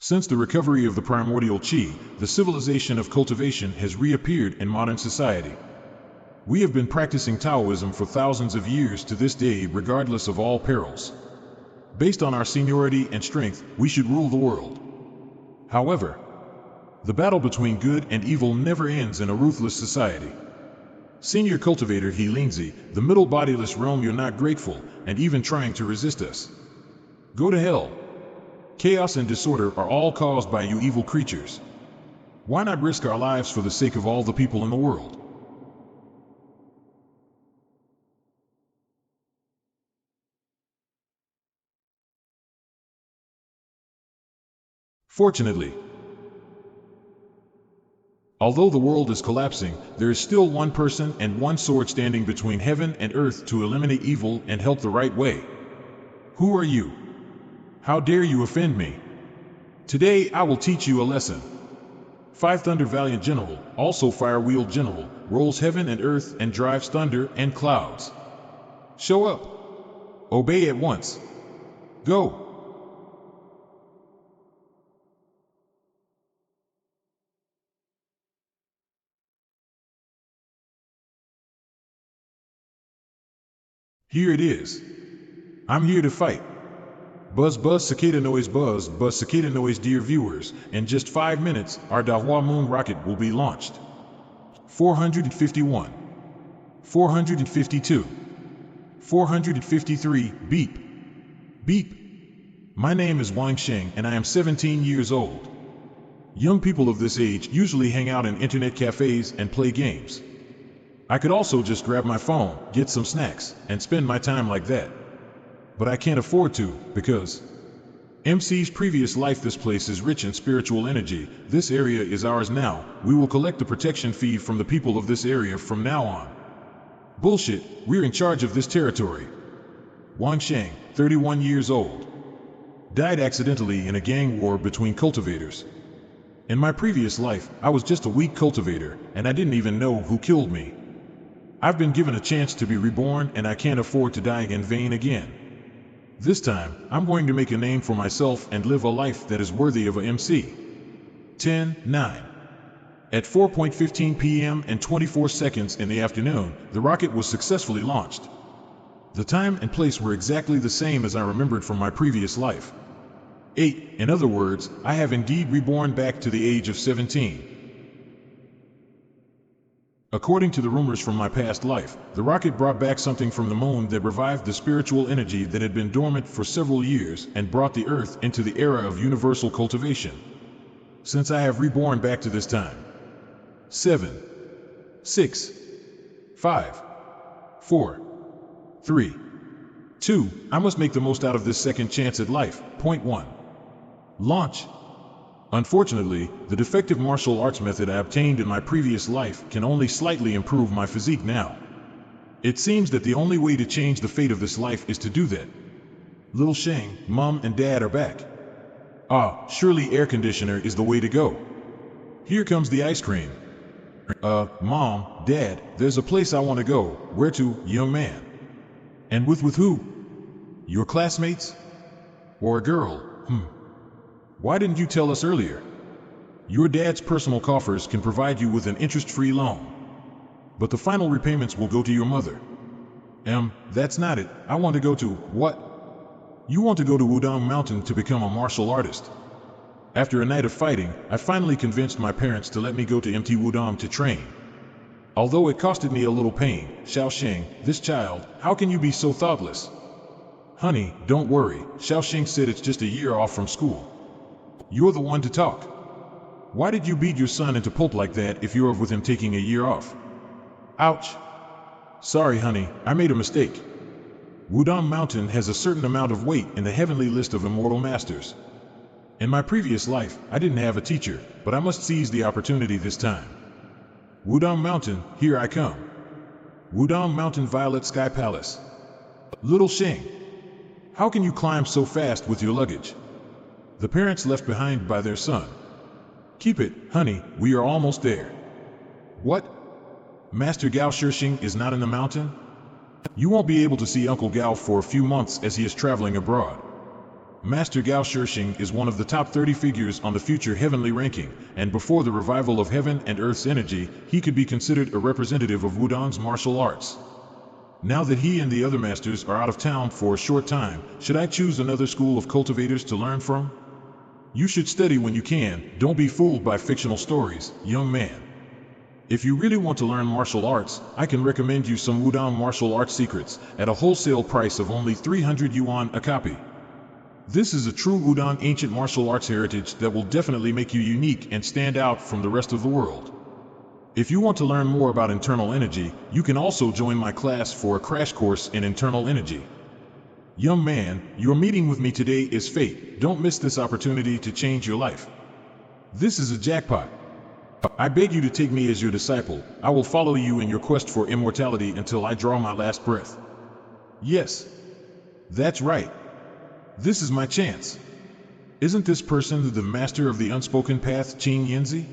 Since the recovery of the primordial chi, the civilization of cultivation has reappeared in modern society. We have been practicing Taoism for thousands of years to this day, regardless of all perils. Based on our seniority and strength, we should rule the world. However, the battle between good and evil never ends in a ruthless society. Senior cultivator He Lingzi, the middle bodiless realm, you're not grateful, and even trying to resist us. Go to hell. Chaos and disorder are all caused by you evil creatures. Why not risk our lives for the sake of all the people in the world? Fortunately, although the world is collapsing, there is still one person and one sword standing between heaven and earth to eliminate evil and help the right way. Who are you? How dare you offend me? Today I will teach you a lesson. Five Thunder Valiant General, also Fire-Wheeled General, rolls heaven and earth and drives thunder and clouds. Show up. Obey at once. Go. Here it is. I'm here to fight. Buzz buzz cicada noise, buzz buzz cicada noise. Dear viewers, in just 5 minutes, our Dahua moon rocket will be launched. 451. 452. 453. Beep. Beep. My name is Wang Sheng and I am 17 years old. Young people of this age usually hang out in internet cafes and play games. I could also just grab my phone, get some snacks, and spend my time like that. But I can't afford to, because MC's previous life. This place is rich in spiritual energy. This area is ours now. We will collect the protection fee from the people of this area from now on. Bullshit, we're in charge of this territory. Wang Sheng, 31 years old. Died accidentally in a gang war between cultivators. In my previous life, I was just a weak cultivator, and I didn't even know who killed me. I've been given a chance to be reborn, and I can't afford to die in vain again. This time, I'm going to make a name for myself and live a life that is worthy of a MC. 10:09. At 4:15 p.m. and 24 seconds in the afternoon, the rocket was successfully launched. The time and place were exactly the same as I remembered from my previous life. 8. In other words, I have indeed reborn back to the age of 17. According to the rumors from my past life, the rocket brought back something from the moon that revived the spiritual energy that had been dormant for several years and brought the earth into the era of universal cultivation. Since I have reborn back to this time. 7. 6. 5. 4. 3. 2. I must make the most out of this second chance at life. Point 1. Launch. Unfortunately, the defective martial arts method I obtained in my previous life can only slightly improve my physique now. It seems that the only way to change the fate of this life is to do that. Little Sheng, Mom and Dad are back. Ah, surely air conditioner is the way to go. Here comes the ice cream. Mom, Dad, there's a place I want to go. Where to, young man? And with who? Your classmates? Or a girl? Why didn't you tell us earlier? Your dad's personal coffers can provide you with an interest-free loan. But the final repayments will go to your mother. That's not it. I want to go to, what? You want to go to Wudang Mountain to become a martial artist. After a night of fighting, I finally convinced my parents to let me go to MT Wudang to train. Although it costed me a little pain, Xiao Sheng, this child, how can you be so thoughtless? Honey, don't worry, Xiao Sheng said it's just a year off from school. You're the one to talk. Why did you beat your son into pulp like that if you're with him taking a year off? Ouch. Sorry, honey, I made a mistake. Wudang Mountain has a certain amount of weight in the heavenly list of immortal masters. In my previous life, I didn't have a teacher, but I must seize the opportunity this time. Wudang Mountain, here I come. Wudang Mountain Violet Sky Palace. Little Sheng, how can you climb so fast with your luggage? The parents left behind by their son. Keep it, honey, we are almost there. What? Master Gao Shishing is not in the mountain? You won't be able to see Uncle Gao for a few months as he is traveling abroad. Master Gao Sheng is one of the top 30 figures on the future heavenly ranking, and before the revival of heaven and earth's energy, he could be considered a representative of Wudong's martial arts. Now that he and the other masters are out of town for a short time, should I choose another school of cultivators to learn from? You should study when you can, don't be fooled by fictional stories, young man. If you really want to learn martial arts, I can recommend you some Wudong martial arts secrets at a wholesale price of only 300 yuan a copy. This is a true Wudong ancient martial arts heritage that will definitely make you unique and stand out from the rest of the world. If you want to learn more about internal energy, you can also join my class for a crash course in internal energy. Young man, your meeting with me today is fate. Don't miss this opportunity to change your life. This is a jackpot. I beg you to take me as your disciple. I will follow you in your quest for immortality until I draw my last breath. Yes, that's right. This is my chance. Isn't this person the master of the unspoken path, Qing Yanzi?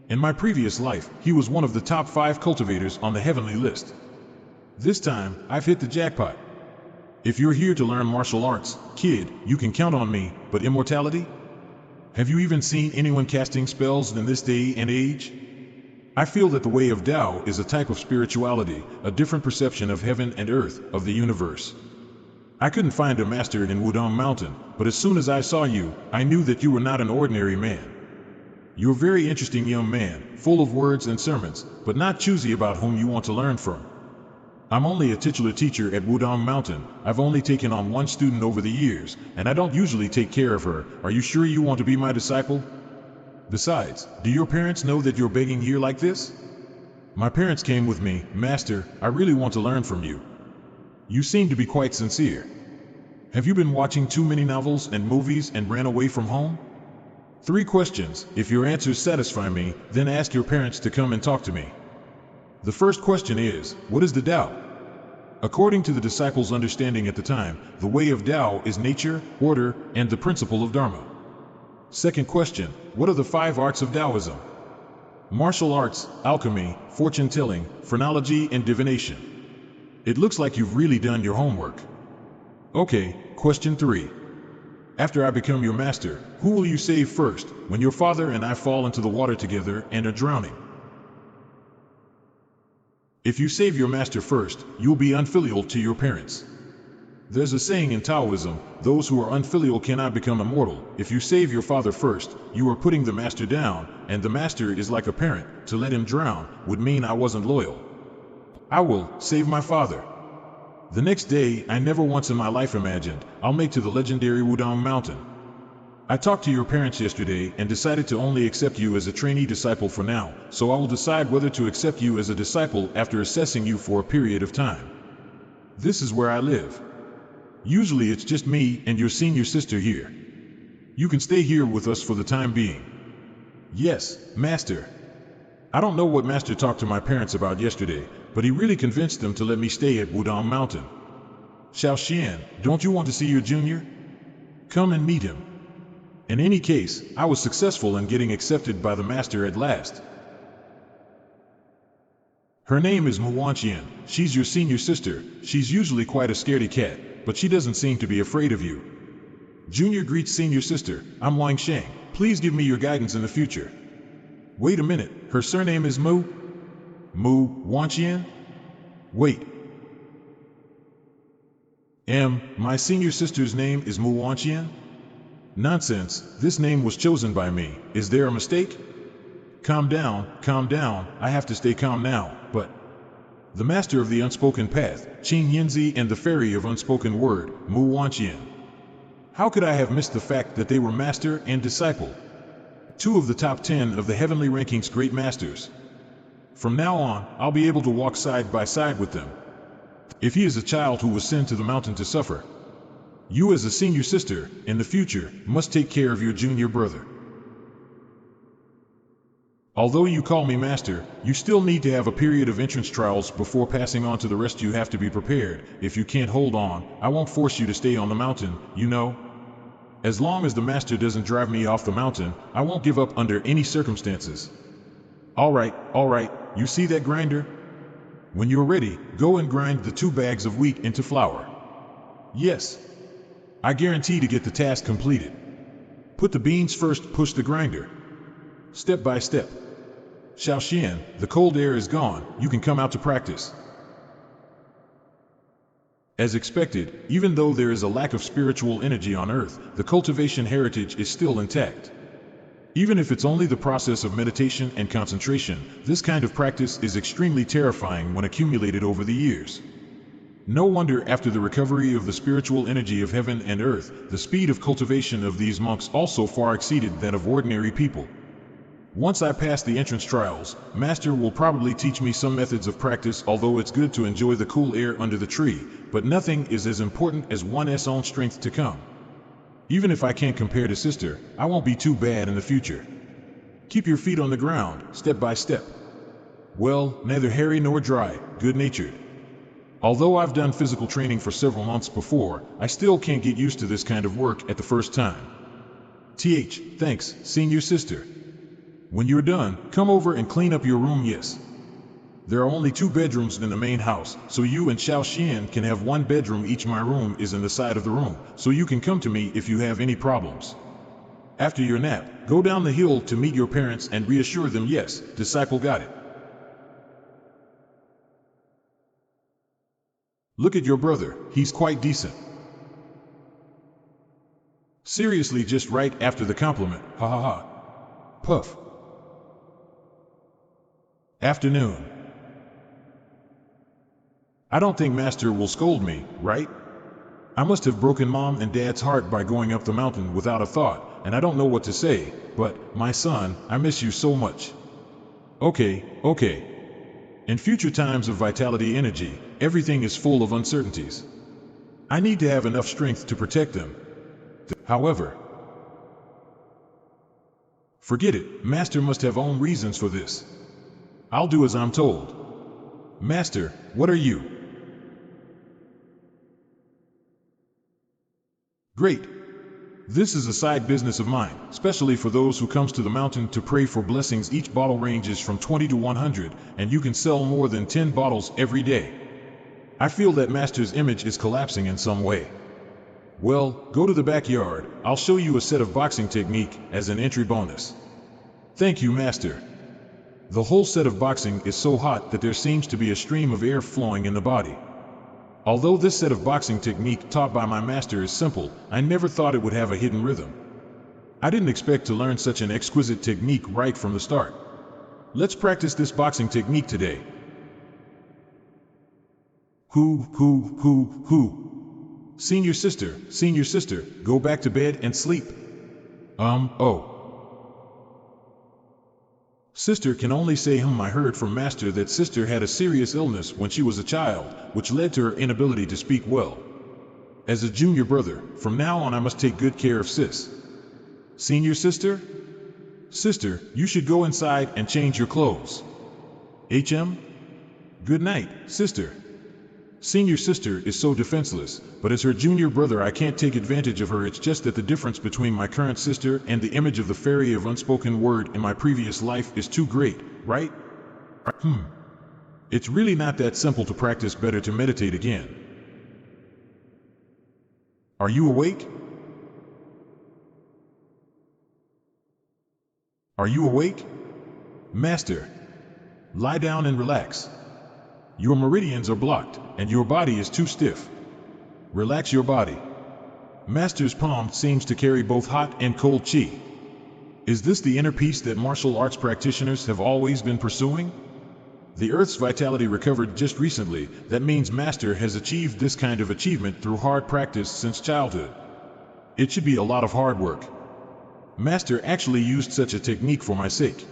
In my previous life, he was one of the top 5 cultivators on the heavenly list. This time, I've hit the jackpot. If you're here to learn martial arts, kid, you can count on me, but immortality? Have you even seen anyone casting spells in this day and age? I feel that the way of Tao is a type of spirituality, a different perception of heaven and earth, of the universe. I couldn't find a master in Wudong Mountain, but as soon as I saw you, I knew that you were not an ordinary man. You're a very interesting young man, full of words and sermons, but not choosy about whom you want to learn from. I'm only a titular teacher at Wudong Mountain. I've only taken on 1 student over the years, and I don't usually take care of her. Are you sure you want to be my disciple? Besides, do your parents know that you're begging here like this? My parents came with me. Master, I really want to learn from you. You seem to be quite sincere. Have you been watching too many novels and movies and ran away from home? 3 questions. If your answers satisfy me, then ask your parents to come and talk to me. The first question is, what is the Tao? According to the disciples' understanding at the time, the way of Tao is nature, order, and the principle of Dharma. Second question, what are the 5 arts of Taoism? Martial arts, alchemy, fortune-telling, phrenology, and divination. It looks like you've really done your homework. Okay, question 3. After I become your master, who will you save first, when your father and I fall into the water together and are drowning? If you save your master first, you'll be unfilial to your parents. There's a saying in Taoism, those who are unfilial cannot become immortal. If you save your father first, you are putting the master down, and the master is like a parent. To let him drown would mean I wasn't loyal. I will save my father. The next day, I never once in my life imagined I'll make to the legendary Wudong Mountain. I talked to your parents yesterday and decided to only accept you as a trainee disciple for now, so I will decide whether to accept you as a disciple after assessing you for a period of time. This is where I live. Usually it's just me and your senior sister here. You can stay here with us for the time being. Yes, Master. I don't know what Master talked to my parents about yesterday, but he really convinced them to let me stay at Wudong Mountain. Xiao Xian, don't you want to see your junior? Come and meet him. In any case, I was successful in getting accepted by the Master at last. Her name is Wang Sheng. She's your senior sister. She's usually quite a scaredy cat, but she doesn't seem to be afraid of you. Junior greets senior sister. I'm Wang Sheng. Please give me your guidance in the future. Wait a minute, her surname is Mu? Wang Sheng? Wait. My senior sister's name is Wang Sheng? Nonsense, this name was chosen by me. Is there a mistake? Calm down, I have to stay calm now, but... The master of the unspoken path, Qing Yanzi, and the fairy of unspoken word, Wang Sheng. How could I have missed the fact that they were master and disciple? 2 of the top 10 of the heavenly ranking's great masters. From now on, I'll be able to walk side by side with them. If he is a child who was sent to the mountain to suffer, you as a senior sister, in the future, must take care of your junior brother. Although you call me master, you still need to have a period of entrance trials before passing on to the rest. You have to be prepared. If you can't hold on, I won't force you to stay on the mountain, you know. As long as the master doesn't drive me off the mountain, I won't give up under any circumstances. All right, you see that grinder? When you're ready, go and grind the 2 bags of wheat into flour. Yes. I guarantee to get the task completed. Put the beans first, push the grinder. Step by step. Xiao Xian, the cold air is gone, you can come out to practice. As expected, even though there is a lack of spiritual energy on Earth, the cultivation heritage is still intact. Even if it's only the process of meditation and concentration, this kind of practice is extremely terrifying when accumulated over the years. No wonder after the recovery of the spiritual energy of heaven and earth, the speed of cultivation of these monks also far exceeded that of ordinary people. Once I pass the entrance trials, Master will probably teach me some methods of practice, although it's good to enjoy the cool air under the tree, but nothing is as important as one's own strength to come. Even if I can't compare to Sister, I won't be too bad in the future. Keep your feet on the ground, step by step. Well, neither hairy nor dry, good-natured. Although I've done physical training for several months before, I still can't get used to this kind of work at the first time. Thanks, senior sister. When you're done, come over and clean up your room, yes. There are only 2 bedrooms in the main house, so you and Xiao Xian can have 1 bedroom each. My room is in the side of the room, so you can come to me if you have any problems. After your nap, go down the hill to meet your parents and reassure them, yes, disciple got it. Look at your brother, he's quite decent. Seriously, just right after the compliment, ha ha ha. Puff. Afternoon. I don't think Master will scold me, right? I must have broken Mom and Dad's heart by going up the mountain without a thought, and I don't know what to say, but, my son, I miss you so much. Okay. In future times of vitality energy, everything is full of uncertainties. I need to have enough strength to protect them. However, forget it, Master must have own reasons for this. I'll do as I'm told. Master, what are you? Great. This is a side business of mine, especially for those who comes to the mountain to pray for blessings. Each bottle ranges from 20 to 100, and you can sell more than 10 bottles every day. I feel that Master's image is collapsing in some way. Well, go to the backyard, I'll show you a set of boxing technique as an entry bonus. Thank you, Master. The whole set of boxing is so hot that there seems to be a stream of air flowing in the body. Although this set of boxing technique taught by my master is simple, I never thought it would have a hidden rhythm. I didn't expect to learn such an exquisite technique right from the start. Let's practice this boxing technique today. Hoo. Senior sister, go back to bed and sleep. Oh. Sister can only say I heard from Master that Sister had a serious illness when she was a child, which led to her inability to speak well. As a junior brother, from now on I must take good care of Sis. Senior sister? Sister, you should go inside and change your clothes. Good night, sister. Senior sister is so defenseless, but as her junior brother I can't take advantage of her. It's just that the difference between my current sister and the image of the fairy of unspoken word in my previous life is too great, right? It's really not that simple to practice. Better to meditate again. Are you awake? Are you awake? Master, lie down and relax. Your meridians are blocked, and your body is too stiff. Relax your body. Master's palm seems to carry both hot and cold chi. Is this the inner peace that martial arts practitioners have always been pursuing? The Earth's vitality recovered just recently. That means Master has achieved this kind of achievement through hard practice since childhood. It should be a lot of hard work. Master actually used such a technique for my sake.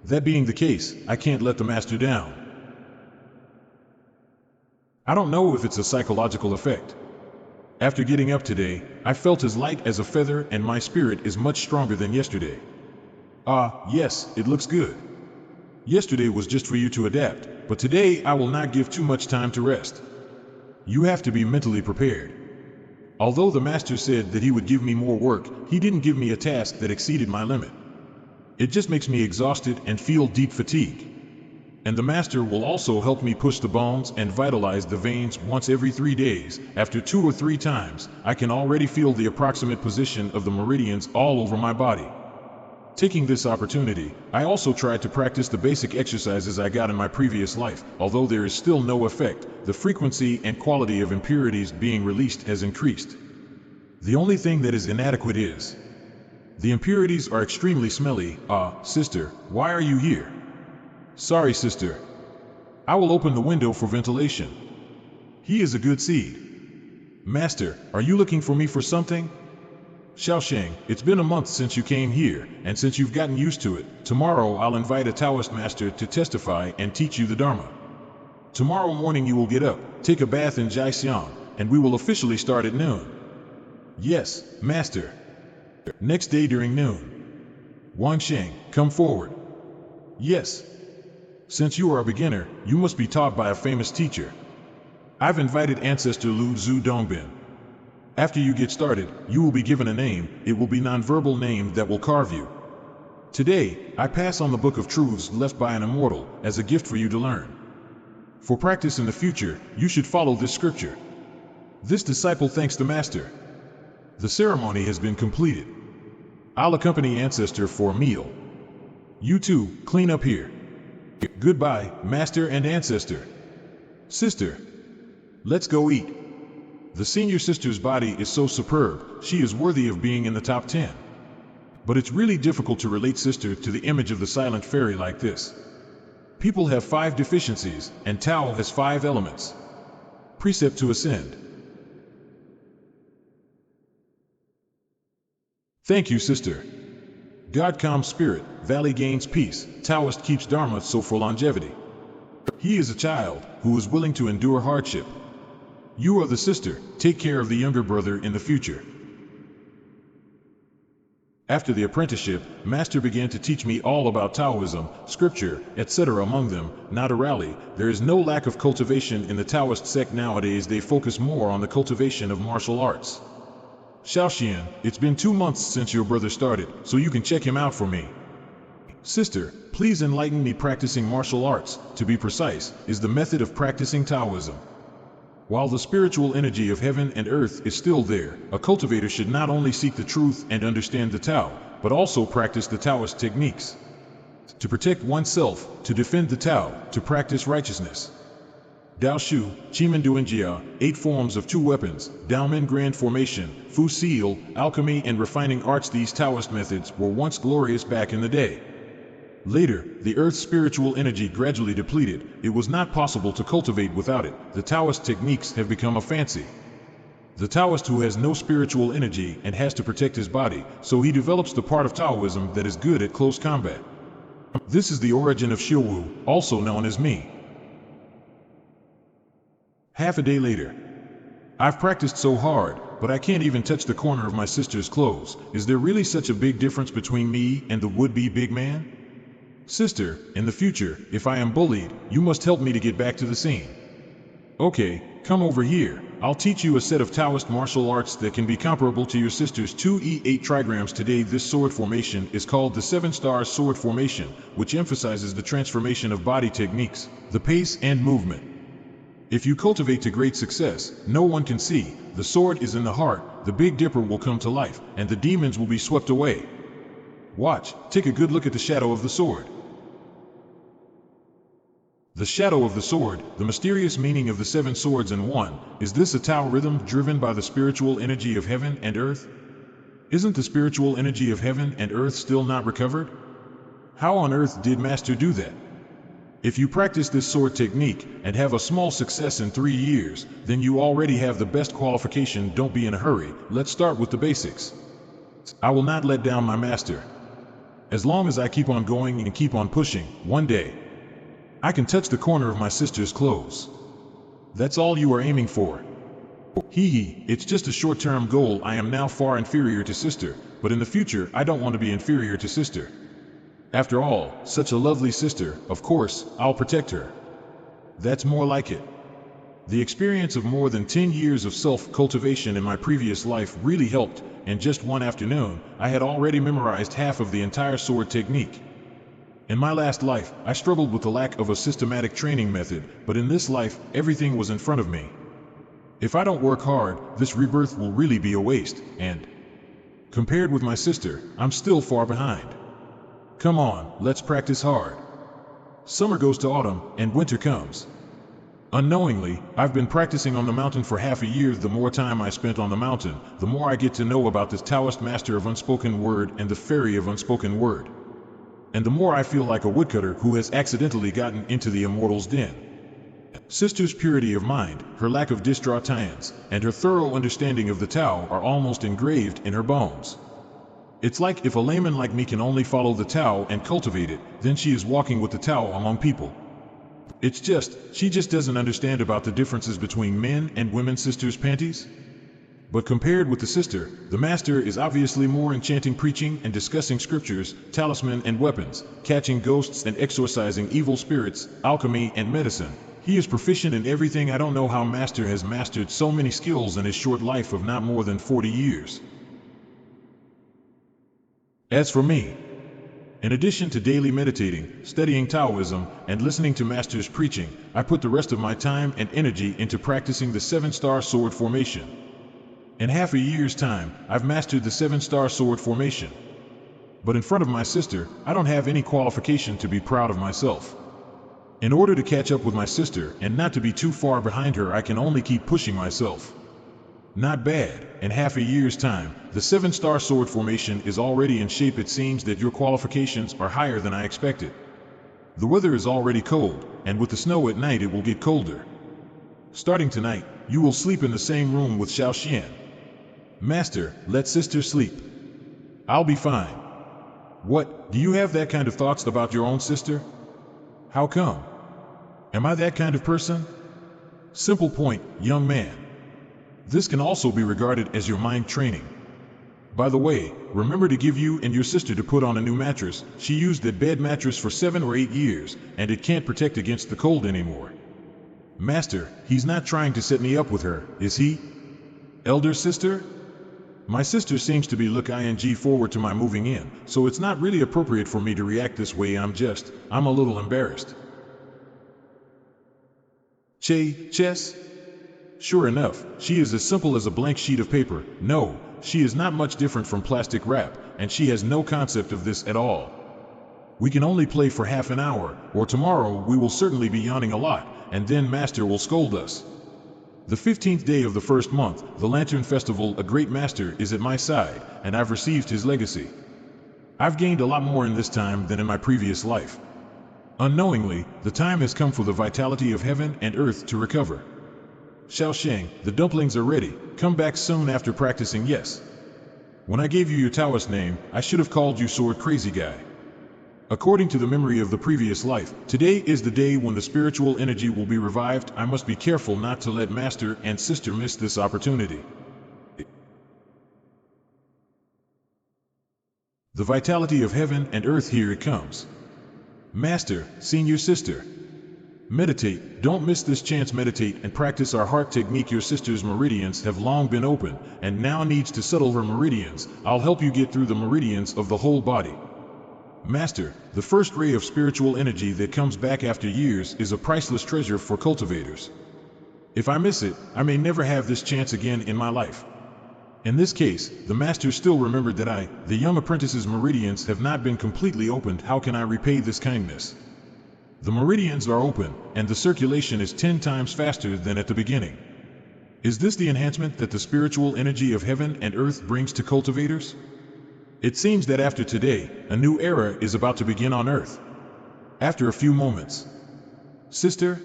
That being the case, I can't let the Master down. I don't know if it's a psychological effect. After getting up today, I felt as light as a feather and my spirit is much stronger than yesterday. Yes, it looks good. Yesterday was just for you to adapt, but today I will not give too much time to rest. You have to be mentally prepared. Although the Master said that he would give me more work, he didn't give me a task that exceeded my limit. It just makes me exhausted and feel deep fatigue. And the master will also help me push the bones and vitalize the veins once every 3 days. After 2 or 3 times, I can already feel the approximate position of the meridians all over my body. Taking this opportunity, I also tried to practice the basic exercises I got in my previous life. Although there is still no effect, the frequency and quality of impurities being released has increased. The only thing that is inadequate is the impurities are extremely smelly. Sister, why are you here? Sorry, sister. I will open the window for ventilation. He is a good seed. Master, are you looking for me for something? Wang Sheng, it's been a month since you came here, and since you've gotten used to it, tomorrow I'll invite a Taoist master to testify and teach you the Dharma. Tomorrow morning you will get up, take a bath in Jixiang, and we will officially start at noon. Yes, master. Next day during noon. Wang Sheng, come forward. Yes. Since you are a beginner, you must be taught by a famous teacher. I've invited Ancestor Lu Zhu Dongbin. After you get started, you will be given a name. It will be non-verbal name that will carve you. Today, I pass on the book of truths left by an immortal as a gift for you to learn. For practice in the future, you should follow this scripture. This disciple thanks the master. The ceremony has been completed. I'll accompany Ancestor for a meal. You two, clean up here. Goodbye, Master and Ancestor. Sister, let's go eat. The senior sister's body is so superb, she is worthy of being in the top 10. But it's really difficult to relate sister to the image of the silent fairy like this. People have 5 deficiencies, and Tao has 5 elements. Precept to ascend. Thank you, sister. God calms spirit, valley gains peace, Taoist keeps Dharma so for longevity. He is a child who is willing to endure hardship. You are the sister, take care of the younger brother in the future. After the apprenticeship, Master began to teach me all about Taoism, scripture, etc. Among them, not a rally. There is no lack of cultivation in the Taoist sect nowadays. They focus more on the cultivation of martial arts. Xiaoxian, it's been 2 months since your brother started, so you can check him out for me. Sister, please enlighten me. Practicing martial arts, to be precise, is the method of practicing Taoism. While the spiritual energy of heaven and earth is still there, a cultivator should not only seek the truth and understand the Tao, but also practice the Taoist techniques. To protect oneself, to defend the Tao, to practice righteousness. Dao Shu, Chimen Duanjia, 8 forms of 2 weapons, Daomen Grand Formation, Fu Seal, alchemy and refining arts. These Taoist methods were once glorious back in the day. Later, the Earth's spiritual energy gradually depleted. It was not possible to cultivate without it. The Taoist techniques have become a fancy. The Taoist who has no spiritual energy and has to protect his body, so he develops the part of Taoism that is good at close combat. This is the origin of Shiwu, also known as me. Half a day later. I've practiced so hard, but I can't even touch the corner of my sister's clothes. Is there really such a big difference between me and the would-be big man? Sister, in the future, if I am bullied, you must help me to get back to the scene. Okay, come over here. I'll teach you a set of Taoist martial arts that can be comparable to your sister's 2E8 trigrams. Today this sword formation is called the 7-star sword formation, which emphasizes the transformation of body techniques, the pace and movement. If you cultivate to great success, no one can see, the sword is in the heart, the Big Dipper will come to life, and the demons will be swept away. Watch, take a good look at the shadow of the sword. The shadow of the sword, the mysterious meaning of the 7 swords in one. Is this a Tao rhythm driven by the spiritual energy of heaven and earth? Isn't the spiritual energy of heaven and earth still not recovered? How on earth did Master do that? If you practice this sword technique and have a small success in 3 years, then you already have the best qualification. Don't be in a hurry, let's start with the basics. I will not let down my master. As long as I keep on going and keep on pushing, one day, I can touch the corner of my sister's clothes. That's all you are aiming for. Hee, it's just a short-term goal. I am now far inferior to sister, but in the future I don't want to be inferior to sister. After all, such a lovely sister, of course, I'll protect her. That's more like it. The experience of more than 10 years of self-cultivation in my previous life really helped, and just one afternoon, I had already memorized half of the entire sword technique. In my last life, I struggled with the lack of a systematic training method, but in this life, everything was in front of me. If I don't work hard, this rebirth will really be a waste, and compared with my sister, I'm still far behind. Come on, let's practice hard. Summer goes to autumn, and winter comes. Unknowingly, I've been practicing on the mountain for half a year. The more time I spent on the mountain, the more I get to know about this Taoist master of unspoken word and the fairy of unspoken word. And the more I feel like a woodcutter who has accidentally gotten into the immortal's den. Sister's purity of mind, her lack of distraught tie-ins, and her thorough understanding of the Tao are almost engraved in her bones. It's like if a layman like me can only follow the Tao and cultivate it, then she is walking with the Tao among people. She just doesn't understand about the differences between men and women sisters' panties. But compared with the sister, the master is obviously more enchanting, preaching and discussing scriptures, talisman and weapons, catching ghosts and exorcising evil spirits, alchemy and medicine. He is proficient in everything. I don't know how master has mastered so many skills in his short life of not more than 40 years. As for me, in addition to daily meditating, studying Taoism, and listening to master's preaching, I put the rest of my time and energy into practicing the 7-star sword formation. In half a year's time, I've mastered the 7-star sword formation. But in front of my sister, I don't have any qualification to be proud of myself. In order to catch up with my sister and not to be too far behind her, I can only keep pushing myself. Not bad. In half a year's time, the 7-star sword formation is already in shape. It seems that your qualifications are higher than I expected. The weather is already cold, and with the snow at night it will get colder. Starting tonight, you will sleep in the same room with Xiao Xian. Master, let sister sleep. I'll be fine. What, do you have that kind of thoughts about your own sister? How come? Am I that kind of person? Simple point, young man. This can also be regarded as your mind training. By the way, remember to give you and your sister to put on a new mattress. She used that bed mattress for 7 or 8 years, and it can't protect against the cold anymore. Master, he's not trying to set me up with her, is he? Elder sister? My sister seems to be looking forward to my moving in, so it's not really appropriate for me to react this way. I'm a little embarrassed. Chess? Sure enough, she is as simple as a blank sheet of paper. No, she is not much different from plastic wrap, and she has no concept of this at all. We can only play for half an hour, or tomorrow we will certainly be yawning a lot, and then master will scold us. The 15th day of the first month, the Lantern Festival, a great master is at my side, and I've received his legacy. I've gained a lot more in this time than in my previous life. Unknowingly, the time has come for the vitality of heaven and earth to recover. Xiao Sheng, the dumplings are ready. Come back soon after practicing. Yes. When I gave you your Taoist name, I should have called you Sword Crazy Guy. According to the memory of the previous life, today is the day when the spiritual energy will be revived. I must be careful not to let master and sister miss this opportunity. The vitality of heaven and earth, here it comes. Master, senior sister. Meditate, don't miss this chance. Meditate and practice our heart technique. Your sister's meridians have long been open, and now needs to settle her meridians. I'll help you get through the meridians of the whole body. Master, the first ray of spiritual energy that comes back after years is a priceless treasure for cultivators. If I miss it, I may never have this chance again in my life. In this case, the master still remembered that the young apprentice's meridians have not been completely opened. How can I repay this kindness? The meridians are open, and the circulation is 10 times faster than at the beginning. Is this the enhancement that the spiritual energy of heaven and earth brings to cultivators? It seems that after today, a new era is about to begin on earth. After a few moments. Sister,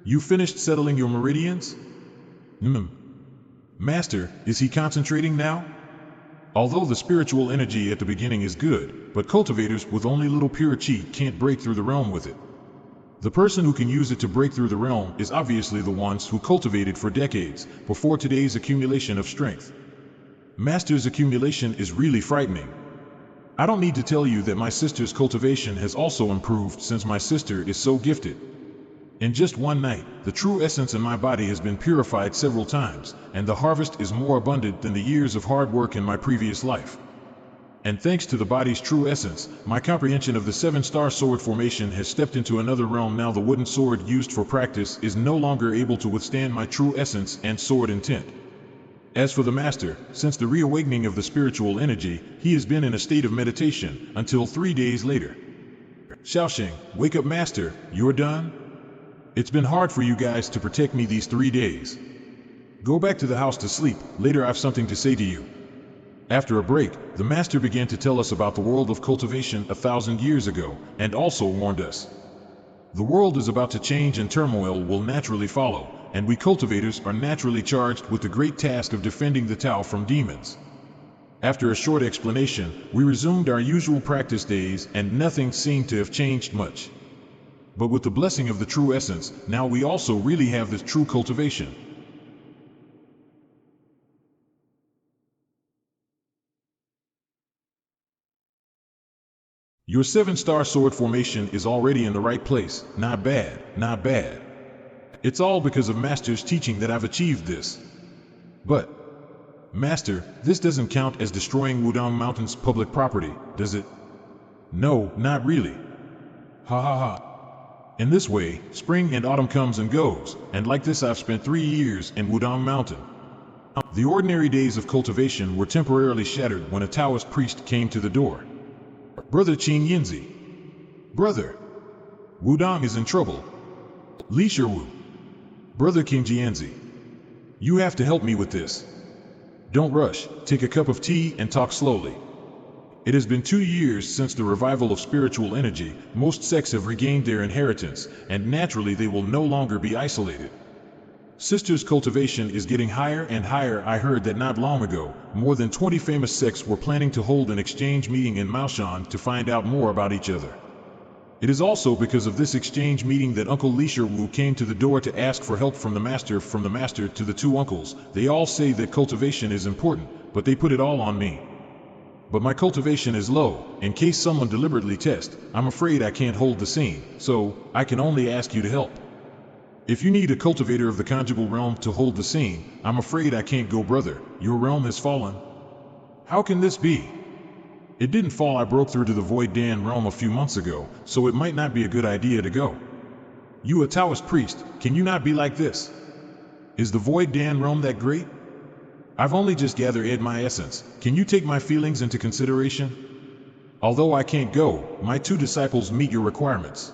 you finished settling your meridians? Master, is he concentrating now? Although the spiritual energy at the beginning is good, but cultivators with only little pure chi can't break through the realm with it. The person who can use it to break through the realm is obviously the ones who cultivated for decades before today's accumulation of strength. Master's accumulation is really frightening. I don't need to tell you that my sister's cultivation has also improved since my sister is so gifted. In just one night, the true essence in my body has been purified several times, and the harvest is more abundant than the years of hard work in my previous life. And thanks to the body's true essence, my comprehension of the seven-star sword formation has stepped into another realm. Now the wooden sword used for practice is no longer able to withstand my true essence and sword intent. As for the master, since the reawakening of the spiritual energy, he has been in a state of meditation until 3 days later. Shao Sheng, wake up master, you're done? It's been hard for you guys to protect me these 3 days. Go back to the house to sleep, later I've something to say to you. After a break, the master began to tell us about the world of cultivation 1,000 years ago, and also warned us. The world is about to change and turmoil will naturally follow, and we cultivators are naturally charged with the great task of defending the Tao from demons. After a short explanation, we resumed our usual practice days and nothing seemed to have changed much. But with the blessing of the true essence, now we also really have this true cultivation. Your 7-star sword formation is already in the right place. Not bad, not bad. It's all because of Master's teaching that I've achieved this. But, Master, this doesn't count as destroying Wudong Mountain's public property, does it? No, not really. Ha ha ha. In this way, spring and autumn comes and goes, and like this I've spent 3 years in Wudong Mountain. The ordinary days of cultivation were temporarily shattered when a Taoist priest came to the door. Brother Qing Yinzi. Brother. Wudong is in trouble. Li Shiwu. Brother King Jianzi. You have to help me with this. Don't rush, take a cup of tea and talk slowly. It has been 2 years since the revival of spiritual energy. Most sects have regained their inheritance, and naturally they will no longer be isolated. Sister's cultivation is getting higher and higher. I heard that not long ago, more than 20 famous sects were planning to hold an exchange meeting in Maoshan to find out more about each other. It is also because of this exchange meeting that Uncle Li Shiwu came to the door to ask for help from the master. From the master to the 2 uncles, they all say that cultivation is important, but they put it all on me. But my cultivation is low. In case someone deliberately tests, I'm afraid I can't hold the scene, so I can only ask you to help. If you need a cultivator of the conjugal realm to hold the scene, I'm afraid I can't go, brother. Your realm has fallen. How can this be? It didn't fall. I broke through to the Void Dan realm a few months ago, so it might not be a good idea to go. You a Taoist priest, can you not be like this? Is the Void Dan realm that great? I've only just gathered my essence. Can you take my feelings into consideration? Although I can't go, my 2 disciples meet your requirements.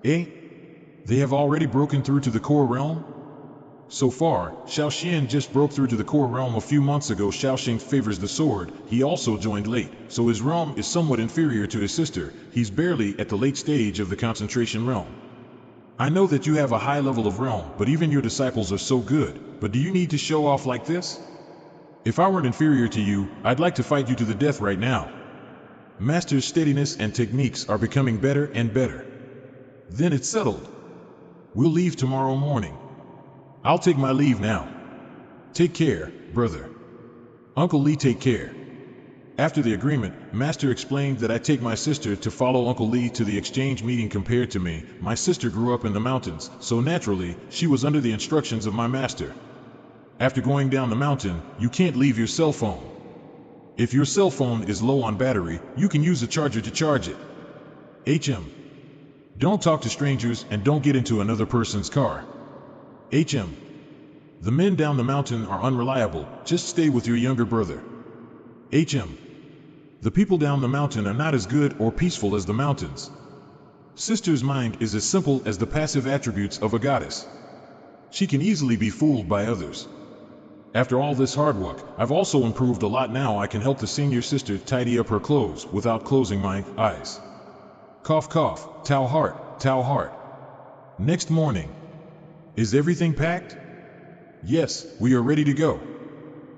Eh? They have already broken through to the core realm? So far, Shao Xian just broke through to the core realm a few months ago. Shao Sheng favors the sword. He also joined late, so his realm is somewhat inferior to his sister. He's barely at the late stage of the concentration realm. I know that you have a high level of realm, but even your disciples are so good. But do you need to show off like this? If I weren't inferior to you, I'd like to fight you to the death right now. Master's steadiness and techniques are becoming better and better. Then it's settled. We'll leave tomorrow morning. I'll take my leave now. Take care, brother. Uncle Li, take care. After the agreement, Master explained that I take my sister to follow Uncle Li to the exchange meeting. Compared to me, my sister grew up in the mountains, so naturally, she was under the instructions of my master. After going down the mountain, you can't leave your cell phone. If your cell phone is low on battery, you can use a charger to charge it. HM. Don't talk to strangers and don't get into another person's car. HM. The men down the mountain are unreliable, just stay with your younger brother. HM. The people down the mountain are not as good or peaceful as the mountains. Sister's mind is as simple as the passive attributes of a goddess. She can easily be fooled by others. After all this hard work, I've also improved a lot. Now I can help the senior sister tidy up her clothes without closing my eyes. Cough cough, Tao heart, Tao heart. Next morning. Is everything packed? Yes, we are ready to go.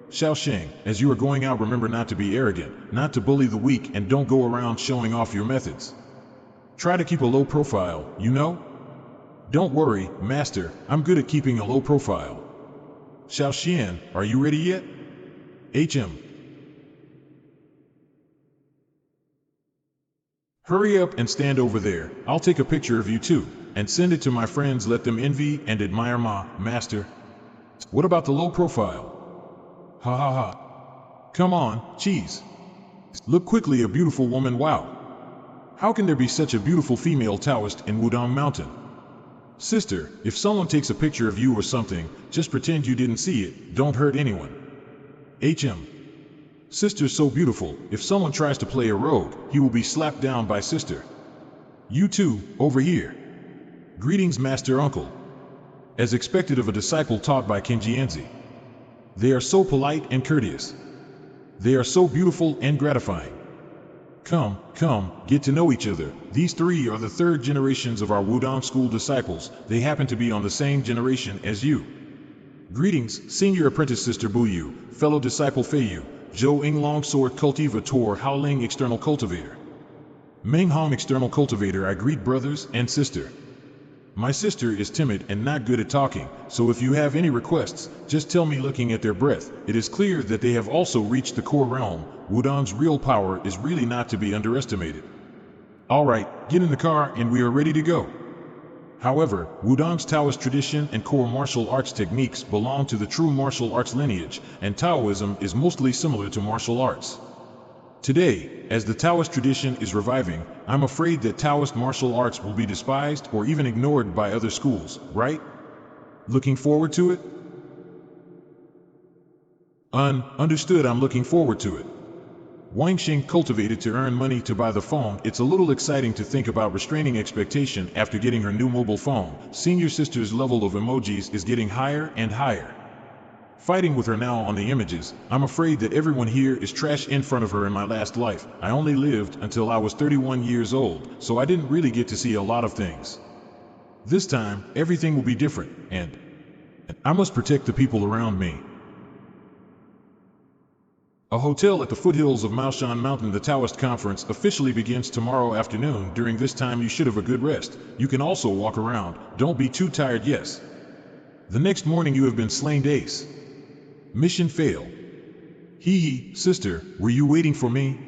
Shao Sheng, as you are going out, remember not to be arrogant, not to bully the weak, and don't go around showing off your methods. Try to keep a low profile, you know? Don't worry, Master, I'm good at keeping a low profile. Shao Xian, are you ready yet? HM. Hurry up and stand over there. I'll take a picture of you too, and send it to my friends. Let them envy and admire my master. What about the low profile? Ha ha ha. Come on, cheese. Look quickly, a beautiful woman, wow. How can there be such a beautiful female Taoist in Wudong Mountain? Sister, if someone takes a picture of you or something, just pretend you didn't see it, don't hurt anyone. HM. Sister's so beautiful, if someone tries to play a rogue, he will be slapped down by sister. You too, over here. Greetings, Master Uncle. As expected of a disciple taught by Kenjianzi. They are so polite and courteous. They are so beautiful and gratifying. Come, get to know each other. These three are the third generations of our Wudong school disciples. They happen to be on the same generation as you. Greetings, Senior Apprentice Sister Buyu, fellow disciple Feiyu, Zhou Ing Longsword Cultivator Haoling External Cultivator. Meng Hong External Cultivator. I greet brothers and sister. My sister is timid and not good at talking, so if you have any requests, just tell me. Looking at their breath, it is clear that they have also reached the core realm. Wudong's real power is really not to be underestimated. Alright, get in the car and we are ready to go. However, Wudong's Taoist tradition and core martial arts techniques belong to the true martial arts lineage, and Taoism is mostly similar to martial arts. Today, as the Taoist tradition is reviving, I'm afraid that Taoist martial arts will be despised or even ignored by other schools, right? Looking forward to it? Understood, I'm looking forward to it. Wang Sheng cultivated to earn money to buy the phone. It's a little exciting to think about restraining expectation after getting her new mobile phone. Senior sister's level of emojis is getting higher and higher. Fighting with her now on the images, I'm afraid that everyone here is trash in front of her. In my last life, I only lived until I was 31 years old, so I didn't really get to see a lot of things. This time, everything will be different, and I must protect the people around me. A hotel at the foothills of Maoshan Mountain. The Taoist conference officially begins tomorrow afternoon. During this time you should have a good rest. You can also walk around, don't be too tired. Yes. The next morning you have been slain. Ace. Mission fail. Hee, sister, were you waiting for me?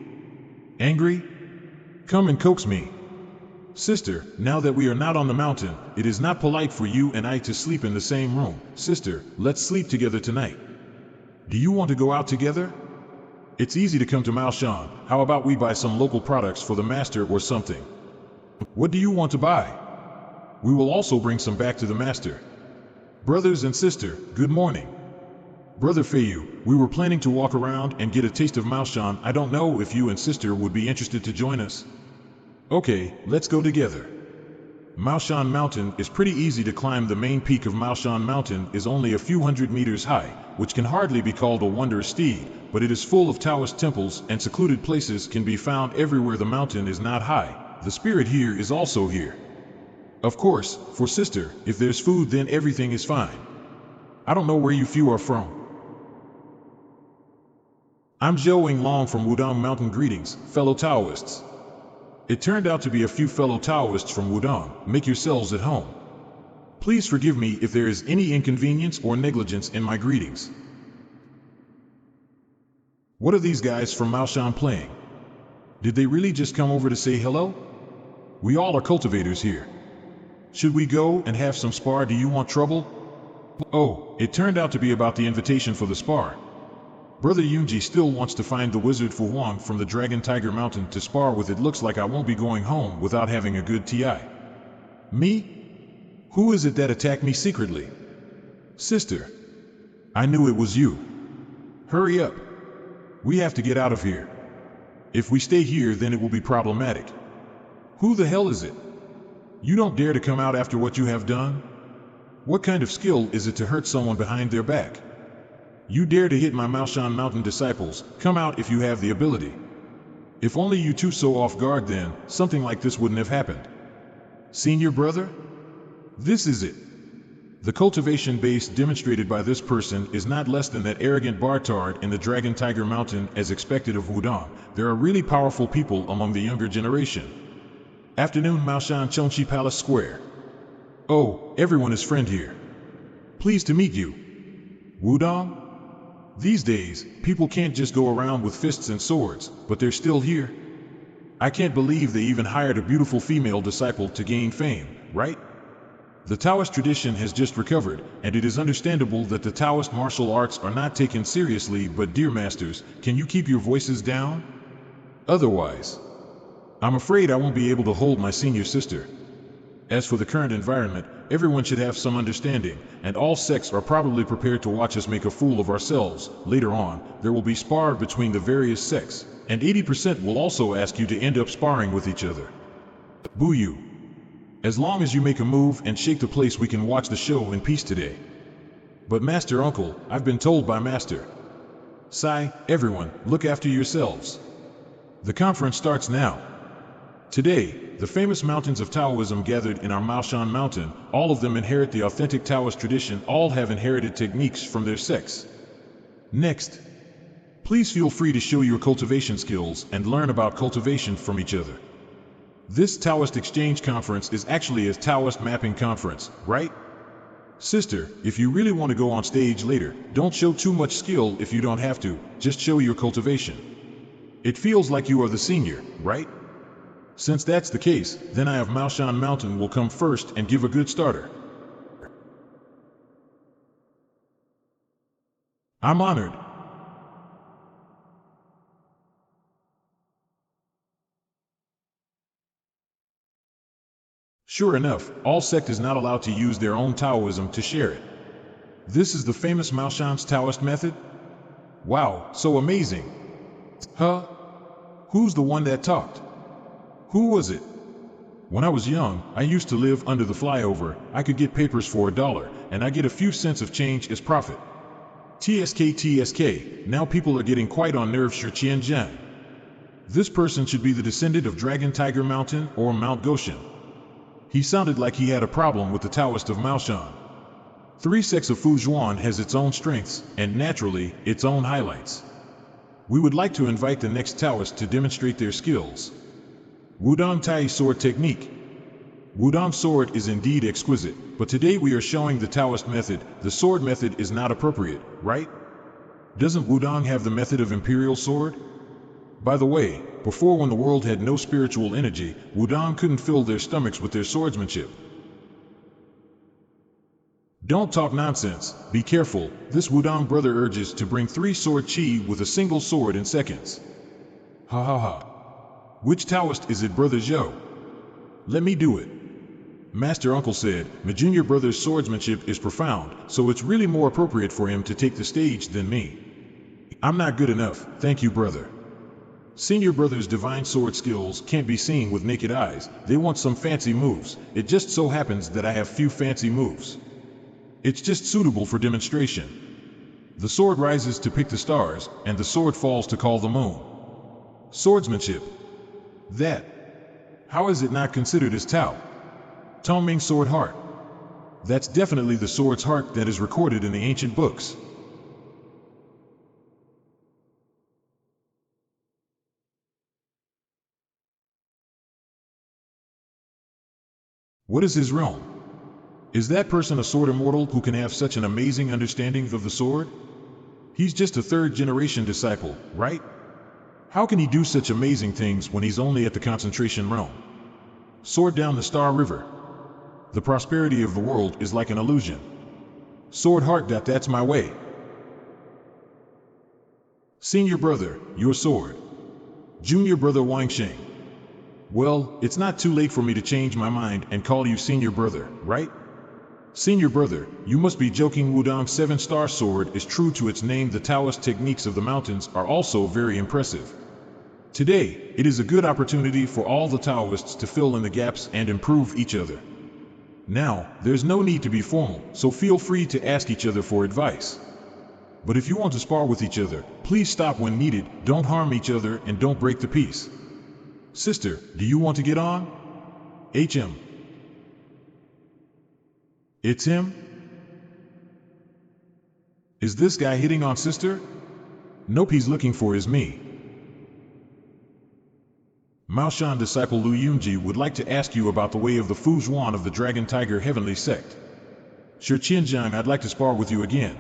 Angry? Come and coax me. Sister, now that we are not on the mountain, it is not polite for you and I to sleep in the same room. Sister, let's sleep together tonight. Do you want to go out together? It's easy to come to Maoshan. How about we buy some local products for the master or something? What do you want to buy? We will also bring some back to the master. Brothers and sister, good morning. Brother Feiyu, we were planning to walk around and get a taste of Maoshan. I don't know if you and sister would be interested to join us. Okay, let's go together. Maoshan Mountain is pretty easy to climb. The main peak of Maoshan Mountain is only a few hundred meters high, which can hardly be called a wondrous steed, but it is full of Taoist temples and secluded places can be found everywhere. The mountain is not high. The spirit here is also here. Of course, for sister, if there's food then everything is fine. I don't know where you few are from. I'm Zhou Ing Long from Wudong Mountain. Greetings, fellow Taoists. It turned out to be a few fellow Taoists from Wudong. Make yourselves at home. Please forgive me if there is any inconvenience or negligence in my greetings. What are these guys from Maoshan playing? Did they really just come over to say hello? We all are cultivators here. Should we go and have some spar? Do you want trouble? Oh, it turned out to be about the invitation for the spar. Brother Yunji still wants to find the wizard Fu Huang from the Dragon Tiger Mountain to spar with. It looks like I won't be going home without having a good TI. Me? Who is it that attacked me secretly? Sister. I knew it was you. Hurry up. We have to get out of here. If we stay here then it will be problematic. Who the hell is it? You don't dare to come out after what you have done? What kind of skill is it to hurt someone behind their back? You dare to hit my Maoshan Mountain disciples, come out if you have the ability. If only you two so off guard then, something like this wouldn't have happened. Senior brother? This is it. The cultivation base demonstrated by this person is not less than that arrogant Bartard in the Dragon Tiger Mountain. As expected of Wudong, there are really powerful people among the younger generation. Afternoon, Maoshan Chongqi Palace Square. Oh, everyone is friend here. Pleased to meet you. Wudong? These days, people can't just go around with fists and swords, but they're still here. I can't believe they even hired a beautiful female disciple to gain fame, right? The Taoist tradition has just recovered, and it is understandable that the Taoist martial arts are not taken seriously. But dear masters, can you keep your voices down? Otherwise, I'm afraid I won't be able to hold my senior sister. As for the current environment, everyone should have some understanding, and all sects are probably prepared to watch us make a fool of ourselves. Later on, there will be spar between the various sects, and 80% will also ask you to end up sparring with each other. Boo you. As long as you make a move and shake the place, we can watch the show in peace today. But Master Uncle, I've been told by Master. Sigh, everyone, look after yourselves. The conference starts now. Today, the famous mountains of Taoism gathered in our Maoshan mountain, all of them inherit the authentic Taoist tradition, all have inherited techniques from their sects. Next, please feel free to show your cultivation skills and learn about cultivation from each other. This Taoist Exchange Conference is actually a Taoist Mapping Conference, right? Sister, if you really want to go on stage later, don't show too much skill if you don't have to, just show your cultivation. It feels like you are the senior, right? Since that's the case, then I have Maoshan Mountain will come first and give a good starter. I'm honored. Sure enough, all sect is not allowed to use their own Taoism to share it. This is the famous Maoshan's Taoist method? Wow, so amazing. Huh? Who's the one that talked? Who was it? When I was young, I used to live under the flyover. I could get papers for $1, and I get a few cents of change as profit. TSK, now people are getting quite on nerves. Shi. This person should be the descendant of Dragon Tiger Mountain or Mount Goshen. He sounded like he had a problem with the Taoist of Maoshan. Three sects of Fujuan has its own strengths, and naturally, its own highlights. We would like to invite the next Taoist to demonstrate their skills. Wudong Tai Sword Technique. Wudong sword is indeed exquisite, but today we are showing the Taoist method. The sword method is not appropriate, right? Doesn't Wudong have the method of imperial sword? By the way, before, when the world had no spiritual energy, Wudong couldn't fill their stomachs with their swordsmanship. Don't talk nonsense, be careful. This Wudong brother urges to bring 3 sword chi with a single sword in seconds. Ha ha ha. Which Taoist is it, Brother Zhou? Let me do it. Master Uncle said, my junior brother's swordsmanship is profound, so it's really more appropriate for him to take the stage than me. I'm not good enough, thank you, brother. Senior brother's divine sword skills can't be seen with naked eyes. They want some fancy moves. It just so happens that I have few fancy moves. It's just suitable for demonstration. The sword rises to pick the stars, and the sword falls to call the moon. Swordsmanship. That. How is it not considered as Tao? Tongming sword heart. That's definitely the sword's heart that is recorded in the ancient books. What is his realm? Is that person a sword immortal who can have such an amazing understanding of the sword? He's just a 3rd generation disciple, right? How can he do such amazing things when he's only at the concentration realm? Sword down the Star River. The prosperity of the world is like an illusion. Sword heart, that's my way. Senior brother, your sword. Junior brother Wang Sheng. Well, it's not too late for me to change my mind and call you senior brother, right? Senior brother, you must be joking. Wudong's 7-star sword is true to its name. The Taoist techniques of the mountains are also very impressive. Today, it is a good opportunity for all the Taoists to fill in the gaps and improve each other. Now, there's no need to be formal, so feel free to ask each other for advice. But if you want to spar with each other, please stop when needed, don't harm each other, and don't break the peace. Sister, do you want to get on? HM. It's him? Is this guy hitting on sister? Nope, he's looking for is me. Maoshan disciple Lu Yunji would like to ask you about the way of the Fujuan of the Dragon Tiger Heavenly Sect. Shi Qianjiang, I'd like to spar with you again.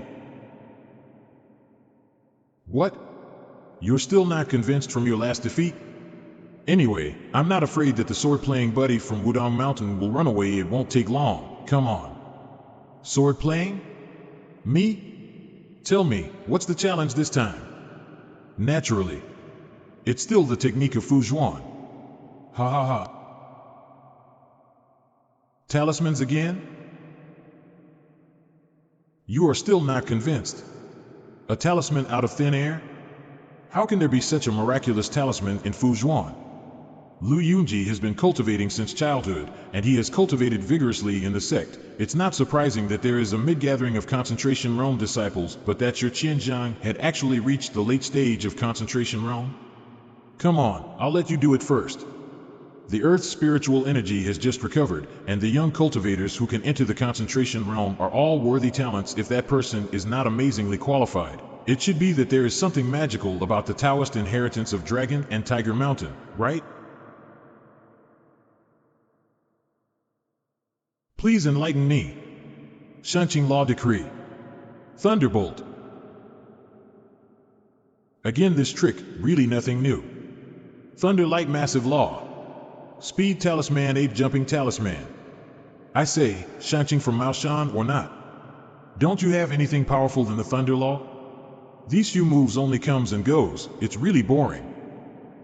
What? You're still not convinced from your last defeat? Anyway, I'm not afraid that the sword-playing buddy from Wudong Mountain will run away. It won't take long. Come on. Sword playing? Me? Tell me, what's the challenge this time? Naturally. It's still the technique of Fujuan. Ha ha ha. Talismans again? You are still not convinced. A talisman out of thin air? How can there be such a miraculous talisman in Fujuan? Lu Yunji has been cultivating since childhood, and he has cultivated vigorously in the sect. It's not surprising that there is a mid-gathering of concentration realm disciples, but that your Qianjiang had actually reached the late stage of concentration realm? Come on, I'll let you do it first. The Earth's spiritual energy has just recovered, and the young cultivators who can enter the concentration realm are all worthy talents if that person is not amazingly qualified. It should be that there is something magical about the Taoist inheritance of Dragon and Tiger Mountain, right? Please enlighten me. Shanqing Law Decree. Thunderbolt. Again this trick, really nothing new. Thunderlight Massive Law. Speed Talisman Ape Jumping Talisman. I say, Shanqing from Mao Shan or not? Don't you have anything powerful than the Thunder Law? These few moves only comes and goes, it's really boring.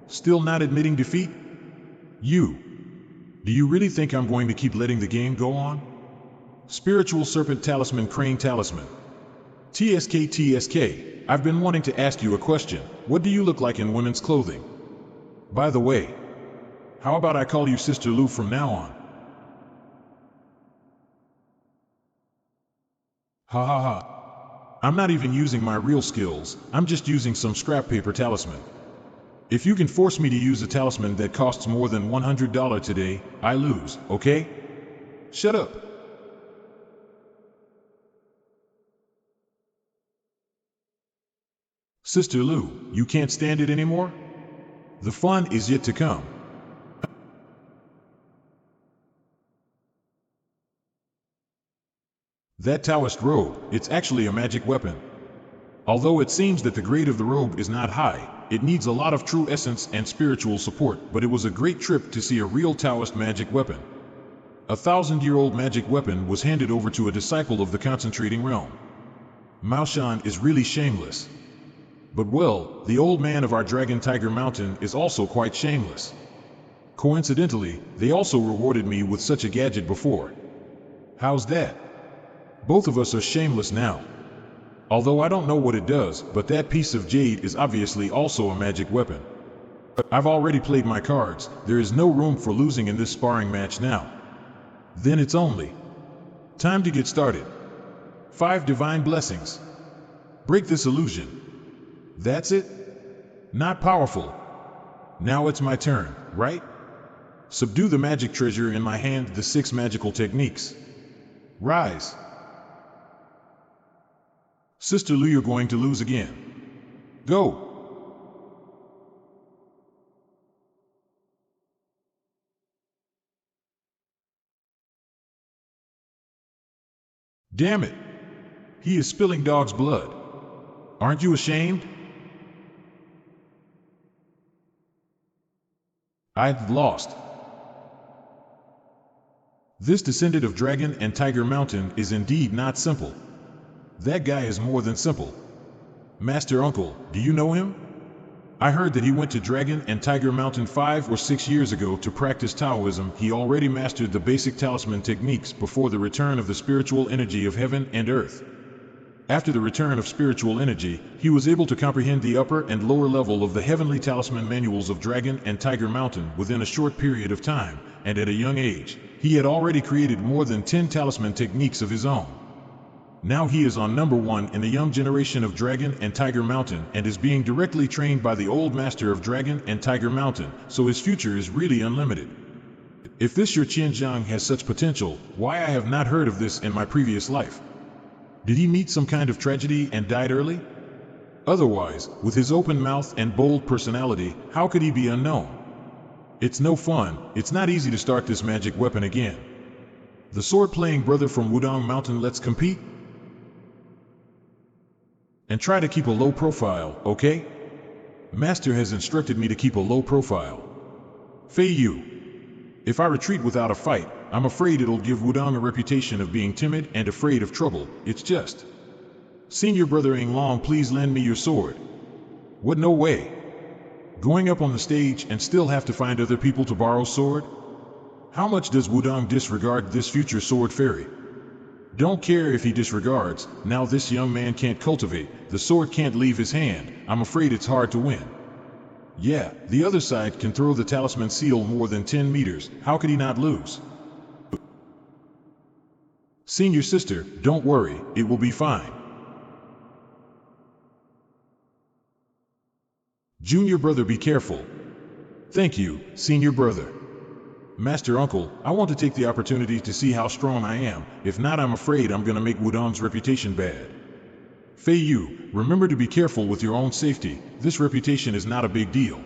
Still not admitting defeat? You. Do you really think I'm going to keep letting the game go on? Spiritual Serpent Talisman Crane Talisman. TSK, I've been wanting to ask you a question. What do you look like in women's clothing? By the way, how about I call you Sister Lu from now on? Ha ha ha. I'm not even using my real skills, I'm just using some scrap paper talisman. If you can force me to use a talisman that costs more than $100 today, I lose, okay? Shut up. Sister Lu, you can't stand it anymore? The fun is yet to come. That Taoist robe, it's actually a magic weapon. Although it seems that the grade of the robe is not high, it needs a lot of true essence and spiritual support, but it was a great trip to see a real Taoist magic weapon. A 1,000-year-old magic weapon was handed over to a disciple of the concentrating realm. Mao Shan is really shameless. But well, the old man of our Dragon Tiger Mountain is also quite shameless. Coincidentally, they also rewarded me with such a gadget before. How's that? Both of us are shameless now. Although I don't know what it does, but that piece of jade is obviously also a magic weapon. I've already played my cards, there is no room for losing in this sparring match now. Then it's only time to get started. 5 divine blessings. Break this illusion. That's it? Not powerful. Now it's my turn, right? Subdue the magic treasure in my hand, the 6 magical techniques. Rise. Sister Lu, you're going to lose again. Go. Damn it. He is spilling dog's blood. Aren't you ashamed? I've lost. This descendant of Dragon and Tiger Mountain is indeed not simple. That guy is more than simple. Master Uncle, do you know him? I heard that he went to Dragon and Tiger Mountain 5 or 6 years ago to practice Taoism. He already mastered the basic talisman techniques before the return of the spiritual energy of heaven and earth. After the return of spiritual energy, he was able to comprehend the upper and lower level of the heavenly talisman manuals of Dragon and Tiger Mountain within a short period of time, and at a young age, he had already created more than 10 talisman techniques of his own. Now he is on number 1 in the young generation of Dragon and Tiger Mountain and is being directly trained by the old master of Dragon and Tiger Mountain, so his future is really unlimited. If this your Qianjiang has such potential, why I have not heard of this in my previous life? Did he meet some kind of tragedy and died early? Otherwise, with his open mouth and bold personality, how could he be unknown? It's no fun, it's not easy to start this magic weapon again. The sword-playing brother from Wudong Mountain, let's compete? And try to keep a low profile, okay? Master has instructed me to keep a low profile. Fei Yu. If I retreat without a fight, I'm afraid it'll give Wudong a reputation of being timid and afraid of trouble. It's just. Senior brother Ing Long, please lend me your sword. What, no way. Going up on the stage and still have to find other people to borrow sword? How much does Wudong disregard this future sword fairy? Don't care if he disregards, now this young man can't cultivate, the sword can't leave his hand, I'm afraid it's hard to win. Yeah, the other side can throw the talisman seal more than 10 meters, how could he not lose? Senior sister, don't worry, it will be fine. Junior brother, be careful. Thank you, senior brother. Master uncle, I want to take the opportunity to see how strong I am, if not I'm afraid I'm gonna make Wudong's reputation bad. Fei Yu, remember to be careful with your own safety, this reputation is not a big deal.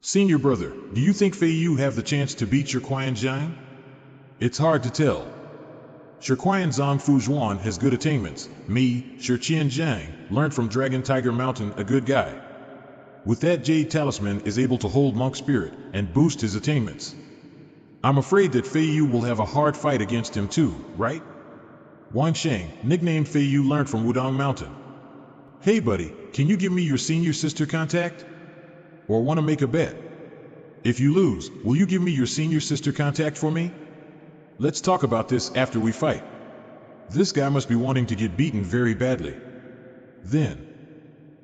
Senior brother, do you think Fei Yu have the chance to beat Shirquian Zhang? It's hard to tell. Shirquian Zhang Fuzhuan has good attainments, me, Shirqian Zhang, learned from Dragon Tiger Mountain, a good guy. With that jade talisman is able to hold monk spirit and boost his attainments. I'm afraid that Fei Yu will have a hard fight against him too, right? Wang Sheng, nicknamed Fei Yu, learned from Wudong Mountain. Hey buddy, can you give me your senior sister contact? Or want to make a bet? If you lose, will you give me your senior sister contact for me? Let's talk about this after we fight. This guy must be wanting to get beaten very badly. Then,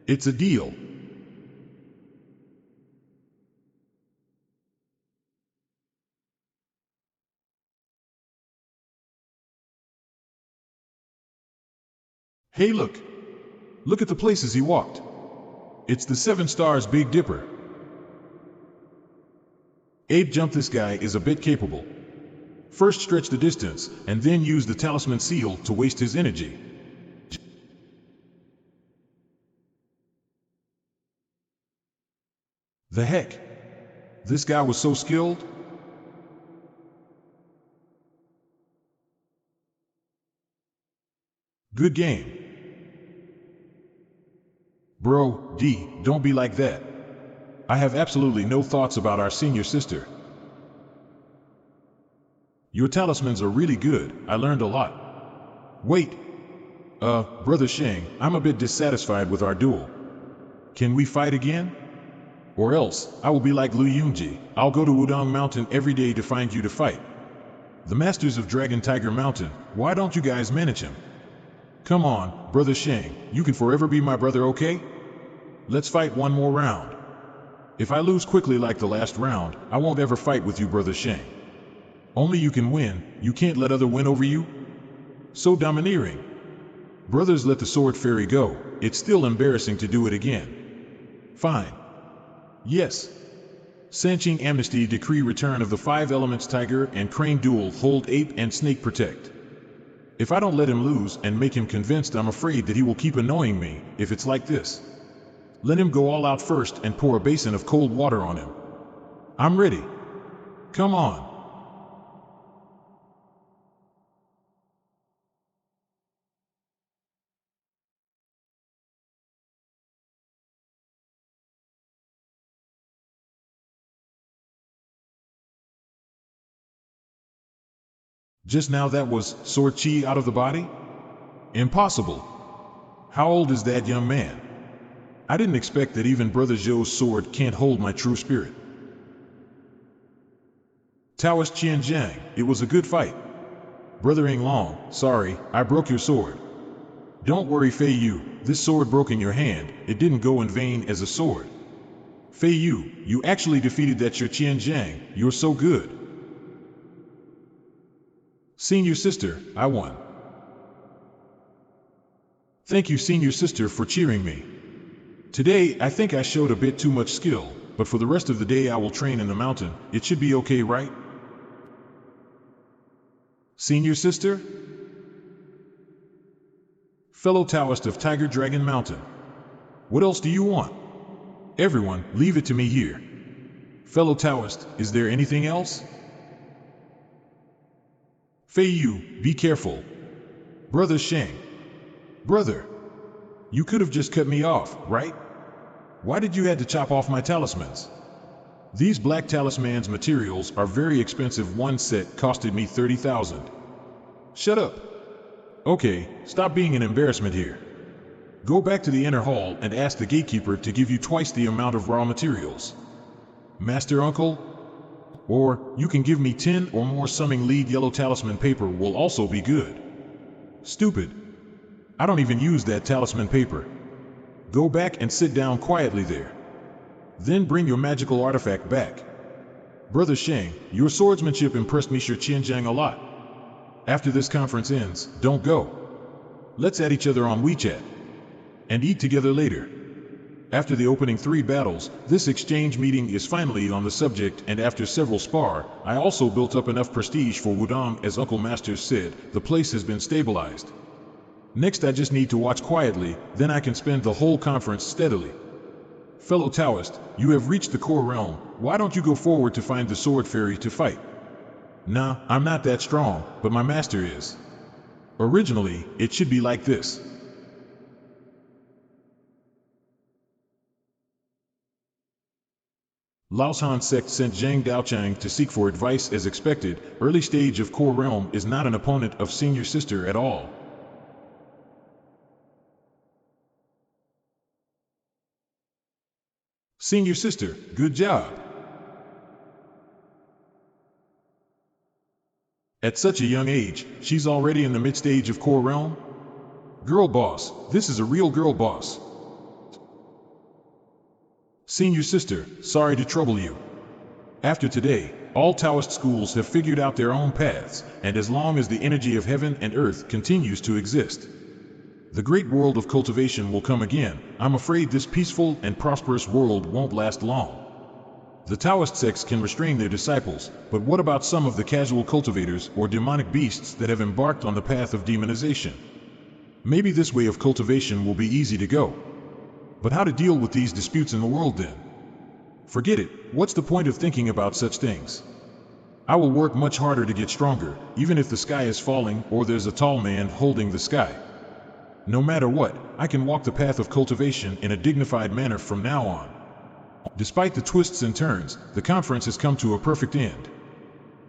it's a deal. Hey look! Look at the places he walked. It's the 7 Stars Big Dipper. Abe jump, this guy is a bit capable. First stretch the distance, and then use the talisman seal to waste his energy. The heck? This guy was so skilled? Good game. Bro, D, don't be like that. I have absolutely no thoughts about our senior sister. Your talismans are really good, I learned a lot. Wait. Brother Sheng, I'm a bit dissatisfied with our duel. Can we fight again? Or else, I will be like Lu Yunji, I'll go to Wudong Mountain every day to find you to fight. The masters of Dragon Tiger Mountain, why don't you guys manage him? Come on, Brother Sheng, you can forever be my brother, okay? Let's fight one more round. If I lose quickly like the last round, I won't ever fight with you, Brother Sheng. Only you can win, you can't let other win over you? So domineering. Brothers, let the sword fairy go, it's still embarrassing to do it again. Fine. Yes. Sanqing Amnesty Decree Return of the 5 Elements Tiger and Crane Duel hold Ape and Snake Protect. If I don't let him lose and make him convinced, I'm afraid that he will keep annoying me if it's like this. Let him go all out first and pour a basin of cold water on him. I'm ready. Come on. Just now that was sword chi out of the body? Impossible. How old is that young man? I didn't expect that even Brother Zhou's sword can't hold my true spirit. Taoist Qian Zhang, it was a good fight. Brother Ing Long, sorry, I broke your sword. Don't worry Fei Yu, this sword broke in your hand, it didn't go in vain as a sword. Fei Yu, you actually defeated that Qian Zhang, you're so good. Senior sister, I won. Thank you, senior sister, for cheering me. Today, I think I showed a bit too much skill, but for the rest of the day I will train in the mountain, it should be okay, right? Senior sister? Fellow Taoist of Tiger Dragon Mountain. What else do you want? Everyone, leave it to me here. Fellow Taoist, is there anything else? Fei Yu, be careful. Brother Sheng. Brother. You could have just cut me off, right? Why did you have to chop off my talismans? These black talismans materials are very expensive. One set costed me 30,000. Shut up. Okay, stop being an embarrassment here. Go back to the inner hall and ask the gatekeeper to give you twice the amount of raw materials. Master Uncle? Or, you can give me 10 or more summing lead yellow talisman paper will also be good. Stupid. I don't even use that talisman paper. Go back and sit down quietly there. Then bring your magical artifact back. Brother Sheng, your swordsmanship impressed me Shi Qianjiang a lot. After this conference ends, don't go. Let's add each other on WeChat. And eat together later. After the opening 3 battles, this exchange meeting is finally on the subject, and after several spar, I also built up enough prestige for Wudong. As Uncle Masters said, the place has been stabilized. Next I just need to watch quietly, then I can spend the whole conference steadily. Fellow Taoist, you have reached the core realm, why don't you go forward to find the sword fairy to fight? Nah, I'm not that strong, but my master is. Originally, it should be like this. Laoshan sect sent Zhang Daochang to seek for advice as expected. Early stage of core realm is not an opponent of senior sister at all. Senior sister, good job. At such a young age, she's already in the mid-stage of core realm? Girl boss, this is a real girl boss. Senior sister, sorry to trouble you. After today, all Taoist schools have figured out their own paths, and as long as the energy of heaven and earth continues to exist, the great world of cultivation will come again. I'm afraid this peaceful and prosperous world won't last long. The Taoist sects can restrain their disciples, but what about some of the casual cultivators or demonic beasts that have embarked on the path of demonization? Maybe this way of cultivation will be easy to go. But how to deal with these disputes in the world then? Forget it, what's the point of thinking about such things? I will work much harder to get stronger, even if the sky is falling or there's a tall man holding the sky. No matter what, I can walk the path of cultivation in a dignified manner from now on. Despite the twists and turns, the conference has come to a perfect end.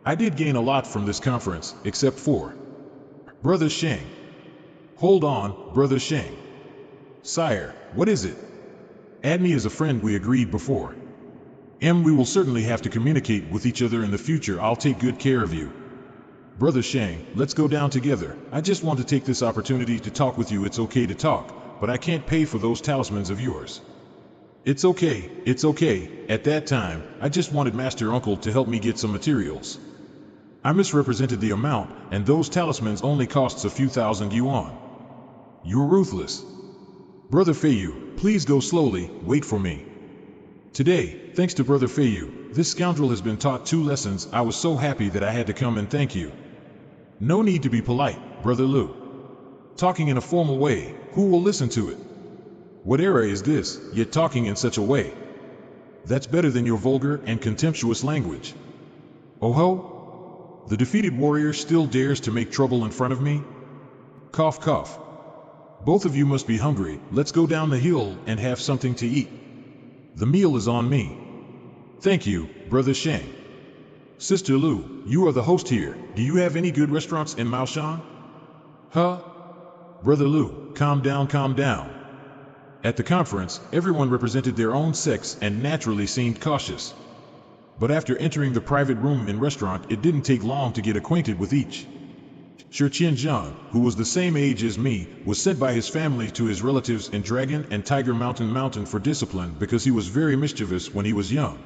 I did gain a lot from this conference, except for Brother Sheng. Hold on, Brother Sheng. Sire, what is it? Add me as a friend, we agreed before. We will certainly have to communicate with each other in the future. I'll take good care of you. Brother Sheng, let's go down together. I just want to take this opportunity to talk with you. It's okay to talk, but I can't pay for those talismans of yours. It's okay, it's okay. At that time, I just wanted Master Uncle to help me get some materials. I misrepresented the amount, and those talismans only costs a few thousand yuan. You're ruthless. Brother Feiyu, please go slowly, wait for me. Today, thanks to Brother Feiyu, this scoundrel has been taught 2 lessons. I was so happy that I had to come and thank you. No need to be polite, Brother Lu. Talking in a formal way, who will listen to it? What era is this, yet talking in such a way? That's better than your vulgar and contemptuous language. Oh ho? The defeated warrior still dares to make trouble in front of me? Cough cough. Both of you must be hungry. Let's go down the hill and have something to eat. The meal is on me. Thank you, Brother Sheng. Sister Lu, you are the host here. Do you have any good restaurants in Maoshan? Huh? Brother Lu, calm down, calm down. At the conference, everyone represented their own sex and naturally seemed cautious. But after entering the private room and restaurant, it didn't take long to get acquainted with each. Shi Qianjiang, who was the same age as me, was sent by his family to his relatives in Dragon and Tiger Mountain for discipline because he was very mischievous when he was young.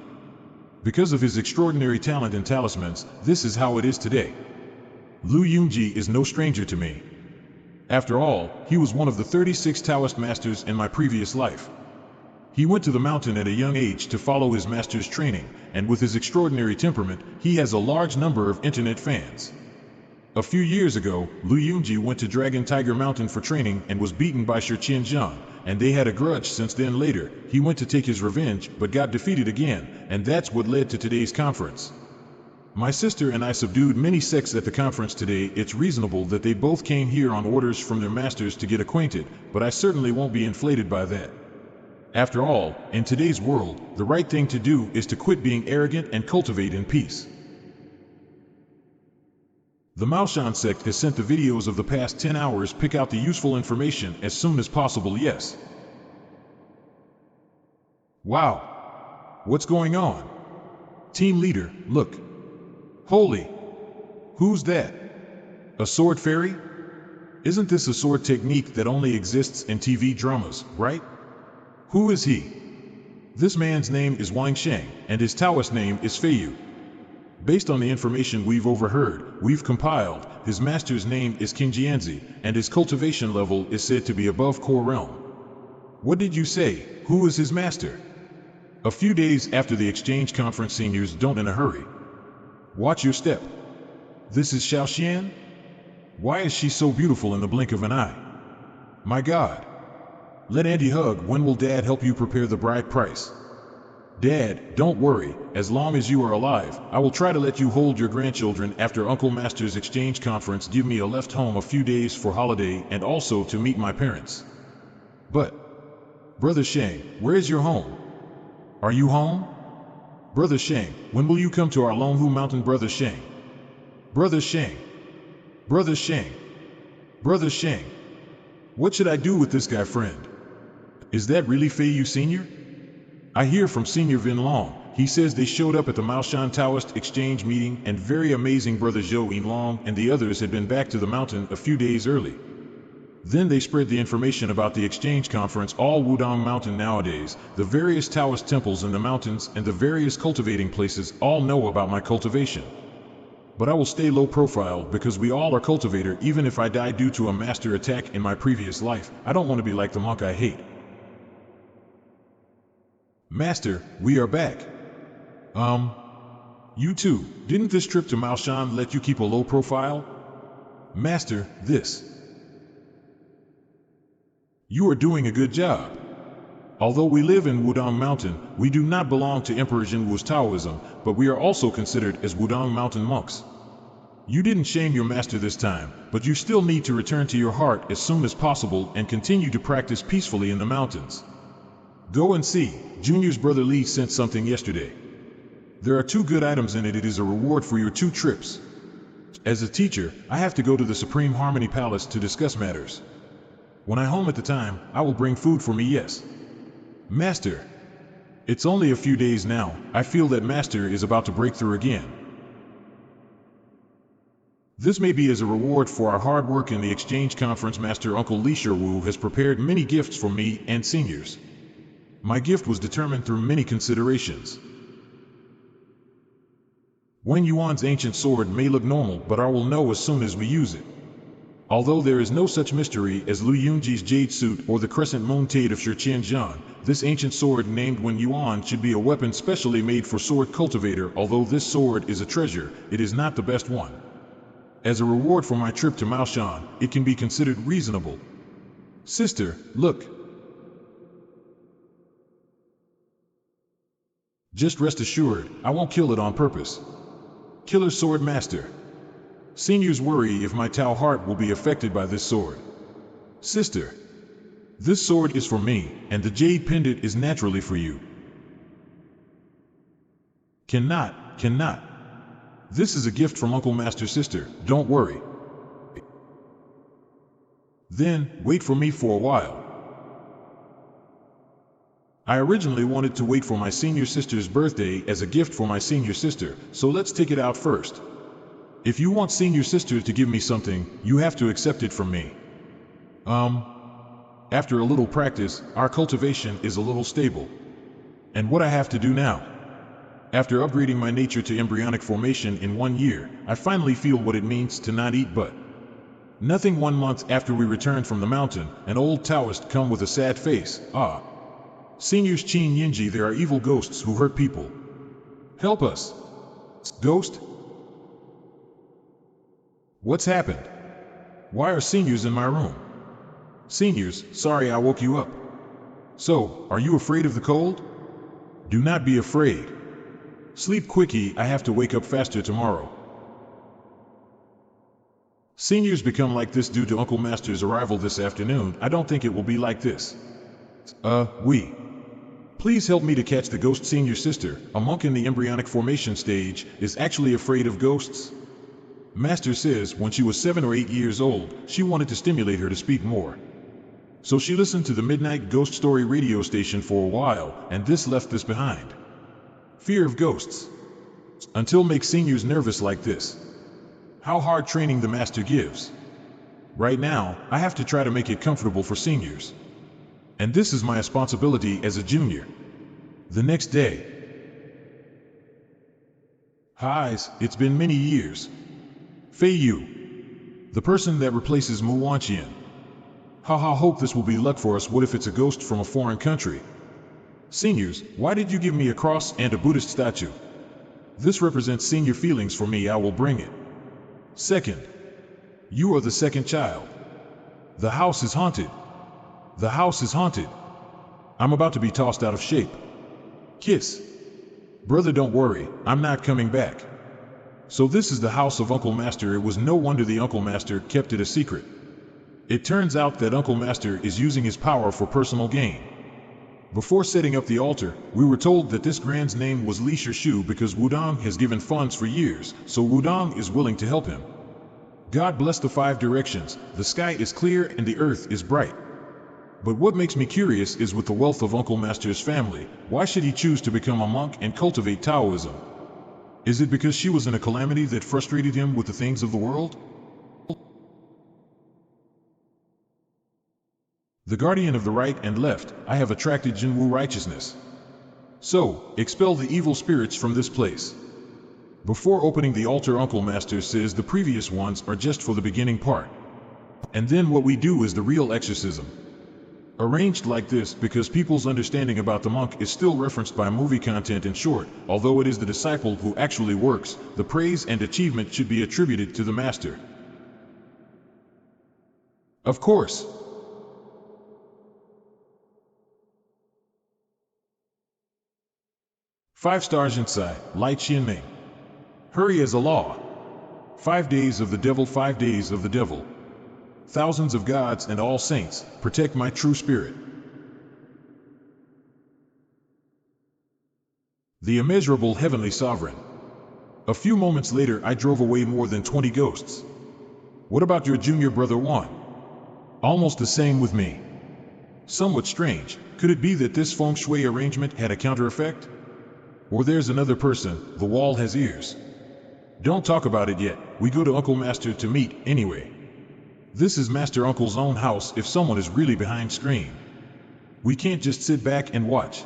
Because of his extraordinary talent in talismans, this is how it is today. Lu Yunji is no stranger to me. After all, he was one of the 36 Taoist masters in my previous life. He went to the mountain at a young age to follow his master's training, and with his extraordinary temperament, he has a large number of internet fans. A few years ago, Lu Yunji went to Dragon Tiger Mountain for training and was beaten by Shi Qianjiang, and they had a grudge since then. Later, he went to take his revenge but got defeated again, and that's what led to today's conference. My sister and I subdued many sects at the conference today. It's reasonable that they both came here on orders from their masters to get acquainted, but I certainly won't be inflated by that. After all, in today's world, the right thing to do is to quit being arrogant and cultivate in peace. The Maoshan sect has sent the videos of the past 10 hours. Pick out the useful information as soon as possible. Yes. Wow. What's going on? Team leader, look. Holy. Who's that? A sword fairy? Isn't this a sword technique that only exists in TV dramas, right? Who is he? This man's name is Wang Sheng, and his Taoist name is Feiyu. Based on the information we've overheard, we've compiled, his master's name is King Jianzi, and his cultivation level is said to be above core realm. What did you say? Who is his master? A few days after the exchange conference, seniors, don't in a hurry. Watch your step. This is Xiaoxian? Why is she so beautiful in the blink of an eye? My God. Let Auntie hug. When will Dad help you prepare the bride price? Dad, don't worry. As long as you are alive, I will try to let you hold your grandchildren after Uncle Master's exchange conference. Give me a left home a few days for holiday and also to meet my parents. But, Brother Sheng, where is your home? Are you home? Brother Sheng, when will you come to our Longhu Mountain? Brother Sheng. Brother Sheng. Brother Sheng. Brother Sheng. What should I do with this guy, friend? Is that really Feiyu Sr.? I hear from Senior Vin Long. He says they showed up at the Maoshan Taoist exchange meeting, and very amazing. Brother Zhou Yin Long and the others had been back to the mountain a few days early. Then they spread the information about the exchange conference. All Wudong Mountain nowadays, the various Taoist temples in the mountains and the various cultivating places all know about my cultivation. But I will stay low profile because we all are cultivator. Even if I die due to a master attack in my previous life, I don't want to be like the monk I hate. Master, we are back. You too. Didn't this trip to Maoshan let you keep a low profile? Master, this. You are doing a good job. Although we live in Wudong Mountain, we do not belong to Emperor Jinwu's Taoism, but we are also considered as Wudong Mountain monks. You didn't shame your master this time, but you still need to return to your heart as soon as possible and continue to practice peacefully in the mountains. Go and see. Junior's brother Lee sent something yesterday. There are 2 good items in it. It is a reward for your 2 trips. As a teacher, I have to go to the Supreme Harmony Palace to discuss matters. When I home at the time, I will bring food for me. Yes. Master. It's only a few days now. I feel that Master is about to break through again. This may be as a reward for our hard work in the exchange conference. Master Uncle Li Shiwu has prepared many gifts for me and seniors. My gift was determined through many considerations. Wang Yuan's ancient sword may look normal, but I will know as soon as we use it. Although there is no such mystery as Lu Yunji's jade suit or the crescent moon tade of Shiqianjian, this ancient sword named Wang Yuan should be a weapon specially made for sword cultivator. Although this sword is a treasure, it is not the best one. As a reward for my trip to Maoshan, it can be considered reasonable. Sister, look. Just rest assured, I won't kill it on purpose. Killer Sword Master. Seniors worry if my Tao heart will be affected by this sword. Sister. This sword is for me, and the jade pendant is naturally for you. Cannot. This is a gift from Uncle Master. Sister, don't worry. Then, wait for me for a while. I originally wanted to wait for my senior sister's birthday as a gift for my senior sister, so let's take it out first. If you want senior sister to give me something, you have to accept it from me. After a little practice, our cultivation is a little stable. And what I have to do now? After upgrading my nature to embryonic formation in 1 year, I finally feel what it means to not eat but nothing. 1 month after we returned from the mountain, an old Taoist come with a sad face. Seniors Qin Yinji, there are evil ghosts who hurt people. Help us. Ghost? What's happened? Why are seniors in my room? Seniors, sorry I woke you up. So, are you afraid of the cold? Do not be afraid. Sleep quickie, I have to wake up faster tomorrow. Seniors become like this due to Uncle Master's arrival this afternoon. I don't think it will be like this. Please help me to catch the ghost. Senior sister, a monk in the embryonic formation stage, is actually afraid of ghosts. Master says when she was 7 or 8 years old, she wanted to stimulate her to speak more. So she listened to the Midnight Ghost Story radio station for a while, and this left this behind. Fear of ghosts. Until make seniors nervous like this. How hard training the master gives. Right now, I have to try to make it comfortable for seniors. And this is my responsibility as a junior. The next day. Highs, it's been many years. Fei Yu. The person that replaces Mu Wanqian. Haha, hope this will be luck for us. What if it's a ghost from a foreign country? Seniors, why did you give me a cross and a Buddhist statue? This represents senior feelings for me, I will bring it. Second. You are the second child. The house is haunted. The house is haunted. I'm about to be tossed out of shape. Kiss. Brother, don't worry, I'm not coming back. So this is the house of Uncle Master. It was no wonder the Uncle Master kept it a secret. It turns out that Uncle Master is using his power for personal gain. Before setting up the altar, we were told that this grand's name was Li Shu because Wudong has given funds for years, so Wudong is willing to help him. God bless the 5 directions, the sky is clear and the earth is bright. But what makes me curious is with the wealth of Uncle Master's family, why should he choose to become a monk and cultivate Taoism? Is it because she was in a calamity that frustrated him with the things of the world? The guardian of the right and left, I have attracted Jinwu righteousness. So, expel the evil spirits from this place. Before opening the altar, Uncle Master says the previous ones are just for the beginning part. And then what we do is the real exorcism. Arranged like this because people's understanding about the monk is still referenced by movie content in short, although it is the disciple who actually works, the praise and achievement should be attributed to the master. Of course. Five stars inside, light Xianming. Hurry as a law. 5 days of the devil, 5 days of the devil. Thousands of gods and all saints, protect my true spirit. The immeasurable heavenly sovereign. A few moments later, I drove away more than 20 ghosts. What about your junior brother Juan? Almost the same with me. Somewhat strange. Could it be that this feng shui arrangement had a counter effect? Or there's another person, the wall has ears. Don't talk about it yet, we go to Uncle Master to meet, anyway. This is Master Uncle's own house if someone is really behind screen. We can't just sit back and watch.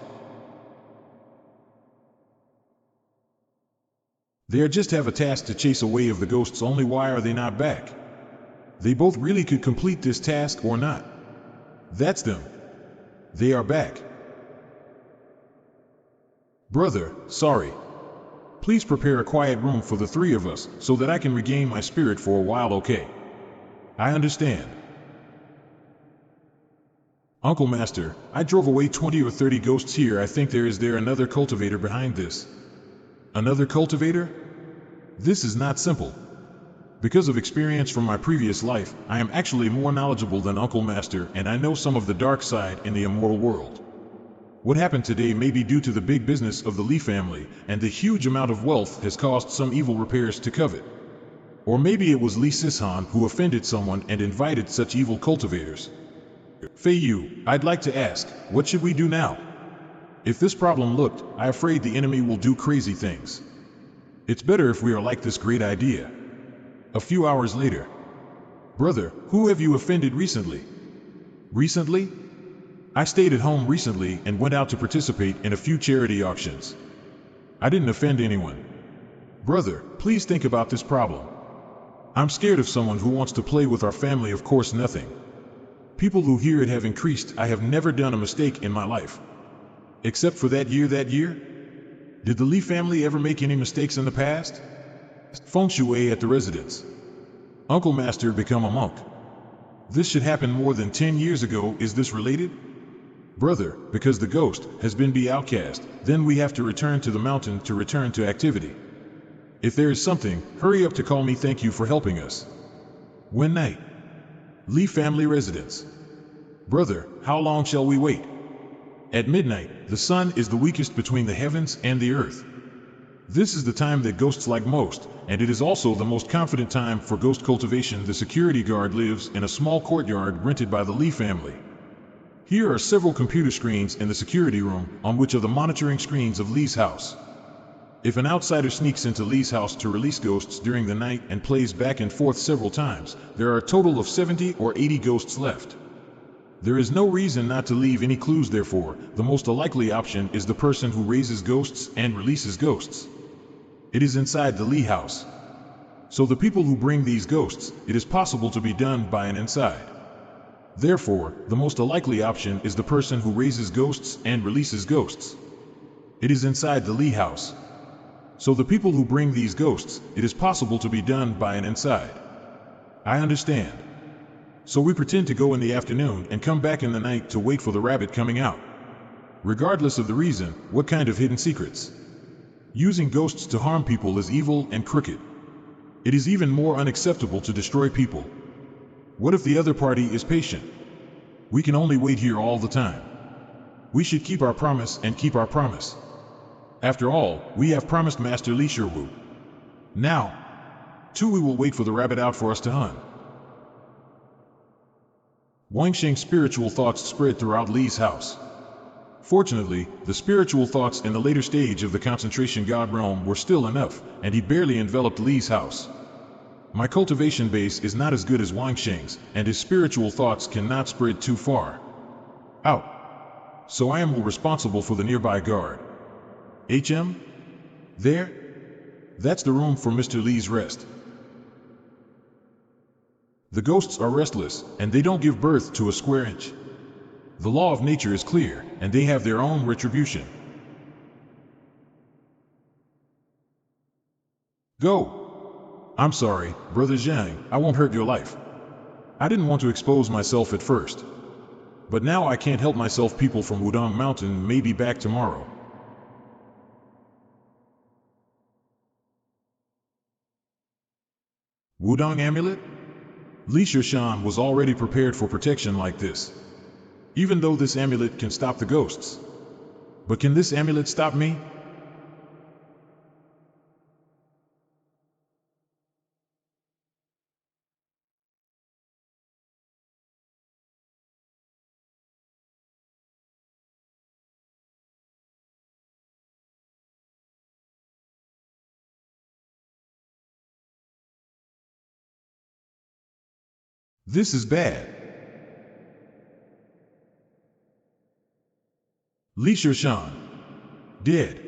They just have a task to chase a wave of the ghosts, only why are they not back? They both really could complete this task or not. That's them. They are back. Brother, sorry. Please prepare a quiet room for the 3 of us so that I can regain my spirit for a while, okay? I understand. Uncle Master, I drove away 20 or 30 ghosts here. I think there is another cultivator behind this. Another cultivator? This is not simple. Because of experience from my previous life, I am actually more knowledgeable than Uncle Master, and I know some of the dark side in the immortal world. What happened today may be due to the big business of the Li family, and the huge amount of wealth has caused some evil repairs to covet. Or maybe it was Li Sishan who offended someone and invited such evil cultivators. Fei Yu, I'd like to ask, what should we do now? If this problem looked, I'm afraid the enemy will do crazy things. It's better if we are like this great idea. A few hours later. Brother, who have you offended recently? Recently? I stayed at home recently and went out to participate in a few charity auctions. I didn't offend anyone. Brother, please think about this problem. I'm scared of someone who wants to play with our family, of course nothing. People who hear it have increased. I have never done a mistake in my life. Except for that year. Did the Li family ever make any mistakes in the past? Feng Shui at the residence. Uncle Master become a monk. This should happen more than 10 years ago. Is this related? Brother, because the ghost has been outcast, then we have to return to the mountain to return to activity. If there is something, hurry up to call me. Thank you for helping us. When night. Li family residence. Brother, how long shall we wait? At midnight, the sun is the weakest between the heavens and the earth. This is the time that ghosts like most, and it is also the most confident time for ghost cultivation. The security guard lives in a small courtyard rented by the Lee family. Here are several computer screens in the security room, on which are the monitoring screens of Lee's house. If an outsider sneaks into Lee's house to release ghosts during the night and plays back and forth several times, there are a total of 70 or 80 ghosts left. There is no reason not to leave any clues. Therefore, the most likely option is the person who raises ghosts and releases ghosts. It is inside the Lee house. So the people who bring these ghosts, it is possible to be done by an inside. Therefore, the most likely option is the person who raises ghosts and releases ghosts. It is inside the Lee house. So the people who bring these ghosts, it is possible to be done by an inside. I understand. So we pretend to go in the afternoon and come back in the night to wait for the rabbit coming out. Regardless of the reason, what kind of hidden secrets? Using ghosts to harm people is evil and crooked. It is even more unacceptable to destroy people. What if the other party is patient? We can only wait here all the time. We should keep our promise and keep our promise. After all, we have promised Master Li Sherwu. Now, too, we will wait for the rabbit out for us to hunt. Wang Sheng's spiritual thoughts spread throughout Li's house. Fortunately, the spiritual thoughts in the later stage of the concentration god realm were still enough, and he barely enveloped Li's house. My cultivation base is not as good as Wang Sheng's, and his spiritual thoughts cannot spread too far out. So I am responsible for the nearby guard. HM? There? That's the room for Mr. Li's rest. The ghosts are restless, and they don't give birth to a square inch. The law of nature is clear, and they have their own retribution. Go! I'm sorry, Brother Zhang, I won't hurt your life. I didn't want to expose myself at first. But now I can't help myself. People from Wudong Mountain may be back tomorrow. Wudong Amulet? Li Shan was already prepared for protection like this. Even though this amulet can stop the ghosts. But can this amulet stop me? This is bad. Li Shan. Dead.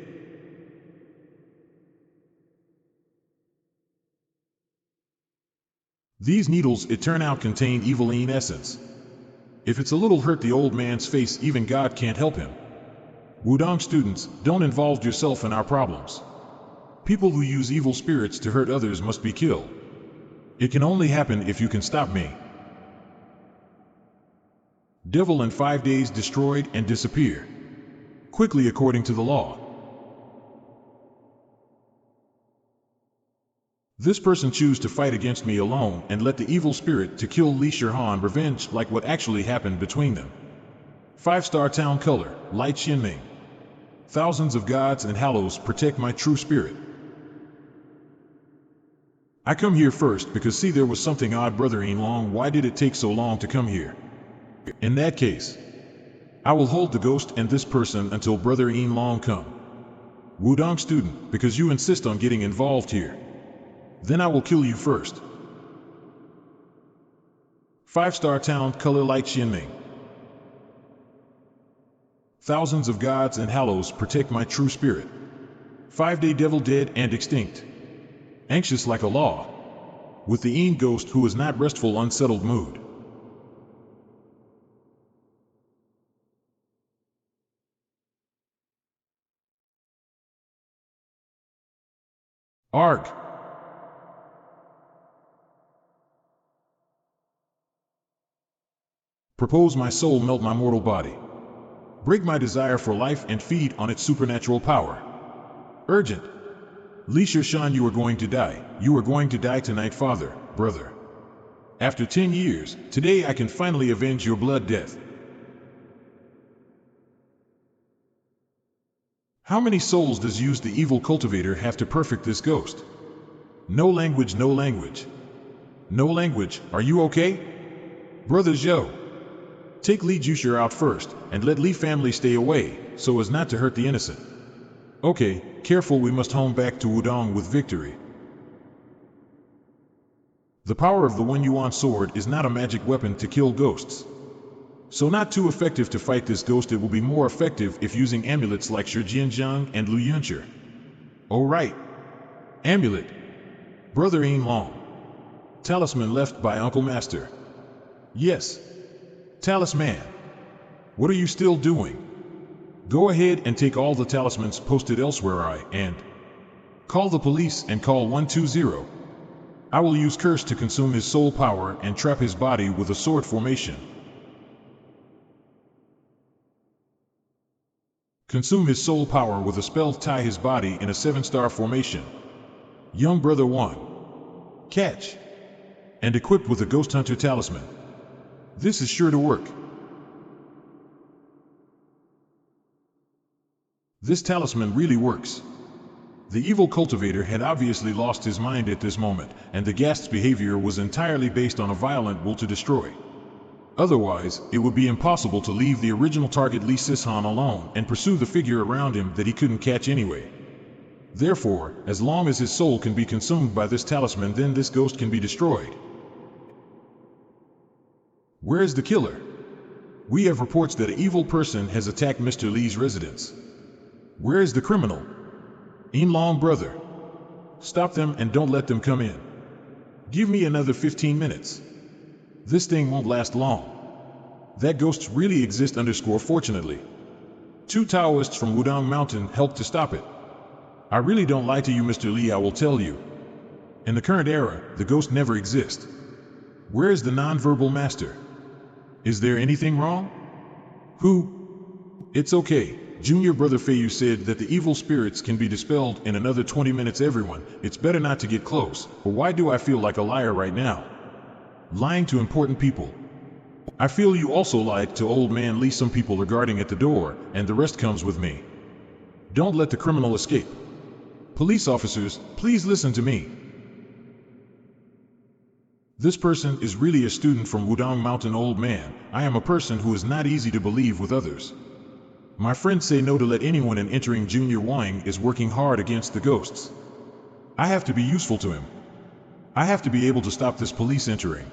These needles, it turn out, contain eviline essence. If it's a little hurt the old man's face, even God can't help him. Wudong students, don't involve yourself in our problems. People who use evil spirits to hurt others must be killed. It can only happen if you can stop me. Devil in 5 days destroyed and disappear. Quickly according to the law. This person choose to fight against me alone and let the evil spirit to kill Li Shan revenge like what actually happened between them. 5-star town color, light Xinming. Thousands of gods and hallows protect my true spirit. I come here first because see there was something odd. Brother Long, why did it take so long to come here? In that case, I will hold the ghost and this person until Brother Long come. Wudong student, because you insist on getting involved here. Then I will kill you first. 5-star town color light Xinming. Thousands of gods and hallows protect my true spirit. 5-day devil dead and extinct. Anxious like a law. With the Een ghost who is not restful, unsettled mood. Arg! Propose my soul melt my mortal body. Break my desire for life and feed on its supernatural power. Urgent. Li Shan, you are going to die. You are going to die tonight, father, brother. After 10 years, today I can finally avenge your blood death. How many souls does use the evil cultivator have to perfect this ghost? No language, no language. No language, are you okay? Brother Zhou, take Li Juxier out first, and let Li family stay away, so as not to hurt the innocent. Okay, careful, we must home back to Wudong with victory. The power of the Wen Yuan sword is not a magic weapon to kill ghosts. So not too effective to fight this ghost. It will be more effective if using amulets like Shi Jianzhang and Lu Yunchi. Oh right. Amulet. Brother Yin Long. Talisman left by Uncle Master. Yes. Talisman. What are you still doing? Go ahead and take all the talismans posted elsewhere and call the police and call 120. I will use curse to consume his soul power and trap his body with a sword formation. Consume his soul power with a spell to tie his body in a 7-star formation. Young Brother 1. Catch. And equipped with a Ghost Hunter talisman. This is sure to work. This talisman really works. The evil cultivator had obviously lost his mind at this moment, and the ghast's behavior was entirely based on a violent will to destroy. Otherwise, it would be impossible to leave the original target Li Sishan alone and pursue the figure around him that he couldn't catch anyway. Therefore, as long as his soul can be consumed by this talisman, then this ghost can be destroyed. Where is the killer? We have reports that an evil person has attacked Mr. Li's residence. Where is the criminal? Yin Long brother. Stop them and don't let them come in. Give me another 15 minutes. This thing won't last long. That ghosts really exist fortunately. 2 Taoists from Wudong Mountain helped to stop it. I really don't lie to you, Mr. Li, I will tell you. In the current era, the ghost never exists. Where is the non-verbal master? Is there anything wrong? Who? It's okay. Junior Brother Feiyu said that the evil spirits can be dispelled in another 20 minutes. Everyone, it's better not to get close, but why do I feel like a liar right now? Lying to important people. I feel you also lied to old man Li. Some people are guarding at the door, and the rest comes with me. Don't let the criminal escape. Police officers, please listen to me. This person is really a student from Wudong Mountain. Old man, I am a person who is not easy to believe with others. My friends say no to let anyone in. Entering Junior Wang is working hard against the ghosts. I have to be useful to him. I have to be able to stop this police entering.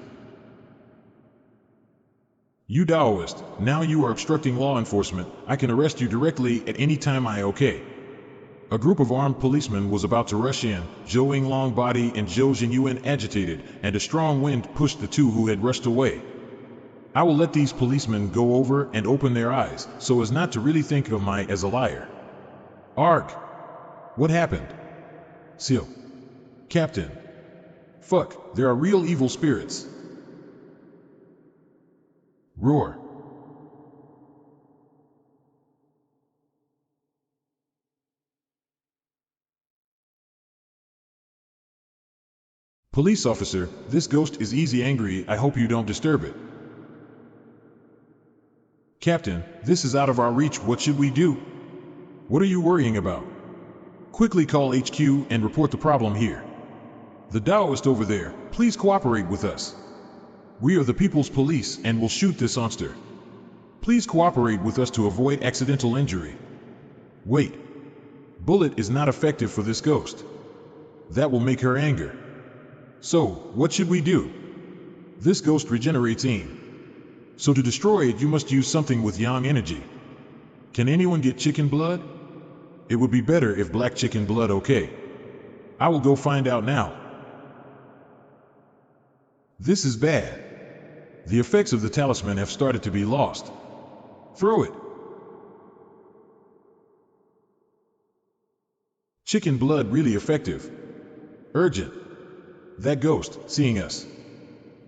You Taoist, now you are obstructing law enforcement. I can arrest you directly at any time. Okay. A group of armed policemen was about to rush in. Zhou Yinglong body and Zhou Jinyuan agitated, and a strong wind pushed the 2 who had rushed away. I will let these policemen go over and open their eyes, so as not to really think of me as a liar. Arg! What happened? Seal. Captain. Fuck, there are real evil spirits. Roar. Police officer, this ghost is easy angry. I hope you don't disturb it. Captain, this is out of our reach. What should we do? What are you worrying about? Quickly call HQ and report the problem here. The Taoist over there, please cooperate with us. We are the people's police and will shoot this monster. Please cooperate with us to avoid accidental injury. Wait. Bullet is not effective for this ghost. That will make her anger. So, what should we do? This ghost regenerates aim. So to destroy it you must use something with yang energy. Can anyone get chicken blood? It would be better if black chicken blood. Okay. I will go find out now. This is bad. The effects of the talisman have started to be lost. Throw it. Chicken blood really effective. Urgent. That ghost, seeing us.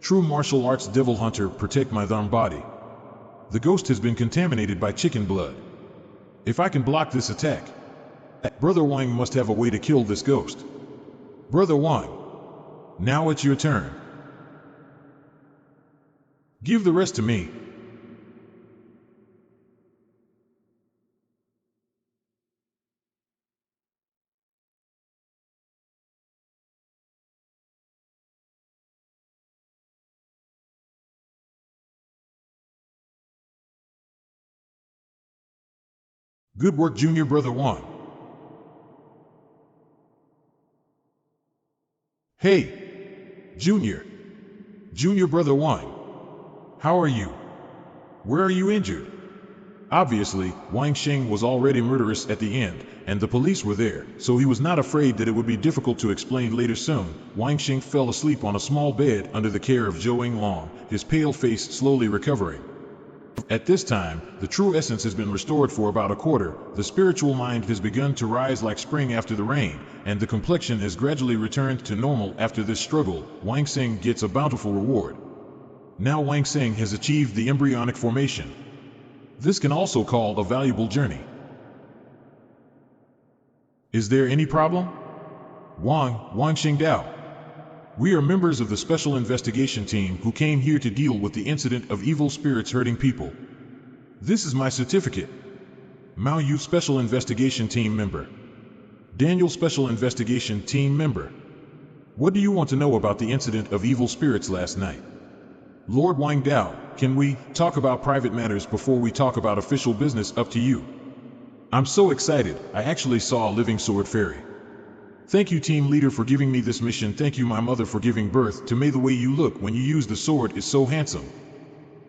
True martial arts devil hunter, protect my darn body. The ghost has been contaminated by chicken blood. If I can block this attack, Brother Wang must have a way to kill this ghost. Brother Wang, now it's your turn. Give the rest to me. Good work, Junior Brother Wang. Hey, Junior Brother Wang. How are you? Where are you injured? Obviously, Wang Sheng was already murderous at the end, and the police were there, so he was not afraid that it would be difficult to explain later soon. Wang Sheng fell asleep on a small bed under the care of Zhou Long, his pale face slowly recovering. At this time, the true essence has been restored for about a quarter, the spiritual mind has begun to rise like spring after the rain, and the complexion has gradually returned to normal after this struggle. Wang Sheng gets a bountiful reward. Now Wang Sheng has achieved the embryonic formation. This can also be called a valuable journey. Is there any problem? Wang Xingdao. We are members of the Special Investigation Team who came here to deal with the incident of evil spirits hurting people. This is my certificate. Mao Yu Special Investigation Team member. Daniel Special Investigation Team member. What do you want to know about the incident of evil spirits last night? Lord Wang Dao, can we talk about private matters before we talk about official business? Up to you. I'm so excited, I actually saw a living sword fairy. Thank you, team leader, for giving me this mission. Thank you, my mother, for giving birth to me. The way you look when you use the sword is so handsome.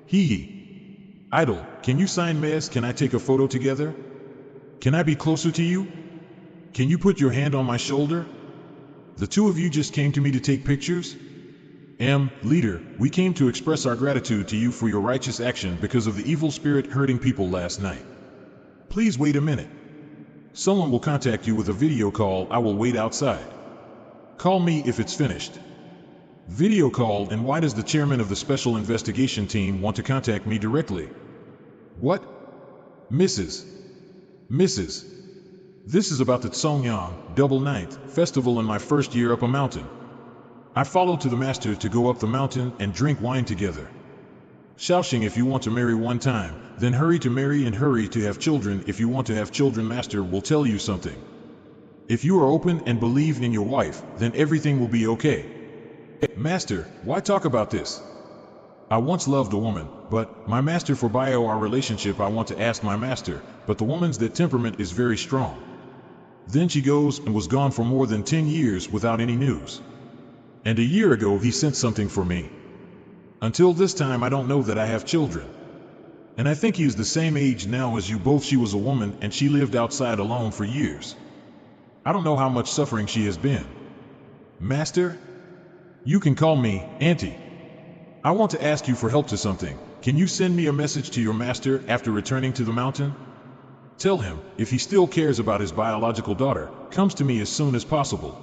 Hee hee. Idol, can you sign Mez? Can I take a photo together? Can I be closer to you? Can you put your hand on my shoulder? The two of you just came to me to take pictures? Leader, we came to express our gratitude to you for your righteous action because of the evil spirit hurting people last night. Please wait a minute. Someone will contact you with a video call. I will wait outside. Call me if it's finished. Video call. And why does the chairman of the Special Investigation Team want to contact me directly? What? Mrs. This is about the Tsongyang Double Ninth Festival in my first year up a mountain. I followed to the master to go up the mountain and drink wine together. Shaoxing, if you want to marry one time, then hurry to marry and hurry to have children. If you want to have children, master will tell you something. If you are open and believe in your wife, then everything will be okay. Master, why talk about this? I once loved a woman, but my master for bio our relationship I want to ask my master, but the woman's that temperament is very strong. Then she goes and was gone for more than 10 years without any news. And a year ago he sent something for me. Until this time I don't know that I have children. And I think he is the same age now as you both. She was a woman and she lived outside alone for years. I don't know how much suffering she has been. Master? You can call me Auntie. I want to ask you for help to something. Can you send me a message to your master after returning to the mountain? Tell him, if he still cares about his biological daughter, comes to me as soon as possible.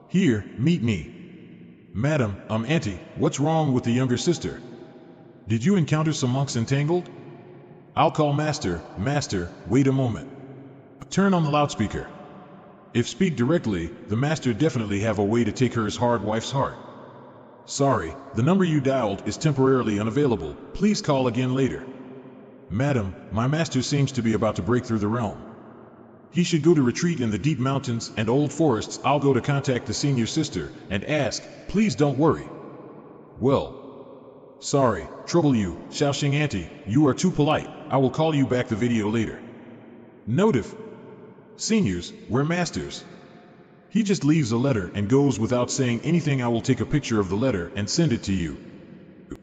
Here, meet me. Madam, Auntie, what's wrong with the younger sister? Did you encounter some monks entangled? I'll call Master. Master, wait a moment. Turn on the loudspeaker. If speak directly, the Master definitely have a way to take her hard wife's heart. Sorry, the number you dialed is temporarily unavailable. Please call again later. Madam, my master seems to be about to break through the realm. He should go to retreat in the deep mountains and old forests. I'll go to contact the senior sister and ask, please don't worry. Well, sorry, trouble you, Shaoxing Auntie, you are too polite. I will call you back the video later. Notif. Seniors, we're masters. He just leaves a letter and goes without saying anything. I will take a picture of the letter and send it to you.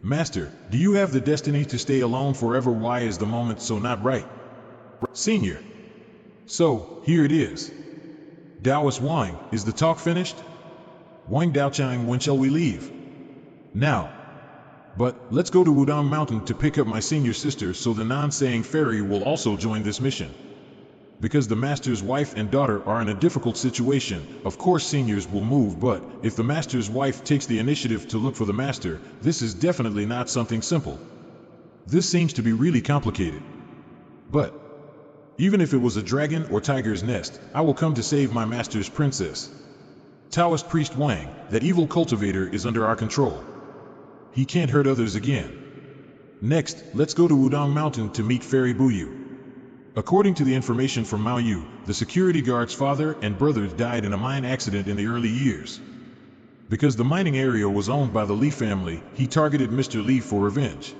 Master, do you have the destiny to stay alone forever? Why is the moment so not right? Senior. So, here it is. Taoist Wang, is the talk finished? Wang Daochang, when shall we leave? Now. But, let's go to Wudong Mountain to pick up my senior sister so the non-saying fairy will also join this mission. Because the master's wife and daughter are in a difficult situation, of course seniors will move, but if the master's wife takes the initiative to look for the master, this is definitely not something simple. This seems to be really complicated. But, even if it was a dragon or tiger's nest, I will come to save my master's princess. Taoist priest Wang, that evil cultivator is under our control. He can't hurt others again. Next, let's go to Wudong Mountain to meet Fairy Buyu. According to the information from Mao Yu, the security guard's father and brothers died in a mine accident in the early years. Because the mining area was owned by the Li family, he targeted Mr. Li for revenge.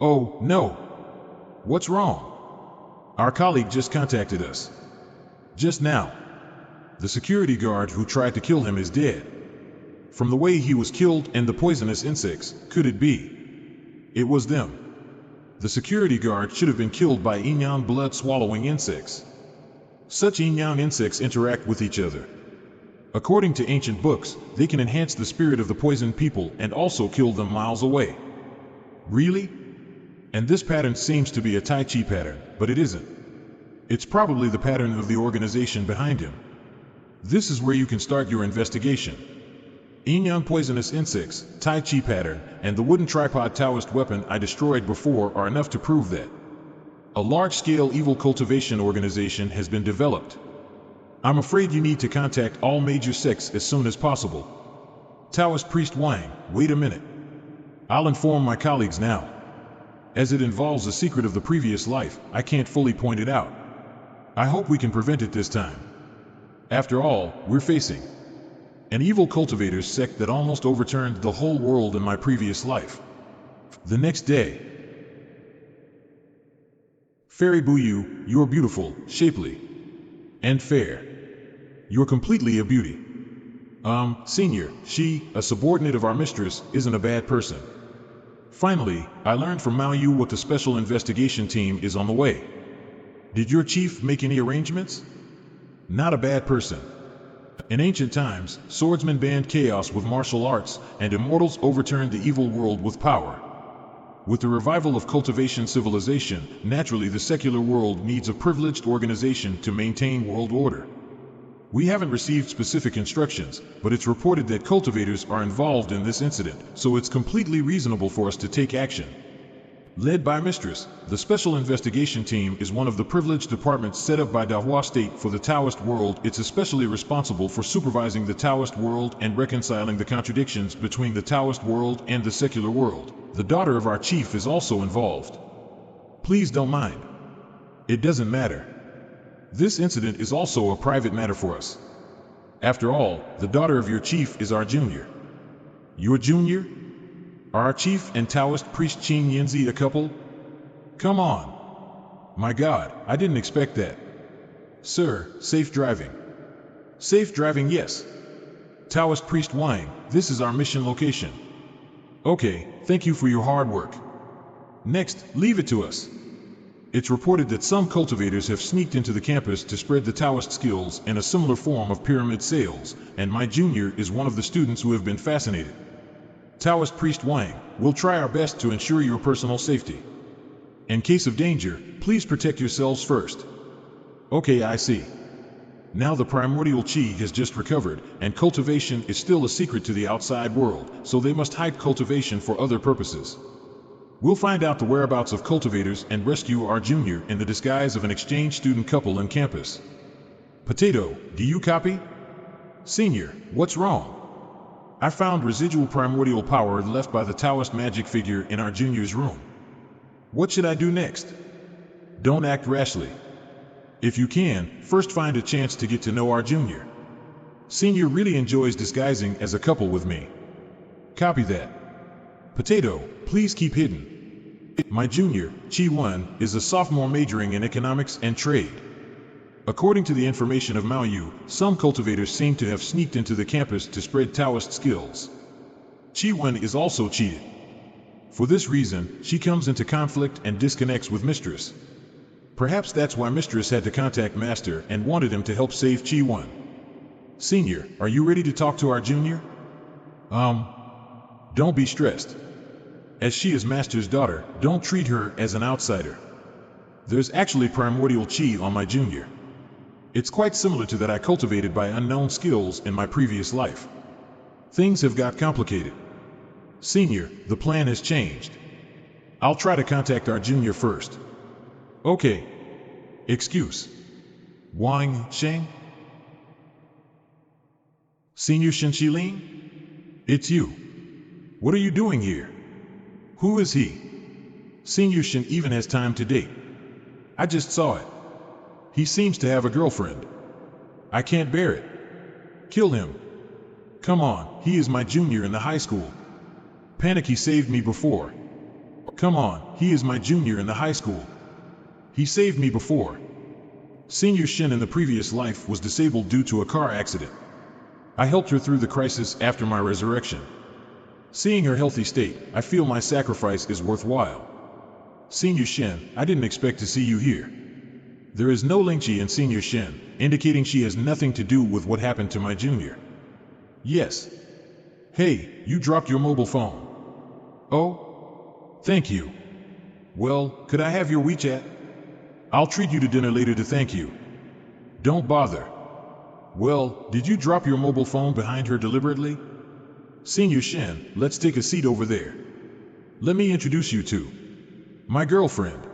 Oh, no! What's wrong? Our colleague just contacted us. Just now. The security guard who tried to kill him is dead. From the way he was killed and the poisonous insects, could it be? It was them. The security guard should have been killed by Inyan blood-swallowing insects. Such Inyan insects interact with each other. According to ancient books, they can enhance the spirit of the poisoned people and also kill them miles away. Really? And this pattern seems to be a Tai Chi pattern, but it isn't. It's probably the pattern of the organization behind him. This is where you can start your investigation. Inyan poisonous insects, Tai Chi pattern, and the wooden tripod Taoist weapon I destroyed before are enough to prove that. A large-scale evil cultivation organization has been developed. I'm afraid you need to contact all major sects as soon as possible. Taoist priest Wang, wait a minute. I'll inform my colleagues now. As it involves a secret of the previous life, I can't fully point it out. I hope we can prevent it this time. After all, we're facing an evil cultivators sect that almost overturned the whole world in my previous life. The next day. Fairy Buyu, you're beautiful, shapely, and fair. You're completely a beauty. Senior, she, a subordinate of our mistress, isn't a bad person. Finally, I learned from Mao Yu what the special investigation team is on the way. Did your chief make any arrangements? Not a bad person. In ancient times, swordsmen banned chaos with martial arts, and immortals overturned the evil world with power. With the revival of cultivation civilization, naturally the secular world needs a privileged organization to maintain world order. We haven't received specific instructions, but it's reported that cultivators are involved in this incident, so it's completely reasonable for us to take action. Led by Mistress, the Special Investigation Team is one of the privileged departments set up by Dahua State for the Taoist world. It's especially responsible for supervising the Taoist world and reconciling the contradictions between the Taoist world and the secular world. The daughter of our chief is also involved. Please don't mind. It doesn't matter. This incident is also a private matter for us. After all, the daughter of your chief is our junior. Your junior? Are our chief and Taoist priest Qing Yinzi a couple? Come on. My God, I didn't expect that. Sir, safe driving. Safe driving, yes. Taoist priest Wang, this is our mission location. Okay, thank you for your hard work. Next, leave it to us. It's reported that some cultivators have sneaked into the campus to spread the Taoist skills and a similar form of pyramid sales, and my junior is one of the students who have been fascinated. Taoist priest Wang, we'll try our best to ensure your personal safety. In case of danger, please protect yourselves first. Okay, I see. Now the primordial chi has just recovered, and cultivation is still a secret to the outside world, so they must hide cultivation for other purposes. We'll find out the whereabouts of cultivators and rescue our junior in the disguise of an exchange student couple on campus. Potato, do you copy? Senior, what's wrong? I found residual primordial power left by the Taoist magic figure in our junior's room. What should I do next? Don't act rashly. If you can, first find a chance to get to know our junior. Senior really enjoys disguising as a couple with me. Copy that. Potato, please keep hidden. My junior, Chi Wen, is a sophomore majoring in economics and trade. According to the information of Mao Yu, some cultivators seem to have sneaked into the campus to spread Taoist skills. Chi Wen is also cheated. For this reason, she comes into conflict and disconnects with Mistress. Perhaps that's why Mistress had to contact Master and wanted him to help save Chi Wen. Senior, are you ready to talk to our junior? Don't be stressed. As she is Master's daughter, don't treat her as an outsider. There's actually primordial chi on my junior. It's quite similar to that I cultivated by unknown skills in my previous life. Things have got complicated. Senior, the plan has changed. I'll try to contact our junior first. Okay. Excuse. Wang Sheng? Senior Shinshilin? It's you. What are you doing here? Who is he? Senior Shin even has time to date. I just saw it. He seems to have a girlfriend. I can't bear it. Kill him. Come on, he is my junior in the high school. Panicky saved me before. Come on, he is my junior in the high school. He saved me before. Senior Shen in the previous life was disabled due to a car accident. I helped her through the crisis after my resurrection. Seeing her healthy state, I feel my sacrifice is worthwhile. Senior Shen, I didn't expect to see you here. There is no Lingqi in Senior Shen, indicating she has nothing to do with what happened to my junior. Yes. Hey, you dropped your mobile phone. Oh? Thank you. Well, could I have your WeChat? I'll treat you to dinner later to thank you. Don't bother. Well, did you drop your mobile phone behind her deliberately? Senior Shen, let's take a seat over there. Let me introduce you to my girlfriend.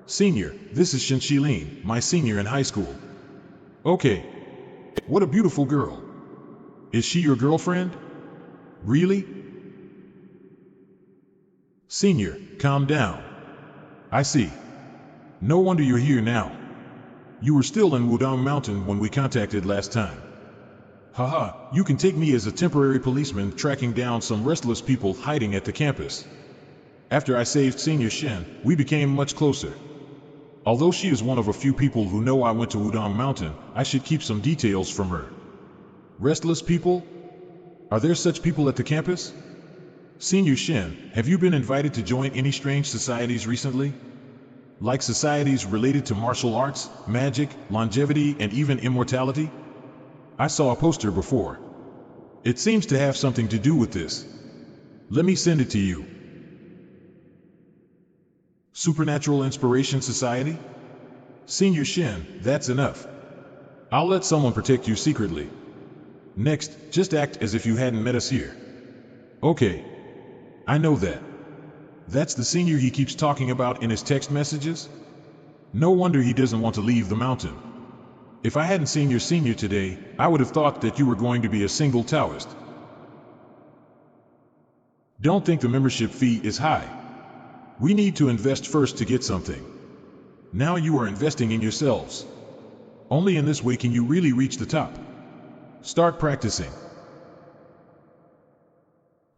Senior, this is Shen Shilin, my senior in high school. Okay. What a beautiful girl. Is she your girlfriend? Really? Senior, calm down. I see. No wonder you're here now. You were still in Wudang Mountain when we contacted last time. Haha, you can take me as a temporary policeman tracking down some restless people hiding at the campus. After I saved Senior Shen, we became much closer. Although she is one of a few people who know I went to Wudang Mountain, I should keep some details from her. Restless people? Are there such people at the campus? Senior Shen, have you been invited to join any strange societies recently? Like societies related to martial arts, magic, longevity, and even immortality? I saw a poster before. It seems to have something to do with this. Let me send it to you. Supernatural Inspiration Society? Senior Shen, that's enough. I'll let someone protect you secretly. Next, just act as if you hadn't met us here. Okay. I know that. That's the senior he keeps talking about in his text messages? No wonder he doesn't want to leave the mountain. If I hadn't seen your senior today, I would have thought that you were going to be a single Taoist. Don't think the membership fee is high. We need to invest first to get something. Now you are investing in yourselves. Only in this way can you really reach the top. Start practicing.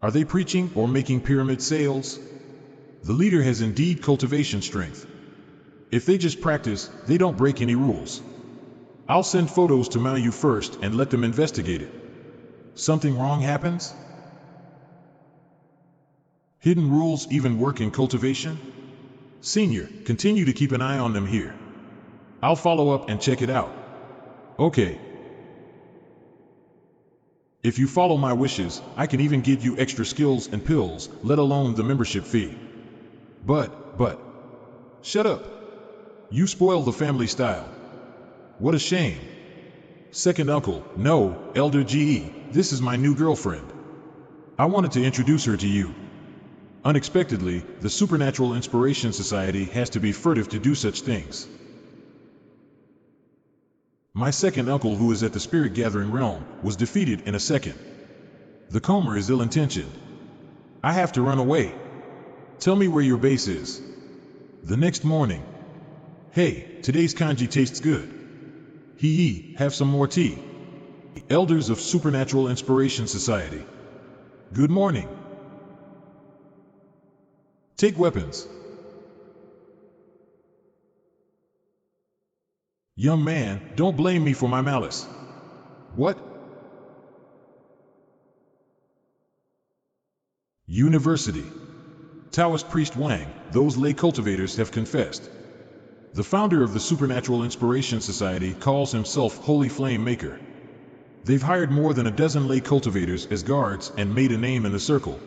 Are they preaching or making pyramid sales? The leader has indeed cultivation strength. If they just practice, they don't break any rules. I'll send photos to Mao Yu first and let them investigate it. Something wrong happens? Hidden rules even work in cultivation? Senior, continue to keep an eye on them here. I'll follow up and check it out. Okay. If you follow my wishes, I can even give you extra skills and pills, let alone the membership fee. But, shut up. You spoil the family style. What a shame. Second uncle, no, Elder GE, this is my new girlfriend. I wanted to introduce her to you. Unexpectedly, the Supernatural Inspiration Society has to be furtive to do such things. My second uncle, who is at the Spirit Gathering Realm, was defeated in a second. The Comer is ill-intentioned. I have to run away. Tell me where your base is. The next morning. Hey, today's kanji tastes good. Hee, have some more tea. Elders of Supernatural Inspiration Society. Good morning. Take weapons. Young man, don't blame me for my malice. What? University. Taoist priest Wang, those lay cultivators have confessed. The founder of the Supernatural Inspiration Society calls himself Holy Flame Maker. They've hired more than a dozen lay cultivators as guards and made a name in the circle.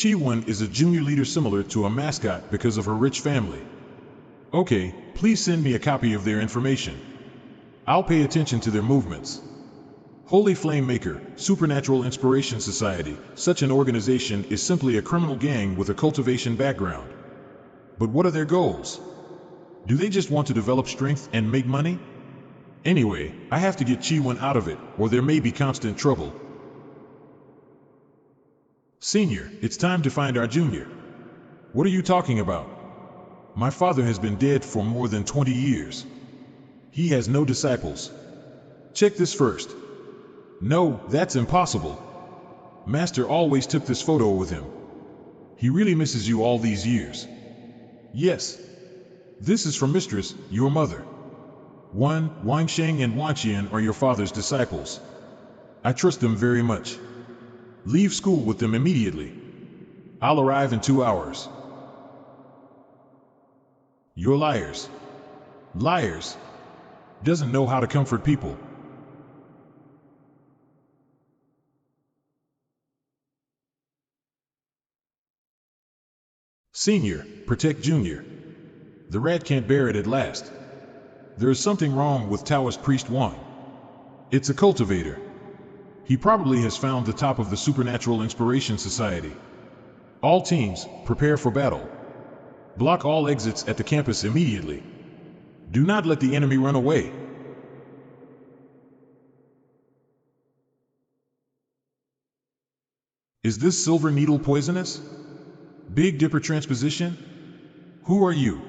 Chi Wen is a junior leader similar to a mascot because of her rich family. Okay, please send me a copy of their information. I'll pay attention to their movements. Holy Flame Maker, Supernatural Inspiration Society, such an organization is simply a criminal gang with a cultivation background. But what are their goals? Do they just want to develop strength and make money? Anyway, I have to get Chi Wen out of it, or there may be constant trouble. Senior, it's time to find our junior. What are you talking about? My father has been dead for more than 20 years. He has no disciples. Check this first. No, that's impossible. Master always took this photo with him. He really misses you all these years. Yes. This is from Mistress, your mother. Wang Sheng and Wang Qian are your father's disciples. I trust them very much. Leave school with them immediately. I'll arrive in 2 hours. You're liars. Liars. Doesn't know how to comfort people. Senior, protect Junior. The rat can't bear it at last. There is something wrong with Taoist Priest Wang. It's a cultivator. He probably has found the top of the Supernatural Inspiration Society. All teams, prepare for battle. Block all exits at the campus immediately. Do not let the enemy run away. Is this silver needle poisonous? Big Dipper transposition? Who are you?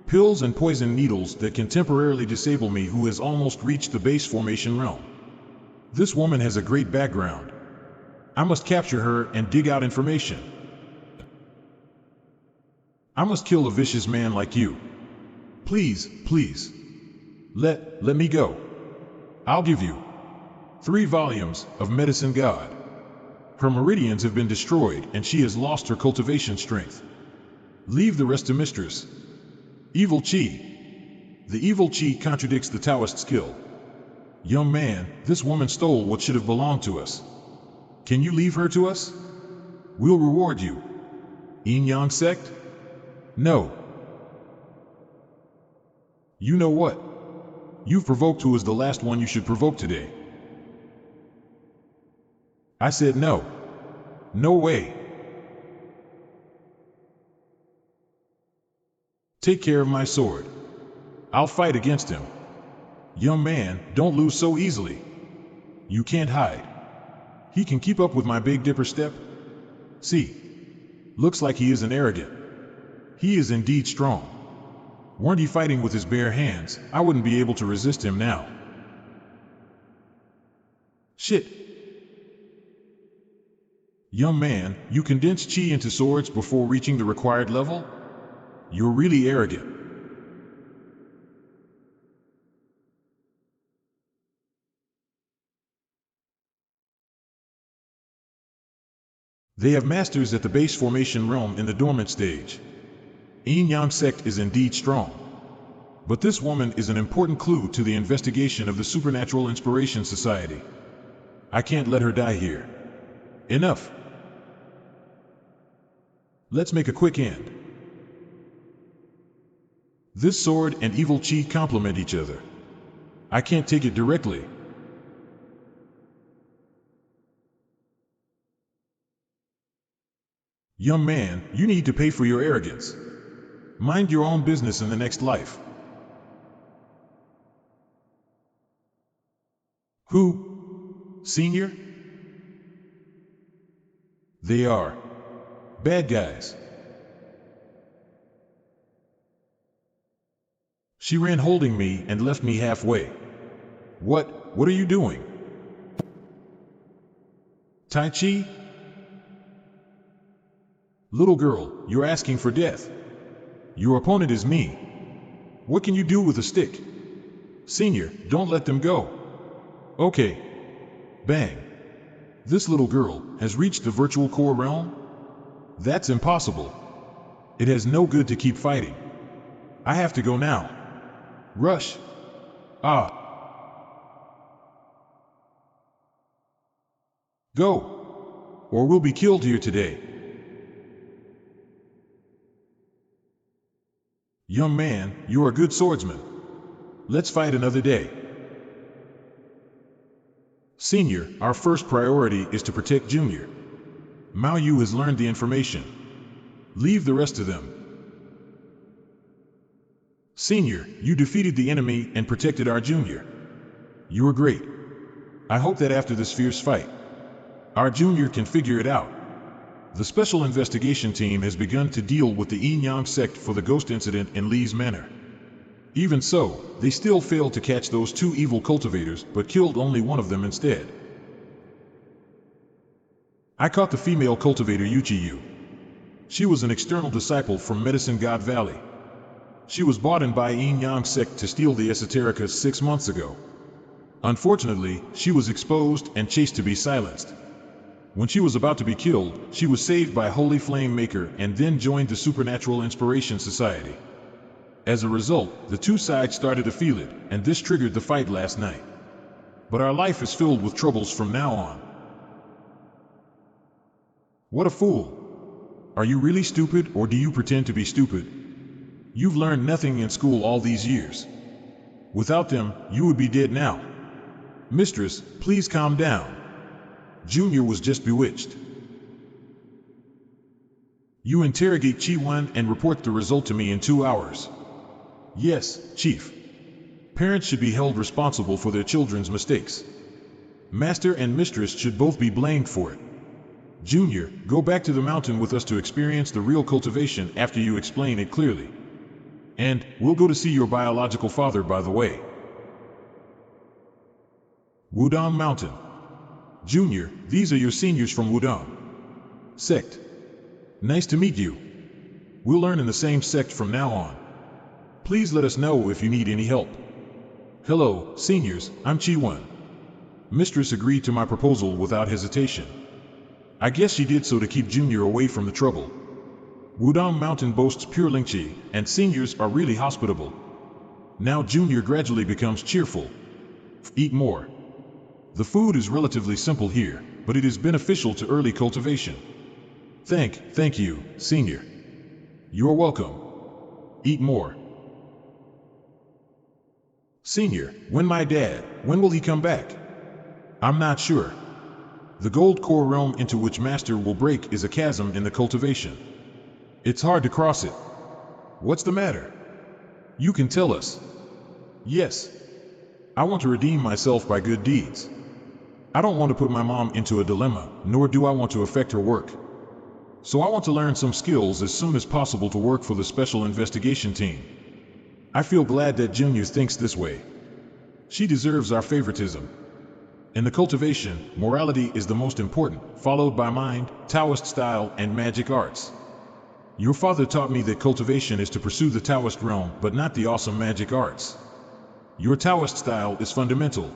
Pills and poison needles that can temporarily disable me who has almost reached the base formation realm. This woman has a great background. I must capture her and dig out information. I must kill a vicious man like you. Please, please. Let me go. I'll give you 3 volumes of Medicine God. Her meridians have been destroyed and she has lost her cultivation strength. Leave the rest to Mistress. Evil Chi. The evil Chi contradicts the Taoist skill. Young man, this woman stole what should have belonged to us. Can you leave her to us? We'll reward you. Yin Yang sect? No. You know what? You've provoked who is the last one you should provoke today. I said no. No way. Take care of my sword. I'll fight against him. Young man, don't lose so easily. You can't hide. He can keep up with my Big Dipper step. See. Looks like he isn't arrogant. He is indeed strong. Weren't he fighting with his bare hands, I wouldn't be able to resist him now. Shit. Young man, you condense chi into swords before reaching the required level? You're really arrogant. They have masters at the base formation realm in the dormant stage. Yin Yang sect is indeed strong. But this woman is an important clue to the investigation of the Supernatural Inspiration Society. I can't let her die here. Enough. Let's make a quick end. This sword and evil chi complement each other. I can't take it directly. Young man, you need to pay for your arrogance. Mind your own business in the next life. Who? Senior? They are bad guys. She ran holding me and left me halfway. What are you doing? Tai Chi? Little girl, you're asking for death. Your opponent is me. What can you do with a stick? Senior, don't let them go. Okay. Bang. This little girl has reached the virtual core realm? That's impossible. It has no good to keep fighting. I have to go now. Rush. Ah. Go. Or we'll be killed here today. Young man, you're a good swordsman. Let's fight another day. Senior, our first priority is to protect Junior. Mao Yu has learned the information. Leave the rest to them. Senior, you defeated the enemy and protected our Junior. You were great. I hope that after this fierce fight, our Junior can figure it out. The Special Investigation Team has begun to deal with the Yin Yang sect for the ghost incident in Lee's Manor. Even so, they still failed to catch those 2 evil cultivators, but killed only one of them instead. I caught the female cultivator Yuchi Yu. She was an external disciple from Medicine God Valley. She was bought in by Yin Yang sect to steal the esoterica 6 months ago. Unfortunately, she was exposed and chased to be silenced. When she was about to be killed, she was saved by Holy Flame Maker and then joined the Supernatural Inspiration Society. As a result, the two sides started to feel it, and this triggered the fight last night. But our life is filled with troubles from now on. What a fool! Are you really stupid, or do you pretend to be stupid? You've learned nothing in school all these years. Without them, you would be dead now. Mistress, please calm down. Junior was just bewitched. You interrogate Chi-Wan and report the result to me in 2 hours. Yes, Chief. Parents should be held responsible for their children's mistakes. Master and Mistress should both be blamed for it. Junior, go back to the mountain with us to experience the real cultivation after you explain it clearly. And we'll go to see your biological father, by the way. Wudong Mountain. Junior, these are your seniors from Wudong sect. Nice to meet you. We'll learn in the same sect from now on. Please let us know if you need any help. Hello, seniors, I'm Chi-Wan. Mistress agreed to my proposal without hesitation. I guess she did so to keep Junior away from the trouble. Wudong Mountain boasts pure Ling Chi, and seniors are really hospitable. Now Junior gradually becomes cheerful. Eat more. The food is relatively simple here, but it is beneficial to early cultivation. Thank you, Senior. You're welcome. Eat more. Senior, when will he come back? I'm not sure. The gold core realm into which Master will break is a chasm in the cultivation. It's hard to cross it. What's the matter? You can tell us. Yes. I want to redeem myself by good deeds. I don't want to put my mom into a dilemma, nor do I want to affect her work. So I want to learn some skills as soon as possible to work for the Special Investigation Team. I feel glad that Junior thinks this way. She deserves our favoritism. In the cultivation, morality is the most important, followed by mind, Taoist style, and magic arts. Your father taught me that cultivation is to pursue the Taoist realm, but not the awesome magic arts. Your Taoist style is fundamental.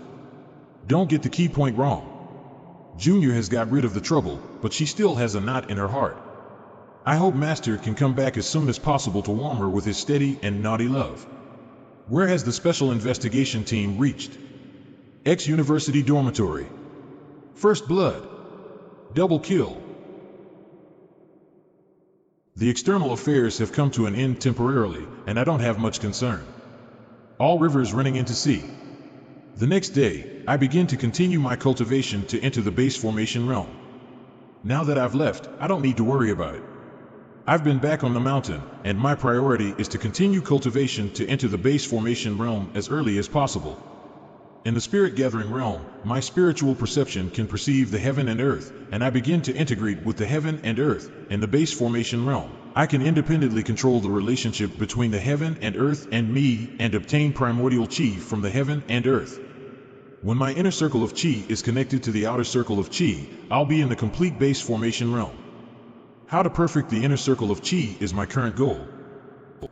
Don't get the key point wrong. Junior has got rid of the trouble, but she still has a knot in her heart. I hope Master can come back as soon as possible to warm her with his steady and naughty love. Where has the Special Investigation Team reached? Ex-University Dormitory. First blood. Double kill. The external affairs have come to an end temporarily, and I don't have much concern. All rivers running into sea. The next day, I begin to continue my cultivation to enter the base formation realm. Now that I've left, I don't need to worry about it. I've been back on the mountain, and my priority is to continue cultivation to enter the base formation realm as early as possible. In the spirit gathering realm, my spiritual perception can perceive the heaven and earth, and I begin to integrate with the heaven and earth. In the base formation realm, I can independently control the relationship between the heaven and earth and me, and obtain primordial chi from the heaven and earth. When my inner circle of chi is connected to the outer circle of chi, I'll be in the complete base formation realm. How to perfect the inner circle of chi is my current goal.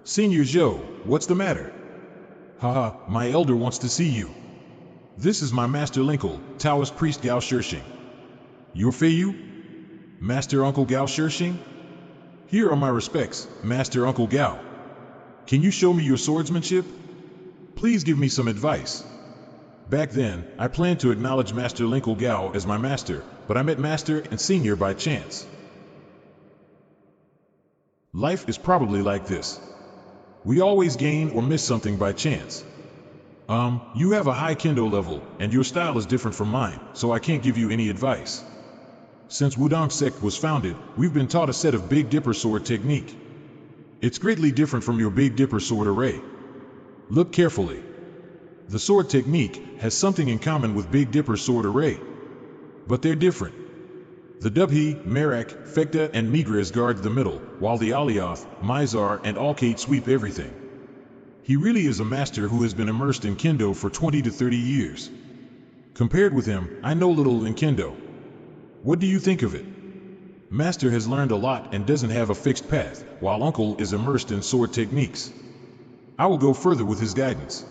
Senior Zhou, what's the matter? Haha, my elder wants to see you. This is my Master Linkle, Taoist Priest Gao Shishing. Your Feiyu? Master Uncle Gao Shishing? Here are my respects, Master Uncle Gao. Can you show me your swordsmanship? Please give me some advice. Back then, I planned to acknowledge Master Linkle Gao as my master, but I met Master and Senior by chance. Life is probably like this. We always gain or miss something by chance. You have a high kendo level, and your style is different from mine, so I can't give you any advice. Since Wudong sect was founded, we've been taught a set of Big Dipper sword technique. It's greatly different from your Big Dipper sword array. Look carefully. The sword technique has something in common with Big Dipper sword array, but they're different. The Dubhi, Merak, Fekta, and Migres guard the middle, while the Alioth, Mizar, and Alkate sweep everything. He really is a master who has been immersed in Kendo for 20 to 30 years. Compared with him, I know little in Kendo. What do you think of it? Master has learned a lot and doesn't have a fixed path, while Uncle is immersed in sword techniques. I will go further with his guidance.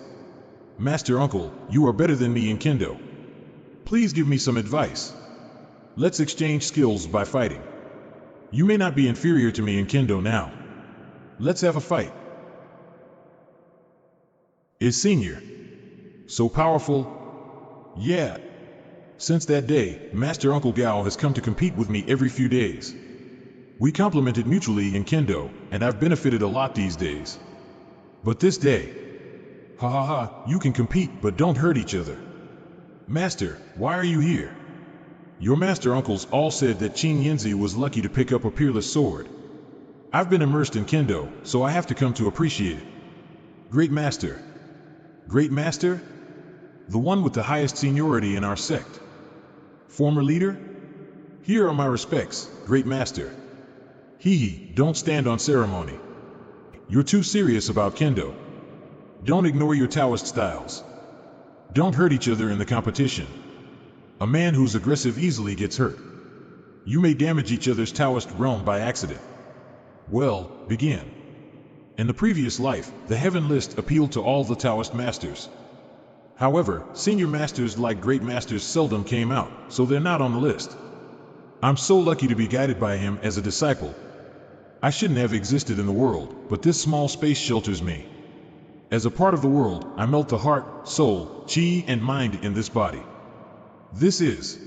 Master Uncle, you are better than me in Kendo. Please give me some advice. Let's exchange skills by fighting. You may not be inferior to me in Kendo now. Let's have a fight. Is Senior so powerful? Yeah. Since that day, Master Uncle Gao has come to compete with me every few days. We complemented mutually in Kendo, and I've benefited a lot these days. But this day, ha ha ha, you can compete but don't hurt each other. Master, why are you here? Your master uncles all said that Qin Yinzi was lucky to pick up a peerless sword. I've been immersed in Kendo, so I have to come to appreciate it. Great Master. Great Master? The one with the highest seniority in our sect. Former leader? Here are my respects, Great Master. Hee, don't stand on ceremony. You're too serious about Kendo. Don't ignore your Taoist styles. Don't hurt each other in the competition. A man who's aggressive easily gets hurt. You may damage each other's Taoist realm by accident. Well, begin. In the previous life, the Heaven List appealed to all the Taoist masters. However, senior masters like great masters seldom came out, so they're not on the list. I'm so lucky to be guided by him as a disciple. I shouldn't have existed in the world, but this small space shelters me. As a part of the world, I melt the heart, soul, chi, and mind in this body. This is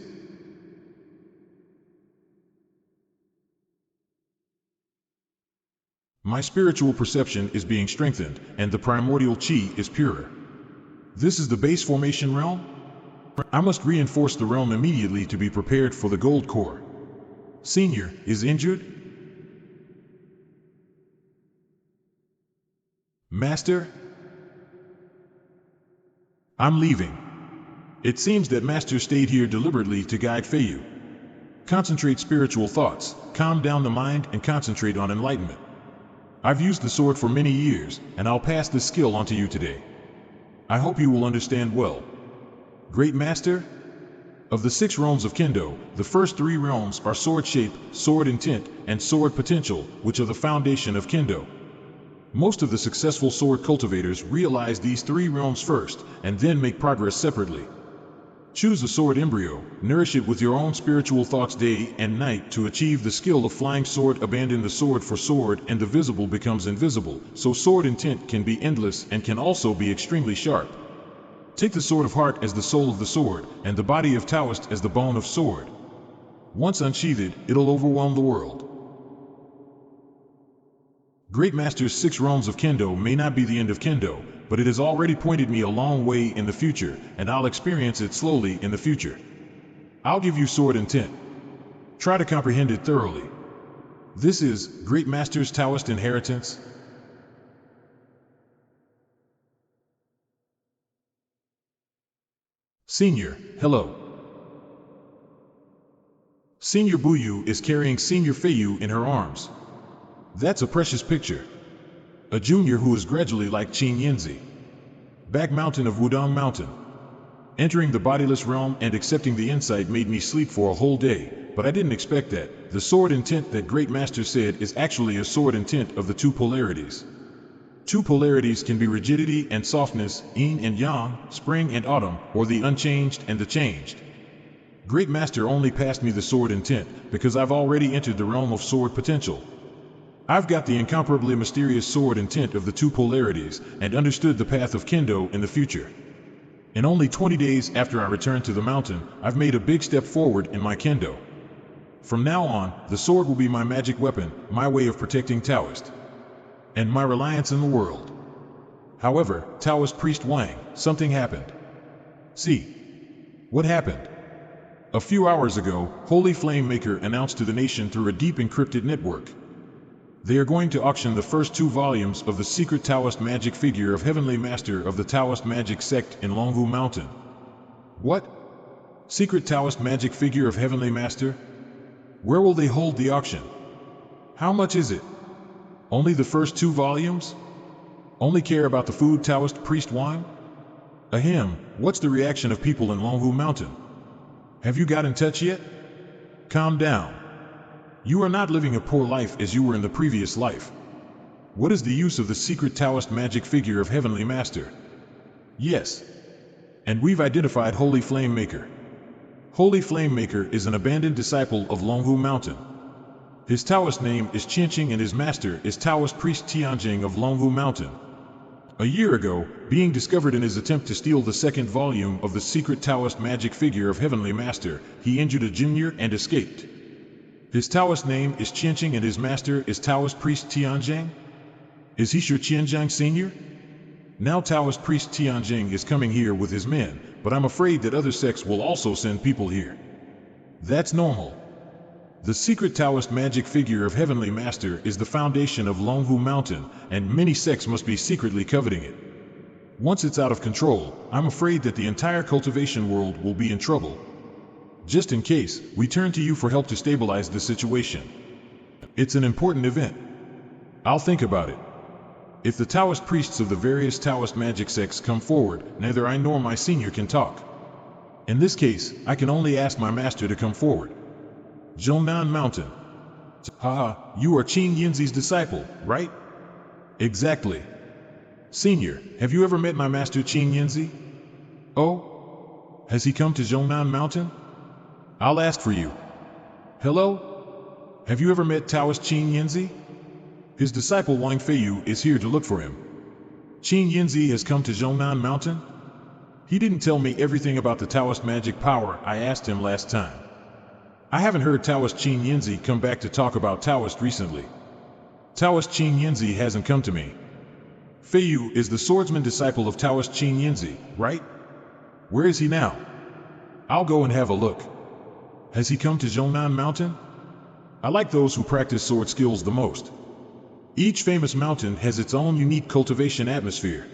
my spiritual perception is being strengthened, and the primordial chi is purer. This is the base formation realm? I must reinforce the realm immediately to be prepared for the gold core. Senior is injured? Master? I'm leaving. It seems that Master stayed here deliberately to guide Feiyu. Concentrate spiritual thoughts, calm down the mind, and concentrate on enlightenment. I've used the sword for many years, and I'll pass this skill on to you today. I hope you will understand well. Great Master? Of the 6 realms of Kendo, the first 3 realms are sword shape, sword intent, and sword potential, which are the foundation of Kendo. Most of the successful sword cultivators realize these 3 realms first, and then make progress separately. Choose a sword embryo, nourish it with your own spiritual thoughts day and night to achieve the skill of flying sword. Abandon the sword for sword and the visible becomes invisible, so sword intent can be endless and can also be extremely sharp. Take the sword of heart as the soul of the sword, and the body of Taoist as the bone of sword. Once unsheathed, it'll overwhelm the world. Great Master's 6 realms of Kendo may not be the end of Kendo, but it has already pointed me a long way in the future, and I'll experience it slowly in the future. I'll give you sword intent. Try to comprehend it thoroughly. This is Great Master's Taoist inheritance. Senior, hello. Senior Buyu is carrying Senior Feiyu in her arms. That's a precious picture. A junior who is gradually like Qin Yinzi. Back mountain of Wudong Mountain. Entering the bodiless realm and accepting the insight made me sleep for a whole day, but I didn't expect that. The sword intent that Great Master said is actually a sword intent of the 2 polarities. 2 polarities can be rigidity and softness, yin and yang, spring and autumn, or the unchanged and the changed. Great Master only passed me the sword intent because I've already entered the realm of sword potential. I've got the incomparably mysterious sword intent of the 2 polarities and understood the path of Kendo in the future. In only 20 days after I returned to the mountain, I've made a big step forward in my Kendo. From now on, the sword will be my magic weapon, my way of protecting Taoist, and my reliance in the world. However, Taoist priest Wang, something happened. See. What happened? A few hours ago, Holy Flame Maker announced to the nation through a deep encrypted network. They are going to auction the first 2 volumes of the secret Taoist magic figure of Heavenly Master of the Taoist magic sect in Longhu Mountain. What? Secret Taoist magic figure of Heavenly Master? Where will they hold the auction? How much is it? Only the first 2 volumes? Only care about the food Taoist priest Wang? Ahem, what's the reaction of people in Longhu Mountain? Have you got in touch yet? Calm down. You are not living a poor life as you were in the previous life. What is the use of the secret Taoist magic figure of Heavenly Master? Yes. And we've identified Holy Flame Maker. Holy Flame Maker is an abandoned disciple of Longhu Mountain. His Taoist name is Qianqing and his master is Taoist priest Tianjing of Longhu Mountain. A year ago, being discovered in his attempt to steal the second volume of the secret Taoist magic figure of Heavenly Master, he injured a junior and escaped. His Taoist name is Qianqing and his master is Taoist priest Tianjing? Is he sure Qianjing Sr.? Now Taoist priest Tianjing is coming here with his men, but I'm afraid that other sects will also send people here. That's normal. The secret Taoist magic figure of Heavenly Master is the foundation of Longhu Mountain, and many sects must be secretly coveting it. Once it's out of control, I'm afraid that the entire cultivation world will be in trouble. Just in case, we turn to you for help to stabilize the situation. It's an important event. I'll think about it. If the Taoist priests of the various Taoist magic sects come forward, neither I nor my senior can talk. In this case, I can only ask my master to come forward. Zhongnan Mountain. Haha, you are Qing Yinzi's disciple, right? Exactly. Senior, have you ever met my master Qing Yinzi? Oh? Has he come to Zhongnan Mountain? I'll ask for you. Hello? Have you ever met Taoist Qing Yinzi? His disciple Wang Feiyu is here to look for him. Qing Yinzi has come to Zhongnan Mountain? He didn't tell me everything about the Taoist magic power I asked him last time. I haven't heard Taoist Qing Yinzi come back to talk about Taoist recently. Taoist Qing Yinzi hasn't come to me. Feiyu is the swordsman disciple of Taoist Qing Yinzi, right? Where is he now? I'll go and have a look. Has he come to Zhongnan Mountain? I like those who practice sword skills the most. Each famous mountain has its own unique cultivation atmosphere.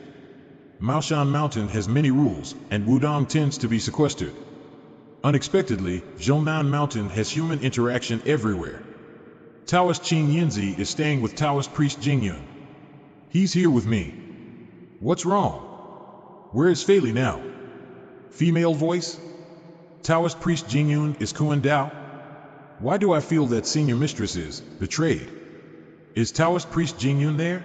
Maoshan Mountain has many rules, and Wudong tends to be sequestered. Unexpectedly, Zhongnan Mountain has human interaction everywhere. Taoist Qing Yinzi is staying with Taoist priest Jingyun. He's here with me. What's wrong? Where is Fei Li now? Female voice? Taoist priest Jingyun is Kuan Dao? Why do I feel that senior mistress is betrayed? Is Taoist priest Jingyun there?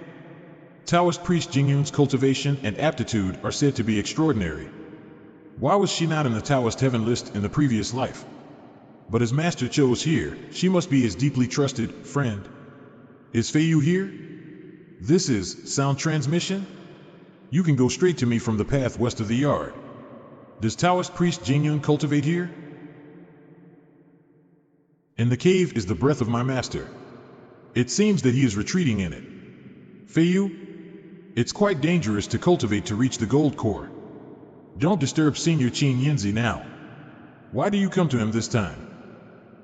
Taoist priest Jingyun's cultivation and aptitude are said to be extraordinary. Why was she not in the Taoist heaven list in the previous life? But as master chose here, she must be his deeply trusted friend. Is Feiyu here? This is sound transmission? You can go straight to me from the path west of the yard. Does Taoist priest Jingyun cultivate here? In the cave is the breath of my master. It seems that he is retreating in it. Feiyu? It's quite dangerous to cultivate to reach the gold core. Don't disturb Senior Qing Yinzi now. Why do you come to him this time?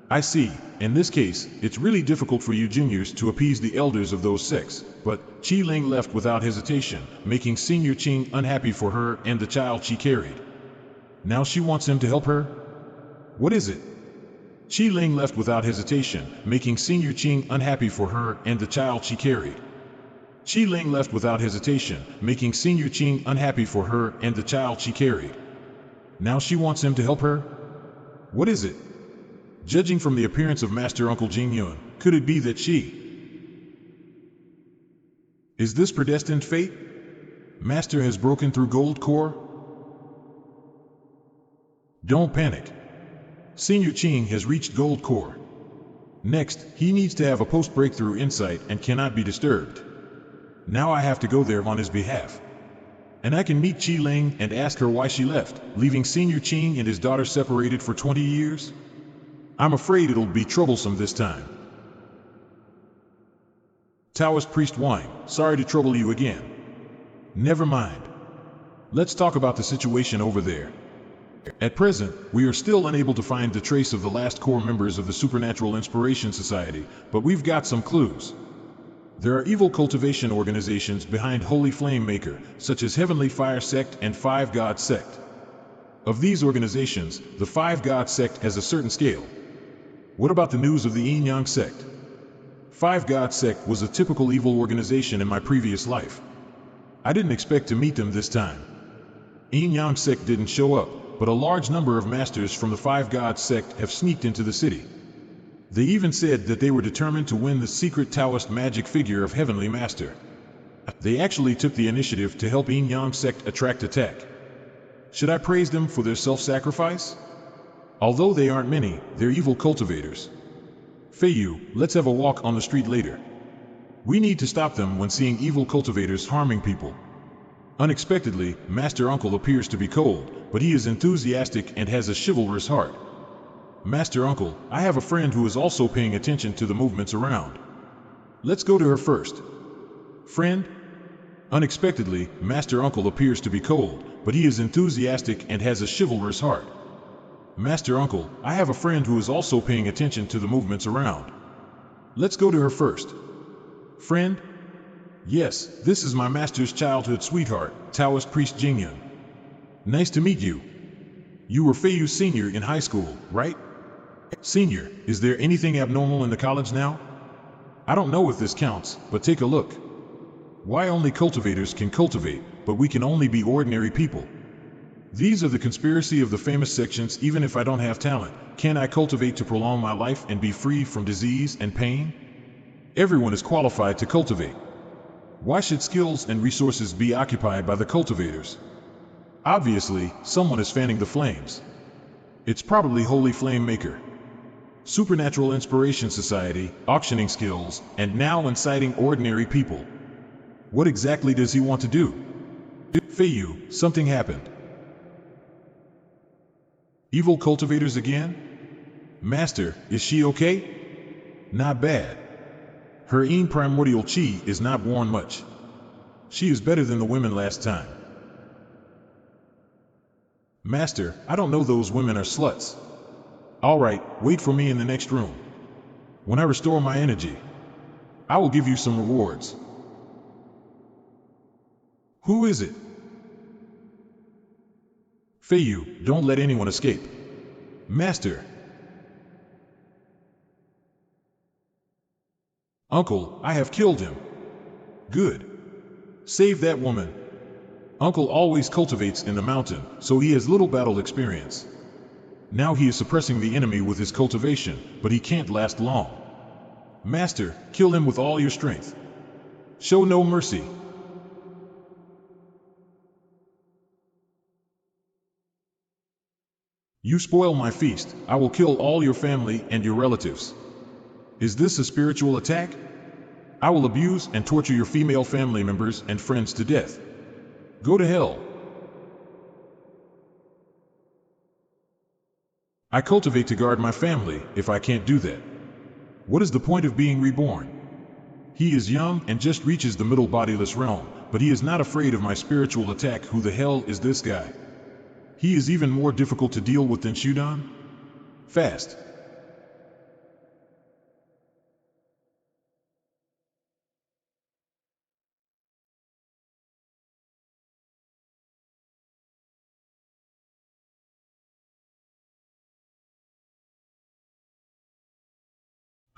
I see, in this case, it's really difficult for you juniors to appease the elders of those sects, but Qi Ling left without hesitation, making Senior Qing unhappy for her and the child she carried. Now she wants him to help her? What is it? Qi Ling left without hesitation, making Senior Qing unhappy for her and the child she carried. Qi Ling left without hesitation, making Senior Qing unhappy for her and the child she carried. Now she wants him to help her? What is it? Judging from the appearance of Master Uncle Jingyun, could it be that she... Is this predestined fate? Master has broken through gold core? Don't panic. Senior Qing has reached gold core. Next, he needs to have a post-breakthrough insight and cannot be disturbed. Now I have to go there on his behalf. And I can meet Qi Ling and ask her why she left, leaving Senior Qing and his daughter separated for 20 years? I'm afraid it'll be troublesome this time. Taoist Priest Wang, sorry to trouble you again. Never mind. Let's talk about the situation over there. At present, we are still unable to find the trace of the last core members of the Supernatural Inspiration Society, but we've got some clues. There are evil cultivation organizations behind Holy Flame Maker, such as Heavenly Fire Sect and Five God Sect. Of these organizations, the Five God Sect has a certain scale. What about the news of the Yin Yang Sect? Five God Sect was a typical evil organization in my previous life. I didn't expect to meet them this time. Yin Yang Sect didn't show up, but a large number of masters from the Five God Sect have sneaked into the city. They even said that they were determined to win the secret Taoist magic figure of Heavenly Master. They actually took the initiative to help Yin Yang sect attract attack. Should I praise them for their self-sacrifice? Although they aren't many, they're evil cultivators. Feiyu, let's have a walk on the street later. We need to stop them when seeing evil cultivators harming people. Unexpectedly, Master Uncle appears to be cold, but he is enthusiastic and has a chivalrous heart. Master Uncle, I have a friend who is also paying attention to the movements around. Let's go to her first. Friend? Unexpectedly, Master Uncle appears to be cold, but he is enthusiastic and has a chivalrous heart. Master Uncle, I have a friend who is also paying attention to the movements around. Let's go to her first. Friend? Yes, this is my master's childhood sweetheart, Taoist priest Jingyun. Nice to meet you. You were Feiyu Senior in high school, right? Senior, is there anything abnormal in the college now? I don't know if this counts, but take a look. Why only cultivators can cultivate, but we can only be ordinary people? These are the conspiracy of the famous sections. Even if I don't have talent, can I cultivate to prolong my life and be free from disease and pain? Everyone is qualified to cultivate. Why should skills and resources be occupied by the cultivators? Obviously, someone is fanning the flames. It's probably Holy Flame Maker. Supernatural Inspiration Society, auctioning skills, and now inciting ordinary people. What exactly does he want to do? Feiyu, something happened. Evil cultivators again? Master, is she okay? Not bad. Her primordial chi is not worn much. She is better than the women last time. Master, I don't know, those women are sluts. Alright, wait for me in the next room. When I restore my energy, I will give you some rewards. Who is it? Feiyu, don't let anyone escape. Master. Uncle, I have killed him. Good. Save that woman. Uncle always cultivates in the mountain, so he has little battle experience. Now he is suppressing the enemy with his cultivation, but he can't last long. Master, kill him with all your strength. Show no mercy. You spoil my feast, I will kill all your family and your relatives. Is this a spiritual attack? I will abuse and torture your female family members and friends to death. Go to hell. I cultivate to guard my family. If I can't do that, what is the point of being reborn? He is young and just reaches the middle bodiless realm, but he is not afraid of my spiritual attack. Who the hell is this guy? He is even more difficult to deal with than Shudan. Fast.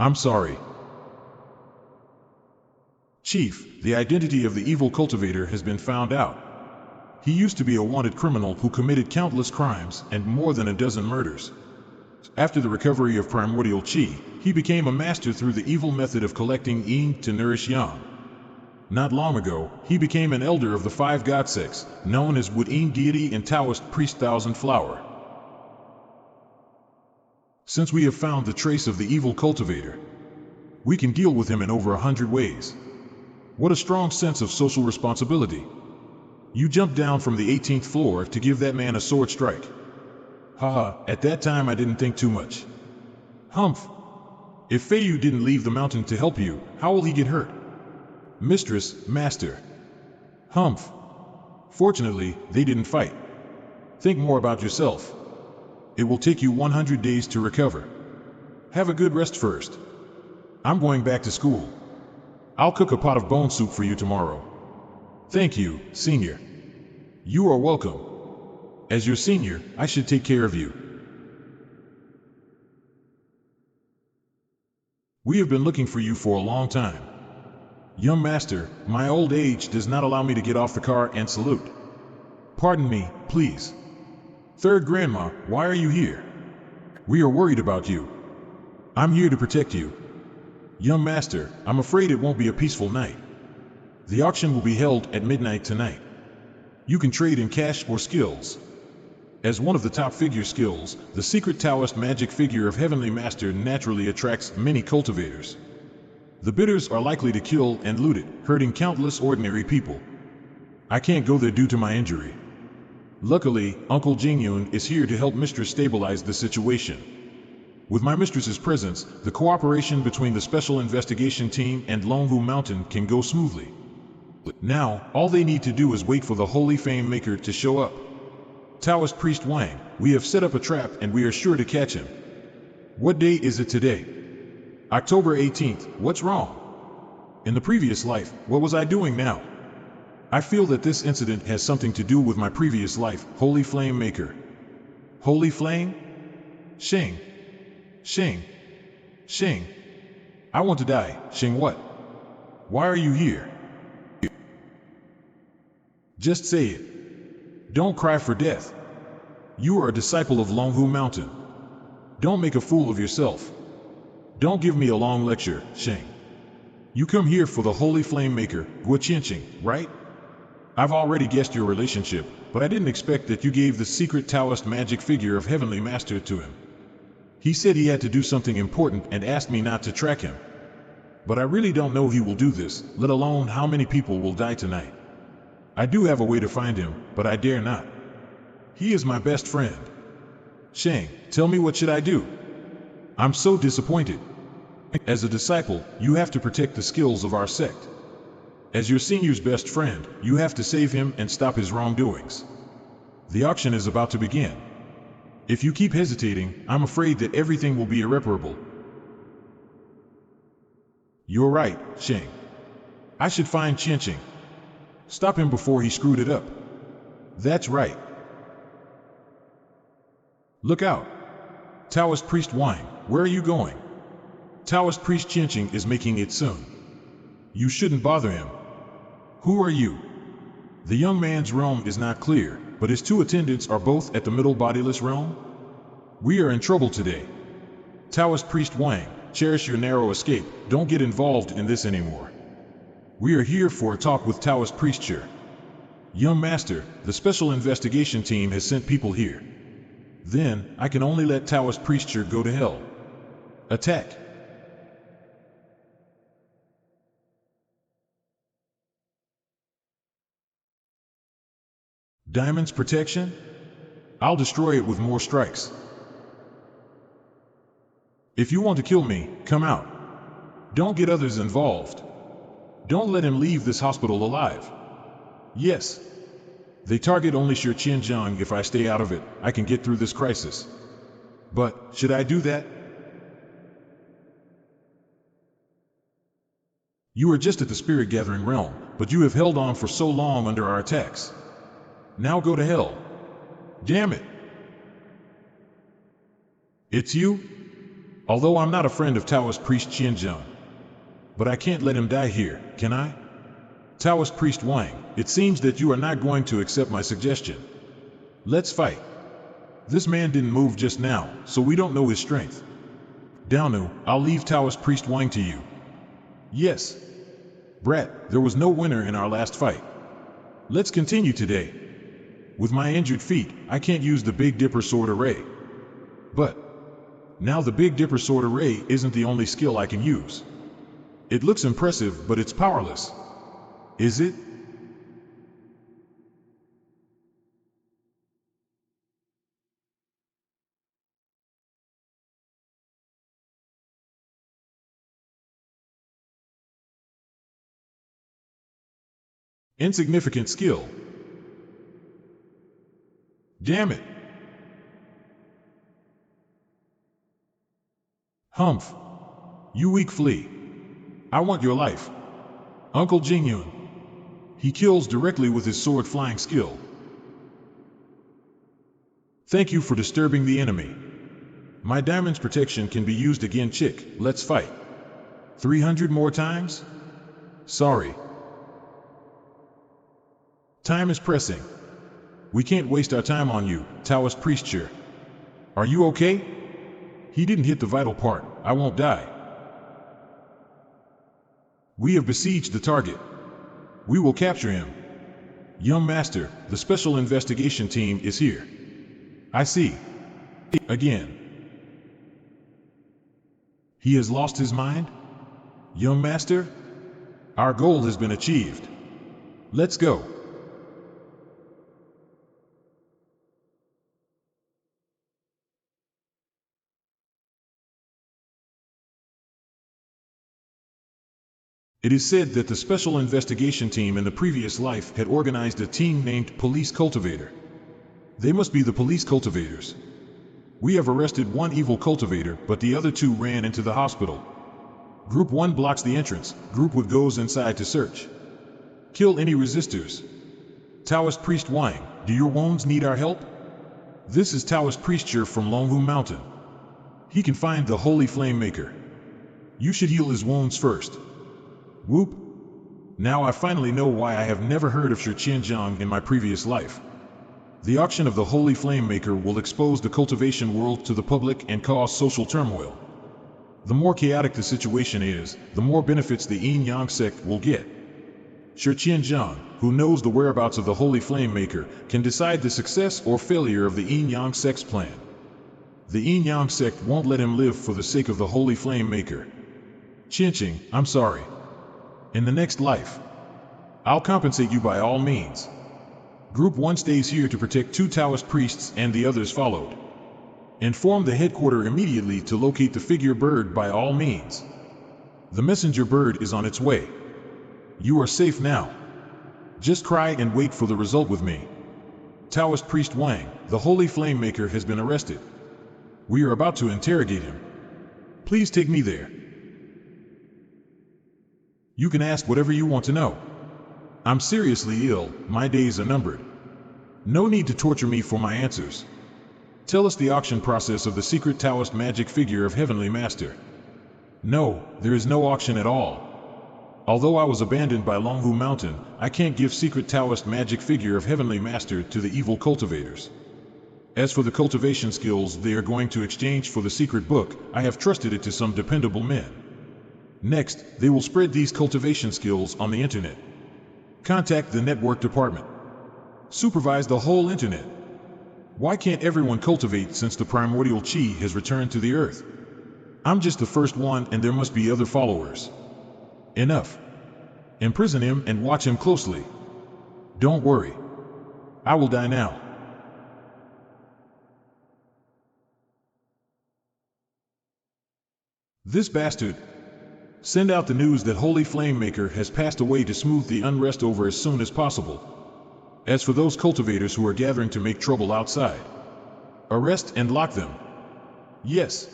I'm sorry. Chief, the identity of the evil cultivator has been found out. He used to be a wanted criminal who committed countless crimes and more than a dozen murders. After the recovery of primordial chi, he became a master through the evil method of collecting yin to nourish yang. Not long ago, he became an elder of the 5 god sects, known as Wood Yin deity and Taoist priest Thousand Flower. Since we have found the trace of the evil cultivator, we can deal with him in over 100 ways. What a strong sense of social responsibility. You jumped down from the 18th floor to give that man a sword strike. Haha, at that time I didn't think too much. Humph. If Feiyu didn't leave the mountain to help you, how will he get hurt? Mistress, Master. Humph. Fortunately, they didn't fight. Think more about yourself. It will take you 100 days to recover. Have a good rest first. I'm going back to school. I'll cook a pot of bone soup for you tomorrow. Thank you, Senior. You are welcome. As your senior, I should take care of you. We have been looking for you for a long time. Young master, my old age does not allow me to get off the car and salute. Pardon me, please. Third grandma, why are you here? We are worried about you. I'm here to protect you. Young master, I'm afraid it won't be a peaceful night. The auction will be held at midnight tonight. You can trade in cash or skills. As one of the top figure skills, the secret Taoist magic figure of Heavenly Master naturally attracts many cultivators. The bidders are likely to kill and loot it, hurting countless ordinary people. I can't go there due to my injury. Luckily, Uncle Jingyun is here to help Mistress stabilize the situation. With my mistress's presence, the cooperation between the Special Investigation Team and Longhu Mountain can go smoothly. Now, all they need to do is wait for the Holy Fame Maker to show up. Taoist Priest Wang, we have set up a trap and we are sure to catch him. What day is it today? October 18th, what's wrong? In the previous life, what was I doing now? I feel that this incident has something to do with my previous life, Holy Flame Maker. Holy Flame? Sheng. Sheng. Sheng. I want to die. Sheng what? Why are you here? Just say it. Don't cry for death. You are a disciple of Longhu Mountain. Don't make a fool of yourself. Don't give me a long lecture, Sheng. You come here for the Holy Flame Maker, Guoqianqing, right? I've already guessed your relationship, but I didn't expect that you gave the secret Taoist magic figure of Heavenly Master to him. He said he had to do something important and asked me not to track him. But I really don't know he will do this, let alone how many people will die tonight. I do have a way to find him, but I dare not. He is my best friend. Sheng, tell me, what should I do? I'm so disappointed. As a disciple, you have to protect the skills of our sect. As your senior's best friend, you have to save him and stop his wrongdoings. The auction is about to begin. If you keep hesitating, I'm afraid that everything will be irreparable. You're right, Sheng. I should find Qianqing. Stop him before he screwed it up. That's right. Look out. Taoist Priest Wang, where are you going? Taoist Priest Qianqing is making it soon. You shouldn't bother him. Who are you? The young man's realm is not clear, but his two attendants are both at the middle bodiless realm? We are in trouble today. Taoist Priest Wang, cherish your narrow escape, don't get involved in this anymore. We are here for a talk with Taoist Priest Chair. Young Master, the Special Investigation Team has sent people here. Then, I can only let Taoist Priest Chair go to hell. Attack. Diamond's protection? I'll destroy it with more strikes. If you want to kill me, come out. Don't get others involved. Don't let him leave this hospital alive. Yes. They target only Shi Qianzhang. If I stay out of it, I can get through this crisis. But, should I do that? You are just at the spirit gathering realm, but you have held on for so long under our attacks. Now go to hell. Damn it. It's you? Although I'm not a friend of Taoist Priest Qianzhang. But I can't let him die here, can I? Taoist Priest Wang, it seems that you are not going to accept my suggestion. Let's fight. This man didn't move just now, so we don't know his strength. Daonu, I'll leave Taoist Priest Wang to you. Yes. Brat, there was no winner in our last fight. Let's continue today. With my injured feet, I can't use the Big Dipper Sword Array. But now the Big Dipper Sword Array isn't the only skill I can use. It looks impressive, but it's powerless. Is it? Insignificant skill. Damn it. Humph. You weak flea. I want your life. Uncle Jingyun. He kills directly with his sword flying skill. Thank you for disturbing the enemy. My diamond's protection can be used again, chick. Let's fight. 300 more times? Sorry. Time is pressing. We can't waste our time on you, Taoist Priest Chair. Are you okay? He didn't hit the vital part. I won't die. We have besieged the target. We will capture him. Young Master, the Special Investigation Team is here. I see. Again. He has lost his mind? Young Master? Our goal has been achieved. Let's go. It is said that the Special Investigation Team in the previous life had organized a team named Police Cultivator. They must be the Police Cultivators. We have arrested one evil cultivator, but the other two ran into the hospital. Group 1 blocks the entrance. Group 2 goes inside to search. Kill any resistors. Taoist Priest Wang, do your wounds need our help? This is Taoist Priesture from Longhu Mountain. He can find the Holy Flame Maker. You should heal his wounds first. Whoop. Now I finally know why I have never heard of Shi in my previous life. The auction of the Holy Flame Maker will expose the cultivation world to the public and cause social turmoil. The more chaotic the situation is, the more benefits the Yin-Yang sect will get. Shi Qianzhang, who knows the whereabouts of the Holy Flame Maker, can decide the success or failure of the Yin-Yang sect's plan. The Yin-Yang sect won't let him live for the sake of the Holy Flame Maker. Qinqing, I'm sorry. In the next life, I'll compensate you by all means. Group 1 stays here to protect 2 Taoist priests and the others followed. Inform the headquarters immediately to locate the figure bird by all means. The messenger bird is on its way. You are safe now. Just cry and wait for the result with me. Taoist Priest Wang, the Holy Flame Maker, has been arrested. We are about to interrogate him. Please take me there. You can ask whatever you want to know. I'm seriously ill, my days are numbered. No need to torture me for my answers. Tell us the auction process of the secret Taoist magic figure of Heavenly Master. No, there is no auction at all. Although I was abandoned by Longhu Mountain, I can't give secret Taoist magic figure of Heavenly Master to the evil cultivators. As for the cultivation skills they are going to exchange for the secret book, I have trusted it to some dependable men. Next, they will spread these cultivation skills on the internet. Contact the network department. Supervise the whole internet. Why can't everyone cultivate since the primordial chi has returned to the earth? I'm just the first one and there must be other followers. Enough. Imprison him and watch him closely. Don't worry. I will die now. This bastard. Send out the news that Holy Flame Maker has passed away to smooth the unrest over as soon as possible. As for those cultivators who are gathering to make trouble outside, arrest and lock them. Yes.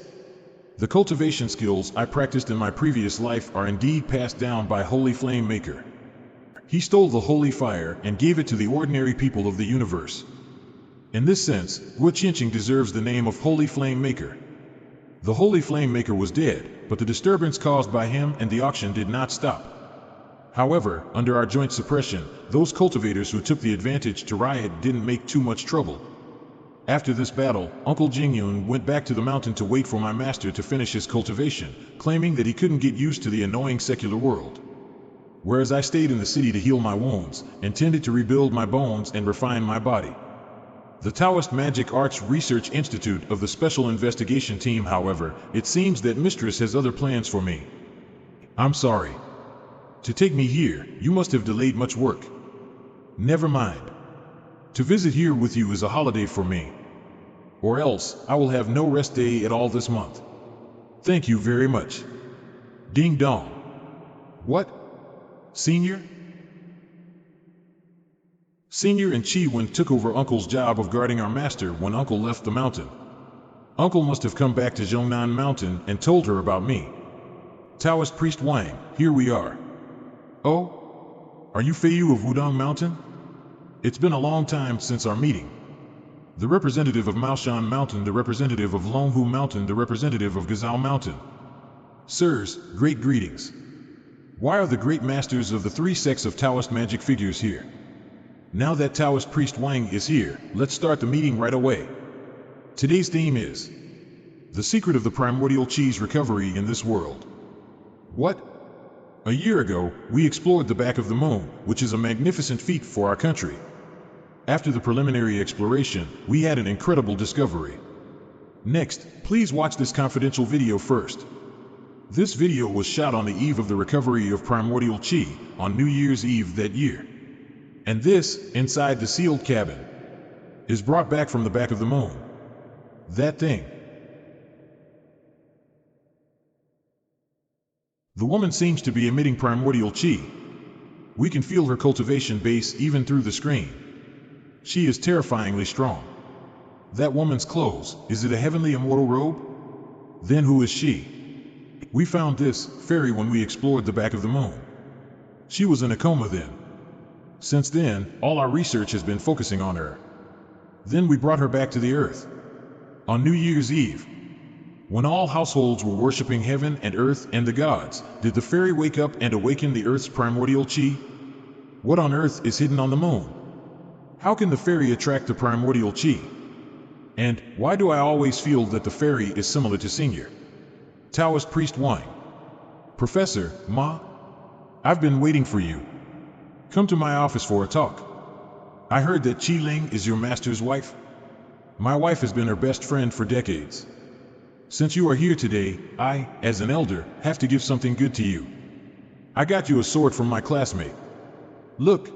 The cultivation skills I practiced in my previous life are indeed passed down by Holy Flame Maker. He stole the holy fire and gave it to the ordinary people of the universe. In this sense, Wu Qinqing deserves the name of Holy Flame Maker. The Holy Flame Maker was dead, but the disturbance caused by him and the auction did not stop. However, under our joint suppression, those cultivators who took the advantage to riot didn't make too much trouble. After this battle, Uncle Jingyun went back to the mountain to wait for my master to finish his cultivation, claiming that he couldn't get used to the annoying secular world. Whereas I stayed in the city to heal my wounds, intended to rebuild my bones and refine my body. The Taoist Magic Arts Research Institute of the Special Investigation Team, however, it seems that Mistress has other plans for me. I'm sorry. To take me here, you must have delayed much work. Never mind. To visit here with you is a holiday for me. Or else, I will have no rest day at all this month. Thank you very much. Ding dong. What? Senior? Senior and Chi-Wen took over Uncle's job of guarding our master when Uncle left the mountain. Uncle must have come back to Zhongnan Mountain and told her about me. Taoist Priest Wang, here we are. Oh? Are you Feiyu of Wudong Mountain? It's been a long time since our meeting. The representative of Maoshan Mountain, the representative of Longhu Mountain, the representative of Gazao Mountain. Sirs, great greetings. Why are the great masters of the 3 sects of Taoist magic figures here? Now that Taoist Priest Wang is here, let's start the meeting right away. Today's theme is the secret of the primordial chi's recovery in this world. What? A year ago, we explored the back of the moon, which is a magnificent feat for our country. After the preliminary exploration, we had an incredible discovery. Next, please watch this confidential video first. This video was shot on the eve of the recovery of primordial chi, on New Year's Eve that year. And this, inside the sealed cabin, is brought back from the back of the moon. That thing. The woman seems to be emitting primordial chi. We can feel her cultivation base even through the screen. She is terrifyingly strong. That woman's clothes, is it a heavenly immortal robe? Then who is she? We found this fairy when we explored the back of the moon. She was in a coma then. Since then, all our research has been focusing on her. Then we brought her back to the earth. On New Year's Eve, when all households were worshipping heaven and earth and the gods, did the fairy wake up and awaken the earth's primordial chi? What on earth is hidden on the moon? How can the fairy attract the primordial chi? And why do I always feel that the fairy is similar to Senior? Taoist priest Wang. Professor, Ma? I've been waiting for you. Come to my office for a talk. I heard that Qi Ling is your master's wife. My wife has been her best friend for decades. Since you are here today, I, as an elder, have to give something good to you. I got you a sword from my classmate. Look.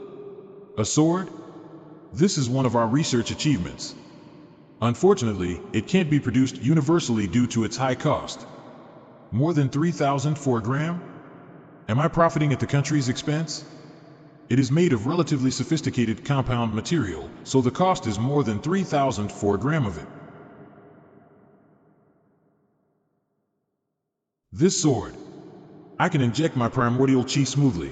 A sword? This is one of our research achievements. Unfortunately, it can't be produced universally due to its high cost. More than 3,000 for a gram? Am I profiting at the country's expense? It is made of relatively sophisticated compound material, so the cost is more than 3,000 for a gram of it. This sword. I can inject my primordial chi smoothly.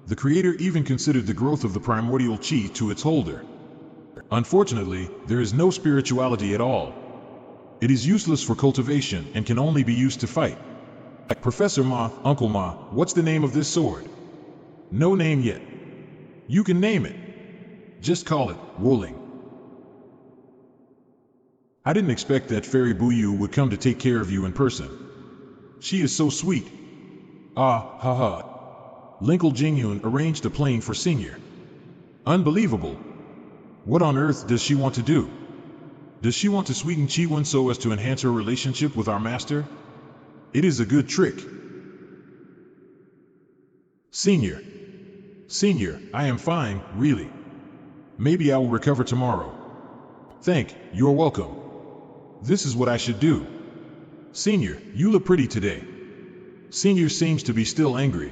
The creator even considered the growth of the primordial chi to its holder. Unfortunately, there is no spirituality at all. It is useless for cultivation and can only be used to fight. Professor Ma, Uncle Ma, what's the name of this sword? No name yet. You can name it. Just call it Wuling. I didn't expect that Fairy Buyu would come to take care of you in person. She is so sweet. Ah, ha ha. Linkle Jingyun arranged a plane for Senior. Unbelievable. What on earth does she want to do? Does she want to sweeten Chi-Wen so as to enhance her relationship with our master? It is a good trick. Senior. Senior, I am fine, really. Maybe I will recover tomorrow. You're welcome. This is what I should do. Senior, you look pretty today. Senior seems to be still angry.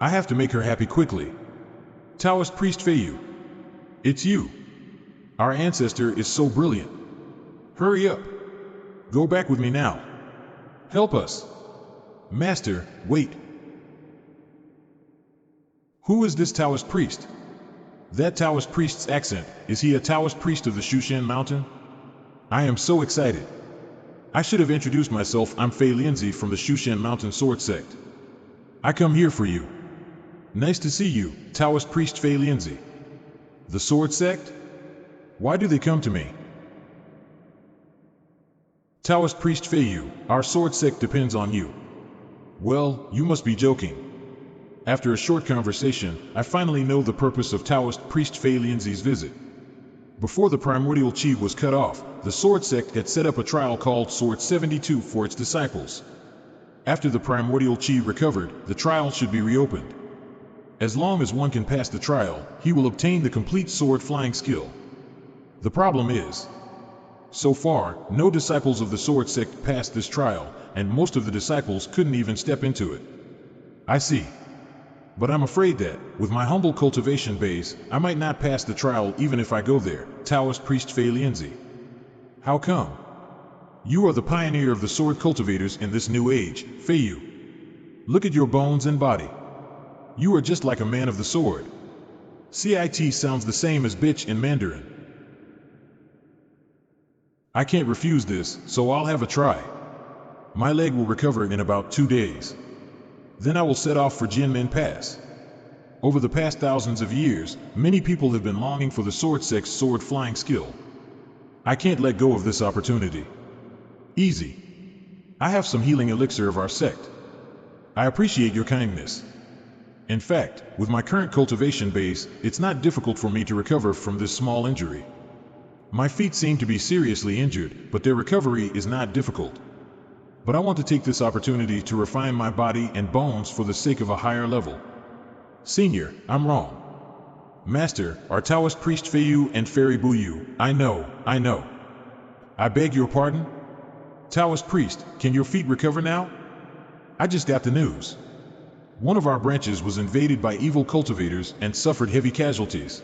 I have to make her happy quickly. Taoist priest Feiyu. It's you. Our ancestor is so brilliant. Hurry up. Go back with me now. Help us. Master, wait. Who is this Taoist priest? That Taoist priest's accent, is he a Taoist priest of the Shushan Mountain? I am so excited. I should have introduced myself. I'm Fei Lianzi from the Shushan Mountain Sword Sect. I come here for you. Nice to see you, Taoist priest Fei Lianzi. The Sword Sect? Why do they come to me? Taoist priest Feiyu, our sword sect depends on you. Well, you must be joking. After a short conversation, I finally know the purpose of Taoist priest Fei Lianzi's visit. Before the primordial chi was cut off, the sword sect had set up a trial called Sword 72 for its disciples. After the primordial chi recovered, the trial should be reopened. As long as one can pass the trial, he will obtain the complete sword flying skill. The problem is, so far, no disciples of the sword sect passed this trial, and most of the disciples couldn't even step into it. I see. But I'm afraid that, with my humble cultivation base, I might not pass the trial even if I go there, Taoist priest Fei Lianzi. How come? You are the pioneer of the sword cultivators in this new age, Feiyu. Look at your bones and body. You are just like a man of the sword. CIT sounds the same as bitch in Mandarin. I can't refuse this, so I'll have a try. My leg will recover in about 2 days. Then I will set off for Jinmen Pass. Over the past thousands of years, many people have been longing for the sword sect's sword flying skill. I can't let go of this opportunity. Easy. I have some healing elixir of our sect. I appreciate your kindness. In fact, with my current cultivation base, it's not difficult for me to recover from this small injury. My feet seem to be seriously injured, but their recovery is not difficult. But I want to take this opportunity to refine my body and bones for the sake of a higher level. Senior, I'm wrong. Master, our Taoist priest Feiyu and Fairy Buyu, I know. I beg your pardon? Taoist priest, can your feet recover now? I just got the news. One of our branches was invaded by evil cultivators and suffered heavy casualties.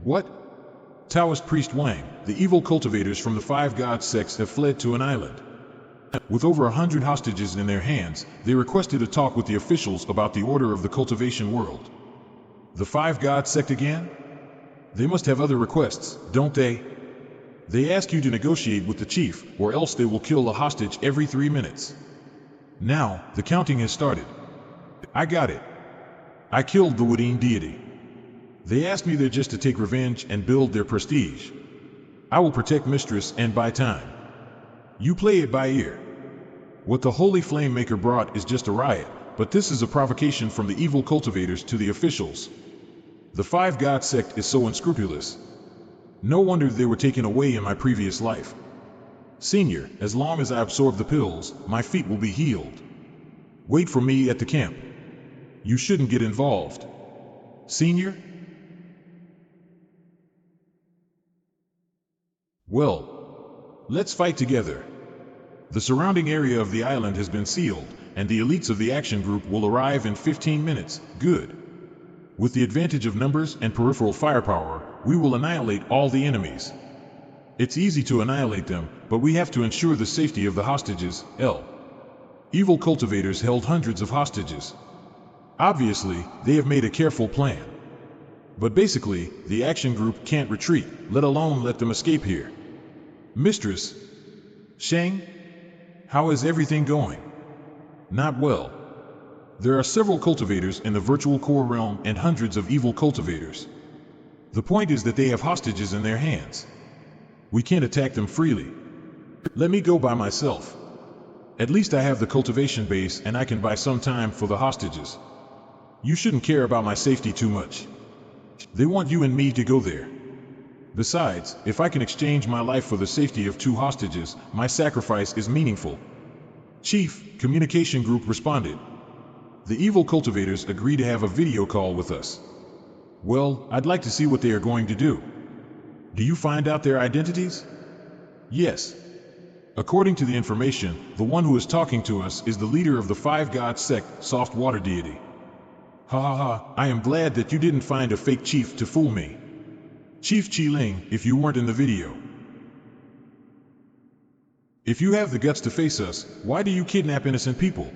What? Taoist priest Wang, the evil cultivators from the Five God sects have fled to an island. With over 100 hostages in their hands, they requested a talk with the officials about the order of the cultivation world. The Five God sect again? They must have other requests, don't they? They ask you to negotiate with the chief, or else they will kill a hostage every 3 minutes. Now, the counting has started. I got it. I killed the Woodine deity. They asked me there just to take revenge and build their prestige. I will protect Mistress and buy time. You play it by ear. What the Holy Flame Maker brought is just a riot, but this is a provocation from the evil cultivators to the officials. The Five God sect is so unscrupulous. No wonder they were taken away in my previous life. Senior, as long as I absorb the pills, my feet will be healed. Wait for me at the camp. You shouldn't get involved. Senior? Well, let's fight together. The surrounding area of the island has been sealed, and the elites of the action group will arrive in 15 minutes. Good. With the advantage of numbers and peripheral firepower, we will annihilate all the enemies. It's easy to annihilate them, but we have to ensure the safety of the hostages. Evil cultivators held hundreds of hostages. Obviously, they have made a careful plan. But basically, the action group can't retreat, let alone let them escape here. Mistress Sheng, how is everything going? Not well. There are several cultivators in the virtual core realm and hundreds of evil cultivators. The point is that they have hostages in their hands. We can't attack them freely. Let me go by myself. At least I have the cultivation base and I can buy some time for the hostages. You shouldn't care about my safety too much. They want you and me to go there. Besides, if I can exchange my life for the safety of 2 hostages, my sacrifice is meaningful. Chief, communication group responded. The evil cultivators agree to have a video call with us. Well, I'd like to see what they are going to do. Do you find out their identities? Yes. According to the information, the one who is talking to us is the leader of the Five God sect, Soft Water Deity. Ha ha ha, I am glad that you didn't find a fake chief to fool me. Chief Chi-Ling, if you weren't in the video. If you have the guts to face us, why do you kidnap innocent people?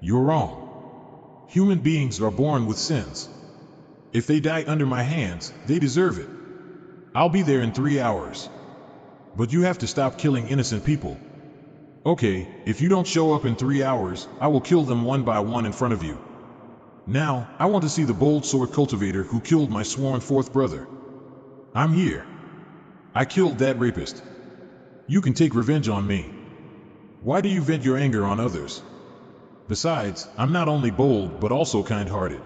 You're wrong. Human beings are born with sins. If they die under my hands, they deserve it. I'll be there in 3 hours. But you have to stop killing innocent people. Okay, if you don't show up in 3 hours, I will kill them one by one in front of you. Now, I want to see the bold sword cultivator who killed my sworn 4th brother. I'm here. I killed that rapist. You can take revenge on me. Why do you vent your anger on others? Besides, I'm not only bold but also kind-hearted.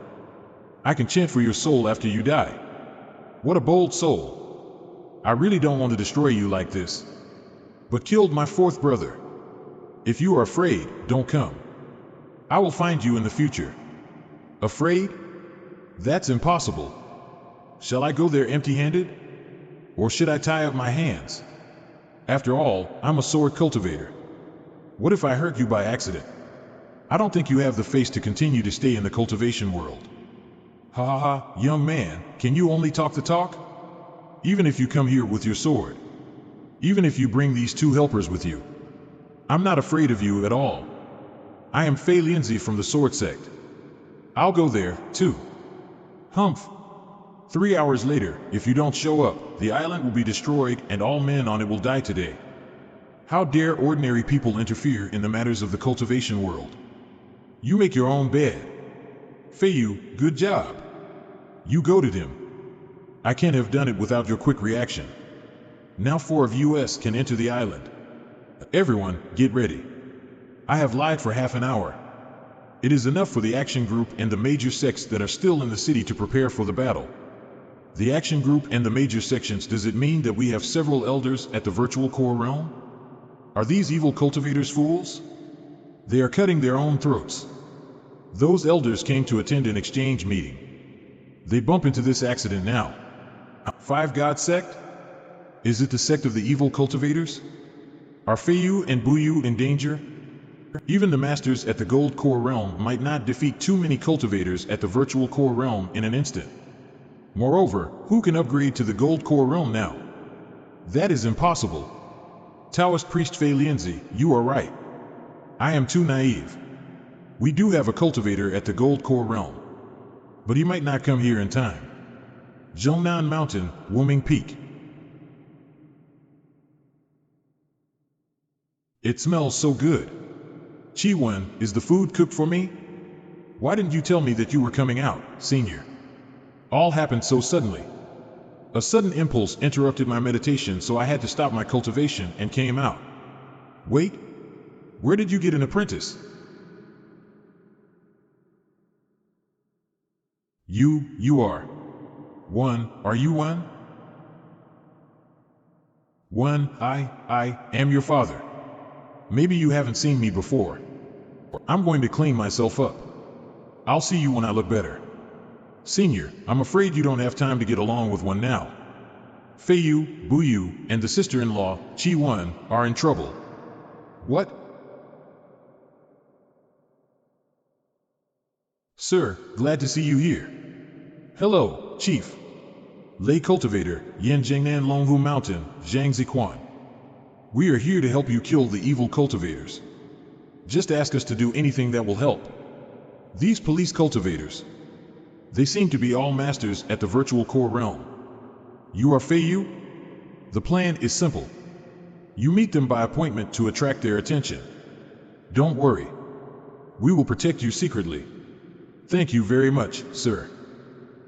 I can chant for your soul after you die. What a bold soul. I really don't want to destroy you like this. But killed my 4th brother. If you are afraid, don't come. I will find you in the future. Afraid? That's impossible. Shall I go there empty-handed? Or should I tie up my hands? After all, I'm a sword cultivator. What if I hurt you by accident? I don't think you have the face to continue to stay in the cultivation world. Ha ha ha, young man, can you only talk the talk? Even if you come here with your sword. Even if you bring these 2 helpers with you. I'm not afraid of you at all. I am Fei Lianzi from the sword sect. I'll go there, too. Humph. 3 hours later, if you don't show up, the island will be destroyed and all men on it will die today. How dare ordinary people interfere in the matters of the cultivation world? You make your own bed. Feiyu, good job. You goaded him. I can't have done it without your quick reaction. Now 4 of us can enter the island. Everyone, get ready. I have lied for half an hour. It is enough for the action group and the major sects that are still in the city to prepare for the battle. The action group and the major sections, does it mean that we have several elders at the virtual core realm? Are these evil cultivators fools? They are cutting their own throats. Those elders came to attend an exchange meeting. They bump into this accident now. Five God sect? Is it the sect of the evil cultivators? Are Feiyu and Buyu in danger? Even the masters at the gold core realm might not defeat too many cultivators at the virtual core realm in an instant. Moreover, who can upgrade to the gold core realm now? That is impossible. Taoist priest Fei Lianzi, you are right. I am too naive. We do have a cultivator at the gold core realm, but he might not come here in time. Zhongnan Mountain, Wuming Peak. It smells so good. Chi-Wen, is the food cooked for me? Why didn't you tell me that you were coming out, senior? All happened so suddenly. A sudden impulse interrupted my meditation, so I had to stop my cultivation and came out. Wait, where did you get an apprentice? You are. Are you one? I am your father. Maybe you haven't seen me before. I'm going to clean myself up. I'll see you when I look better. Senior, I'm afraid you don't have time to get along with one now. Feiyu, Buyu, and the sister-in-law, Chi-Wen, are in trouble. What? Sir, glad to see you here. Hello, Chief. Lay Cultivator, Yan Zhengnan Longhu Mountain, Zhang Ziquan. We are here to help you kill the evil cultivators. Just ask us to do anything that will help. These police cultivators, they seem to be all masters at the virtual core realm. You are Feiyu? The plan is simple. You meet them by appointment to attract their attention. Don't worry. We will protect you secretly. Thank you very much, sir.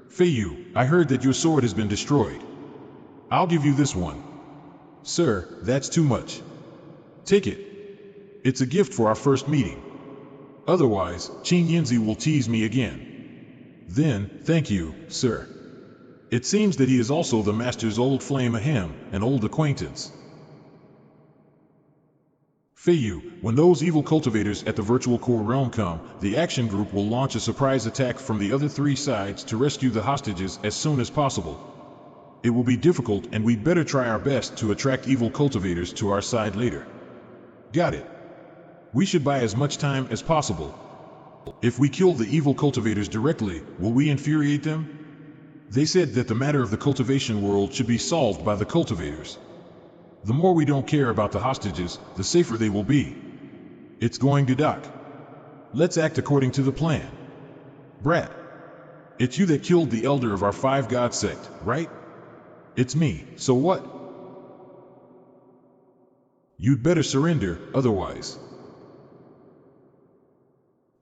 Feiyu, I heard that your sword has been destroyed. I'll give you this one. Sir, that's too much. Take it. It's a gift for our first meeting. Otherwise, Qing Yinzi will tease me again. Then, thank you, sir. It seems that he is also the master's old flame ahem, an old acquaintance. Feiyu, when those evil cultivators at the virtual core realm come, the action group will launch a surprise attack from the other three sides to rescue the hostages as soon as possible. It will be difficult, and we'd better try our best to attract evil cultivators to our side later. Got it. We should buy as much time as possible. If we kill the evil cultivators directly, will we infuriate them? They said that the matter of the cultivation world should be solved by the cultivators. The more we don't care about the hostages, the safer they will be. It's going to dock. Let's act according to the plan. Brat, it's you that killed the elder of our five god sect, right? It's me, so what? You'd better surrender, otherwise.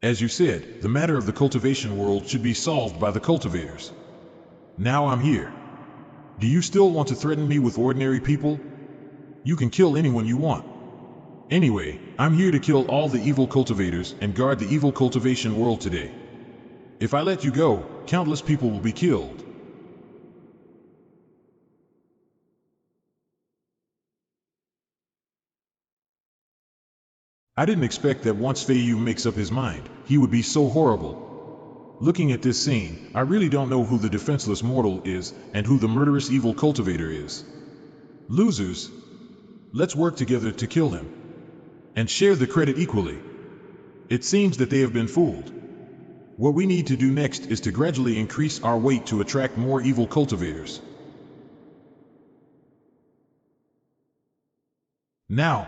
As you said, the matter of the cultivation world should be solved by the cultivators. Now I'm here. Do you still want to threaten me with ordinary people? You can kill anyone you want. Anyway, I'm here to kill all the evil cultivators and guard the evil cultivation world today. If I let you go, countless people will be killed. I didn't expect that once Feiyu makes up his mind, he would be so horrible. Looking at this scene, I really don't know who the defenseless mortal is and who the murderous evil cultivator is. Losers. Let's work together to kill him. And share the credit equally. It seems that they have been fooled. What we need to do next is to gradually increase our weight to attract more evil cultivators. Now,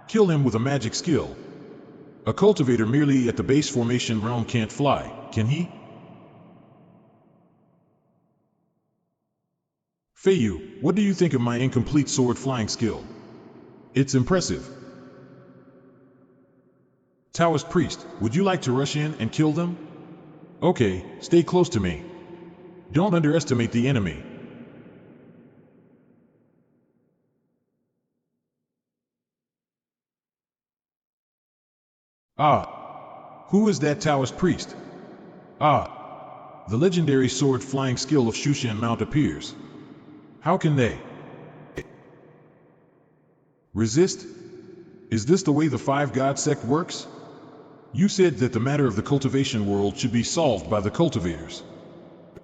kill him with a magic skill. A cultivator merely at the base formation realm can't fly, can he? Feiyu, what do you think of my incomplete sword flying skill? It's impressive. Taoist priest, would you like to rush in and kill them? Okay, stay close to me. Don't underestimate the enemy. Ah, Who is that Taoist priest? Ah, the legendary sword-flying skill of Shushan Mount appears. How can they resist? Is this the way the Five God sect works? You said that the matter of the cultivation world should be solved by the cultivators.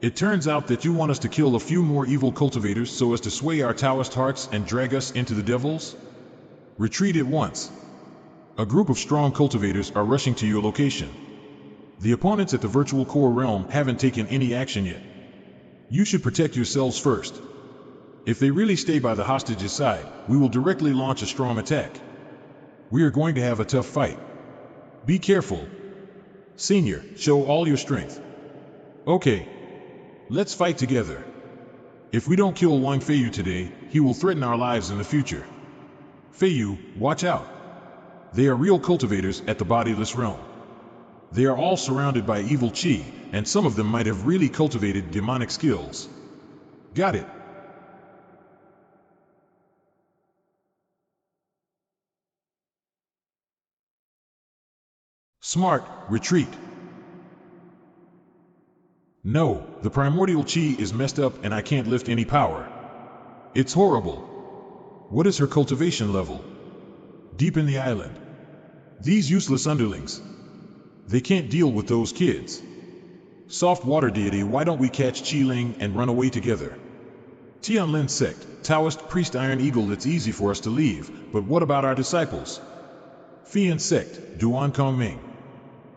It turns out that you want us to kill a few more evil cultivators so as to sway our Taoist hearts and drag us into the devils? Retreat at once. A group of strong cultivators are rushing to your location. The opponents at the virtual core realm haven't taken any action yet. You should protect yourselves first. If they really stay by the hostage's side, we will directly launch a strong attack. We are going to have a tough fight. Be careful. Senior, show all your strength. Okay. Let's fight together. If we don't kill Wang Feiyu today, he will threaten our lives in the future. Feiyu, watch out. They are real cultivators at the bodiless realm. They are all surrounded by evil chi, and some of them might have really cultivated demonic skills. Got it. Smart, retreat. No, the primordial chi is messed up and I can't lift any power. It's horrible. What is her cultivation level? Deep in the island. These useless underlings. They can't deal with those kids. Soft water deity, why don't we catch Qi Ling and run away together? Tianlin sect, Taoist priest Iron Eagle, it's easy for us to leave, but what about our disciples? Fian sect, Duan Kong Ming.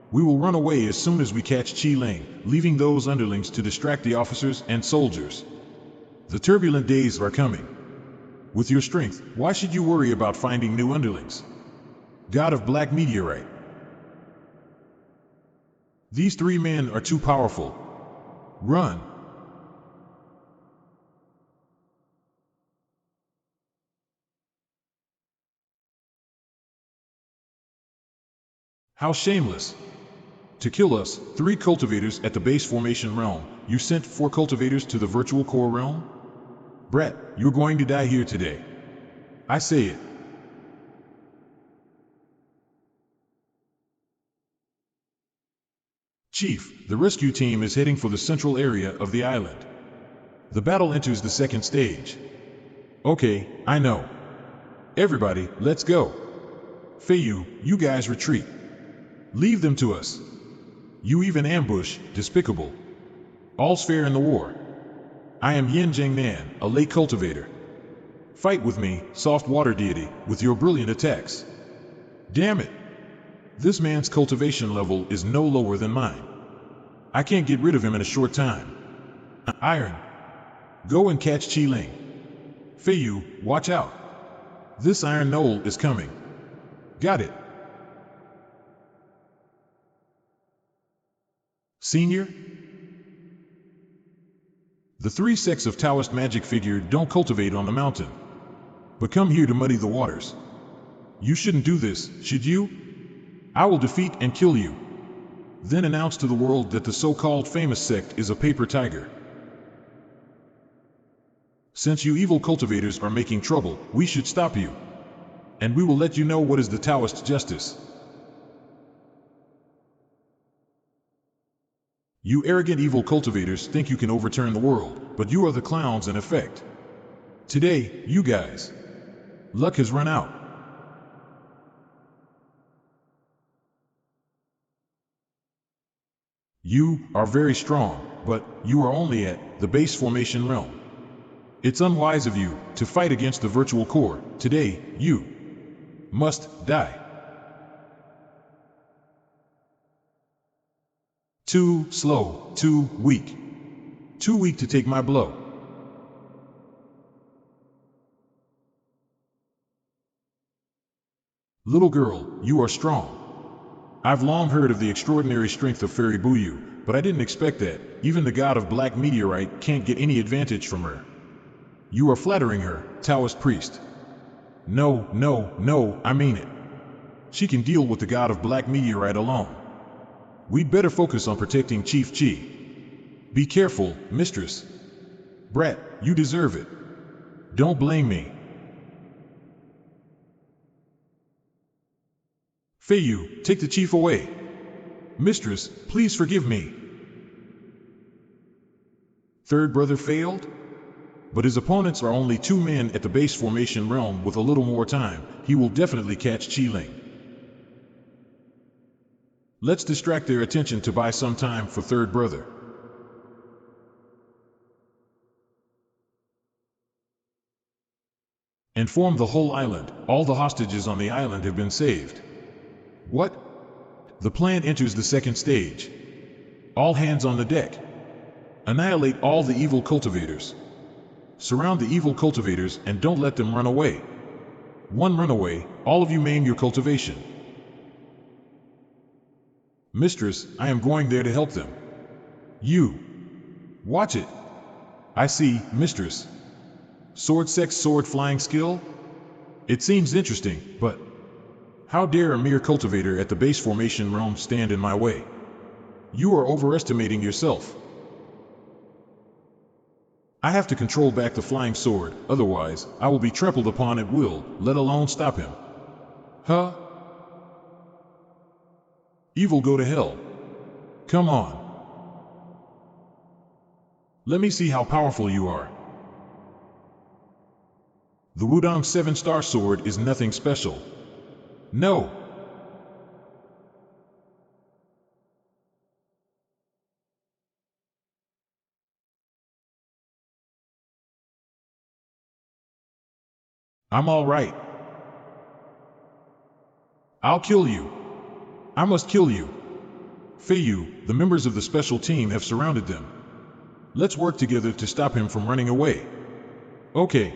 We will run away as soon as we catch Qi Ling, leaving those underlings to distract the officers and soldiers. The turbulent days are coming. With your strength, why should you worry about finding new underlings? God of Black Meteorite. These three men are too powerful. Run. How shameless. To kill us, 3 cultivators at the base formation realm, you sent 4 cultivators to the virtual core realm? Brett, you're going to die here today. I say it. Chief, the rescue team is heading for the central area of the island. The battle enters the second stage. Okay, I know. Everybody, let's go. Feiyu, you guys retreat. Leave them to us. You even ambush, despicable. All's fair in the war. I am Yin Jingnan, a lay cultivator. Fight with me, soft water deity, with your brilliant attacks. Damn it! This man's cultivation level is no lower than mine. I can't get rid of him in a short time. Iron. Go and catch Qi Ling. Feiyu, watch out. This Iron Knoll is coming. Got it. Senior? The 3 sects of Taoist magic figure don't cultivate on the mountain, but come here to muddy the waters. You shouldn't do this, should you? I will defeat and kill you. Then announce to the world that the so-called famous sect is a paper tiger. Since you evil cultivators are making trouble, we should stop you. And we will let you know what is the Taoist justice. You arrogant evil cultivators think you can overturn the world, but you are the clowns in effect. Today, you guys. Luck has run out. You are very strong, but you are only at the base formation realm. It's unwise of you to fight against the virtual core. Today, you must die. Too slow, too weak. Too weak to take my blow. Little girl, you are strong. I've long heard of the extraordinary strength of Fairy Buyu, but I didn't expect that. Even the god of Black Meteorite can't get any advantage from her. You are flattering her, Taoist priest. No, I mean it. She can deal with the god of Black Meteorite alone. We'd better focus on protecting Chief Chi. Be careful, mistress. Brat, you deserve it. Don't blame me. Feiyu, take the chief away. Mistress, please forgive me. Third brother failed? But his opponents are only 2 men at the base formation realm. With a little more time, he will definitely catch Qi-Ling. Let's distract their attention to buy some time for third brother. Inform the whole island. All the hostages on the island have been saved. What? The plan enters the second stage. All hands on the deck. Annihilate all the evil cultivators. Surround the evil cultivators and don't let them run away. One runaway, all of you maim your cultivation. Mistress, I am going there to help them. You. Watch it. I see, Mistress. Sword sex sword flying skill? It seems interesting, but how dare a mere cultivator at the base formation realm stand in my way? You are overestimating yourself. I have to control back the flying sword, otherwise I will be trampled upon at will, let alone stop him. Huh? Evil go to hell. Come on. Let me see how powerful you are. The Wudong 7-star sword is nothing special. No. I'm all right. I'll kill you. I must kill you. Feiyu, the members of the special team have surrounded them. Let's work together to stop him from running away. Okay.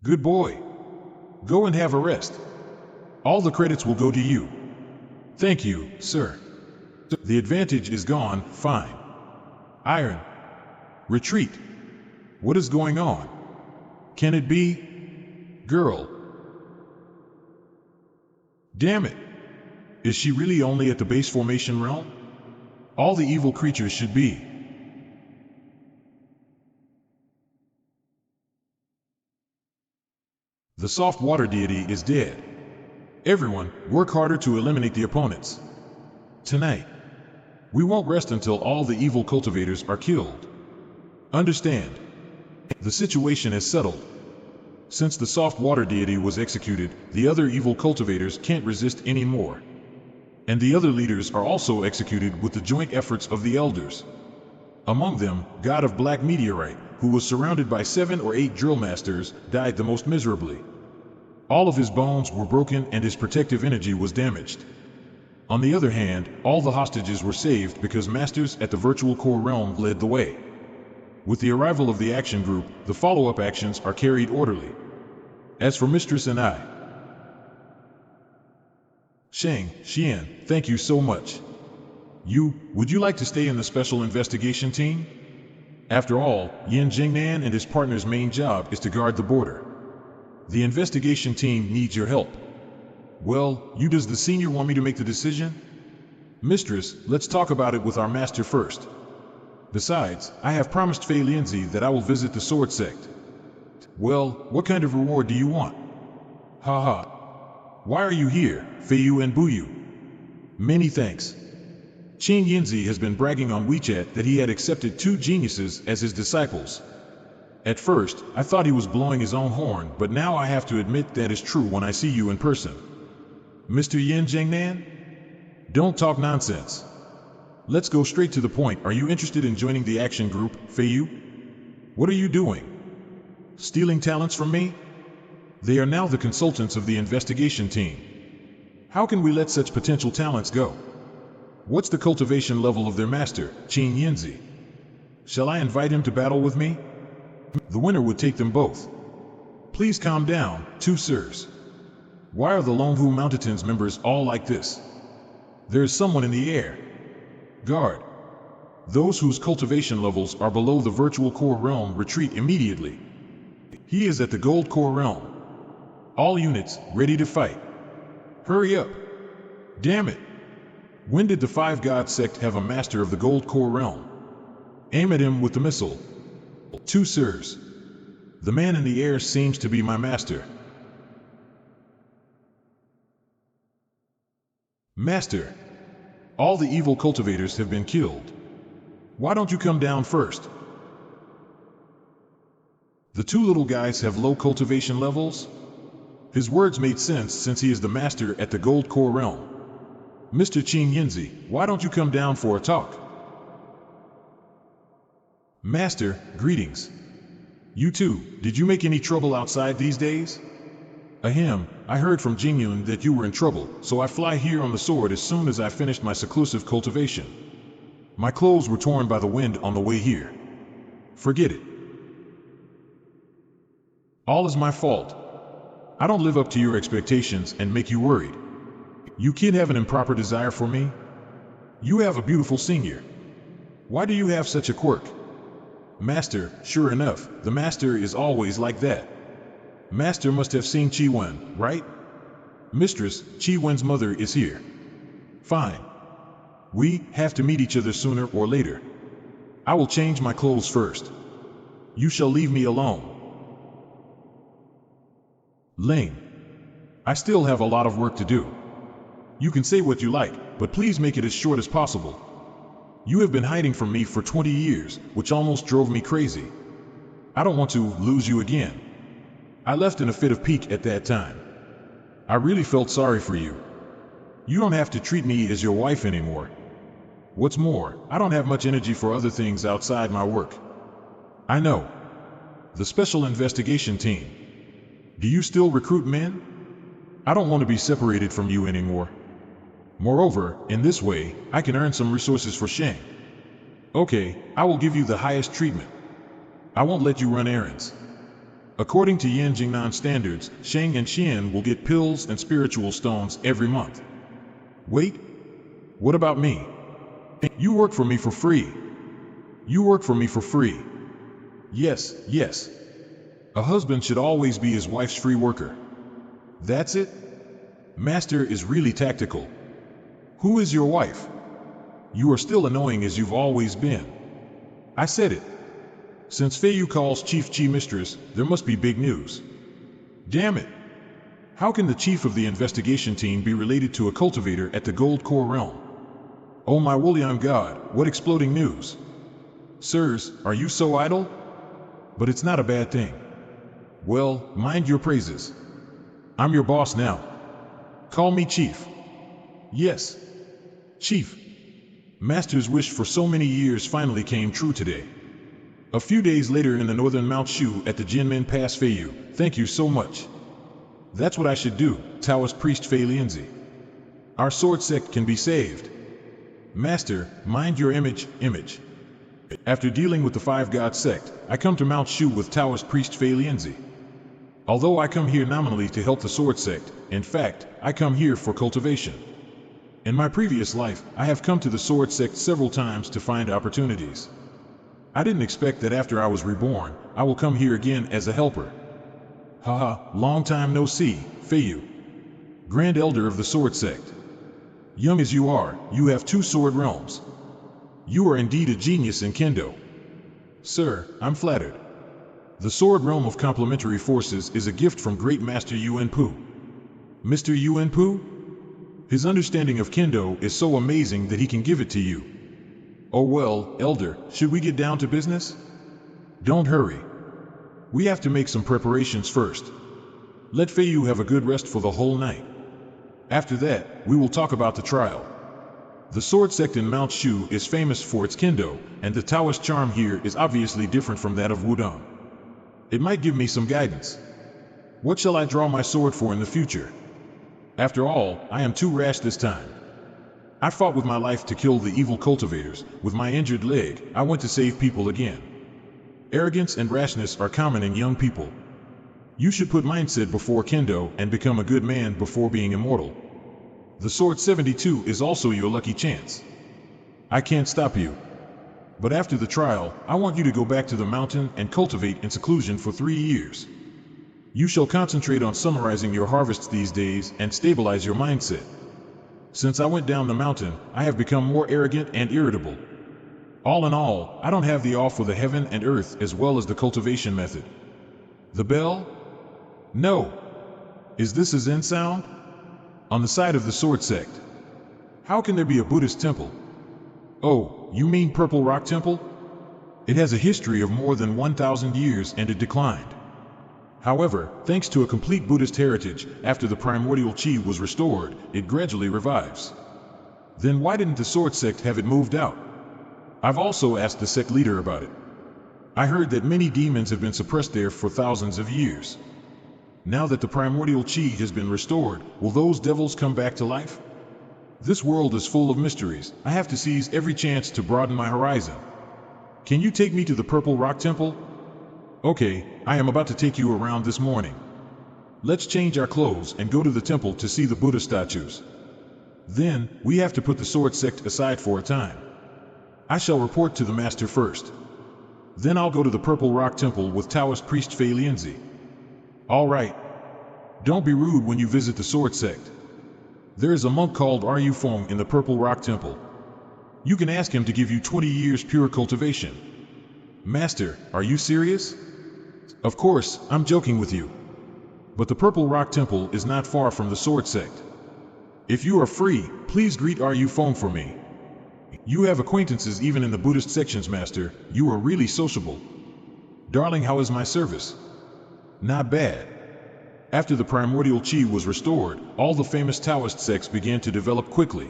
Good boy. Go and have a rest. All the credits will go to you. Thank you, sir. The advantage is gone, fine. Iron. Retreat. What is going on? Can it be? Girl. Damn it. Is she really only at the base formation realm? All the evil creatures should be. The soft water deity is dead. Everyone, work harder to eliminate the opponents. Tonight. We won't rest until all the evil cultivators are killed. Understand? The situation is settled. Since the soft water deity was executed, the other evil cultivators can't resist anymore. And the other leaders are also executed with the joint efforts of the elders. Among them, God of Black Meteorite, who was surrounded by 7 or 8 drill masters, died the most miserably. All of his bones were broken and his protective energy was damaged. On the other hand, all the hostages were saved because masters at the virtual core realm led the way. With the arrival of the action group, the follow-up actions are carried orderly. As for Mistress and I, Sheng, Xian, thank you so much. Would you like to stay in the special investigation team? After all, Yin Jingnan and his partner's main job is to guard the border. The investigation team needs your help. Well, does the senior want me to make the decision? Mistress, let's talk about it with our master first. Besides, I have promised Fei Lianzi that I will visit the sword sect. Well, what kind of reward do you want? Haha. Why are you here, Feiyu and Buyu? Many thanks. Qin Yinzi has been bragging on WeChat that he had accepted 2 geniuses as his disciples. At first, I thought he was blowing his own horn, but now I have to admit that is true when I see you in person. Mr. Yin Zhengnan? Don't talk nonsense. Let's go straight to the point. Are you interested in joining the action group, Feiyu? What are you doing? Stealing talents from me? They are now the consultants of the investigation team. How can we let such potential talents go? What's the cultivation level of their master, Qin Yinzi? Shall I invite him to battle with me? The winner would take them both. Please calm down, 2 sirs. Why are the Longhu Mountains members all like this? There is someone in the air. Guard. Those whose cultivation levels are below the virtual core realm retreat immediately. He is at the gold core realm. All units, ready to fight. Hurry up. Damn it. When did the 5 God sect have a master of the gold core realm? Aim at him with the missile. 2 sirs. The man in the air seems to be my master. Master, all the evil cultivators have been killed. Why don't you come down first? The two little guys have low cultivation levels? His words made sense since he is the master at the Gold Core realm. Mr. Qing Yinzi, why don't you come down for a talk? Master, greetings. You too, did you make any trouble outside these days? Ahem, I heard from Jingyun that you were in trouble, so I fly here on the sword as soon as I finished my seclusive cultivation. My clothes were torn by the wind on the way here. Forget it. All is my fault. I don't live up to your expectations and make you worried. You kid have an improper desire for me? You have a beautiful senior. Why do you have such a quirk? Master, sure enough, the master is always like that. Master must have seen Qi Wen, right? Mistress, Qi Wen's mother is here. Fine. We have to meet each other sooner or later. I will change my clothes first. You shall leave me alone. Lame. I still have a lot of work to do. You can say what you like, but please make it as short as possible. You have been hiding from me for 20 years, which almost drove me crazy. I don't want to lose you again. I left in a fit of pique at that time. I really felt sorry for you. You don't have to treat me as your wife anymore. What's more, I don't have much energy for other things outside my work. I know. The Special Investigation Team. Do you still recruit men? I don't want to be separated from you anymore. Moreover, in this way, I can earn some resources for Sheng. Okay, I will give you the highest treatment. I won't let you run errands. According to Yan Jingnan standards, Sheng and Xian will get pills and spiritual stones every month. Wait, what about me? You work for me for free. You work for me for free. Yes, yes. A husband should always be his wife's free worker. That's it? Master is really tactical. Who is your wife? You are still annoying as you've always been. I said it. Since Feiyu calls Chief Qi mistress, there must be big news. Damn it! How can the chief of the investigation team be related to a cultivator at the Gold Core realm? Oh my William God, what exploding news! Sirs, are you so idle? But it's not a bad thing. Well, mind your praises. I'm your boss now. Call me Chief. Yes. Chief. Master's wish for so many years finally came true today. A few days later in the northern Mount Shu at the Jinmen Pass Feiyu, thank you so much. That's what I should do, Taoist priest Fei Lianzi. Our sword sect can be saved. Master, mind your image. After dealing with the Five God sect, I come to Mount Shu with Taoist priest Fei Lianzi. Although I come here nominally to help the sword sect, in fact, I come here for cultivation. In my previous life, I have come to the sword sect several times to find opportunities. I didn't expect that after I was reborn, I will come here again as a helper. Haha, long time no see, Feiyu. Grand Elder of the Sword Sect. Young as you are, you have 2 sword realms. You are indeed a genius in Kendo. Sir, I'm flattered. The Sword Realm of Complementary Forces is a gift from Great Master Yuan Pu. Mr. Yuan Pu? His understanding of Kendo is so amazing that he can give it to you. Oh well, Elder, should we get down to business? Don't hurry. We have to make some preparations first. Let Feiyu have a good rest for the whole night. After that, we will talk about the trial. The sword sect in Mount Shu is famous for its Kendo, and the Taoist charm here is obviously different from that of Wudong. It might give me some guidance. What shall I draw my sword for in the future? After all, I am too rash this time. I fought with my life to kill the evil cultivators. With my injured leg, I went to save people again. Arrogance and rashness are common in young people. You should put mindset before Kendo and become a good man before being immortal. The sword 72 is also your lucky chance. I can't stop you. But after the trial, I want you to go back to the mountain and cultivate in seclusion for 3 years. You shall concentrate on summarizing your harvests these days and stabilize your mindset. Since I went down the mountain, I have become more arrogant and irritable. All in all, I don't have the awe for the heaven and earth as well as the cultivation method. The bell? No. Is this a Zen sound? On the side of the sword sect. How can there be a Buddhist temple? Oh, you mean Purple Rock Temple? It has a history of more than 1,000 years and it declined. However, thanks to a complete Buddhist heritage, after the primordial chi was restored, it gradually revives. Then why didn't the sword sect have it moved out? I've also asked the sect leader about it. I heard that many demons have been suppressed there for thousands of years. Now that the primordial chi has been restored, will those devils come back to life? This world is full of mysteries. I have to seize every chance to broaden my horizon. Can you take me to the Purple Rock Temple? Okay, I am about to take you around this morning. Let's change our clothes and go to the temple to see the Buddha statues. Then, we have to put the sword sect aside for a time. I shall report to the master first. Then I'll go to the Purple Rock Temple with Taoist priest Fei Lianzi. All right. Don't be rude when you visit the sword sect. There is a monk called Ru Feng in the Purple Rock Temple. You can ask him to give you 20 years pure cultivation. Master, are you serious? Of course, I'm joking with you. But the Purple Rock Temple is not far from the sword sect. If you are free, please greet Ru Feng for me. You have acquaintances even in the Buddhist sections, Master. You are really sociable. Darling, how is my service? Not bad. After the primordial chi was restored, all the famous Taoist sects began to develop quickly.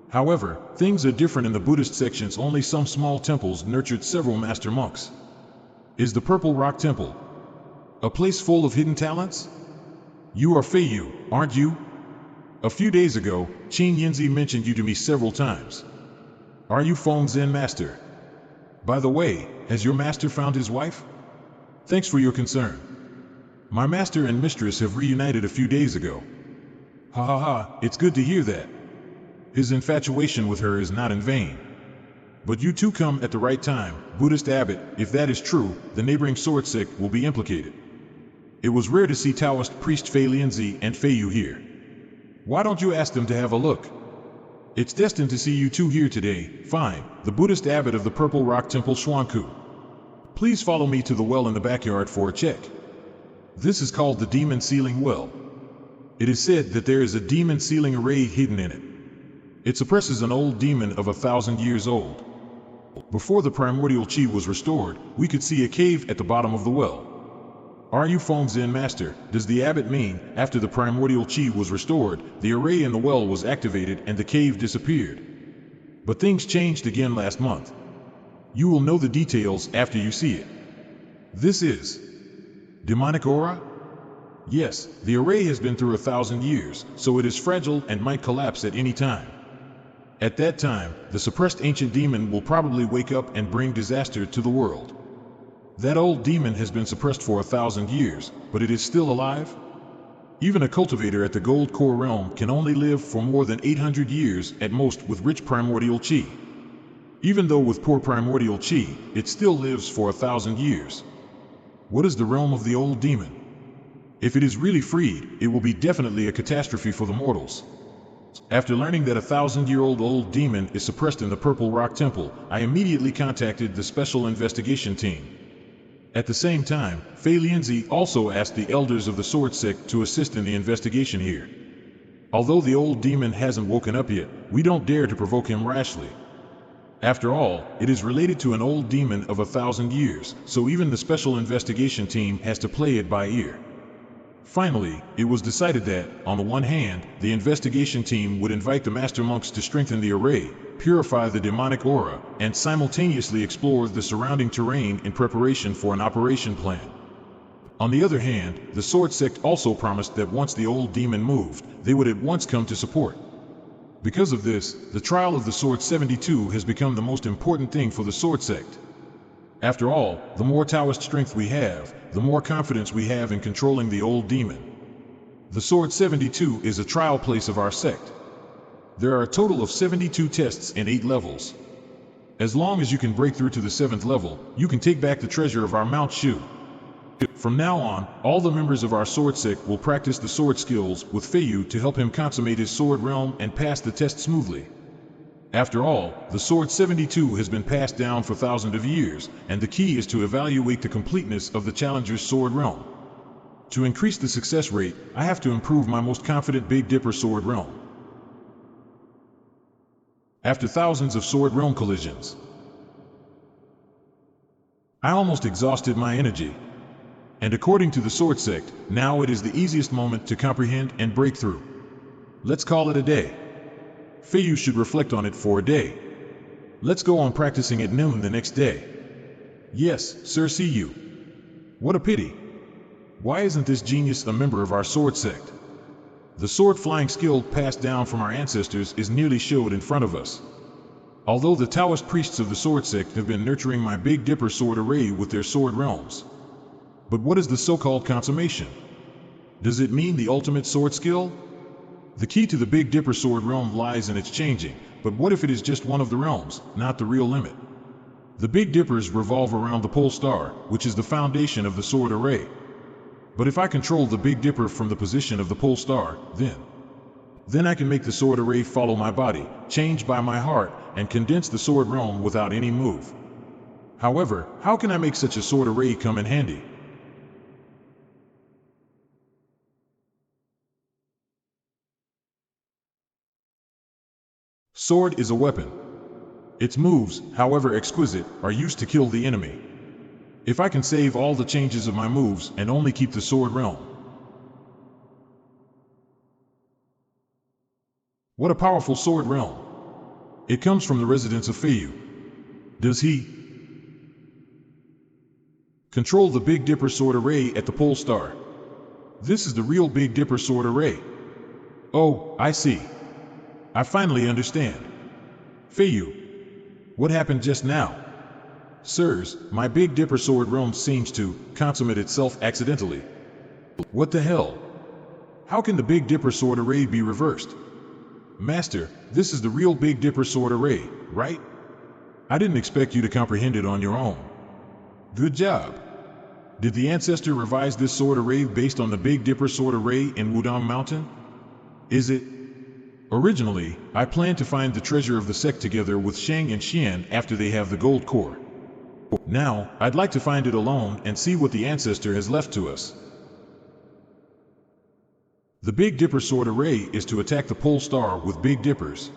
However, things are different in the Buddhist sections. Only some small temples nurtured several master monks. Is the Purple Rock Temple a place full of hidden talents? You are Feiyu, aren't you? A few days ago, Qin Yinzi mentioned you to me several times. Are you Feng Zen Master? By the way, has your master found his wife? Thanks for your concern. My master and mistress have reunited a few days ago. Ha ha ha, it's good to hear that. His infatuation with her is not in vain. But you two come at the right time, Buddhist abbot. If that is true, the neighboring sword sect will be implicated. It was rare to see Taoist priest Fei Lianzi and Feiyu here. Why don't you ask them to have a look? It's destined to see you two here today. Fine, the Buddhist abbot of the Purple Rock Temple Xuanku. Please follow me to the well in the backyard for a check. This is called the Demon Sealing Well. It is said that there is a demon sealing array hidden in it. It suppresses an old demon of 1,000 years old. Before the primordial chi was restored, we could see a cave at the bottom of the well. Are you Feng Zen Master? Does the abbot mean, after the primordial chi was restored, the array in the well was activated and the cave disappeared? But things changed again last month. You will know the details after you see it. This is demonic aura? Yes, the array has been through 1,000 years, so it is fragile and might collapse at any time. At that time, the suppressed ancient demon will probably wake up and bring disaster to the world. That old demon has been suppressed for 1,000 years, but it is still alive? Even a cultivator at the Gold Core realm can only live for more than 800 years at most with rich primordial chi. Even though with poor primordial chi, it still lives for 1,000 years. What is the realm of the old demon? If it is really freed, it will be definitely a catastrophe for the mortals. After learning that a 1,000-year-old old demon is suppressed in the Purple Rock Temple, I immediately contacted the Special Investigation Team. At the same time, Fei Lianzi also asked the elders of the sword sect to assist in the investigation here. Although the old demon hasn't woken up yet, we don't dare to provoke him rashly. After all, it is related to an old demon of 1,000 years, so even the Special Investigation Team has to play it by ear. Finally, it was decided that, on the one hand, the investigation team would invite the master monks to strengthen the array, purify the demonic aura, and simultaneously explore the surrounding terrain in preparation for an operation plan. On the other hand, the sword sect also promised that once the old demon moved, they would at once come to support. Because of this, the trial of the Sword 72 has become the most important thing for the sword sect. After all, the more Taoist strength we have, the more confidence we have in controlling the old demon. The Sword 72 is a trial place of our sect. There are a total of 72 tests in 8 levels. As long as you can break through to the 7th level, you can take back the treasure of our Mount Shu. From now on, all the members of our sword sect will practice the sword skills with Feiyu to help him consummate his sword realm and pass the test smoothly. After all, the Sword 72 has been passed down for thousands of years, and the key is to evaluate the completeness of the challenger's sword realm. To increase the success rate, I have to improve my most confident Big Dipper sword realm. After thousands of sword realm collisions, I almost exhausted my energy. And according to the sword sect, now it is the easiest moment to comprehend and break through. Let's call it a day. Feiyu should reflect on it for a day. Let's go on practicing at noon the next day. Yes, Sir, see you. What a pity. Why isn't this genius a member of our sword sect? The sword flying skill passed down from our ancestors is nearly showed in front of us. Although the Taoist priests of the sword sect have been nurturing my Big Dipper sword array with their sword realms. But what is the so-called consummation? Does it mean the ultimate sword skill? The key to the Big Dipper sword realm lies in its changing, but what if it is just one of the realms, not the real limit? The Big Dippers revolve around the pole star, which is the foundation of the sword array. But if I control the Big Dipper from the position of the pole star, then I can make the sword array follow my body, change by my heart, and condense the sword realm without any move. However, how can I make such a sword array come in handy? Sword is a weapon. Its moves, however exquisite, are used to kill the enemy. If I can save all the changes of my moves and only keep the sword realm. What a powerful sword realm. It comes from the residence of Feiyu. Does he control the Big Dipper sword array at the pole star? This is the real Big Dipper sword array. Oh, I see. I finally understand. Feiyu, what happened just now? Sirs, my Big Dipper sword realm seems to consummate itself accidentally. What the hell? How can the Big Dipper sword array be reversed? Master, this is the real Big Dipper sword array, right? I didn't expect you to comprehend it on your own. Good job. Did the ancestor revise this sword array based on the Big Dipper sword array in Wudang Mountain? Is it? Originally, I planned to find the treasure of the sect together with Sheng and Xian after they have the gold core. Now, I'd like to find it alone and see what the ancestor has left to us. The Big Dipper sword array is to attack the pole star with Big Dippers.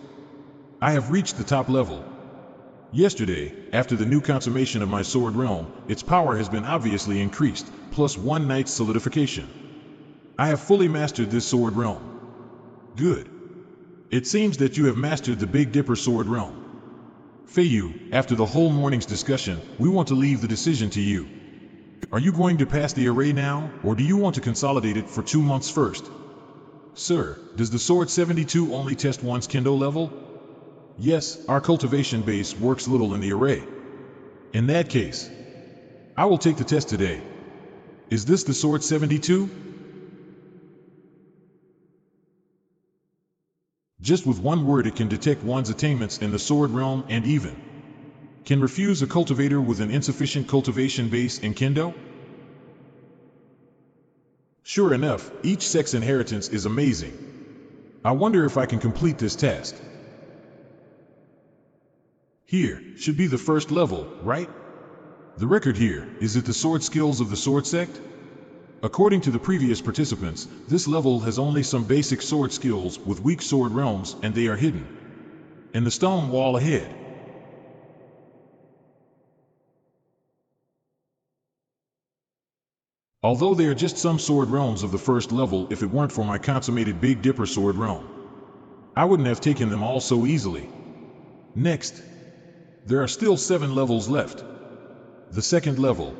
I have reached the top level. Yesterday, after the new consummation of my sword realm, its power has been obviously increased, plus 1 night's solidification. I have fully mastered this sword realm. Good. It seems that you have mastered the Big Dipper sword realm. Feiyu, after the whole morning's discussion, we want to leave the decision to you. Are you going to pass the array now, or do you want to consolidate it for 2 months first? Sir, does the Sword 72 only test one's Kendo level? Yes, our cultivation base works little in the array. In that case, I will take the test today. Is this the Sword 72? Just with one word it can detect one's attainments in the sword realm and even can refuse a cultivator with an insufficient cultivation base in Kendo? Sure enough, each sex inheritance is amazing. I wonder if I can complete this task. Here should be the first level, right? The record here, is it the sword skills of the sword sect? According to the previous participants, this level has only some basic sword skills with weak sword realms, and they are hidden in the stone wall ahead. Although they are just some sword realms of the first level, if it weren't for my consummated Big Dipper sword realm, I wouldn't have taken them all so easily. Next, there are still 7 levels left. The 2nd level,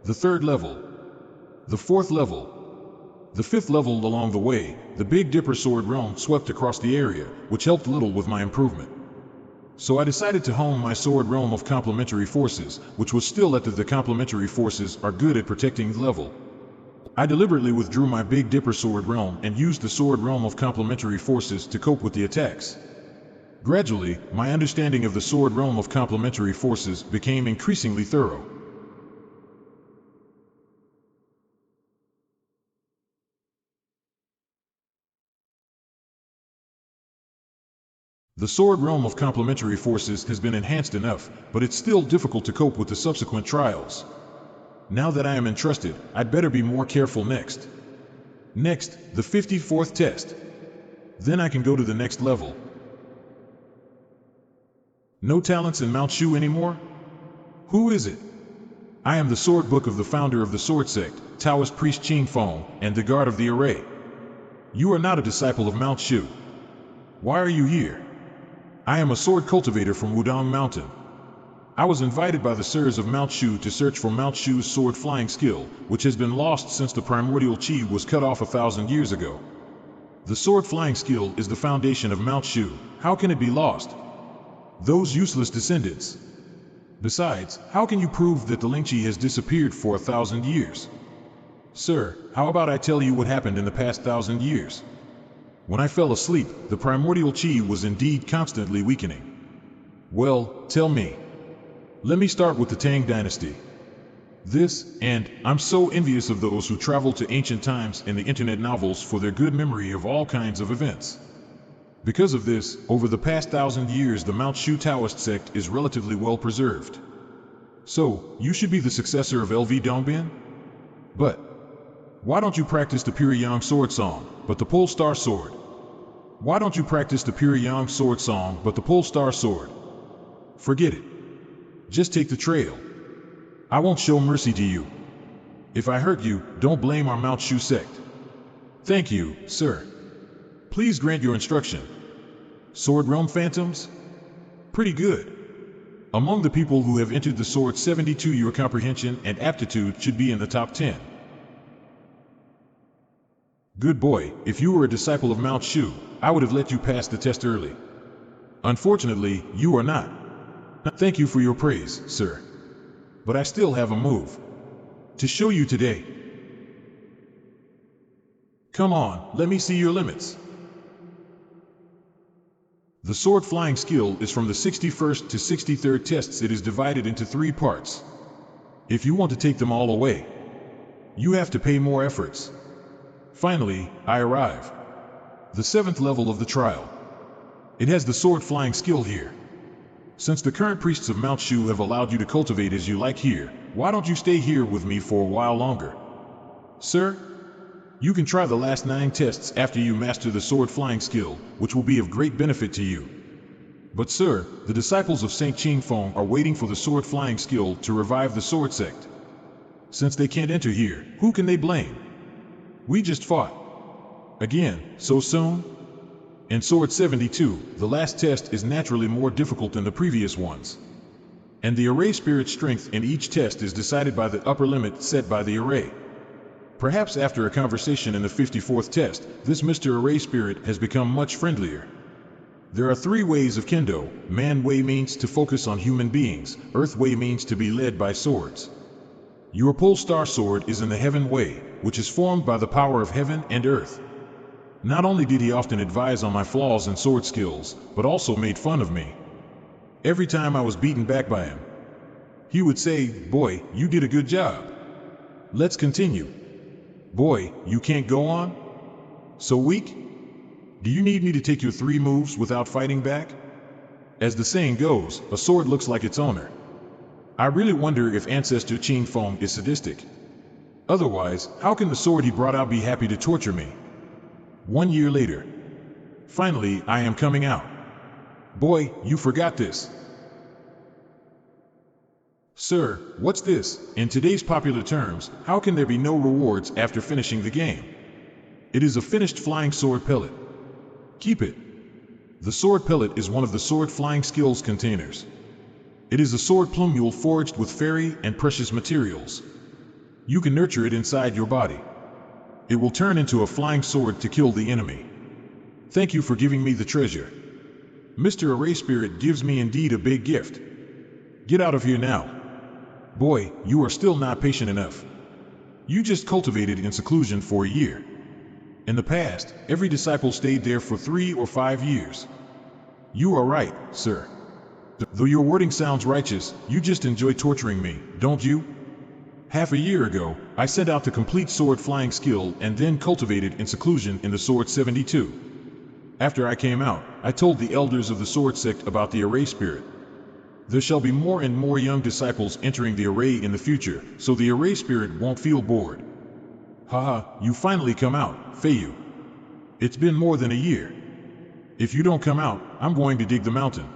the 3rd level, the 4th level, the 5th level. Along the way, the Big Dipper sword realm swept across the area, which helped little with my improvement. So I decided to hone my sword realm of complementary forces, which was still at the complementary forces are good at protecting the level. I deliberately withdrew my Big Dipper sword realm and used the sword realm of complementary forces to cope with the attacks. Gradually, my understanding of the sword realm of complementary forces became increasingly thorough. The sword realm of complementary forces has been enhanced enough, but it's still difficult to cope with the subsequent trials. Now that I am entrusted, I'd better be more careful next. Next, the 54th test. Then I can go to the next level. No talents in Mount Shu anymore? Who is it? I am the sword book of the founder of the sword sect, Taoist priest Qing Feng, and the guard of the array. You are not a disciple of Mount Shu. Why are you here? I am a sword cultivator from Wudong Mountain. I was invited by the sirs of Mount Shu to search for Mount Shu's sword flying skill, which has been lost since the primordial qi was cut off 1,000 years ago. The sword flying skill is the foundation of Mount Shu. How can it be lost? Those useless descendants. Besides, how can you prove that the Lingqi has disappeared for 1,000 years? Sir, how about I tell you what happened in the past 1,000 years? When I fell asleep, the primordial qi was indeed constantly weakening. Well, tell me. Let me start with the Tang dynasty. I'm so envious of those who travel to ancient times in the internet novels for their good memory of all kinds of events. Because of this, over the past 1,000 years the Mount Shu Taoist sect is relatively well preserved. So, you should be the successor of LV Dongbin? But why don't you practice the Pyongyang sword song, but the pole star sword? Why don't you practice the Pyongyang sword song, but the pole star sword? Forget it. Just take the trail. I won't show mercy to you. If I hurt you, don't blame our Mount Shu sect. Thank you, sir. Please grant your instruction. Sword realm phantoms? Pretty good. Among the people who have entered the Sword 72, your comprehension and aptitude should be in the top 10. Good boy, if you were a disciple of Mount Shu, I would have let you pass the test early. Unfortunately, you are not. Thank you for your praise, sir. But I still have a move to show you today. Come on, let me see your limits. The sword flying skill is from the 61st to 63rd tests. It is divided into 3 parts. If you want to take them all away, you have to pay more efforts. Finally, I arrive. The 7th level of the trial. It has the sword flying skill here. Since the current priests of Mount Shu have allowed you to cultivate as you like here, why don't you stay here with me for a while longer? Sir, you can try the last 9 tests after you master the sword flying skill, which will be of great benefit to you. But sir, the disciples of Saint Qing Feng are waiting for the sword flying skill to revive the sword sect. Since they can't enter here, who can they blame? We just fought. Again, so soon? In Sword 72, the last test is naturally more difficult than the previous ones. And the array spirit strength in each test is decided by the upper limit set by the array. Perhaps after a conversation in the 54th test, this Mr. Array Spirit has become much friendlier. There are 3 ways of Kendo. Man way means to focus on human beings, Earth way means to be led by swords. Your pole star sword is in the Heaven way, which is formed by the power of heaven and earth. Not only did he often advise on my flaws and sword skills, but also made fun of me. Every time I was beaten back by him, he would say, "Boy, you did a good job. Let's continue. Boy, you can't go on? So weak? Do you need me to take your 3 moves without fighting back?" As the saying goes, a sword looks like its owner. I really wonder if Ancestor Qing Feng is sadistic. Otherwise, how can the sword he brought out be happy to torture me? 1 year later. Finally, I am coming out. Boy, you forgot this. Sir, what's this? In today's popular terms, how can there be no rewards after finishing the game? It is a finished flying sword pellet. Keep it. The sword pellet is one of the sword flying skills containers. It is a sword plumule forged with fairy and precious materials. You can nurture it inside your body. It will turn into a flying sword to kill the enemy. Thank you for giving me the treasure. Mr. Array Spirit gives me indeed a big gift. Get out of here now. Boy, you are still not patient enough. You just cultivated in seclusion for a year. In the past, every disciple stayed there for 3 or 5 years. You are right, sir. Though your wording sounds righteous, you just enjoy torturing me, don't you? Half a year ago, I set out to complete sword flying skill and then cultivated in seclusion in the Sword 72. After I came out, I told the elders of the sword sect about the Array Spirit. There shall be more and more young disciples entering the array in the future, so the Array Spirit won't feel bored. Haha, you finally come out, Feiyu. It's been more than a year. If you don't come out, I'm going to dig the mountain.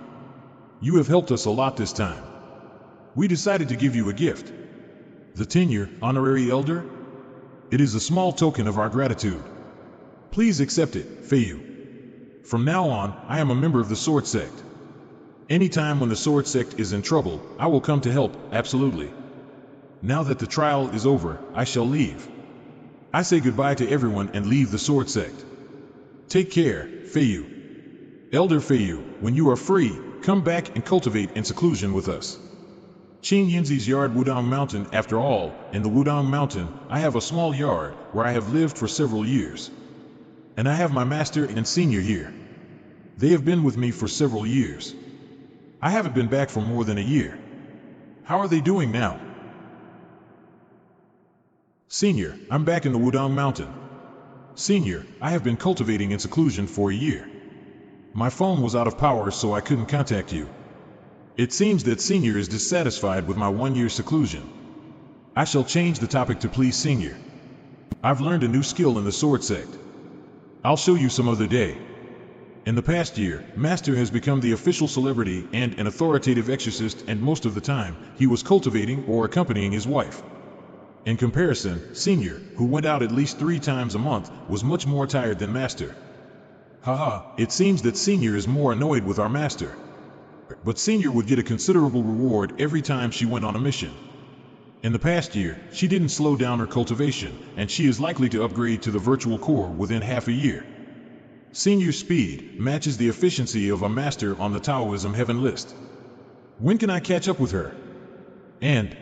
You have helped us a lot this time. We decided to give you a gift. The tenure, honorary elder? It is a small token of our gratitude. Please accept it, Feiyu. From now on, I am a member of the Sword Sect. Anytime when the Sword Sect is in trouble, I will come to help, absolutely. Now that the trial is over, I shall leave. I say goodbye to everyone and leave the Sword Sect. Take care, Feiyu. Elder Feiyu, when you are free, come back and cultivate in seclusion with us. Qing Yinzi's yard Wudong Mountain. After all, in the Wudong Mountain, I have a small yard where I have lived for several years. And I have my master and senior here. They have been with me for several years. I haven't been back for more than a year. How are they doing now? Senior, I'm back in the Wudong Mountain. Senior, I have been cultivating in seclusion for a year. My phone was out of power, so I couldn't contact you. It seems that Senior is dissatisfied with my 1-year seclusion. I shall change the topic to please Senior. I've learned a new skill in the Sword Sect. I'll show you some other day. In the past year, Master has become the official celebrity and an authoritative exorcist, and most of the time, he was cultivating or accompanying his wife. In comparison, Senior, who went out at least 3 times a month, was much more tired than Master. Haha, it seems that Senior is more annoyed with our Master. But Senior would get a considerable reward every time she went on a mission. In the past year, she didn't slow down her cultivation, and she is likely to upgrade to the virtual core within half a year. Senior's speed matches the efficiency of a master on the Taoism heaven list. When can I catch up with her? And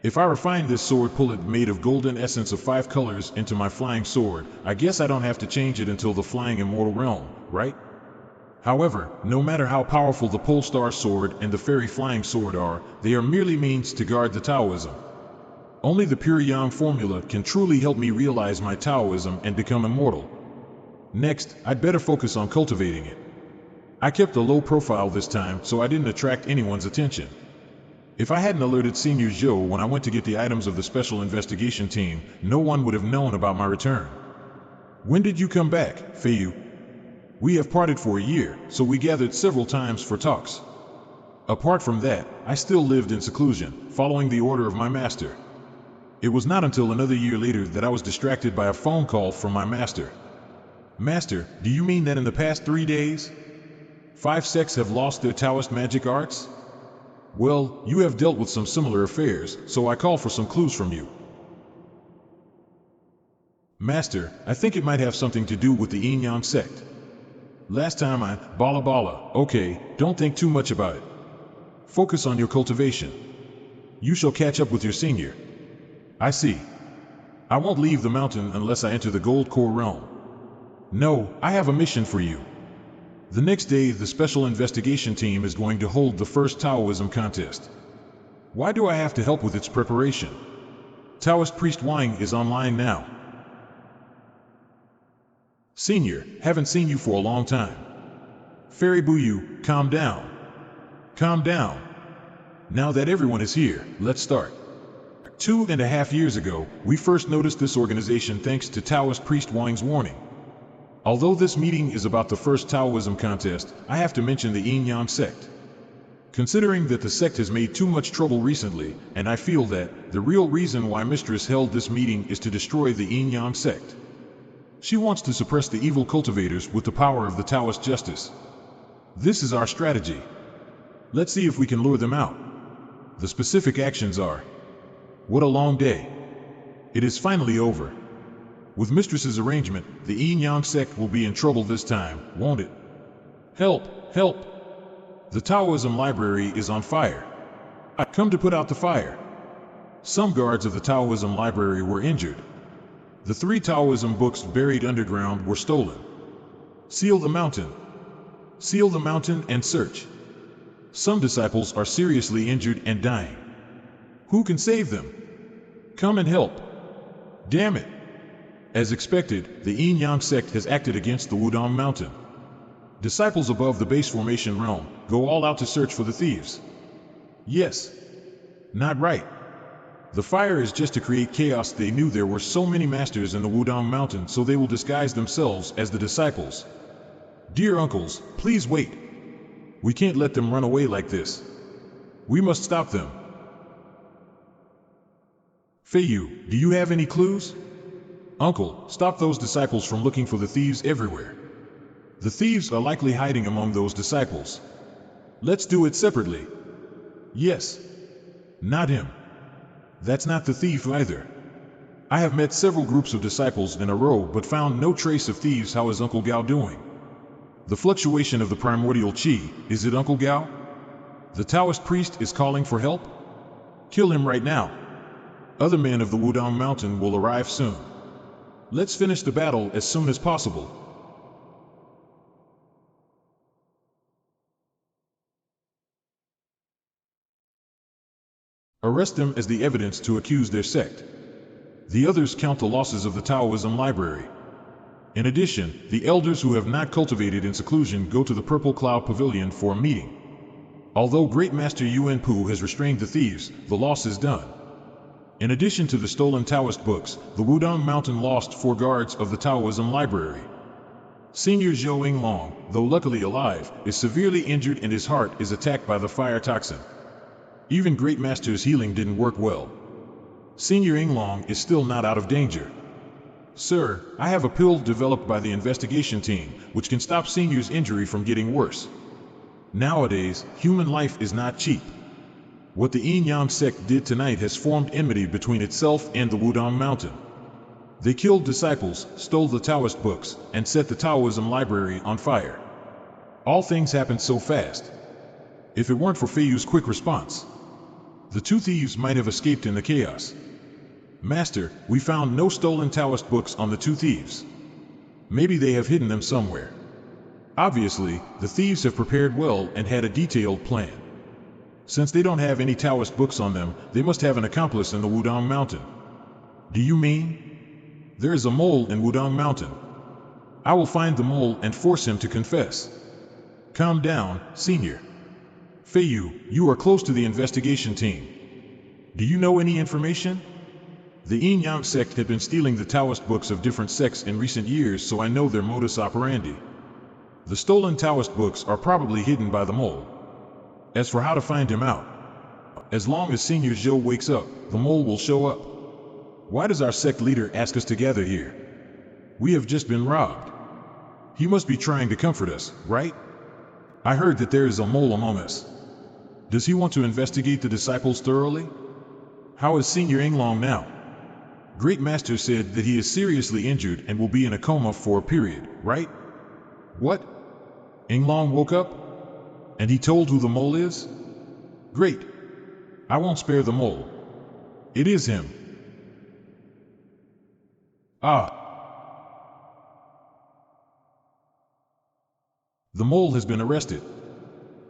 if I refine this sword pullet made of golden essence of 5 colors into my flying sword, I guess I don't have to change it until the flying immortal realm, right? However, no matter how powerful the Polestar sword and the fairy flying sword are, they are merely means to guard the Taoism. Only the pure Yang formula can truly help me realize my Taoism and become immortal. Next, I'd better focus on cultivating it. I kept a low profile this time, so I didn't attract anyone's attention. If I hadn't alerted Senior Zhou when I went to get the items of the special investigation team, no one would have known about my return. When did you come back, Feiyu? We have parted for a year, so we gathered several times for talks. Apart from that, I still lived in seclusion, following the order of my master. It was not until another year later that I was distracted by a phone call from my master. Master, do you mean that in the past 3 days, 5 sects have lost their Taoist magic arts? Well, you have dealt with some similar affairs, so I call for some clues from you. Master, I think it might have something to do with the Yin Yang sect. Last time Bala, okay, don't think too much about it. Focus on your cultivation. You shall catch up with your senior. I see. I won't leave the mountain unless I enter the Gold Core realm. No, I have a mission for you. The next day, the special investigation team is going to hold the first Taoism contest. Why do I have to help with its preparation? Taoist priest Wang is online now. Senior, haven't seen you for a long time. Fairy Buyu, calm down. Calm down. Now that everyone is here, let's start. 2.5 years ago, we first noticed this organization thanks to Taoist priest Wang's warning. Although this meeting is about the first Taoism contest, I have to mention the Yin Yang sect. Considering that the sect has made too much trouble recently, and I feel that the real reason why Mistress held this meeting is to destroy the Yin Yang sect. She wants to suppress the evil cultivators with the power of the Taoist justice. This is our strategy. Let's see if we can lure them out. The specific actions are: what a long day. It is finally over. With Mistress's arrangement, the Yin Yang sect will be in trouble this time, won't it? Help! Help! The Taoism library is on fire. I come to put out the fire. Some guards of the Taoism library were injured. The 3 Taoism books buried underground were stolen. Seal the mountain. Seal the mountain and search. Some disciples are seriously injured and dying. Who can save them? Come and help. Damn it. As expected, the Yin Yang sect has acted against the Wudong Mountain. Disciples above the base formation realm, go all out to search for the thieves. Yes. Not right. The fire is just to create chaos. They knew there were so many masters in the Wudong Mountain, so they will disguise themselves as the disciples. Dear uncles, please wait. We can't let them run away like this. We must stop them. Feiyu, do you have any clues? Uncle, stop those disciples from looking for the thieves everywhere. The thieves are likely hiding among those disciples. Let's do it separately. Yes. Not him. That's not the thief either. I have met several groups of disciples in a row but found no trace of thieves. How is Uncle Gao doing? The fluctuation of the primordial chi, is it Uncle Gao? The Taoist priest is calling for help? Kill him right now. Other men of the Wudang Mountain will arrive soon. Let's finish the battle as soon as possible. Arrest them as the evidence to accuse their sect. The others count the losses of the Taoism library. In addition, the elders who have not cultivated in seclusion go to the Purple Cloud Pavilion for a meeting. Although Great Master Yuan Pu has restrained the thieves, the loss is done. In addition to the stolen Taoist books, the Wudang Mountain lost 4 guards of the Taoism library. Senior Zhou Yinglong, though luckily alive, is severely injured and his heart is attacked by the fire toxin. Even Great Master's healing didn't work well. Senior Yinglong is still not out of danger. Sir, I have a pill developed by the investigation team, which can stop Senior's injury from getting worse. Nowadays, human life is not cheap. What the Yin-Yang sect did tonight has formed enmity between itself and the Wudang Mountain. They killed disciples, stole the Taoist books, and set the Taoism library on fire. All things happened so fast. If it weren't for Feiyu's quick response, the 2 thieves might have escaped in the chaos. Master, we found no stolen Taoist books on the 2 thieves. Maybe they have hidden them somewhere. Obviously, the thieves have prepared well and had a detailed plan. Since they don't have any Taoist books on them, they must have an accomplice in the Wudang Mountain. Do you mean? There is a mole in Wudang Mountain. I will find the mole and force him to confess. Calm down, Senior. Feiyu, you are close to the investigation team. Do you know any information? The Yin-Yang sect had been stealing the Taoist books of different sects in recent years, so I know their modus operandi. The stolen Taoist books are probably hidden by the mole. As for how to find him out, as long as Senior Zhou wakes up, the mole will show up. Why does our sect leader ask us to gather here? We have just been robbed. He must be trying to comfort us, right? I heard that there is a mole among us. Does he want to investigate the disciples thoroughly? How is Senior Yinglong now? Great Master said that he is seriously injured and will be in a coma for a period, right? What? Yinglong woke up? And he told who the mole is? Great. I won't spare the mole. It is him. Ah. The mole has been arrested.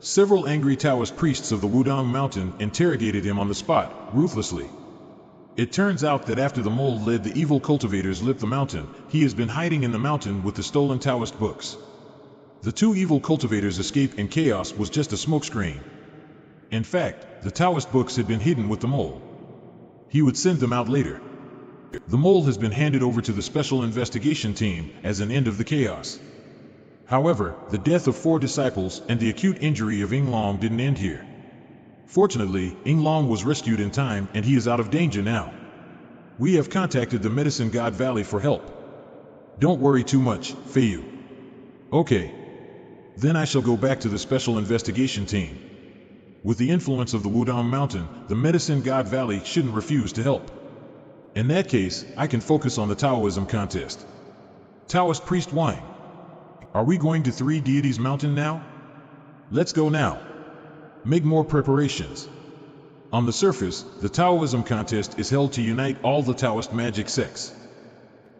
Several angry Taoist priests of the Wudang Mountain interrogated him on the spot, ruthlessly. It turns out that after the mole led the evil cultivators lift the mountain, he has been hiding in the mountain with the stolen Taoist books. The 2 evil cultivators' escape in chaos was just a smokescreen. In fact, the Taoist books had been hidden with the mole. He would send them out later. The mole has been handed over to the special investigation team as an end of the chaos. However, the death of 4 disciples and the acute injury of Yinglong didn't end here. Fortunately, Yinglong was rescued in time and he is out of danger now. We have contacted the Medicine God Valley for help. Don't worry too much, Feiyu. Okay. Then I shall go back to the special investigation team. With the influence of the Wudang Mountain, the Medicine God Valley shouldn't refuse to help. In that case, I can focus on the Taoism contest. Taoist Priest Wang. Are we going to 3 Deities Mountain now? Let's go now. Make more preparations. On the surface, the Taoism contest is held to unite all the Taoist magic sects.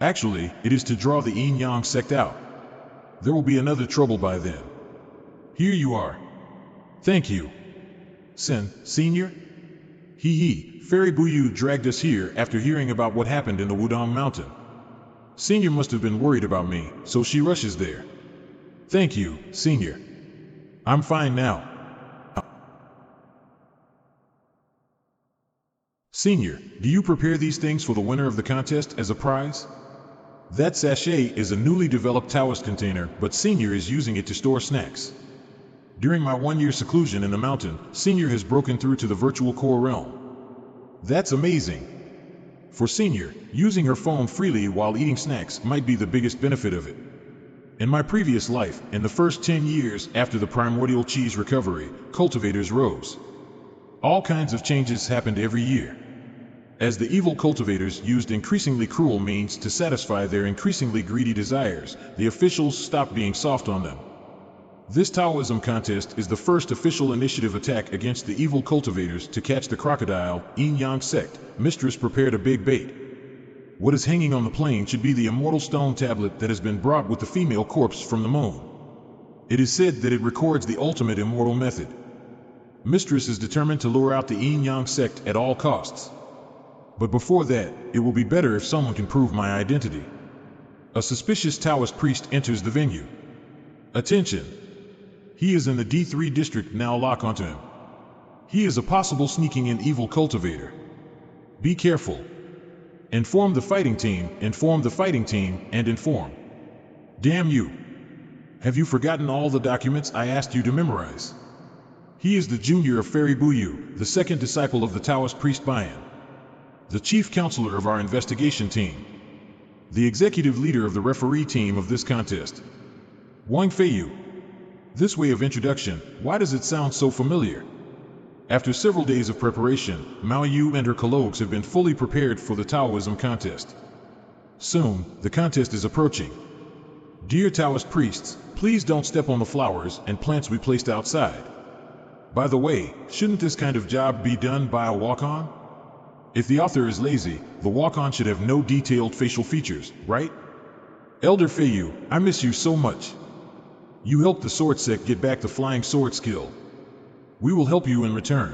Actually, it is to draw the Yin-Yang sect out. There will be another trouble by then. Here you are. Thank you. Senior? Hee, Fairy Buyu dragged us here after hearing about what happened in the Wudang Mountain. Senior must have been worried about me, so she rushes there. Thank you, Senior. I'm fine now. Senior, do you prepare these things for the winner of the contest as a prize? That sachet is a newly developed Taoist container, but Senior is using it to store snacks. During my 1-year seclusion in the mountain, Senior has broken through to the virtual core realm. That's amazing. For Senior, using her phone freely while eating snacks might be the biggest benefit of it. In my previous life, in the first 10 years after the primordial cheese recovery, cultivators rose. All kinds of changes happened every year. As the evil cultivators used increasingly cruel means to satisfy their increasingly greedy desires, the officials stopped being soft on them. This Taoism contest is the first official initiative attack against the evil cultivators to catch the crocodile, Yin-Yang sect. Mistress prepared a big bait. What is hanging on the plane should be the immortal stone tablet that has been brought with the female corpse from the moon. It is said that it records the ultimate immortal method. Mistress is determined to lure out the Yin-Yang sect at all costs. But before that, it will be better if someone can prove my identity. A suspicious Taoist priest enters the venue. Attention! He is in the D3 district, now lock onto him. He is a possible sneaking in evil cultivator. Be careful. Inform the fighting team, and inform. Damn you! Have you forgotten all the documents I asked you to memorize? He is the junior of Fairy Buyu, the second disciple of the Taoist priest Bayan. The chief counselor of our investigation team. The executive leader of the referee team of this contest. Wang Feiyu. This way of introduction, why does it sound so familiar? After several days of preparation, Mao Yu and her colleagues have been fully prepared for the Taoism contest. Soon, the contest is approaching. Dear Taoist priests, please don't step on the flowers and plants we placed outside. By the way, shouldn't this kind of job be done by a walk-on? If the author is lazy, the walk-on should have no detailed facial features, right? Elder Feiyu, I miss you so much. You helped the sword sect get back the flying sword skill. We will help you in return.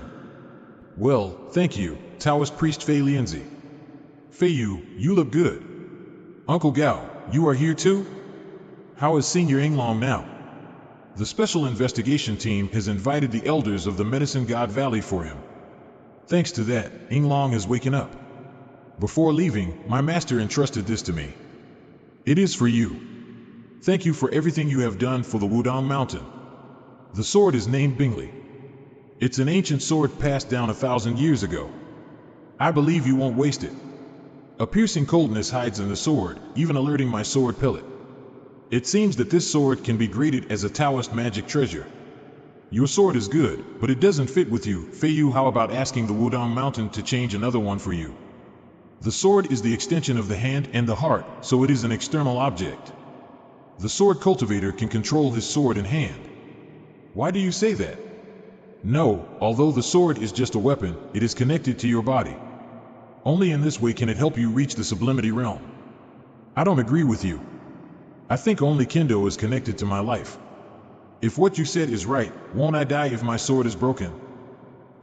Well, thank you, Taoist priest Fei Lianzi. Feiyu, you look good. Uncle Gao, you are here too? How is Senior Yinglong now? The special investigation team has invited the elders of the Medicine God Valley for him. Thanks to that, Yinglong is waking up. Before leaving, my master entrusted this to me. It is for you. Thank you for everything you have done for the Wudong Mountain. The sword is named Bingley. It's an ancient sword passed down 1,000 years ago. I believe you won't waste it. A piercing coldness hides in the sword, even alerting my sword pellet. It seems that this sword can be graded as a Taoist magic treasure. Your sword is good, but it doesn't fit with you. Feiyu, how about asking the Wudong Mountain to change another one for you? The sword is the extension of the hand and the heart, so it is an external object. The sword cultivator can control his sword in hand. Why do you say that? No, although the sword is just a weapon, it is connected to your body. Only in this way can it help you reach the sublimity realm. I don't agree with you. I think only Kendo is connected to my life. If what you said is right, won't I die if my sword is broken?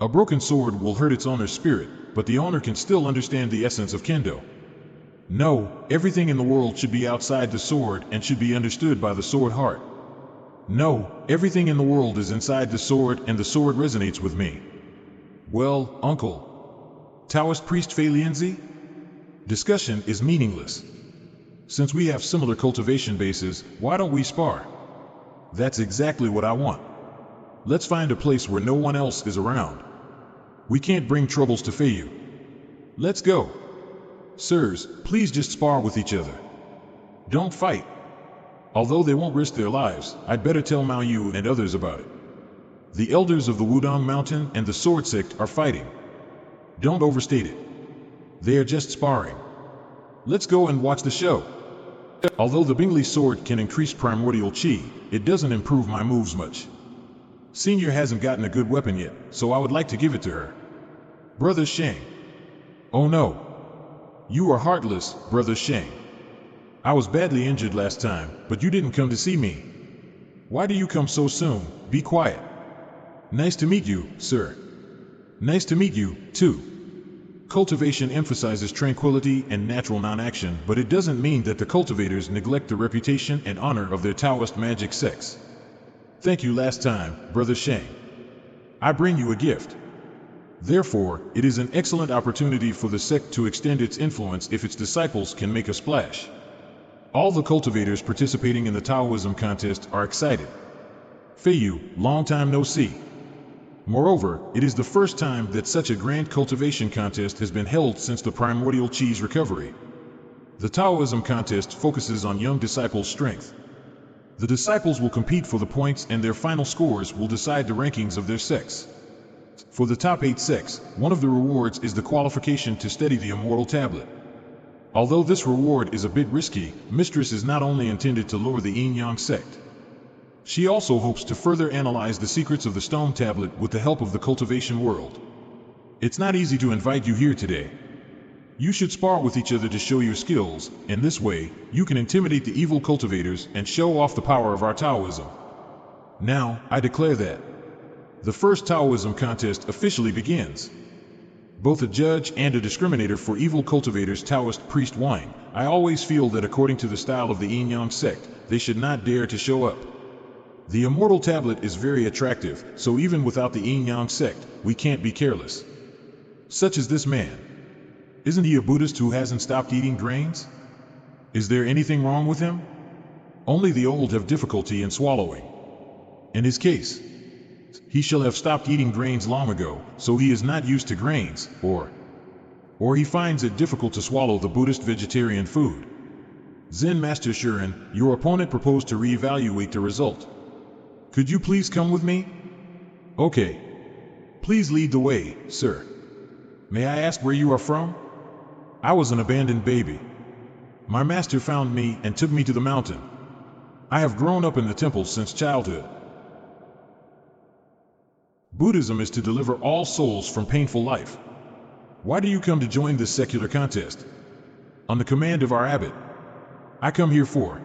A broken sword will hurt its owner's spirit, but the owner can still understand the essence of Kendo. No, everything in the world should be outside the sword and should be understood by the sword heart. No, everything in the world is inside the sword and the sword resonates with me. Well, Uncle. Taoist priest Fei Lianzi? Discussion is meaningless. Since we have similar cultivation bases, why don't we spar? That's exactly what I want. Let's find a place where no one else is around. We can't bring troubles to Feiyu. Let's go. Sirs, please just spar with each other. Don't fight. Although they won't risk their lives, I'd better tell Mao Yu and others about it. The elders of the Wudong Mountain and the sword sect are fighting. Don't overstate it. They are just sparring. Let's go and watch the show. Although the Bingley sword can increase primordial chi, it doesn't improve my moves much. Senior hasn't gotten a good weapon yet, so I would like to give it to her. Brother Sheng. Oh no. You are heartless, Brother Sheng. I was badly injured last time, but you didn't come to see me. Why do you come so soon? Be quiet. Nice to meet you, sir. Nice to meet you, too. Cultivation emphasizes tranquility and natural non-action, but it doesn't mean that the cultivators neglect the reputation and honor of their Taoist magic sects. Thank you last time, Brother Sheng. I bring you a gift. Therefore, it is an excellent opportunity for the sect to extend its influence if its disciples can make a splash. All the cultivators participating in the Taoism contest are excited. Feiyu, long time no see. Moreover, it is the first time that such a grand cultivation contest has been held since the primordial cheese recovery. The Taoism contest focuses on young disciples' strength. The disciples will compete for the points and their final scores will decide the rankings of their sects. For the top 8 sects, one of the rewards is the qualification to study the immortal tablet. Although this reward is a bit risky, Mistress is not only intended to lure the Yin-Yang sect. She also hopes to further analyze the secrets of the stone tablet with the help of the cultivation world. It's not easy to invite you here today. You should spar with each other to show your skills, and this way, you can intimidate the evil cultivators and show off the power of our Taoism. Now, I declare that the first Taoism contest officially begins. Both a judge and a discriminator for evil cultivators, Taoist priest Wang, I always feel that according to the style of the Yin-Yang sect, they should not dare to show up. The immortal tablet is very attractive, so even without the Yin-Yang sect, we can't be careless. Such as this man. Isn't he a Buddhist who hasn't stopped eating grains? Is there anything wrong with him? Only the old have difficulty in swallowing. In his case, he shall have stopped eating grains long ago, so he is not used to grains, or he finds it difficult to swallow the Buddhist vegetarian food. Zen Master Shuren, your opponent proposed to reevaluate the result. Could you please come with me? Okay. Please lead the way, sir. May I ask where you are from? I was an abandoned baby. My master found me and took me to the mountain. I have grown up in the temple since childhood. Buddhism is to deliver all souls from painful life. Why do you come to join this secular contest? On the command of our abbot. I come here for.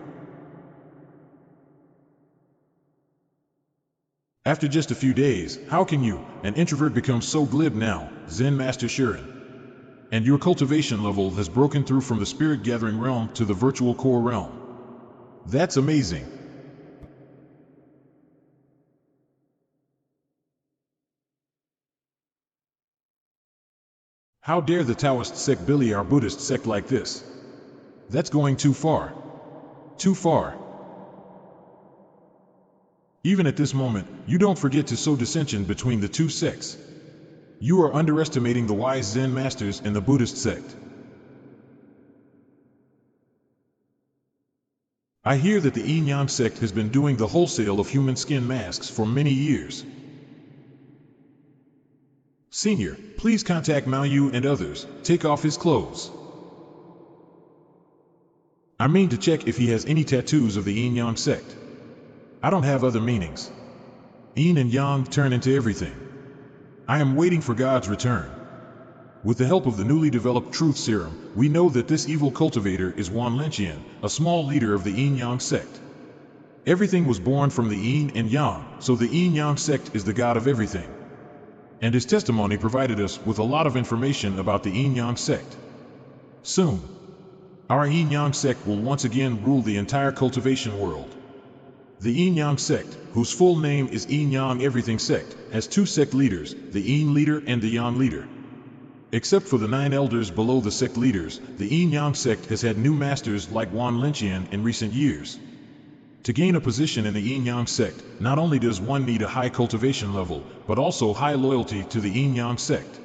After just a few days, how can you, an introvert, become so glib now, Zen Master Shuren? And your cultivation level has broken through from the spirit gathering realm to the virtual core realm. That's amazing. How dare the Taoist sect bully our Buddhist sect like this? That's going too far. Too far. Even at this moment, you don't forget to sow dissension between the two sects. You are underestimating the wise Zen masters in the Buddhist sect. I hear that the Yin-Yang sect has been doing the wholesale of human skin masks for many years. Senior, please contact Mao Yu and others, take off his clothes. I mean to check if he has any tattoos of the Yin-Yang sect. I don't have other meanings. Yin and Yang turn into everything. I am waiting for God's return. With the help of the newly developed truth serum, we know that this evil cultivator is Wang Sheng, a small leader of the Yin-Yang sect. Everything was born from the Yin and Yang, so the Yin-Yang sect is the god of everything. And his testimony provided us with a lot of information about the Yin-Yang sect. Soon, our Yin-Yang sect will once again rule the entire cultivation world. The Yin-Yang sect, whose full name is Yin-Yang Everything Sect, has 2 sect leaders, the Yin leader and the Yang leader. Except for the 9 elders below the sect leaders, the Yin-Yang sect has had new masters like Wang Sheng in recent years. To gain a position in the Yin-Yang sect, not only does one need a high cultivation level, but also high loyalty to the Yin-Yang sect.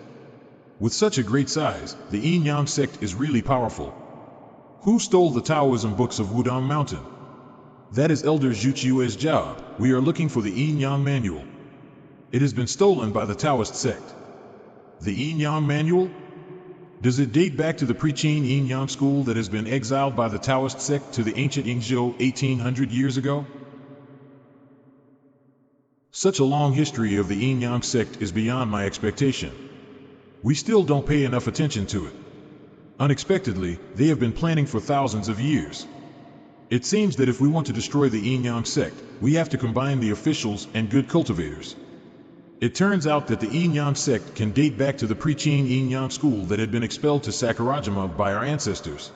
With such a great size, the Yin-Yang sect is really powerful. Who stole the Taoism books of Wudong Mountain? That is Elder Zhu Qiue's job. We are looking for the Yin-Yang manual. It has been stolen by the Taoist sect. The Yin-Yang manual? Does it date back to the pre-Qin Yin-Yang school that has been exiled by the Taoist sect to the ancient Yingzhou 1800 years ago? Such a long history of the Yin-Yang sect is beyond my expectation. We still don't pay enough attention to it. Unexpectedly, they have been planning for thousands of years. It seems that if we want to destroy the Yin-Yang sect, we have to combine the officials and good cultivators. It turns out that the Yin-Yang sect can date back to the pre-Qin Yin-Yang school that had been expelled to Sakurajima by our ancestors.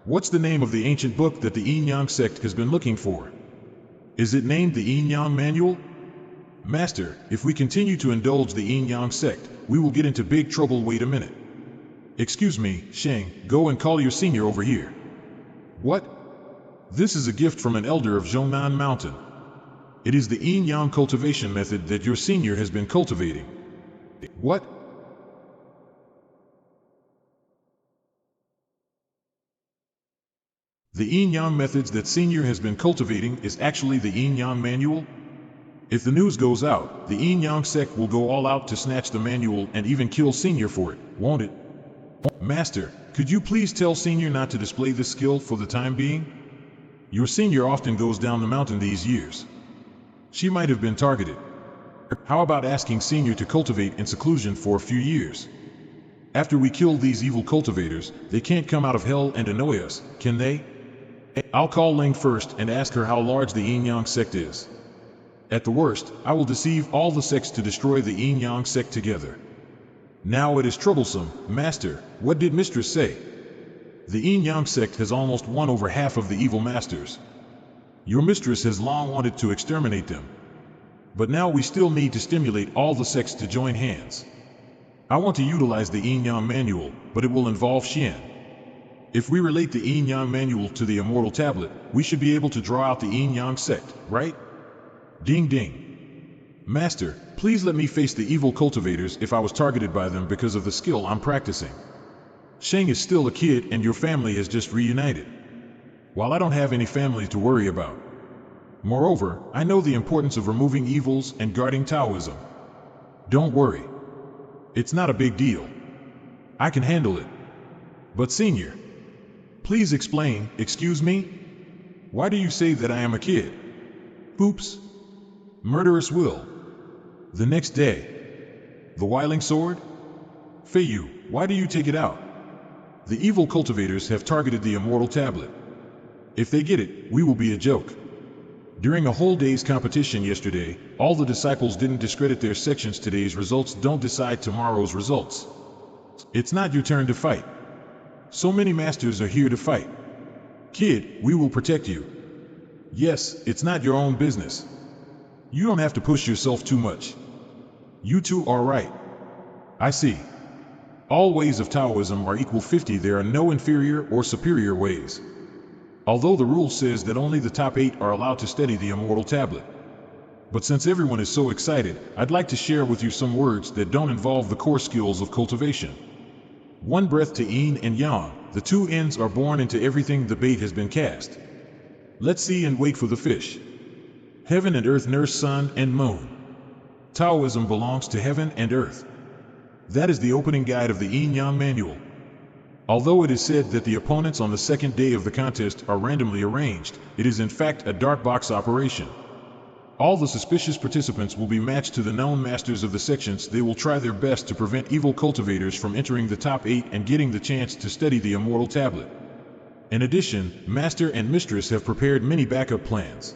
What's the name of the ancient book that the Yin-Yang sect has been looking for? Is it named the Yin-Yang Manual? Master, if we continue to indulge the Yin-Yang sect, we will get into big trouble. Wait a minute. Excuse me, Sheng, go and call your senior over here. What? This is a gift from an elder of Zhongnan Mountain. It is the yin-yang cultivation method that your senior has been cultivating. What? The yin-yang methods that senior has been cultivating is actually the yin-yang manual? If the news goes out, the yin-yang sect will go all out to snatch the manual and even kill senior for it, won't it? Master, could you please tell senior not to display this skill for the time being? Your senior often goes down the mountain these years. She might have been targeted. How about asking senior to cultivate in seclusion for a few years? After we kill these evil cultivators, they can't come out of hell and annoy us, can they? I'll call Ling first and ask her how large the yin-yang sect is. At the worst, I will deceive all the sects to destroy the yin-yang sect together. Now it is troublesome, Master. What did Mistress say? The yin-yang sect has almost won over half of the evil masters. Your mistress has long wanted to exterminate them. But now we still need to stimulate all the sects to join hands. I want to utilize the yin-yang manual, but it will involve Xian. If we relate the yin-yang manual to the immortal tablet, we should be able to draw out the yin-yang sect, right? Ding ding. Master, please let me face the evil cultivators if I was targeted by them because of the skill I'm practicing. Sheng is still a kid and your family has just reunited. While I don't have any family to worry about. Moreover, I know the importance of removing evils and guarding Taoism. Don't worry. It's not a big deal. I can handle it. But senior, please explain. Excuse me? Why do you say that I am a kid? Oops. Murderous will. The next day. The Wiling Sword? Feiyu, why do you take it out? The evil cultivators have targeted the immortal tablet. If they get it, we will be a joke. During a whole day's competition yesterday, all the disciples didn't discredit their sections. Today's results don't decide tomorrow's results. It's not your turn to fight. So many masters are here to fight. Kid, we will protect you. Yes, it's not your own business. You don't have to push yourself too much. You two are right. I see. All ways of Taoism are equal 50. There are no inferior or superior ways. Although the rule says that only the top 8 are allowed to study the immortal tablet. But since everyone is so excited, I'd like to share with you some words that don't involve the core skills of cultivation. One breath to yin and yang, the two ends are born into everything. The bait has been cast. Let's see and wait for the fish. Heaven and earth nurse sun and moon. Taoism belongs to heaven and earth. That is the opening guide of the yin-yang manual. Although it is said that the opponents on the second day of the contest are randomly arranged, it is in fact a dark box operation. All the suspicious participants will be matched to the known masters of the sections. They will try their best to prevent evil cultivators from entering the top 8 and getting the chance to study the immortal tablet. In addition, Master and Mistress have prepared many backup plans.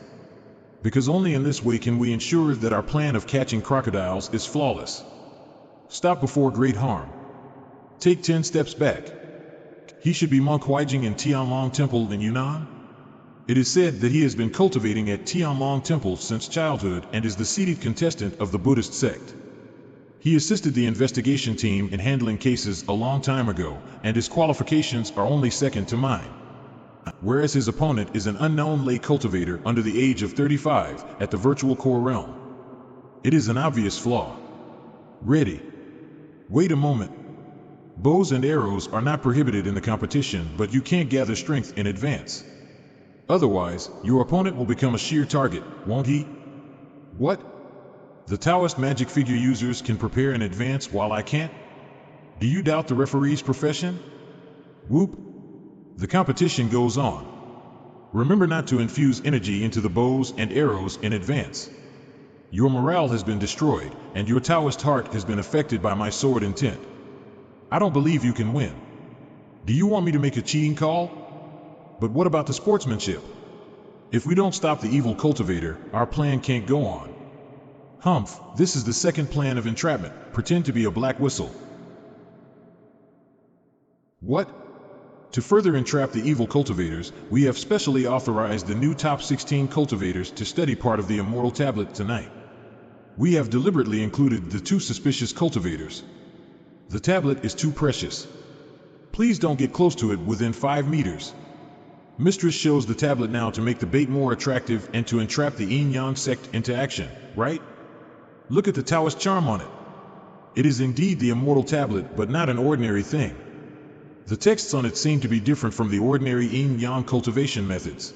Because only in this way can we ensure that our plan of catching crocodiles is flawless. Stop before great harm. Take 10 steps back. He should be Monk Huijing in Tianlong Temple in Yunnan. It is said that he has been cultivating at Tianlong Temple since childhood and is the seated contestant of the Buddhist sect. He assisted the investigation team in handling cases a long time ago, and his qualifications are only second to mine. Whereas his opponent is an unknown lay cultivator under the age of 35 at the virtual core realm. It is an obvious flaw. Ready. Wait a moment. Bows and arrows are not prohibited in the competition, but you can't gather strength in advance. Otherwise, your opponent will become a sheer target, won't he? What? The Taoist magic figure users can prepare in advance while I can't? Do you doubt the referee's profession? Whoop. The competition goes on. Remember not to infuse energy into the bows and arrows in advance. Your morale has been destroyed, and your Taoist heart has been affected by my sword intent. I don't believe you can win. Do you want me to make a cheating call? But what about the sportsmanship? If we don't stop the evil cultivator, our plan can't go on. Humph, this is the second plan of entrapment. Pretend to be a black whistle. What? To further entrap the evil cultivators, we have specially authorized the new top 16 cultivators to study part of the immortal tablet tonight. We have deliberately included the 2 suspicious cultivators. The tablet is too precious. Please don't get close to it within 5 meters. Mistress shows the tablet now to make the bait more attractive and to entrap the Yin-Yang sect into action, right? Look at the Taoist charm on it. It is indeed the immortal tablet, but not an ordinary thing. The texts on it seem to be different from the ordinary Yin-Yang cultivation methods.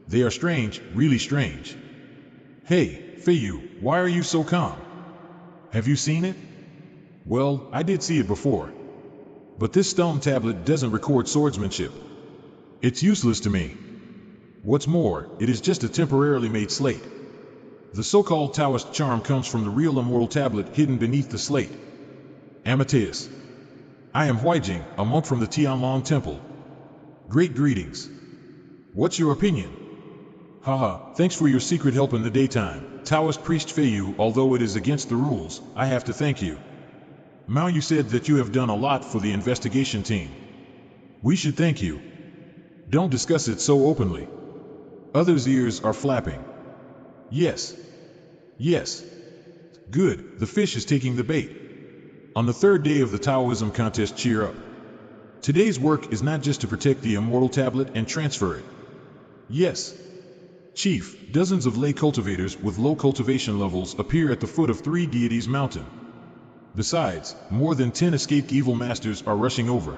They are strange, really strange. Hey, Feiyu, why are you so calm? Have you seen it? Well, I did see it before. But this stone tablet doesn't record swordsmanship. It's useless to me. What's more, it is just a temporarily made slate. The so-called Taoist charm comes from the real immortal tablet hidden beneath the slate. Amateus. I am Huijing, a monk from the Tianlong Temple. Great greetings. What's your opinion? Haha, thanks for your secret help in the daytime, Taoist priest Feiyu. Although it is against the rules, I have to thank you. Mao, you said that you have done a lot for the investigation team. We should thank you. Don't discuss it so openly. Others' ears are flapping. Yes. Yes. Good, the fish is taking the bait. On the third day of the Taoism contest, cheer up. Today's work is not just to protect the immortal tablet and transfer it. Yes. Chief, dozens of lay cultivators with low cultivation levels appear at the foot of 3 deities mountain. Besides, more than 10 escaped evil masters are rushing over.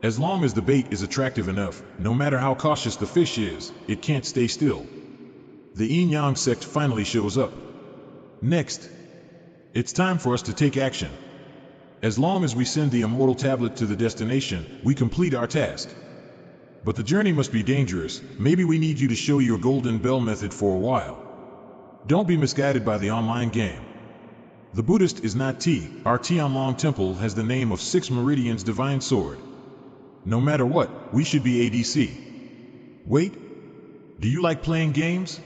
As long as the bait is attractive enough, no matter how cautious the fish is, it can't stay still. The Yin-Yang sect finally shows up. Next, it's time for us to take action. As long as we send the immortal tablet to the destination, we complete our task. But the journey must be dangerous. Maybe we need you to show your golden bell method for a while. Don't be misguided by the online game. The Buddhist is not T. Our Tianlong Temple has the name of 6 Meridian's divine sword. No matter what, we should be ADC. Wait, do you like playing games?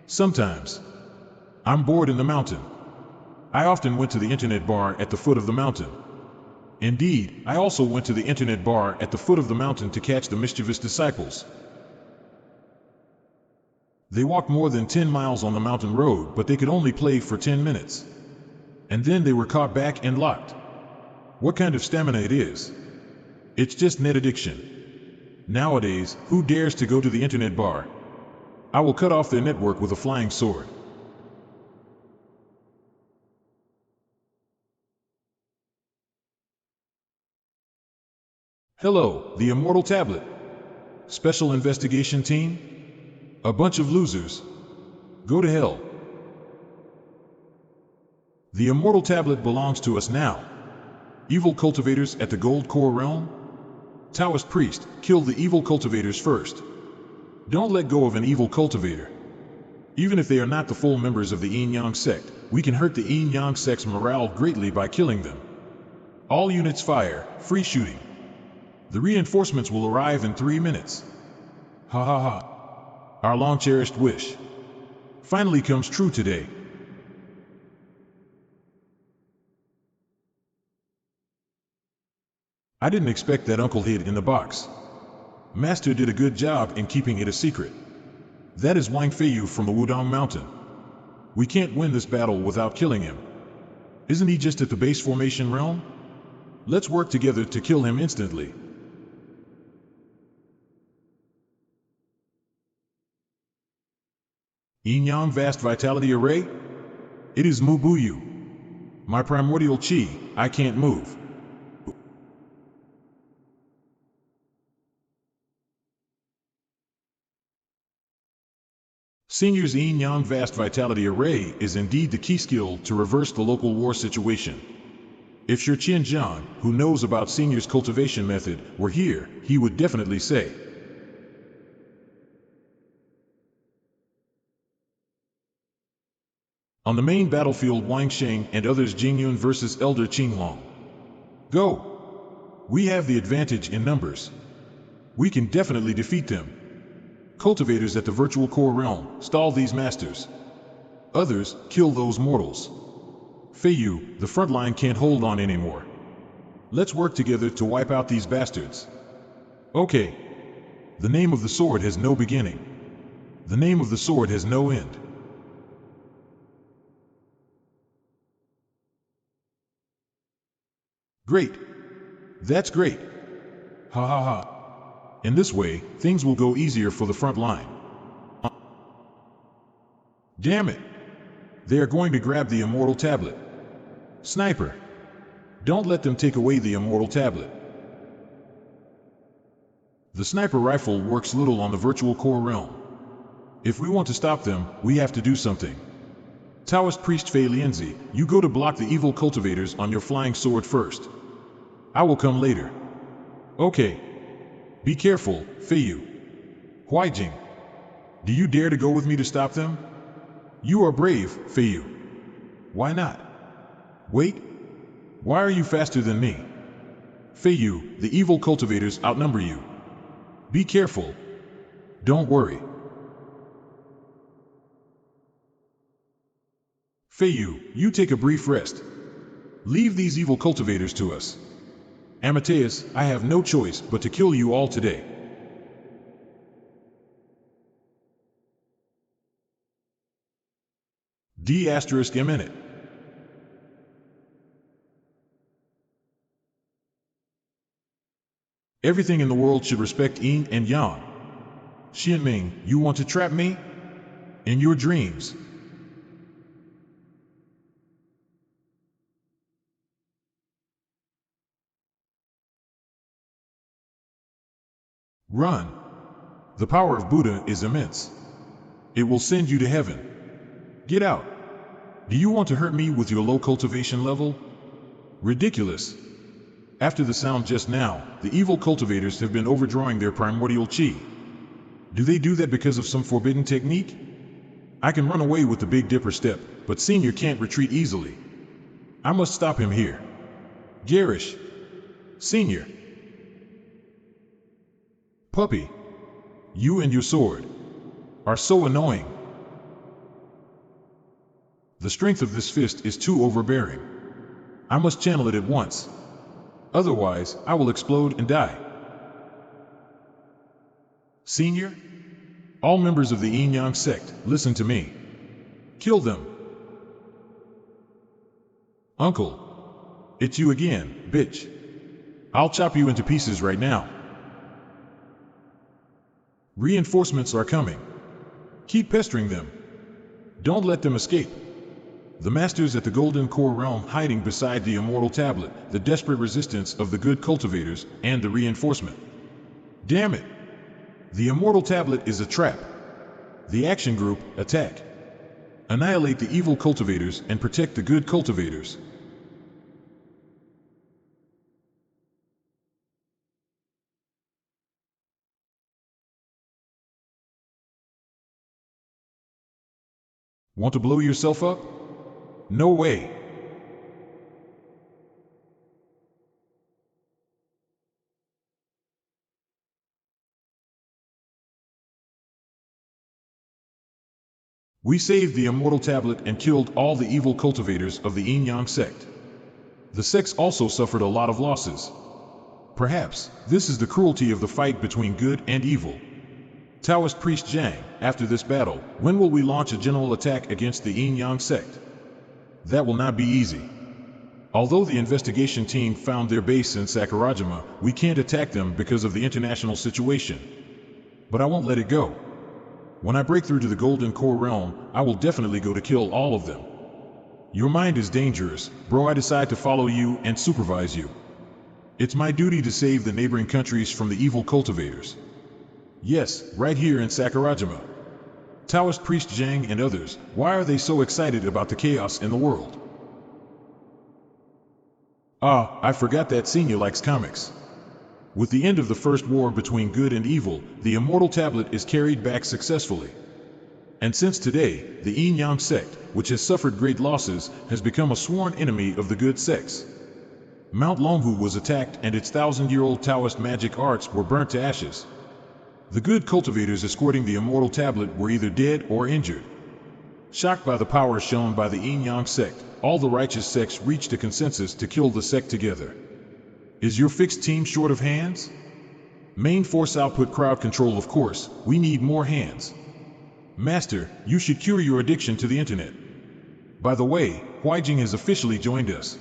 Sometimes. I'm bored in the mountain. I often went to the internet bar at the foot of the mountain. Indeed, I also went to the internet bar at the foot of the mountain to catch the mischievous disciples. They walked more than 10 miles on the mountain road, but they could only play for 10 minutes. And then they were caught back and locked. What kind of stamina it is? It's just net addiction. Nowadays, who dares to go to the internet bar? I will cut off their network with a flying sword. Hello, the immortal tablet. Special investigation team? A bunch of losers. Go to hell. The immortal tablet belongs to us now. Evil cultivators at the Gold Core realm? Taoist priest, kill the evil cultivators first. Don't let go of an evil cultivator. Even if they are not the full members of the Yin-Yang sect, we can hurt the Yin-Yang sect's morale greatly by killing them. All units fire, free shooting. The reinforcements will arrive in 3 minutes. Ha ha ha. Our long-cherished wish finally comes true today. I didn't expect that uncle hid in the box. Master did a good job in keeping it a secret. That is Wang Feiyu from the Wudong Mountain. We can't win this battle without killing him. Isn't he just at the base formation realm? Let's work together to kill him instantly. Yin-Yang Vast Vitality Array? It is Mubuyu. My primordial chi, I can't move. Senior's Yin-Yang Vast Vitality Array is indeed the key skill to reverse the local war situation. If Shi Qianjiang, who knows about Senior's cultivation method, were here, he would definitely say. On the main battlefield, Wang Sheng and others Jingyun versus Elder Qinglong. Go! We have the advantage in numbers. We can definitely defeat them. Cultivators at the virtual core realm, stall these masters. Others, kill those mortals. Feiyu, the front line can't hold on anymore. Let's work together to wipe out these bastards. Okay. The name of the sword has no beginning. The name of the sword has no end. Great. That's great. Ha ha ha. In this way, things will go easier for the front line. Damn it! They are going to grab the immortal tablet. Sniper! Don't let them take away the immortal tablet. The sniper rifle works little on the virtual core realm. If we want to stop them, we have to do something. Taoist priest Fei Lianzi, you go to block the evil cultivators on your flying sword first. I will come later. Okay. Be careful, Fei Yu. Huaijing. Do you dare to go with me to stop them? You are brave, Fei Yu. Why not? Wait. Why are you faster than me? Fei Yu, the evil cultivators outnumber you. Be careful. Don't worry. Fei Yu, you take a brief rest. Leave these evil cultivators to us. Amateus, I have no choice but to kill you all today. D***. Everything in the world should respect yin and yang. Xianming, you want to trap me? In your dreams. Run. The power of Buddha is immense. It will send you to heaven. Get out. Do you want to hurt me with your low cultivation level? Ridiculous. After the sound just now, the evil cultivators have been overdrawing their primordial chi. Do they do that because of some forbidden technique? I can run away with the Big Dipper step, but Senior can't retreat easily. I must stop him here. Garish. Senior. Puppy. You and your sword are so annoying. The strength of this fist is too overbearing. I must channel it at once. Otherwise, I will explode and die. Senior? All members of the Yin-Yang sect, listen to me. Kill them. Uncle. It's you again, bitch. I'll chop you into pieces right now. Reinforcements are coming. Keep pestering them. Don't let them escape. The masters at the Golden Core Realm hiding beside the immortal tablet, the desperate resistance of the good cultivators, and the reinforcement. Damn it! The immortal tablet is a trap. The action group, attack. Annihilate the evil cultivators and protect the good cultivators. Want to blow yourself up? No way. We saved the immortal tablet and killed all the evil cultivators of the Yin-Yang sect. The sects also suffered a lot of losses. Perhaps this is the cruelty of the fight between good and evil. Taoist priest Zhang, after this battle, when will we launch a general attack against the Yin-Yang sect? That will not be easy. Although the investigation team found their base in Sakurajima, we can't attack them because of the international situation. But I won't let it go. When I break through to the Golden Core Realm, I will definitely go to kill all of them. Your mind is dangerous, bro. I decide to follow you and supervise you. It's my duty to save the neighboring countries from the evil cultivators. Yes, right here in Sakurajima. Taoist priest Zhang and others, why are they so excited about the chaos in the world? Ah, I forgot that Senior likes comics. With the end of the first war between good and evil, the immortal tablet is carried back successfully. And since today, the Yin-Yang sect, which has suffered great losses, has become a sworn enemy of the good sects. Mount Longhu was attacked and its 1,000-year-old Taoist magic arts were burnt to ashes. The good cultivators escorting the immortal tablet were either dead or injured. Shocked by the power shown by the Yin-Yang sect, all the righteous sects reached a consensus to kill the sect together. Is your fixed team short of hands? Main force output crowd control, of course. We need more hands. Master, you should cure your addiction to the internet. By the way, Huaijing has officially joined us.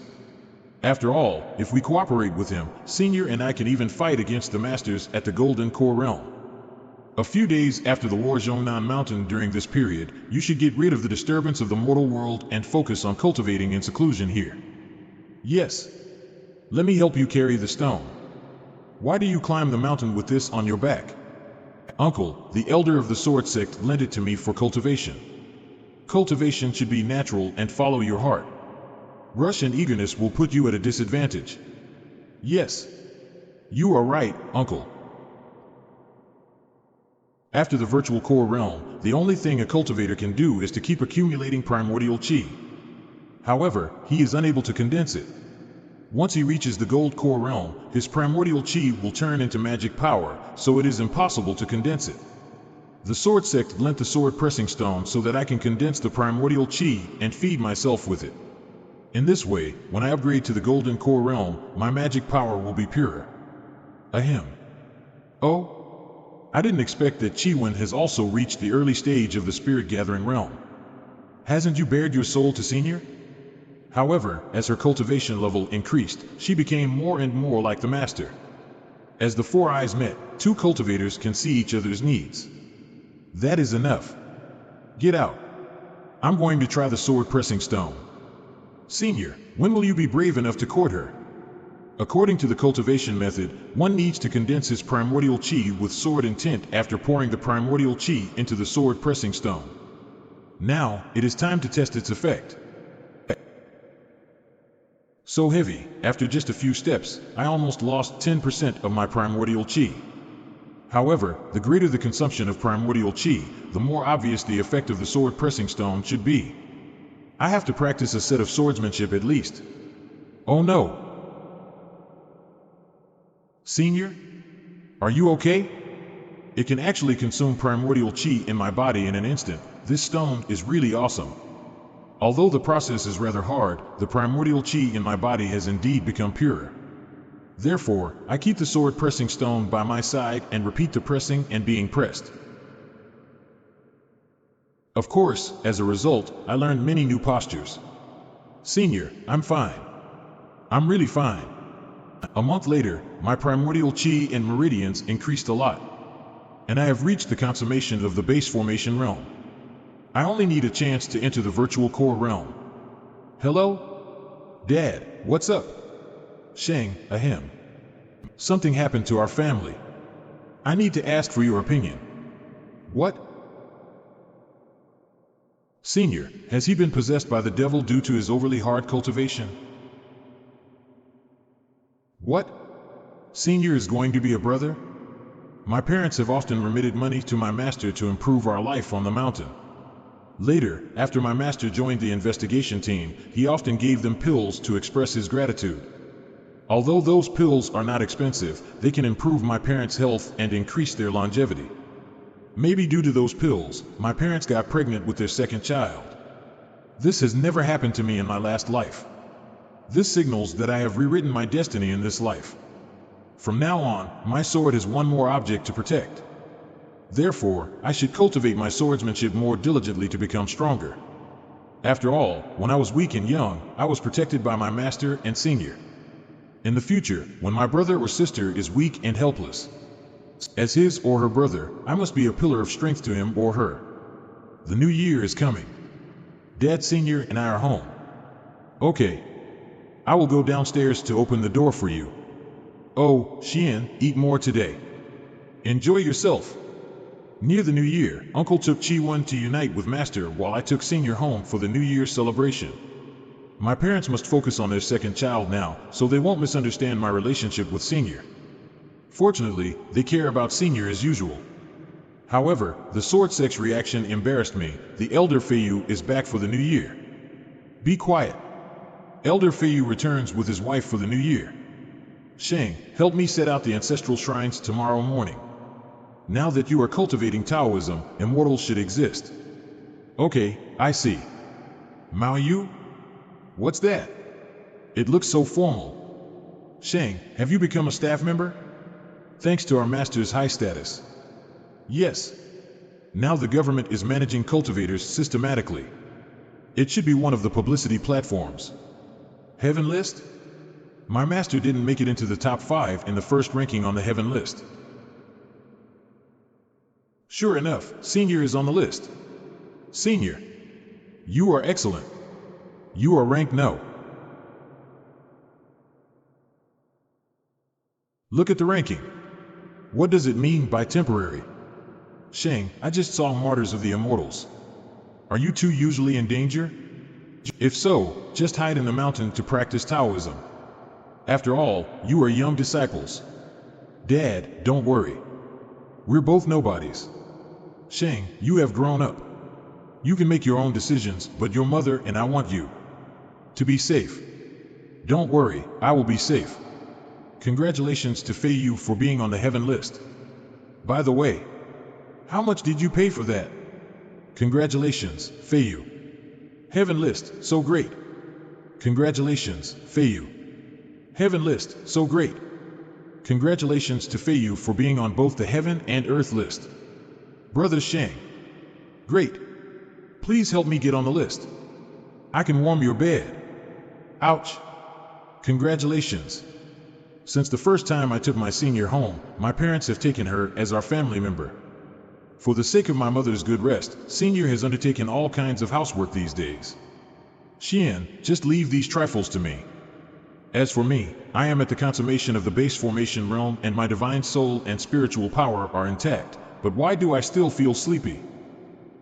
After all, if we cooperate with him, Senior and I can even fight against the masters at the Golden Core Realm. A few days after the War Zhongnan Mountain during this period, you should get rid of the disturbance of the mortal world and focus on cultivating in seclusion here. Yes. Let me help you carry the stone. Why do you climb the mountain with this on your back? Uncle, the elder of the sword sect lent it to me for cultivation. Cultivation should be natural and follow your heart. Rush and eagerness will put you at a disadvantage. Yes. You are right, Uncle. After the virtual core realm, the only thing a cultivator can do is to keep accumulating primordial chi. However, he is unable to condense it. Once he reaches the gold core realm, his primordial chi will turn into magic power, so it is impossible to condense it. The sword sect lent the sword pressing stone so that I can condense the primordial chi and feed myself with it. In this way, when I upgrade to the golden core realm, my magic power will be purer. Ahem. Oh? I didn't expect that Chi-Wen has also reached the early stage of the spirit gathering realm. Hasn't you bared your soul to Senior? However, as her cultivation level increased, she became more and more like the master. As the four eyes met, two cultivators can see each other's needs. That is enough. Get out. I'm going to try the sword pressing stone. Senior, when will you be brave enough to court her? According to the cultivation method, one needs to condense his primordial chi with sword intent after pouring the primordial chi into the sword pressing stone. Now, it is time to test its effect. So heavy, after just a few steps, I almost lost 10% of my primordial chi. However, the greater the consumption of primordial chi, the more obvious the effect of the sword pressing stone should be. I have to practice a set of swordsmanship at least. Oh no! Senior? Are you okay? It can actually consume primordial chi in my body in an instant. This stone is really awesome. Although the process is rather hard, the primordial chi in my body has indeed become purer. Therefore, I keep the sword pressing stone by my side and repeat the pressing and being pressed. Of course, as a result, I learned many new postures. Senior, I'm fine. I'm really fine. A month later, my primordial chi and meridians increased a lot. And I have reached the consummation of the base formation realm. I only need a chance to enter the virtual core realm. Hello? Dad, what's up? Sheng, ahem. Something happened to our family. I need to ask for your opinion. What? Senior, has he been possessed by the devil due to his overly hard cultivation? What? Senior is going to be a brother? My parents have often remitted money to my master to improve our life on the mountain. Later, after my master joined the investigation team, he often gave them pills to express his gratitude. Although those pills are not expensive, they can improve my parents' health and increase their longevity. Maybe due to those pills, my parents got pregnant with their second child. This has never happened to me in my last life. This signals that I have rewritten my destiny in this life. From now on, my sword has one more object to protect. Therefore, I should cultivate my swordsmanship more diligently to become stronger. After all, when I was weak and young, I was protected by my master and senior. In the future, when my brother or sister is weak and helpless, as his or her brother, I must be a pillar of strength to him or her. The new year is coming. Dad, Senior, and I are home. Okay. I will go downstairs to open the door for you. Oh, Xian, eat more today. Enjoy yourself. Near the new year, Uncle took Chi-Wen to unite with Master while I took Senior home for the New Year's celebration. My parents must focus on their second child now, so they won't misunderstand my relationship with Senior. Fortunately, they care about Senior as usual. However, the sword sex reaction embarrassed me. The Elder Feiyu is back for the new year. Be quiet. Elder Feiyu returns with his wife for the new year. Sheng, help me set out the ancestral shrines tomorrow morning. Now that you are cultivating Taoism, immortals should exist. Okay, I see. Mao Yu? What's that? It looks so formal. Sheng, have you become a staff member? Thanks to our master's high status. Yes. Now the government is managing cultivators systematically. It should be one of the publicity platforms. Heaven list? My master didn't make it into the top 5 in the first ranking on the heaven list. Sure enough, Senior is on the list. Senior, you are excellent. You are ranked no. Look at the ranking. What does it mean by temporary? Sheng, I just saw martyrs of the immortals. Are you two usually in danger? If so, just hide in the mountain to practice Taoism. After all, you are young disciples. Dad, don't worry. We're both nobodies. Sheng, you have grown up. You can make your own decisions, but your mother and I want you to be safe. Don't worry, I will be safe. Congratulations to Fei Yu for being on the heaven list. By the way, how much did you pay for that? Congratulations, Fei Yu. Heaven list, so great. Congratulations, Fei Yu. Heaven list, so great. Congratulations to Fei Yu for being on both the heaven and earth list. Brother Sheng. Great. Please help me get on the list. I can warm your bed. Ouch. Congratulations. Since the first time I took my senior home, my parents have taken her as our family member. For the sake of my mother's good rest, Senior has undertaken all kinds of housework these days. Xian, just leave these trifles to me. As for me, I am at the consummation of the base formation realm and my divine soul and spiritual power are intact, but why do I still feel sleepy?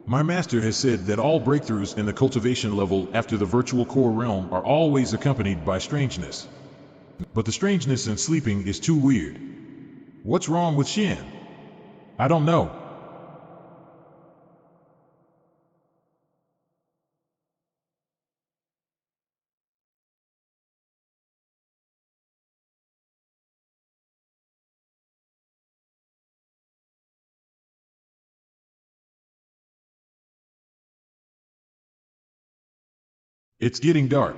My master has said that all breakthroughs in the cultivation level after the virtual core realm are always accompanied by strangeness. But the strangeness in sleeping is too weird. What's wrong with Xian? I don't know. It's getting dark.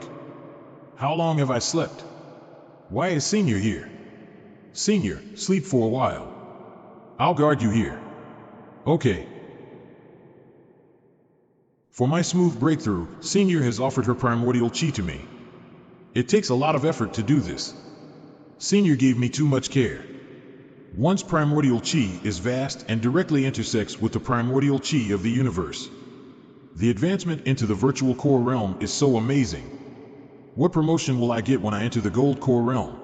How long have I slept? Why is Senior here? Senior, sleep for a while. I'll guard you here. Okay. For my smooth breakthrough, Senior has offered her primordial chi to me. It takes a lot of effort to do this. Senior gave me too much care. One's primordial chi is vast and directly intersects with the primordial chi of the universe. The advancement into the virtual core realm is so amazing. What promotion will I get when I enter the gold core realm?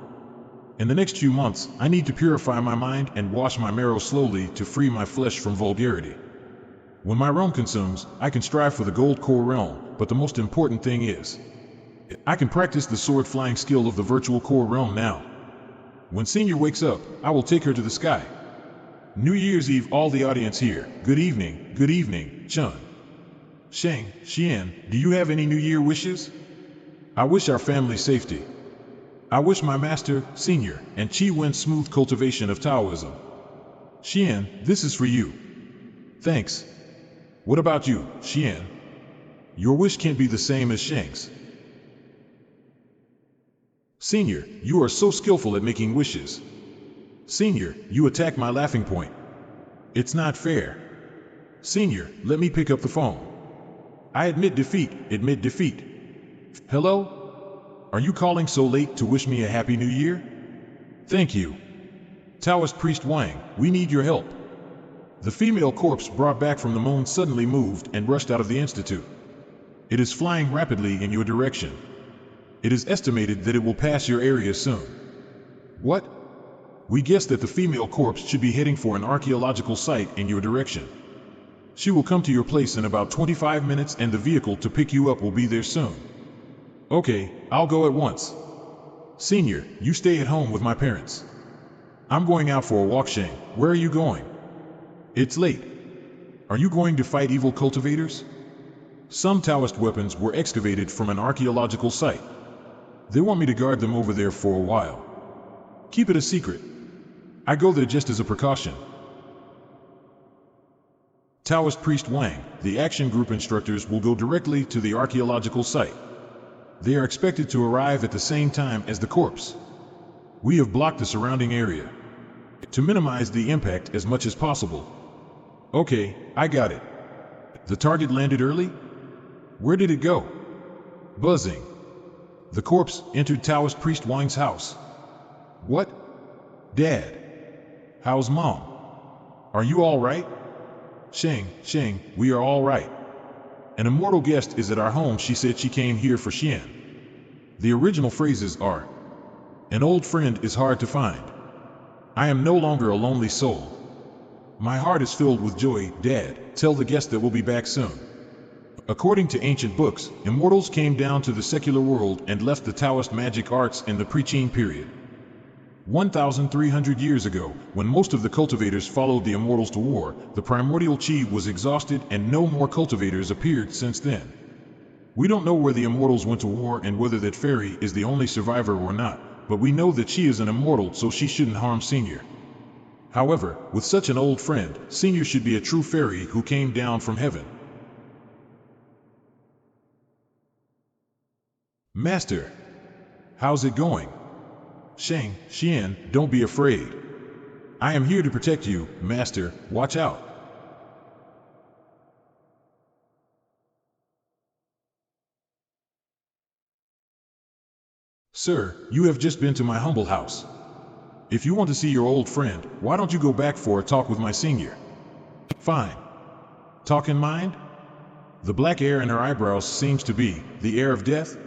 In the next few months, I need to purify my mind and wash my marrow slowly to free my flesh from vulgarity. When my realm consumes, I can strive for the gold core realm, but the most important thing is, I can practice the sword flying skill of the virtual core realm now. When Senior wakes up, I will take her to the sky. New Year's Eve, all the audience here. Good evening, Chun. Sheng, Xian, do you have any New Year wishes? I wish our family safety. I wish my master, Senior, and Qi Wen's smooth cultivation of Taoism. Xian, this is for you. Thanks. What about you, Xian? Your wish can't be the same as Sheng's. Senior, you are so skillful at making wishes. Senior, you attack my laughing point. It's not fair. Senior, let me pick up the phone. I admit defeat. Hello? Are you calling so late to wish me a happy new year? Thank you. Taoist priest Wang, we need your help. The female corpse brought back from the moon suddenly moved and rushed out of the institute. It is flying rapidly in your direction. It is estimated that it will pass your area soon. What? We guess that the female corpse should be heading for an archaeological site in your direction. She will come to your place in about 25 minutes and the vehicle to pick you up will be there soon. Okay, I'll go at once. Senior, you stay at home with my parents. I'm going out for a walk. Sheng, where are you going? It's late. Are you going to fight evil cultivators? Some Taoist weapons were excavated from an archaeological site. They want me to guard them over there for a while. Keep it a secret. I go there just as a precaution. Taoist priest Wang, the action group instructors will go directly to the archaeological site. They are expected to arrive at the same time as the corpse. We have blocked the surrounding area to minimize the impact as much as possible. Okay, I got it. The target landed early? Where did it go? Buzzing. The corpse entered Taoist priest Wang's house. What? Dad? How's Mom? Are you all right? Sheng, we are all right. An immortal guest is at our home. She said she came here for Xian. The original phrases are, an old friend is hard to find. I am no longer a lonely soul. My heart is filled with joy. Dad, tell the guest that we'll be back soon. According to ancient books, immortals came down to the secular world and left the Taoist magic arts in the pre-Qin period. 1,300 years ago, when most of the cultivators followed the immortals to war, the primordial chi was exhausted and no more cultivators appeared since then. We don't know where the immortals went to war and whether that fairy is the only survivor or not, but we know that she is an immortal, so she shouldn't harm Senior. However, with such an old friend, Senior should be a true fairy who came down from heaven. Master, how's it going? Sheng, Xian, don't be afraid. I am here to protect you, Master. Watch out. Sir, you have just been to my humble house. If you want to see your old friend, why don't you go back for a talk with my senior? Fine. Talk in mind? The black air in her eyebrows seems to be the air of death.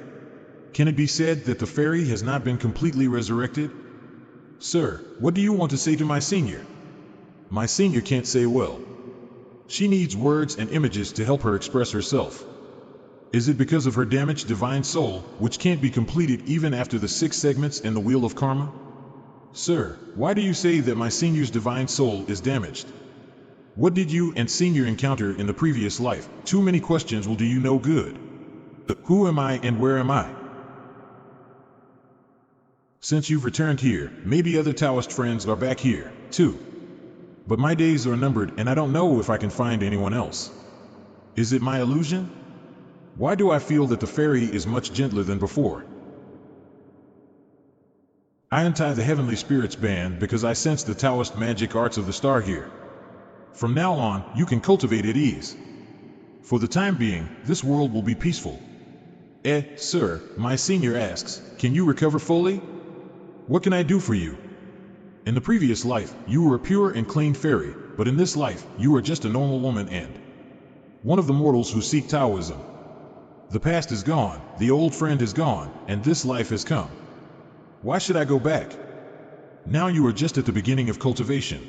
Can it be said that the fairy has not been completely resurrected? Sir, what do you want to say to my senior? My senior can't say well. She needs words and images to help her express herself. Is it because of her damaged divine soul, which can't be completed even after the 6 segments in the Wheel of Karma? Sir, why do you say that my senior's divine soul is damaged? What did you and senior encounter in the previous life? Too many questions will do you no good. Who am I and where am I? Since you've returned here, maybe other Taoist friends are back here, too. But my days are numbered and I don't know if I can find anyone else. Is it my illusion? Why do I feel that the fairy is much gentler than before? I untie the heavenly spirits band because I sense the Taoist magic arts of the star here. From now on, you can cultivate at ease. For the time being, this world will be peaceful. Sir, my senior asks, can you recover fully? What can I do for you? In the previous life, you were a pure and clean fairy, but in this life, you are just a normal woman and one of the mortals who seek Taoism. The past is gone, the old friend is gone, and this life has come. Why should I go back? Now you are just at the beginning of cultivation.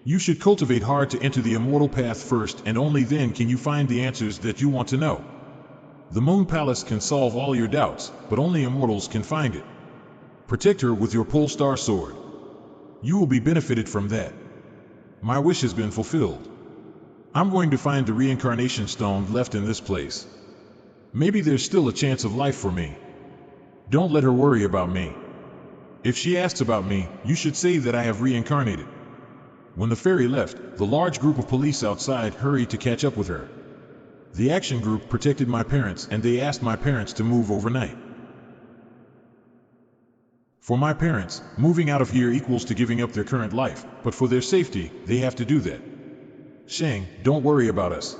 You should cultivate hard to enter the immortal path first, and only then can you find the answers that you want to know. The Moon Palace can solve all your doubts, but only immortals can find it. Protect her with your pole star sword. You will be benefited from that. My wish has been fulfilled. I'm going to find the reincarnation stone left in this place. Maybe there's still a chance of life for me. Don't let her worry about me. If she asks about me, you should say that I have reincarnated. When the fairy left, the large group of police outside hurried to catch up with her. The action group protected my parents and they asked my parents to move overnight. For my parents, moving out of here equals to giving up their current life, but for their safety, they have to do that. Sheng, don't worry about us.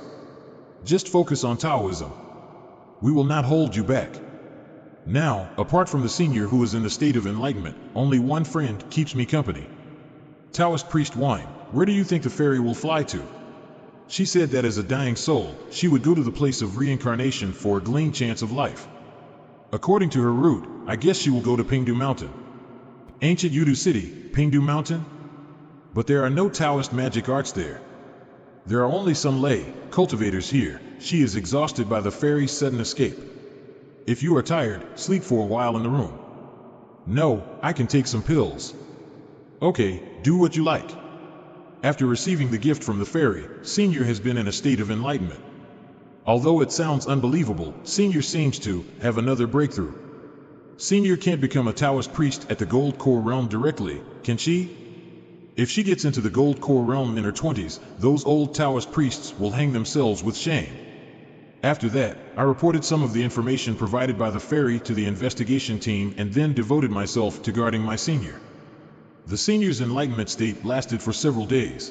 Just focus on Taoism. We will not hold you back. Now, apart from the senior who is in the state of enlightenment, only one friend keeps me company. Taoist priest Wang, where do you think the fairy will fly to? She said that as a dying soul, she would go to the place of reincarnation for a glean chance of life. According to her route, I guess she will go to Pingdu Mountain. Ancient Yudu City, Pingdu Mountain? But there are no Taoist magic arts there. There are only some lay cultivators here. She is exhausted by the fairy's sudden escape. If you are tired, sleep for a while in the room. No, I can take some pills. Okay, do what you like. After receiving the gift from the fairy, Senior has been in a state of enlightenment. Although it sounds unbelievable, Senior seems to have another breakthrough. Senior can't become a Taoist priest at the Gold Core realm directly, can she? If she gets into the Gold Core realm in her 20s, those old Taoist priests will hang themselves with shame. After that, I reported some of the information provided by the fairy to the investigation team and then devoted myself to guarding my senior. The senior's enlightenment state lasted for several days.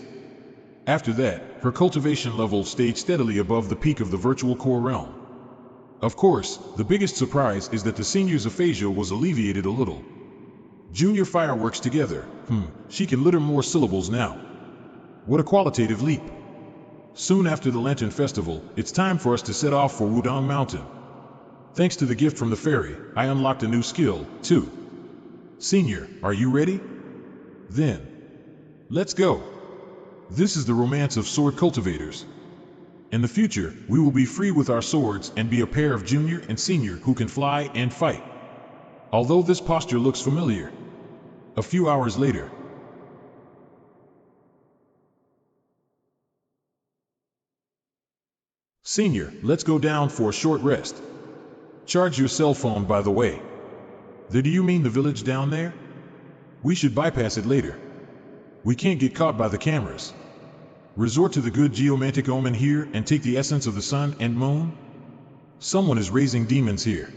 After that, her cultivation level stayed steadily above the peak of the virtual core realm. Of course, the biggest surprise is that the senior's aphasia was alleviated a little. Junior fireworks together. She can litter more syllables now. What a qualitative leap. Soon after the Lantern Festival, it's time for us to set off for Wudong Mountain. Thanks to the gift from the fairy, I unlocked a new skill, too. Senior, are you ready? Then, let's go. This is the romance of sword cultivators. In the future, we will be free with our swords and be a pair of junior and senior who can fly and fight. Although this posture looks familiar. A few hours later. Senior, let's go down for a short rest. Charge your cell phone, by the way. Do you mean the village down there? We should bypass it later. We can't get caught by the cameras. Resort to the good geomantic omen here and take the essence of the sun and moon? Someone is raising demons here.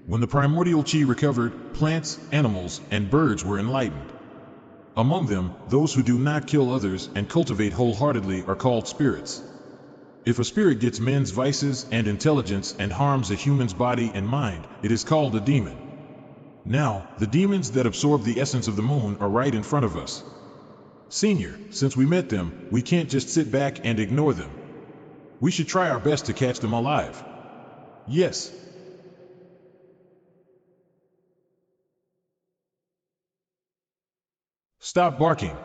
When the primordial chi recovered, plants, animals, and birds were enlightened. Among them, those who do not kill others and cultivate wholeheartedly are called spirits. If a spirit gets men's vices and intelligence and harms a human's body and mind, it is called a demon. Now, the demons that absorb the essence of the moon are right in front of us. Senior, since we met them, we can't just sit back and ignore them. We should try our best to catch them alive. Yes. Stop barking.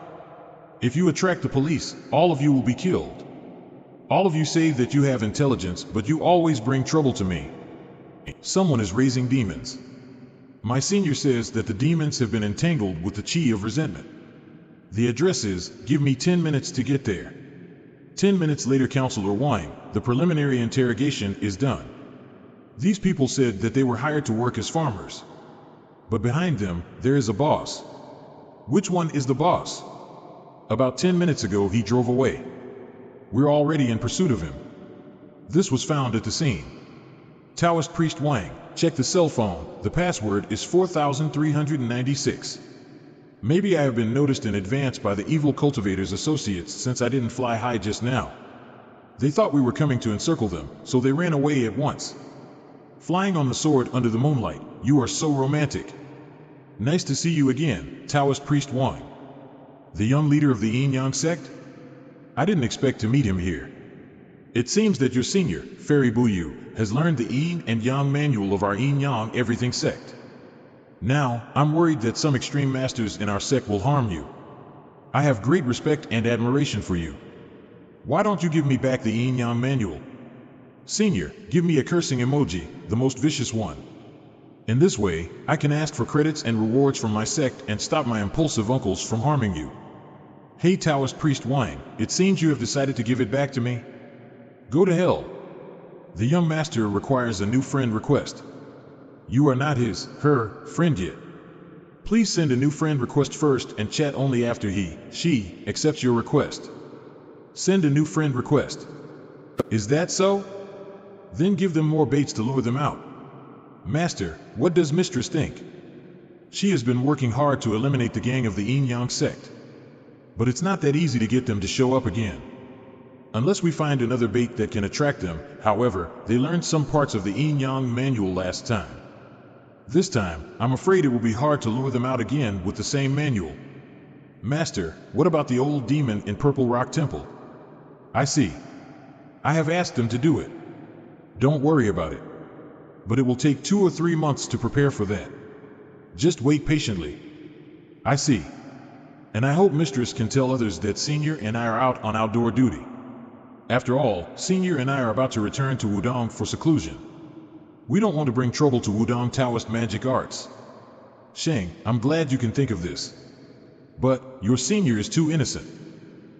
If you attract the police, all of you will be killed. All of you say that you have intelligence, but you always bring trouble to me. Someone is raising demons. My senior says that the demons have been entangled with the chi of resentment. The address is, give me 10 minutes to get there. 10 minutes later, Counselor Wang, the preliminary interrogation is done. These people said that they were hired to work as farmers. But behind them, there is a boss. Which one is the boss? About 10 minutes ago he drove away. We're already in pursuit of him. This was found at the scene. Taoist Priest Wang, check the cell phone, the password is 4396. Maybe I have been noticed in advance by the evil cultivators' associates since I didn't fly high just now. They thought we were coming to encircle them, so they ran away at once. Flying on the sword under the moonlight, you are so romantic. Nice to see you again, Taoist Priest Wang. The young leader of the Yin-Yang sect? I didn't expect to meet him here. It seems that your senior, Fairy Buyu, has learned the Yin and Yang manual of our Yin-Yang everything sect. Now, I'm worried that some extreme masters in our sect will harm you. I have great respect and admiration for you. Why don't you give me back the Yin-Yang manual? Senior, give me a cursing emoji, the most vicious one. In this way, I can ask for credits and rewards from my sect and stop my impulsive uncles from harming you. Hey Taoist Priest Wang, it seems you have decided to give it back to me? Go to hell. The young master requires a new friend request. You are not her friend yet. Please send a new friend request first and chat only after she accepts your request. Send a new friend request. Is that so? Then give them more baits to lure them out. Master, what does Mistress think? She has been working hard to eliminate the gang of the Yin-Yang sect. But it's not that easy to get them to show up again. Unless we find another bait that can attract them, however, they learned some parts of the Yin-Yang manual last time. This time, I'm afraid it will be hard to lure them out again with the same manual. Master, what about the old demon in Purple Rock Temple? I see. I have asked them to do it. Don't worry about it. But it will take 2 or 3 months to prepare for that. Just wait patiently. I see. And I hope Mistress can tell others that Senior and I are out on outdoor duty. After all, Senior and I are about to return to Wudong for seclusion. We don't want to bring trouble to Wudong Taoist magic arts. Sheng, I'm glad you can think of this. But, your senior is too innocent.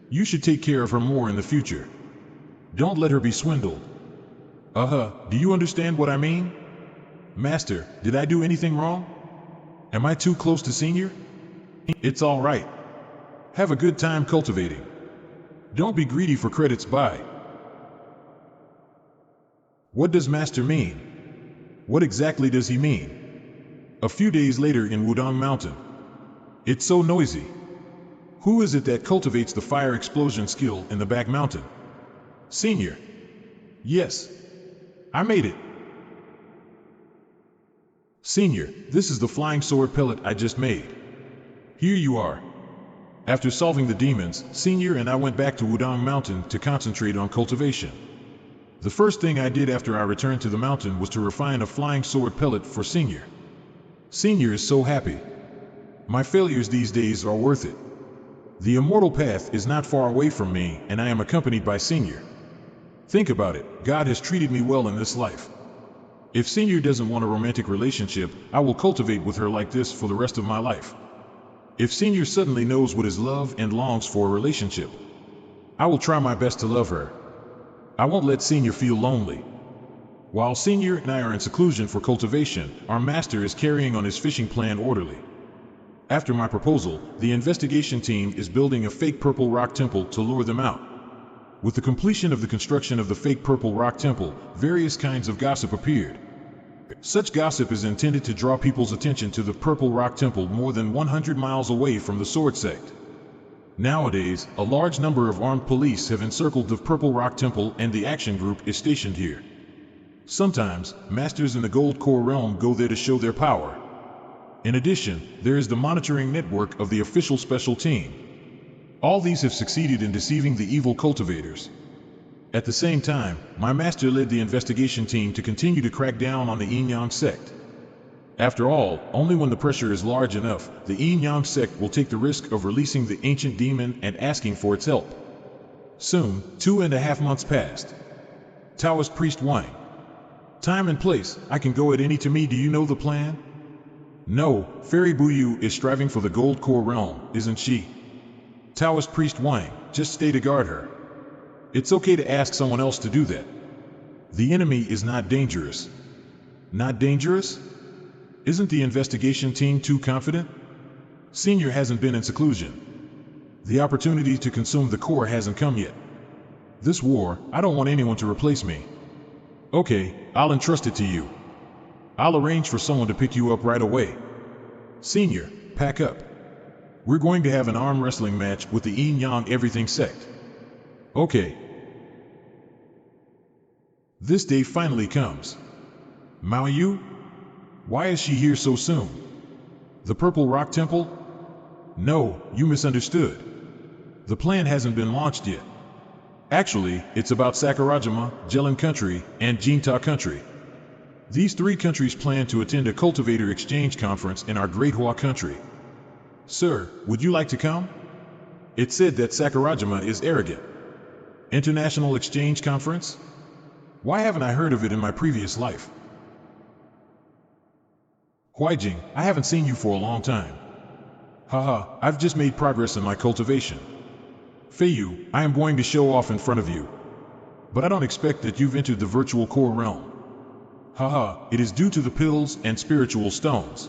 You should take care of her more in the future. Don't let her be swindled. Do you understand what I mean? Master, did I do anything wrong? Am I too close to senior? It's all right. Have a good time cultivating. Don't be greedy for credits, bye. What does Master mean? What exactly does he mean? A few days later in Wudong Mountain. It's so noisy. Who is it that cultivates the fire explosion skill in the back mountain? Senior. Yes. I made it. Senior, this is the flying sword pellet I just made. Here you are. After solving the demons, Senior and I went back to Wudong Mountain to concentrate on cultivation. The first thing I did after I returned to the mountain was to refine a flying sword pellet for Senior. Senior is so happy. My failures these days are worth it. The immortal path is not far away from me, and I am accompanied by Senior. Think about it, God has treated me well in this life. If Senior doesn't want a romantic relationship, I will cultivate with her like this for the rest of my life. If Senior suddenly knows what is love and longs for a relationship, I will try my best to love her. I won't let Senior feel lonely. While Senior and I are in seclusion for cultivation, our master is carrying on his fishing plan orderly. After my proposal, the investigation team is building a fake purple rock temple to lure them out. With the completion of the construction of the fake purple rock temple, various kinds of gossip appeared. Such gossip is intended to draw people's attention to the purple rock temple more than 100 miles away from the sword sect. Nowadays, a large number of armed police have encircled the purple rock temple and the action group is stationed here. Sometimes, masters in the gold core realm go there to show their power. In addition, there is the monitoring network of the official special team. All these have succeeded in deceiving the evil cultivators. At the same time, my master led the investigation team to continue to crack down on the Yin-Yang sect. After all, only when the pressure is large enough, the Yin-Yang sect will take the risk of releasing the ancient demon and asking for its help. Soon, 2.5 months passed. Taoist priest Wang. Time and place, I can go at any to me. Do you know the plan? No, Fairy Buyu is striving for the gold core realm, isn't she? Taoist priest Wang, just stay to guard her. It's okay to ask someone else to do that. The enemy is not dangerous. Not dangerous? Isn't the investigation team too confident? Senior hasn't been in seclusion. The opportunity to consume the core hasn't come yet. This war, I don't want anyone to replace me. Okay, I'll entrust it to you. I'll arrange for someone to pick you up right away. Senior, pack up. We're going to have an arm wrestling match with the Yin-Yang Everything sect. Okay. This day finally comes. Mao Yu? Why is she here so soon? The Purple Rock Temple? No, you misunderstood. The plan hasn't been launched yet. Actually, it's about Sakurajima, Jelen Country, and Jinta Country. These 3 countries plan to attend a cultivator exchange conference in our Great Hua Country. Sir, would you like to come? It's said that Sakurajima is arrogant. International Exchange Conference? Why haven't I heard of it in my previous life? Huijing, I haven't seen you for a long time. Haha, I've just made progress in my cultivation. Feiyu, I am going to show off in front of you. But I don't expect that you've entered the virtual core realm. Haha, it is due to the pills and spiritual stones.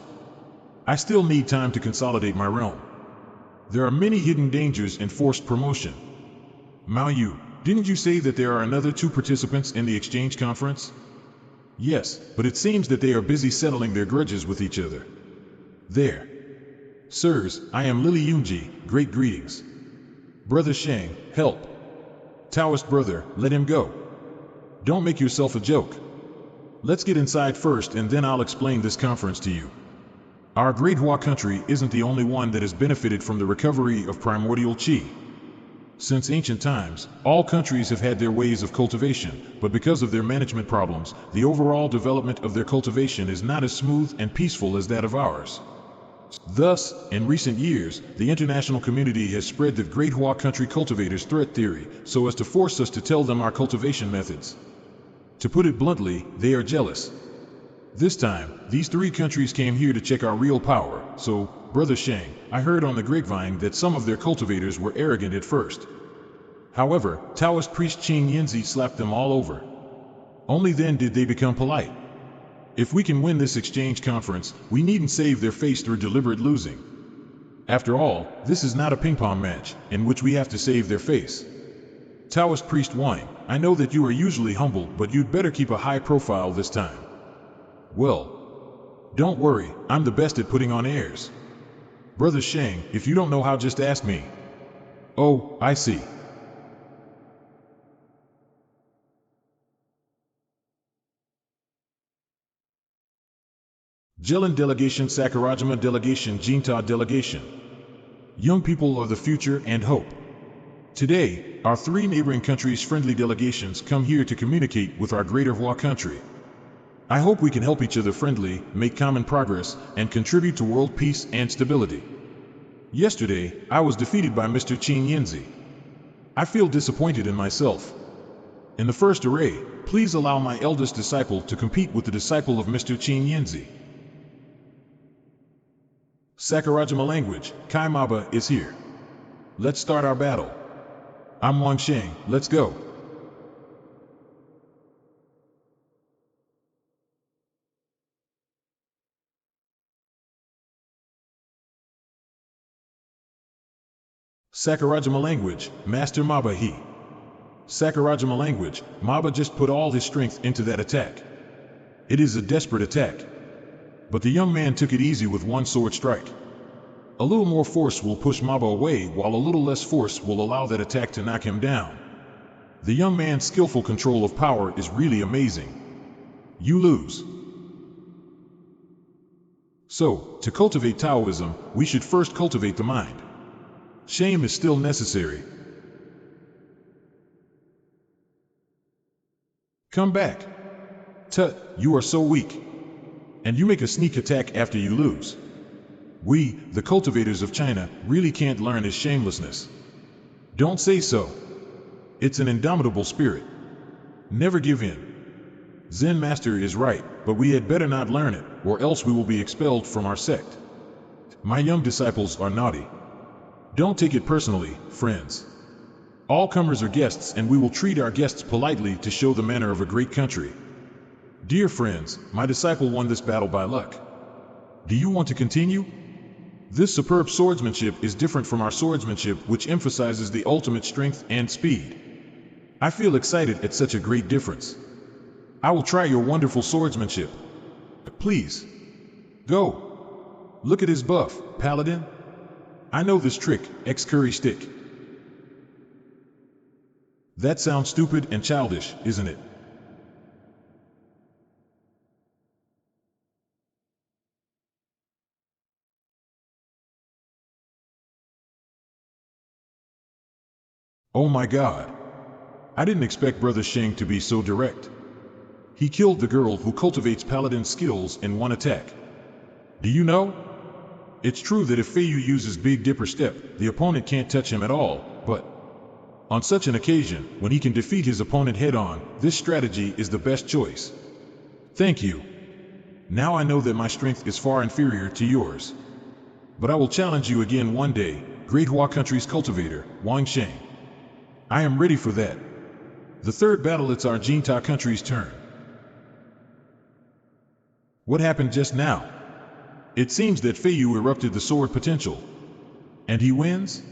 I still need time to consolidate my realm. There are many hidden dangers in forced promotion. Mao Yu, didn't you say that there are another 2 participants in the exchange conference? Yes, but it seems that they are busy settling their grudges with each other. There. Sirs, I am Lily Yunji, great greetings. Brother Sheng, help. Taoist brother, let him go. Don't make yourself a joke. Let's get inside first and then I'll explain this conference to you. Our Great Hua country isn't the only one that has benefited from the recovery of primordial qi. Since ancient times, all countries have had their ways of cultivation, but because of their management problems, the overall development of their cultivation is not as smooth and peaceful as that of ours. Thus, in recent years, the international community has spread the Great Hua country cultivators' threat theory, so as to force us to tell them our cultivation methods. To put it bluntly, they are jealous. This time, these 3 countries came here to check our real power, so, Brother Sheng, I heard on the grapevine that some of their cultivators were arrogant at first. However, Taoist priest Qing Yinzi slapped them all over. Only then did they become polite. If we can win this exchange conference, we needn't save their face through deliberate losing. After all, this is not a ping-pong match, in which we have to save their face. Taoist priest Wang, I know that you are usually humble, but you'd better keep a high profile this time. Well, don't worry, I'm the best at putting on airs. Brother Sheng, if you don't know how, just ask me. Oh, I see. Jilin delegation, Sakurajima delegation, Jinta delegation. Young people are the future and hope. Today, our 3 neighboring countries' friendly delegations come here to communicate with our greater Hua country. I hope we can help each other friendly, make common progress, and contribute to world peace and stability. Yesterday, I was defeated by Mr. Qin Yinzi. I feel disappointed in myself. In the first array, please allow my eldest disciple to compete with the disciple of Mr. Qin Yinzi. Sakurajima language, Kai Maba is here. Let's start our battle. I'm Wang Sheng, let's go. Sakurajima language, Master Maba he. Sakurajima language, Maba just put all his strength into that attack. It is a desperate attack. But the young man took it easy with one sword strike. A little more force will push Maba away, while a little less force will allow that attack to knock him down. The young man's skillful control of power is really amazing. You lose. So, to cultivate Taoism, we should first cultivate the mind. Shame is still necessary. Come back. Tut, you are so weak. And you make a sneak attack after you lose. We, the cultivators of China, really can't learn his shamelessness. Don't say so. It's an indomitable spirit. Never give in. Zen Master is right, but we had better not learn it, or else we will be expelled from our sect. My young disciples are naughty. Don't take it personally, friends. All comers are guests, and we will treat our guests politely to show the manner of a great country. Dear friends, my disciple won this battle by luck. Do you want to continue? This superb swordsmanship is different from our swordsmanship, which emphasizes the ultimate strength and speed. I feel excited at such a great difference. I will try your wonderful swordsmanship. Please. Go. Look at his buff, Paladin. I know this trick, X-Curry Stick. That sounds stupid and childish, isn't it? Oh my god. I didn't expect Brother Sheng to be so direct. He killed the girl who cultivates paladin skills in one attack. Do you know? It's true that if Feiyu uses Big Dipper Step, the opponent can't touch him at all, but on such an occasion, when he can defeat his opponent head-on, this strategy is the best choice. Thank you. Now I know that my strength is far inferior to yours. But I will challenge you again one day, Great Hua Country's cultivator, Wang Sheng. I am ready for that. The third battle, it's our Jinta country's turn. What happened just now? It seems that Feiyu erupted the sword potential. And he wins?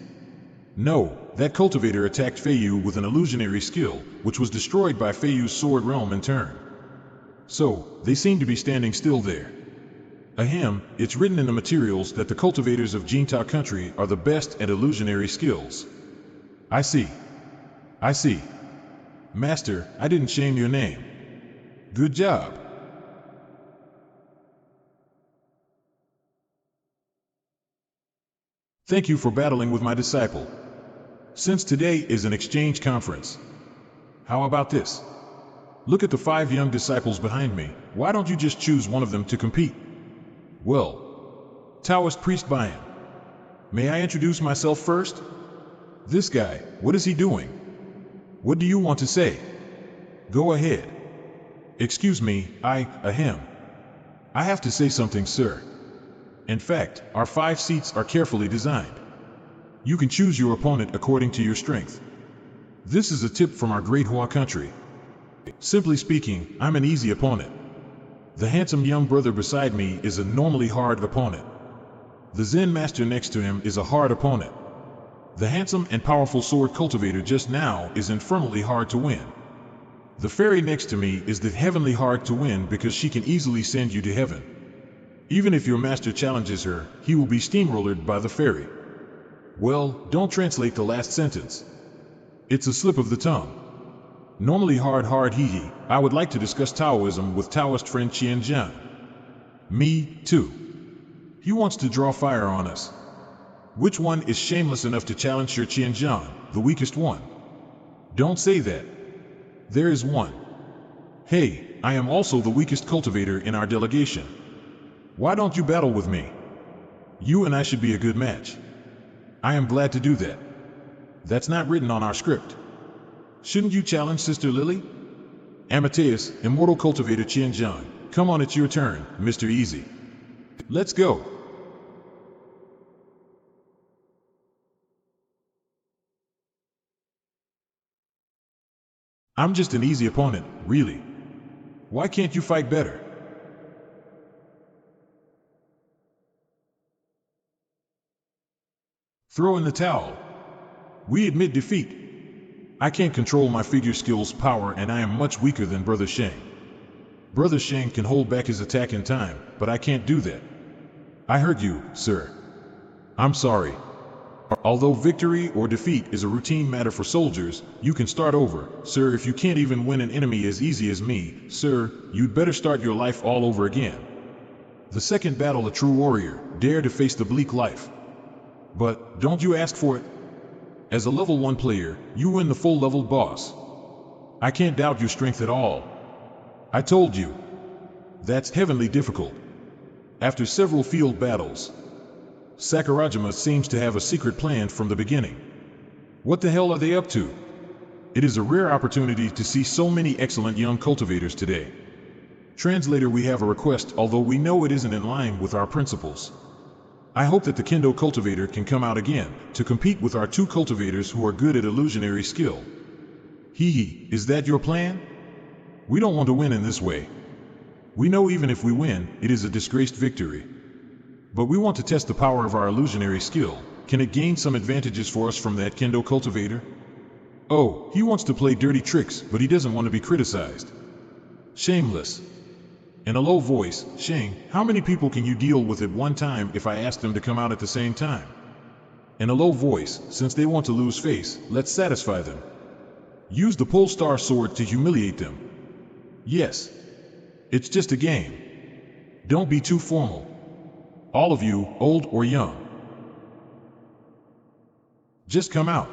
No, that cultivator attacked Feiyu with an illusionary skill, which was destroyed by Feiyu's sword realm in turn. So, they seem to be standing still there. Ahem, it's written in the materials that the cultivators of Jinta country are the best at illusionary skills. I see. I see. Master, I didn't shame your name. Good job. Thank you for battling with my disciple. Since today is an exchange conference, how about this? Look at the 5 young disciples behind me. Why don't you just choose one of them to compete? Well, Taoist Priest Bayan. May I introduce myself first? This guy, what is he doing? What do you want to say? Go ahead. Excuse me, I have to say something, sir. In fact, our 5 seats are carefully designed. You can choose your opponent according to your strength. This is a tip from our Great Hua country. Simply speaking, I'm an easy opponent. The handsome young brother beside me is a normally hard opponent. The Zen master next to him is a hard opponent. The handsome and powerful sword cultivator just now is infernally hard to win. The fairy next to me is the heavenly hard to win because she can easily send you to heaven. Even if your master challenges her, he will be steamrollered by the fairy. Well, don't translate the last sentence. It's a slip of the tongue. Normally hard hee hee, I would like to discuss Taoism with Taoist friend Qian Jian. Me, too. He wants to draw fire on us. Which one is shameless enough to challenge Sir Qianzhan, the weakest one? Don't say that. There is one. Hey, I am also the weakest cultivator in our delegation. Why don't you battle with me? You and I should be a good match. I am glad to do that. That's not written on our script. Shouldn't you challenge Sister Lily? Amateus, immortal cultivator Qianzhan, come on, it's your turn, Mr. Easy. Let's go. I'm just an easy opponent, really. Why can't you fight better? Throw in the towel. We admit defeat. I can't control my figure skill's power, and I am much weaker than Brother Sheng. Brother Sheng can hold back his attack in time, but I can't do that. I hurt you, sir. I'm sorry. Although victory or defeat is a routine matter for soldiers, you can start over. Sir, if you can't even win an enemy as easy as me, sir, you'd better start your life all over again. The second battle, a true warrior, dare to face the bleak life. But, don't you ask for it? As a level 1 player, you win the full leveled boss. I can't doubt your strength at all. I told you. That's heavenly difficult. After several field battles, Sakurajima seems to have a secret plan from the beginning. What the hell are they up to? It is a rare opportunity to see so many excellent young cultivators today. Translator, we have a request, although we know it isn't in line with our principles. I hope that the Kendo cultivator can come out again, to compete with our 2 cultivators who are good at illusionary skill. Hee, is that your plan? We don't want to win in this way. We know even if we win, it is a disgraced victory. But we want to test the power of our illusionary skill. Can it gain some advantages for us from that Kendo cultivator? Oh, he wants to play dirty tricks, but he doesn't want to be criticized. Shameless. In a low voice, Sheng, how many people can you deal with at one time if I ask them to come out at the same time? In a low voice, since they want to lose face, let's satisfy them. Use the Polestar sword to humiliate them. Yes. It's just a game. Don't be too formal. All of you, old or young. Just come out.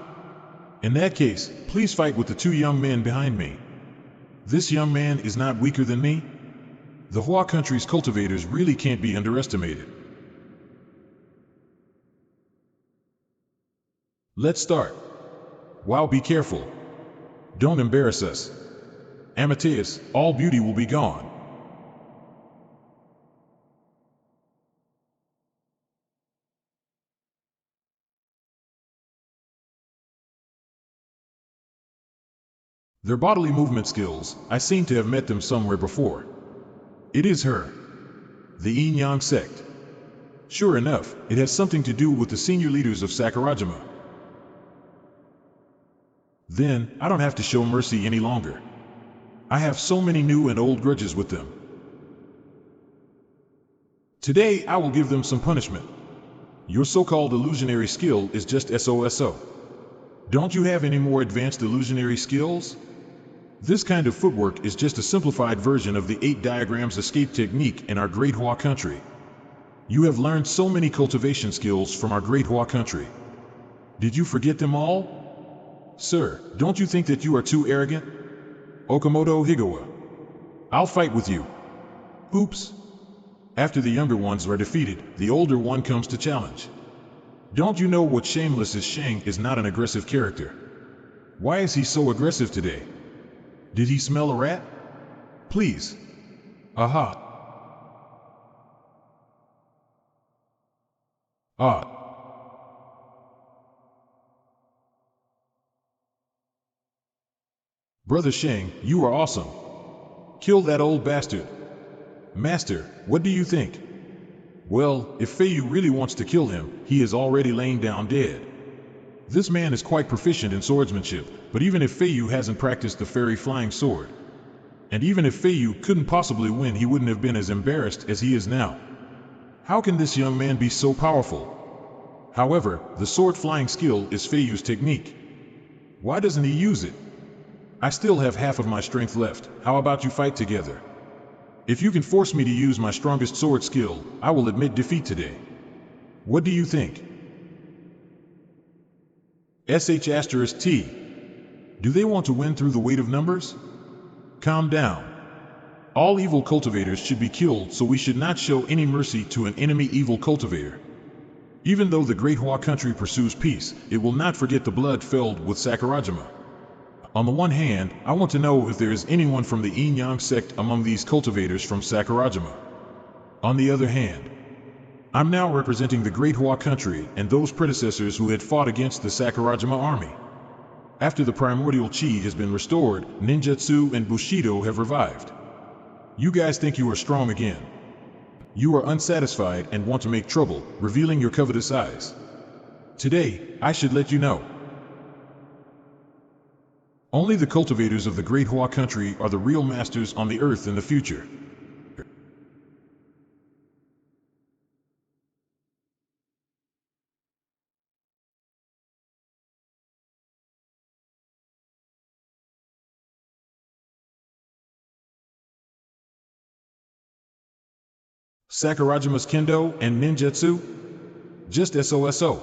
In that case, please fight with the 2 young men behind me. This young man is not weaker than me. The Hua country's cultivators really can't be underestimated. Let's start. Wow, be careful. Don't embarrass us. Amateus, all beauty will be gone. Their bodily movement skills, I seem to have met them somewhere before. It is her. The Yin-Yang sect. Sure enough, it has something to do with the senior leaders of Sakurajima. Then, I don't have to show mercy any longer. I have so many new and old grudges with them. Today, I will give them some punishment. Your so-called illusionary skill is just SOSO. Don't you have any more advanced illusionary skills? This kind of footwork is just a simplified version of the 8 diagrams escape technique in our Great Hua country. You have learned so many cultivation skills from our Great Hua country. Did you forget them all? Sir, don't you think that you are too arrogant? Okamoto Higawa. I'll fight with you. Oops. After the younger ones are defeated, the older one comes to challenge. Don't you know what shameless is? Sheng is not an aggressive character. Why is he so aggressive today? Did he smell a rat? Please. Aha. Ah. Brother Sheng, you are awesome. Kill that old bastard. Master, what do you think? Well, if Feiyu really wants to kill him, he is already laying down dead. This man is quite proficient in swordsmanship, but even if Feiyu hasn't practiced the fairy flying sword, and even if Feiyu couldn't possibly win, he wouldn't have been as embarrassed as he is now. How can this young man be so powerful? However, the sword flying skill is Feiyu's technique. Why doesn't he use it? I still have half of my strength left. How about you fight together? If you can force me to use my strongest sword skill, I will admit defeat today. What do you think? *T. Do they want to win through the weight of numbers? Calm down. All evil cultivators should be killed, so we should not show any mercy to an enemy evil cultivator. Even though the Great Hua country pursues peace, it will not forget the blood filled with Sakurajima. On the one hand, I want to know if there is anyone from the Yin Yang sect among these cultivators from Sakurajima. On the other hand, I'm now representing the Great Hua country and those predecessors who had fought against the Sakurajima army. After the primordial chi has been restored, ninjutsu and bushido have revived. You guys think you are strong again. You are unsatisfied and want to make trouble, revealing your covetous eyes. Today, I should let you know. Only the cultivators of the Great Hua country are the real masters on the earth in the future. Sakurajima's kendo and ninjutsu? Just SOSO.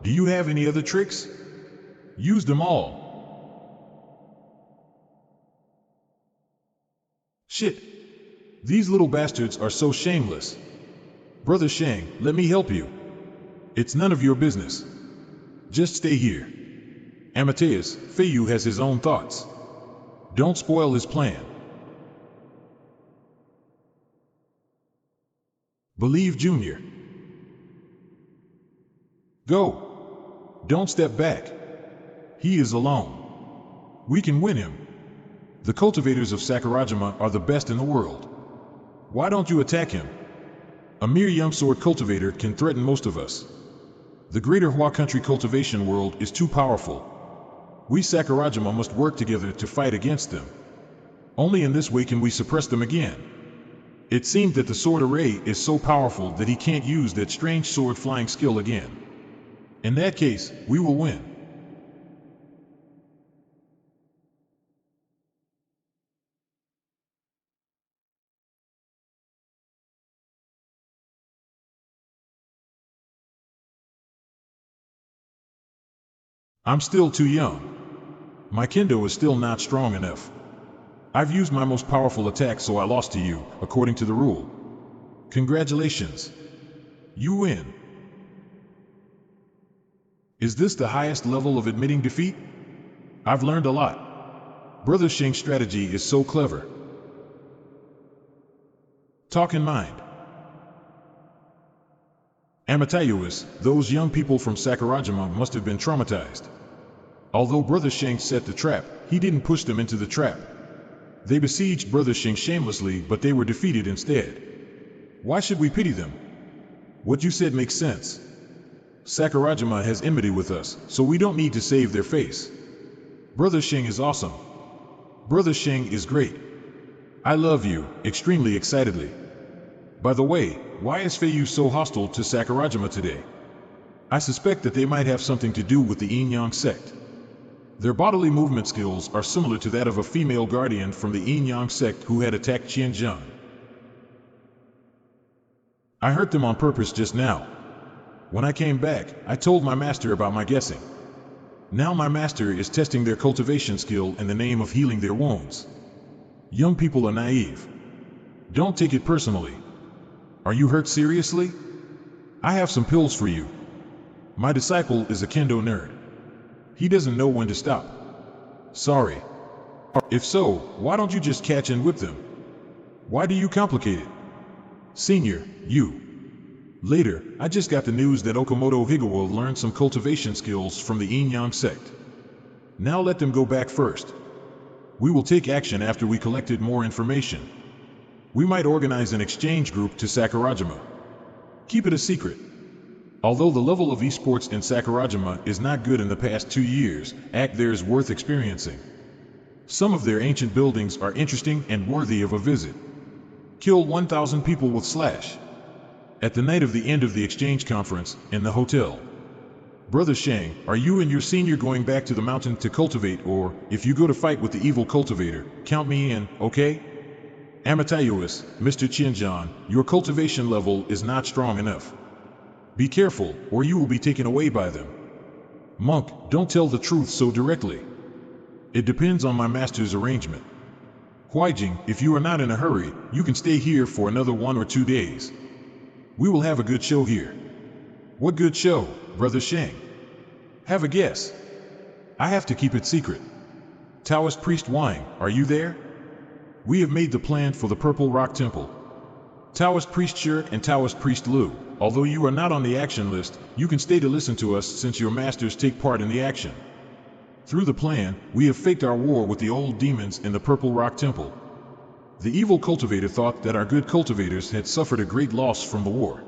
Do you have any other tricks? Use them all. Shit. These little bastards are so shameless. Brother Sheng, let me help you. It's none of your business. Just stay here. Amateus, Feiyu has his own thoughts. Don't spoil his plan. Believe Junior. Go. Don't step back. He is alone. We can win him. The cultivators of Sakurajima are the best in the world. Why don't you attack him? A mere young sword cultivator can threaten most of us. The greater Hua country cultivation world is too powerful. We Sakurajima must work together to fight against them. Only in this way can we suppress them again. It seemed that the sword array is so powerful that he can't use that strange sword flying skill again. In that case, we will win. I'm still too young. My kendo is still not strong enough. I've used my most powerful attack, so I lost to you, according to the rule. Congratulations. You win. Is this the highest level of admitting defeat? I've learned a lot. Brother Sheng's strategy is so clever. Talk in mind. Amatayuis, those young people from Sakurajima must have been traumatized. Although Brother Sheng set the trap, he didn't push them into the trap. They besieged Brother Sheng shamelessly, but they were defeated instead. Why should we pity them? What you said makes sense. Sakurajima has enmity with us, so we don't need to save their face. Brother Sheng is awesome. Brother Sheng is great. I love you, extremely excitedly. By the way, why is Feiyu so hostile to Sakurajima today? I suspect that they might have something to do with the Yin Yang sect. Their bodily movement skills are similar to that of a female guardian from the Yin Yang sect who had attacked Qianzhang. I hurt them on purpose just now. When I came back, I told my master about my guessing. Now my master is testing their cultivation skill in the name of healing their wounds. Young people are naive. Don't take it personally. Are you hurt seriously? I have some pills for you. My disciple is a kendo nerd. He doesn't know when to stop. Sorry. If so, why don't you just catch and whip them? Why do you complicate it? Senior, you. Later, I just got the news that Okamoto Higawa learned some cultivation skills from the Yin Yang sect. Now let them go back first. We will take action after we collected more information. We might organize an exchange group to Sakurajima. Keep it a secret. Although the level of esports in Sakurajima is not good in the past 2 years, act there is worth experiencing. Some of their ancient buildings are interesting and worthy of a visit. Kill 1,000 people with slash. At the night of the end of the exchange conference, in the hotel. Brother Sheng, are you and your senior going back to the mountain to cultivate, or, if you go to fight with the evil cultivator, count me in, okay? Amatayus, Mr. Chinjan, your cultivation level is not strong enough. Be careful, or you will be taken away by them. Monk, don't tell the truth so directly. It depends on my master's arrangement. Huijing, if you are not in a hurry, you can stay here for another 1 or 2 days. We will have a good show here. What good show, Brother Sheng? Have a guess. I have to keep it secret. Taoist Priest Wang, are you there? We have made the plan for the Purple Rock Temple. Taoist Priest Shi and Taoist Priest Lu, although you are not on the action list, you can stay to listen to us since your masters take part in the action. Through the plan, we have faked our war with the old demons in the Purple Rock Temple. The evil cultivator thought that our good cultivators had suffered a great loss from the war.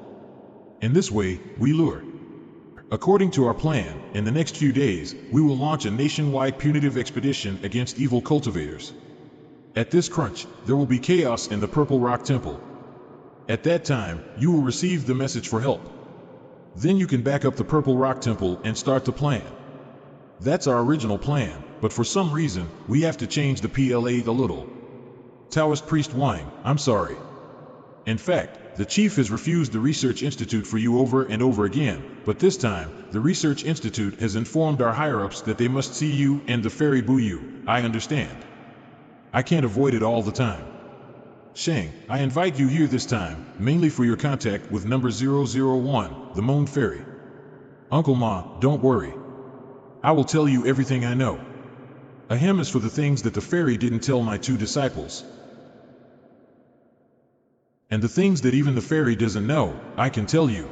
In this way, we lure. According to our plan, in the next few days, we will launch a nationwide punitive expedition against evil cultivators. At this crunch, there will be chaos in the Purple Rock Temple. At that time, you will receive the message for help. Then you can back up the Purple Rock Temple and start the plan. That's our original plan, but for some reason, we have to change the PLA a little. Taoist Priest Wang, I'm sorry. In fact, the chief has refused the Research Institute for you over and over again, but this time, the Research Institute has informed our higher-ups that they must see you and the fairy Buyu. I understand. I can't avoid it all the time. Sheng, I invite you here this time, mainly for your contact with number 001, the Moon Fairy. Uncle Ma, don't worry. I will tell you everything I know. Ahem is for the things that the fairy didn't tell my 2 disciples. And the things that even the fairy doesn't know, I can tell you.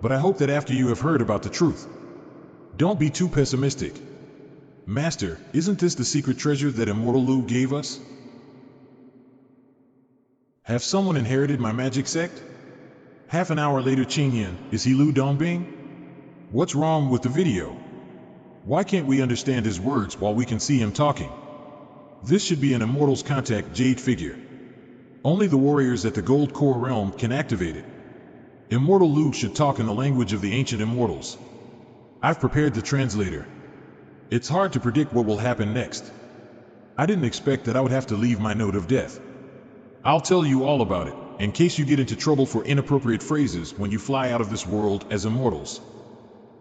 But I hope that after you have heard about the truth. Don't be too pessimistic. Master, isn't this the secret treasure that Immortal Lu gave us? Have someone inherited my magic sect? Half an hour later, Qingyan, is he Lu Dongbing? What's wrong with the video? Why can't we understand his words while we can see him talking? This should be an Immortal's contact jade figure. Only the warriors at the Gold Core realm can activate it. Immortal Lu should talk in the language of the ancient immortals. I've prepared the translator. It's hard to predict what will happen next. I didn't expect that I would have to leave my note of death. I'll tell you all about it, in case you get into trouble for inappropriate phrases when you fly out of this world as immortals.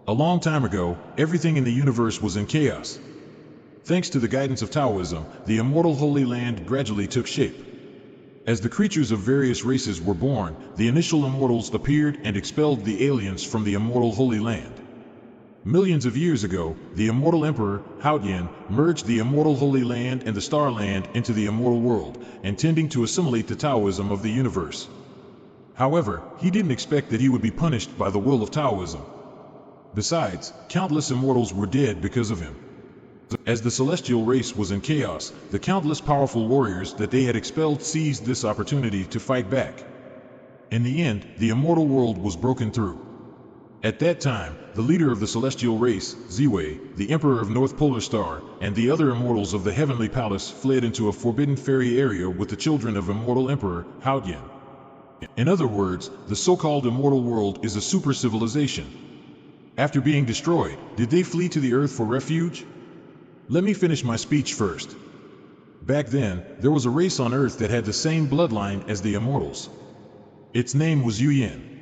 A long time ago, everything in the universe was in chaos. Thanks to the guidance of Taoism, the immortal Holy Land gradually took shape. As the creatures of various races were born, the initial immortals appeared and expelled the aliens from the immortal Holy Land. Millions of years ago, the immortal Emperor, Haotian, merged the immortal Holy Land and the Star Land into the immortal world, intending to assimilate the Taoism of the universe. However, he didn't expect that he would be punished by the will of Taoism. Besides, countless immortals were dead because of him. As the celestial race was in chaos, the countless powerful warriors that they had expelled seized this opportunity to fight back. In the end, the immortal world was broken through. At that time, the leader of the celestial race, Ziwei, the emperor of North Polar Star, and the other immortals of the Heavenly Palace fled into a forbidden fairy area with the children of immortal Emperor, Haotian. In other words, the so-called immortal world is a super civilization. After being destroyed, did they flee to the earth for refuge? Let me finish my speech first. Back then, there was a race on earth that had the same bloodline as the immortals. Its name was Yuyan.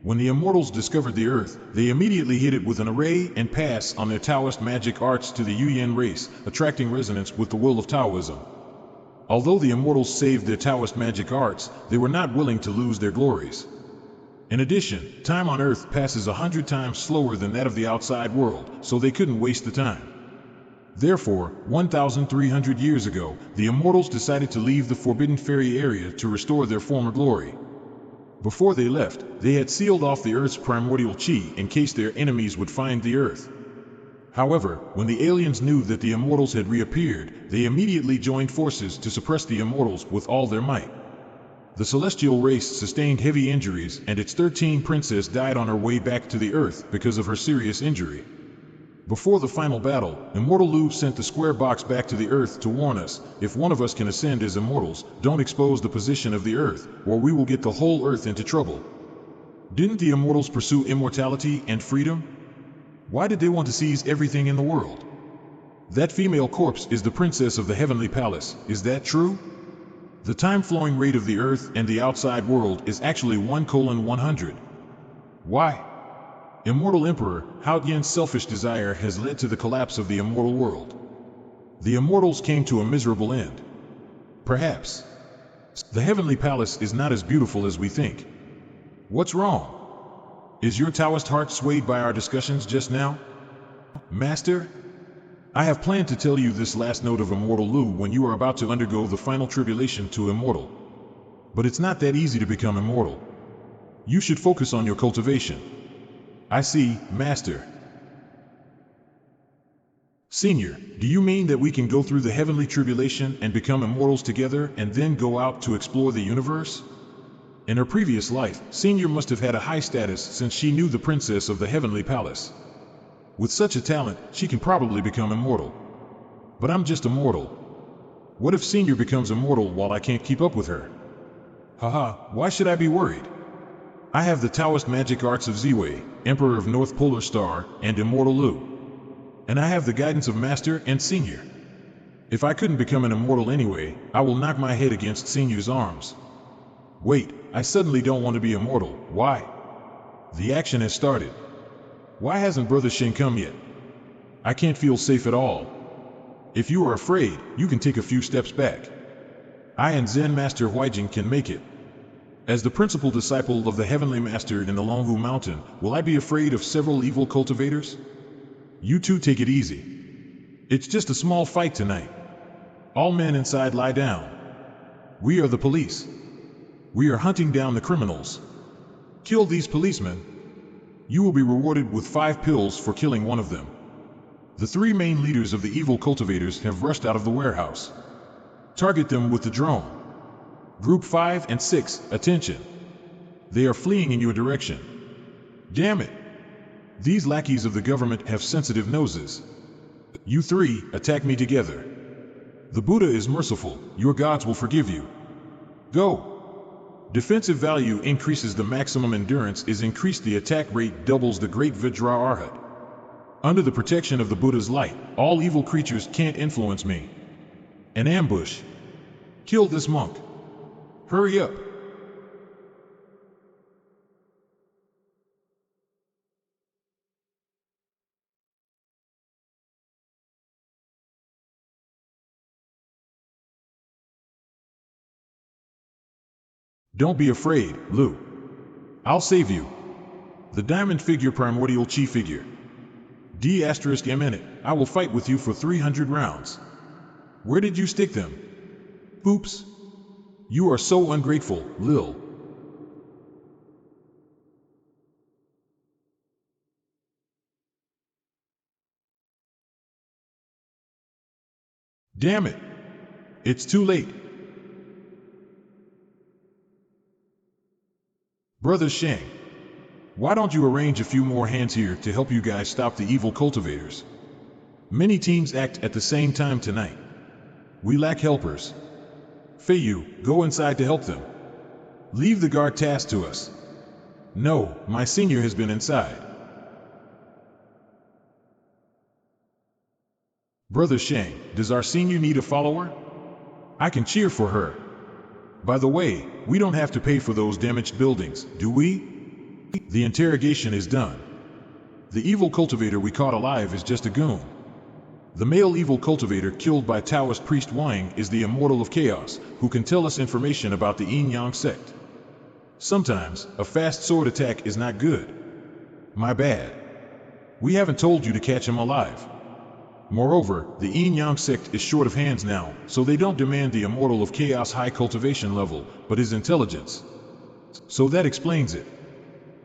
When the immortals discovered the earth, they immediately hit it with an array and pass on their Taoist magic arts to the Yuyan race, attracting resonance with the will of Taoism. Although the immortals saved their Taoist magic arts, they were not willing to lose their glories. In addition, time on earth passes 100 times slower than that of the outside world, so they couldn't waste the time. Therefore, 1,300 years ago, the immortals decided to leave the Forbidden Fairy area to restore their former glory. Before they left, they had sealed off the Earth's primordial chi in case their enemies would find the Earth. However, when the aliens knew that the immortals had reappeared, they immediately joined forces to suppress the immortals with all their might. The celestial race sustained heavy injuries, and its 13th princess died on her way back to the Earth because of her serious injury. Before the final battle, Immortal Lu sent the square box back to the Earth to warn us, if one of us can ascend as immortals, don't expose the position of the Earth, or we will get the whole Earth into trouble. Didn't the immortals pursue immortality and freedom? Why did they want to seize everything in the world? That female corpse is the princess of the Heavenly Palace, is that true? The time-flowing rate of the Earth and the outside world is actually 1:100. Why? Immortal Emperor Hao Yan's selfish desire has led to the collapse of the immortal world. The immortals came to a miserable end. Perhaps the heavenly palace is not as beautiful as we think. What's wrong? Is your Taoist heart swayed by our discussions just now? Master, I have planned to tell you this last note of Immortal Lu when you are about to undergo the final tribulation to immortal. But it's not that easy to become immortal. You should focus on your cultivation. I see, Master. Senior, do you mean that we can go through the heavenly tribulation and become immortals together and then go out to explore the universe? In her previous life, Senior must have had a high status since she knew the princess of the heavenly palace. With such a talent, she can probably become immortal. But I'm just a mortal. What if Senior becomes immortal while I can't keep up with her? Haha, why should I be worried? I have the Taoist magic arts of Ziwei, Emperor of North Polar Star, and Immortal Lu. And I have the guidance of Master and Senior. If I couldn't become an immortal anyway, I will knock my head against Senior's arms. Wait, I suddenly don't want to be immortal. Why? The action has started. Why hasn't Brother Sheng come yet? I can't feel safe at all. If you are afraid, you can take a few steps back. I and Zen Master Huijing can make it. As the principal disciple of the Heavenly Master in the Longhu Mountain, will I be afraid of several evil cultivators? You two take it easy. It's just a small fight tonight. All men inside lie down. We are the police. We are hunting down the criminals. Kill these policemen. You will be rewarded with 5 pills for killing one of them. The 3 main leaders of the evil cultivators have rushed out of the warehouse. Target them with the drone. Group 5 and 6, attention. They are fleeing in your direction. Damn it. These lackeys of the government have sensitive noses. You 3, attack me together. The Buddha is merciful, your gods will forgive you. Go. Defensive value increases the maximum endurance is increased the attack rate doubles the great Vajra Arhat. Under the protection of the Buddha's light, all evil creatures can't influence me. An ambush. Kill this monk. Hurry up. Don't be afraid, Lu. I'll save you. The diamond figure primordial chi figure. D*M*, I will fight with you for 300 rounds. Where did you stick them? Oops. You are so ungrateful, Lil. Damn it. It's too late. Brother Sheng, why don't you arrange a few more hands here to help you guys stop the evil cultivators? Many teams act at the same time tonight. We lack helpers. Feiyu, go inside to help them. Leave the guard task to us. No, my senior has been inside. Brother Sheng, does our senior need a follower? I can cheer for her. By the way, we don't have to pay for those damaged buildings, do we? The interrogation is done. The evil cultivator we caught alive is just a goon. The male evil cultivator killed by Taoist priest Wang is the immortal of chaos, who can tell us information about the yin-yang sect. Sometimes, a fast sword attack is not good. My bad. We haven't told you to catch him alive. Moreover, the yin-yang sect is short of hands now, so they don't demand the immortal of chaos high cultivation level, but his intelligence. So that explains it.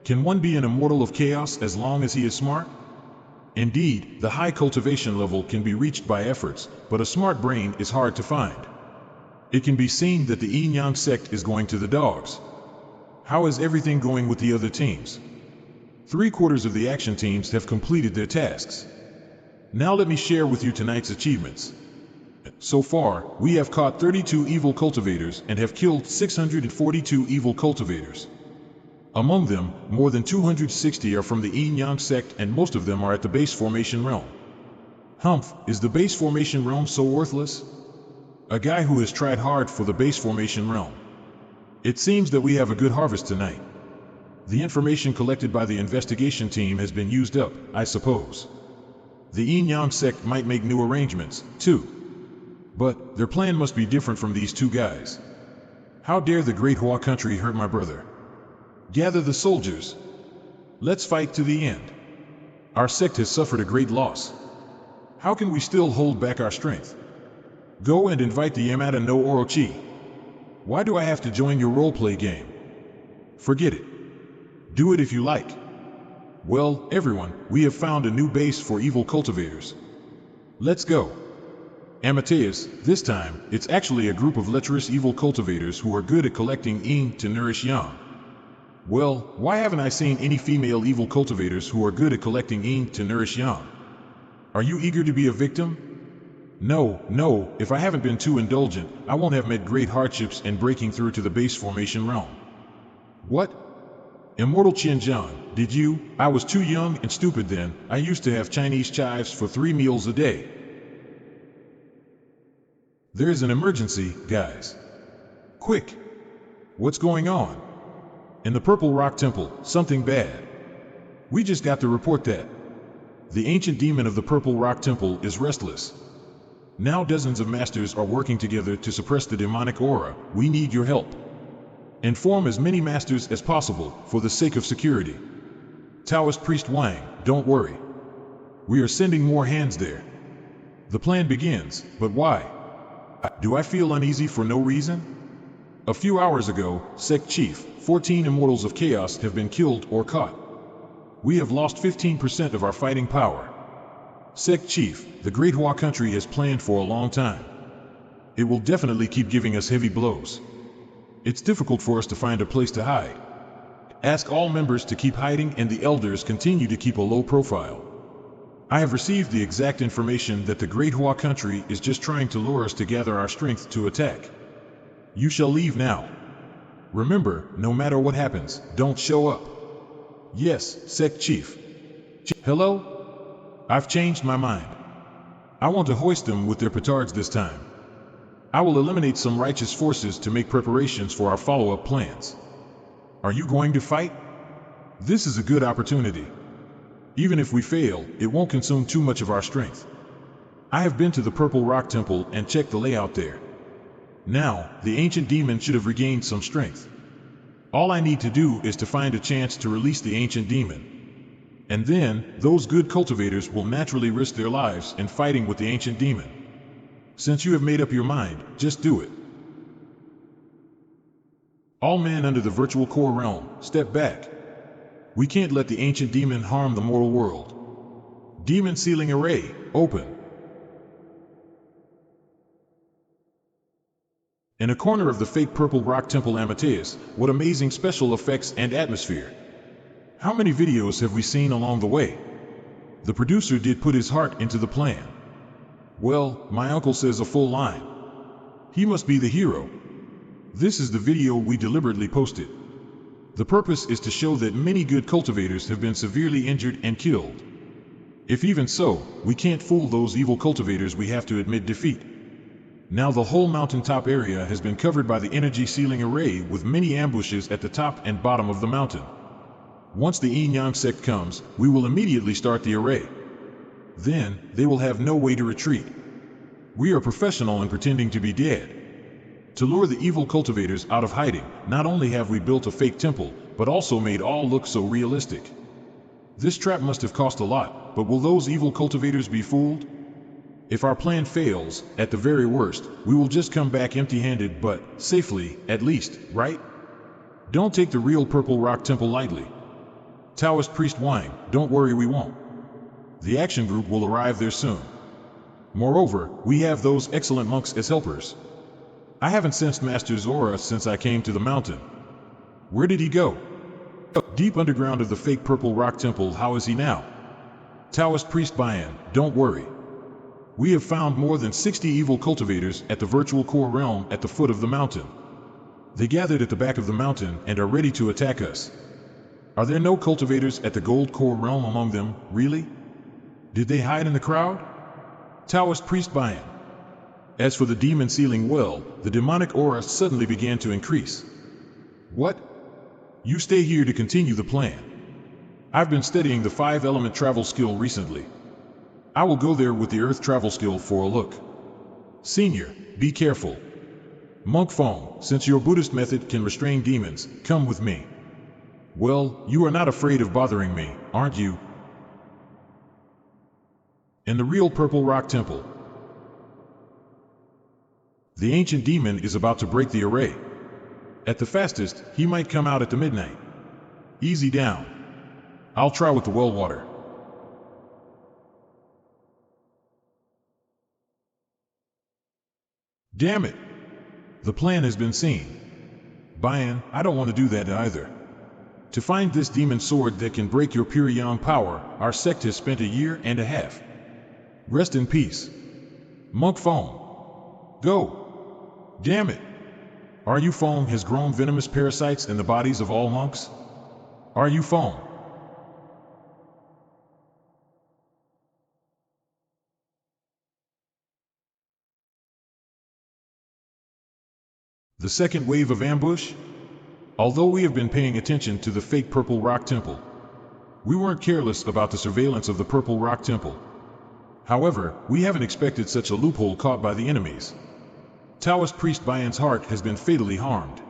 Can one be an immortal of chaos as long as he is smart? Indeed, the high cultivation level can be reached by efforts, but a smart brain is hard to find. It can be seen that the yin-yang sect is going to the dogs. How is everything going with the other teams? 3/4 of the action teams have completed their tasks. Now let me share with you tonight's achievements. So far, we have caught 32 evil cultivators and have killed 642 evil cultivators. Among them, more than 260 are from the yin-yang sect and most of them are at the base formation realm. Humph, is the base formation realm so worthless? A guy who has tried hard for the base formation realm. It seems that we have a good harvest tonight. The information collected by the investigation team has been used up, I suppose. The Yin-Yang sect might make new arrangements, too. But their plan must be different from these two guys. How dare the Great Hua country hurt my brother? Gather the soldiers. Let's fight to the end. Our sect has suffered a great loss. How can we still hold back our strength? Go and invite the Yamada no Orochi. Why do I have to join your roleplay game? Forget it. Do it if you like. Well, everyone, we have found a new base for evil cultivators. Let's go. Amateus, this time, it's actually a group of lecherous evil cultivators who are good at collecting yin to nourish yang. Well, why haven't I seen any female evil cultivators who are good at collecting yin to nourish yang? Are you eager to be a victim? No, if I haven't been too indulgent, I won't have met great hardships in breaking through to the base formation realm. What? Immortal Qianjian, did you? I was too young and stupid then. I used to have Chinese chives for 3 meals a day. There's an emergency, guys. Quick! What's going on? In the Purple Rock Temple, something bad. We just got the report that the ancient demon of the Purple Rock Temple is restless. Now dozens of masters are working together to suppress the demonic aura. We need your help. Inform as many masters as possible, for the sake of security. Taoist Priest Wang, don't worry. We are sending more hands there. The plan begins, but why? Do I feel uneasy for no reason? A few hours ago, Sect Chief, 14 Immortals of Chaos have been killed or caught. We have lost 15% of our fighting power. Sect Chief, the Great Hua country has planned for a long time. It will definitely keep giving us heavy blows. It's difficult for us to find a place to hide. Ask all members to keep hiding and the elders continue to keep a low profile. I have received the exact information that the Great Hua country is just trying to lure us to gather our strength to attack. You shall leave now. Remember, no matter what happens, don't show up. Yes, Sect Chief. Hello? I've changed my mind. I want to hoist them with their petards this time. I will eliminate some righteous forces to make preparations for our follow-up plans. Are you going to fight? This is a good opportunity. Even if we fail, it won't consume too much of our strength. I have been to the Purple Rock Temple and checked the layout there. Now, the ancient demon should have regained some strength. All I need to do is to find a chance to release the ancient demon. And then, those good cultivators will naturally risk their lives in fighting with the ancient demon. Since you have made up your mind, just do it. All men under the virtual core realm, step back. We can't let the ancient demon harm the mortal world. Demon sealing array, open. In a corner of the fake Purple Rock Temple Amateus, what amazing special effects and atmosphere. How many videos have we seen along the way? The producer did put his heart into the plan. Well, my uncle says a full line. He must be the hero. This is the video we deliberately posted. The purpose is to show that many good cultivators have been severely injured and killed. If even so, we can't fool those evil cultivators. We have to admit defeat. Now the whole mountaintop area has been covered by the energy sealing array with many ambushes at the top and bottom of the mountain. Once the Yin-Yang sect comes, we will immediately start the array. Then, they will have no way to retreat. We are professional in pretending to be dead. To lure the evil cultivators out of hiding, not only have we built a fake temple, but also made all look so realistic. This trap must have cost a lot, but will those evil cultivators be fooled? If our plan fails, at the very worst, we will just come back empty-handed, but safely, at least, right? Don't take the real Purple Rock Temple lightly. Taoist Priest Wang, don't worry, we won't. The action group will arrive there soon. Moreover, we have those excellent monks as helpers. I haven't sensed Master Zora since I came to the mountain. Where did he go? Deep underground of the fake Purple Rock Temple. How is he now? Taoist Priest Bayan, don't worry. We have found more than 60 evil cultivators at the virtual core realm at the foot of the mountain. They gathered at the back of the mountain and are ready to attack us. Are there no cultivators at the gold core realm among them, really? Did they hide in the crowd? Taoist Priest Bayan. As for the demon sealing well, the demonic aura suddenly began to increase. What? You stay here to continue the plan. I've been studying the 5-element travel skill recently. I will go there with the earth travel skill for a look. Senior, be careful. Monk Fong, since your Buddhist method can restrain demons, come with me. Well, you are not afraid of bothering me, aren't you? In the real Purple Rock Temple, the ancient demon is about to break the array. At the fastest, he might come out at the midnight. Easy down. I'll try with the well water. Damn it! The plan has been seen. Bayan, I don't want to do that either. To find this demon sword that can break your pure yang power, our sect has spent 1.5 years. Rest in peace. Monk Fong. Go! Damn it! Are you Fong has grown venomous parasites in the bodies of all monks? Are you Fong? The second wave of ambush? Although we have been paying attention to the fake Purple Rock Temple, we weren't careless about the surveillance of the Purple Rock Temple. However, we haven't expected such a loophole caught by the enemies. Taoist priest Bayan's heart has been fatally harmed.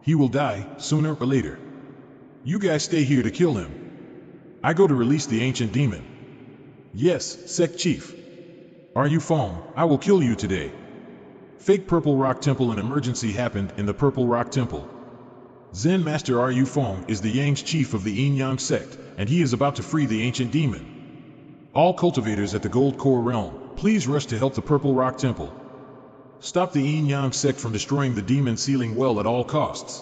He will die, sooner or later. You guys stay here to kill him. I go to release the ancient demon. Yes, sect chief. Are you Fong? I will kill you today. Fake Purple Rock Temple. An emergency happened in the Purple Rock Temple. Zen Master Ru Fong is the Yang's chief of the Yin Yang sect, and he is about to free the ancient demon. All cultivators at the Gold Core Realm, please rush to help the Purple Rock Temple. Stop the Yin Yang sect from destroying the demon sealing well at all costs.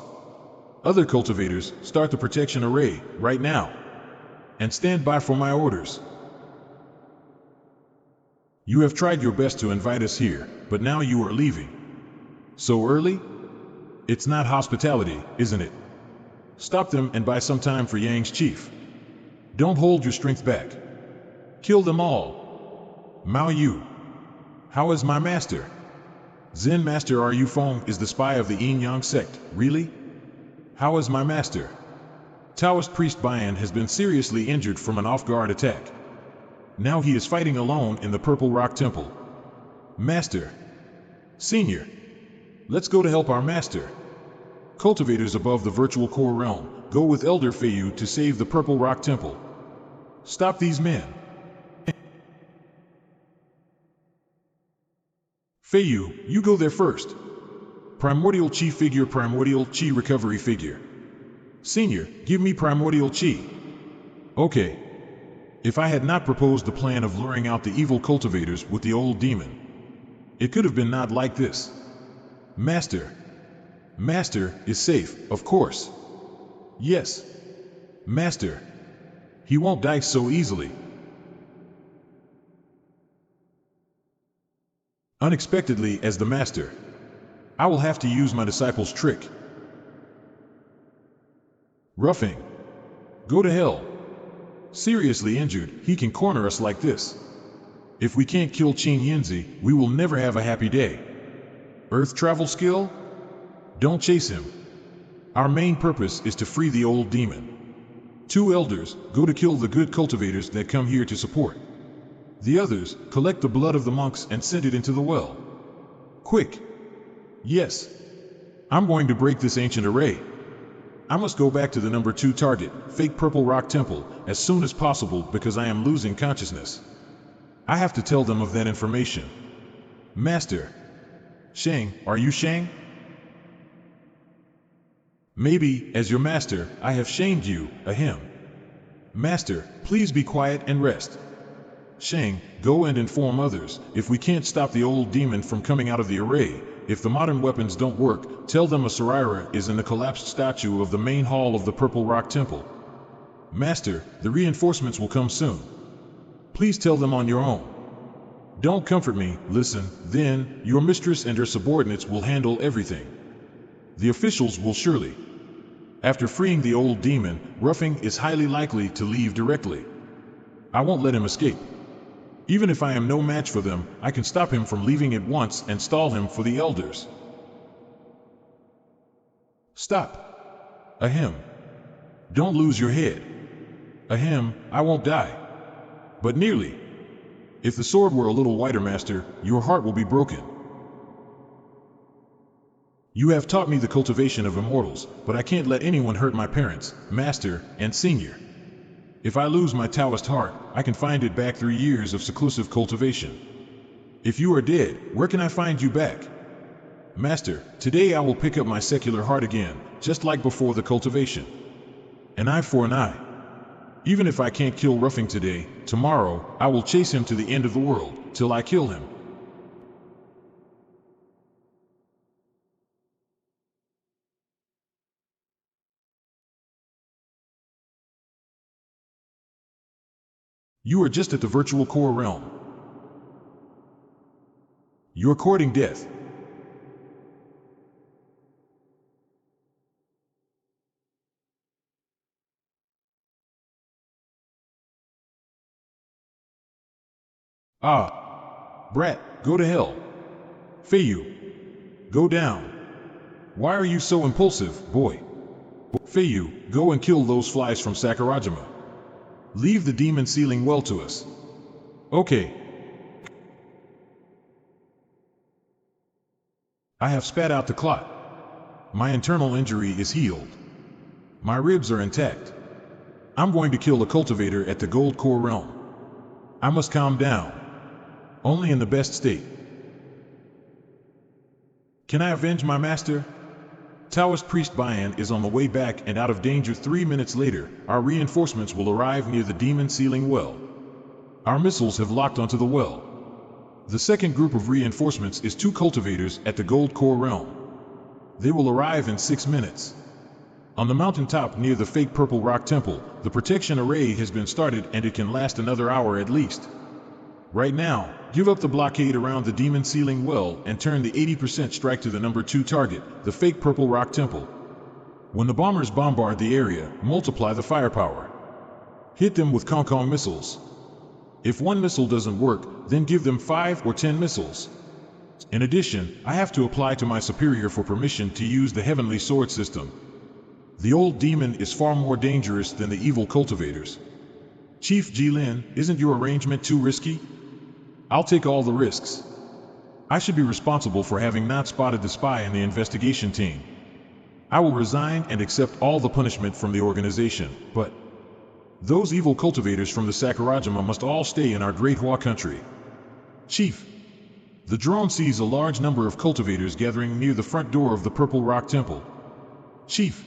Other cultivators, start the protection array, right now. And stand by for my orders. You have tried your best to invite us here, but now you are leaving. So early? It's not hospitality, isn't it? Stop them and buy some time for Yang's chief. Don't hold your strength back. Kill them all. Mao Yu. How is my master? Zen Master Ru Fong is the spy of the Yin Yang sect, really? How is my master? Taoist priest Bayan has been seriously injured from an off-guard attack. Now he is fighting alone in the Purple Rock Temple. Master. Senior. Let's go to help our master. Cultivators above the virtual core realm, go with Elder Feiyu to save the Purple Rock Temple. Stop these men. Feiyu, you go there first. Primordial Chi figure. Primordial Chi recovery figure. Senior, give me Primordial Chi. Okay. If I had not proposed the plan of luring out the evil cultivators with the old demon, it could have been not like this. Master. Master is safe, of course. Yes. Master. He won't die so easily. Unexpectedly as the master, I will have to use my disciple's trick. Roughing. Go to hell. Seriously injured, he can corner us like this. If we can't kill Qin Yinzi, we will never have a happy day. Earth travel skill? Don't chase him. Our main purpose is to free the old demon. 2 elders, go to kill the good cultivators that come here to support. The others, collect the blood of the monks and send it into the well. Quick. Yes. I'm going to break this ancient array. I must go back to the number 2 target, fake Purple Rock Temple, as soon as possible because I am losing consciousness. I have to tell them of that information. Master. Sheng, are you Sheng? Maybe, as your master, I have shamed you, a him. Master, please be quiet and rest. Sheng, go and inform others. If we can't stop the old demon from coming out of the array, if the modern weapons don't work, tell them a Saraira is in the collapsed statue of the main hall of the Purple Rock Temple. Master, the reinforcements will come soon. Please tell them on your own. Don't comfort me, listen, then, your mistress and her subordinates will handle everything. The officials will surely. After freeing the old demon, Roughing is highly likely to leave directly. I won't let him escape. Even if I am no match for them, I can stop him from leaving at once and stall him for the elders. Stop. Ahem. Don't lose your head. Ahem, I won't die. But nearly. If the sword were a little whiter, master, your heart will be broken. You have taught me the cultivation of immortals, but I can't let anyone hurt my parents, master, and senior. If I lose my Taoist heart, I can find it back through years of seclusive cultivation. If you are dead, where can I find you back? Master, today I will pick up my secular heart again, just like before the cultivation. An eye for an eye. Even if I can't kill Ruffing today, tomorrow, I will chase him to the end of the world, till I kill him. You are just at the virtual core realm. You're courting death. Ah. Brat, go to hell. Feiyu. Go down. Why are you so impulsive, boy? Feiyu, go and kill those flies from Sakurajima. Leave the demon sealing well to us. Okay. I have spat out the clot. My internal injury is healed. My ribs are intact. I'm going to kill a cultivator at the Gold Core realm. I must calm down. Only in the best state. Can I avenge my master? Taoist priest Bayan is on the way back and out of danger. 3 minutes later, our reinforcements will arrive near the demon sealing well. Our missiles have locked onto the well. The second group of reinforcements is 2 cultivators at the Gold Core realm. They will arrive in 6 minutes. On the mountaintop near the fake Purple Rock Temple, the protection array has been started and it can last another hour at least. Right now, give up the blockade around the demon sealing well and turn the 80% strike to the number 2 target, the fake Purple Rock Temple. When the bombers bombard the area, multiply the firepower. Hit them with Kong Kong missiles. If one missile doesn't work, then give them 5 or 10 missiles. In addition, I have to apply to my superior for permission to use the Heavenly Sword system. The old demon is far more dangerous than the evil cultivators. Chief Jilin, isn't your arrangement too risky? I'll take all the risks. I should be responsible for having not spotted the spy in the investigation team. I will resign and accept all the punishment from the organization, but those evil cultivators from the Sakurajima must all stay in our Great Hua country. Chief, the drone sees a large number of cultivators gathering near the front door of the Purple Rock Temple. Chief,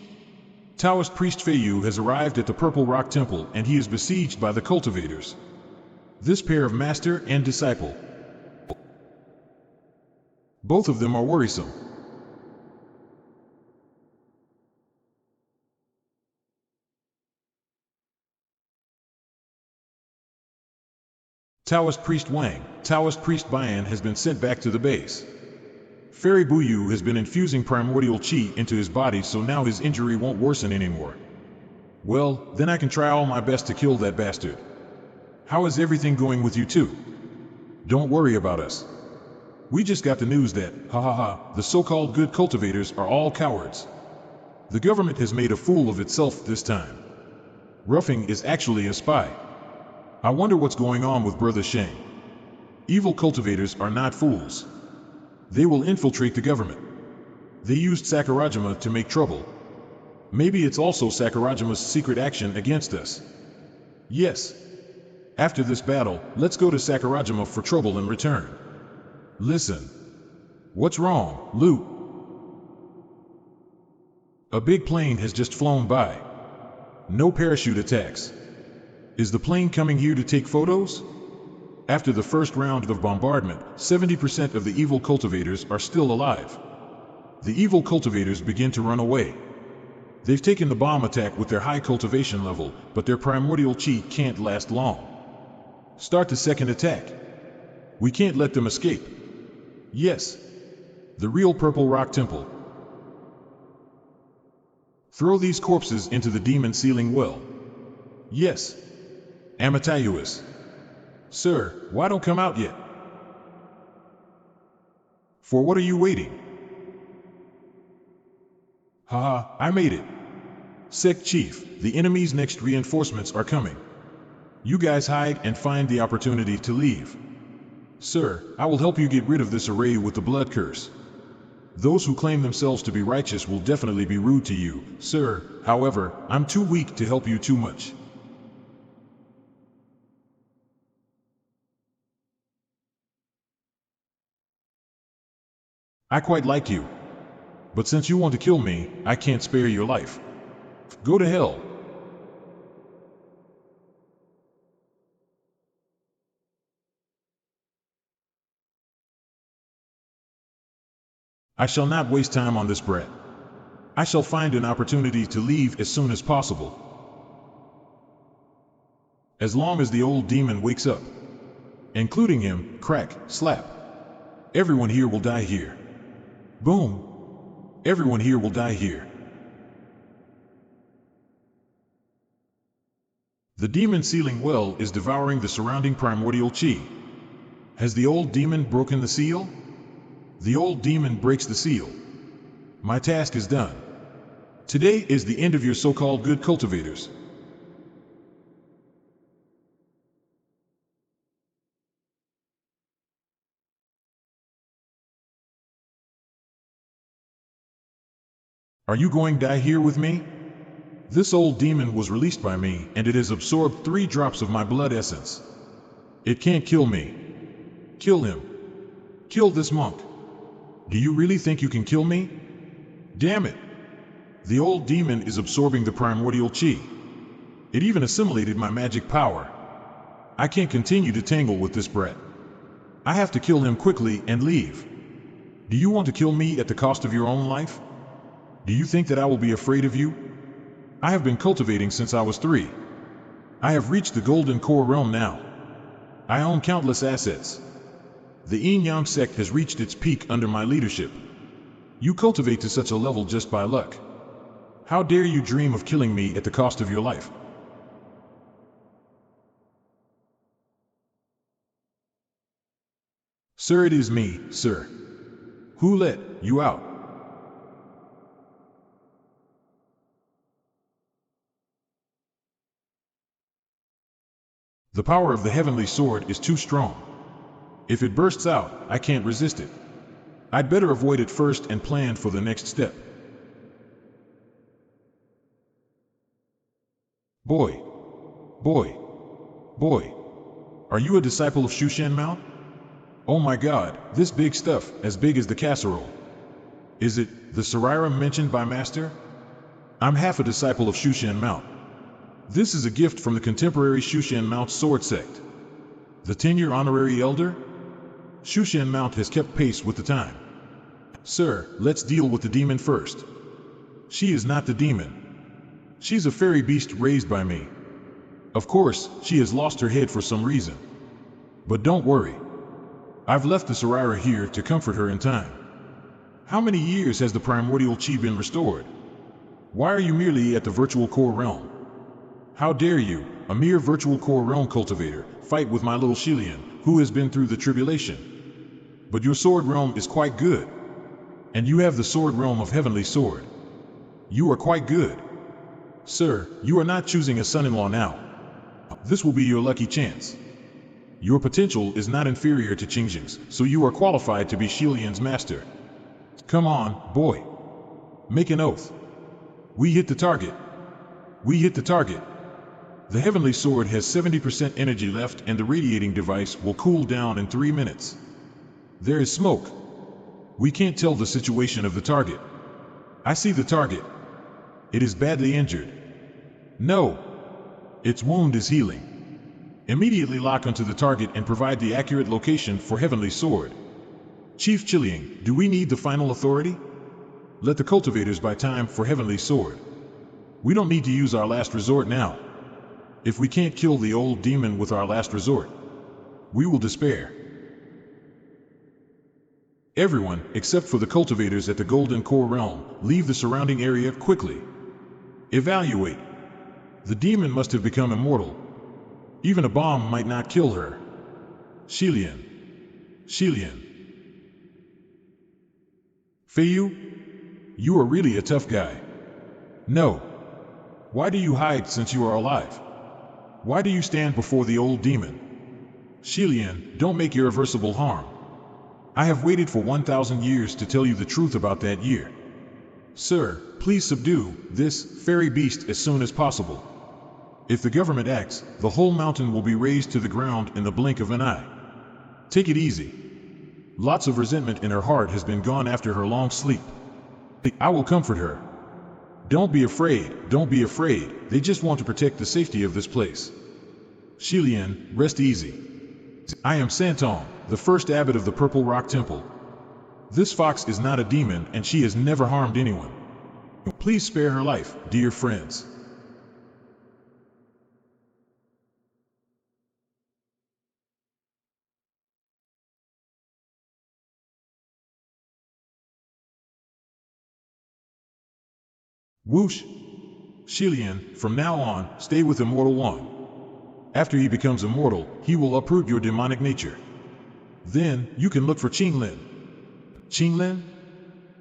Taoist priest Feiyu has arrived at the Purple Rock Temple and he is besieged by the cultivators. This pair of master and disciple. Both of them are worrisome. Taoist priest Wang, Taoist priest Bayan has been sent back to the base. Fairy Buyu has been infusing primordial chi into his body, so now his injury won't worsen anymore. Well, then I can try all my best to kill that bastard. How is everything going with you two? Don't worry about us. We just got the news that, the so-called good cultivators are all cowards. The government has made a fool of itself this time. Ruffing is actually a spy. I wonder what's going on with Brother Sheng. Evil cultivators are not fools. They will infiltrate the government. They used Sakurajima to make trouble. Maybe it's also Sakurajima's secret action against us. Yes. After this battle, let's go to Sakurajima for trouble and return. Listen. What's wrong, Luke? A big plane has just flown by. No parachute attacks. Is the plane coming here to take photos? After the first round of bombardment, 70% of the evil cultivators are still alive. The evil cultivators begin to run away. They've taken the bomb attack with their high cultivation level, but their primordial chi can't last long. Start the second attack. We can't let them escape. Yes. The real Purple Rock Temple. Throw these corpses into the demon sealing well. Yes. Amatayuis. Sir, why don't come out yet? For what are you waiting? Haha, I made it. Sect Chief, the enemy's next reinforcements are coming. You guys hide and find the opportunity to leave. Sir, I will help you get rid of this array with the blood curse. Those who claim themselves to be righteous will definitely be rude to you, sir. However, I'm too weak to help you too much. I quite like you. But since you want to kill me, I can't spare your life. Go to hell. I shall not waste time on this brat. I shall find an opportunity to leave as soon as possible. As long as the old demon wakes up. Including him, crack, slap. Everyone here will die here. Boom. Everyone here will die here. The demon sealing well is devouring the surrounding primordial chi. Has the old demon broken the seal? The old demon breaks the seal. My task is done. Today is the end of your so-called good cultivators. Are you going to die here with me? This old demon was released by me, and it has absorbed 3 drops of my blood essence. It can't kill me. Kill him. Kill this monk. Do you really think you can kill me? Damn it. The old demon is absorbing the primordial chi. It even assimilated my magic power. I can't continue to tangle with this brat. I have to kill him quickly and leave. Do you want to kill me at the cost of your own life? Do you think that I will be afraid of you? I have been cultivating since I was 3. I have reached the golden core realm now. I own countless assets. The Yin-Yang sect has reached its peak under my leadership. You cultivate to such a level just by luck. How dare you dream of killing me at the cost of your life? Sir, it is me, sir. Who let you out? The power of the heavenly sword is too strong. If it bursts out, I can't resist it. I'd better avoid it first and plan for the next step. Boy. Boy. Boy. Are you a disciple of Shushan Mount? Oh my god, this big stuff, as big as the casserole. Is it the Sariram mentioned by Master? I'm half a disciple of Shushan Mount. This is a gift from the contemporary Shushan Mount sword sect. The 10-year honorary elder? Shushan Mount has kept pace with the time. Sir, let's deal with the demon first. She is not the demon. She's a fairy beast raised by me. Of course, she has lost her head for some reason. But don't worry. I've left the Sarira here to comfort her in time. How many years has the primordial chi been restored? Why are you merely at the virtual core realm? How dare you, a mere virtual core realm cultivator, fight with my little Shilian, who has been through the tribulation? But your sword realm is quite good. And you have the sword realm of heavenly sword. You are quite good. Sir, you are not choosing a son-in-law now. This will be your lucky chance. Your potential is not inferior to Qingjing's, so you are qualified to be Shilian's master. Come on, boy. Make an oath. We hit the target. We hit the target. The heavenly sword has 70% energy left and the radiating device will cool down in 3 minutes. There is smoke. We can't tell the situation of the target. I see the target. It is badly injured. No. Its wound is healing. Immediately lock onto the target and provide the accurate location for heavenly sword. Chief Chiliang, do we need the final authority? Let the cultivators buy time for heavenly sword. We don't need to use our last resort now. If we can't kill the old demon with our last resort, we will despair. Everyone, except for the cultivators at the Golden Core Realm, leave the surrounding area quickly. Evaluate. The demon must have become immortal. Even a bomb might not kill her. Shilian. Shilian. Feiyu? You are really a tough guy. No. Why do you hide since you are alive? Why do you stand before the old demon? Shilian, don't make irreversible harm. I have waited for 1,000 years to tell you the truth about that year. Sir, please subdue this fairy beast as soon as possible. If the government acts, the whole mountain will be razed to the ground in the blink of an eye. Take it easy. Lots of resentment in her heart has been gone after her long sleep. I will comfort her. Don't be afraid, don't be afraid. They just want to protect the safety of this place. Shilian, rest easy. I am Santong, the first abbot of the Purple Rock Temple. This fox is not a demon and she has never harmed anyone. Please spare her life, dear friends. Whoosh! Shilian, from now on, stay with Immortal One. After he becomes immortal, he will uproot your demonic nature. Then, you can look for Qinglin. Qinglin?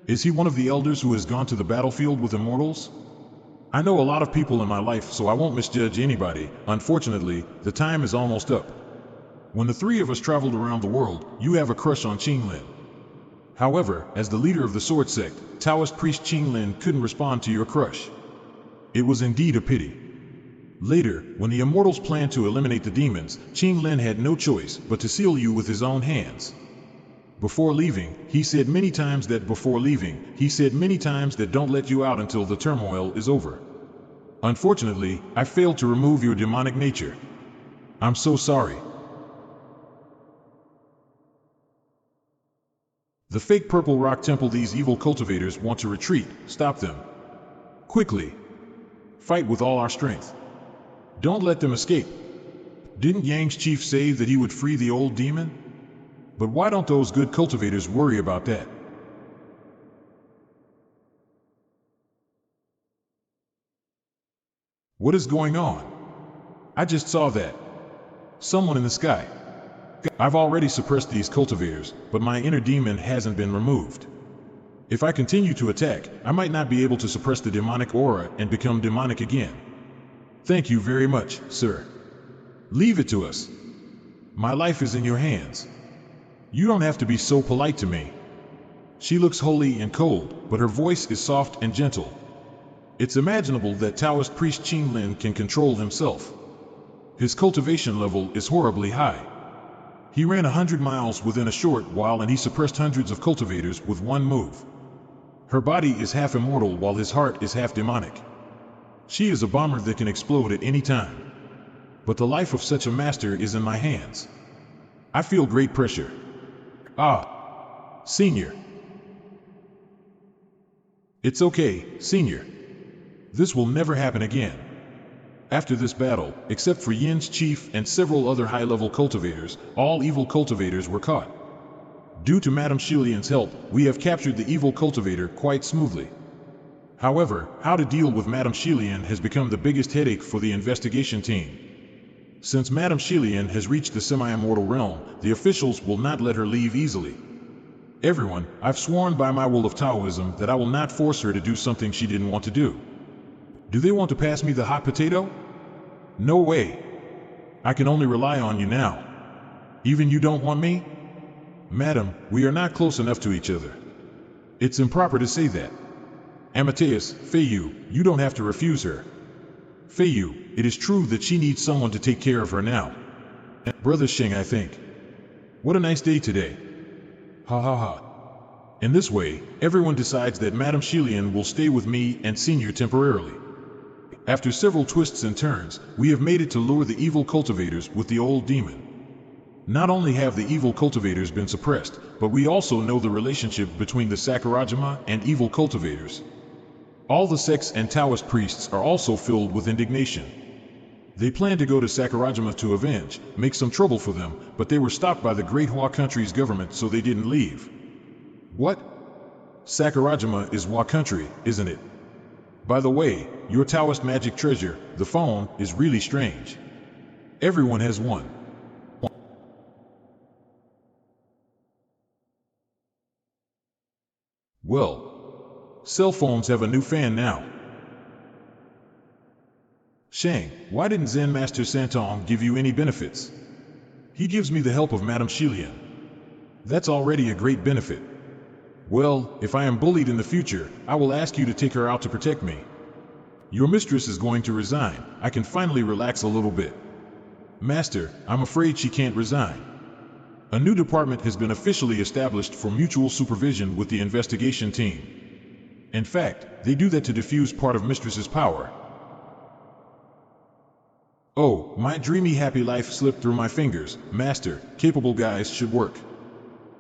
Is he one of the elders who has gone to the battlefield with immortals? I know a lot of people in my life, so I won't misjudge anybody. Unfortunately, the time is almost up. When the three of us traveled around the world, you have a crush on Qinglin. However, as the leader of the sword sect, Taoist priest Qinglin couldn't respond to your crush. It was indeed a pity. Later, when the immortals planned to eliminate the demons, Qinglin had no choice but to seal you with his own hands. Before leaving, he said many times that don't let you out until the turmoil is over. Unfortunately, I failed to remove your demonic nature. I'm so sorry. The fake Purple Rock Temple, these evil cultivators want to retreat. Stop them. Quickly. Fight with all our strength. Don't let them escape. Didn't Yang's chief say that he would free the old demon? But why don't those good cultivators worry about that? What is going on? I just saw that. Someone in the sky. I've already suppressed these cultivators, but my inner demon hasn't been removed. If I continue to attack, I might not be able to suppress the demonic aura and become demonic again. Thank you very much, sir. Leave it to us. My life is in your hands. You don't have to be so polite to me. She looks holy and cold, but her voice is soft and gentle. It's imaginable that Taoist priest Qinglin can control himself. His cultivation level is horribly high. He ran 100 miles within a short while and he suppressed hundreds of cultivators with one move. Her body is half immortal while his heart is half demonic. She is a bomber that can explode at any time. But the life of such a master is in my hands. I feel great pressure. Ah, Senior. It's okay, Senior. This will never happen again. After this battle, except for Yin's chief and several other high-level cultivators, all evil cultivators were caught. Due to Madame Shilian's help, we have captured the evil cultivator quite smoothly. However, how to deal with Madame Shilian has become the biggest headache for the investigation team. Since Madame Shilian has reached the semi-immortal realm, the officials will not let her leave easily. Everyone, I've sworn by my will of Taoism that I will not force her to do something she didn't want to do. Do they want to pass me the hot potato? No way. I can only rely on you now. Even you don't want me? Madam, we are not close enough to each other. It's improper to say that. Amateus, Feiyu, you don't have to refuse her. Feiyu, it is true that she needs someone to take care of her now. Brother Sheng, I think. What a nice day today. Ha ha ha. In this way, everyone decides that Madame Shilian will stay with me and Senior temporarily. After several twists and turns, we have made it to lure the evil cultivators with the old demon. Not only have the evil cultivators been suppressed, but we also know the relationship between the Sakurajima and evil cultivators. All the sects and Taoist priests are also filled with indignation. They planned to go to Sakurajima to avenge, make some trouble for them, but they were stopped by the Great Hua country's government, so they didn't leave. What? Sakurajima is Hua country, isn't it? By the way, your Taoist magic treasure, the phone, is really strange. Everyone has one. Well, cell phones have a new fan now. Sheng, why didn't Zen Master Santong give you any benefits? He gives me the help of Madame Shilian. That's already a great benefit. Well, if I am bullied in the future, I will ask you to take her out to protect me. Your mistress is going to resign. I can finally relax a little bit. Master, I'm afraid she can't resign. A new department has been officially established for mutual supervision with the investigation team. In fact, they do that to diffuse part of Mistress's power. Oh, my dreamy happy life slipped through my fingers. Master, capable guys should work.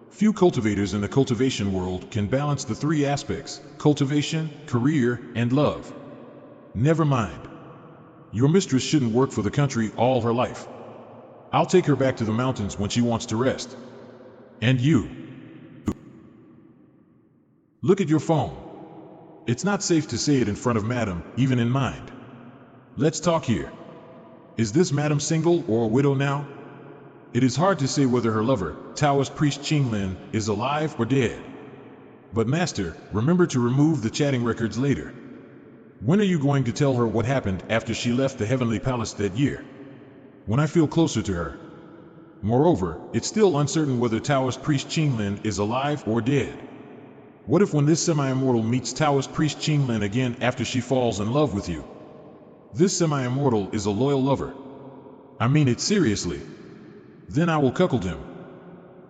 Few cultivators in the cultivation world can balance the three aspects: cultivation, career, and love. Never mind. Your mistress shouldn't work for the country all her life. I'll take her back to the mountains when she wants to rest. And you. Look at your phone. It's not safe to say it in front of Madam, even in mind. Let's talk here. Is this Madam single or a widow now? It is hard to say whether her lover, Taoist priest Qinglin, is alive or dead. But Master, remember to remove the chatting records later. When are you going to tell her what happened after she left the Heavenly Palace that year? When I feel closer to her. Moreover, it's still uncertain whether Taoist priest Qinglin is alive or dead. What if when this semi-immortal meets Taoist priest Qinglin again after she falls in love with you? This semi-immortal is a loyal lover. I mean it seriously. Then I will cuckold him.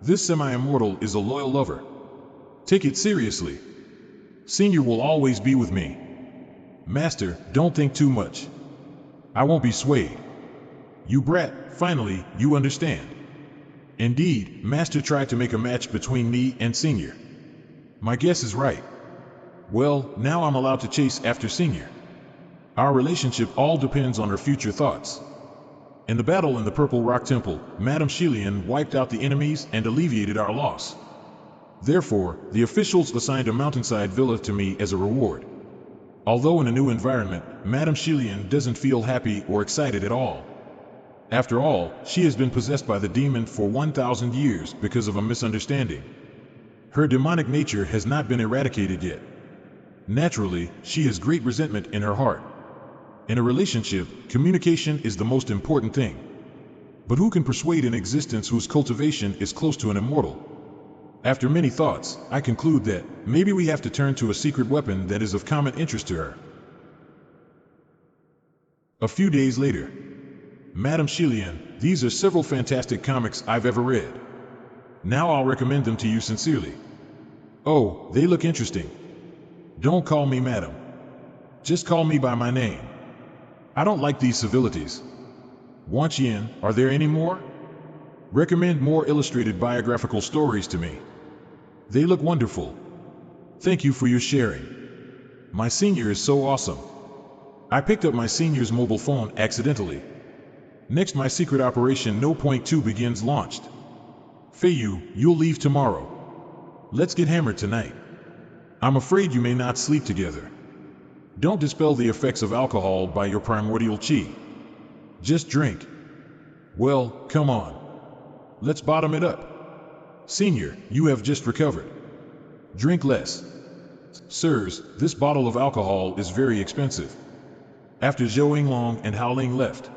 This semi-immortal is a loyal lover. Take it seriously. Senior will always be with me. Master, don't think too much. I won't be swayed. You brat, finally, you understand. Indeed, Master tried to make a match between me and Senior. My guess is right. Well, now I'm allowed to chase after Senior. Our relationship all depends on her future thoughts. In the battle in the Purple Rock Temple, Madame Shilian wiped out the enemies and alleviated our loss. Therefore, the officials assigned a mountainside villa to me as a reward. Although in a new environment, Madame Shilian doesn't feel happy or excited at all. After all, she has been possessed by the demon for 1,000 years because of a misunderstanding. Her demonic nature has not been eradicated yet. Naturally, she has great resentment in her heart. In a relationship, communication is the most important thing. But who can persuade an existence whose cultivation is close to an immortal? After many thoughts, I conclude that maybe we have to turn to a secret weapon that is of common interest to her. A few days later. Madame Shilian, these are several fantastic comics I've ever read. Now I'll recommend them to you sincerely. Oh, they look interesting. Don't call me Madam. Just call me by my name. I don't like these civilities. Wang Sheng, are there any more? Recommend more illustrated biographical stories to me. They look wonderful. Thank you for your sharing. My senior is so awesome. I picked up my senior's mobile phone accidentally. Next, my secret operation No. 2 begins launched. Feiyu, you'll leave tomorrow. Let's get hammered tonight. I'm afraid you may not sleep together. Don't dispel the effects of alcohol by your primordial chi. Just drink. Well, come on. Let's bottom it up. Senior, you have just recovered. Drink less. Sirs, this bottle of alcohol is very expensive. After Zhou Yinglong and Hao Ling left.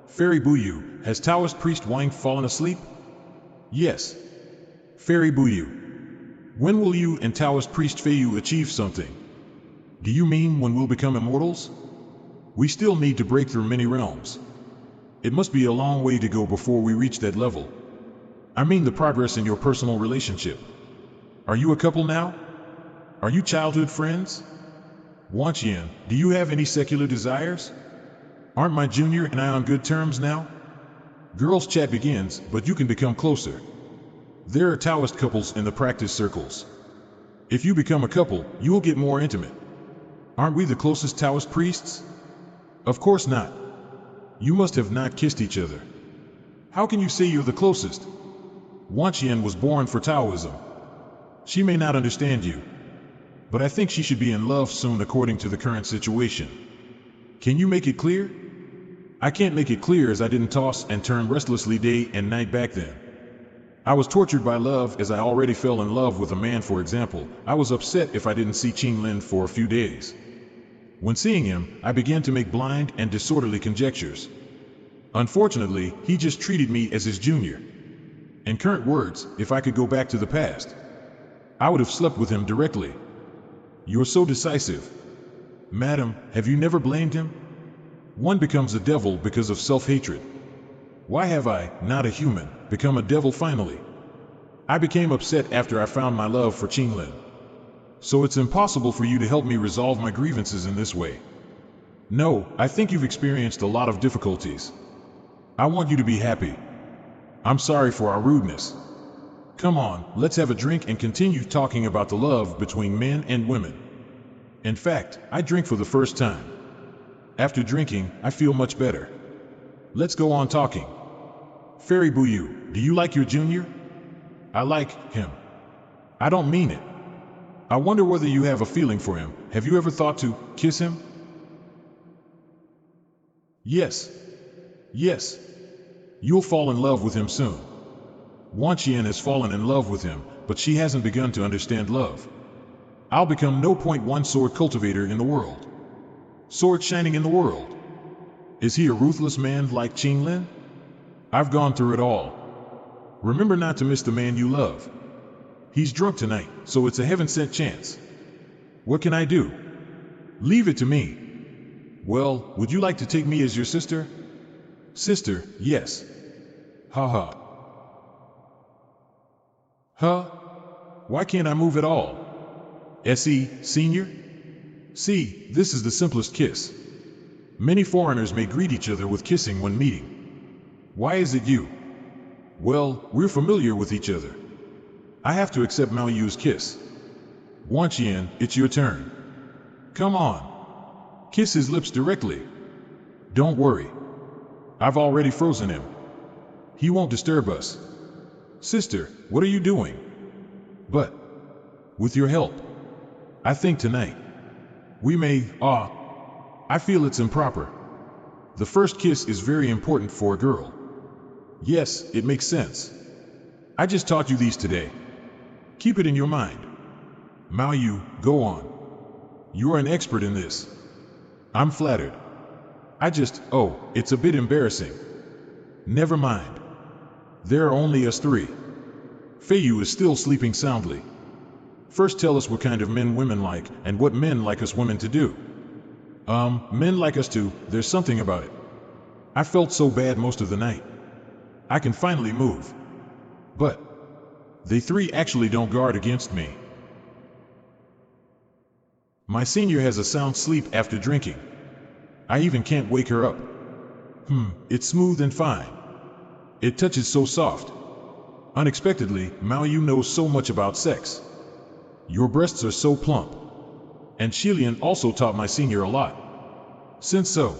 Fairy Buyu, has Taoist priest Wang fallen asleep? Yes. Fairy Buyu. When will you and Taoist priest Feiyu achieve something? Do you mean when we'll become immortals? We still need to break through many realms. It must be a long way to go before we reach that level. I mean the progress in your personal relationship. Are you a couple now? Are you childhood friends? Wang Sheng, do you have any secular desires? Aren't my junior and I on good terms now? Girls' chat begins, but you can become closer. There are Taoist couples in the practice circles. If you become a couple, you will get more intimate. Aren't we the closest Taoist priests? Of course not. You must have not kissed each other. How can you say you're the closest? Wang Sheng was born for Taoism. She may not understand you, but I think she should be in love soon according to the current situation. Can you make it clear? I can't make it clear as I didn't toss and turn restlessly day and night back then. I was tortured by love as I already fell in love with a man, for example. I was upset if I didn't see Qinglin for a few days. When seeing him, I began to make blind and disorderly conjectures. Unfortunately, he just treated me as his junior. In current words, if I could go back to the past, I would have slept with him directly. You're so decisive. Madam, have you never blamed him? One becomes a devil because of self-hatred. Why have I, not a human, become a devil finally? I became upset after I found my love for Qinglin. So it's impossible for you to help me resolve my grievances in this way. No, I think you've experienced a lot of difficulties. I want you to be happy. I'm sorry for our rudeness. Come on, let's have a drink and continue talking about the love between men and women. In fact, I drink for the first time. After drinking, I feel much better. Let's go on talking. Fairy Buyu, do you like your junior? I like him. I don't mean it. I wonder whether you have a feeling for him. Have you ever thought to kiss him? Yes. Yes. You'll fall in love with him soon. Wang Sheng has fallen in love with him, but she hasn't begun to understand love. I'll become no point one sword cultivator in the world. Sword shining in the world. Is he a ruthless man like Qinglin? I've gone through it all. Remember not to miss the man you love. He's drunk tonight, so it's a heaven-sent chance. What can I do? Leave it to me. Well, would you like to take me as your sister? Sister, yes. Ha ha. Huh? Why can't I move at all? S.E., senior? See, this is the simplest kiss. Many foreigners may greet each other with kissing when meeting. Why is it you? Well, we're familiar with each other. I have to accept Mao Yu's kiss. Wang Sheng, it's your turn. Come on. Kiss his lips directly. Don't worry. I've already frozen him. He won't disturb us. Sister, what are you doing? But, with your help, I think tonight, we may, I feel it's improper. The first kiss is very important for a girl. Yes, it makes sense. I just taught you these today. Keep it in your mind. Mao Yu, go on. You are an expert in this. I'm flattered. It's a bit embarrassing. Never mind. There are only us three. Fei Yu is still sleeping soundly. First tell us what kind of men women like, and what men like us women to do. Men like us to, there's something about it. I felt so bad most of the night. I can finally move. But, they three actually don't guard against me. My senior has a sound sleep after drinking. I even can't wake her up. It's smooth and fine. It touches so soft. Unexpectedly, Mao Yu knows so much about sex. Your breasts are so plump. And Shilian also taught my senior a lot. Since so,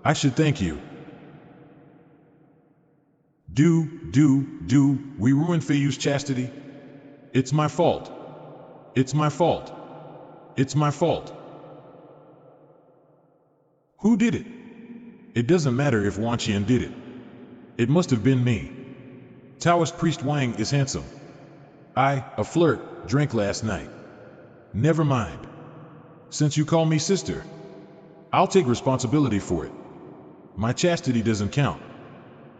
I should thank you. We ruined Fei Yu's chastity? It's my fault. It's my fault. It's my fault. Who did it? It doesn't matter if Wang Sheng did it. It must have been me. Taoist priest Wang is handsome. I, a flirt, drank last night. Never mind. Since you call me sister, I'll take responsibility for it. My chastity doesn't count.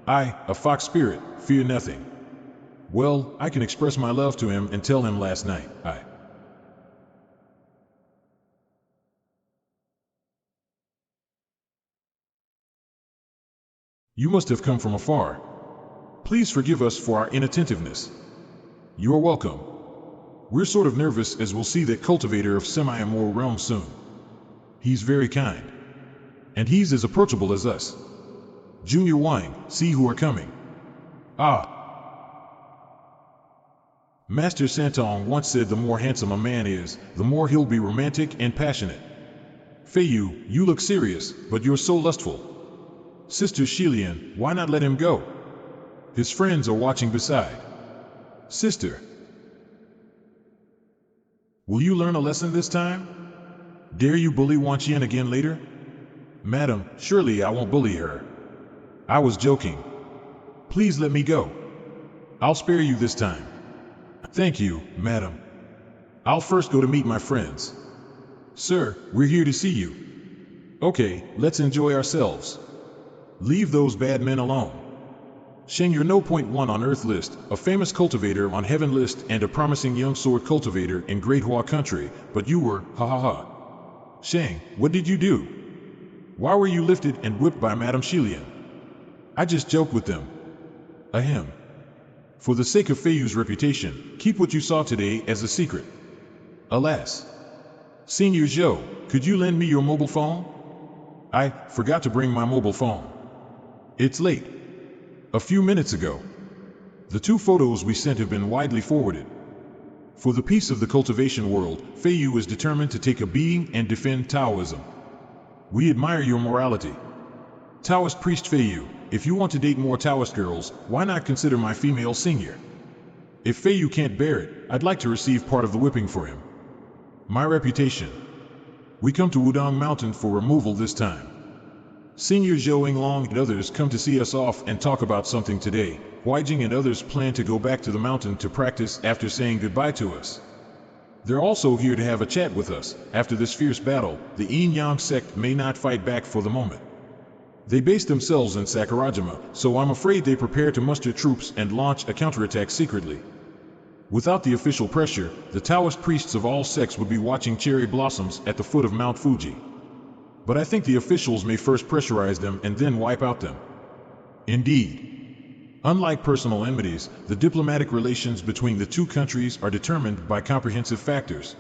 I, a fox spirit, fear nothing. Well, I can express my love to him and tell him last night, You must have come from afar. Please forgive us for our inattentiveness. You are welcome. We're sort of nervous as we'll see that cultivator of semi-immoral realm soon. He's very kind. And he's as approachable as us. Junior Wang, see who are coming. Master Santong once said the more handsome a man is, the more he'll be romantic and passionate. Fei Yu, you look serious, but you're so lustful. Sister Shilian, why not let him go? His friends are watching beside. Sister, will you learn a lesson this time? Dare you bully Wang Sheng again later? Madam, surely I won't bully her. I was joking. Please let me go. I'll spare you this time. Thank you, madam. I'll first go to meet my friends. Sir, we're here to see you. Okay, let's enjoy ourselves. Leave those bad men alone. Sheng, you're no point one on Earth list, a famous cultivator on Heaven list, and a promising young sword cultivator in Great Hua country, but you were, ha ha ha. Sheng, what did you do? Why were you lifted and whipped by Madame Shilian? I just joked with them. Ahem. For the sake of Feiyu's reputation, keep what you saw today as a secret. Alas. Senior Zhou, could you lend me your mobile phone? I forgot to bring my mobile phone. It's late. A few minutes ago. The 2 photos we sent have been widely forwarded. For the peace of the cultivation world, Feiyu is determined to take a beating and defend Taoism. We admire your morality. Taoist priest Feiyu, if you want to date more Taoist girls, why not consider my female senior? If Feiyu can't bear it, I'd like to receive part of the whipping for him. My reputation. We come to Wudong Mountain for removal this time. Senior Zhou Long and others come to see us off and talk about something today. Huijing and others plan to go back to the mountain to practice after saying goodbye to us. They're also here to have a chat with us. After this fierce battle, the Yin Yang sect may not fight back for the moment. They base themselves in Sakurajima, so I'm afraid they prepare to muster troops and launch a counterattack secretly. Without the official pressure, the Taoist priests of all sects would be watching cherry blossoms at the foot of Mount Fuji. But I think the officials may first pressurize them and then wipe out them. Indeed. Unlike personal enmities, the diplomatic relations between the 2 countries are determined by comprehensive factors.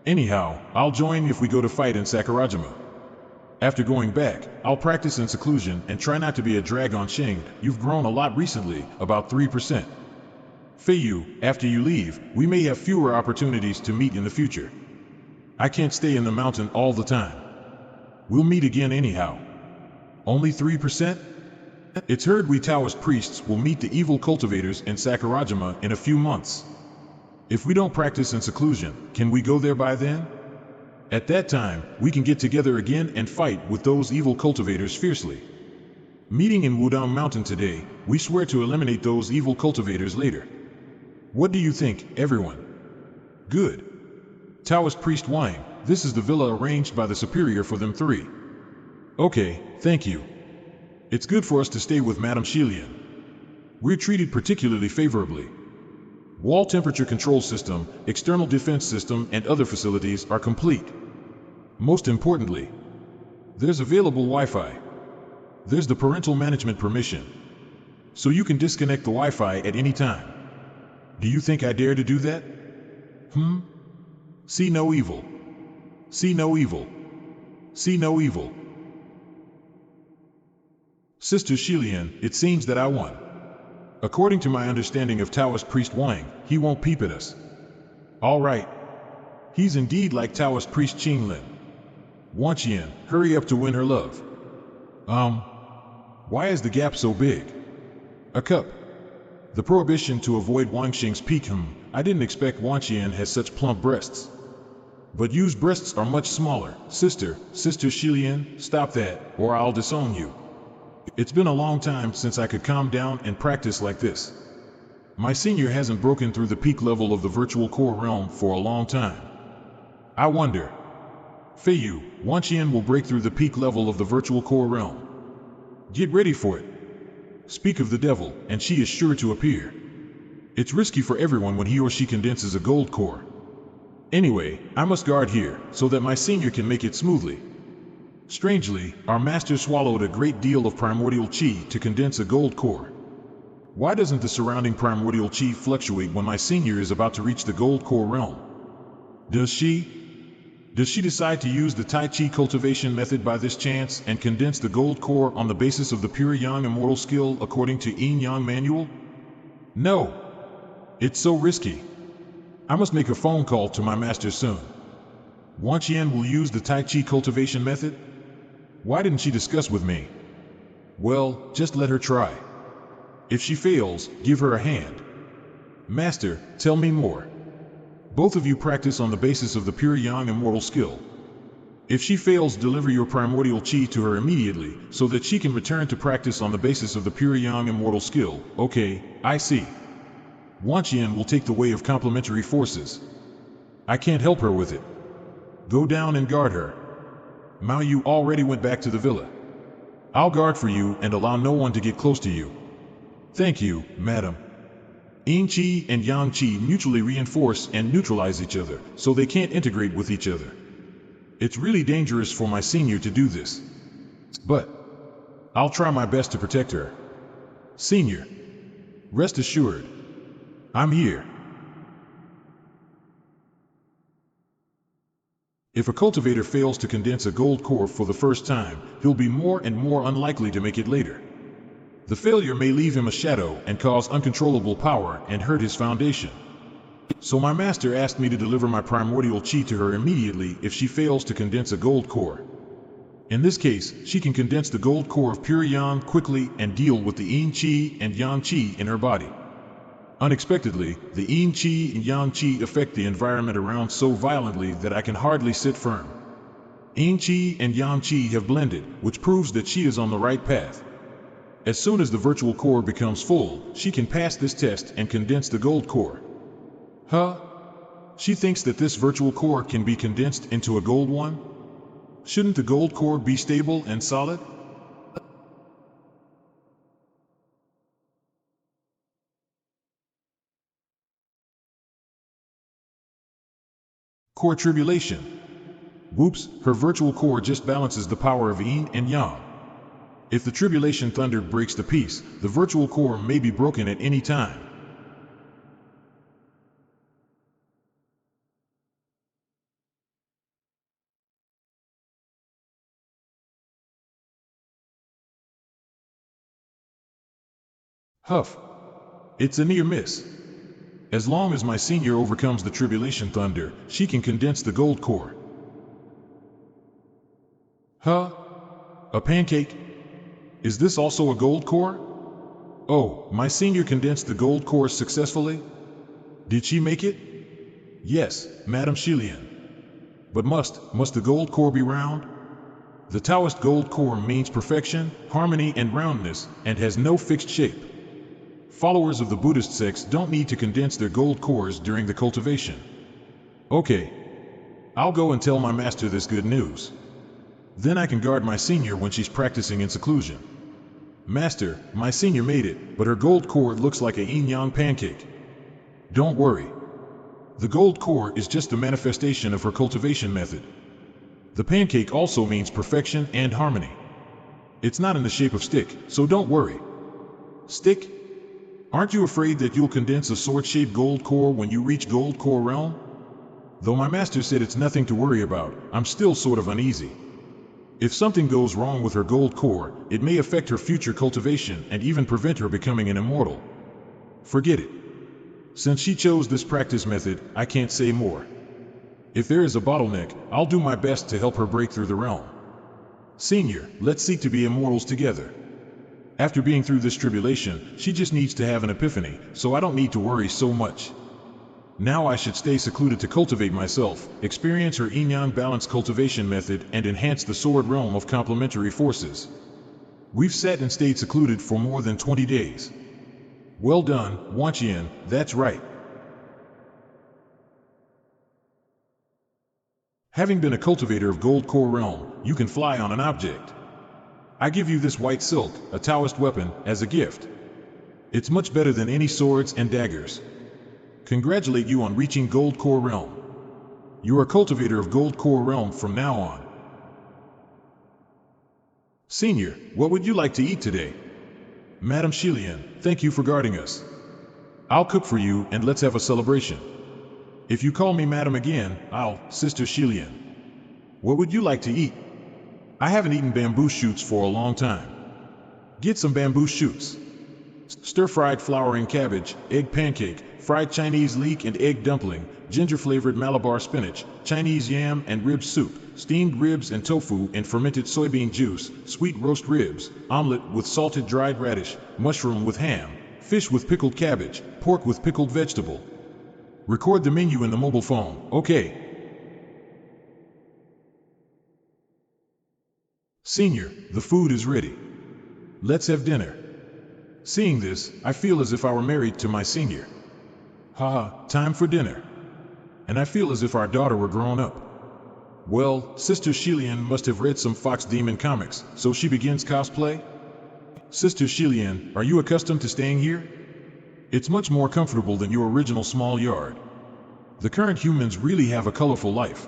Anyhow, I'll join if we go to fight in Sakurajima. After going back, I'll practice in seclusion and try not to be a drag on Sheng. You've grown a lot recently, about 3%. Feiyu, after you leave, we may have fewer opportunities to meet in the future. I can't stay in the mountain all the time. We'll meet again anyhow. Only 3%? It's heard we Taoist priests will meet the evil cultivators in Sakurajima in a few months. If we don't practice in seclusion, can we go there by then? At that time, we can get together again and fight with those evil cultivators fiercely. Meeting in Wudong Mountain today, we swear to eliminate those evil cultivators later. What do you think, everyone? Good. Taoist priest Wang, this is the villa arranged by the superior for them 3. Okay, thank you. It's good for us to stay with Madame Shilian. We're treated particularly favorably. Wall temperature control system, external defense system, and other facilities are complete. Most importantly, there's available Wi-Fi. There's the parental management permission. So you can disconnect the Wi-Fi at any time. Do you think I dare to do that? See no evil. See no evil. See no evil. Sister Shilian, it seems that I won. According to my understanding of Taoist priest Wang, he won't peep at us. All right. He's indeed like Taoist priest Qinglin. Wanqian, hurry up to win her love. Why is the gap so big? A cup. The prohibition to avoid Wang Sheng's peak. I didn't expect Wanqian has such plump breasts. But Yu's breasts are much smaller. Sister Shilian, stop that, or I'll disown you. It's been a long time since I could calm down and practice like this. My senior hasn't broken through the peak level of the virtual core realm for a long time. I wonder. Feiyu, Wanqian will break through the peak level of the virtual core realm. Get ready for it. Speak of the devil, and she is sure to appear. It's risky for everyone when he or she condenses a gold core. Anyway, I must guard here, so that my senior can make it smoothly. Strangely, our master swallowed a great deal of primordial chi to condense a gold core. Why doesn't the surrounding primordial chi fluctuate when my senior is about to reach the gold core realm? Does she decide to use the Tai Chi cultivation method by this chance and condense the gold core on the basis of the pure Yang immortal skill according to Yin Yang manual? No. It's so risky. I must make a phone call to my master soon. Wanqian will use the Tai Chi cultivation method? Why didn't she discuss with me? Well, just let her try. If she fails, give her a hand. Master, tell me more. Both of you practice on the basis of the pure Yang immortal skill. If she fails, deliver your primordial chi to her immediately, so that she can return to practice on the basis of the pure Yang immortal skill. Okay, I see. Wang Sheng will take the way of complementary forces. I can't help her with it. Go down and guard her. Mao Yu already went back to the villa. I'll guard for you and allow no one to get close to you. Thank you, madam. Yin Qi and Yang Qi mutually reinforce and neutralize each other, so they can't integrate with each other. It's really dangerous for my senior to do this. But I'll try my best to protect her. Senior, rest assured, I'm here. If a cultivator fails to condense a gold core for the first time, he'll be more and more unlikely to make it later. The failure may leave him a shadow and cause uncontrollable power and hurt his foundation. So my master asked me to deliver my primordial qi to her immediately if she fails to condense a gold core. In this case, she can condense the gold core of pure yang quickly and deal with the yin qi and yang qi in her body. Unexpectedly, the yin qi and yang qi affect the environment around so violently that I can hardly sit firm. Yin qi and yang qi have blended, which proves that she is on the right path. As soon as the virtual core becomes full, she can pass this test and condense the gold core. Huh? She thinks that this virtual core can be condensed into a gold one? Shouldn't the gold core be stable and solid? Core tribulation. Whoops, her virtual core just balances the power of yin and yang. If the tribulation thunder breaks the peace, the virtual core may be broken at any time. Huff. It's a near miss. As long as my senior overcomes the tribulation thunder, she can condense the gold core. Huh? A pancake? Is this also a gold core? Oh, my senior condensed the gold core successfully? Did she make it? Yes, Madam Shilian. But must the gold core be round? The Taoist gold core means perfection, harmony and roundness, and has no fixed shape. Followers of the Buddhist sects don't need to condense their gold cores during the cultivation. Okay. I'll go and tell my master this good news. Then I can guard my senior when she's practicing in seclusion. Master, my senior made it, but her gold core looks like a yin-yang pancake. Don't worry. The gold core is just a manifestation of her cultivation method. The pancake also means perfection and harmony. It's not in the shape of stick, so don't worry. Stick? Aren't you afraid that you'll condense a sword-shaped gold core when you reach gold core realm? Though my master said it's nothing to worry about, I'm still sort of uneasy. If something goes wrong with her gold core, it may affect her future cultivation and even prevent her becoming an immortal. Forget it. Since she chose this practice method, I can't say more. If there is a bottleneck, I'll do my best to help her break through the realm. Senior, let's seek to be immortals together. After being through this tribulation, she just needs to have an epiphany, so I don't need to worry so much. Now I should stay secluded to cultivate myself, experience her yin-yang balance cultivation method, and enhance the sword realm of complementary forces. We've sat and stayed secluded for more than 20 days. Well done, Wang Sheng, that's right. Having been a cultivator of gold core realm, you can fly on an object. I give you this white silk, a Taoist weapon, as a gift. It's much better than any swords and daggers. Congratulate you on reaching gold core realm. You are a cultivator of gold core realm from now on. Senior, what would you like to eat today? Madam Shilian, thank you for guarding us. I'll cook for you and let's have a celebration. If you call me madam again, I'll, Sister Shilian. What would you like to eat? I haven't eaten bamboo shoots for a long time. Get some bamboo shoots. Stir-fried flowering cabbage, egg pancake, fried Chinese leek and egg dumpling, ginger-flavored Malabar spinach, Chinese yam and rib soup, steamed ribs and tofu and fermented soybean juice, sweet roast ribs, omelet with salted dried radish, mushroom with ham, fish with pickled cabbage, pork with pickled vegetable. Record the menu in the mobile phone, okay? Senior, the food is ready. Let's have dinner. Seeing this, I feel as if I were married to my senior. Haha, time for dinner. And I feel as if our daughter were grown up. Well, Sister Shilian must have read some Fox Demon comics, so she begins cosplay? Sister Shilian, are you accustomed to staying here? It's much more comfortable than your original small yard. The current humans really have a colorful life.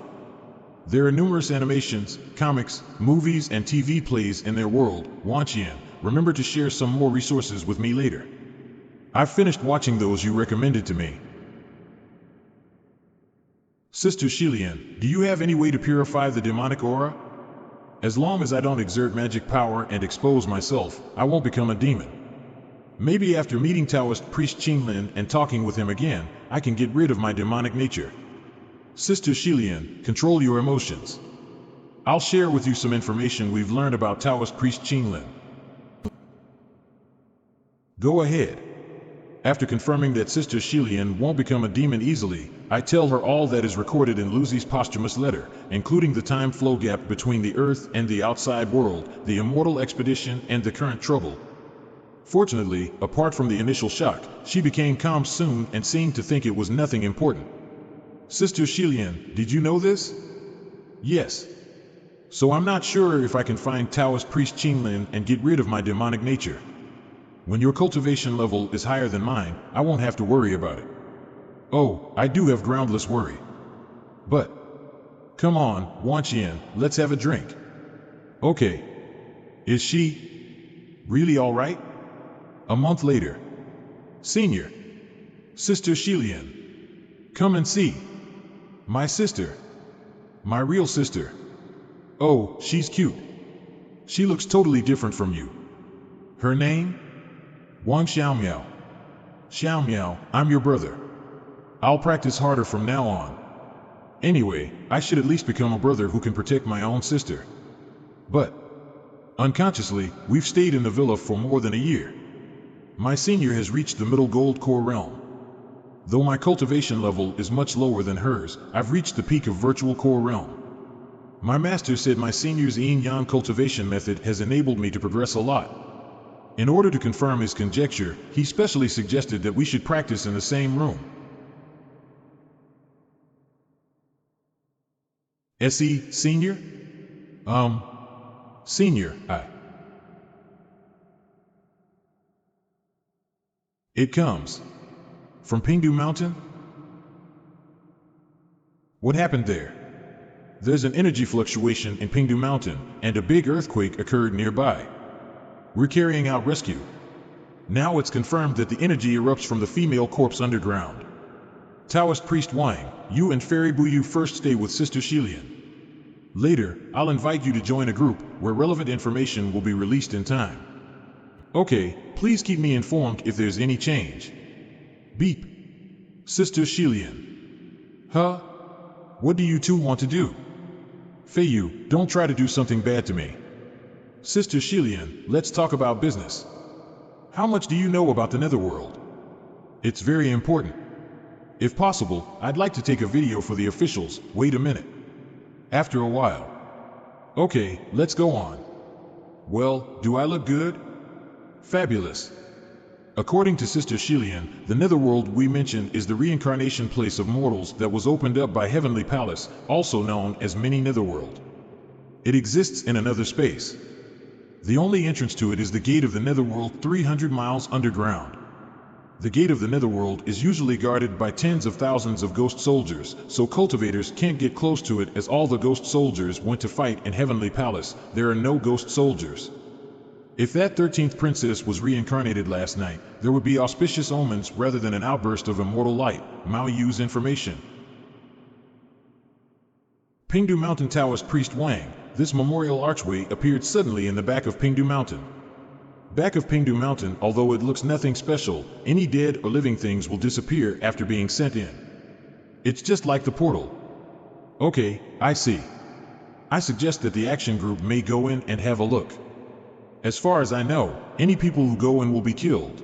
There are numerous animations, comics, movies, and TV plays in their world. Wang Sheng, remember to share some more resources with me later. I've finished watching those you recommended to me. Sister Shilian, do you have any way to purify the demonic aura? As long as I don't exert magic power and expose myself, I won't become a demon. Maybe after meeting Taoist priest Qinglin and talking with him again, I can get rid of my demonic nature. Sister Shilian, control your emotions. I'll share with you some information we've learned about Taoist priest Qinglin. Go ahead. After confirming that Sister Shilian won't become a demon easily, I tell her all that is recorded in Lucy's posthumous letter, including the time flow gap between the Earth and the outside world, the immortal expedition, and the current trouble. Fortunately, apart from the initial shock, she became calm soon and seemed to think it was nothing important. Sister Shilian, did you know this? Yes. So I'm not sure if I can find Taoist priest Qinglin and get rid of my demonic nature. When your cultivation level is higher than mine, I won't have to worry about it. Oh, I do have groundless worry. But, come on, Wang Sheng, let's have a drink. Okay. Is she really all right? A month later. Senior. Sister Shilian. Come and see. My sister. My real sister. Oh, she's cute. She looks totally different from you. Her name? Wang Xiaomiao. Xiaomiao, I'm your brother. I'll practice harder from now on. Anyway, I should at least become a brother who can protect my own sister. But, unconsciously, we've stayed in the villa for more than a year. My senior has reached the middle gold core realm. Though my cultivation level is much lower than hers, I've reached the peak of virtual core realm. My master said my senior's yin-yang cultivation method has enabled me to progress a lot. In order to confirm his conjecture, he specially suggested that we should practice in the same room. SE, senior? Senior, It comes from Pingdu Mountain? What happened there? There's an energy fluctuation in Pingdu Mountain, and a big earthquake occurred nearby. We're carrying out rescue. Now it's confirmed that the energy erupts from the female corpse underground. Taoist priest Wang, you and Fairy Buyu first stay with Sister Shilian. Later, I'll invite you to join a group where relevant information will be released in time. Okay, please keep me informed if there's any change. Beep. Sister Shilian. Huh? What do you two want to do? Feiyu, don't try to do something bad to me. Sister Shilian, let's talk about business. How much do you know about the Netherworld? It's very important. If possible, I'd like to take a video for the officials. Wait a minute. After a while. Okay, let's go on. Well, do I look good? Fabulous. According to Sister Shilian, the Netherworld we mentioned is the reincarnation place of mortals that was opened up by Heavenly Palace, also known as Mini Netherworld. It exists in another space. The only entrance to it is the gate of the Netherworld 300 miles underground. The gate of the Netherworld is usually guarded by tens of thousands of ghost soldiers, so cultivators can't get close to it as all the ghost soldiers went to fight in Heavenly Palace. There are no ghost soldiers. If that 13th princess was reincarnated last night, there would be auspicious omens rather than an outburst of immortal light. Mao Yu's information. Pingdu Mountain Taoist priest Wang, this memorial archway appeared suddenly in the back of Pingdu Mountain. Back of Pingdu Mountain, although it looks nothing special, any dead or living things will disappear after being sent in. It's just like the portal. Okay, I see. I suggest that the action group may go in and have a look. As far as I know, any people who go in will be killed.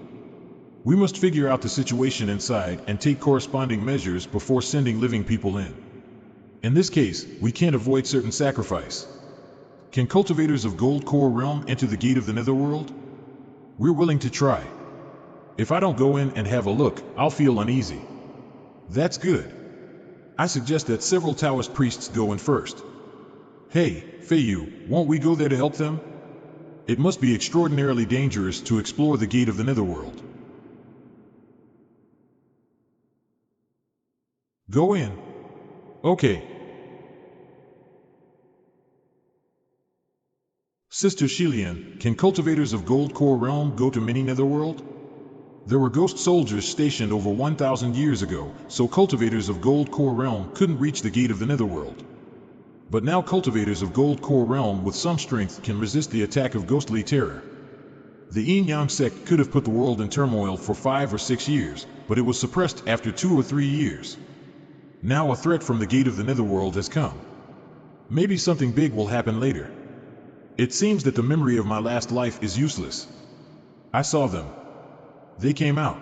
We must figure out the situation inside and take corresponding measures before sending living people in. In this case, we can't avoid certain sacrifice. Can cultivators of Gold Core Realm enter the gate of the Netherworld? We're willing to try. If I don't go in and have a look, I'll feel uneasy. That's good. I suggest that several Taoist priests go in first. Hey, Feiyu, won't we go there to help them? It must be extraordinarily dangerous to explore the gate of the Netherworld. Go in. Okay. Sister Shilian, can cultivators of Gold Core Realm go to Mini Netherworld? There were ghost soldiers stationed over 1,000 years ago, so cultivators of Gold Core Realm couldn't reach the gate of the Netherworld. But now cultivators of Gold Core Realm with some strength can resist the attack of ghostly terror. The Yin-Yang sect could have put the world in turmoil for 5 or 6 years, but it was suppressed after 2 or 3 years. Now a threat from the gate of the Netherworld has come. Maybe something big will happen later. It seems that the memory of my last life is useless. I saw them. They came out.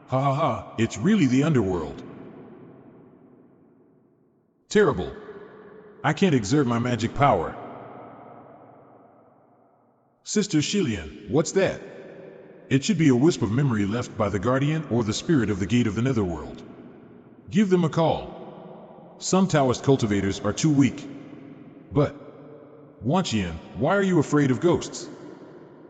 Ha ha ha, it's really the underworld. Terrible. I can't exert my magic power. Sister Shilian, what's that? It should be a wisp of memory left by the guardian or the spirit of the gate of the Netherworld. Give them a call. Some Taoist cultivators are too weak. But, Wanqian, why are you afraid of ghosts?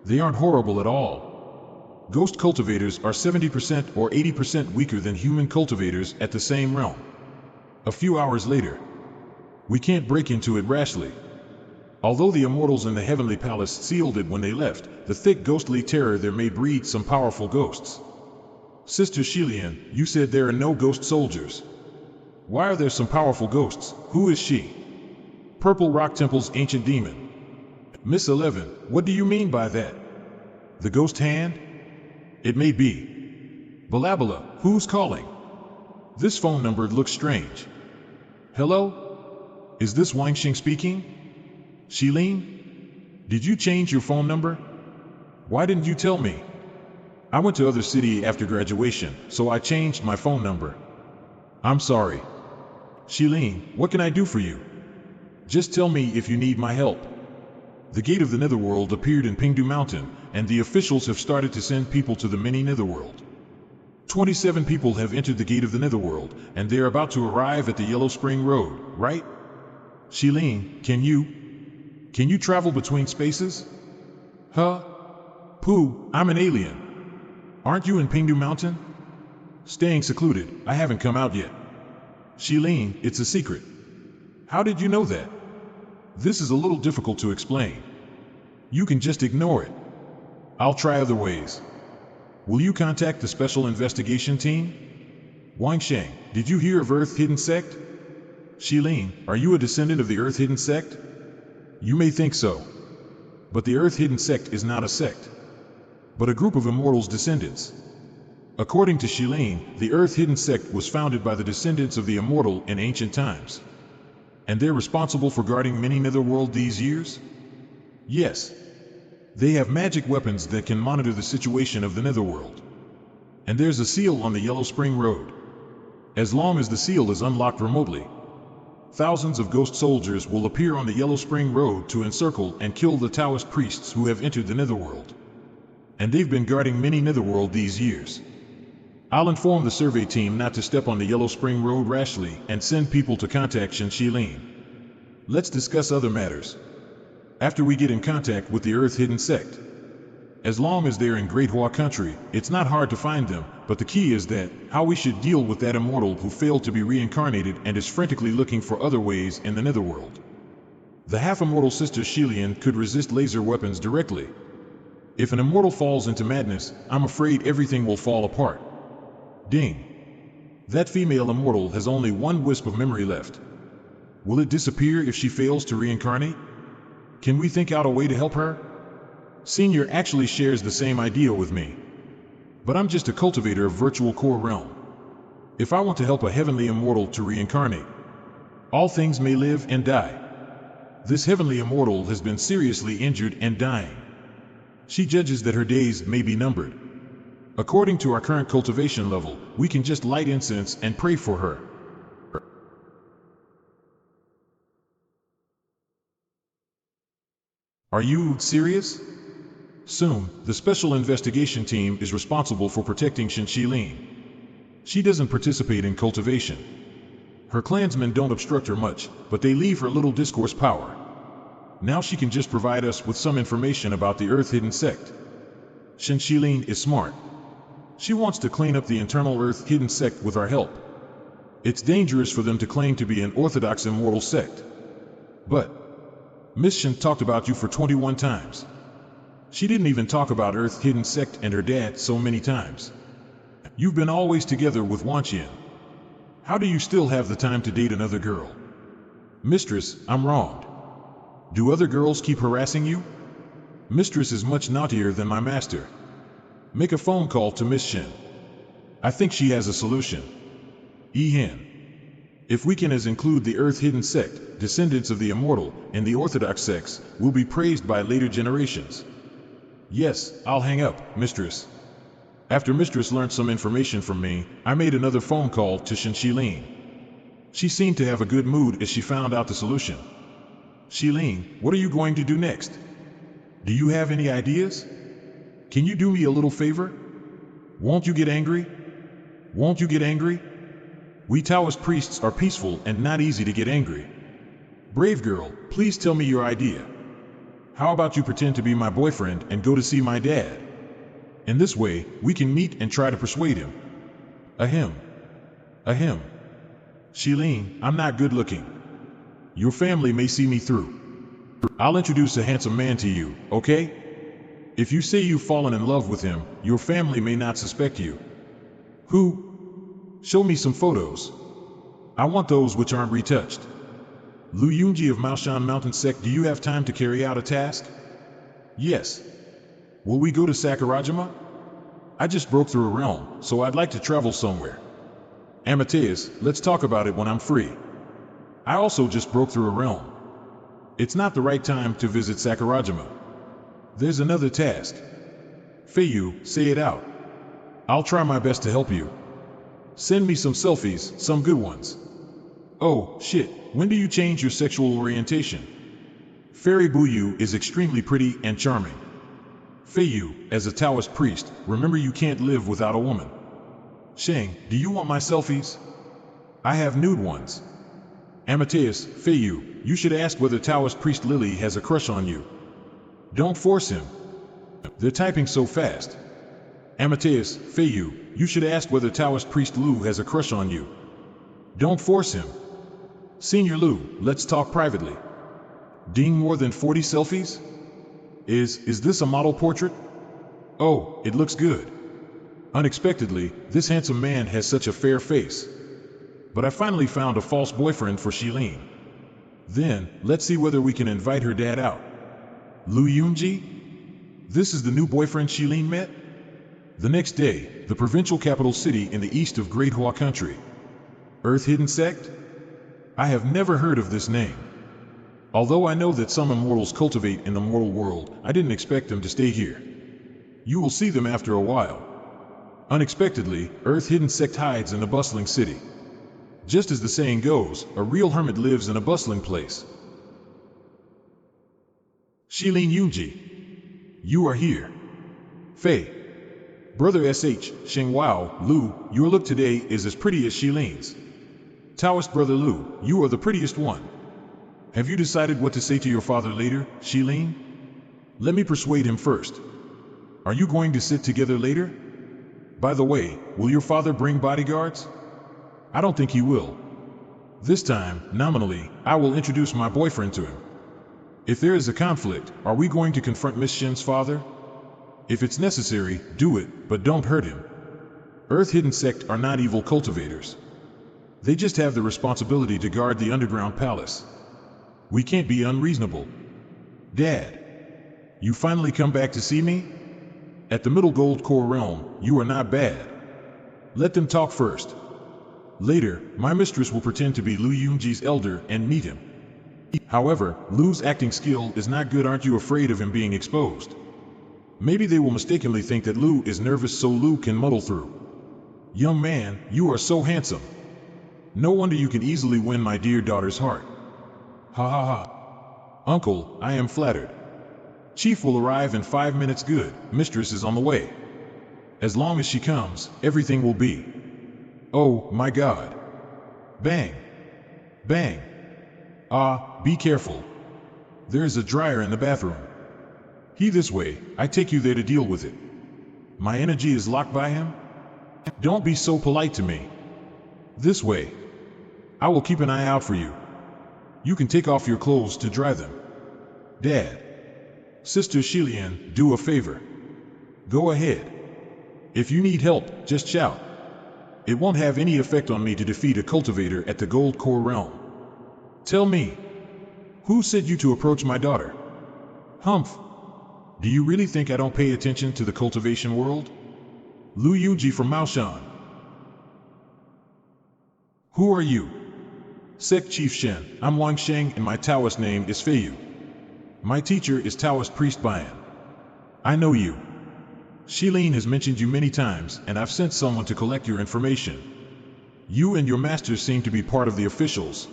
They aren't horrible at all. Ghost cultivators are 70% or 80% weaker than human cultivators at the same realm. A few hours later, we can't break into it rashly. Although the immortals in the Heavenly Palace sealed it when they left, the thick ghostly terror there may breed some powerful ghosts. Sister Shilian, you said there are no ghost soldiers. Why are there some powerful ghosts? Who is she? Purple Rock Temple's ancient demon. Miss 11, what do you mean by that? The ghost hand? It may be. Balabala, who's calling? This phone number looks strange. Hello? Is this Wang Sheng speaking? Shilin? Did you change your phone number? Why didn't you tell me? I went to other city after graduation, so I changed my phone number. I'm sorry. Shilin, what can I do for you? Just tell me if you need my help. The gate of the Netherworld appeared in Pingdu Mountain, and the officials have started to send people to the mini Netherworld. 27 people have entered the gate of the Netherworld, and they're about to arrive at the Yellow Spring Road, right? Shilin, can you travel between spaces? Huh? Pooh, I'm an alien. Aren't you in Pingdu Mountain? Staying secluded, I haven't come out yet. Shilin, it's a secret. How did you know that? This is a little difficult to explain. You can just ignore it. I'll try other ways. Will you contact the Special Investigation Team? Wang Sheng, did you hear of Earth-Hidden Sect? Shilin, are you a descendant of the Earth-Hidden Sect? You may think so. But the Earth-Hidden Sect is not a sect, but a group of immortals' descendants. According to Shilin, the Earth-Hidden Sect was founded by the descendants of the immortal in ancient times. And they're responsible for guarding many Netherworld these years? Yes. They have magic weapons that can monitor the situation of the Netherworld. And there's a seal on the Yellow Spring Road. As long as the seal is unlocked remotely, thousands of ghost soldiers will appear on the Yellow Spring Road to encircle and kill the Taoist priests who have entered the Netherworld. And they've been guarding many Netherworld these years. I'll inform the survey team not to step on the Yellow Spring Road rashly and send people to contact Shen Shilin. Let's discuss other matters after we get in contact with the Earth-Hidden Sect. As long as they're in Great Hua country, it's not hard to find them, but the key is that how we should deal with that immortal who failed to be reincarnated and is frantically looking for other ways in the Netherworld. The half-immortal Sister Shilian could resist laser weapons directly. If an immortal falls into madness, I'm afraid everything will fall apart. Ding. That female immortal has only one wisp of memory left. Will it disappear if she fails to reincarnate? Can we think out a way to help her? Senior actually shares the same idea with me. But I'm just a cultivator of virtual core realm. If I want to help a heavenly immortal to reincarnate, all things may live and die. This heavenly immortal has been seriously injured and dying. She judges that her days may be numbered. According to our current cultivation level, we can just light incense and pray for her. Are you serious? Soon, the Special Investigation Team is responsible for protecting Shen Shilin. She doesn't participate in cultivation. Her clansmen don't obstruct her much, but they leave her little discourse power. Now she can just provide us with some information about the Earth-hidden sect. Shen Shilin is smart. She wants to clean up the internal Earth-hidden sect with our help. It's dangerous for them to claim to be an orthodox immortal sect. But Miss Shen talked about you for 21 times. She didn't even talk about Earth-hidden sect and her dad so many times. You've been always together with Wang Sheng. How do you still have the time to date another girl? Mistress, I'm wronged. Do other girls keep harassing you? Mistress is much naughtier than my master. Make a phone call to Miss Shen. I think she has a solution. Hen. If we can include the Earth-hidden sect, descendants of the immortal, and the orthodox sects, will be praised by later generations. Yes, I'll hang up, Mistress. After Mistress learned some information from me, I made another phone call to Shen Shilin. She seemed to have a good mood as she found out the solution. Shilin, what are you going to do next? Do you have any ideas? Can you do me a little favor? Won't you get angry? Won't you get angry? We Taoist priests are peaceful and not easy to get angry. Brave girl, please tell me your idea. How about you pretend to be my boyfriend and go to see my dad? In this way, we can meet and try to persuade him. Ahem. Ahem. Shilin, I'm not good looking. Your family may see me through. I'll introduce a handsome man to you, okay? If you say you've fallen in love with him, your family may not suspect you. Who? Show me some photos. I want those which aren't retouched. Lu Yunji of Maoshan Mountain Sect, do you have time to carry out a task? Yes. Will we go to Sakurajima? I just broke through a realm, so I'd like to travel somewhere. Amateus, let's talk about it when I'm free. I also just broke through a realm. It's not the right time to visit Sakurajima. There's another task. Feiyu, say it out. I'll try my best to help you. Send me some selfies, some good ones. Oh, shit, when do you change your sexual orientation? Fairy Buyu is extremely pretty and charming. Feiyu, as a Taoist priest, remember you can't live without a woman. Sheng, do you want my selfies? I have nude ones. Amateus, Feiyu, you should ask whether Taoist priest Lily has a crush on you. Don't force him. They're typing so fast. Amateus, Feiyu, you should ask whether Taoist priest Lu has a crush on you. Don't force him. Senior Lu, let's talk privately. Ding, more than 40 selfies? Is this a model portrait? Oh, it looks good. Unexpectedly, this handsome man has such a fair face. But I finally found a false boyfriend for Shilin. Then, let's see whether we can invite her dad out. Lu Yunji? This is the new boyfriend Shilin met? The next day, the provincial capital city in the east of Great Hua Country. Earth-hidden sect? I have never heard of this name. Although I know that some immortals cultivate in the mortal world, I didn't expect them to stay here. You will see them after a while. Unexpectedly, Earth-hidden sect hides in a bustling city. Just as the saying goes, a real hermit lives in a bustling place. Shilin Yunji. You are here. Fei. Brother SH, Sheng Wao, Lu, your look today is as pretty as Shilin's. Taoist brother Lu, you are the prettiest one. Have you decided what to say to your father later, Shilin? Let me persuade him first. Are you going to sit together later? By the way, will your father bring bodyguards? I don't think he will. This time, nominally, I will introduce my boyfriend to him. If there is a conflict, are we going to confront Miss Shen's father? If it's necessary, do it, but don't hurt him. Earth-hidden sect are not evil cultivators. They just have the responsibility to guard the underground palace. We can't be unreasonable. Dad, you finally come back to see me? At the Middle Gold Core realm, you are not bad. Let them talk first. Later, my mistress will pretend to be Lu Yunji's elder and meet him. However, Lu's acting skill is not good. Aren't you afraid of him being exposed? Maybe they will mistakenly think that Lu is nervous so Lu can muddle through. Young man, you are so handsome. No wonder you can easily win my dear daughter's heart. Ha ha ha. Uncle, I am flattered. Chief will arrive in 5 minutes. Good, mistress is on the way. As long as she comes, everything will be. Oh, my God. Bang. Bang. Ah, be careful. There is a dryer in the bathroom. He this way, I take you there to deal with it. My energy is locked by him? Don't be so polite to me. This way. I will keep an eye out for you. You can take off your clothes to dry them. Dad. Sister Shilian, do a favor. Go ahead. If you need help, just shout. It won't have any effect on me to defeat a cultivator at the Gold Core realm. Tell me, who said you to approach my daughter? Humph. Do you really think I don't pay attention to the cultivation world? Lu Yuji from Maoshan. Who are you? Sect Chief Shen, I'm Wang Sheng and my Taoist name is Feiyu. My teacher is Taoist Priest Bayan. I know you. Shilin has mentioned you many times, and I've sent someone to collect your information. You and your masters seem to be part of the officials.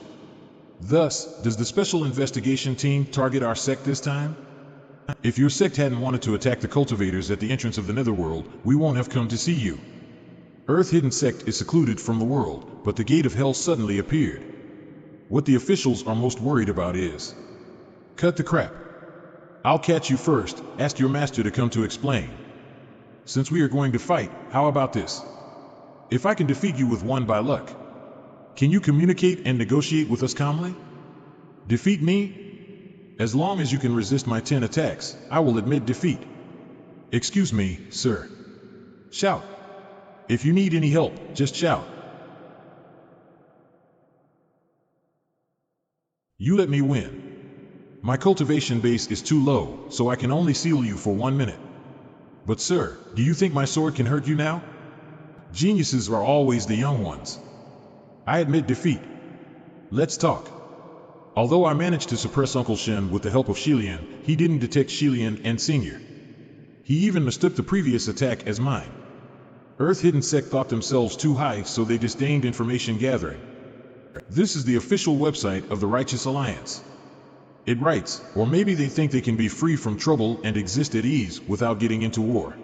Thus, does the special investigation team target our sect this time? If your sect hadn't wanted to attack the cultivators at the entrance of the Netherworld, we won't have come to see you. Earth-hidden sect is secluded from the world, but the gate of hell suddenly appeared. What the officials are most worried about is... Cut the crap. I'll catch you first, ask your master to come to explain. Since we are going to fight, how about this? If I can defeat you with one by luck, can you communicate and negotiate with us calmly? Defeat me? As long as you can resist my 10 attacks, I will admit defeat. Excuse me, sir. Shout. If you need any help, just shout. You let me win. My cultivation base is too low, so I can only seal you for 1 minute. But sir, do you think my sword can hurt you now? Geniuses are always the young ones. I admit defeat. Let's talk. Although I managed to suppress Uncle Shen with the help of Shilian, he didn't detect Shilian and Senior. He even mistook the previous attack as mine. Earth-hidden sect thought themselves too high, so they disdained information gathering. This is the official website of the Righteous Alliance. It writes, or maybe they think they can be free from trouble and exist at ease without getting into war.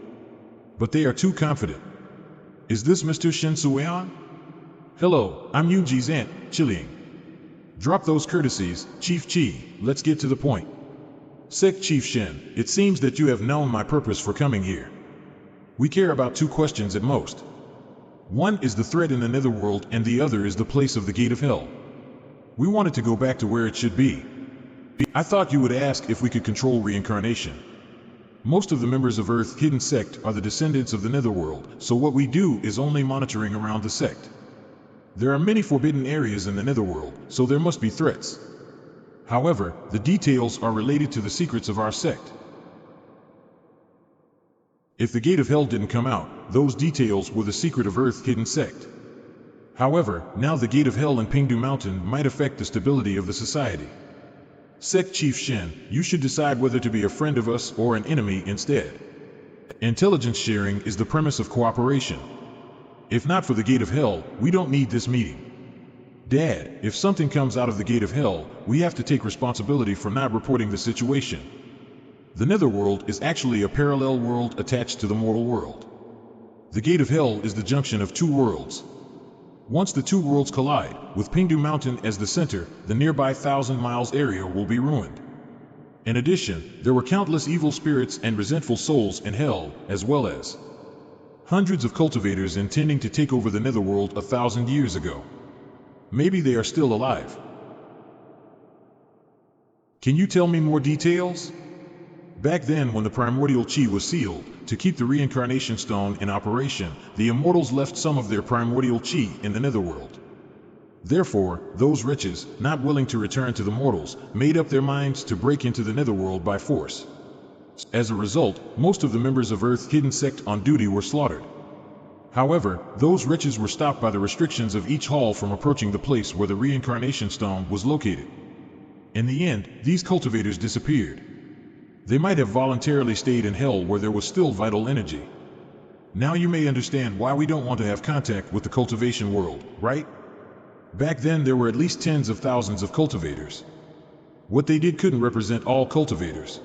But they are too confident. Is this Mr. Shen Sueon? Hello, I'm Yuji's aunt, Chiliang. Drop those courtesies, Chief Chi, let's get to the point. Sect Chief Shen, it seems that you have known my purpose for coming here. We care about 2 questions at most. One is the threat in the Netherworld and the other is the place of the Gate of Hell. We wanted to go back to where it should be. I thought you would ask if we could control reincarnation. Most of the members of Earth-hidden sect are the descendants of the Netherworld, so what we do is only monitoring around the sect. There are many forbidden areas in the Netherworld, so there must be threats. However, the details are related to the secrets of our sect. If the Gate of Hell didn't come out, those details were the secret of Earth-hidden sect. However, now the Gate of Hell in Pingdu Mountain might affect the stability of the society. Sect Chief Shen, you should decide whether to be a friend of us or an enemy instead. Intelligence sharing is the premise of cooperation. If not for the Gate of Hell, we don't need this meeting. Dad, if something comes out of the Gate of Hell, we have to take responsibility for not reporting the situation. The Netherworld is actually a parallel world attached to the mortal world. The Gate of Hell is the junction of 2 worlds. Once the 2 worlds collide, with Pingdu Mountain as the center, the nearby 1,000 miles area will be ruined. In addition, there were countless evil spirits and resentful souls in hell, as well as hundreds of cultivators intending to take over the Netherworld 1,000 years ago. Maybe they are still alive. Can you tell me more details? Back then, when the primordial chi was sealed, to keep the reincarnation stone in operation, the immortals left some of their primordial chi in the Netherworld. Therefore, those wretches, not willing to return to the mortals, made up their minds to break into the Netherworld by force. As a result, most of the members of Earth-hidden sect on duty were slaughtered. However, those wretches were stopped by the restrictions of each hall from approaching the place where the reincarnation stone was located. In the end, these cultivators disappeared. They might have voluntarily stayed in hell where there was still vital energy. Now you may understand why we don't want to have contact with the cultivation world, right? Back then there were at least tens of thousands of cultivators. What they did couldn't represent all cultivators.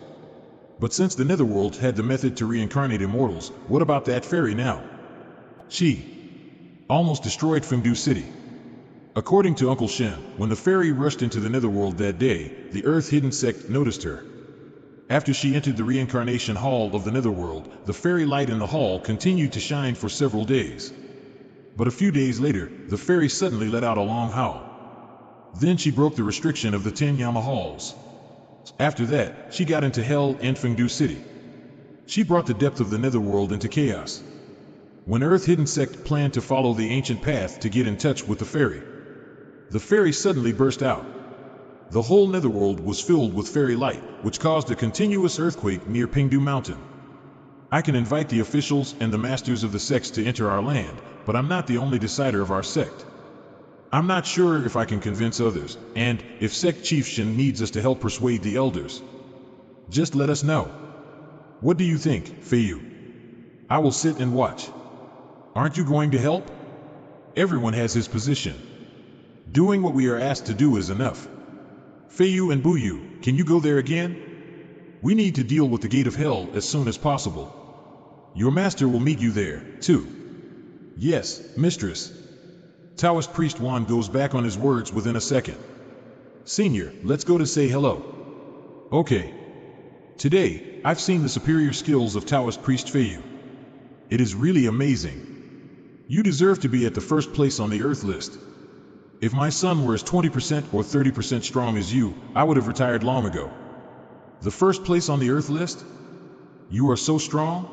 But since the Netherworld had the method to reincarnate immortals, what about that fairy now? She. almost destroyed Fengdu City. According to Uncle Shen, when the fairy rushed into the netherworld that day, the Earth-hidden sect noticed her. After she entered the reincarnation hall of the netherworld, the fairy light in the hall continued to shine for several days. But a few days later, the fairy suddenly let out a long howl. Then she broke the restriction of the 10 Yama halls. After that, she got into hell and Fengdu City. She brought the depth of the netherworld into chaos. When Earth-hidden sect planned to follow the ancient path to get in touch with the fairy suddenly burst out. The whole netherworld was filled with fairy light, which caused a continuous earthquake near Pingdu Mountain. I can invite the officials and the masters of the sects to enter our land, but I'm not the only decider of our sect. I'm not sure if I can convince others, and if Sect Chief Shen needs us to help persuade the elders. Just let us know. What do you think, Feiyu? I will sit and watch. Aren't you going to help? Everyone has his position. Doing what we are asked to do is enough. Feiyu and Buyu, can you go there again? We need to deal with the gate of hell as soon as possible. Your master will meet you there, too. Yes, mistress. Taoist priest Wan goes back on his words within a second. Senior, let's go to say hello. Okay. Today, I've seen the superior skills of Taoist priest Feiyu. It is really amazing. You deserve to be at the first place on the Earth list. If my son were as 20% or 30% strong as you, I would have retired long ago. The first place on the Earth list? You are so strong?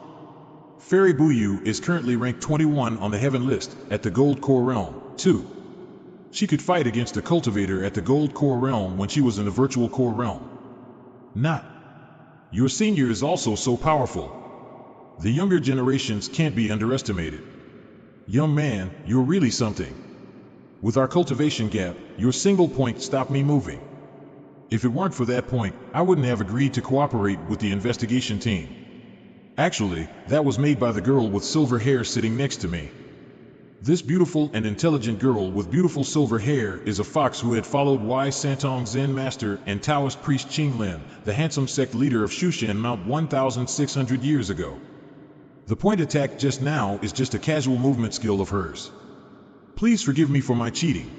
Fairy Buyu is currently ranked 21 on the Heaven list, at the Gold Core Realm, too. She could fight against a cultivator at the Gold Core Realm when she was in the Virtual Core Realm. Not. Your senior is also so powerful. The younger generations can't be underestimated. Young man, you're really something. With our cultivation gap, your single point stopped me moving. If it weren't for that point, I wouldn't have agreed to cooperate with the investigation team. Actually, that was made by the girl with silver hair sitting next to me. This beautiful and intelligent girl with beautiful silver hair is a fox who had followed Wai Santong Zen Master and Taoist priest Qing Lin, the handsome sect leader of Shushan Mount 1,600 years ago. The point attack just now is just a casual movement skill of hers. Please forgive me for my cheating.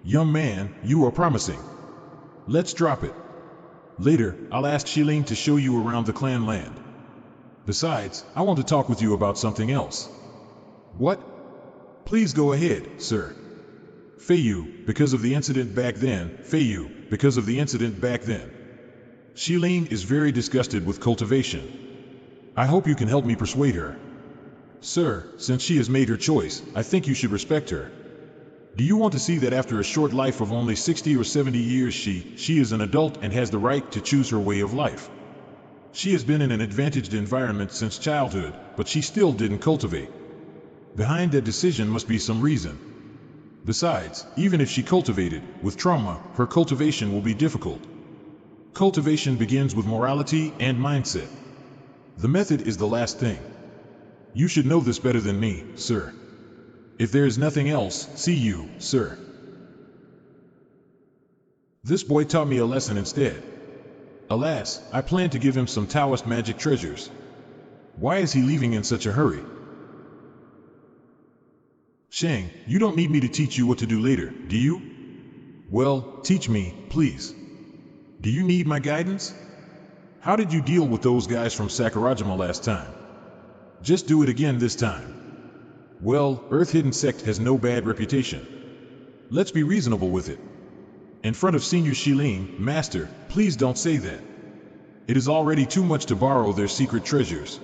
Young man, you are promising. Let's drop it. Later, I'll ask Shilin to show you around the clan land. Besides, I want to talk with you about something else. What? Please go ahead, sir. Feiyu, because of the incident back then, Feiyu, because of the incident back then. Shilin is very disgusted with cultivation. I hope you can help me persuade her. Sir, since she has made her choice, I think you should respect her. Do you want to see that after a short life of only 60 or 70 years she is an adult and has the right to choose her way of life? She has been in an advantaged environment since childhood, but she still didn't cultivate. Behind that decision must be some reason. Besides, even if she cultivated, with trauma, her cultivation will be difficult. Cultivation begins with morality and mindset. The method is the last thing. You should know this better than me, sir. If there is nothing else, see you, sir. This boy taught me a lesson instead. Alas, I planned to give him some Taoist magic treasures. Why is he leaving in such a hurry? Sheng, you don't need me to teach you what to do later, do you? Well, teach me, please. Do you need my guidance? How did you deal with those guys from Sakurajima last time? Just do it again this time. Well, Earth-hidden sect has no bad reputation. Let's be reasonable with it. In front of Senior Shilin, Master, please don't say that. It is already too much to borrow their secret treasures.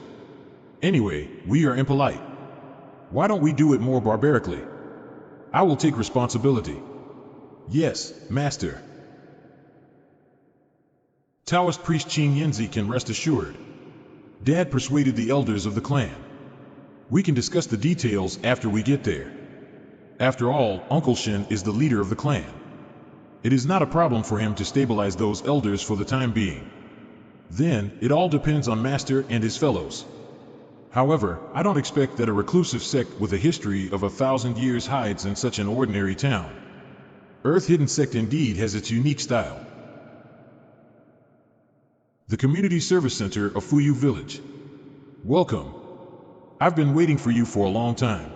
Anyway, we are impolite. Why don't we do it more barbarically? I will take responsibility. Yes, Master. Taoist priest Qing Yinzi can rest assured. Dad persuaded the elders of the clan. We can discuss the details after we get there. After all, Uncle Shen is the leader of the clan. It is not a problem for him to stabilize those elders for the time being. Then, it all depends on Master and his fellows. However, I don't expect that a reclusive sect with a history of 1,000 years hides in such an ordinary town. Earth-hidden sect indeed has its unique style. The Community Service Center of Fuyu Village. Welcome. I've been waiting for you for a long time.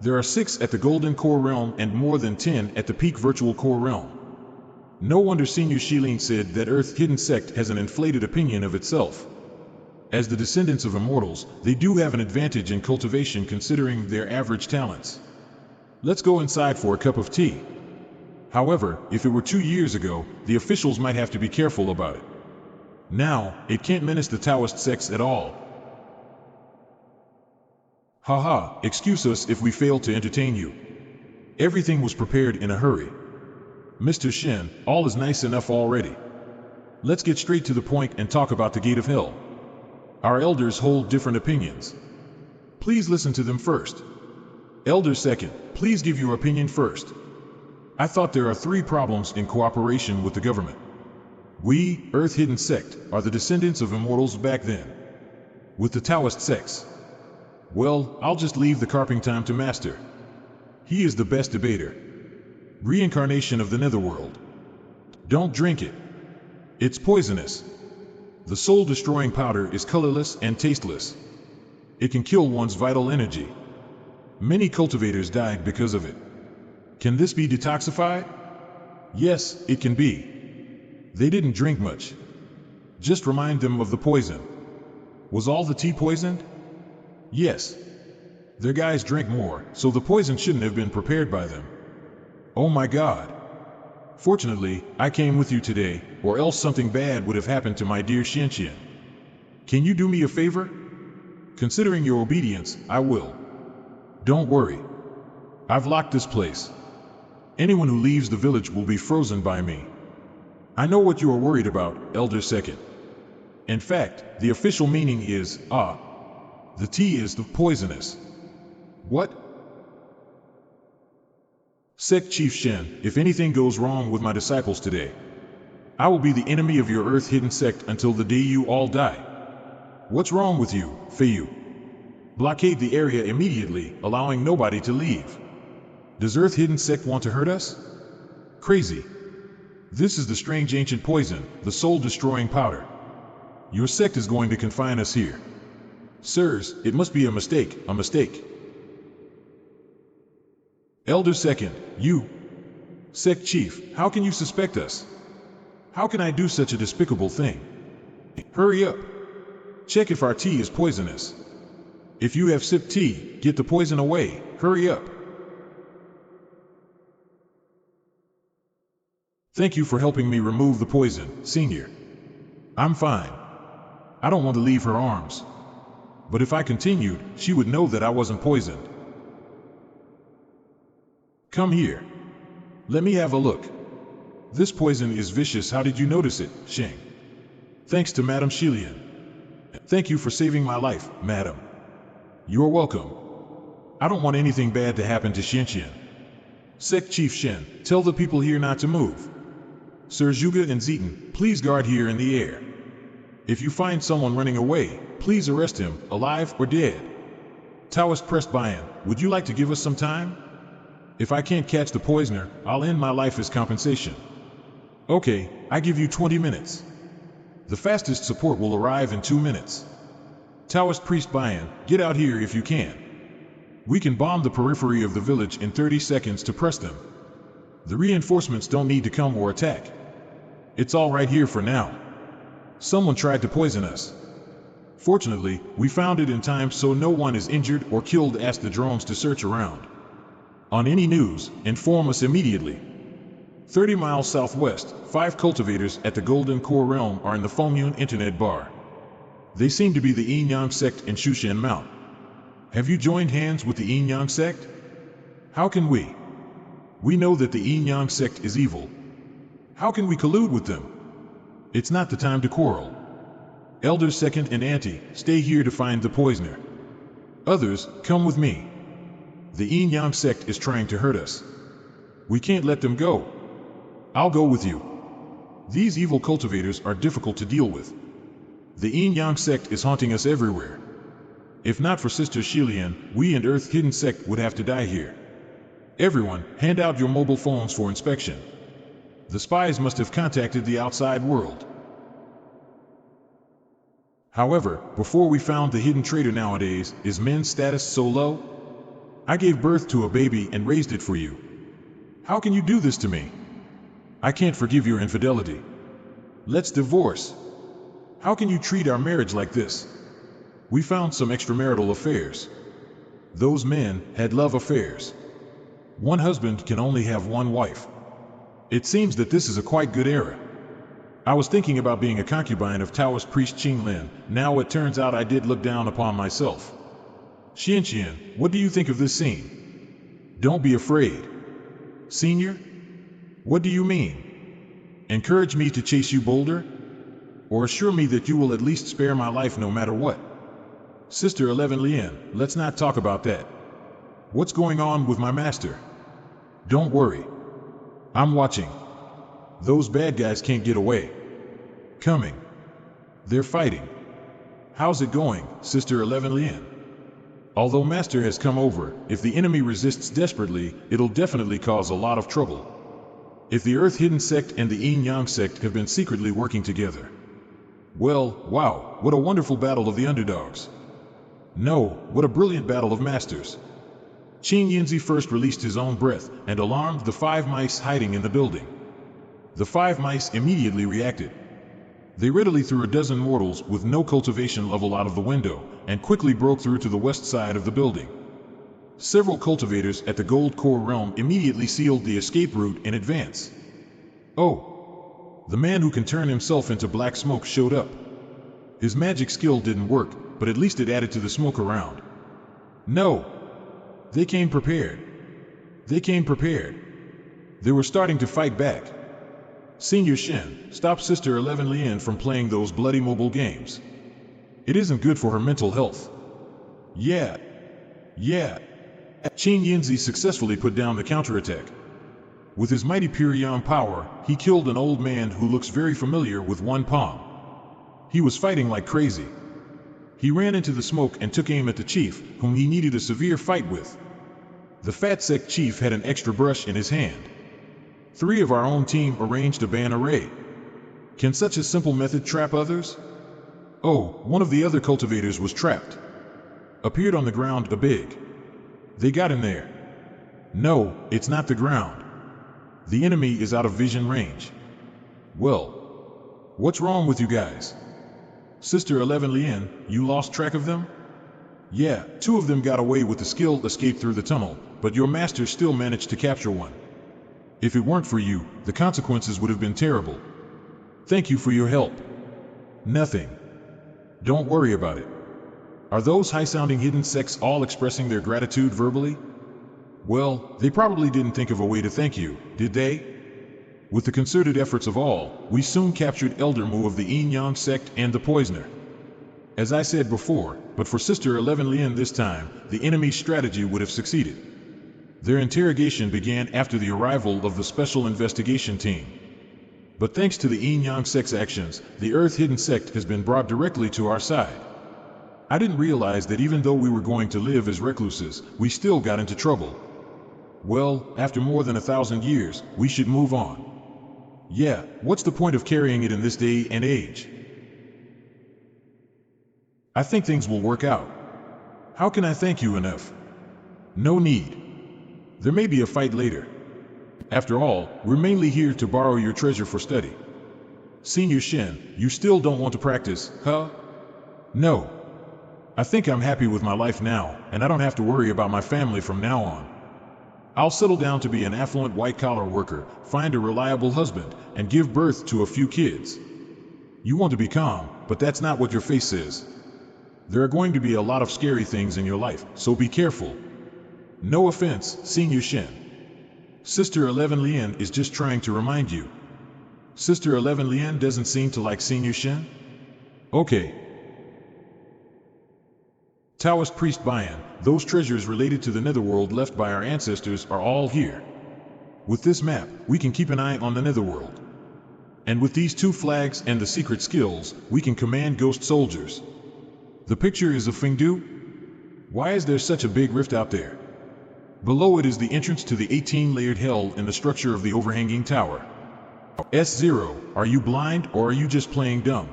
There are 6 at the Golden Core Realm and more than 10 at the Peak Virtual Core Realm. No wonder Senior Shilin said that Earth's hidden sect has an inflated opinion of itself. As the descendants of immortals, they do have an advantage in cultivation considering their average talents. Let's go inside for a cup of tea. However, if it were 2 years ago, the officials might have to be careful about it. Now, it can't menace the Taoist sects at all. Haha, excuse us if we fail to entertain you. Everything was prepared in a hurry. Mr. Shen, all is nice enough already. Let's get straight to the point and talk about the Gate of Hell. Our elders hold different opinions. Please listen to them first. Elder second, please give your opinion first. I thought there are 3 problems in cooperation with the government. We, Earth Hidden Sect, are the descendants of immortals back then. With the Taoist sects. Well, I'll just leave the carping time to Master. He is the best debater. Reincarnation of the Netherworld. Don't drink it. It's poisonous. The soul-destroying powder is colorless and tasteless. It can kill one's vital energy. Many cultivators died because of it. Can this be detoxified? Yes, it can be. They didn't drink much. Just remind them of the poison. Was all the tea poisoned? Yes. Their guys drank more, so the poison shouldn't have been prepared by them. Oh my God. Fortunately, I came with you today, or else something bad would have happened to my dear Xianxian. Can you do me a favor? Considering your obedience, I will. Don't worry. I've locked this place. Anyone who leaves the village will be frozen by me. I know what you are worried about, Elder Second. In fact, the official meaning is, the tea is the poisonous. What? Sect Chief Shen, if anything goes wrong with my disciples today, I will be the enemy of your Earth Hidden Sect until the day you all die. What's wrong with you, Feiyu? Blockade the area immediately, allowing nobody to leave. Does Earth Hidden Sect want to hurt us? Crazy. This is the strange ancient poison, the soul-destroying powder. Your sect is going to confine us here. Sirs, it must be a mistake, a mistake. Elder Second, you. Sect Chief, how can you suspect us? How can I do such a despicable thing? Hurry up. Check if our tea is poisonous. If you have sipped tea, get the poison away, hurry up. Thank you for helping me remove the poison, Senior. I'm fine. I don't want to leave her arms. But if I continued, she would know that I wasn't poisoned. Come here. Let me have a look. This poison is vicious. How did you notice it, Sheng? Thanks to Madam Shilian. Thank you for saving my life, Madam. You're welcome. I don't want anything bad to happen to Xianxian. Sect Chief Shen, tell the people here not to move. Sir Zhuge and Zeton, please guard here in the air. If you find someone running away, please arrest him, alive or dead. Taoist Pressed Bayan, would you like to give us some time? If I can't catch the poisoner, I'll end my life as compensation. Okay, I give you 20 minutes. The fastest support will arrive in 2 minutes. Taoist Priest Bayan, get out here if you can. We can bomb the periphery of the village in 30 seconds to press them. The reinforcements don't need to come or attack. It's all right here for now. Someone tried to poison us. Fortunately, we found it in time so no one is injured or killed. Ask the drones to search around. On any news, inform us immediately. 30 miles southwest, 5 cultivators at the Golden Core Realm are in the Fengyun Internet Bar. They seem to be the Yin-Yang sect in Shushan Mount. Have you joined hands with the Yin-Yang sect? How can we? We know that the Yin-Yang sect is evil. How can we collude with them? It's not the time to quarrel. Elders Second and Auntie, stay here to find the poisoner. Others, come with me. The Yin-Yang sect is trying to hurt us. We can't let them go. I'll go with you. These evil cultivators are difficult to deal with. The Yin-Yang sect is haunting us everywhere. If not for Sister Shilian, we and Earth Hidden Sect would have to die here. Everyone, hand out your mobile phones for inspection. The spies must have contacted the outside world. However, before we found the hidden traitor nowadays, is men's status so low? I gave birth to a baby and raised it for you. How can you do this to me? I can't forgive your infidelity. Let's divorce. How can you treat our marriage like this? We found some extramarital affairs. Those men had love affairs. One husband can only have one wife. It seems that this is a quite good era. I was thinking about being a concubine of Taoist priest Qing Lin. Now it turns out I did look down upon myself. Xian, what do you think of this scene? Don't be afraid. Senior? What do you mean? Encourage me to chase you bolder? Or assure me that you will at least spare my life no matter what? Sister 11 Lien, let's not talk about that. What's going on with my master? Don't worry. I'm watching. Those bad guys can't get away. Coming. They're fighting. How's it going, Sister 11 Lien? Although Master has come over, if the enemy resists desperately, it'll definitely cause a lot of trouble. If the Earth-hidden sect and the Yin-Yang sect have been secretly working together. Well, wow, what a wonderful battle of the underdogs. No, what a brilliant battle of masters. Qing Yinzi first released his own breath and alarmed the 5 mice hiding in the building. The 5 mice immediately reacted. They readily threw a dozen mortals with no cultivation level out of the window and quickly broke through to the west side of the building. Several cultivators at the Gold Core realm immediately sealed the escape route in advance. Oh! The man who can turn himself into black smoke showed up. His magic skill didn't work, but at least it added to the smoke around. No! They came prepared. They came prepared. They were starting to fight back. Senior Shen, stop Sister 11 Lien from playing those bloody mobile games. It isn't good for her mental health. Yeah. Qing Yinzi successfully put down the counterattack. With his mighty Purion power, he killed an old man who looks very familiar with one palm. He was fighting like crazy. He ran into the smoke and took aim at the chief, whom he needed a severe fight with. The fat sect chief had an extra brush in his hand. 3 of our own team arranged a ban array. Can such a simple method trap others? Oh, one of the other cultivators was trapped. Appeared on the ground a big. They got in there. No, it's not the ground. The enemy is out of vision range. Well, what's wrong with you guys? Sister 11 Lien, you lost track of them? Yeah, 2 of them got away with the skilled escape through the tunnel, but your master still managed to capture one. If it weren't for you, the consequences would have been terrible. Thank you for your help. Nothing. Don't worry about it. Are those high-sounding hidden sects all expressing their gratitude verbally? Well, they probably didn't think of a way to thank you, did they? With the concerted efforts of all, we soon captured Elder Mu of the Yin-Yang sect and the Poisoner. As I said before, but for Sister 11 Lien this time, the enemy's strategy would have succeeded. Their interrogation began after the arrival of the Special Investigation Team. But thanks to the Yin-Yang sect's actions, the Earth-hidden sect has been brought directly to our side. I didn't realize that even though we were going to live as recluses, we still got into trouble. Well, after more than 1,000 years, we should move on. Yeah, what's the point of carrying it in this day and age? I think things will work out. How can I thank you enough? No need. There may be a fight later. After all, we're mainly here to borrow your treasure for study. Senior Shen, you still don't want to practice, huh? No. I think I'm happy with my life now, and I don't have to worry about my family from now on. I'll settle down to be an affluent white-collar worker, find a reliable husband, and give birth to a few kids. You want to be calm, but that's not what your face says. There are going to be a lot of scary things in your life, so be careful. No offense, Senior Shen. Sister 11 Lien is just trying to remind you. Sister 11 Lien doesn't seem to like Senior Shen? Okay. Taoist Priest Bayan, those treasures related to the Netherworld left by our ancestors are all here. With this map, we can keep an eye on the Netherworld. And with these 2 flags and the secret skills, we can command ghost soldiers. The picture is of Fengdu? Why is there such a big rift out there? Below it is the entrance to the 18-layered hell in the structure of the overhanging tower. S0, are you blind or are you just playing dumb?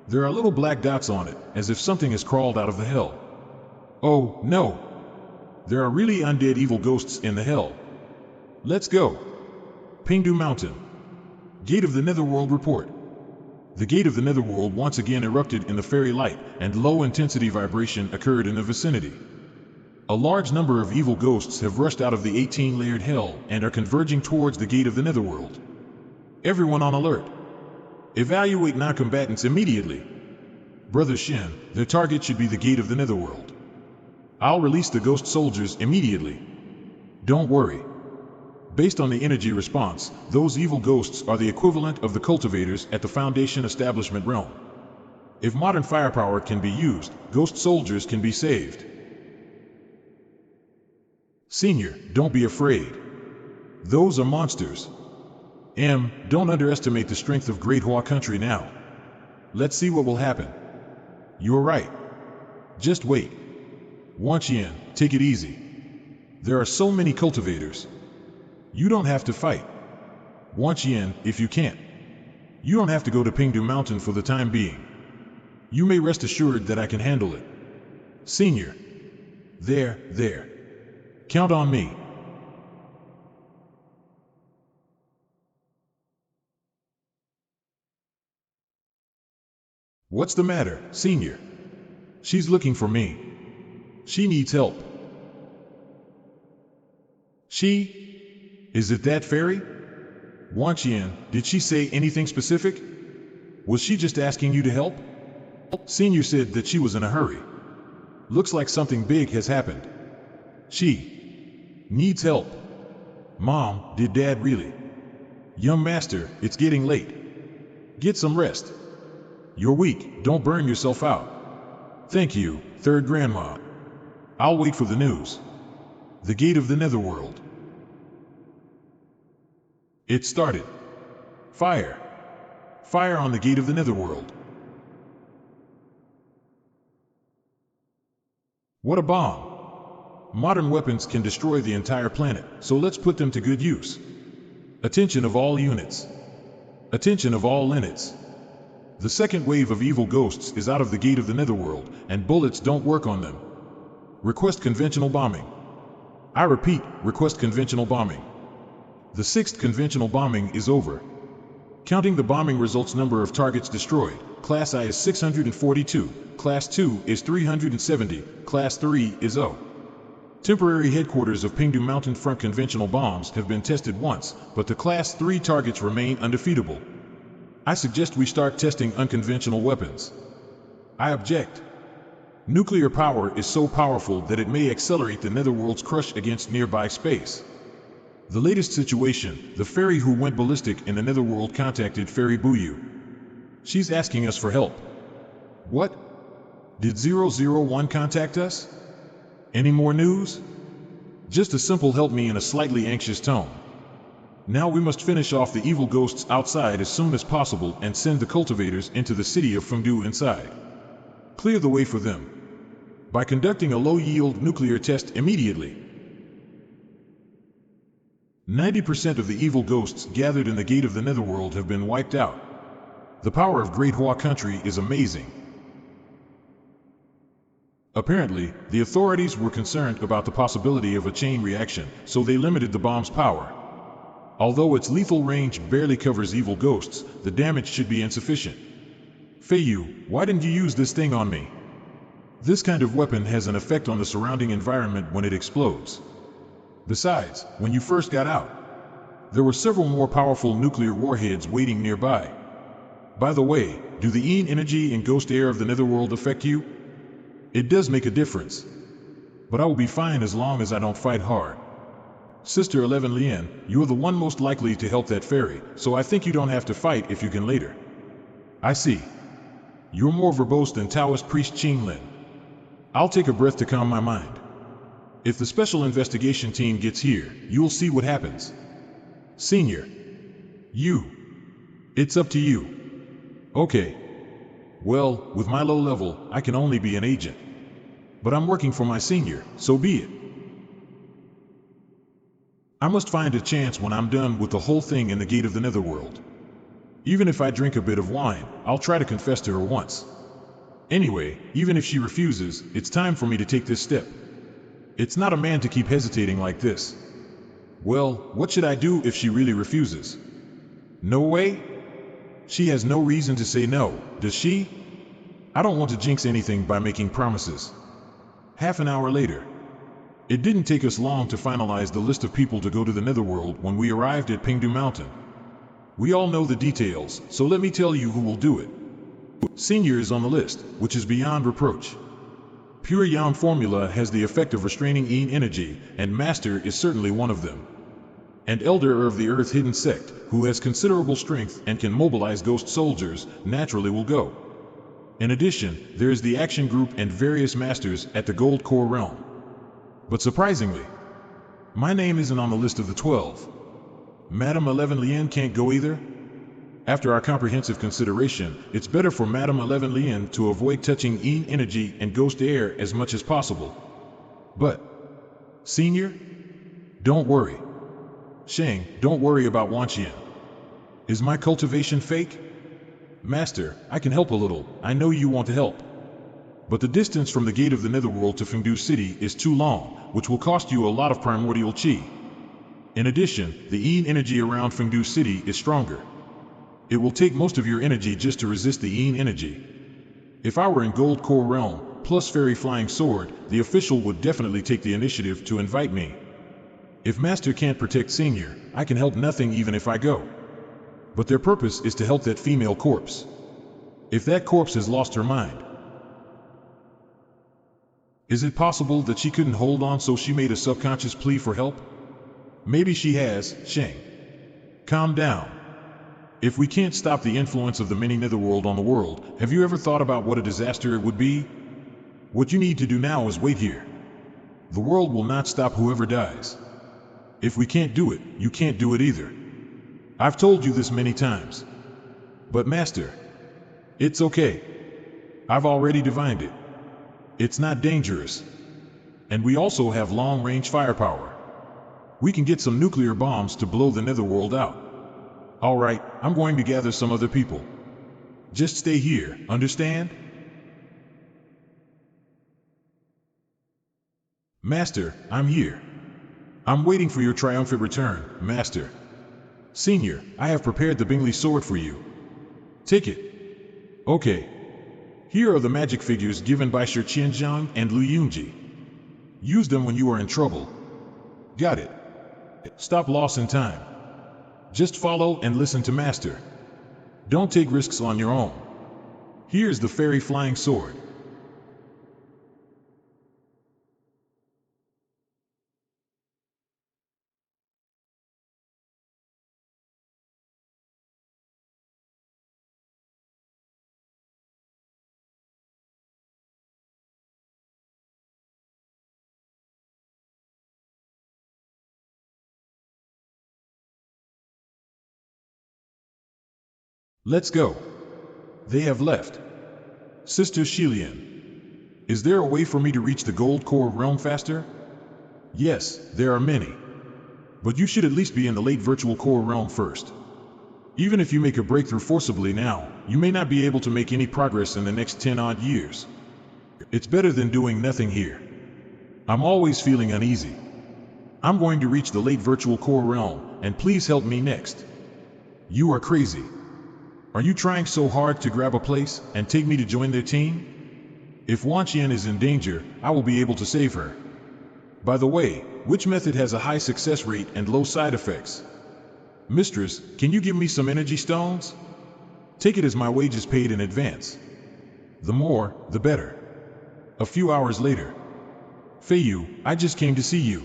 There are little black dots on it, as if something has crawled out of the hell. Oh, no! There are really undead evil ghosts in the hell. Let's go. Pingdu Mountain. Gate of the Netherworld report. The gate of the Netherworld once again erupted in the fairy light, and low-intensity vibration occurred in the vicinity. A large number of evil ghosts have rushed out of the 18-layered hell and are converging towards the gate of the Netherworld. Everyone on alert. Evaluate non-combatants immediately. Brother Shen, their target should be the gate of the Netherworld. I'll release the ghost soldiers immediately. Don't worry. Based on the energy response, those evil ghosts are the equivalent of the cultivators at the Foundation Establishment realm. If modern firepower can be used, ghost soldiers can be saved. Senior, don't be afraid. Those are monsters. Don't underestimate the strength of Great Hua country now. Let's see what will happen. You're right. Just wait. Wang Sheng, take it easy. There are so many cultivators. You don't have to fight. Wang Sheng, if you can't. You don't have to go to Pingdu Mountain for the time being. You may rest assured that I can handle it. Senior. There. Count on me. What's the matter, Senior? She's looking for me. She needs help. Is it that fairy? Wang Sheng, did she say anything specific? Was she just asking you to help? Senior said that she was in a hurry. Looks like something big has happened. She needs help. Mom, did Dad really? Young master, it's getting late. Get some rest. You're weak, don't burn yourself out. Thank you, third grandma. I'll wait for the news. The gate of the Netherworld. It started. Fire. Fire on the gate of the Netherworld. What a bomb. Modern weapons can destroy the entire planet, so let's put them to good use. Attention of all units. Attention of all units. The second wave of evil ghosts is out of the gate of the Netherworld, and bullets don't work on them. Request conventional bombing. I repeat, request conventional bombing. The sixth conventional bombing is over. Counting the bombing results, number of targets destroyed. Class I is 642, Class 2 is 370, Class 3 is 0. Temporary headquarters of Pingdu Mountain front conventional bombs have been tested once, but the Class 3 targets remain undefeatable. I suggest we start testing unconventional weapons. I object. Nuclear power is so powerful that it may accelerate the Netherworld's crush against nearby space. The latest situation, the fairy who went ballistic in the Netherworld contacted Fairy Buyu. She's asking us for help. What? Did 001 contact us? Any more news? Just a simple help me in a slightly anxious tone. Now we must finish off the evil ghosts outside as soon as possible and send the cultivators into the city of Fengdu inside. Clear the way for them by conducting a low-yield nuclear test immediately. 90% of the evil ghosts gathered in the gate of the Netherworld have been wiped out. The power of Great Hua country is amazing. Apparently, the authorities were concerned about the possibility of a chain reaction, so they limited the bomb's power. Although its lethal range barely covers evil ghosts, the damage should be insufficient. Feiyu, why didn't you use this thing on me? This kind of weapon has an effect on the surrounding environment when it explodes. Besides, when you first got out, there were several more powerful nuclear warheads waiting nearby. By the way, do the Yin energy and ghost air of the Netherworld affect you? It does make a difference. But I will be fine as long as I don't fight hard. Sister 11 Lien, you're the one most likely to help that fairy, so I think you don't have to fight if you can later. I see. You're more verbose than Taoist priest Qing Lin. I'll take a breath to calm my mind. If the special investigation team gets here, you'll see what happens. Senior. It's up to you. Okay. Well, with my low level, I can only be an agent. But I'm working for my senior, so be it. I must find a chance when I'm done with the whole thing in the gate of the Netherworld. Even if I drink a bit of wine, I'll try to confess to her once. Anyway, even if she refuses, it's time for me to take this step. It's not a man to keep hesitating like this. Well, what should I do if she really refuses? No way? She has no reason to say no, does she? I don't want to jinx anything by making promises. Half an hour later. It didn't take us long to finalize the list of people to go to the Netherworld when we arrived at Pingdu Mountain. We all know the details, so let me tell you who will do it. Senior is on the list, which is beyond reproach. Pure Yang formula has the effect of restraining Yin energy, and Master is certainly one of them. And Elder of the Earth Hidden Sect, who has considerable strength and can mobilize ghost soldiers, naturally will go. In addition, there is the Action Group and various Masters at the Gold Core Realm. But surprisingly, my name isn't on the list of the 12. Madame 11 Lien can't go either? After our comprehensive consideration, it's better for Madame 11 Lien to avoid touching Yin energy and ghost air as much as possible. But, Senior? Don't worry. Sheng, don't worry about Wang Sheng. Is my cultivation fake? Master, I can help a little, I know you want to help. But the distance from the gate of the Netherworld to Fengdu City is too long, which will cost you a lot of primordial chi. In addition, the Yin energy around Fengdu City is stronger. It will take most of your energy just to resist the Yin energy. If I were in Gold Core Realm, plus Fairy Flying Sword, the official would definitely take the initiative to invite me. If Master can't protect Senior, I can help nothing even if I go. But their purpose is to help that female corpse. If that corpse has lost her mind, is it possible that she couldn't hold on so she made a subconscious plea for help? Maybe she has, Sheng. Calm down. If we can't stop the influence of the mini Netherworld on the world, have you ever thought about what a disaster it would be? What you need to do now is wait here. The world will not stop whoever dies. If we can't do it, you can't do it either. I've told you this many times. But Master, it's okay. I've already divined it. It's not dangerous. And we also have long-range firepower. We can get some nuclear bombs to blow the Netherworld out. Alright, I'm going to gather some other people. Just stay here, understand? Master, I'm here. I'm waiting for your triumphant return, Master. Senior, I have prepared the Bingley sword for you. Take it. Okay. Here are the magic figures given by Shi Qianzhang and Lu Yunji. Use them when you are in trouble. Got it. Stop loss in time. Just follow and listen to Master. Don't take risks on your own. Here's the Fairy Flying Sword. Let's go. They have left. Sister Shilian, is there a way for me to reach the Gold Core Realm faster? Yes, there are many. But you should at least be in the late Virtual Core Realm first. Even if you make a breakthrough forcibly now, you may not be able to make any progress in the next 10 odd years. It's better than doing nothing here. I'm always feeling uneasy. I'm going to reach the late Virtual Core Realm, and please help me next. You are crazy. Are you trying so hard to grab a place and take me to join their team? If Wang Sheng is in danger, I will be able to save her. By the way, which method has a high success rate and low side effects? Mistress, can you give me some energy stones? Take it as my wages paid in advance. The more, the better. A few hours later. Feiyu, I just came to see you.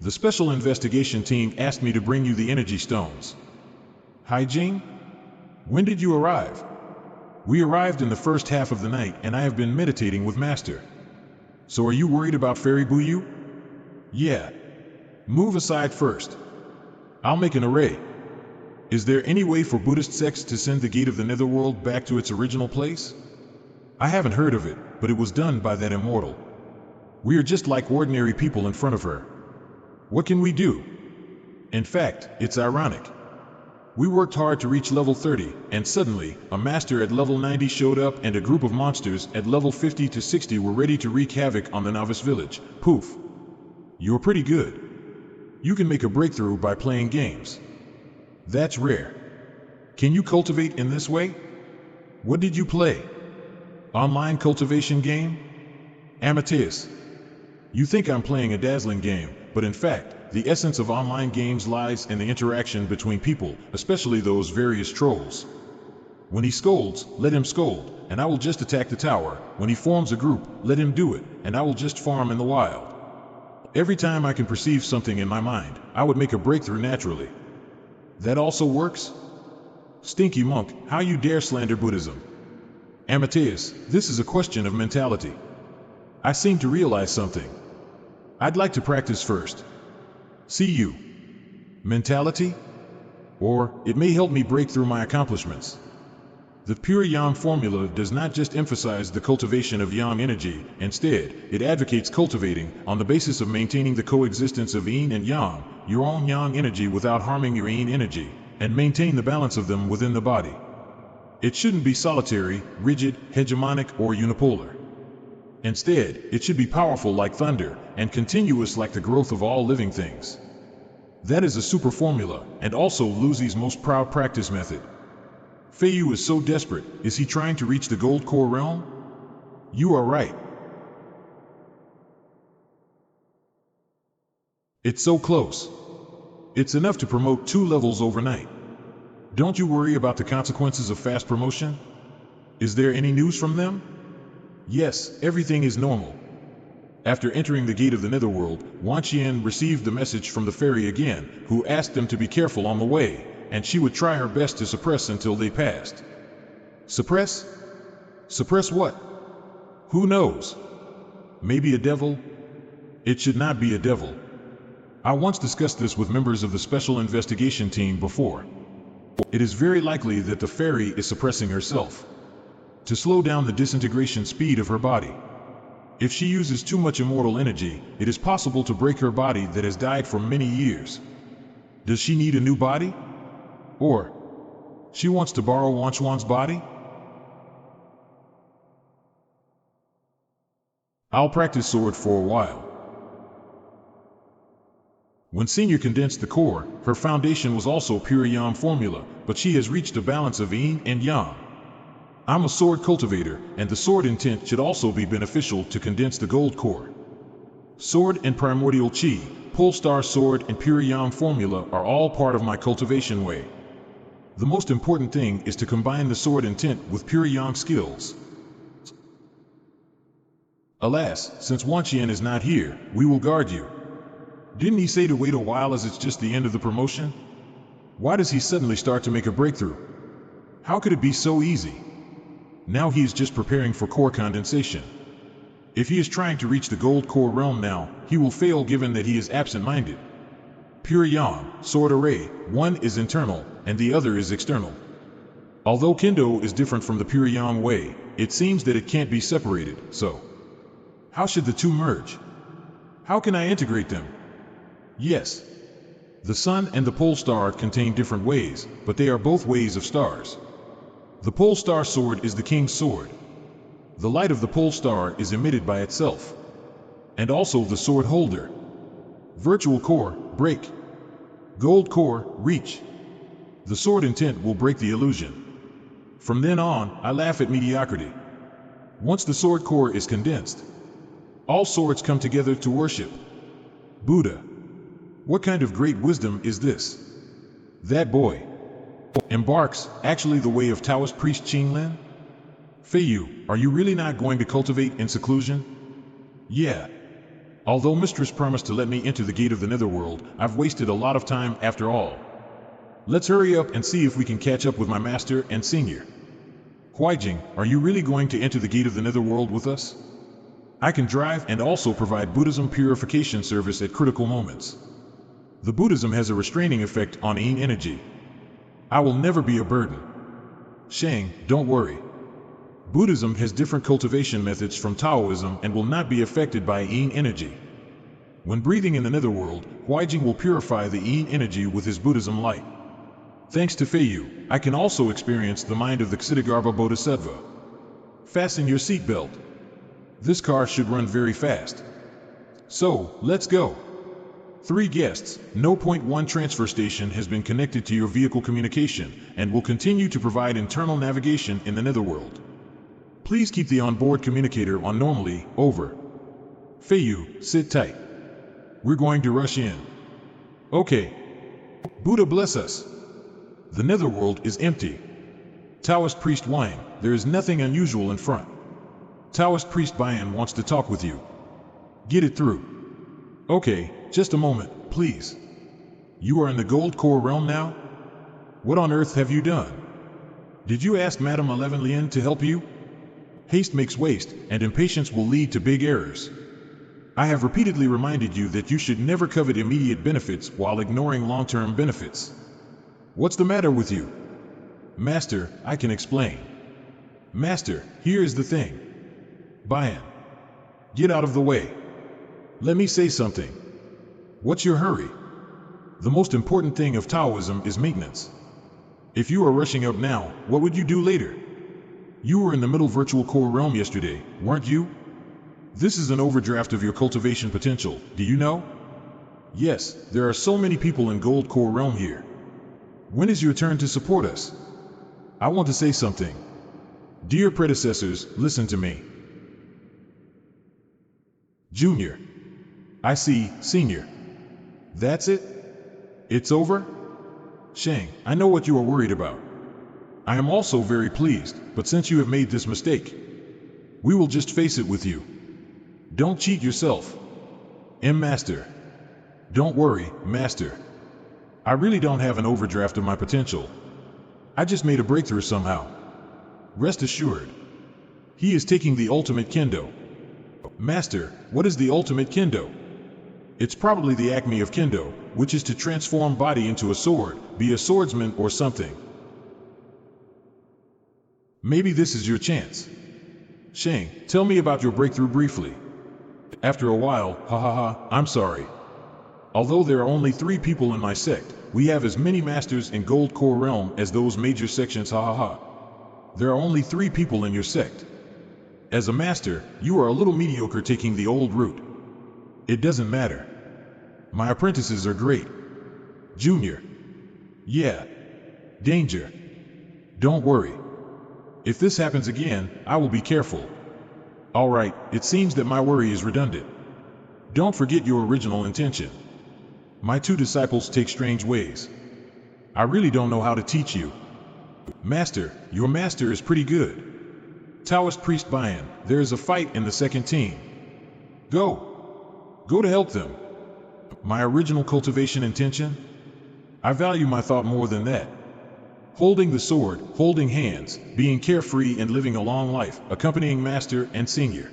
The special investigation team asked me to bring you the energy stones. Hai Jing? When did you arrive? We arrived in the first half of the night and I have been meditating with Master. So are you worried about Fairy Buyu? Yeah. Move aside first. I'll make an array. Is there any way for Buddhist sects to send the gate of the Netherworld back to its original place? I haven't heard of it, but it was done by that immortal. We are just like ordinary people in front of her. What can we do? In fact, it's ironic. We worked hard to reach level 30, and suddenly, a master at level 90 showed up and a group of monsters at level 50 to 60 were ready to wreak havoc on the novice village. Poof. You're pretty good. You can make a breakthrough by playing games. That's rare. Can you cultivate in this way? What did you play? Online cultivation game? Amateus. You think I'm playing a dazzling game, but in fact, the essence of online games lies in the interaction between people, especially those various trolls. When he scolds, let him scold, and I will just attack the tower. When he forms a group, let him do it, and I will just farm in the wild. Every time I can perceive something in my mind, I would make a breakthrough naturally. That also works? Stinky monk, how you dare slander Buddhism? Amateus, this is a question of mentality. I seem to realize something. I'd like to practice first. See you. Mentality? Or, it may help me break through my accomplishments. The pure yang formula does not just emphasize the cultivation of yang energy, instead, it advocates cultivating, on the basis of maintaining the coexistence of yin and yang, your own yang energy without harming your yin energy, and maintain the balance of them within the body. It shouldn't be solitary, rigid, hegemonic, or unipolar. Instead, it should be powerful like thunder, and continuous like the growth of all living things. That is a super formula, and also Lucy's most proud practice method. Feiyu is so desperate, is he trying to reach the gold core realm? You are right. It's so close. It's enough to promote 2 levels overnight. Don't you worry about the consequences of fast promotion? Is there any news from them? Yes, everything is normal. After entering the gate of the netherworld, Wang Sheng received the message from the fairy again, who asked them to be careful on the way, and she would try her best to suppress until they passed. Suppress? Suppress what? Who knows? Maybe a devil? It should not be a devil. I once discussed this with members of the special investigation team before. It is very likely that the fairy is suppressing herself to slow down the disintegration speed of her body. If she uses too much immortal energy, it is possible to break her body that has died for many years. Does she need a new body? Or she wants to borrow Wang Sheng's body? I'll practice sword for a while. When Senior condensed the core, her foundation was also pure yang formula, but she has reached a balance of yin and yang. I'm a sword cultivator, and the sword intent should also be beneficial to condense the gold core. Sword and primordial chi, polestar sword and pure yang formula are all part of my cultivation way. The most important thing is to combine the sword intent with pure yang skills. Alas, since Wang Sheng is not here, we will guard you. Didn't he say to wait a while as it's just the end of the promotion? Why does he suddenly start to make a breakthrough? How could it be so easy? Now he is just preparing for core condensation. If he is trying to reach the gold core realm now, he will fail given that he is absent-minded. Pure yang, sword array, one is internal, and the other is external. Although Kendo is different from the pure yang way, it seems that it can't be separated, so how should the two merge? How can I integrate them? Yes. The sun and the pole star contain different ways, but they are both ways of stars. The pole star sword is the king's sword. The light of the pole star is emitted by itself. And also the sword holder. Virtual core, break. Gold core, reach. The sword intent will break the illusion. From then on, I laugh at mediocrity. Once the sword core is condensed, all swords come together to worship Buddha. What kind of great wisdom is this? That boy embarks, actually the way of Taoist priest Qinglin? Feiyu, are you really not going to cultivate in seclusion? Yeah. Although Mistress promised to let me enter the gate of the netherworld, I've wasted a lot of time after all. Let's hurry up and see if we can catch up with my master and senior. Huaijing, are you really going to enter the gate of the netherworld with us? I can drive and also provide Buddhism purification service at critical moments. The Buddhism has a restraining effect on yin energy. I will never be a burden. Sheng, don't worry. Buddhism has different cultivation methods from Taoism and will not be affected by yin energy. When breathing in the netherworld, Huaijing will purify the yin energy with his Buddhism light. Thanks to Feiyu, I can also experience the mind of the Ksitigarbha Bodhisattva. Fasten your seatbelt. This car should run very fast. So, let's go. 3 guests. No. 1 transfer station has been connected to your vehicle communication and will continue to provide internal navigation in the netherworld. Please keep the onboard communicator on normally. Over. Feiyu, sit tight. We're going to rush in. Okay. Buddha bless us. The netherworld is empty. Taoist priest Wang, there is nothing unusual in front. Taoist priest Bayan wants to talk with you. Get it through. Okay, just a moment, please. You are in the gold core realm now? What on earth have you done? Did you ask Madame 11 Lien to help you? Haste makes waste, and impatience will lead to big errors. I have repeatedly reminded you that you should never covet immediate benefits while ignoring long-term benefits. What's the matter with you? Master, I can explain. Master, here is the thing. Bayan. Get out of the way. Let me say something. What's your hurry? The most important thing of Taoism is maintenance. If you are rushing up now, what would you do later? You were in the middle virtual core realm yesterday, weren't you? This is an overdraft of your cultivation potential, do you know? Yes, there are so many people in gold core realm here. When is your turn to support us? I want to say something. Dear predecessors, listen to me. Junior. I see, senior. That's it? It's over? Sheng, I know what you are worried about. I am also very pleased, but since you have made this mistake, we will just face it with you. Don't cheat yourself. Master. Don't worry, Master. I really don't have an overdraft of my potential. I just made a breakthrough somehow. Rest assured. He is taking the ultimate kendo. Master, what is the ultimate kendo? It's probably the acme of kendo, which is to transform body into a sword, be a swordsman or something. Maybe this is your chance. Sheng, tell me about your breakthrough briefly. After a while, I'm sorry. Although there are only 3 people in my sect, we have as many masters in gold core realm as those major sections, There are only 3 people in your sect. As a master, you are a little mediocre taking the old route. It doesn't matter. My apprentices are great. Junior. Yeah. Danger. Don't worry. If this happens again, I will be careful. Alright, it seems that my worry is redundant. Don't forget your original intention. My 2 disciples take strange ways. I really don't know how to teach you. Master, your master is pretty good. Taoist priest Bayan, there is a fight in the second team. Go. Go to help them. My original cultivation intention? I value my thought more than that. Holding the sword, holding hands, being carefree and living a long life, accompanying master and senior.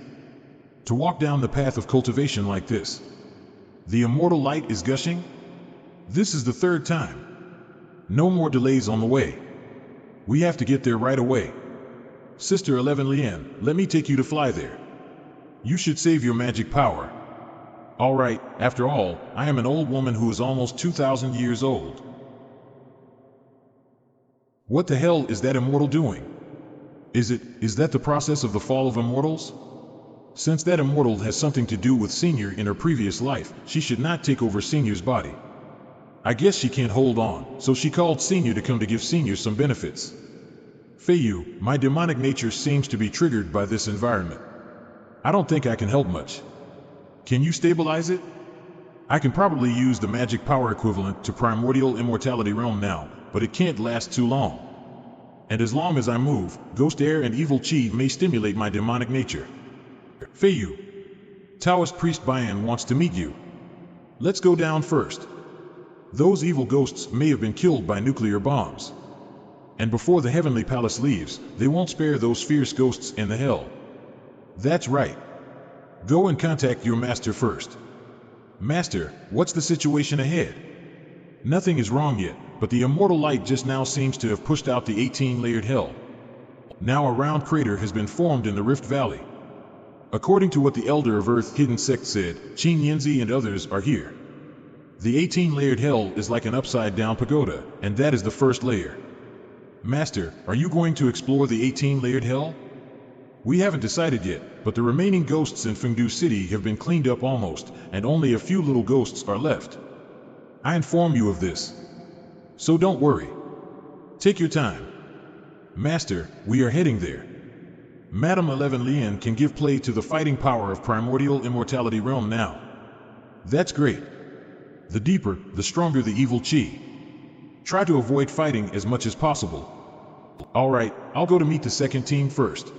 To walk down the path of cultivation like this. The immortal light is gushing? This is the 3rd time. No more delays on the way. We have to get there right away. Sister 11 Lien, let me take you to fly there. You should save your magic power. Alright, after all, I am an old woman who is almost 2,000 years old. What the hell is that immortal doing? Is that the process of the fall of immortals? Since that immortal has something to do with Senior in her previous life, she should not take over Senior's body. I guess she can't hold on, so she called Senior to come to give Senior some benefits. Feiyu, my demonic nature seems to be triggered by this environment. I don't think I can help much. Can you stabilize it? I can probably use the magic power equivalent to primordial immortality realm now, but it can't last too long. And as long as I move, ghost air and evil chi may stimulate my demonic nature. Feiyu. Taoist priest Bayan wants to meet you. Let's go down first. Those evil ghosts may have been killed by nuclear bombs. And before the heavenly palace leaves, they won't spare those fierce ghosts in the hell. That's right. Go and contact your master first. Master, what's the situation ahead? Nothing is wrong yet, but the immortal light just now seems to have pushed out the 18-layered hell. Now a round crater has been formed in the Rift Valley. According to what the Elder of Earth Hidden Sect said, Qin Yanzi and others are here. The 18-layered hell is like an upside-down pagoda, and that is the first layer. Master, are you going to explore the 18-layered hell? We haven't decided yet, but the remaining ghosts in Fengdu City have been cleaned up almost, and only a few little ghosts are left. I inform you of this. So don't worry. Take your time. Master, we are heading there. Madame 11 Lian can give play to the fighting power of primordial immortality realm now. That's great. The deeper, the stronger the evil chi. Try to avoid fighting as much as possible. Alright, I'll go to meet the second team first.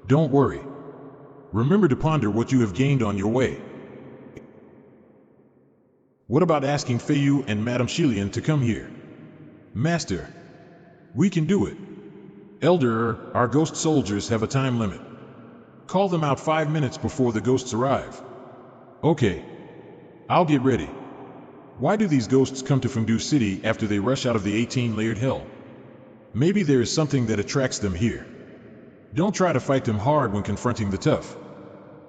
Don't worry. Remember to ponder what you have gained on your way. What about asking Feiyu and Madame Shilian to come here? Master. We can do it. Elder, our ghost soldiers have a time limit. Call them out 5 minutes before the ghosts arrive. Okay. I'll get ready. Why do these ghosts come to Fengdu City after they rush out of the 18-layered hell? Maybe there is something that attracts them here. Don't try to fight them hard when confronting the tough.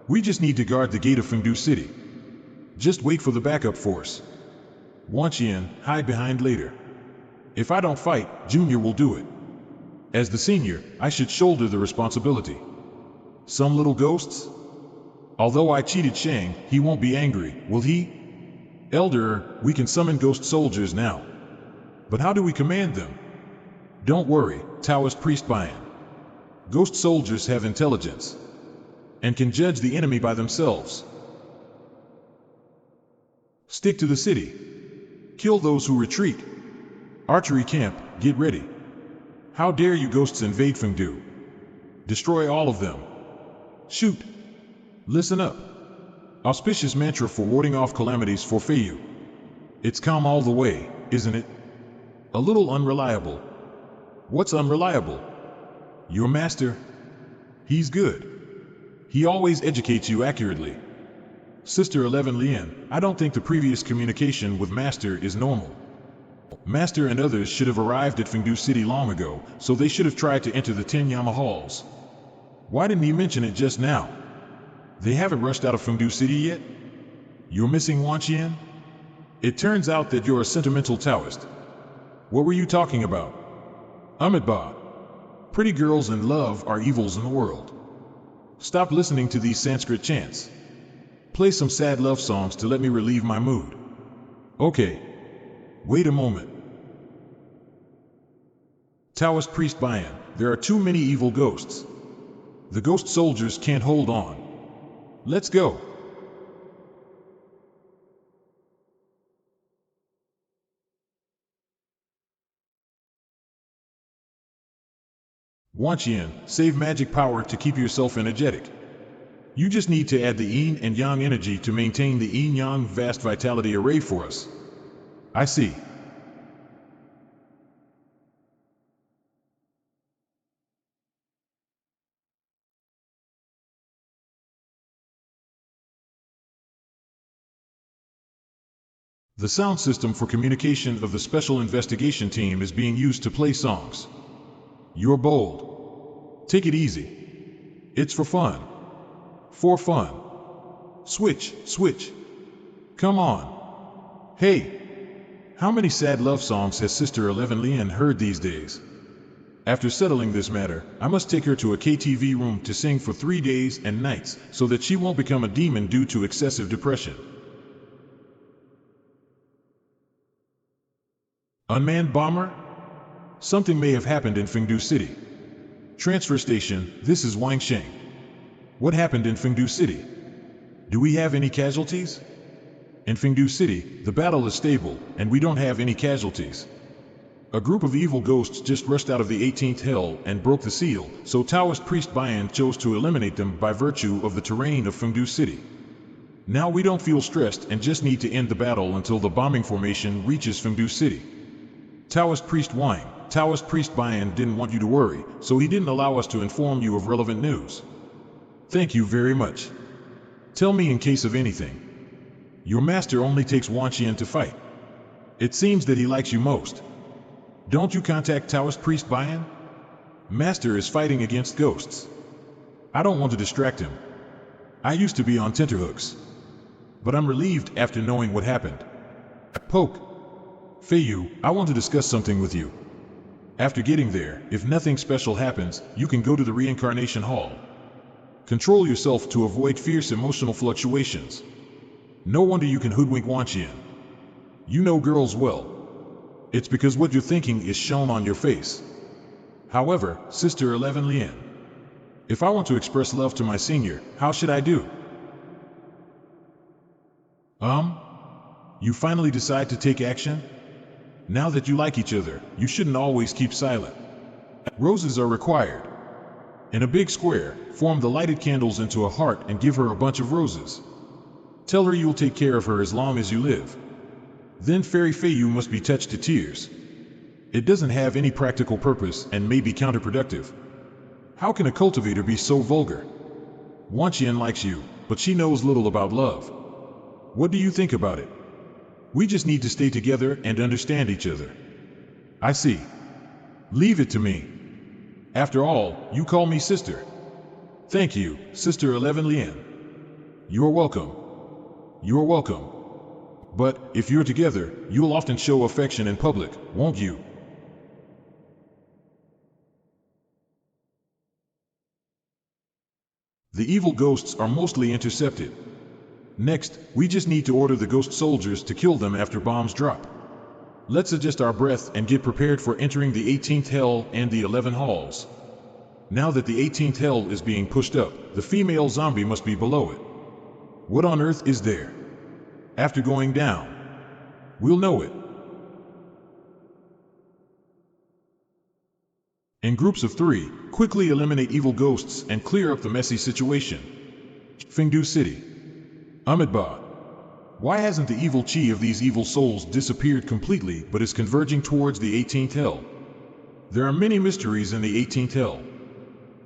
We just need to guard the gate of Fengdu City. Just wait for the backup force. Wang Sheng, hide behind later. If I don't fight, Junior will do it. As the senior, I should shoulder the responsibility. Some little ghosts? Although I cheated Shang, he won't be angry, will he? Elder, we can summon ghost soldiers now. But how do we command them? Don't worry, Taoist Priest Bayan. Ghost soldiers have intelligence and can judge the enemy by themselves. Stick to the city. Kill those who retreat. Archery camp, get ready. How dare you ghosts invade Fengdu? Destroy all of them. Shoot. Listen up. Auspicious mantra for warding off calamities for Feiyu. It's calm all the way, isn't it? A little unreliable. What's unreliable? Your master? He's good. He always educates you accurately. Sister 11 Lian, I don't think the previous communication with Master is normal. Master and others should have arrived at Fengdu City long ago, so they should have tried to enter the 10 Yama halls. Why didn't he mention it just now? They haven't rushed out of Fengdu City yet? You're missing Wang Sheng? It turns out that you're a sentimental Taoist. What were you talking about? Amitabha. Pretty girls and love are evils in the world. Stop listening to these Sanskrit chants. Play some sad love songs to let me relieve my mood. Okay. Wait a moment. Taoist Priest Bayan, there are too many evil ghosts. The ghost soldiers can't hold on. Let's go. Wang Sheng, save magic power to keep yourself energetic. You just need to add the yin and yang energy to maintain the yin-yang vast vitality array for us. I see. The sound system for communication of the Special Investigation Team is being used to play songs. You're bold. Take it easy. It's for fun. For fun. Switch, switch. Come on. Hey! How many sad love songs has Sister 11 Lian heard these days? After settling this matter, I must take her to a KTV room to sing for 3 days and nights, so that she won't become a demon due to excessive depression. Unmanned bomber? Something may have happened in Fengdu City. Transfer station, this is Wang Sheng. What happened in Fengdu City? Do we have any casualties? In Fengdu City, the battle is stable, and we don't have any casualties. A group of evil ghosts just rushed out of the 18th hell and broke the seal, so Taoist Priest Bayan chose to eliminate them by virtue of the terrain of Fengdu City. Now we don't feel stressed and just need to end the battle until the bombing formation reaches Fengdu City. Taoist Priest Wang, Taoist Priest Bayan didn't want you to worry, so he didn't allow us to inform you of relevant news. Thank you very much. Tell me in case of anything. Your master only takes Wang Sheng to fight. It seems that he likes you most. Don't you contact Taoist Priest Bayan? Master is fighting against ghosts. I don't want to distract him. I used to be on tenterhooks. But I'm relieved after knowing what happened. Poke. Feiyu, I want to discuss something with you. After getting there, if nothing special happens, you can go to the reincarnation hall. Control yourself to avoid fierce emotional fluctuations. No wonder you can hoodwink Wang Sheng. You know girls well. It's because what you're thinking is shown on your face. However, Sister 11 Lian, if I want to express love to my senior, how should I do? You finally decide to take action? Now that you like each other, you shouldn't always keep silent. Roses are required. In a big square, form the lighted candles into a heart and give her a bunch of roses. Tell her you'll take care of her as long as you live. Then Fairy Feiyu must be touched to tears. It doesn't have any practical purpose and may be counterproductive. How can a cultivator be so vulgar? Wang Sheng likes you, but she knows little about love. What do you think about it? We just need to stay together and understand each other. I see. Leave it to me. After all, you call me sister. Thank you, Sister 11 Lian. You're welcome. You're welcome. But, if you're together, you'll often show affection in public, won't you? The evil ghosts are mostly intercepted. Next, we just need to order the ghost soldiers to kill them after bombs drop. Let's adjust our breath and get prepared for entering the 18th hell and the 11 halls. Now that the 18th hell is being pushed up, the female zombie must be below it. What on earth is there? After going down, we'll know it. In groups of 3, quickly eliminate evil ghosts and clear up the messy situation. Fengdu City. Amidba. Why hasn't the evil chi of these evil souls disappeared completely but is converging towards the 18th hell? There are many mysteries in the 18th hell.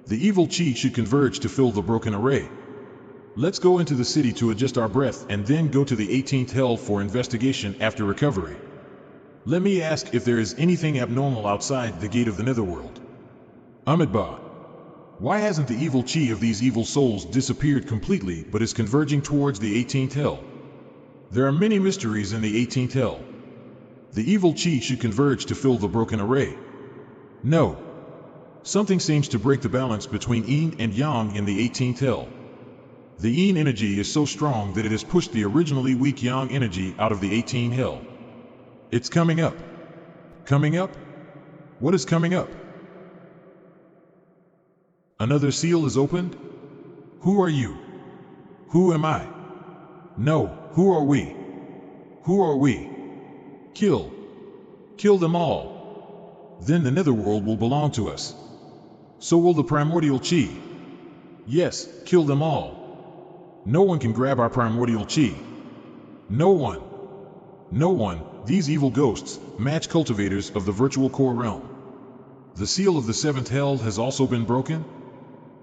The evil chi should converge to fill the broken array. Let's go into the city to adjust our breath and then go to the 18th hell for investigation after recovery. Let me ask if there is anything abnormal outside the gate of the netherworld. Amidba. Why hasn't the evil chi of these evil souls disappeared completely but is converging towards the 18th hell? There are many mysteries in the 18th hell. The evil chi should converge to fill the broken array. No. Something seems to break the balance between yin and yang in the 18th hell. The yin energy is so strong that it has pushed the originally weak yang energy out of the 18th hell. It's coming up. Coming up? What is coming up? Another seal is opened? Who are you? Who am I? No, who are we? Who are we? Kill. Kill them all. Then the netherworld will belong to us. So will the primordial chi. Yes, kill them all. No one can grab our primordial chi. No one. No one. These evil ghosts match cultivators of the virtual core realm. The seal of the 7th hell has also been broken?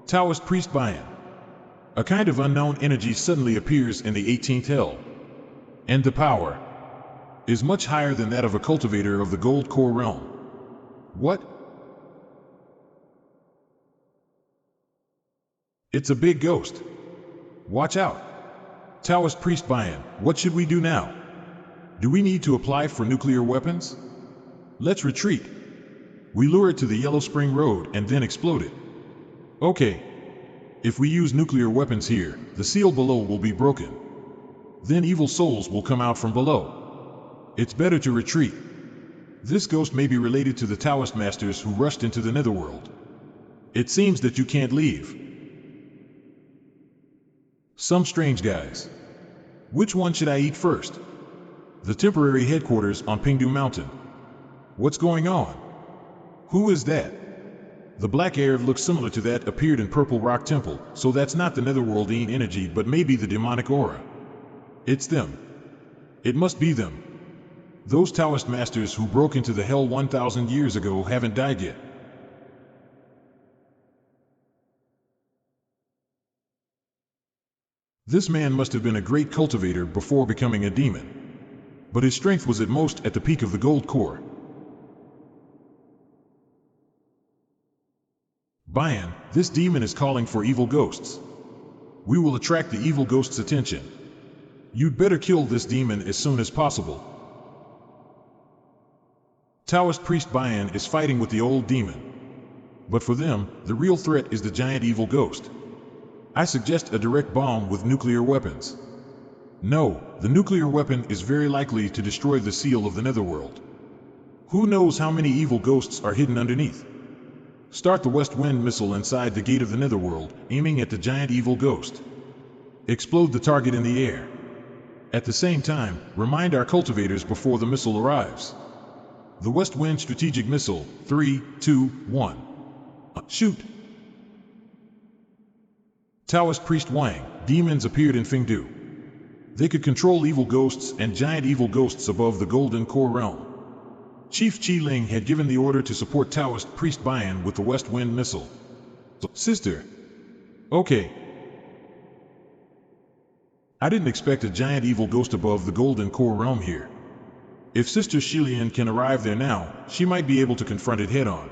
Taoist priest Bayan. A kind of unknown energy suddenly appears in the 18th hell. And the power is much higher than that of a cultivator of the gold core realm. What? It's a big ghost. Watch out. Taoist priest Bayan, what should we do now? Do we need to apply for nuclear weapons? Let's retreat. We lure it to the Yellow Spring Road and then explode it. Okay. If we use nuclear weapons here, the seal below will be broken. Then evil souls will come out from below. It's better to retreat. This ghost may be related to the Taoist masters who rushed into the netherworld. It seems that you can't leave. Some strange guys. Which one should I eat first? The temporary headquarters on Pingdu Mountain. What's going on? Who is that? The black air looks similar to that appeared in Purple Rock Temple, so that's not the netherworldine energy but maybe the demonic aura. It's them. It must be them. Those Taoist masters who broke into the hell 1,000 years ago haven't died yet. This man must have been a great cultivator before becoming a demon. But his strength was at most at the peak of the gold core. Bayan, this demon is calling for evil ghosts. We will attract the evil ghost's attention. You'd better kill this demon as soon as possible. Taoist priest Bayan is fighting with the old demon. But for them, the real threat is the giant evil ghost. I suggest a direct bomb with nuclear weapons. No, the nuclear weapon is very likely to destroy the seal of the netherworld. Who knows how many evil ghosts are hidden underneath? Start the west wind missile inside the gate of the netherworld, aiming at the giant evil ghost. Explode the target in the air. At the same time, remind our cultivators before the missile arrives. The west wind strategic missile, 3, 2, 1. Shoot! Taoist priest Wang, demons appeared in Fengdu. They could control evil ghosts and giant evil ghosts above the golden core realm. Chief Qi Ling had given the order to support Taoist priest Bian with the west wind missile. Sister. Okay. I didn't expect a giant evil ghost above the golden core realm here. If Sister Shilian can arrive there now, she might be able to confront it head-on.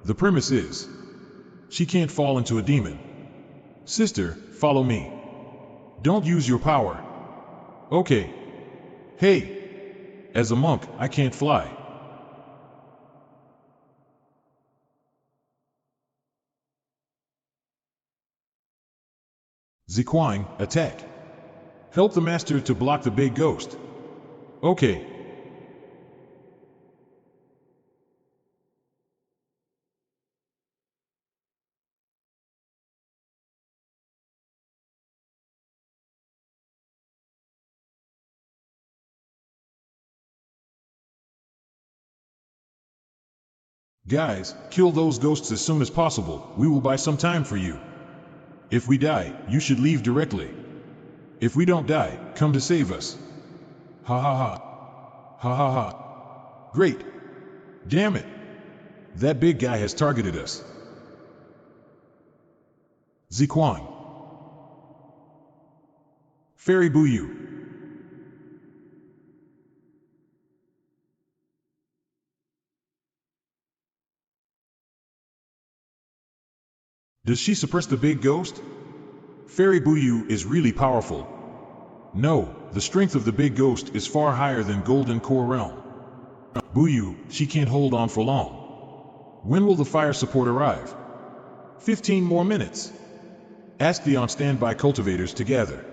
The premise is, she can't fall into a demon. Sister, follow me. Don't use your power. Okay. Hey. As a monk, I can't fly. Ziquang, attack. Help the master to block the big ghost. Okay. Guys, kill those ghosts as soon as possible. We will buy some time for you. If we die, you should leave directly. If we don't die, come to save us. Ha ha ha. Ha ha ha. Great. Damn it. That big guy has targeted us. Ziquang. Fairy Buyu. Does she suppress the big ghost? Fairy Buyu is really powerful. No, the strength of the big ghost is far higher than Golden Core Realm. Buyu, she can't hold on for long. When will the fire support arrive? 15 more minutes. Ask the on-standby cultivators to gather.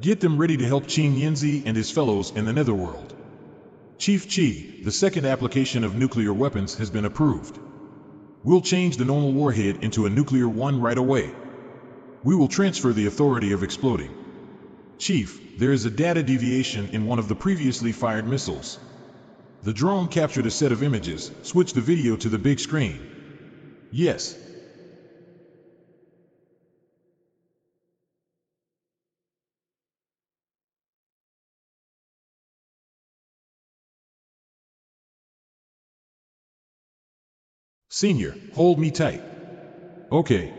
Get them ready to help Qing Yinzi and his fellows in the netherworld. Chief Qi, the second application of nuclear weapons has been approved. We'll change the normal warhead into a nuclear one right away. We will transfer the authority of exploding. Chief, there is a data deviation in one of the previously fired missiles. The drone captured a set of images. Switch the video to the big screen. Yes. Senior, hold me tight. Okay.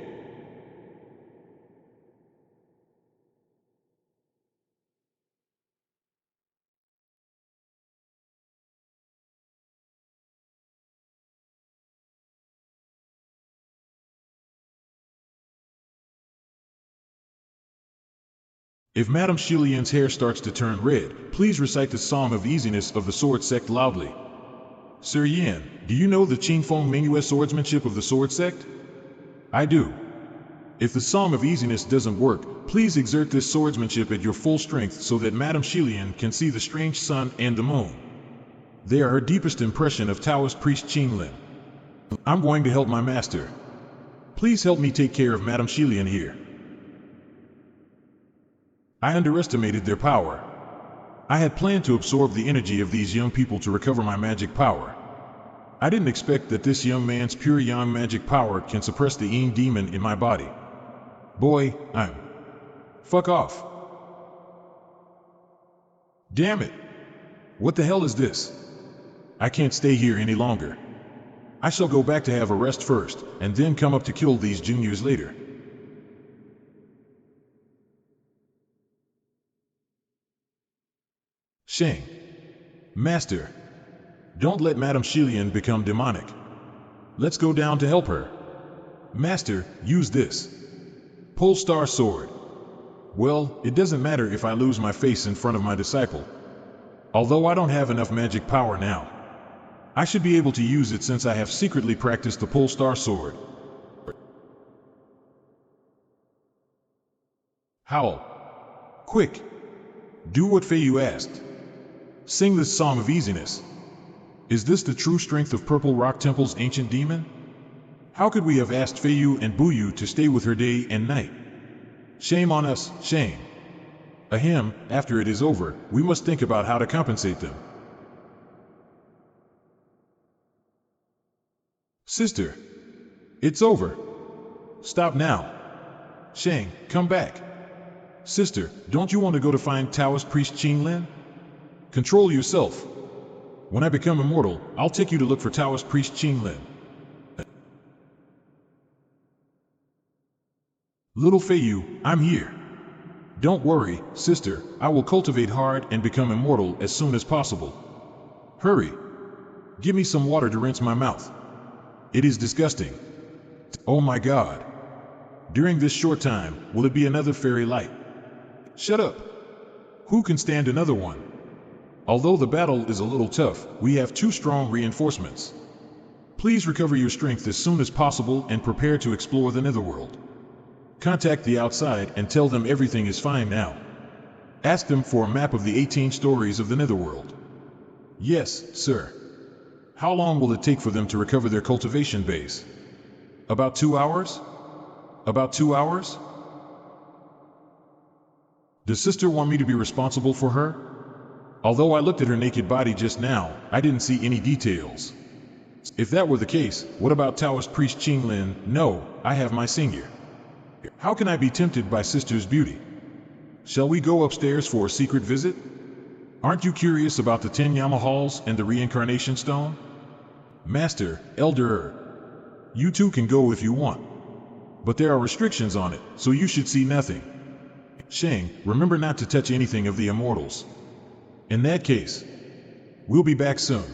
If Madame Shilian's hair starts to turn red, please recite the Song of Easiness of the Sword Sect loudly. Sir Yan, do you know the Qingfeng Mingyue swordsmanship of the Sword Sect? I do. If the Song of Easiness doesn't work, please exert this swordsmanship at your full strength so that Madame Shilian can see the strange sun and the moon. They are her deepest impression of Taoist priest Qing Lin. I'm going to help my master. Please help me take care of Madame Shilian here. I underestimated their power. I had planned to absorb the energy of these young people to recover my magic power. I didn't expect that this young man's pure yang magic power can suppress the Ying demon in my body. Boy, I'm... Fuck off. Damn it. What the hell is this? I can't stay here any longer. I shall go back to have a rest first, and then come up to kill these juniors later. Sheng. Master. Don't let Madame Shilian become demonic. Let's go down to help her. Master, use this. Polestar sword. Well, it doesn't matter if I lose my face in front of my disciple. Although I don't have enough magic power now. I should be able to use it since I have secretly practiced the Polestar sword. Howl. Quick. Do what Feiyu asked. Sing this song of easiness. Is this the true strength of Purple Rock Temple's ancient demon? How could we have asked Feiyu and Buyu to stay with her day and night? Shame on us, shame. Ahem, after it is over, we must think about how to compensate them. Sister. It's over. Stop now. Sheng, come back. Sister, don't you want to go to find Taoist priest Qinglin? Control yourself. When I become immortal, I'll take you to look for Taoist priest Qinglin. Little Feiyu, I'm here. Don't worry, sister, I will cultivate hard and become immortal as soon as possible. Hurry. Give me some water to rinse my mouth. It is disgusting. Oh my God. During this short time, will it be another fairy light? Shut up. Who can stand another one? Although the battle is a little tough, we have 2 strong reinforcements. Please recover your strength as soon as possible and prepare to explore the netherworld. Contact the outside and tell them everything is fine now. Ask them for a map of the 18 stories of the netherworld. Yes, sir. How long will it take for them to recover their cultivation base? About 2 hours? About 2 hours? Does sister want me to be responsible for her? Although I looked at her naked body just now, I didn't see any details. If that were the case, what about Taoist priest Qinglin? No, I have my senior. How can I be tempted by sister's beauty? Shall we go upstairs for a secret visit? Aren't you curious about the 10 Yama halls and the reincarnation stone? Master, Elder, you 2 can go if you want. But there are restrictions on it, so you should see nothing. Sheng, remember not to touch anything of the immortals. In that case, we'll be back soon.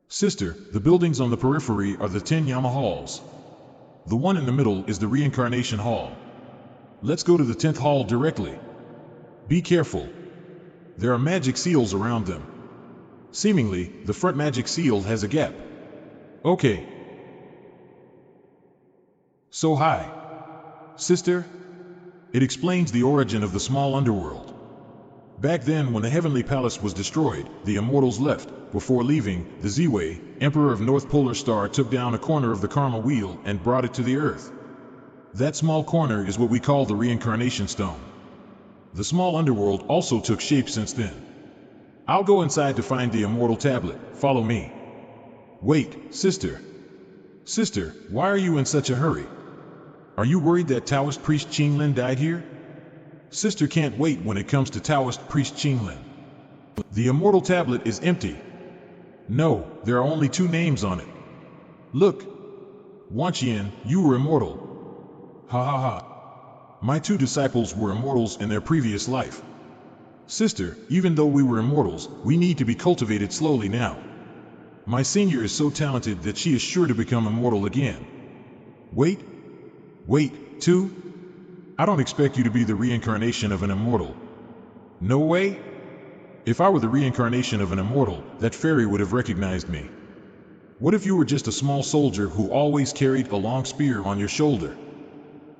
Sister, the buildings on the periphery are the 10 Yama halls. The one in the middle is the reincarnation hall. Let's go to the 10th hall directly. Be careful. There are magic seals around them. Seemingly, the front magic seal has a gap. Okay. So hi. Sister? It explains the origin of the small underworld. Back then, when the Heavenly Palace was destroyed, the immortals left. Before leaving, the Ziwei, Emperor of North Polar Star, took down a corner of the Karma Wheel and brought it to the Earth. That small corner is what we call the Reincarnation Stone. The small underworld also took shape since then. I'll go inside to find the immortal tablet. Follow me. Wait, sister. Sister, why are you in such a hurry? Are you worried that Taoist priest Qinglin died here? Sister can't wait when it comes to Taoist priest Qinglin. The immortal tablet is empty. No, there are only 2 names on it. Look. Wang Sheng, you were immortal. Ha ha ha. My 2 disciples were immortals in their previous life. Sister, even though we were immortals, we need to be cultivated slowly now. My senior is so talented that she is sure to become immortal again. Wait. 2? I don't expect you to be the reincarnation of an immortal. No way? If I were the reincarnation of an immortal, that fairy would have recognized me. What if you were just a small soldier who always carried a long spear on your shoulder?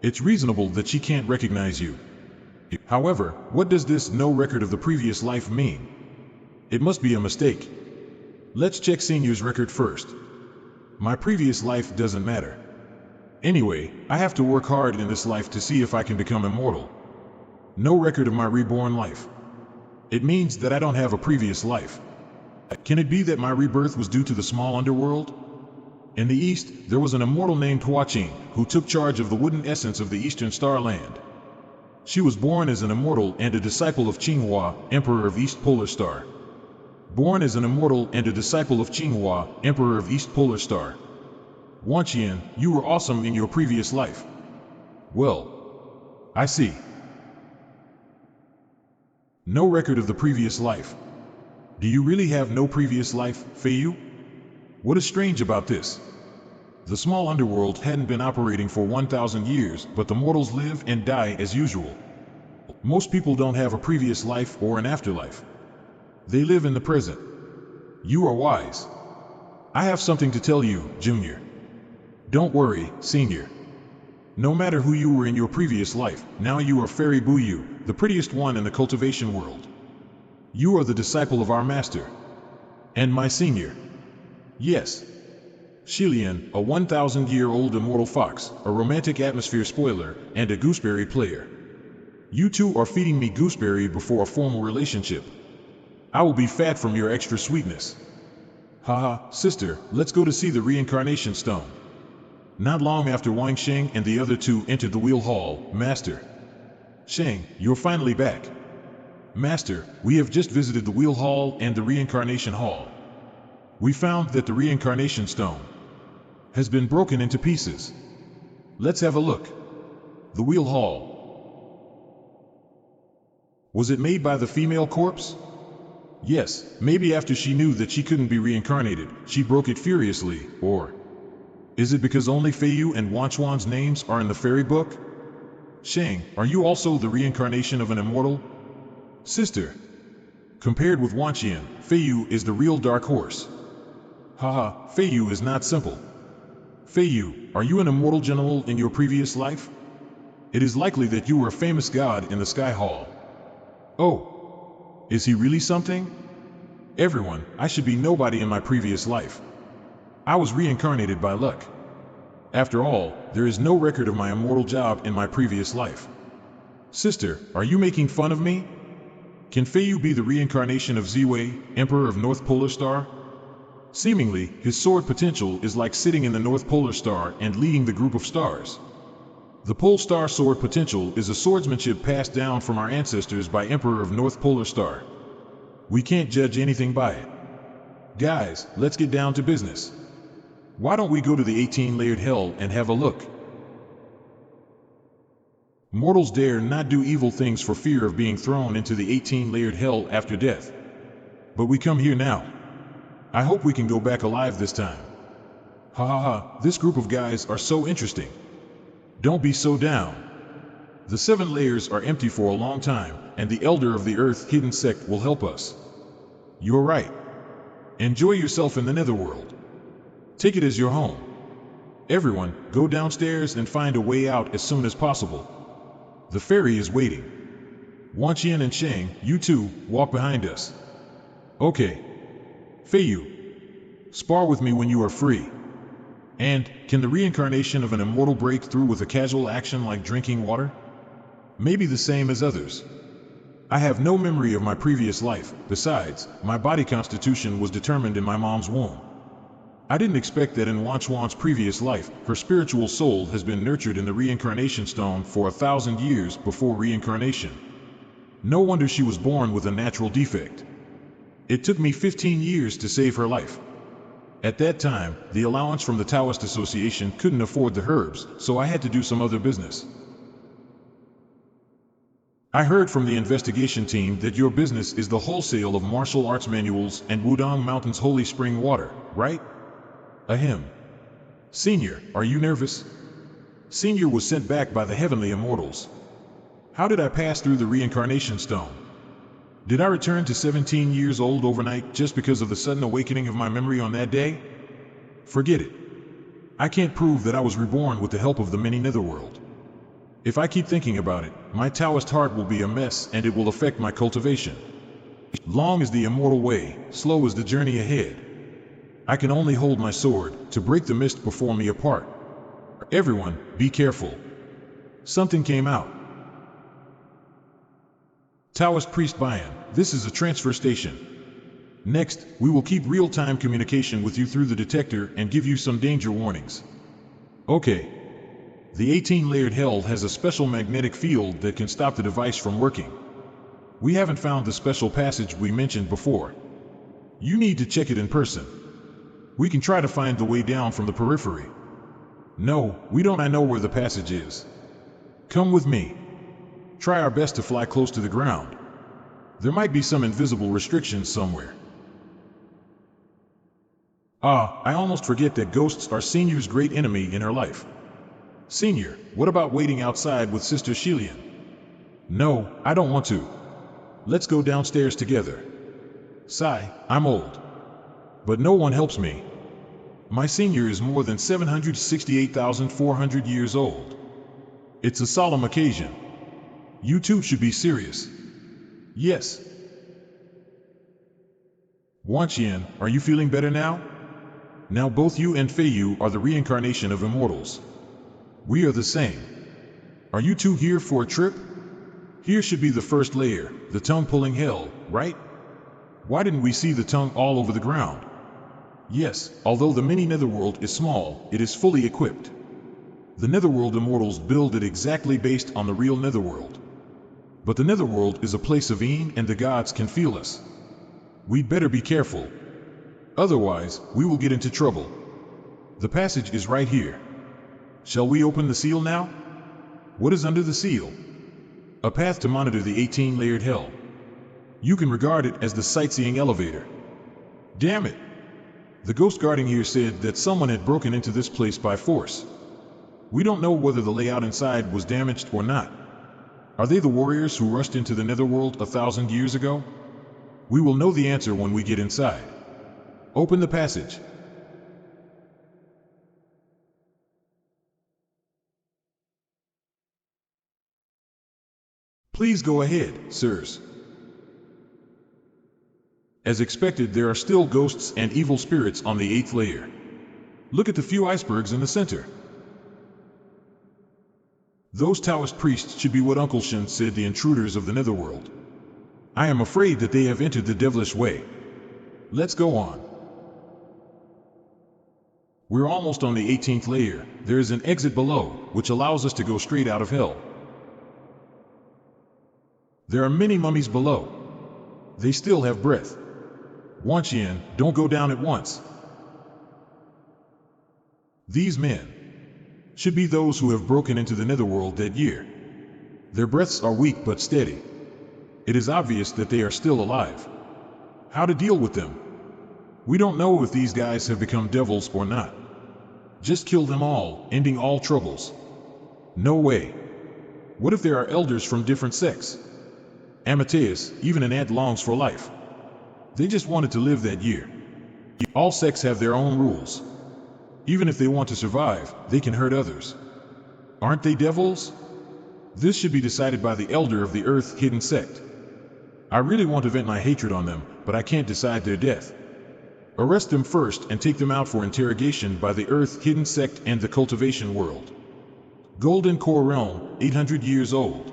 It's reasonable that she can't recognize you. However, what does this no record of the previous life mean? It must be a mistake. Let's check Senior's record first. My previous life doesn't matter. Anyway, I have to work hard in this life to see if I can become immortal. No record of my reborn life. It means that I don't have a previous life. Can it be that my rebirth was due to the small underworld? In the east, there was an immortal named Huaqing, who took charge of the wooden essence of the eastern starland. She was born as an immortal and a disciple of Qinghua, Emperor of East Polar Star. Born as an immortal and a disciple of Qinghua, Emperor of East Polar Star. Wang Sheng, you were awesome in your previous life. Well, I see. No record of the previous life. Do you really have no previous life, Feiyu? What is strange about this? The small underworld hadn't been operating for 1,000 years, but the mortals live and die as usual. Most people don't have a previous life or an afterlife. They live in the present. You are wise. I have something to tell you, Junior. Don't worry, Senior. No matter who you were in your previous life, now you are Fairy Buyu, the prettiest one in the cultivation world. You are the disciple of our master. And my senior. Yes. Shilian, a 1,000-year-old immortal fox, a romantic atmosphere spoiler, and a gooseberry player. You two are feeding me gooseberry before a formal relationship. I will be fat from your extra sweetness. Haha, sister, let's go to see the reincarnation stone. Not long after Wang Sheng and the other two entered the wheel hall, Master. Sheng, you're finally back. Master, we have just visited the wheel hall and the reincarnation hall. We found that the reincarnation stone has been broken into pieces. Let's have a look. The wheel hall. Was it made by the female corpse? Yes, maybe after she knew that she couldn't be reincarnated, she broke it furiously, or... Is it because only Feiyu and Wanchuan's names are in the fairy book? Sheng, are you also the reincarnation of an immortal? Sister. Compared with Wanqian, Feiyu is the real dark horse. Haha, Feiyu is not simple. Feiyu, are you an immortal general in your previous life? It is likely that you were a famous god in the Sky Hall. Oh. Is he really something? Everyone, I should be nobody in my previous life. I was reincarnated by luck. After all, there is no record of my immortal job in my previous life. Sister, are you making fun of me? Can Feiyu be the reincarnation of Ziwei, Emperor of North Polar Star? Seemingly, his sword potential is like sitting in the North Polar Star and leading the group of stars. The Pole Star sword potential is a swordsmanship passed down from our ancestors by Emperor of North Polar Star. We can't judge anything by it. Guys, let's get down to business. Why don't we go to the 18-layered hell and have a look? Mortals dare not do evil things for fear of being thrown into the 18-layered hell after death. But we come here now. I hope we can go back alive this time. Ha ha ha, this group of guys are so interesting. Don't be so down. The 7 layers are empty for a long time, and the Elder of the Earth hidden sect will help us. You're right. Enjoy yourself in the netherworld. Take it as your home. Everyone, go downstairs and find a way out as soon as possible. The ferry is waiting. Wanqian and Sheng, you two, walk behind us. Okay. Feiyu, spar with me when you are free. And, can the reincarnation of an immortal break through with a casual action like drinking water? Maybe the same as others. I have no memory of my previous life. Besides, my body constitution was determined in my mom's womb. I didn't expect that in Wanchuan's previous life, her spiritual soul has been nurtured in the reincarnation stone for 1,000 years before reincarnation. No wonder she was born with a natural defect. It took me 15 years to save her life. At that time, the allowance from the Taoist Association couldn't afford the herbs, so I had to do some other business. I heard from the investigation team that your business is the wholesale of martial arts manuals and Wudong Mountain's holy spring water, right? Ahem. Senior, are you nervous? Senior was sent back by the heavenly immortals. How did I pass through the reincarnation stone? Did I return to 17 years old overnight just because of the sudden awakening of my memory on that day? Forget it. I can't prove that I was reborn with the help of the many netherworld. If I keep thinking about it, my Taoist heart will be a mess and it will affect my cultivation. Long is the immortal way, slow is the journey ahead. I can only hold my sword to break the mist before me apart. Everyone, be careful. Something came out. Taoist Priest Bayan, this is a transfer station. Next, we will keep real-time communication with you through the detector and give you some danger warnings. Okay. The 18-layered hell has a special magnetic field that can stop the device from working. We haven't found the special passage we mentioned before. You need to check it in person. We can try to find the way down from the periphery. No, we don't. I know where the passage is. Come with me. Try our best to fly close to the ground. There might be some invisible restrictions somewhere. I almost forget that ghosts are Senior's great enemy in her life. Senior, what about waiting outside with Sister Shilian? No, I don't want to. Let's go downstairs together. Sigh, I'm old. But no one helps me. My senior is more than 768,400 years old. It's a solemn occasion. You two should be serious. Yes. Wang Sheng, are you feeling better now? Now both you and Feiyu are the reincarnation of immortals. We are the same. Are you two here for a trip? Here should be the first layer, the tongue pulling hell, right? Why didn't we see the tongue all over the ground? Yes, although the mini netherworld is small, it is fully equipped. The netherworld immortals build it exactly based on the real netherworld. But the netherworld is a place of Een and the gods can feel us. We'd better be careful. Otherwise, we will get into trouble. The passage is right here. Shall we open the seal now? What is under the seal? A path to monitor the 18-layered hell. You can regard it as the sightseeing elevator. Damn it! The ghost guarding here said that someone had broken into this place by force. We don't know whether the layout inside was damaged or not. Are they the warriors who rushed into the netherworld 1,000 years ago? We will know the answer when we get inside. Open the passage. Please go ahead, sirs. As expected, there are still ghosts and evil spirits on the 8th layer. Look at the few icebergs in the center. Those Taoist priests should be what Uncle Shen said the intruders of the netherworld. I am afraid that they have entered the devilish way. Let's go on. We're almost on the 18th layer. There is an exit below, which allows us to go straight out of hell. There are many mummies below. They still have breath. Wang Sheng, don't go down at once. These men should be those who have broken into the netherworld that year. Their breaths are weak but steady. It is obvious that they are still alive. How to deal with them? We don't know if these guys have become devils or not. Just kill them all, ending all troubles. No way. What if there are elders from different sects? Amateus, even an ant longs for life. They just wanted to live that year. All sects have their own rules. Even if they want to survive, they can hurt others. Aren't they devils? This should be decided by the elder of the Earth Hidden Sect. I really want to vent my hatred on them, but I can't decide their death. Arrest them first and take them out for interrogation by the Earth Hidden Sect and the Cultivation World. Golden Core Realm, 800 years old.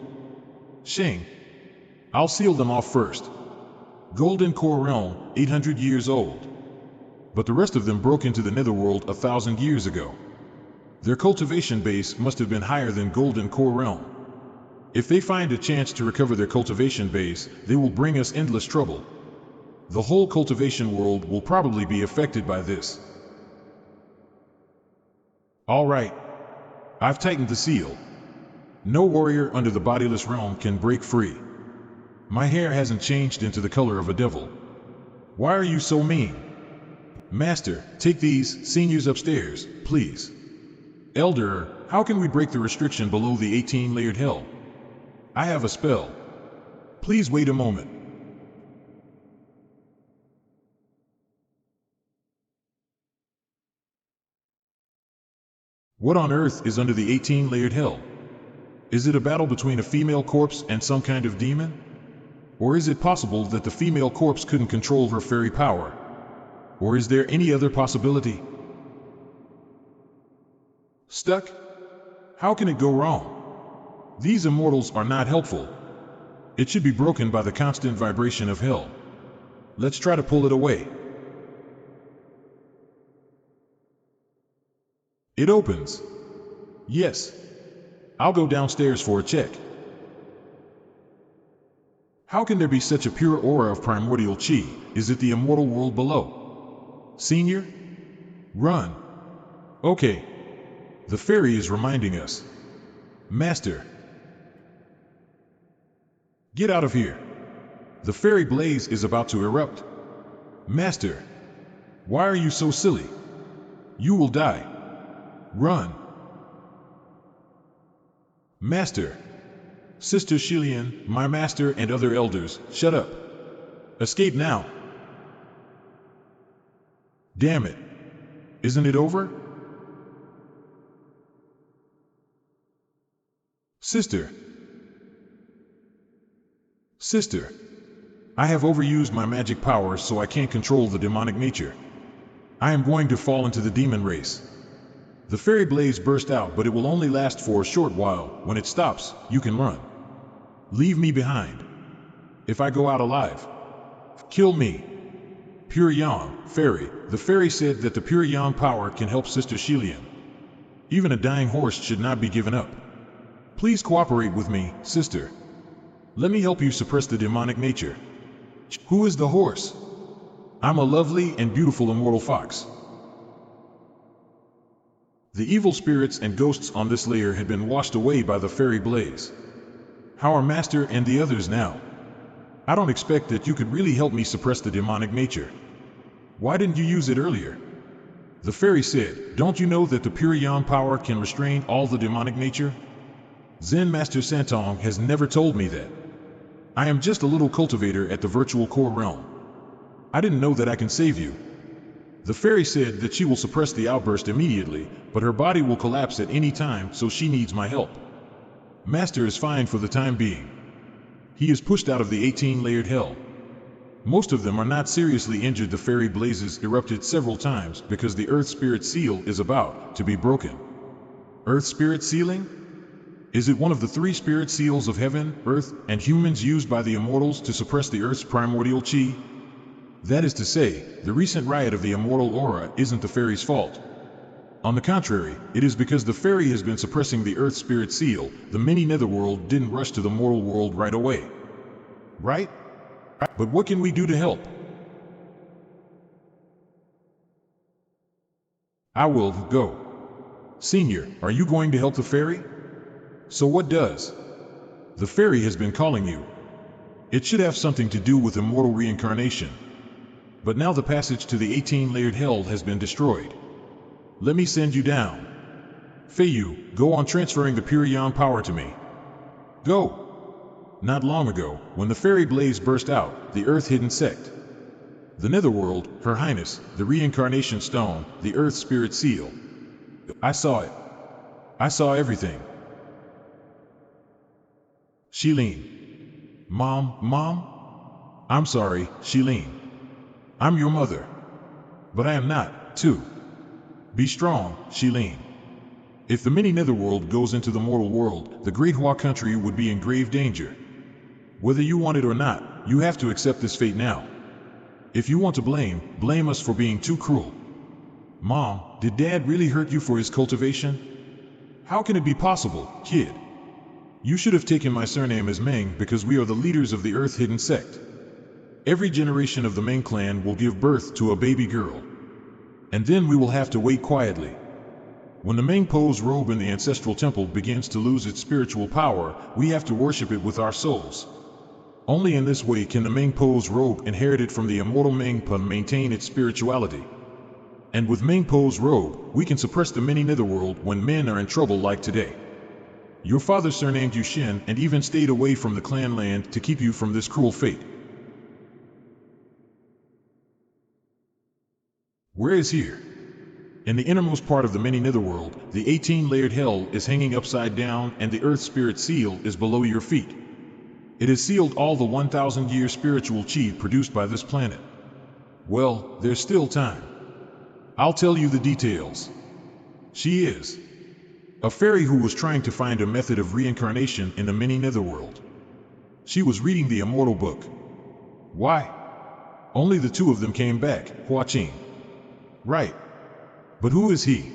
Sheng. I'll seal them off first. Golden Core Realm, 800 years old. But the rest of them broke into the netherworld 1,000 years ago. Their cultivation base must have been higher than Golden Core Realm. If they find a chance to recover their cultivation base, they will bring us endless trouble. The whole cultivation world will probably be affected by this. Alright. I've tightened the seal. No warrior under the bodiless realm can break free. My hair hasn't changed into the color of a devil. Why are you so mean? Master, take these seniors upstairs, please. Elder, how can we break the restriction below the 18-layered hell? I have a spell. Please wait a moment. What on earth is under the 18-layered hell? Is it a battle between a female corpse and some kind of demon? Or is it possible that the female corpse couldn't control her fairy power? Or is there any other possibility? Stuck? How can it go wrong? These immortals are not helpful. It should be broken by the constant vibration of hell. Let's try to pull it away. It opens. Yes. I'll go downstairs for a check. How can there be such a pure aura of primordial chi? Is it the immortal world below? Senior? Run. Okay. The fairy is reminding us. Master. Get out of here. The fairy blaze is about to erupt. Master. Why are you so silly? You will die. Run. Master. Sister Shilian, my master and other elders, shut up. Escape now. Damn it. Isn't it over? Sister. Sister. I have overused my magic powers, so I can't control the demonic nature. I am going to fall into the demon race. The fairy blaze burst out, but it will only last for a short while. When it stops, you can run. Leave me behind. If I go out alive, kill me. Pure Yang, fairy. The fairy said that the pure Yang power can help Sister Shilian. Even a dying horse should not be given up. Please cooperate with me, sister. Let me help you suppress the demonic nature. Who is the horse? I'm a lovely and beautiful immortal fox. The evil spirits and ghosts on this layer had been washed away by the fairy blaze. How are Master and the others now? I don't expect that you could really help me suppress the demonic nature. Why didn't you use it earlier? The fairy said, don't you know that the pure Yang power can restrain all the demonic nature? Zen Master Santong has never told me that. I am just a little cultivator at the virtual core realm. I didn't know that I can save you. The fairy said that she will suppress the outburst immediately, but her body will collapse at any time, so she needs my help. Master is fine for the time being. He is pushed out of the 18-layered hell. Most of them are not seriously injured. The fairy blazes erupted several times because the Earth Spirit Seal is about to be broken. Earth Spirit Sealing? Is it one of the 3 spirit seals of heaven, earth, and humans used by the immortals to suppress the Earth's primordial chi? That is to say, the recent riot of the immortal aura isn't the fairy's fault. On the contrary, it is because the fairy has been suppressing the Earth Spirit Seal. The mini netherworld didn't rush to the mortal world right away. Right? But what can we do to help? I will go. Senior, are you going to help the fairy? So what does? The fairy has been calling you. It should have something to do with immortal reincarnation. But now the passage to the 18-layered hell has been destroyed. Let me send you down. Feiyu, go on transferring the pure Yang power to me. Go! Not long ago, when the fairy blaze burst out, the Earth-hidden sect. The Netherworld, Her Highness, the Reincarnation Stone, the Earth Spirit Seal. I saw it. I saw everything. Shilin. Mom? I'm sorry, Shilin. I'm your mother. But I am not, too. Be strong, Shilin. If the mini netherworld goes into the mortal world, the Great Hua country would be in grave danger. Whether you want it or not, you have to accept this fate now. If you want to blame us for being too cruel. Mom, did Dad really hurt you for his cultivation? How can it be possible, kid? You should have taken my surname as Meng because we are the leaders of the Earth-hidden sect. Every generation of the Meng clan will give birth to a baby girl. And then we will have to wait quietly. When the Meng Po's robe in the ancestral temple begins to lose its spiritual power, we have to worship it with our souls. Only in this way can the Meng Po's robe inherited from the immortal Meng Pa maintain its spirituality. And with Meng Po's robe, we can suppress the mini netherworld when men are in trouble like today. Your father surnamed you Shin and even stayed away from the clan land to keep you from this cruel fate. Where is here? In the innermost part of the mini netherworld, the 18-layered hell is hanging upside down and the Earth Spirit Seal is below your feet. It has sealed all the 1,000-year spiritual chi produced by this planet. Well, there's still time. I'll tell you the details. She is a fairy who was trying to find a method of reincarnation in the mini netherworld. She was reading the immortal book. Why? Only the 2 of them came back, Hua Qing. Right. But who is he?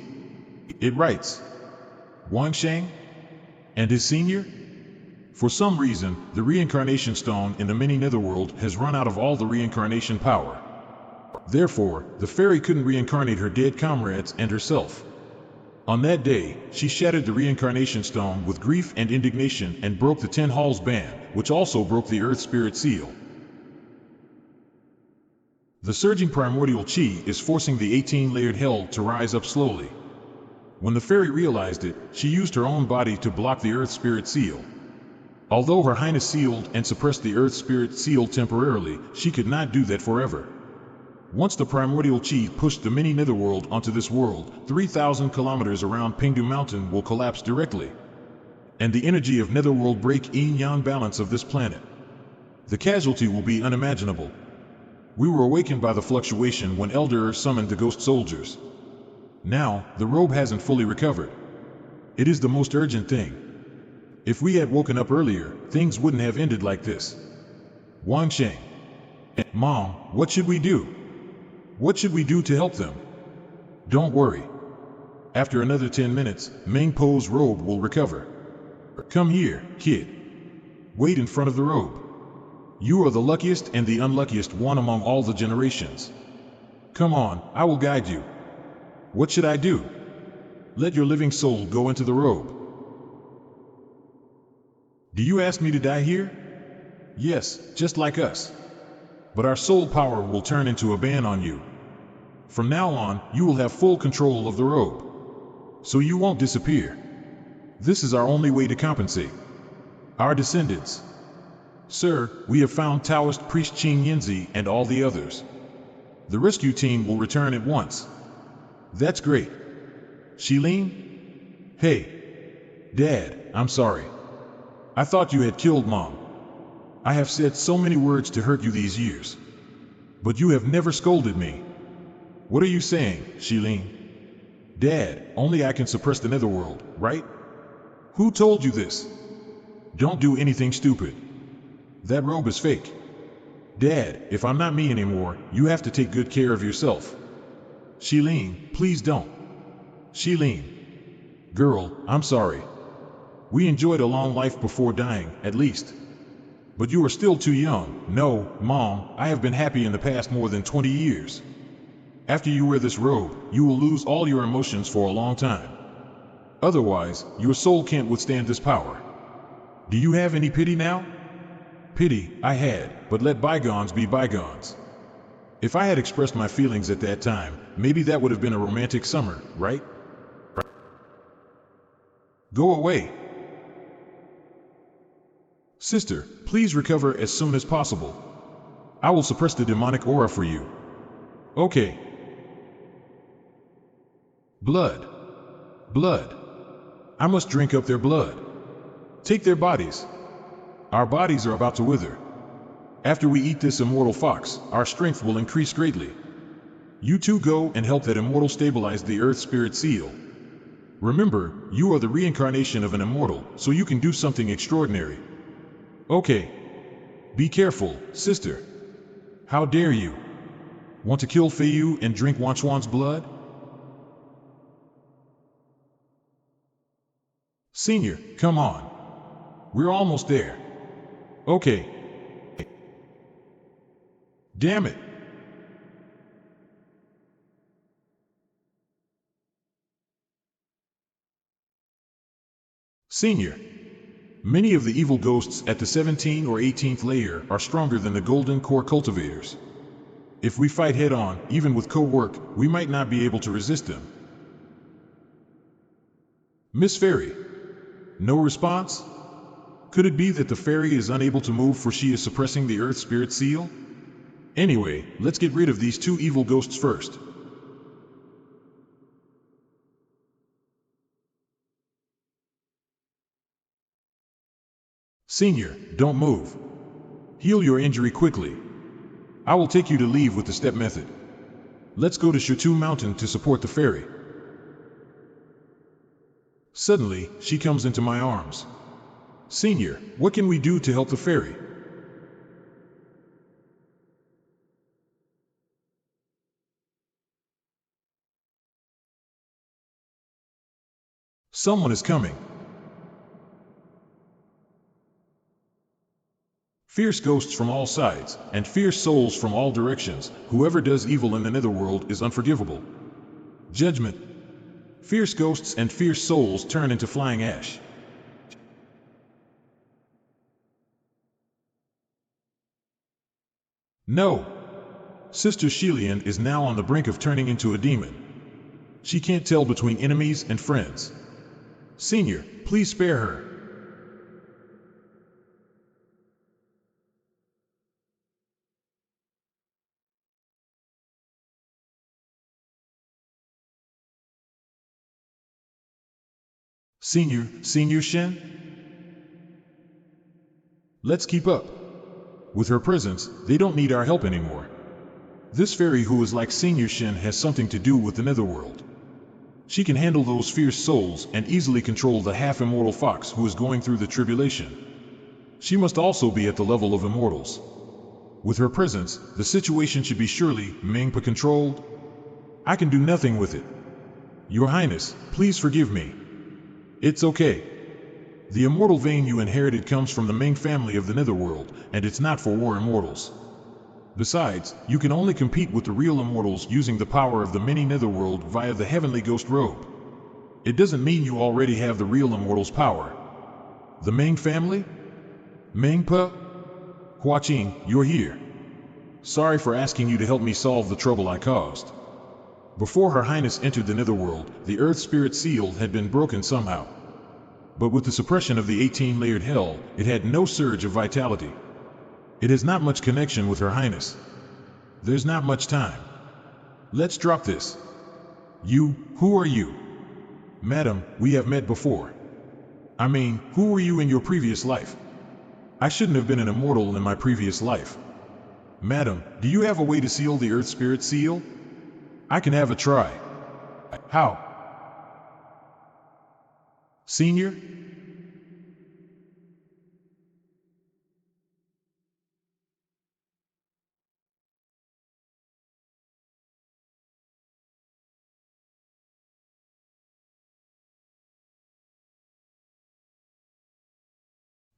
It writes Wang Sheng? And his senior? For some reason, the reincarnation stone in the mini netherworld has run out of all the reincarnation power. Therefore, the fairy couldn't reincarnate her dead comrades and herself. On that day, she shattered the reincarnation stone with grief and indignation and broke the 10 Halls ban, which also broke the Earth Spirit Seal. The surging primordial chi is forcing the 18-layered hell to rise up slowly. When the fairy realized it, she used her own body to block the Earth Spirit Seal. Although Her Highness sealed and suppressed the Earth Spirit Seal temporarily, she could not do that forever. Once the primordial chi pushed the mini netherworld onto this world, 3,000 kilometers around Pingdu Mountain will collapse directly. and the energy of netherworld break yin-yang balance of this planet. The casualty will be unimaginable. We were awakened by the fluctuation when Elder summoned the ghost soldiers. Now, the robe hasn't fully recovered. It is the most urgent thing. If we had woken up earlier, things wouldn't have ended like this. Wang Sheng. Mom, what should we do? What should we do to help them? Don't worry. After another 10 minutes, Meng Po's robe will recover. Come here, kid. Wait in front of the robe. You are the luckiest and the unluckiest one among all the generations. Come on, I will guide you. What should I do? Let your living soul go into the robe. Do you ask me to die here? Yes, just like us. But our soul power will turn into a ban on you. From now on, you will have full control of the robe. So you won't disappear. This is our only way to compensate. Our descendants. Sir, we have found Taoist priest Qing Yinzi and all the others. The rescue team will return at once. That's great. Shilin? Hey. Dad, I'm sorry. I thought you had killed Mom. I have said so many words to hurt you these years. But you have never scolded me. What are you saying, Shilin? Dad, only I can suppress the netherworld, right? Who told you this? Don't do anything stupid. That robe is fake. Dad, if I'm not me anymore, you have to take good care of yourself. Shilin, please don't. Shilin. Girl, I'm sorry. We enjoyed a long life before dying, at least. But you are still too young. No, Mom, I have been happy in the past more than 20 years. After you wear this robe, you will lose all your emotions for a long time. Otherwise, your soul can't withstand this power. Do you have any pity now? Pity, I had, but let bygones be bygones. If I had expressed my feelings at that time, maybe that would have been a romantic summer, right? Go away. Sister, please recover as soon as possible. I will suppress the demonic aura for you. Okay. Blood. Blood. I must drink up their blood. Take their bodies. Our bodies are about to wither. After we eat this immortal fox, our strength will increase greatly. You two go and help that immortal stabilize the earth spirit seal. Remember, you are the reincarnation of an immortal, so you can do something extraordinary. Okay. Be careful, sister. How dare you? Want to kill Feiyu and drink Wanchuan's blood? Senior, come on. We're almost there. Okay. Damn it. Senior. Many of the evil ghosts at the 17th or 18th layer are stronger than the golden core cultivators. If we fight head-on, even with co-work, we might not be able to resist them. Miss Fairy. No response? Could it be that the fairy is unable to move for she is suppressing the earth spirit seal? Anyway, let's get rid of these two evil ghosts first. Senior, don't move. Heal your injury quickly. I will take you to leave with the step method. Let's go to Shutu Mountain to support the fairy. Suddenly, she comes into my arms. Senior, what can we do to help the fairy? Someone is coming. Fierce ghosts from all sides, and fierce souls from all directions. Whoever does evil in the netherworld is unforgivable. Judgment. Fierce ghosts and fierce souls turn into flying ash. No! Sister Shilian is now on the brink of turning into a demon. She can't tell between enemies and friends. Senior, please spare her. Senior Shen? Let's keep up. With her presence, they don't need our help anymore. This fairy who is like Senior Shen has something to do with the netherworld. She can handle those fierce souls and easily control the half-immortal fox who is going through the tribulation. She must also be at the level of immortals. With her presence, the situation should be surely Mengpa controlled. I can do nothing with it. Your Highness, please forgive me. It's okay. The immortal vein you inherited comes from the Meng family of the netherworld, and it's not for war immortals. Besides, you can only compete with the real immortals using the power of the mini netherworld via the heavenly ghost robe. It doesn't mean you already have the real immortals' power. The Meng family? Mengpa? Huaqing, you're here. Sorry for asking you to help me solve the trouble I caused. Before Her Highness entered the netherworld, the Earth Spirit Seal had been broken somehow. But with the suppression of the 18-layered hell, it had no surge of vitality. It has not much connection with Her Highness. There's not much time. Let's drop this. Who are you? Madam, we have met before. I mean, who were you in your previous life? I shouldn't have been an immortal in my previous life. Madam, do you have a way to seal the Earth Spirit Seal? I can have a try. How? Senior?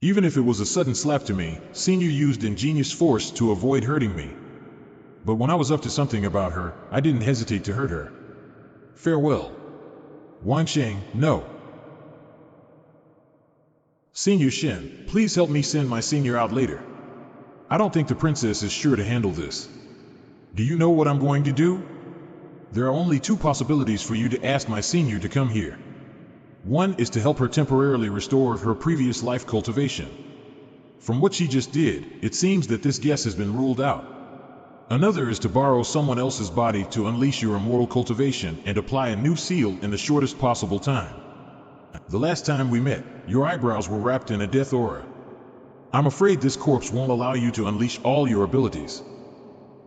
Even if it was a sudden slap to me, Senior used ingenious force to avoid hurting me. But when I was up to something about her, I didn't hesitate to hurt her. Farewell. Wang Sheng, no. Senior Shen, please help me send my senior out later. I don't think the princess is sure to handle this. Do you know what I'm going to do? There are only two possibilities for you to ask my senior to come here. One is to help her temporarily restore her previous life cultivation. From what she just did, it seems that this guess has been ruled out. Another is to borrow someone else's body to unleash your immortal cultivation and apply a new seal in the shortest possible time. The last time we met, your eyebrows were wrapped in a death aura. I'm afraid this corpse won't allow you to unleash all your abilities.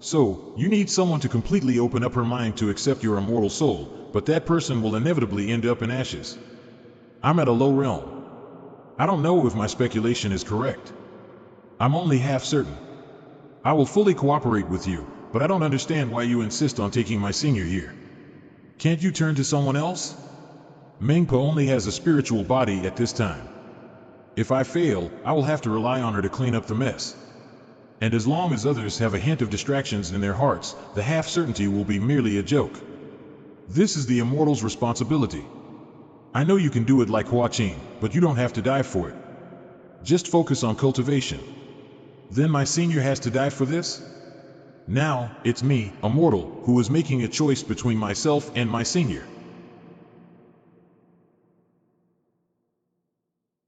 So, you need someone to completely open up her mind to accept your immortal soul, but that person will inevitably end up in ashes. I'm at a low realm. I don't know if my speculation is correct. I'm only half certain. I will fully cooperate with you, but I don't understand why you insist on taking my senior here. Can't you turn to someone else? Mengpa only has a spiritual body at this time. If I fail, I will have to rely on her to clean up the mess. And as long as others have a hint of distractions in their hearts, the half-certainty will be merely a joke. This is the immortal's responsibility. I know you can do it like Huaqing, but you don't have to die for it. Just focus on cultivation. Then my senior has to die for this? Now, it's me, a mortal, who is making a choice between myself and my senior.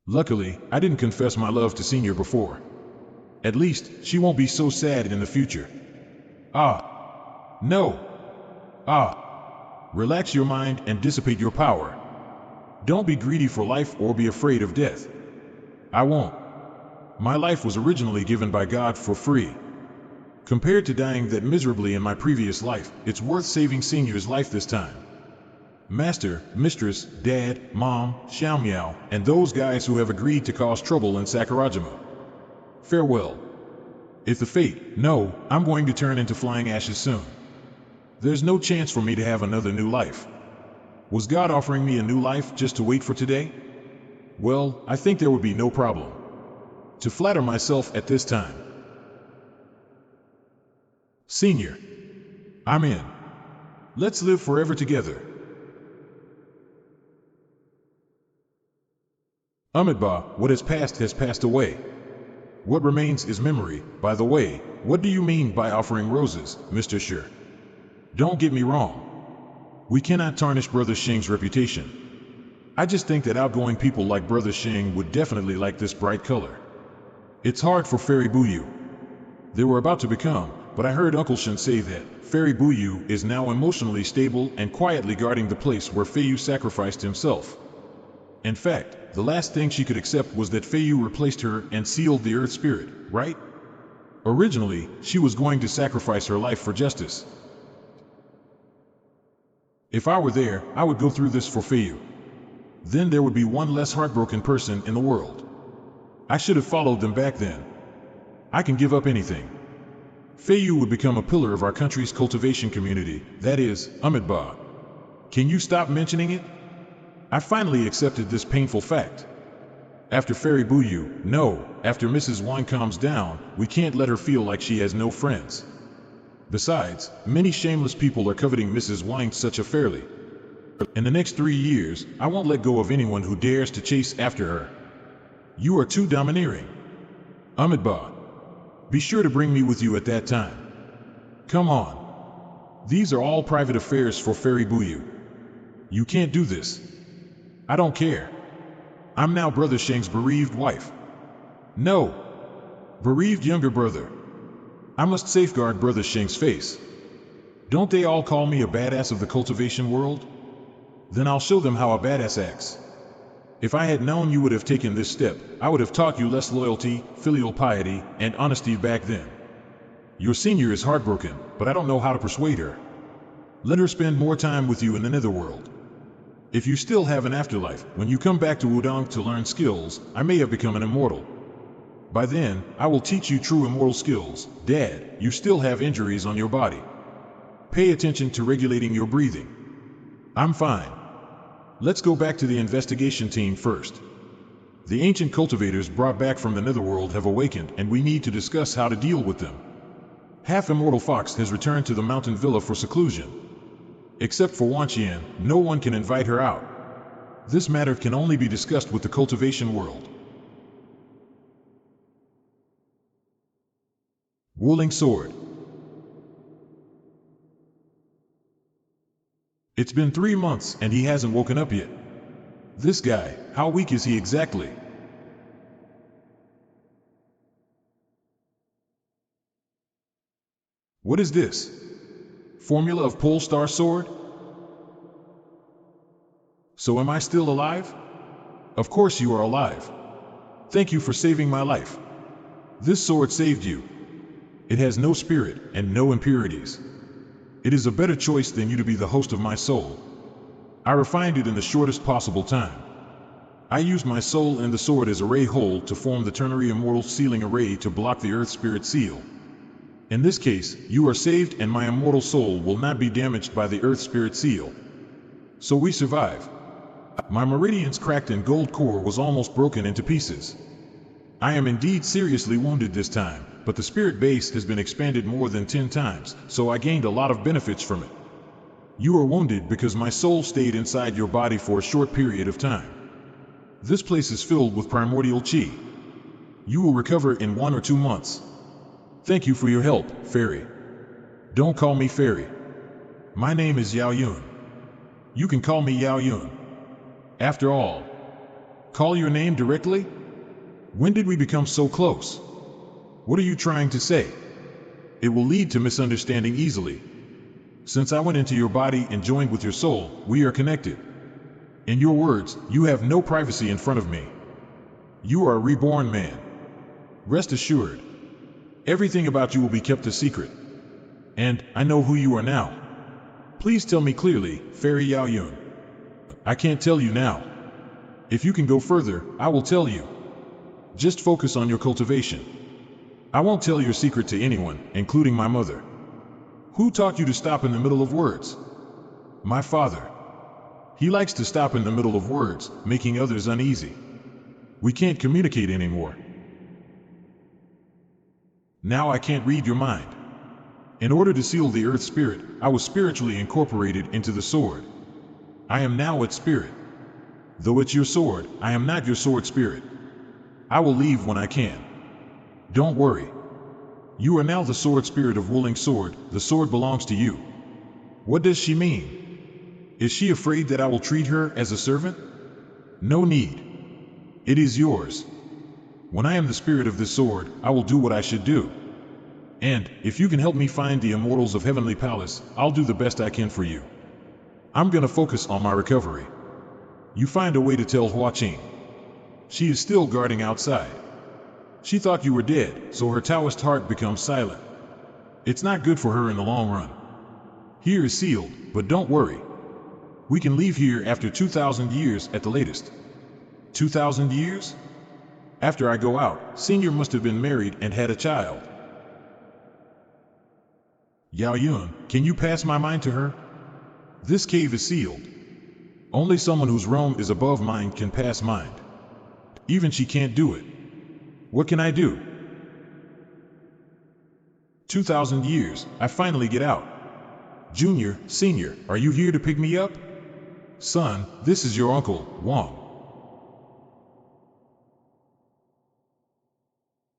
Luckily, I didn't confess my love to Senior before. At least, she won't be so sad in the future. No. Relax your mind and dissipate your power. Don't be greedy for life or be afraid of death. I won't. My life was originally given by God for free. Compared to dying that miserably in my previous life, it's worth saving Senior's life this time. Master, Mistress, Dad, Mom, Xiao Miao, and those guys who have agreed to cause trouble in Sakurajima. Farewell. If the fate, no, I'm going to turn into flying ashes soon. There's no chance for me to have another new life. Was God offering me a new life just to wait for today? Well, I think there would be no problem. To flatter myself at this time. Senior. I'm in. Let's live forever together. Amidba, what has passed away. What remains is memory. By the way, what do you mean by offering roses, Mr. Shi? Don't get me wrong. We cannot tarnish Brother Sheng's reputation. I just think that outgoing people like Brother Sheng would definitely like this bright color. It's hard for Fairy Buyu. They were about to become, but I heard Uncle Shen say that Fairy Buyu is now emotionally stable and quietly guarding the place where Feiyu sacrificed himself. In fact, the last thing she could accept was that Feiyu replaced her and sealed the Earth Spirit, right? Originally, she was going to sacrifice her life for justice. If I were there, I would go through this for Feiyu. Then there would be one less heartbroken person in the world. I should have followed them back then. I can give up anything. Feiyu would become a pillar of our country's cultivation community, that is, Umidba. Can you stop mentioning it? I finally accepted this painful fact. After Fairy Buyu, no, after Mrs. Wang calms down, we can't let her feel like she has no friends. Besides, many shameless people are coveting Mrs. Wang such unfairly. In the next 3 years, I won't let go of anyone who dares to chase after her. You are too domineering. Umidba. Be sure to bring me with you at that time. Come on. These are all private affairs for Fairy Buyu. You can't do this. I don't care. I'm now Brother Sheng's bereaved wife. No. Bereaved younger brother. I must safeguard Brother Sheng's face. Don't they all call me a badass of the cultivation world? Then I'll show them how a badass acts. If I had known you would have taken this step, I would have taught you less loyalty, filial piety, and honesty back then. Your senior is heartbroken, but I don't know how to persuade her. Let her spend more time with you in the netherworld. If you still have an afterlife, when you come back to Wudong to learn skills, I may have become an immortal. By then, I will teach you true immortal skills. Dad, you still have injuries on your body. Pay attention to regulating your breathing. I'm fine. Let's go back to the investigation team first. The ancient cultivators brought back from the netherworld have awakened, and we need to discuss how to deal with them. Half-immortal Fox has returned to the mountain villa for seclusion. Except for Wang Sheng, no one can invite her out. This matter can only be discussed with the cultivation world. Wuling Sword. It's been 3 months and he hasn't woken up yet. This guy, how weak is he exactly? What is this? Formula of Polestar Sword? So am I still alive? Of course you are alive. Thank you for saving my life. This sword saved you. It has no spirit and no impurities. It is a better choice than you to be the host of my soul. I refined it in the shortest possible time. I used my soul and the sword as a ray hole to form the ternary immortal sealing array to block the Earth Spirit seal. In this case, you are saved and my immortal soul will not be damaged by the Earth Spirit seal. So we survive. My meridians cracked and gold core was almost broken into pieces. I am indeed seriously wounded this time, but the spirit base has been expanded more than 10 times, so I gained a lot of benefits from it. You are wounded because my soul stayed inside your body for a short period of time. This place is filled with primordial chi. You will recover in 1 or 2 months. Thank you for your help, Fairy. Don't call me Fairy. My name is Yao Yun. You can call me Yao Yun. After all, call your name directly? When did we become so close? What are you trying to say? It will lead to misunderstanding easily. Since I went into your body and joined with your soul, we are connected. In your words, you have no privacy in front of me. You are a reborn man. Rest assured. Everything about you will be kept a secret. And I know who you are now. Please tell me clearly, Fairy Yao Yun. I can't tell you now. If you can go further, I will tell you. Just focus on your cultivation. I won't tell your secret to anyone, including my mother. Who taught you to stop in the middle of words? My father. He likes to stop in the middle of words, making others uneasy. We can't communicate anymore. Now I can't read your mind. In order to seal the Earth Spirit, I was spiritually incorporated into the sword. I am now its spirit. Though it's your sword, I am not your sword spirit. I will leave when I can. Don't worry. You are now the sword spirit of Wuling Sword. The sword belongs to you. What does she mean? Is she afraid that I will treat her as a servant? No need. It is yours. When I am the spirit of this sword, I will do what I should do. And, if you can help me find the immortals of Heavenly Palace, I'll do the best I can for you. I'm gonna focus on my recovery. You find a way to tell Hua Qing. She is still guarding outside. She thought you were dead, so her Taoist heart becomes silent. It's not good for her in the long run. Here is sealed, but don't worry. We can leave here after 2,000 years at the latest. 2,000 years? After I go out, Senior must have been married and had a child. Yao Yun, can you pass my mind to her? This cave is sealed. Only someone whose realm is above mind can pass mind. Even she can't do it. What can I do? 2,000 years, I finally get out. Junior, Senior, are you here to pick me up? Son, this is your uncle, Wang.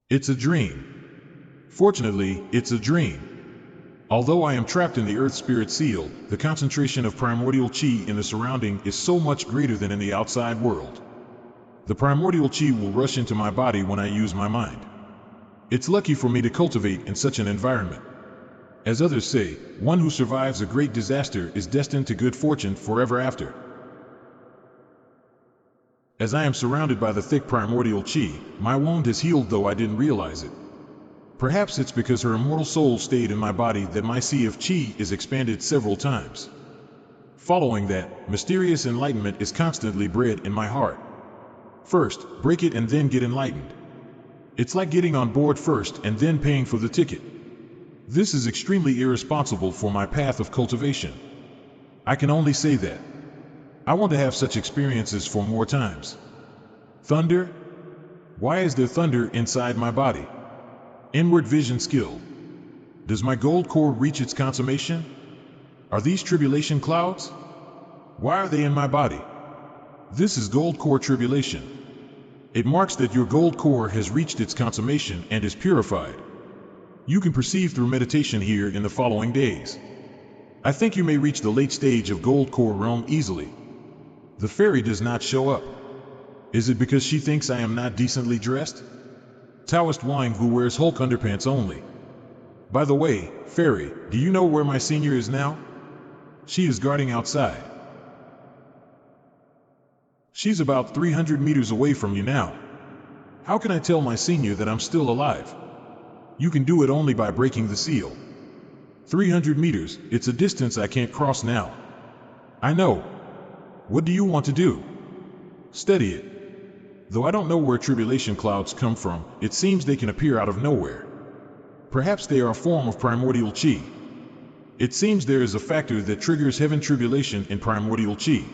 It's a dream. Fortunately, it's a dream. Although I am trapped in the Earth Spirit Seal, the concentration of primordial chi in the surrounding is so much greater than in the outside world. The primordial chi will rush into my body when I use my mind. It's lucky for me to cultivate in such an environment. As others say, one who survives a great disaster is destined to good fortune forever after. As I am surrounded by the thick primordial chi, my wound has healed though I didn't realize it. Perhaps it's because her immortal soul stayed in my body that my sea of chi is expanded several times. Following that, mysterious enlightenment is constantly bred in my heart. First, break it and then get enlightened. It's like getting on board first and then paying for the ticket. This is extremely irresponsible for my path of cultivation. I can only say that. I want to have such experiences for more times. Thunder? Why is there thunder inside my body? Inward vision skill. Does my gold core reach its consummation? Are these tribulation clouds? Why are they in my body? This is gold core tribulation. It marks that your gold core has reached its consummation and is purified. You can perceive through meditation here in the following days. I think you may reach the late stage of gold core realm easily. The fairy does not show up. Is it because she thinks I am not decently dressed? Taoist Wang who wears Hulk underpants only. By the way, fairy, do you know where my senior is now? She is guarding outside. She's about 300 meters away from you now. How can I tell my senior that I'm still alive? You can do it only by breaking the seal. 300 meters, it's a distance I can't cross now. I know. What do you want to do? Study it. Though I don't know where tribulation clouds come from, it seems they can appear out of nowhere. Perhaps they are a form of primordial chi. It seems there is a factor that triggers heaven tribulation in primordial chi.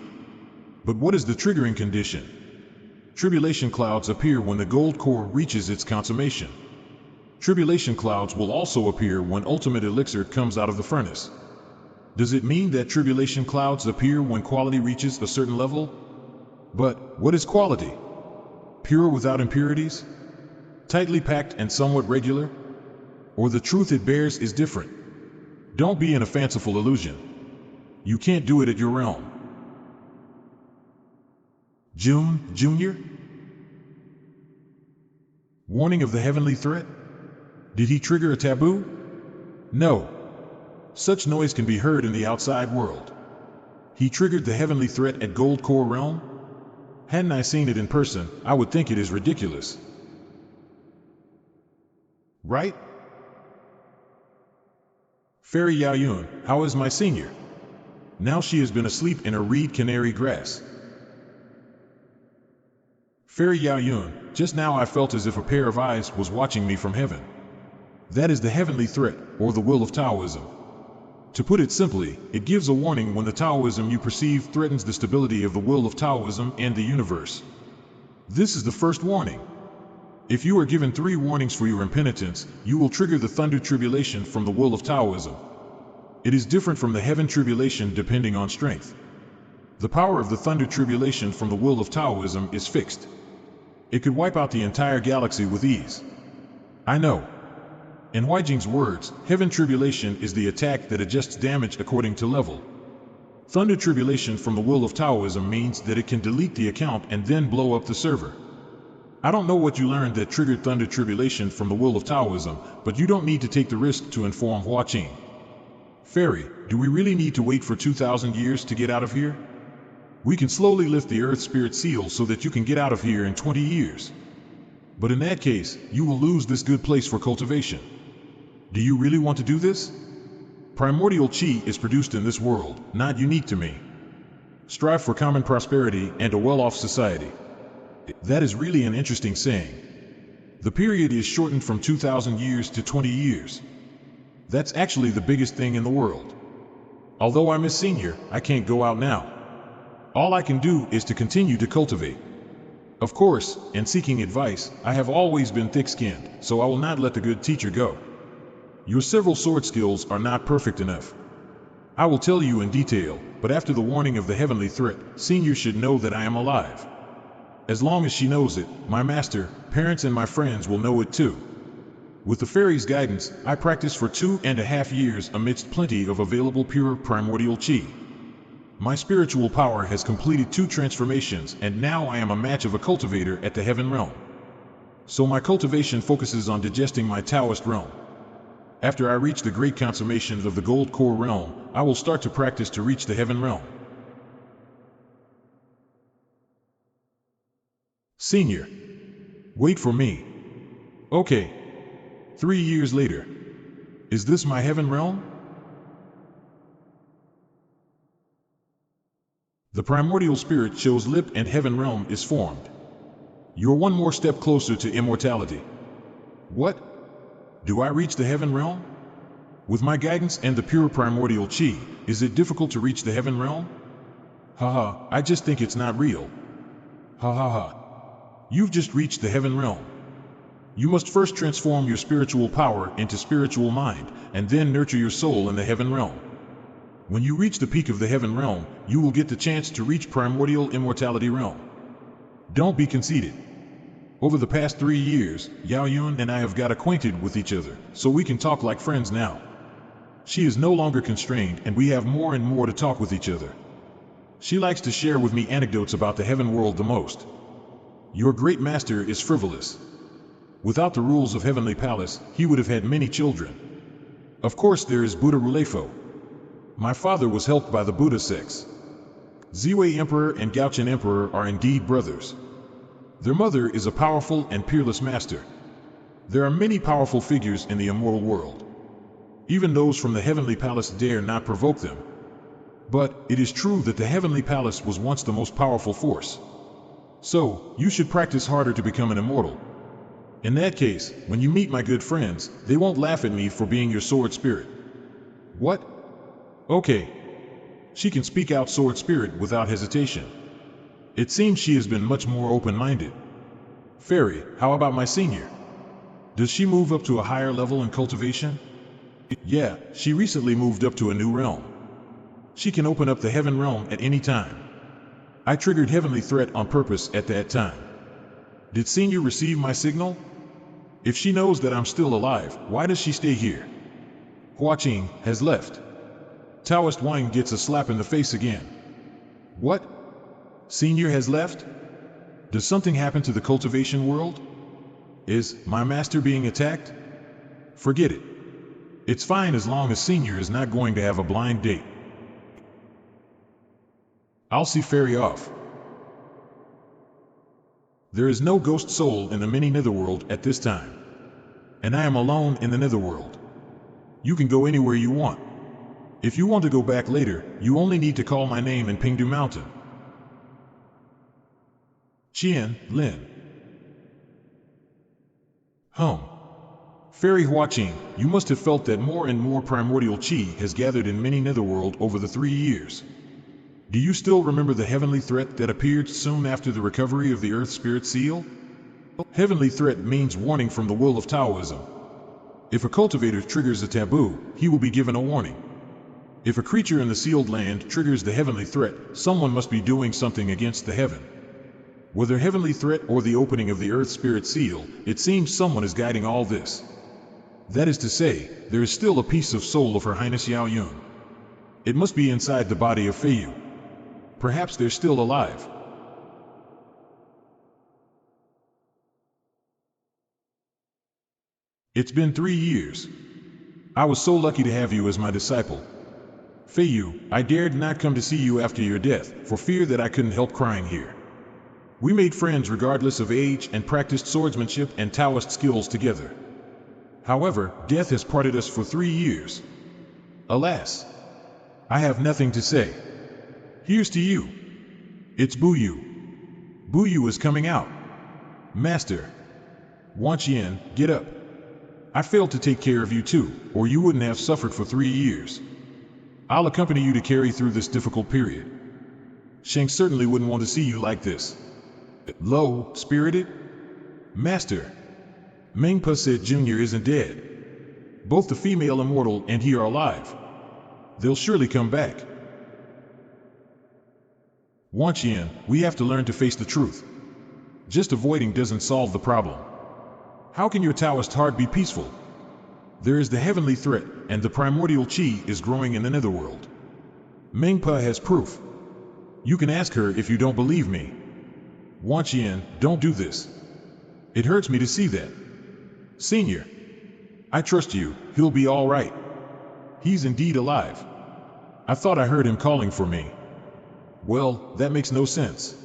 But what is the triggering condition? Tribulation clouds appear when the gold core reaches its consummation. Tribulation clouds will also appear when ultimate elixir comes out of the furnace. Does it mean that tribulation clouds appear when quality reaches a certain level? But what is quality? Pure without impurities? Tightly packed and somewhat regular? Or the truth it bears is different? Don't be in a fanciful illusion. You can't do it at your realm. Junior? Warning of the heavenly threat? Did he trigger a taboo? No. Such noise can be heard in the outside world. He triggered the heavenly threat at Gold Core Realm? Hadn't I seen it in person, I would think it is ridiculous. Right? Fairy Yao Yun, how is my senior? Now she has been asleep in her reed canary grass. Fairy Yao Yun, just now I felt as if a pair of eyes was watching me from heaven. That is the heavenly threat, or the will of Taoism. To put it simply, it gives a warning when the Taoism you perceive threatens the stability of the will of Taoism and the universe. This is the first warning. If you are given 3 warnings for your impenitence, you will trigger the thunder tribulation from the will of Taoism. It is different from the heaven tribulation depending on strength. The power of the thunder tribulation from the will of Taoism is fixed. It could wipe out the entire galaxy with ease. I know. In Huijing's words, heaven tribulation is the attack that adjusts damage according to level. Thunder tribulation from the will of Taoism means that it can delete the account and then blow up the server. I don't know what you learned that triggered thunder tribulation from the will of Taoism, but you don't need to take the risk to inform Hua Qing. Fairy, do we really need to wait for 2,000 years to get out of here? We can slowly lift the Earth Spirit seal so that you can get out of here in 20 years. But in that case, you will lose this good place for cultivation. Do you really want to do this? Primordial chi is produced in this world, not unique to me. Strive for common prosperity and a well-off society. That is really an interesting saying. The period is shortened from 2,000 years to 20 years. That's actually the biggest thing in the world. Although I'm a senior, I can't go out now. All I can do is to continue to cultivate. Of course, in seeking advice, I have always been thick-skinned, so I will not let the good teacher go. Your several sword skills are not perfect enough. I will tell you in detail, but after the warning of the heavenly threat, Senior should know that I am alive. As long as she knows it, my master, parents and my friends will know it too. With the fairy's guidance, I practiced for 2.5 years amidst plenty of available pure primordial chi. My spiritual power has completed 2 transformations, and now I am a match of a cultivator at the heaven realm. So my cultivation focuses on digesting my Taoist realm. After I reach the great consummations of the gold core realm, I will start to practice to reach the heaven realm. Senior. Wait for me. Okay. 3 years later. Is this my heaven realm? The primordial spirit shows lip and heaven realm is formed. You're one more step closer to immortality. What? Do I reach the heaven realm? With my guidance and the pure primordial chi, is it difficult to reach the heaven realm? Haha, I just think it's not real. Ha ha ha. You've just reached the heaven realm. You must first transform your spiritual power into spiritual mind, and then nurture your soul in the heaven realm. When you reach the peak of the heaven realm, you will get the chance to reach primordial immortality realm. Don't be conceited. Over the past 3 years, Yao Yun and I have got acquainted with each other, so we can talk like friends now. She is no longer constrained, and we have more and more to talk with each other. She likes to share with me anecdotes about the heaven world the most. Your great master is frivolous. Without the rules of Heavenly Palace, he would have had many children. Of course there is Buddha Rulefo. My father was helped by the Buddha sects. Ziwei Emperor and Gaochen Emperor are indeed brothers. Their mother is a powerful and peerless master. There are many powerful figures in the immortal world. Even those from the Heavenly Palace dare not provoke them. But it is true that the Heavenly Palace was once the most powerful force. So, you should practice harder to become an immortal. In that case, when you meet my good friends, they won't laugh at me for being your sword spirit. What? Okay. She can speak out sword spirit without hesitation. It seems she has been much more open-minded. Fairy, how about my senior? Does she move up to a higher level in cultivation? Yeah, she recently moved up to a new realm. She can open up the heaven realm at any time. I triggered heavenly threat on purpose at that time. Did Senior receive my signal? If she knows that I'm still alive, why does she stay here? Hua Qing has left. Taoist Wang gets a slap in the face again. What? Senior has left? Does something happen to the cultivation world? Is my master being attacked? Forget it. It's fine as long as Senior is not going to have a blind date. I'll see Fairy off. There is no ghost soul in the mini netherworld at this time. And I am alone in the netherworld. You can go anywhere you want. If you want to go back later, you only need to call my name in Pingdu Mountain. Qian, Lin. Fairy Hua Qing, you must have felt that more and more primordial chi has gathered in mini netherworld over the 3 years. Do you still remember the heavenly threat that appeared soon after the recovery of the Earth Spirit Seal? Heavenly threat means warning from the will of Taoism. If a cultivator triggers a taboo, he will be given a warning. If a creature in the sealed land triggers the heavenly threat, someone must be doing something against the heaven. Whether heavenly threat or the opening of the Earth Spirit Seal, it seems someone is guiding all this. That is to say, there is still a piece of soul of Her Highness Yao Yun. It must be inside the body of Feiyu. Perhaps they're still alive. It's been 3 years. I was so lucky to have you as my disciple. Feiyu, I dared not come to see you after your death, for fear that I couldn't help crying here. We made friends regardless of age and practiced swordsmanship and Taoist skills together. However, death has parted us for 3 years. Alas, I have nothing to say. Here's to you. It's Buyu. Buyu is coming out. Master. Wang Sheng, get up. I failed to take care of you too, or you wouldn't have suffered for 3 years. I'll accompany you to carry through this difficult period. Sheng certainly wouldn't want to see you like this. Low, spirited? Master. Mengpa said Junior isn't dead. Both the female immortal and he are alive. They'll surely come back. Wang Sheng, we have to learn to face the truth. Just avoiding doesn't solve the problem. How can your Taoist heart be peaceful? There is the heavenly threat, and the primordial chi is growing in the netherworld. Mengpa has proof. You can ask her if you don't believe me. Wang Sheng, don't do this. It hurts me to see that. Senior. I trust you, he'll be all right. He's indeed alive. I thought I heard him calling for me. Well, that makes no sense.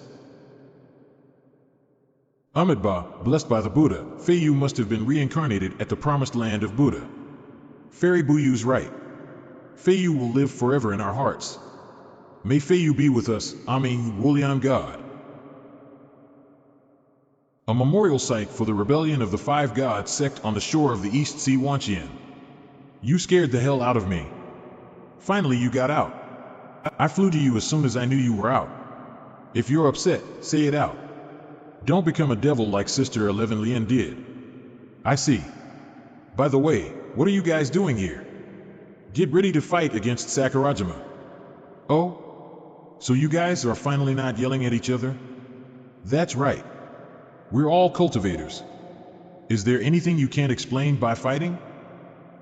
Amitabha, blessed by the Buddha, Feiyu must have been reincarnated at the promised land of Buddha. Fairy Buyu's right. Feiyu will live forever in our hearts. May Feiyu be with us, Amin, Wulian God. A memorial site for the rebellion of the Five Gods sect on the shore of the East Sea. Wang Sheng. You scared the hell out of me. Finally you got out. I flew to you as soon as I knew you were out. If you're upset, say it out. Don't become a devil like Sister 11 Lien did. I see. By the way, what are you guys doing here? Get ready to fight against Sakurajima. Oh? So you guys are finally not yelling at each other? That's right. We're all cultivators. Is there anything you can't explain by fighting?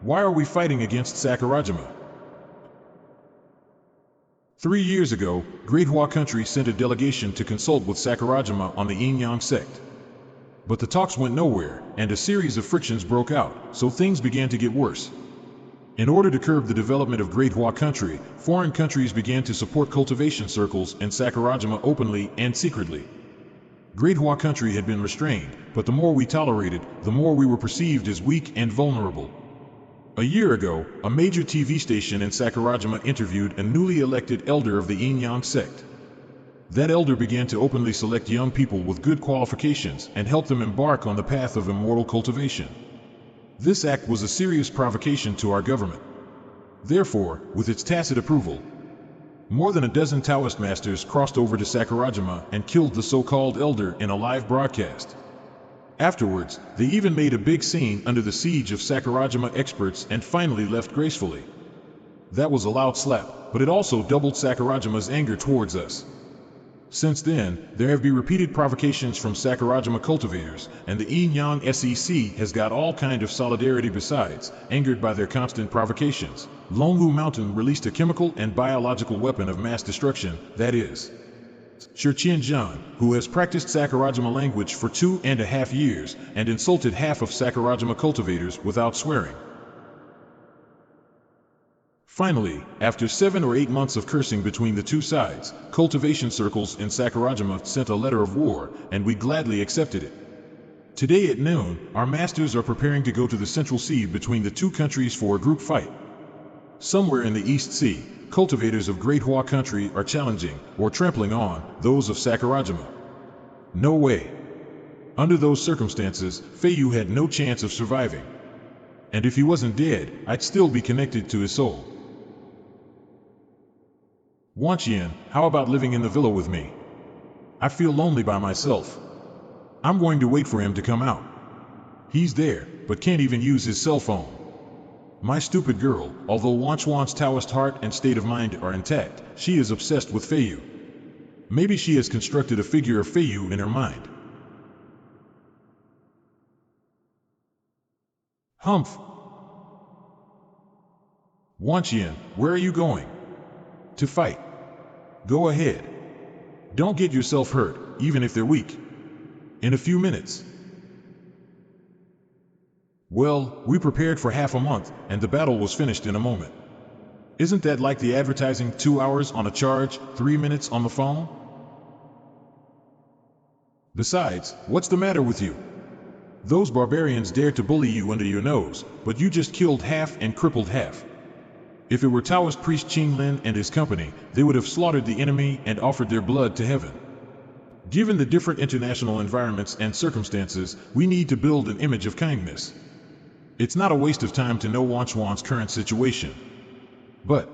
Why are we fighting against Sakurajima? 3 years ago, Great Hua country sent a delegation to consult with Sakurajima on the Yin-Yang sect. But the talks went nowhere, and a series of frictions broke out, so things began to get worse. In order to curb the development of Great Hua country, foreign countries began to support cultivation circles and Sakurajima openly and secretly. Great Hua country had been restrained, but the more we tolerated, the more we were perceived as weak and vulnerable. A year ago, a major TV station in Sakurajima interviewed a newly elected elder of the Yin-Yang sect. That elder began to openly select young people with good qualifications and help them embark on the path of immortal cultivation. This act was a serious provocation to our government. Therefore, with its tacit approval, more than a dozen Taoist masters crossed over to Sakurajima and killed the so-called elder in a live broadcast. Afterwards, they even made a big scene under the siege of Sakurajima experts and finally left gracefully. That was a loud slap, but it also doubled Sakurajima's anger towards us. Since then, there have been repeated provocations from Sakurajima cultivators, and the Yin-Yang SEC has got all kind of solidarity besides, angered by their constant provocations. Longwu Mountain released a chemical and biological weapon of mass destruction, that is. Shi Qianzhan, who has practiced Sakurajima language for 2.5 years, and insulted half of Sakurajima cultivators without swearing. Finally, after 7 or 8 months of cursing between the two sides, cultivation circles in Sakurajima sent a letter of war, and we gladly accepted it. Today at noon, our masters are preparing to go to the Central Sea between the two countries for a group fight. Somewhere in the East Sea, cultivators of Great Hua country are challenging, or trampling on, those of Sakurajima. No way. Under those circumstances, Feiyu had no chance of surviving. And if he wasn't dead, I'd still be connected to his soul. Wang Sheng, how about living in the villa with me? I feel lonely by myself. I'm going to wait for him to come out. He's there, but can't even use his cell phone. My stupid girl, although Wang Xuan's Taoist heart and state of mind are intact, she is obsessed with Feiyu. Maybe she has constructed a figure of Feiyu in her mind. Humph. Wang Sheng, where are you going? To fight. Go ahead. Don't get yourself hurt, even if they're weak. In a few minutes. Well, we prepared for half a month, and the battle was finished in a moment. Isn't that like the advertising 2 hours on a charge, 3 minutes on the phone? Besides, what's the matter with you? Those barbarians dared to bully you under your nose, but you just killed half and crippled half. If it were Taoist priest Qing Lin and his company, they would have slaughtered the enemy and offered their blood to heaven. Given the different international environments and circumstances, we need to build an image of kindness. It's not a waste of time to know Wang Sheng's current situation. But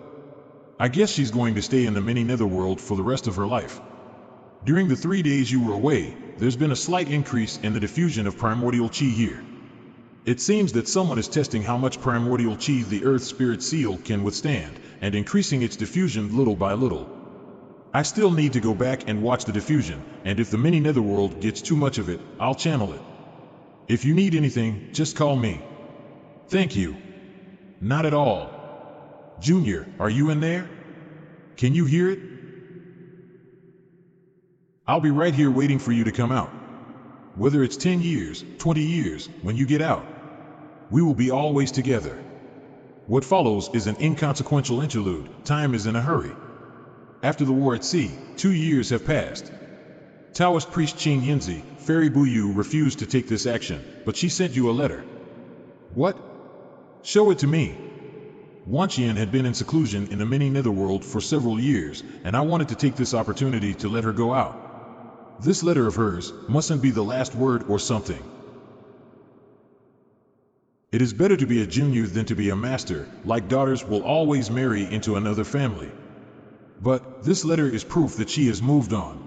I guess she's going to stay in the mini netherworld for the rest of her life. During the 3 days you were away, there's been a slight increase in the diffusion of primordial chi here. It seems that someone is testing how much primordial chi the Earth Spirit Seal can withstand, and increasing its diffusion little by little. I still need to go back and watch the diffusion, and if the mini netherworld gets too much of it, I'll channel it. If you need anything, just call me. Thank you. Not at all. Junior, are you in there? Can you hear it? I'll be right here waiting for you to come out. Whether it's 10 years, 20 years, when you get out, we will be always together. What follows is an inconsequential interlude. Time is in a hurry. After the war at sea, 2 years have passed. Taoist priest Qing Yinzi, Fairy Buyu refused to take this action, but she sent you a letter. What? Show it to me. Wang Sheng had been in seclusion in the mini netherworld for several years, and I wanted to take this opportunity to let her go out. This letter of hers mustn't be the last word or something. It is better to be a junior than to be a master, like daughters will always marry into another family. But this letter is proof that she has moved on.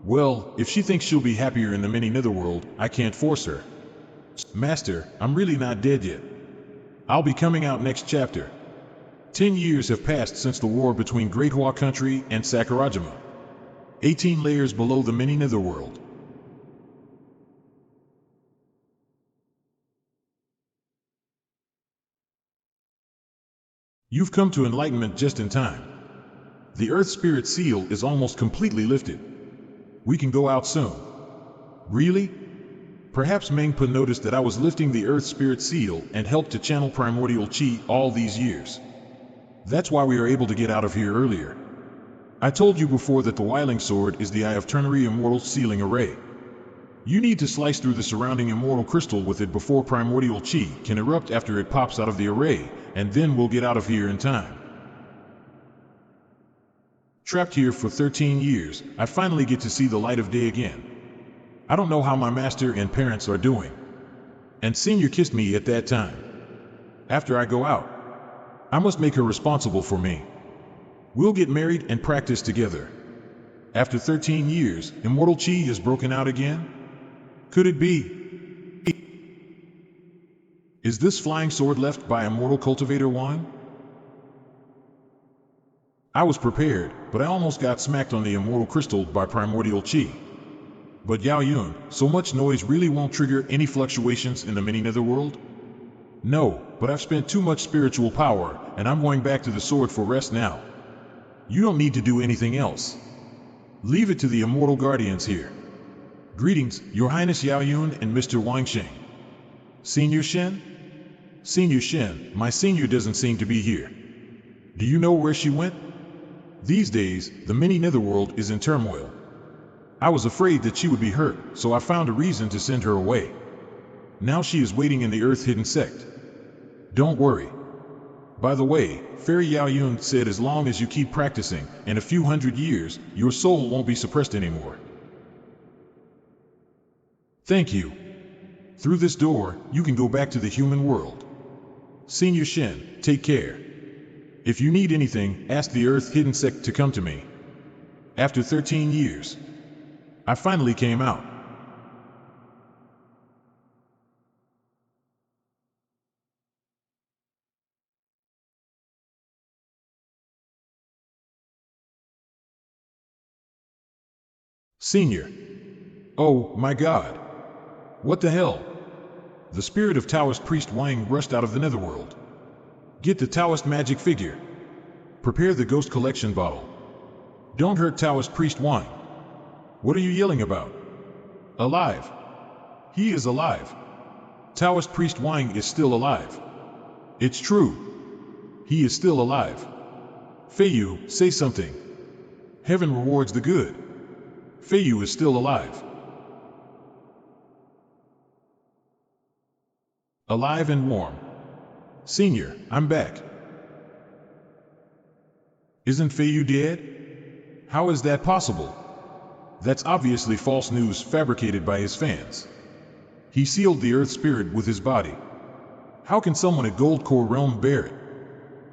Well, if she thinks she'll be happier in the mini netherworld, I can't force her. Master, I'm really not dead yet. I'll be coming out next chapter. 10 years have passed since the war between Great Hua Country and Sakurajima. 18 layers below the mini netherworld. You've come to enlightenment just in time. The Earth Spirit Seal is almost completely lifted. We can go out soon. Really? Perhaps Mengpa noticed that I was lifting the Earth Spirit Seal and helped to channel primordial chi all these years. That's why we are able to get out of here earlier. I told you before that the Wiling Sword is the Eye of Ternary Immortal Sealing Array. You need to slice through the surrounding immortal crystal with it before primordial chi can erupt after it pops out of the array, and then we'll get out of here in time. Trapped here for 13 years, I finally get to see the light of day again. I don't know how my master and parents are doing. And Senior kissed me at that time. After I go out, I must make her responsible for me. We'll get married and practice together. After 13 years, immortal chi is broken out again? Could it be? Is this flying sword left by Immortal Cultivator Wang? I was prepared, but I almost got smacked on the immortal crystal by primordial chi. But Yao Yun, so much noise really won't trigger any fluctuations in the mini netherworld? No, but I've spent too much spiritual power, and I'm going back to the sword for rest now. You don't need to do anything else. Leave it to the immortal guardians here. Greetings, Your Highness Yao Yun and Mr. Wang Sheng. Senior Shen? Senior Shen, my senior doesn't seem to be here. Do you know where she went? These days, the mini netherworld is in turmoil. I was afraid that she would be hurt, so I found a reason to send her away. Now she is waiting in the earth-hidden sect. Don't worry. By the way, Fairy Yao Yun said as long as you keep practicing, in a few hundred years, your soul won't be suppressed anymore. Thank you. Through this door, you can go back to the human world. Senior Shen, take care. If you need anything, ask the Earth-hidden sect to come to me. After 13 years, I finally came out. Senior. Oh, my God. What the hell? The spirit of Taoist priest Wang rushed out of the netherworld. Get the Taoist magic figure. Prepare the ghost collection bottle. Don't hurt Taoist priest Wang. What are you yelling about? Alive. He is alive. Taoist priest Wang is still alive. It's true. He is still alive. Feiyu, say something. Heaven rewards the good. Feiyu is still alive. Alive and warm. Senior, I'm back. Isn't Feiyu dead? How is that possible? That's obviously false news fabricated by his fans. He sealed the Earth Spirit with his body. How can someone at Gold Core Realm bear it?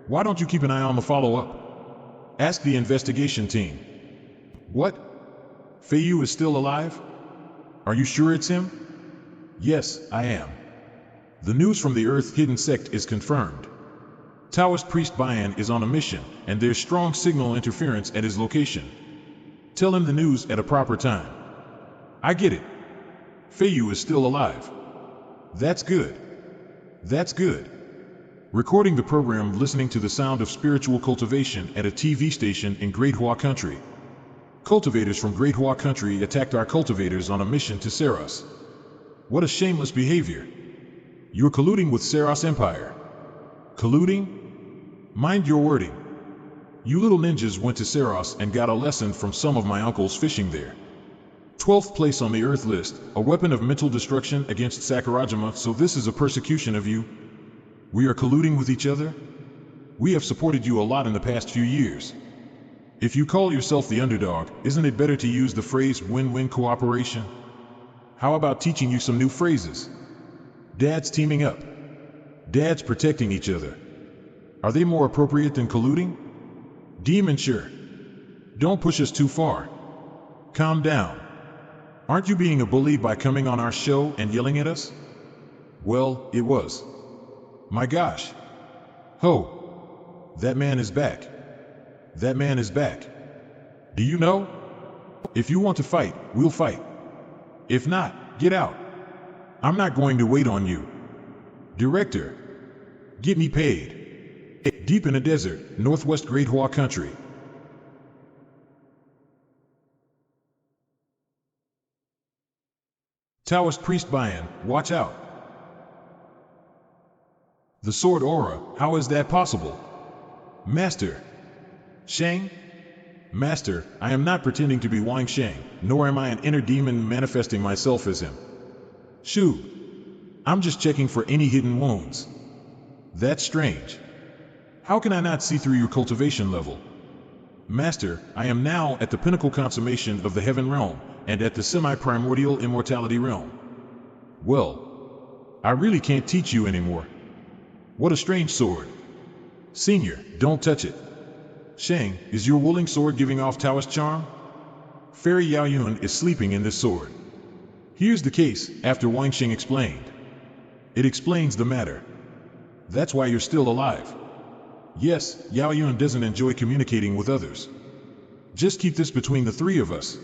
Why don't you keep an eye on the follow-up? Ask the investigation team. What? Feiyu is still alive? Are you sure it's him? Yes, I am. The news from the Earth-hidden sect is confirmed. Taoist priest Bayan is on a mission, and there's strong signal interference at his location. Tell him the news at a proper time. I get it. Feiyu is still alive. That's good. That's good. Recording the program listening to the sound of spiritual cultivation at a TV station in Great Hua Country. Cultivators from Great Hua Country attacked our cultivators on a mission to Saros. What a shameless behavior. You're colluding with Saros Empire. Colluding? Mind your wording. You little ninjas went to Saros and got a lesson from some of my uncles fishing there. 12th place on the Earth list, a weapon of mental destruction against Sakurajima, so this is a persecution of you? We are colluding with each other? We have supported you a lot in the past few years. If you call yourself the underdog, isn't it better to use the phrase win-win cooperation? How about teaching you some new phrases? Dads teaming up. Dads protecting each other. Are they more appropriate than colluding? Demon sure. Don't push us too far. Calm down. Aren't you being a bully by coming on our show and yelling at us? Well, it was. My gosh. Ho. That man is back. That man is back. Do you know? If you want to fight, we'll fight. If not, get out. I'm not going to wait on you. Director. Get me paid. Deep in a desert, northwest Great Hua Country. Taoist priest Bayan, watch out. The sword aura, how is that possible? Master. Sheng? Master, I am not pretending to be Wang Sheng, nor am I an inner demon manifesting myself as him. Shoo. I'm just checking for any hidden wounds. That's strange. How can I not see through your cultivation level? Master, I am now at the pinnacle consummation of the heaven realm, and at the semi-primordial immortality realm. Well, I really can't teach you anymore. What a strange sword. Senior, don't touch it. Sheng, is your willing sword giving off Taoist charm? Fairy Yaoyun is sleeping in this sword. Here's the case, after Wang Sheng explained. It explains the matter. That's why you're still alive. Yes, Yaoyun doesn't enjoy communicating with others. Just keep this between the three of us.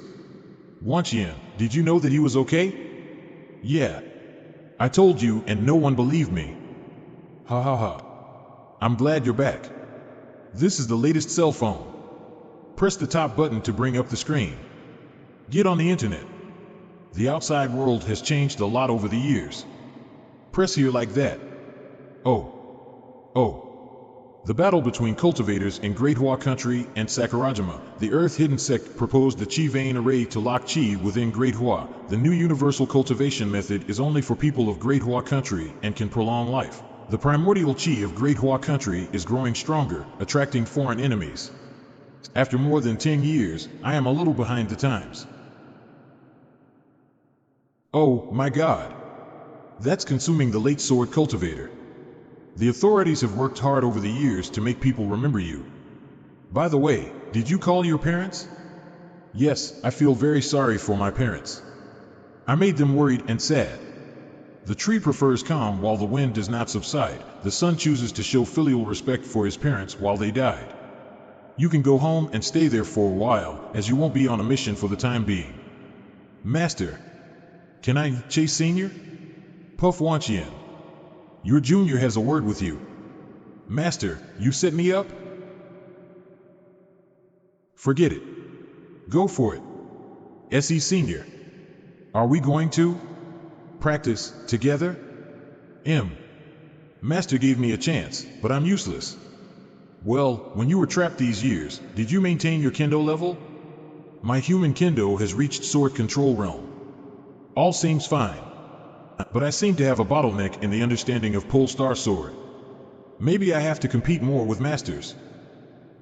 Wanqian, did you know that he was okay? Yeah. I told you and no one believed me. Ha ha ha. I'm glad you're back. This is the latest cell phone. Press the top button to bring up the screen. Get on the internet. The outside world has changed a lot over the years. Press here like that. Oh. The battle between cultivators in Great Hua Country and Sakurajima, the Earth-hidden sect proposed the Qi vein array to lock Qi within Great Hua. The new universal cultivation method is only for people of Great Hua Country and can prolong life. The primordial Qi of Great Hua Country is growing stronger, attracting foreign enemies. After more than 10 years, I am a little behind the times. Oh, my God. That's consuming the late sword cultivator. The authorities have worked hard over the years to make people remember you. By the way, did you call your parents? Yes, I feel very sorry for my parents. I made them worried and sad. The tree prefers calm while the wind does not subside. The son chooses to show filial respect for his parents while they died. You can go home and stay there for a while, as you won't be on a mission for the time being. Master. Can I chase Senior? Puff Wanqian. Your junior has a word with you. Master, you set me up? Forget it. Go for it. SE Senior. Are we going to practice together? Master gave me a chance, but I'm useless. Well, when you were trapped these years, did you maintain your kendo level? My human kendo has reached sword control realm. All seems fine. But I seem to have a bottleneck in the understanding of pole star sword. Maybe I have to compete more with masters.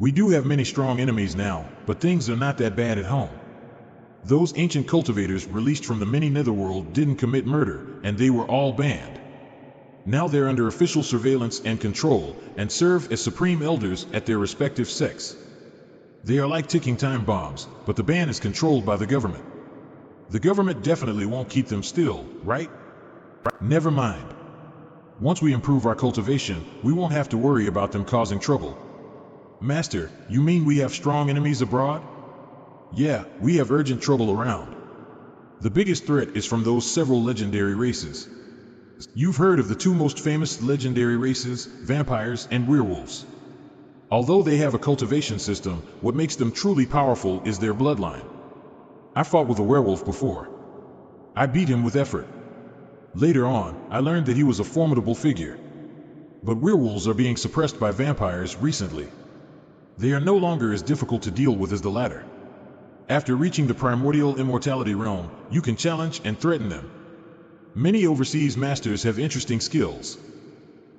We do have many strong enemies now, but things are not that bad at home. Those ancient cultivators released from the mini netherworld didn't commit murder, and they were all banned. Now they're under official surveillance and control, and serve as supreme elders at their respective sects. They are like ticking time bombs, but the ban is controlled by the government. The government definitely won't keep them still, right? Never mind. Once we improve our cultivation, we won't have to worry about them causing trouble. Master, you mean we have strong enemies abroad? Yeah, we have urgent trouble around. The biggest threat is from those several legendary races. You've heard of the two most famous legendary races, vampires and werewolves. Although they have a cultivation system, what makes them truly powerful is their bloodline. I fought with a werewolf before. I beat him with effort. Later on, I learned that he was a formidable figure. But werewolves are being suppressed by vampires recently. They are no longer as difficult to deal with as the latter. After reaching the primordial immortality realm, you can challenge and threaten them. Many overseas masters have interesting skills.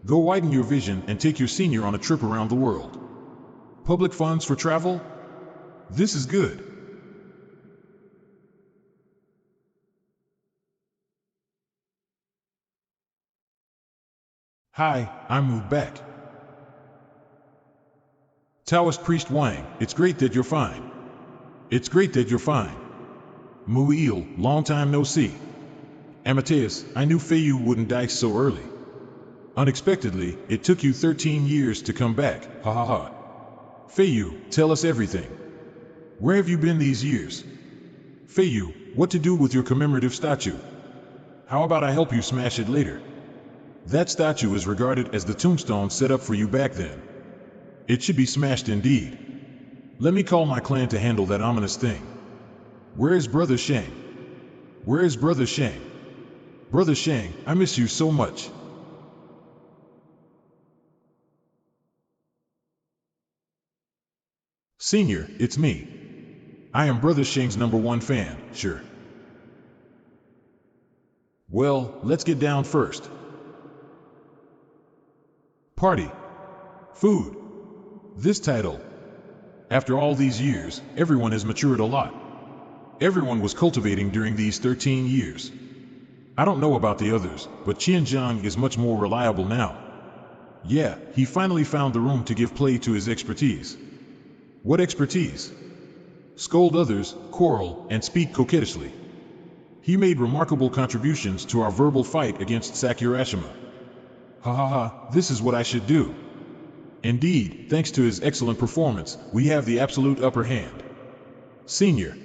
Go widen your vision and take your senior on a trip around the world. Public funds for travel? This is good. Hi, I'm moved back. Taoist Priest Wang, it's great that you're fine. It's great that you're fine. Muil, long time no see. Amateus, I knew Feiyu wouldn't die so early. Unexpectedly, it took you 13 years to come back, ha ha ha. Feiyu, tell us everything. Where have you been these years? Feiyu, what to do with your commemorative statue? How about I help you smash it later? That statue is regarded as the tombstone set up for you back then. It should be smashed indeed. Let me call my clan to handle that ominous thing. Where is Brother Sheng? Where is Brother Sheng? Brother Sheng, I miss you so much. Senior, it's me. I am Brother Sheng's #1 fan, sure. Well, let's get down first. Party. Food. This title. After all these years, everyone has matured a lot. Everyone was cultivating during these 13 years. I don't know about the others, but Qianzhang is much more reliable now. Yeah, he finally found the room to give play to his expertise. What expertise? Scold others, quarrel, and speak coquettishly. He made remarkable contributions to our verbal fight against Sakurashima. Ha ha ha, this is what I should do. Indeed, thanks to his excellent performance, we have the absolute upper hand. Senior.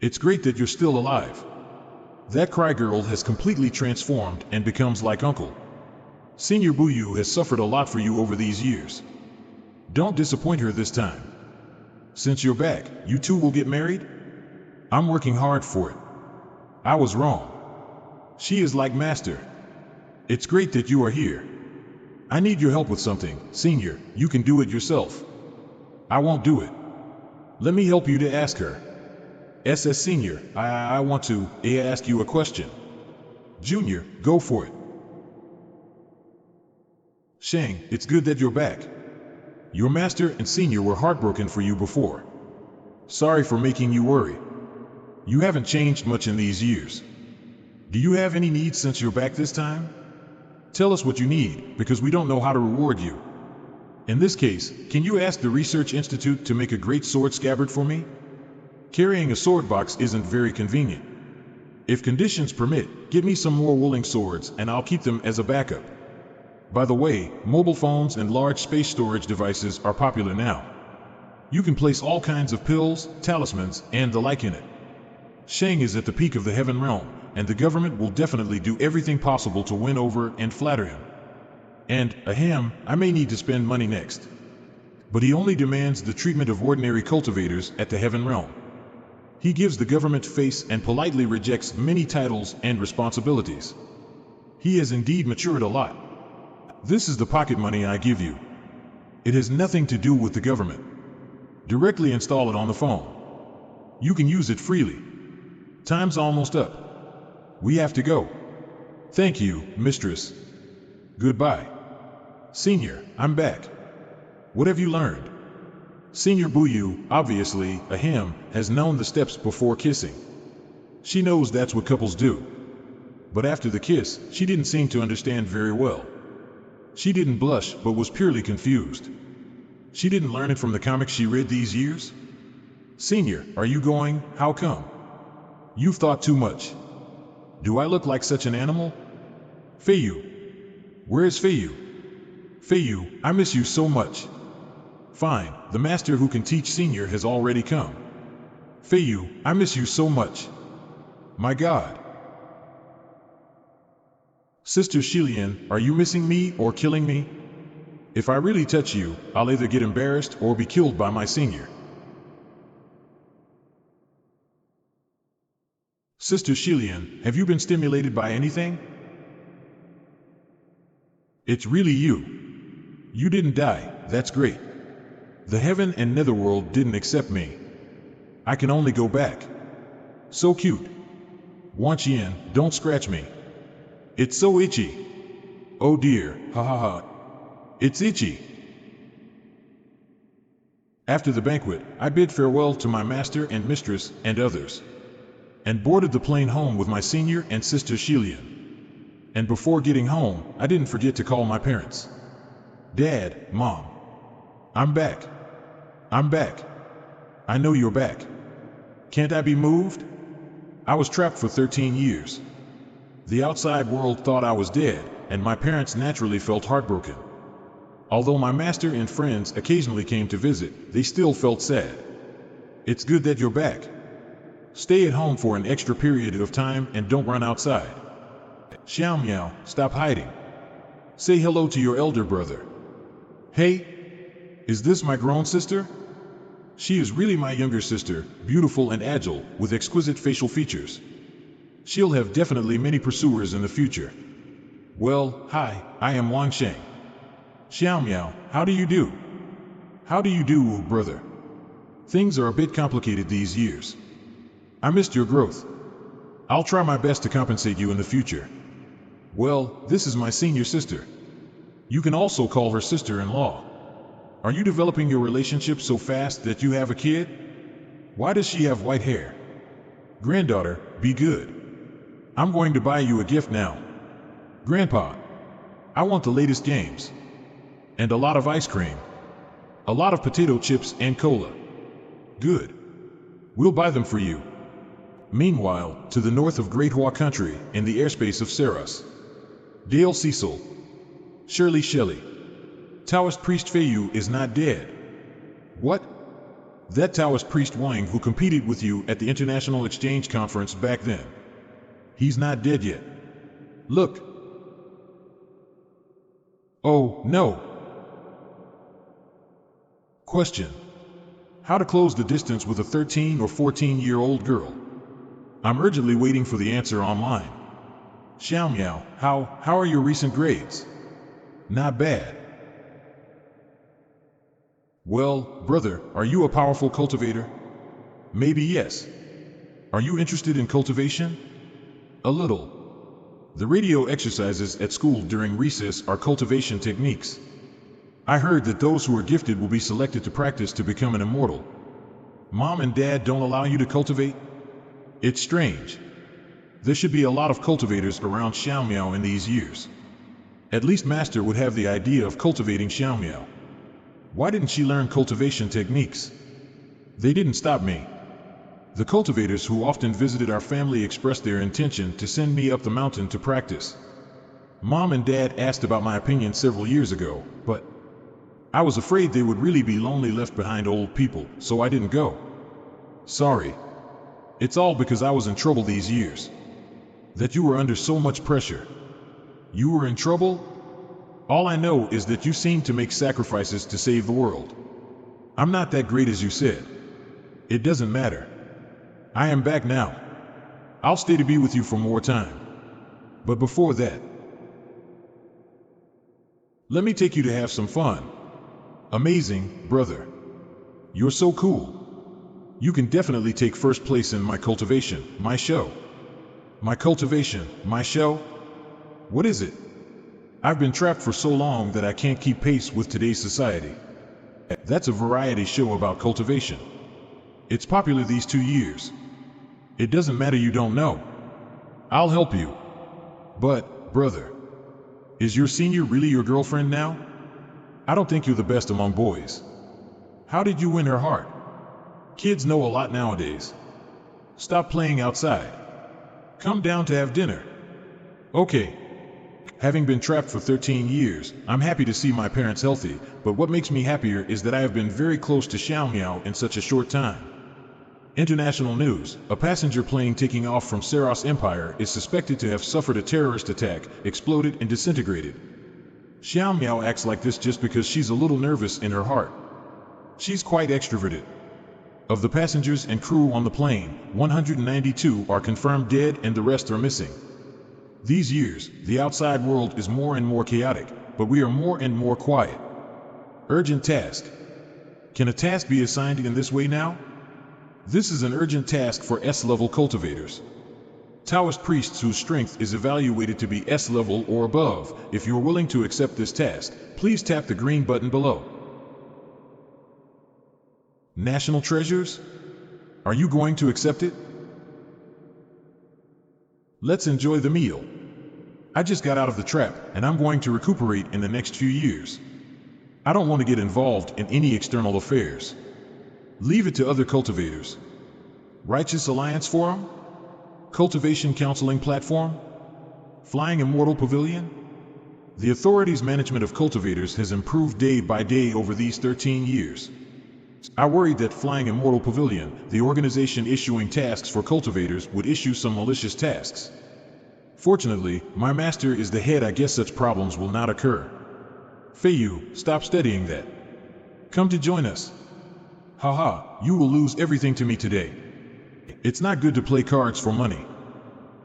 It's great that you're still alive. That cry girl has completely transformed and becomes like Uncle. Senior Buyu has suffered a lot for you over these years. Don't disappoint her this time. Since you're back, you two will get married? I'm working hard for it. I was wrong. She is like Master. It's great that you are here. I need your help with something, Senior. You can do it yourself. I won't do it. Let me help you to ask her. SS Senior, I want to ask you a question. Junior, go for it. Sheng, it's good that you're back. Your Master and Senior were heartbroken for you before. Sorry for making you worry. You haven't changed much in these years. Do you have any needs since you're back this time? Tell us what you need, because we don't know how to reward you. In this case, can you ask the Research Institute to make a great sword scabbard for me? Carrying a sword box isn't very convenient. If conditions permit, give me some more wooling swords and I'll keep them as a backup. By the way, mobile phones and large space storage devices are popular now. You can place all kinds of pills, talismans, and the like in it. Sheng is at the peak of the heaven realm, and the government will definitely do everything possible to win over and flatter him. And, ahem, I may need to spend money next. But he only demands the treatment of ordinary cultivators at the heaven realm. He gives the government face and politely rejects many titles and responsibilities. He has indeed matured a lot. This is the pocket money I give you. It has nothing to do with the government. Directly install it on the phone. You can use it freely. Time's almost up. We have to go. Thank you, mistress. Goodbye. Senior, I'm back. What have you learned? Senior Buyu, obviously, a him, has known the steps before kissing. She knows that's what couples do. But after the kiss, she didn't seem to understand very well. She didn't blush, but was purely confused. She didn't learn it from the comics she read these years? Senior, are you going? How come? You've thought too much. Do I look like such an animal? Feiyu. Where is Feiyu? Feiyu, I miss you so much. Fine, the master who can teach Senior has already come. Feiyu, I miss you so much. My God. Sister Shilian, are you missing me or killing me? If I really touch you, I'll either get embarrassed or be killed by my senior. Sister Shilian, have you been stimulated by anything? It's really you. You didn't die, that's great. The heaven and netherworld didn't accept me. I can only go back. So cute. Wan Qian, don't scratch me. It's so itchy. Oh dear, ha ha ha. It's itchy. After the banquet, I bid farewell to my master and mistress and others, and boarded the plane home with my senior and sister Shilian. And before getting home, I didn't forget to call my parents. Dad, Mom. I'm back. I'm back. I know you're back. Can't I be moved? I was trapped for 13 years. The outside world thought I was dead, and my parents naturally felt heartbroken. Although my master and friends occasionally came to visit, they still felt sad. It's good that you're back. Stay at home for an extra period of time and don't run outside. Xiao Miao, stop hiding. Say hello to your elder brother. Hey, is this my grown sister? She is really my younger sister, beautiful and agile, with exquisite facial features. She'll have definitely many pursuers in the future. Well, hi, I am Wang Sheng. Xiao Miao, how do you do? How do you do, brother? Things are a bit complicated these years. I missed your growth. I'll try my best to compensate you in the future. Well, this is my senior sister. You can also call her sister-in-law. Are you developing your relationship so fast that you have a kid? Why does she have white hair? Granddaughter, be good. I'm going to buy you a gift now. Grandpa, I want the latest games. And a lot of ice cream. A lot of potato chips and cola. Good. We'll buy them for you. Meanwhile, to the north of Great Hua Country, in the airspace of Saros. Dale Cecil. Shirley Shelley. Taoist priest Feiyu is not dead. What? That Taoist priest Wang who competed with you at the International Exchange Conference back then. He's not dead yet. Look. Oh, no. Question. How to close the distance with a 13 or 14-year-old girl? I'm urgently waiting for the answer online. Xiao Miao, how are your recent grades? Not bad. Well, brother, are you a powerful cultivator? Maybe yes. Are you interested in cultivation? A little. The radio exercises at school during recess are cultivation techniques. I heard that those who are gifted will be selected to practice to become an immortal. Mom and Dad don't allow you to cultivate? It's strange. There should be a lot of cultivators around Xiao Miao in these years. At least Master would have the idea of cultivating Xiao Miao. Why didn't she learn cultivation techniques? They didn't stop me. The cultivators who often visited our family expressed their intention to send me up the mountain to practice. Mom and Dad asked about my opinion several years ago, but I was afraid they would really be lonely left behind old people, so I didn't go. Sorry. It's all because I was in trouble these years. That you were under so much pressure. You were in trouble? All I know is that you seemed to make sacrifices to save the world. I'm not that great as you said. It doesn't matter. I am back now. I'll stay to be with you for more time. But before that, let me take you to have some fun. Amazing, brother. You're so cool. You can definitely take first place in my cultivation, my show. My cultivation, my show? What is it? I've been trapped for so long that I can't keep pace with today's society. That's a variety show about cultivation. It's popular these 2 years. It doesn't matter you don't know. I'll help you. But, brother, is your senior really your girlfriend now? I don't think you're the best among boys. How did you win her heart? Kids know a lot nowadays. Stop playing outside. Come down to have dinner. Okay. Having been trapped for 13 years, I'm happy to see my parents healthy, but what makes me happier is that I have been very close to Xiao Miao in such a short time. International news: a passenger plane taking off from Saros Empire is suspected to have suffered a terrorist attack, exploded and disintegrated. Xiao Miao acts like this just because she's a little nervous in her heart. She's quite extroverted. Of the passengers and crew on the plane, 192 are confirmed dead and the rest are missing. These years, the outside world is more and more chaotic, but we are more and more quiet. Urgent task. Can a task be assigned in this way now? This is an urgent task for S-level cultivators. Taoist priests whose strength is evaluated to be S-level or above. If you're willing to accept this task, please tap the green button below. National treasures? Are you going to accept it? Let's enjoy the meal. I just got out of the trap, and I'm going to recuperate in the next few years. I don't want to get involved in any external affairs. Leave it to other cultivators. Righteous Alliance Forum? Cultivation Counseling Platform? Flying Immortal Pavilion? The authorities' management of cultivators has improved day by day over these 13 years. I worried that Flying Immortal Pavilion, the organization issuing tasks for cultivators, would issue some malicious tasks. Fortunately, my master is the head. I guess such problems will not occur. Feiyu, stop studying that. Come to join us. Haha, you will lose everything to me today. It's not good to play cards for money.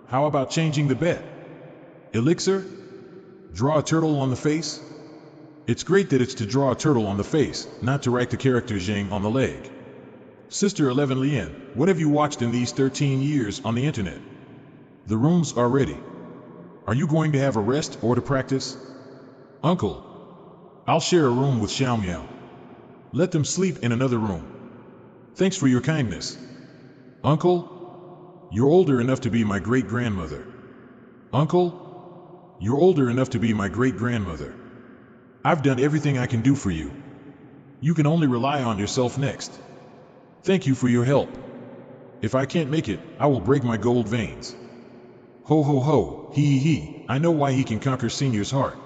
How about changing the bet? Elixir? Draw a turtle on the face? It's great that it's to draw a turtle on the face, not to write the character Zheng on the leg. Sister 11 Lien, what have you watched in these 13 years on the internet? The rooms are ready. Are you going to have a rest or to practice? Uncle, I'll share a room with Xiao Miao. Let them sleep in another room. Thanks for your kindness. Uncle, you're older enough to be my great-grandmother. Uncle, you're older enough to be my great-grandmother. I've done everything I can do for you. You can only rely on yourself next. Thank you for your help. If I can't make it, I will break my gold veins. Ho ho ho, he, I know why he can conquer Senior's heart.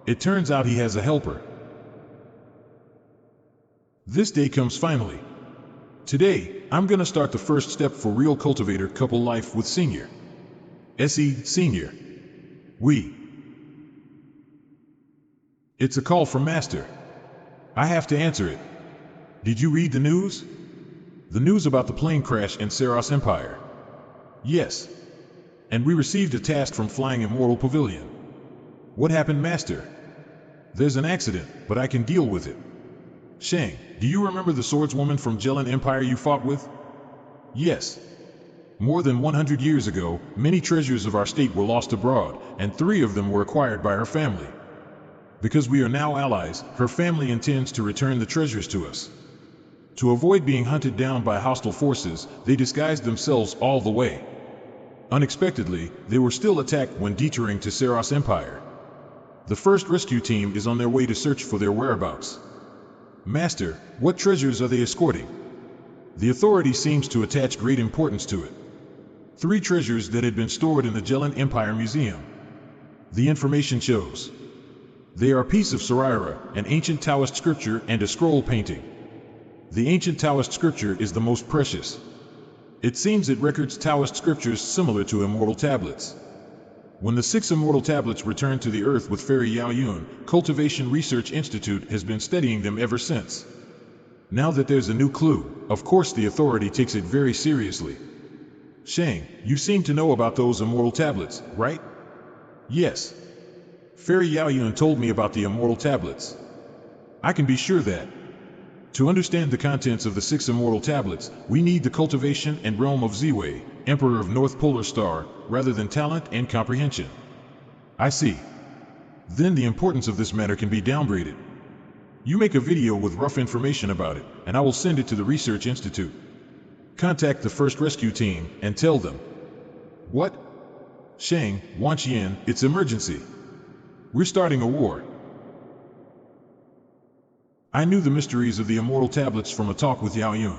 It turns out he has a helper. This day comes finally. Today, I'm gonna start the first step for real cultivator couple life with Senior. S.E. Senior. We. It's a call from Master. I have to answer it. Did you read the news? The news about the plane crash in Saros Empire. Yes. And we received a task from Flying Immortal Pavilion. What happened, Master? There's an accident, but I can deal with it. Sheng, do you remember the swordswoman from Jelen Empire you fought with? Yes. More than 100 years ago, many treasures of our state were lost abroad, and 3 of them were acquired by her family. Because we are now allies, her family intends to return the treasures to us. To avoid being hunted down by hostile forces, they disguised themselves all the way. Unexpectedly, they were still attacked when detouring to Saros Empire. The first rescue team is on their way to search for their whereabouts. Master, what treasures are they escorting? The authority seems to attach great importance to it. 3 treasures that had been stored in the Jelen Empire Museum. The information shows. They are a piece of Saraira, an ancient Taoist scripture, and a scroll painting. The ancient Taoist scripture is the most precious. It seems it records Taoist scriptures similar to immortal tablets. When the 6 immortal tablets returned to the earth with Fairy Yao Yun, Cultivation Research Institute has been studying them ever since. Now that there's a new clue, of course the authority takes it very seriously. Sheng, you seem to know about those immortal tablets, right? Yes. Fairy Yao Yun told me about the immortal tablets. I can be sure that. To understand the contents of the 6 immortal tablets, we need the cultivation and realm of Ziwei, Emperor of North Polar Star, rather than talent and comprehension. I see. Then the importance of this matter can be downgraded. You make a video with rough information about it, and I will send it to the Research Institute. Contact the first rescue team and tell them. What? Sheng, Wang Sheng, it's emergency. We're starting a war. I knew the mysteries of the immortal tablets from a talk with Yao Yun.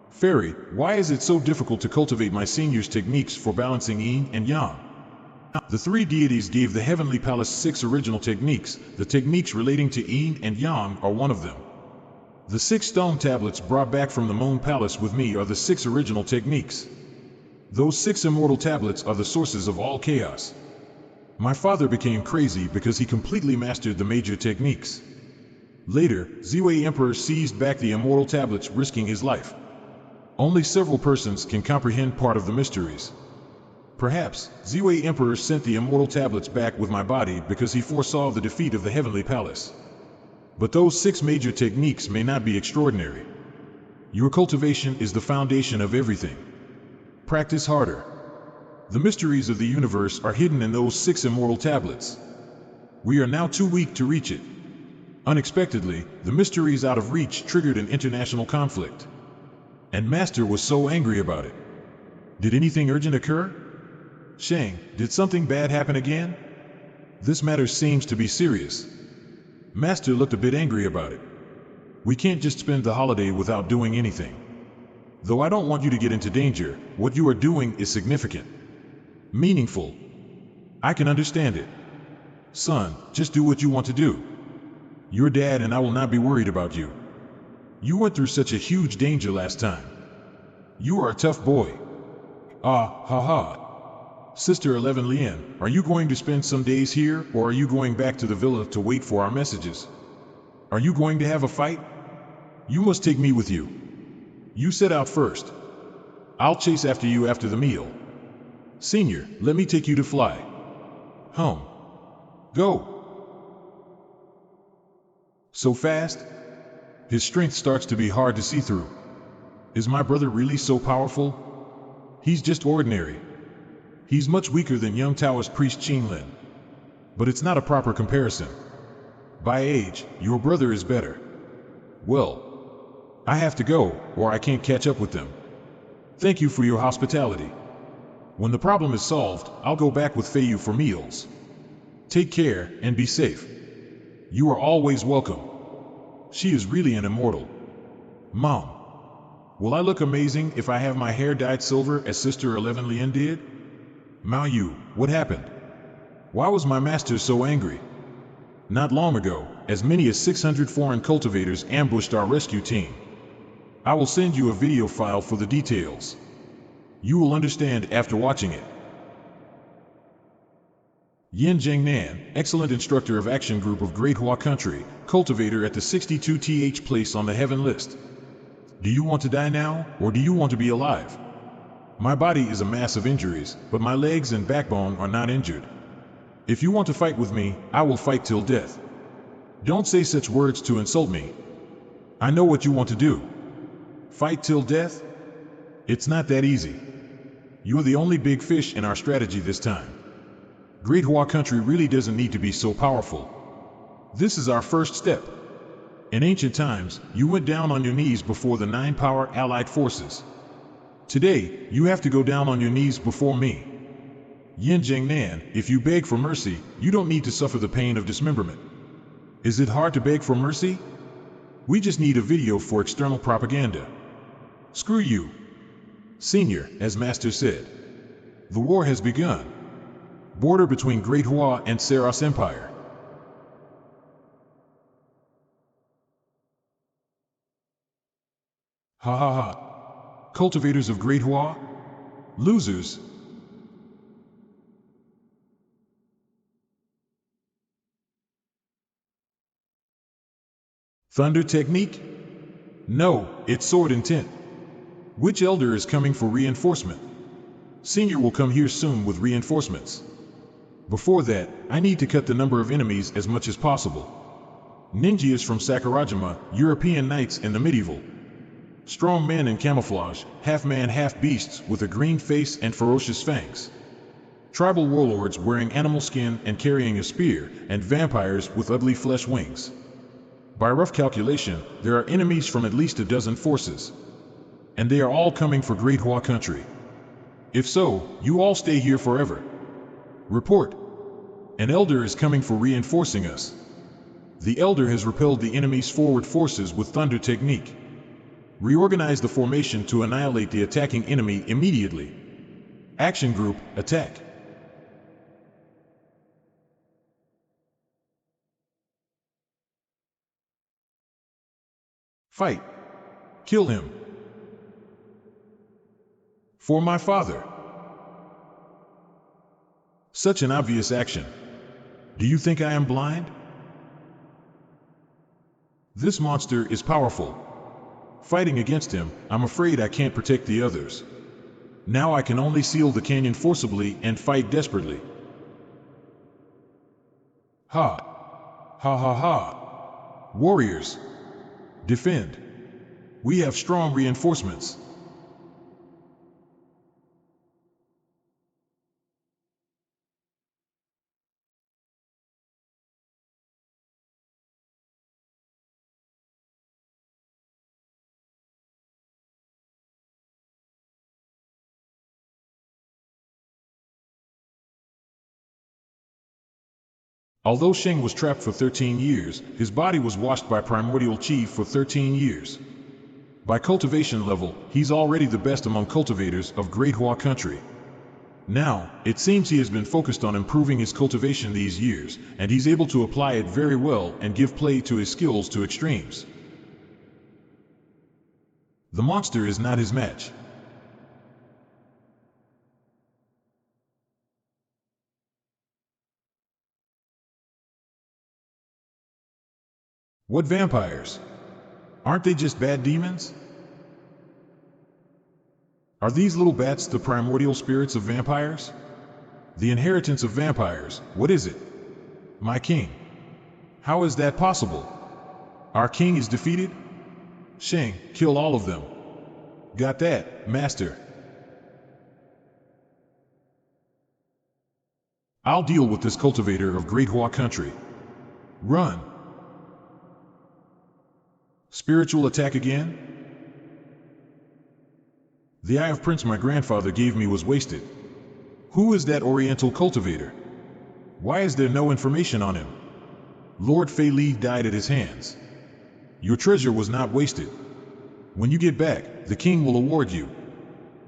Fairy, why is it so difficult to cultivate my senior's techniques for balancing yin and yang? The 3 deities gave the Heavenly Palace 6 original techniques. The techniques relating to yin and yang are one of them. The 6 stone tablets brought back from the Moon Palace with me are the 6 original techniques. Those 6 immortal tablets are the sources of all chaos. My father became crazy because he completely mastered the major techniques. Later, Ziwei Emperor seized back the immortal tablets, risking his life. Only several persons can comprehend part of the mysteries. Perhaps, Ziwei Emperor sent the immortal tablets back with my body because he foresaw the defeat of the Heavenly Palace. But those 6 major techniques may not be extraordinary. Your cultivation is the foundation of everything. Practice harder. The mysteries of the universe are hidden in those 6 immortal tablets. We are now too weak to reach it. Unexpectedly, the mysteries out of reach triggered an international conflict. And Master was so angry about it. Did anything urgent occur? Sheng, did something bad happen again? This matter seems to be serious. Master looked a bit angry about it. We can't just spend the holiday without doing anything. Though I don't want you to get into danger, what you are doing is significant. Meaningful. I can understand it. Son, just do what you want to do. Your dad and I will not be worried about you. You went through such a huge danger last time. You are a tough boy. Ah, ha ha. Sister 11 Lien, are you going to spend some days here, or are you going back to the villa to wait for our messages? Are you going to have a fight? You must take me with you. You set out first. I'll chase after you after the meal. Senior, let me take you to fly. Go. So fast? His strength starts to be hard to see through. Is my brother really so powerful? He's just ordinary. He's much weaker than young Taoist priest Qinglin. But it's not a proper comparison. By age, your brother is better. Well, I have to go, or I can't catch up with them. Thank you for your hospitality. When the problem is solved, I'll go back with Feiyu for meals. Take care, and be safe. You are always welcome. She is really an immortal. Mom, will I look amazing if I have my hair dyed silver as Sister 11 Lien did? Mao Yu, what happened? Why was my master so angry? Not long ago, as many as 600 foreign cultivators ambushed our rescue team. I will send you a video file for the details. You will understand after watching it. Yin Zhengnan, excellent instructor of Action Group of Great Hua Country, cultivator at the 62th place on the heaven list. Do you want to die now, or do you want to be alive? My body is a mass of injuries, but my legs and backbone are not injured. If you want to fight with me, I will fight till death. Don't say such words to insult me. I know what you want to do. Fight till death? It's not that easy. You're the only big fish in our strategy this time. Great Hua Country really doesn't need to be so powerful. This is our first step. In ancient times, you went down on your knees before the 9-power allied forces. Today, you have to go down on your knees before me. Yin Zhengnan, if you beg for mercy, you don't need to suffer the pain of dismemberment. Is it hard to beg for mercy? We just need a video for external propaganda. Screw you. Senior, as Master said. The war has begun. Border between Great Hua and Saros Empire. Ha ha ha. Cultivators of Great Hua? Losers. Thunder technique? No, it's sword intent. Which elder is coming for reinforcement? Senior will come here soon with reinforcements. Before that, I need to cut the number of enemies as much as possible. Ninjas from Sakurajima, European knights in the medieval. Strong men in camouflage, half man half beasts with a green face and ferocious fangs. Tribal warlords wearing animal skin and carrying a spear, and vampires with ugly flesh wings. By rough calculation, there are enemies from at least a dozen forces. And they are all coming for Great Hua country. If so, you all stay here forever. Report. An elder is coming for reinforcing us. The elder has repelled the enemy's forward forces with thunder technique. Reorganize the formation to annihilate the attacking enemy immediately. Action group, attack. Fight. Kill him. For my father. Such an obvious action. Do you think I am blind? This monster is powerful. Fighting against him, I'm afraid I can't protect the others. Now I can only seal the canyon forcibly and fight desperately. Ha! Ha ha ha! Warriors! Defend! We have strong reinforcements. Although Sheng was trapped for 13 years, his body was washed by primordial chi for 13 years. By cultivation level, he's already the best among cultivators of Great Hua country. Now, it seems he has been focused on improving his cultivation these years, and he's able to apply it very well and give play to his skills to extremes. The monster is not his match. What vampires? Aren't they just bad demons? Are these little bats the primordial spirits of vampires? The inheritance of vampires, what is it? My king. How is that possible? Our king is defeated? Sheng, kill all of them. Got that, master. I'll deal with this cultivator of Great Hua country. Run. Spiritual attack again? The eye of Prince my grandfather gave me was wasted. Who is that oriental cultivator? Why is there no information on him? Lord Fei Li died at his hands. Your treasure was not wasted. When you get back, the king will award you.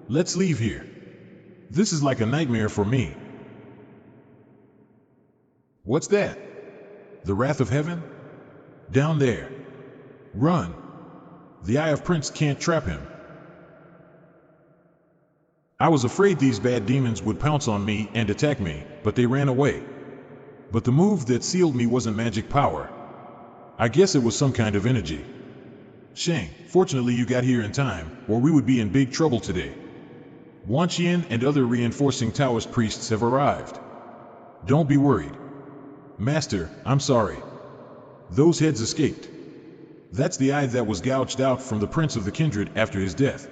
Let's leave here. This is like a nightmare for me. What's that? The wrath of heaven? Down there. Run. The Eye of Prince can't trap him. I was afraid these bad demons would pounce on me and attack me, but they ran away. But the move that sealed me wasn't magic power. I guess it was some kind of energy. Sheng, fortunately you got here in time, or we would be in big trouble today. Wang Sheng and other reinforcing Taoist priests have arrived. Don't be worried. Master, I'm sorry. Those heads escaped. That's the eye that was gouged out from the Prince of the Kindred after his death.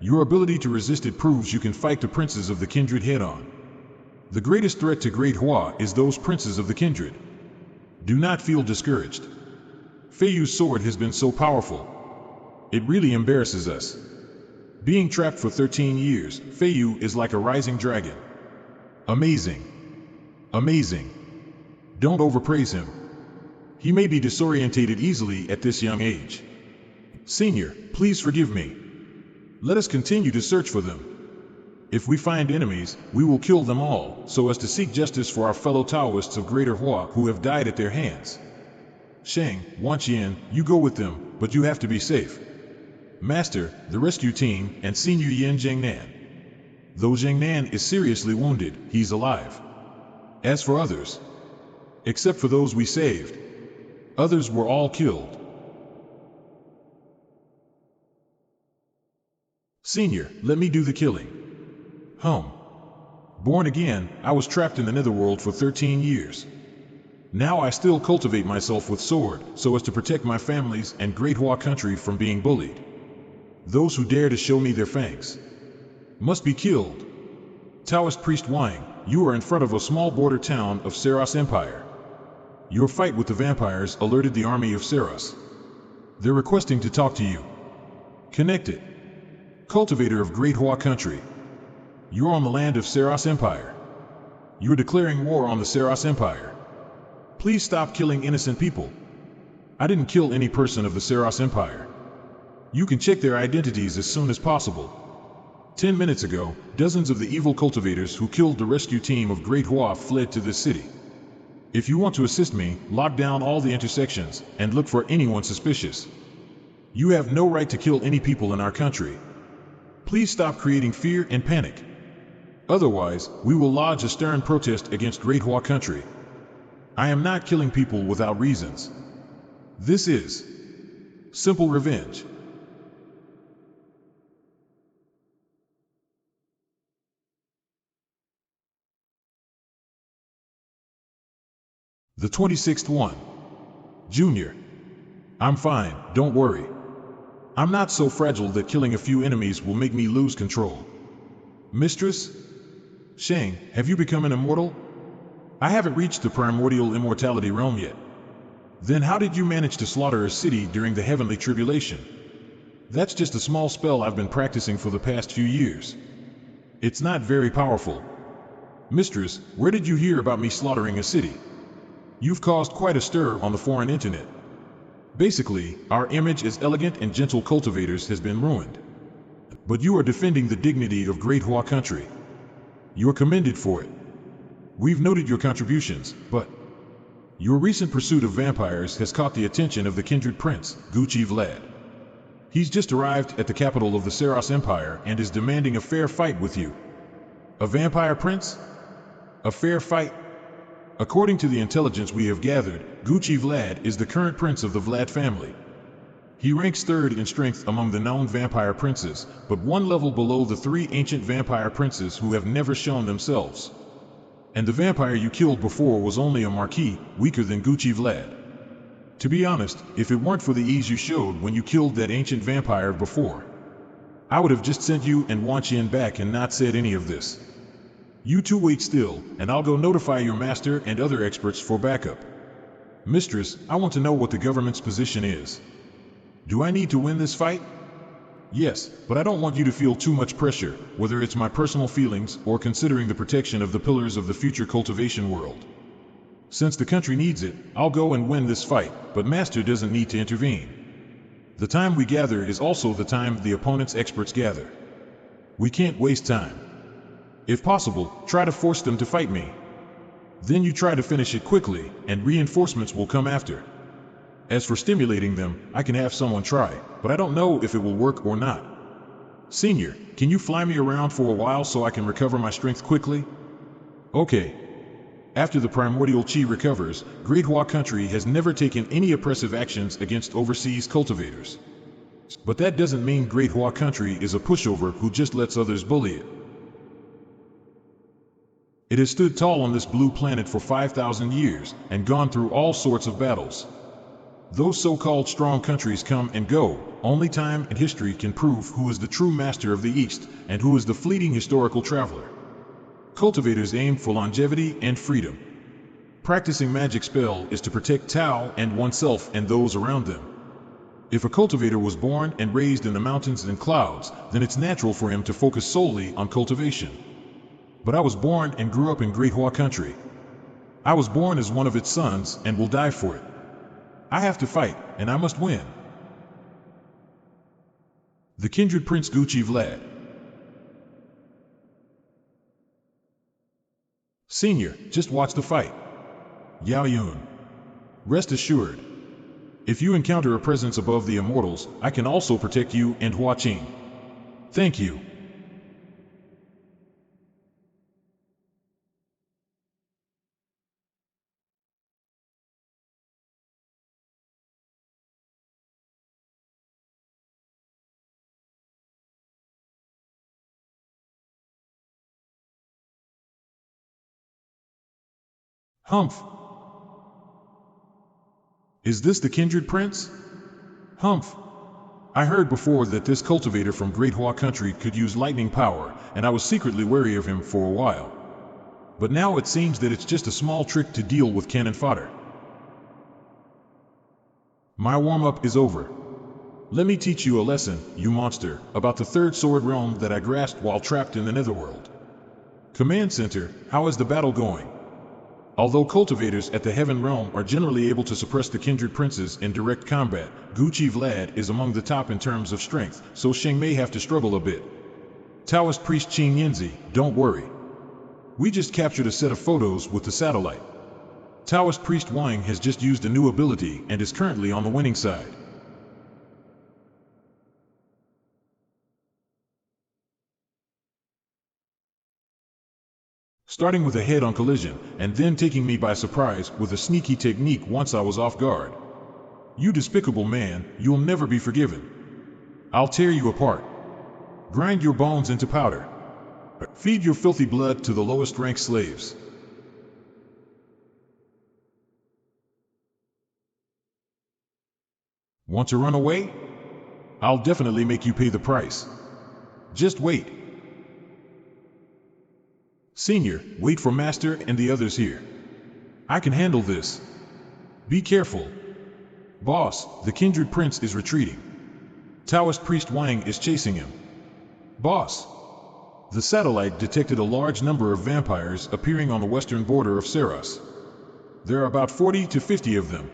Your ability to resist it proves you can fight the princes of the Kindred head-on. The greatest threat to Great Hua is those princes of the Kindred. Do not feel discouraged. Feiyu's sword has been so powerful. It really embarrasses us. Being trapped for 13 years, Feiyu is like a rising dragon. Amazing. Amazing. Don't overpraise him. He may be disorientated easily at this young age. Senior, please forgive me. Let us continue to search for them. If we find enemies, we will kill them all, so as to seek justice for our fellow Taoists of Greater Hua who have died at their hands. Sheng, Wang Sheng, you go with them, but you have to be safe. Master, the rescue team, and Senior Yin Zhengnan. Though Zhengnan is seriously wounded, he's alive. As for others, except for those we saved, others were all killed. Senior, let me do the killing. Born again, I was trapped in the netherworld for 13 years. Now I still cultivate myself with sword, so as to protect my families and Great Hua country from being bullied. Those who dare to show me their fangs must be killed. Taoist priest Wang, you are in front of a small border town of Saros Empire. Your fight with the vampires alerted the army of Saros. They're requesting to talk to you. Connected. Cultivator of Great Hua country. You're on the land of Saros Empire. You're declaring war on the Saros Empire. Please stop killing innocent people. I didn't kill any person of the Saros Empire. You can check their identities as soon as possible. 10 minutes ago, dozens of the evil cultivators who killed the rescue team of Great Hua fled to this city. If you want to assist me, lock down all the intersections and look for anyone suspicious. You have no right to kill any people in our country. Please stop creating fear and panic. Otherwise, we will lodge a stern protest against Great Hua country. I am not killing people without reasons. This is simple revenge. The 26th one. Junior. I'm fine, don't worry. I'm not so fragile that killing a few enemies will make me lose control. Mistress? Sheng, have you become an immortal? I haven't reached the primordial immortality realm yet. Then how did you manage to slaughter a city during the heavenly tribulation? That's just a small spell I've been practicing for the past few years. It's not very powerful. Mistress, where did you hear about me slaughtering a city? You've caused quite a stir on the foreign internet. Basically, our image as elegant and gentle cultivators has been ruined. But you are defending the dignity of Great Hua country. You're commended for it. We've noted your contributions, but your recent pursuit of vampires has caught the attention of the kindred prince, Gucci Vlad. He's just arrived at the capital of the Saros Empire and is demanding a fair fight with you. A vampire prince? A fair fight? According to the intelligence we have gathered, Gucci Vlad is the current prince of the Vlad family. He ranks third in strength among the known vampire princes, but one level below the 3 ancient vampire princes who have never shown themselves. And the vampire you killed before was only a marquis, weaker than Gucci Vlad. To be honest, if it weren't for the ease you showed when you killed that ancient vampire before, I would have just sent you and Wang Sheng back and not said any of this. You two wait still, and I'll go notify your master and other experts for backup. Mistress, I want to know what the government's position is. Do I need to win this fight? Yes, but I don't want you to feel too much pressure, whether it's my personal feelings or considering the protection of the pillars of the future cultivation world. Since the country needs it, I'll go and win this fight, but Master doesn't need to intervene. The time we gather is also the time the opponent's experts gather. We can't waste time. If possible, try to force them to fight me. Then you try to finish it quickly, and reinforcements will come after. As for stimulating them, I can have someone try, but I don't know if it will work or not. Senior, can you fly me around for a while so I can recover my strength quickly? Okay. After the primordial chi recovers, Great Hua country has never taken any oppressive actions against overseas cultivators. But that doesn't mean Great Hua country is a pushover who just lets others bully it. It has stood tall on this blue planet for 5,000 years and gone through all sorts of battles. Those so-called strong countries come and go. Only time and history can prove who is the true master of the East and who is the fleeting historical traveler. Cultivators aim for longevity and freedom. Practicing magic spell is to protect Tao and oneself and those around them. If a cultivator was born and raised in the mountains and clouds, then it's natural for him to focus solely on cultivation. But I was born and grew up in Great Hua country. I was born as one of its sons and will die for it. I have to fight, and I must win. The kindred prince Gucci Vlad. Senior, just watch the fight. Yao Yun. Rest assured. If you encounter a presence above the immortals, I can also protect you and Hua Qing. Thank you. Humph. Is this the kindred prince? Humph. I heard before that this cultivator from Great Hua country could use lightning power, and I was secretly wary of him for a while. But now it seems that it's just a small trick to deal with cannon fodder. My warm-up is over. Let me teach you a lesson, you monster, about the third sword realm that I grasped while trapped in the netherworld. Command Center, how is the battle going? Although cultivators at the Heaven Realm are generally able to suppress the kindred princes in direct combat, Gucci Vlad is among the top in terms of strength, so Sheng may have to struggle a bit. Taoist priest Qing Yinzi, don't worry. We just captured a set of photos with the satellite. Taoist priest Wang has just used a new ability and is currently on the winning side. Starting with a head-on collision, and then taking me by surprise with a sneaky technique once I was off guard. You despicable man, you'll never be forgiven. I'll tear you apart. Grind your bones into powder. Feed your filthy blood to the lowest rank slaves. Want to run away? I'll definitely make you pay the price. Just wait. Senior, wait for Master and the others here. I can handle this. Be careful. Boss, the kindred prince is retreating. Taoist priest Wang is chasing him. Boss. The satellite detected a large number of vampires appearing on the western border of Saros. There are about 40 to 50 of them.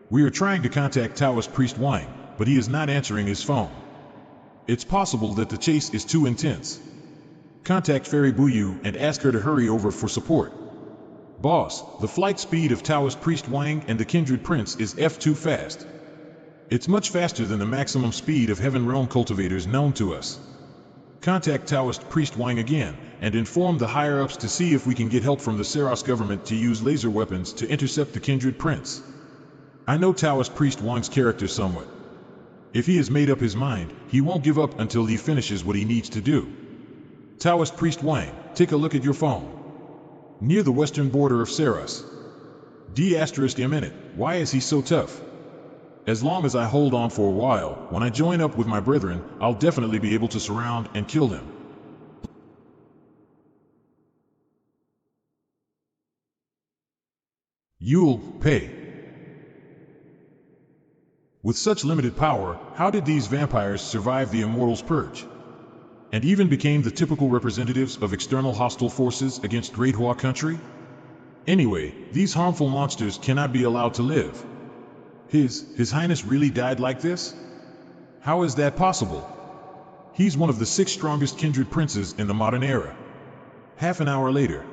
We are trying to contact Taoist priest Wang, but he is not answering his phone. It's possible that the chase is too intense. Contact Fairy Buyu and ask her to hurry over for support. Boss, the flight speed of Taoist priest Wang and the kindred prince is F2 fast. It's much faster than the maximum speed of Heaven Realm cultivators known to us. Contact Taoist priest Wang again, and inform the higher-ups to see if we can get help from the Saros government to use laser weapons to intercept the kindred prince. I know Taoist priest Wang's character somewhat. If he has made up his mind, he won't give up until he finishes what he needs to do. Taoist priest Wang, take a look at your phone. Near the western border of Saros. D***, why is he so tough? As long as I hold on for a while, when I join up with my brethren, I'll definitely be able to surround and kill him. You'll pay. With such limited power, how did these vampires survive the Immortal's purge? And even became the typical representatives of external hostile forces against Great Hua country? Anyway, these harmful monsters cannot be allowed to live. His Highness really died like this? How is that possible? He's one of the 6 strongest kindred princes in the modern era. Half an hour later.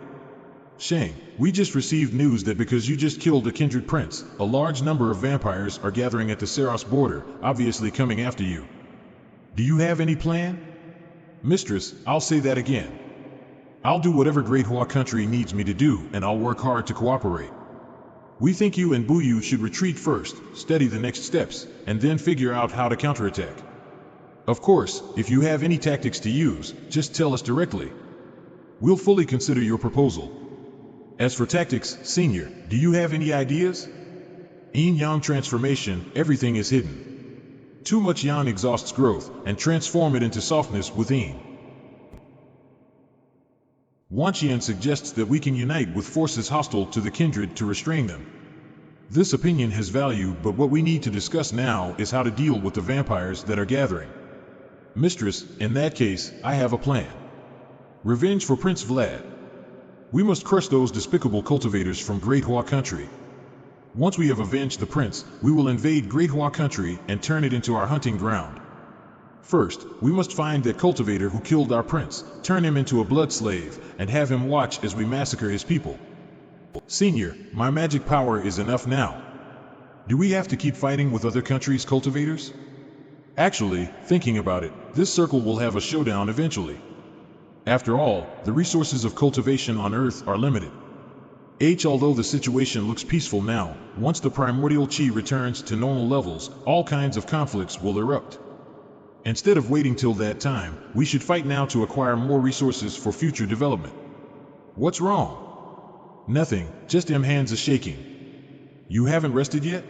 Sheng, we just received news that because you just killed a kindred prince, a large number of vampires are gathering at the Saros border, obviously coming after you. Do you have any plan? Mistress, I'll say that again. I'll do whatever Great Hua country needs me to do, and I'll work hard to cooperate. We think you and Buyu should retreat first, study the next steps, and then figure out how to counterattack. Of course, if you have any tactics to use, just tell us directly. We'll fully consider your proposal. As for tactics, Senior, do you have any ideas? Yin-Yang transformation, everything is hidden. Too much Yang exhausts growth, and transform it into softness with Yin. Wanqian suggests that we can unite with forces hostile to the kindred to restrain them. This opinion has value, but what we need to discuss now is how to deal with the vampires that are gathering. Mistress, in that case, I have a plan. Revenge for Prince Vlad. We must crush those despicable cultivators from Great Hua country. Once we have avenged the prince, we will invade Great Hua country and turn it into our hunting ground. First, we must find that cultivator who killed our prince, turn him into a blood slave, and have him watch as we massacre his people. Senior, my magic power is enough now. Do we have to keep fighting with other countries' cultivators? Actually, thinking about it, this circle will have a showdown eventually. After all, the resources of cultivation on Earth are limited. Although the situation looks peaceful now, once the primordial chi returns to normal levels, all kinds of conflicts will erupt. Instead of waiting till that time, we should fight now to acquire more resources for future development. What's wrong? Nothing, just hands are shaking. You haven't rested yet?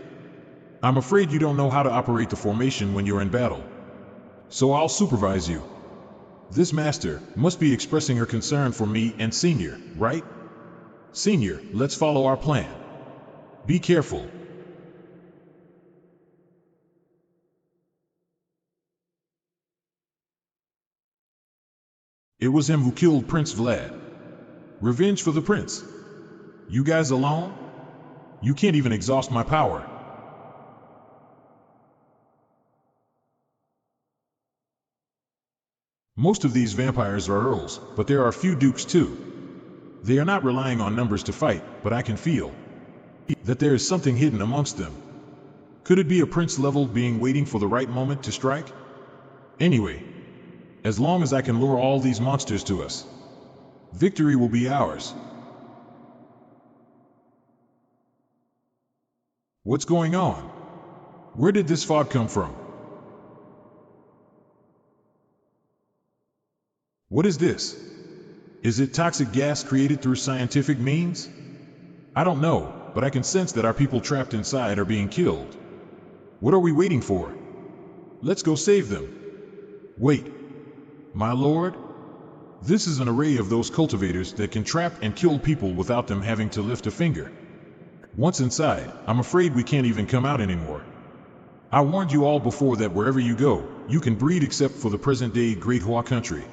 I'm afraid you don't know how to operate the formation when you're in battle. So I'll supervise you. This master must be expressing her concern for me and Senior, right? Senior, let's follow our plan. Be careful. It was him who killed Prince Vlad. Revenge for the prince. You guys alone? You can't even exhaust my power. Most of these vampires are earls, but there are a few dukes too. They are not relying on numbers to fight, but I can feel that there is something hidden amongst them. Could it be a prince-level being waiting for the right moment to strike? Anyway, as long as I can lure all these monsters to us, victory will be ours. What's going on? Where did this fog come from? What is this? Is it toxic gas created through scientific means? I don't know, but I can sense that our people trapped inside are being killed. What are we waiting for? Let's go save them. Wait. My lord? This is an array of those cultivators that can trap and kill people without them having to lift a finger. Once inside, I'm afraid we can't even come out anymore. I warned you all before that wherever you go, you can breed except for the present-day Great Hua country.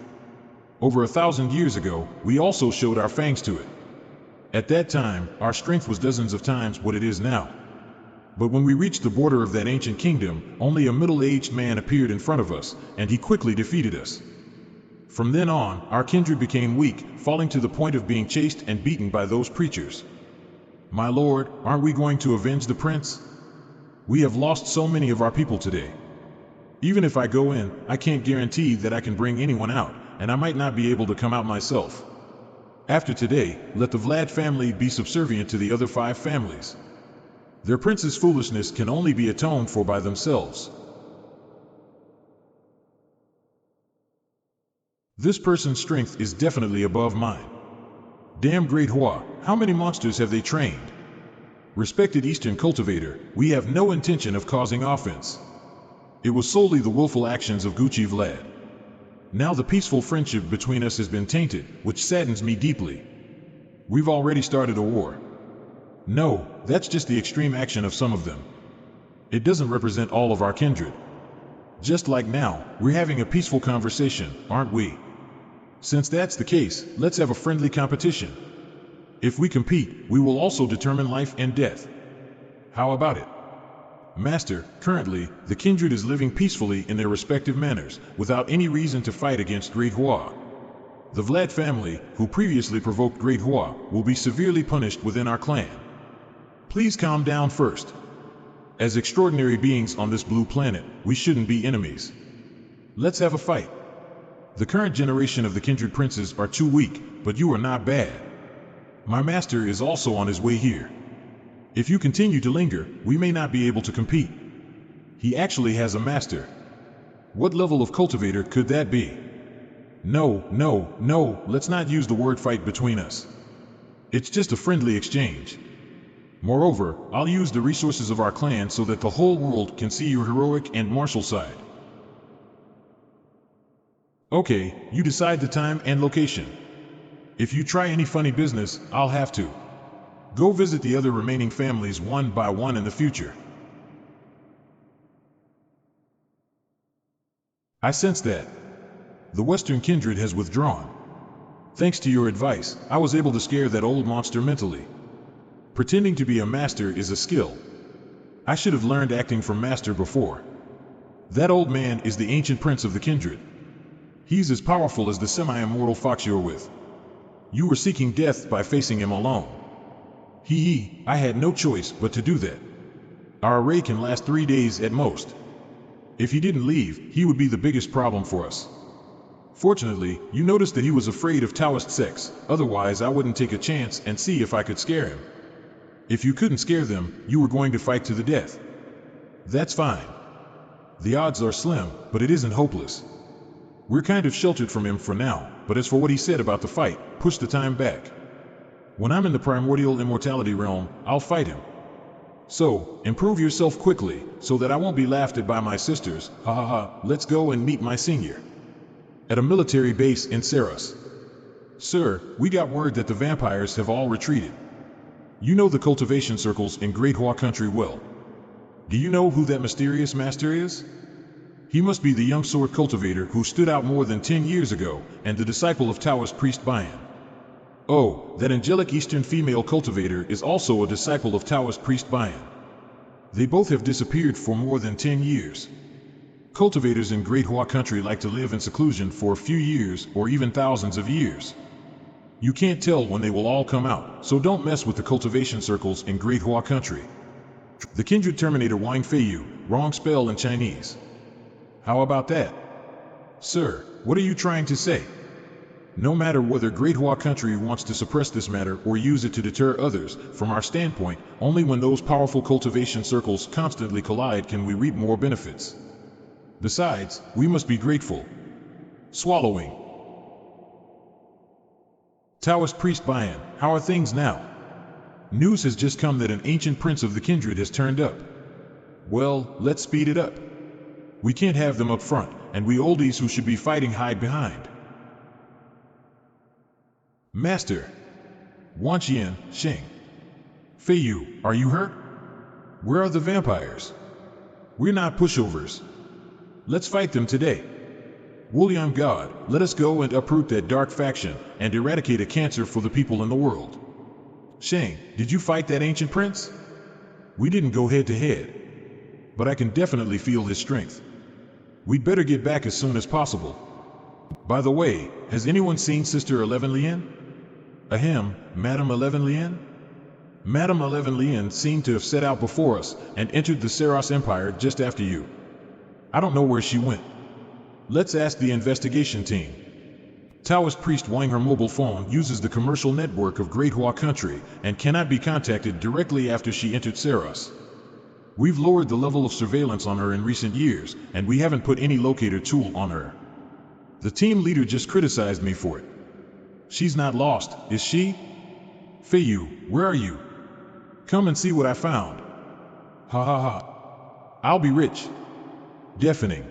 Over 1,000 years ago, we also showed our fangs to it. At that time, our strength was dozens of times what it is now. But when we reached the border of that ancient kingdom, only a middle-aged man appeared in front of us, and he quickly defeated us. From then on, our kindred became weak, falling to the point of being chased and beaten by those preachers. My lord, aren't we going to avenge the prince? We have lost so many of our people today. Even if I go in, I can't guarantee that I can bring anyone out, and I might not be able to come out myself. After today, let the Vlad family be subservient to the other 5 families. Their prince's foolishness can only be atoned for by themselves. This person's strength is definitely above mine. Damn Great Hua, how many monsters have they trained? Respected Eastern cultivator, we have no intention of causing offense. It was solely the willful actions of Gucci Vlad. Now the peaceful friendship between us has been tainted, which saddens me deeply. We've already started a war. No, that's just the extreme action of some of them. It doesn't represent all of our kindred. Just like now, we're having a peaceful conversation, aren't we? Since that's the case, let's have a friendly competition. If we compete, we will also determine life and death. How about it? Master, currently, the kindred is living peacefully in their respective manners, without any reason to fight against Great Hua. The Vlad family, who previously provoked Great Hua, will be severely punished within our clan. Please calm down first. As extraordinary beings on this blue planet, we shouldn't be enemies. Let's have a fight. The current generation of the kindred princes are too weak, but you are not bad. My master is also on his way here. If you continue to linger, we may not be able to compete. He actually has a master. What level of cultivator could that be? No, let's not use the word fight between us. It's just a friendly exchange. Moreover, I'll use the resources of our clan so that the whole world can see your heroic and martial side. Okay, you decide the time and location. If you try any funny business, I'll have to. Go visit the other remaining families one by one in the future. I sense that. The Western kindred has withdrawn. Thanks to your advice, I was able to scare that old monster mentally. Pretending to be a master is a skill. I should have learned acting from master before. That old man is the ancient prince of the kindred. He's as powerful as the semi-immortal fox you're with. You were seeking death by facing him alone. I had no choice but to do that. Our array can last 3 days at most. If he didn't leave, he would be the biggest problem for us. Fortunately, you noticed that he was afraid of Taoist sex, otherwise I wouldn't take a chance and see if I could scare him. If you couldn't scare them, you were going to fight to the death. That's fine. The odds are slim, but it isn't hopeless. We're kind of sheltered from him for now, but as for what he said about the fight, push the time back. When I'm in the primordial immortality realm, I'll fight him. So, improve yourself quickly, so that I won't be laughed at by my sisters. Ha ha ha, let's go and meet my senior. At a military base in Saros. Sir, we got word that the vampires have all retreated. You know the cultivation circles in Great Hua Country well. Do you know who that mysterious master is? He must be the young sword cultivator who stood out more than 10 years ago, and the disciple of Taoist priest Bian. Oh, that angelic Eastern female cultivator is also a disciple of Taoist priest Bian. They both have disappeared for more than 10 years. Cultivators in Great Hua Country like to live in seclusion for a few years or even thousands of years. You can't tell when they will all come out, so don't mess with the cultivation circles in Great Hua Country. The kindred terminator Wang Feiyu, wrong spell in Chinese. How about that? Sir, what are you trying to say? No matter whether Great Hua Country wants to suppress this matter or use it to deter others, from our standpoint, only when those powerful cultivation circles constantly collide can we reap more benefits. Besides, we must be grateful. Swallowing. Taoist priest Bian, how are things now? News has just come that an ancient prince of the kindred has turned up. Well, let's speed it up. We can't have them up front, and we oldies who should be fighting hide behind. Master. Wang Sheng. Feiyu, are you hurt? Where are the vampires? We're not pushovers. Let's fight them today. William God, let us go and uproot that dark faction and eradicate a cancer for the people in the world. Sheng, did you fight that ancient prince? We didn't go head to head, but I can definitely feel his strength. We'd better get back as soon as possible. By the way, has anyone seen Sister 11 Lien? Ahem, Madame 11 Lien? Madame 11 Lien seemed to have set out before us and entered the Saros Empire just after you. I don't know where she went. Let's ask the investigation team. Taoist priest Wang. Her mobile phone uses the commercial network of Great Hua Country and cannot be contacted directly after she entered Saros. We've lowered the level of surveillance on her in recent years, and we haven't put any locator tool on her. The team leader just criticized me for it. She's not lost, is she? Feiyu, where are you? Come and see what I found. Ha ha ha. I'll be rich. Deafening.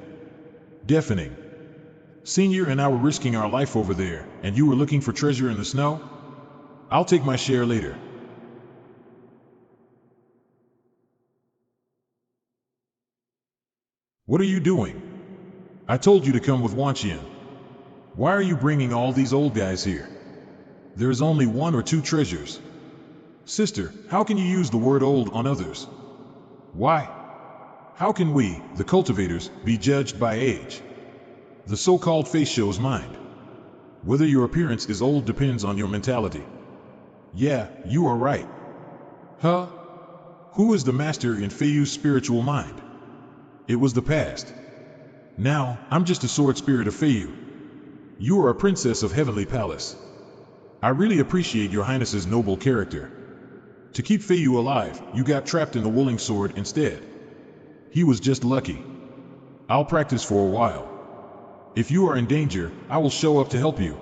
Deafening. Senior and I were risking our life over there, and you were looking for treasure in the snow? I'll take my share later. What are you doing? I told you to come with Wang Sheng. Why are you bringing all these old guys here? There is only one or two treasures. Sister, how can you use the word old on others? Why? How can we, the cultivators, be judged by age? The so-called face shows mind. Whether your appearance is old depends on your mentality. Yeah, you are right. Huh? Who is the master in Feiyu's spiritual mind? It was the past. Now, I'm just a sword spirit of Feiyu. You are a princess of Heavenly Palace. I really appreciate your highness's noble character. To keep Feiyu alive, you got trapped in the Wooling Sword instead. He was just lucky. I'll practice for a while. If you are in danger, I will show up to help you.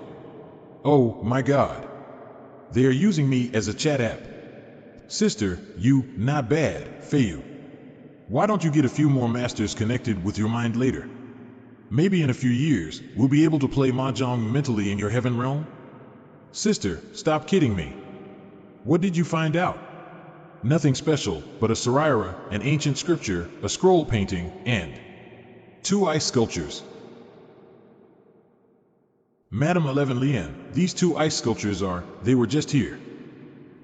Oh, my God. They are using me as a chat app. Sister, you, not bad, Feiyu. Why don't you get a few more masters connected with your mind later? Maybe in a few years, we'll be able to play mahjong mentally in your heaven realm? Sister, stop kidding me. What did you find out? Nothing special, but a saraira, an ancient scripture, a scroll painting, and 2 ice sculptures. Madame 11 Lien, these 2 ice sculptures they were just here.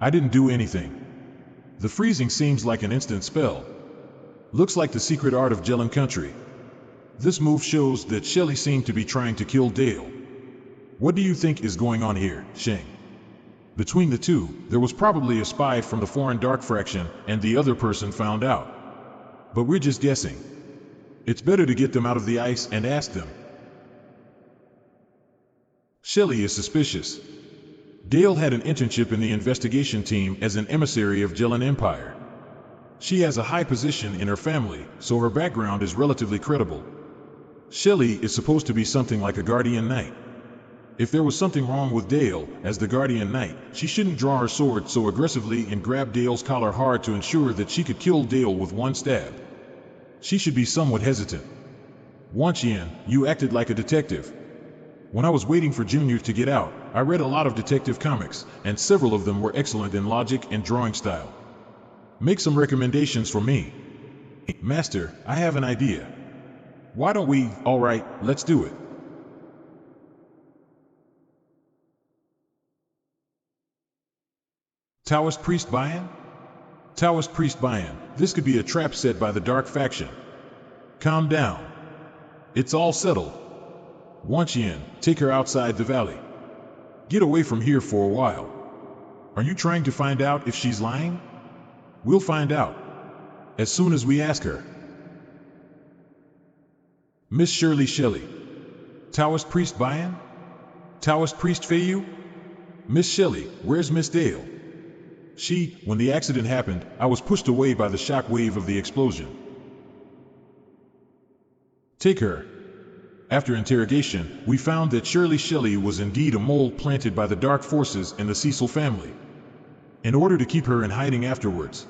I didn't do anything. The freezing seems like an instant spell. Looks like the secret art of Jelen Country. This move shows that Shelley seemed to be trying to kill Dale. What do you think is going on here, Sheng? Between the two, there was probably a spy from the foreign dark fraction, and the other person found out. But we're just guessing. It's better to get them out of the ice and ask them. Shelley is suspicious. Dale had an internship in the investigation team as an emissary of Jelen Empire. She has a high position in her family, so her background is relatively credible. Shelley is supposed to be something like a guardian knight. If there was something wrong with Dale, as the guardian knight, she shouldn't draw her sword so aggressively and grab Dale's collar hard to ensure that she could kill Dale with one stab. She should be somewhat hesitant. Wang Sheng, you acted like a detective. When I was waiting for Junior to get out, I read a lot of detective comics, and several of them were excellent in logic and drawing style. Make some recommendations for me. Master, I have an idea. Why don't we? Alright, let's do it. Taoist Priest Bayan? Taoist Priest Bayan, this could be a trap set by the Dark Faction. Calm down. It's all settled. Wang Sheng, take her outside the valley. Get away from here for a while. Are you trying to find out if she's lying? We'll find out. As soon as we ask her. Miss Shirley Shelley. Taoist Priest Bayan? Taoist Priest Feiyu? Miss Shelley, where's Miss Dale? When the accident happened, I was pushed away by the shock wave of the explosion. Take her. After interrogation, we found that Shirley Shelley was indeed a mole planted by the dark forces in the Cecil family. In order to keep her in hiding afterwards,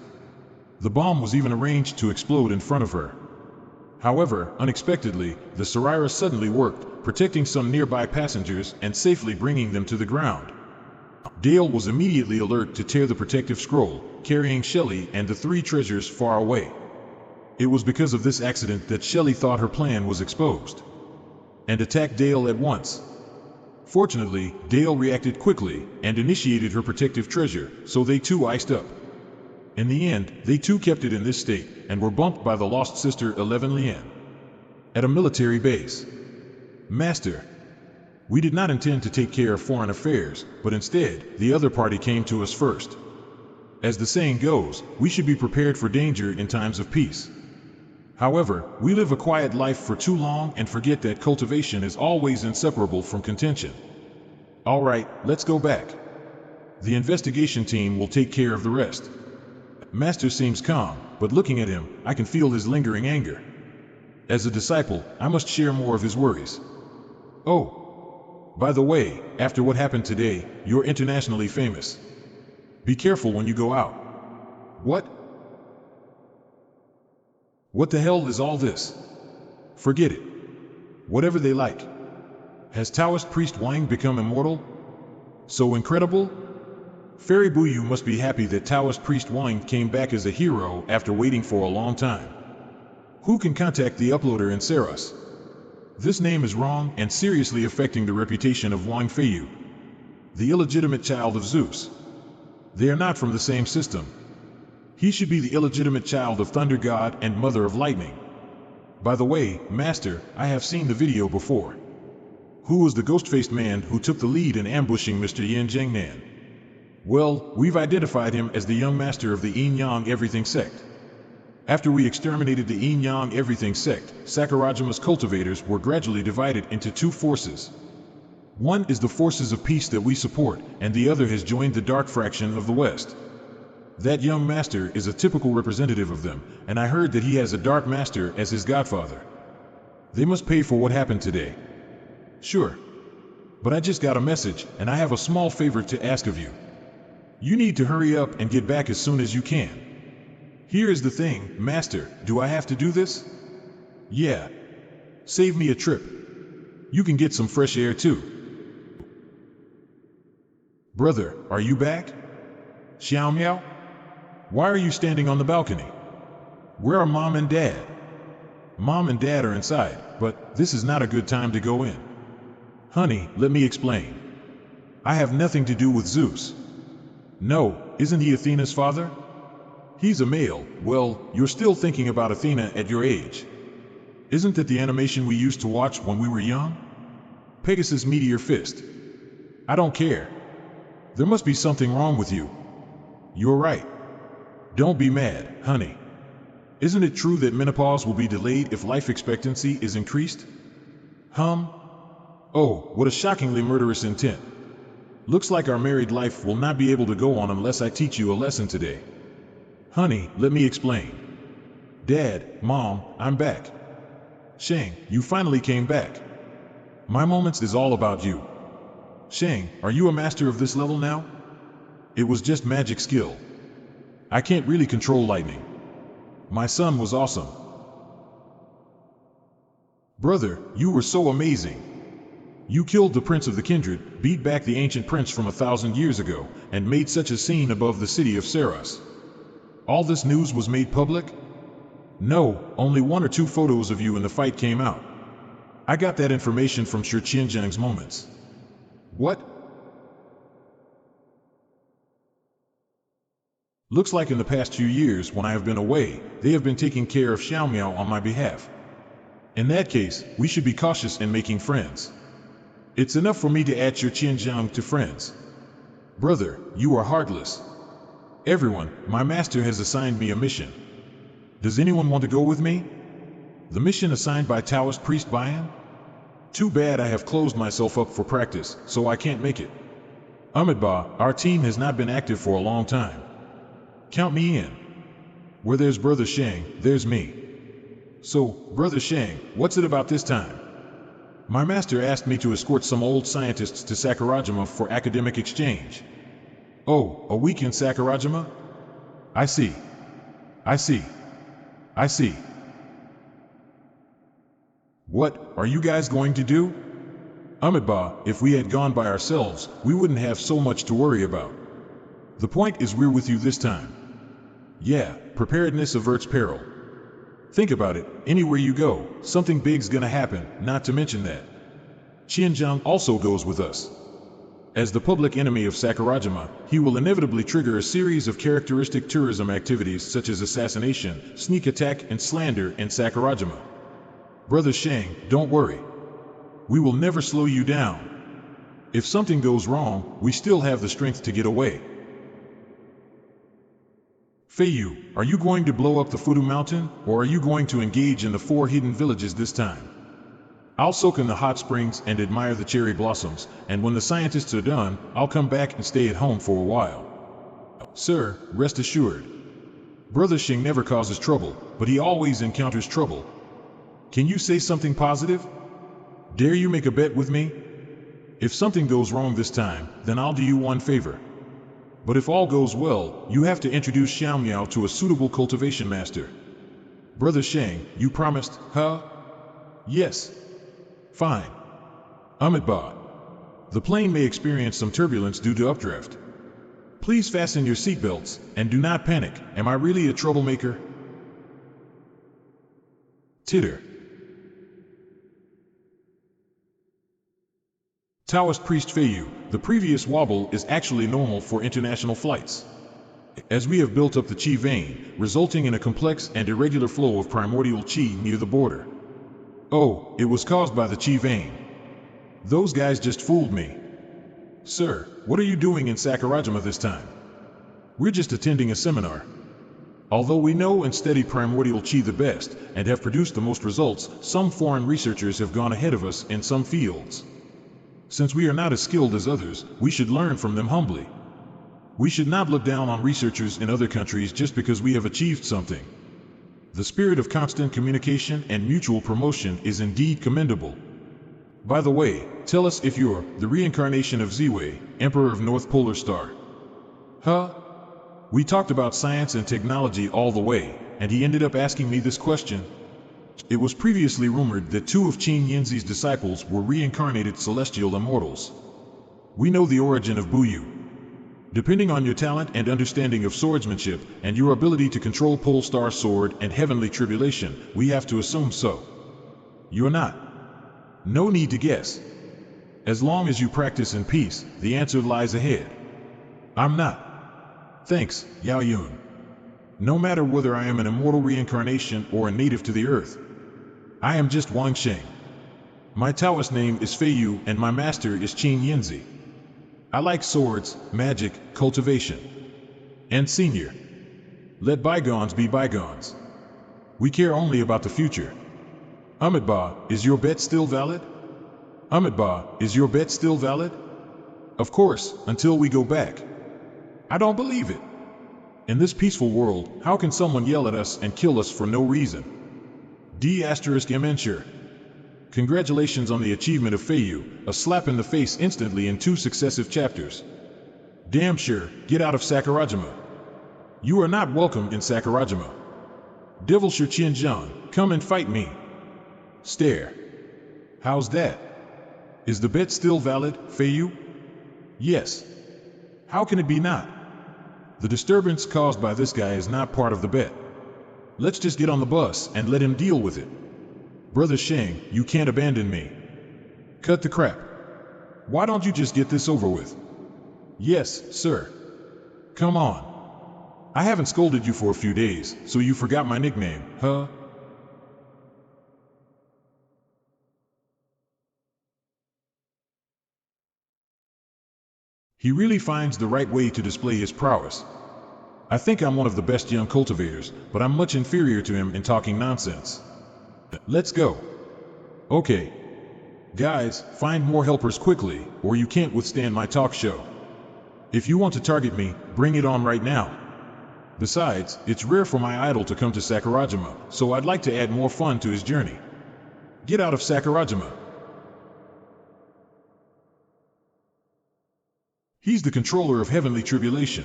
the bomb was even arranged to explode in front of her. However, unexpectedly, the Sarira suddenly worked, protecting some nearby passengers and safely bringing them to the ground. Dale was immediately alert to tear the protective scroll, carrying Shelley and the three treasures far away. It was because of this accident that Shelley thought her plan was exposed and attacked Dale at once. Fortunately, Dale reacted quickly and initiated her protective treasure, so they too iced up. In the end, they too kept it in this state and were bumped by the lost sister 11 Lian at a military base. Master, we did not intend to take care of foreign affairs, but instead, the other party came to us first. As the saying goes, we should be prepared for danger in times of peace. However, we live a quiet life for too long and forget that cultivation is always inseparable from contention. Alright, let's go back. The investigation team will take care of the rest. Master seems calm, but looking at him, I can feel his lingering anger. As a disciple, I must share more of his worries. Oh, by the way, after what happened today, you're internationally famous. Be careful when you go out. What? What the hell is all this? Forget it. Whatever they like. Has Taoist Priest Wang become immortal? So incredible? Fairy Buyu must be happy that Taoist Priest Wang came back as a hero after waiting for a long time. Who can contact the uploader in Saros? This name is wrong and seriously affecting the reputation of Wang Feiyu, the illegitimate child of Zeus. They are not from the same system. He should be the illegitimate child of Thunder God and Mother of Lightning. By the way, Master, I have seen the video before. Who was the ghost-faced man who took the lead in ambushing Mr. Yin Zhengnan? Well, we've identified him as the young master of the Yin-Yang Everything sect. After we exterminated the Yin-Yang Everything sect, Sakurajima's cultivators were gradually divided into two forces. One is the forces of peace that we support, and the other has joined the dark fraction of the West. That young master is a typical representative of them, and I heard that he has a dark master as his godfather. They must pay for what happened today. Sure. But I just got a message, and I have a small favor to ask of you. You need to hurry up and get back as soon as you can. Here is the thing, Master, do I have to do this? Yeah. Save me a trip. You can get some fresh air too. Brother, are you back? Xiao Miao? Why are you standing on the balcony? Where are Mom and Dad? Mom and Dad are inside, but this is not a good time to go in. Honey, let me explain. I have nothing to do with Zeus. No, isn't he Athena's father? He's a male. Well, you're still thinking about Athena at your age. Isn't that the animation we used to watch when we were young? Pegasus Meteor Fist. I don't care. There must be something wrong with you. You're right. Don't be mad, honey. Isn't it true that menopause will be delayed if life expectancy is increased? Oh, what a shockingly murderous intent. Looks like our married life will not be able to go on unless I teach you a lesson today. Honey, let me explain. Dad, Mom, I'm back. Sheng, you finally came back. My moments is all about you. Sheng, are you a master of this level now? It was just magic skill. I can't really control lightning. My son was awesome. Brother, you were so amazing. You killed the prince of the kindred, beat back the ancient prince from 1,000 years ago, and made such a scene above the city of Saros. All this news was made public? No, only 1 or 2 photos of you in the fight came out. I got that information from Shi Qianzhang's moments. What? Looks like in the past few years, when I have been away, they have been taking care of Xiao Miao on my behalf. In that case, we should be cautious in making friends. It's enough for me to add Shi Qianzhang to friends. Brother, you are heartless. Everyone, my master has assigned me a mission. Does anyone want to go with me? The mission assigned by Taoist priest Bayan? Too bad I have closed myself up for practice, so I can't make it. Amitabha, our team has not been active for a long time. Count me in. Where there's Brother Sheng, there's me. So, Brother Sheng, what's it about this time? My master asked me to escort some old scientists to Sakurajima for academic exchange. Oh, a week in Sakurajima? I see. What are you guys going to do? Amitabha, if we had gone by ourselves, we wouldn't have so much to worry about. The point is we're with you this time. Yeah, preparedness averts peril. Think about it, anywhere you go, something big's gonna happen, not to mention that Qianzhang also goes with us. As the public enemy of Sakurajima, he will inevitably trigger a series of characteristic tourism activities such as assassination, sneak attack, and slander in Sakurajima. Brother Sheng, don't worry. We will never slow you down. If something goes wrong, we still have the strength to get away. Feiyu, are you going to blow up the Fudu Mountain, or are you going to engage in the 4 hidden villages this time? I'll soak in the hot springs and admire the cherry blossoms, and when the scientists are done, I'll come back and stay at home for a while. Sir, rest assured. Brother Sheng never causes trouble, but he always encounters trouble. Can you say something positive? Dare you make a bet with me? If something goes wrong this time, then I'll do you one favor. But if all goes well, you have to introduce Xiao Miao to a suitable cultivation master. Brother Sheng, you promised, huh? Yes. Fine. Amitabha. The plane may experience some turbulence due to updraft. Please fasten your seatbelts, and do not panic. Am I really a troublemaker? Titter. Taoist priest Feiyu, the previous wobble is actually normal for international flights. As we have built up the Qi vein, resulting in a complex and irregular flow of primordial Qi near the border. Oh, it was caused by the Qi vein. Those guys just fooled me. Sir, what are you doing in Sakurajima this time? We're just attending a seminar. Although we know and study primordial Qi the best, and have produced the most results, some foreign researchers have gone ahead of us in some fields. Since we are not as skilled as others, we should learn from them humbly. We should not look down on researchers in other countries just because we have achieved something. The spirit of constant communication and mutual promotion is indeed commendable. By the way, tell us if you're the reincarnation of Ziwei, Emperor of North Polar Star. Huh? We talked about science and technology all the way, and he ended up asking me this question. It was previously rumored that 2 of Qin Yinzi's disciples were reincarnated celestial immortals. We know the origin of Buyu. Depending on your talent and understanding of swordsmanship, and your ability to control Polestar Sword and Heavenly Tribulation, we have to assume so. You're not. No need to guess. As long as you practice in peace, the answer lies ahead. I'm not. Thanks, Yao Yun. No matter whether I am an immortal reincarnation or a native to the earth, I am just Wang Sheng. My Taoist name is Feiyu and my master is Qin Yinzi. I like swords, magic, cultivation. And senior. Let bygones be bygones. We care only about the future. Amitabha, is your bet still valid? Amitabha, is your bet still valid? Of course, until we go back. I don't believe it. In this peaceful world, how can someone yell at us and kill us for no reason? D****. Congratulations on the achievement of Feiyu, a slap in the face instantly in 2 successive chapters. Damn sure, get out of Sakurajima. You are not welcome in Sakurajima. Devil Shurchinjan, come and fight me. Stare. How's that? Is the bet still valid, Feiyu? Yes. How can it be not? The disturbance caused by this guy is not part of the bet. Let's just get on the bus and let him deal with it. Brother Sheng, you can't abandon me. Cut the crap. Why don't you just get this over with? Yes, sir. Come on. I haven't scolded you for a few days, so you forgot my nickname, huh? He really finds the right way to display his prowess. I think I'm one of the best young cultivators, but I'm much inferior to him in talking nonsense. Let's go. Okay. Guys, find more helpers quickly, or you can't withstand my talk show. If you want to target me, bring it on right now. Besides, it's rare for my idol to come to Sakurajima, so I'd like to add more fun to his journey. Get out of Sakurajima. He's the controller of heavenly tribulation.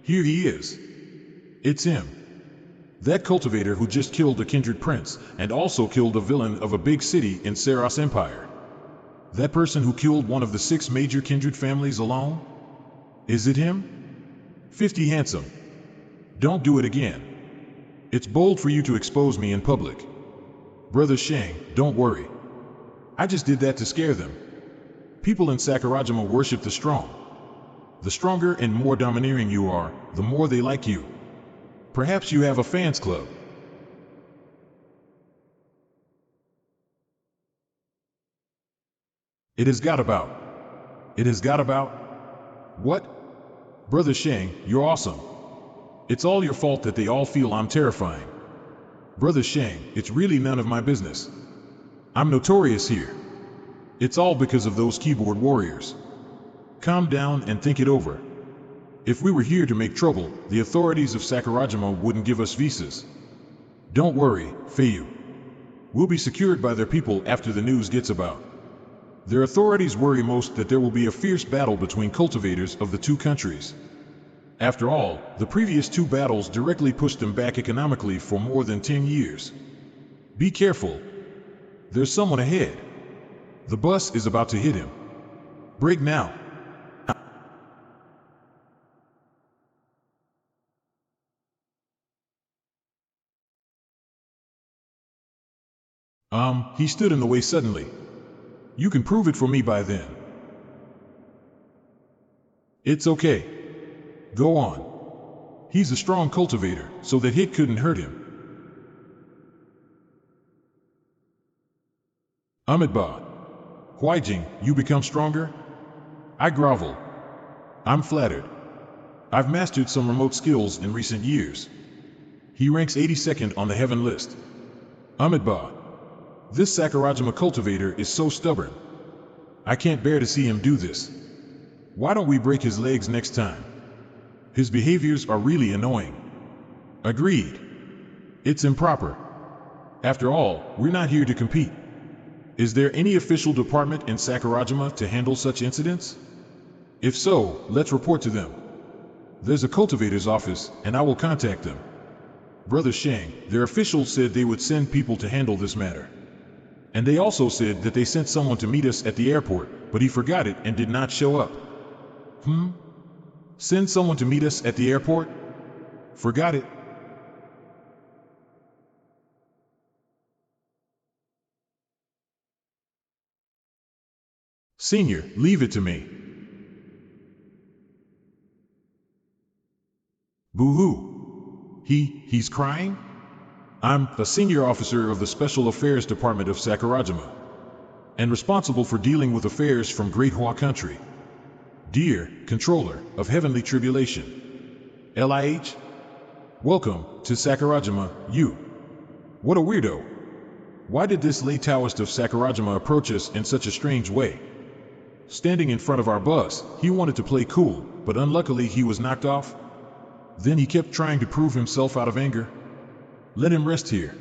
Here he is. It's him. That cultivator who just killed a kindred prince, and also killed a villain of a big city in Saros Empire. That person who killed one of the 6 major kindred families alone? Is it him? 50 handsome. Don't do it again. It's bold for you to expose me in public. Brother Sheng, don't worry. I just did that to scare them. People in Sakurajima worship the strong. The stronger and more domineering you are, the more they like you. Perhaps you have a fans club. It has got about. What? Brother Sheng, you're awesome. It's all your fault that they all feel I'm terrifying. Brother Sheng, it's really none of my business. I'm notorious here. It's all because of those keyboard warriors. Calm down and think it over. If we were here to make trouble, the authorities of Sakurajima wouldn't give us visas. Don't worry, Feiyu. We'll be secured by their people after the news gets about. Their authorities worry most that there will be a fierce battle between cultivators of the 2 countries. After all, the previous 2 battles directly pushed them back economically for more than 10 years. Be careful. There's someone ahead. The bus is about to hit him. Brake now. He stood in the way suddenly. You can prove it for me by then. It's okay. Go on. He's a strong cultivator, so that hit couldn't hurt him. Amidba. Huijing, you become stronger? I grovel. I'm flattered. I've mastered some remote skills in recent years. He ranks 82nd on the heaven list. Amidba. This Sakurajima cultivator is so stubborn. I can't bear to see him do this. Why don't we break his legs next time? His behaviors are really annoying. Agreed. It's improper. After all, we're not here to compete. Is there any official department in Sakurajima to handle such incidents? If so, let's report to them. There's a cultivator's office, and I will contact them. Brother Sheng, their officials said they would send people to handle this matter. And they also said that they sent someone to meet us at the airport, but he forgot it and did not show up. Send someone to meet us at the airport? Forgot it? Senior, leave it to me. Boo-hoo. He's crying? I'm a senior officer of the Special Affairs Department of Sakurajima, and responsible for dealing with affairs from Great Hua Country. Dear Controller of Heavenly Tribulation, LIH? Welcome to Sakurajima, you. What a weirdo. Why did this lay Taoist of Sakurajima approach us in such a strange way? Standing in front of our bus, he wanted to play cool, but unluckily he was knocked off. Then he kept trying to prove himself out of anger. Let him rest here.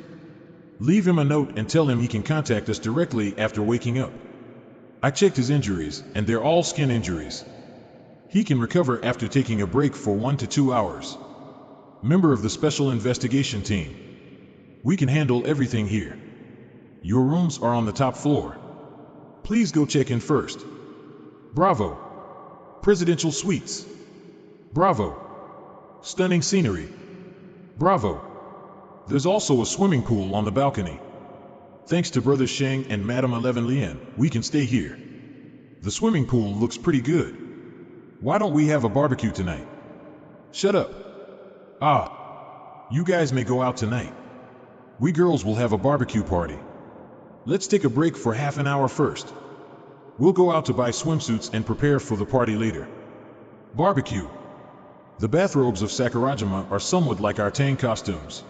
Leave him a note and tell him he can contact us directly after waking up. I checked his injuries, and they're all skin injuries. He can recover after taking a break for 1 to 2 hours. Member of the Special Investigation Team. We can handle everything here. Your rooms are on the top floor. Please go check in first. Bravo. Presidential suites. Bravo. Stunning scenery. Bravo. There's also a swimming pool on the balcony. Thanks to Brother Sheng and Madame 11 Lien, we can stay here. The swimming pool looks pretty good. Why don't we have a barbecue tonight? Shut up. You guys may go out tonight. We girls will have a barbecue party. Let's take a break for half an hour first. We'll go out to buy swimsuits and prepare for the party later. Barbecue. The bathrobes of Sakurajima are somewhat like our Tang costumes.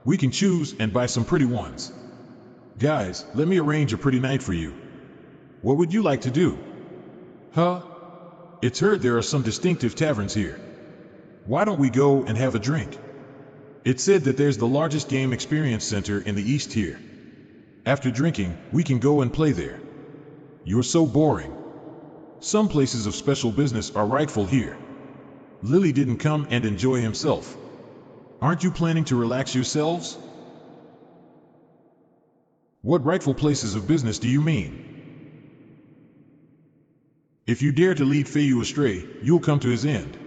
We can choose and buy some pretty ones. Guys, let me arrange a pretty night for you. What would you like to do? Huh? It's heard there are some distinctive taverns here. Why don't we go and have a drink? It's said that there's the largest game experience center in the East here. After drinking, we can go and play there. You're so boring. Some places of special business are rightful here. Lily didn't come and enjoy himself. Aren't you planning to relax yourselves? What rightful places of business do you mean? If you dare to lead Feiyu astray, you'll come to his end.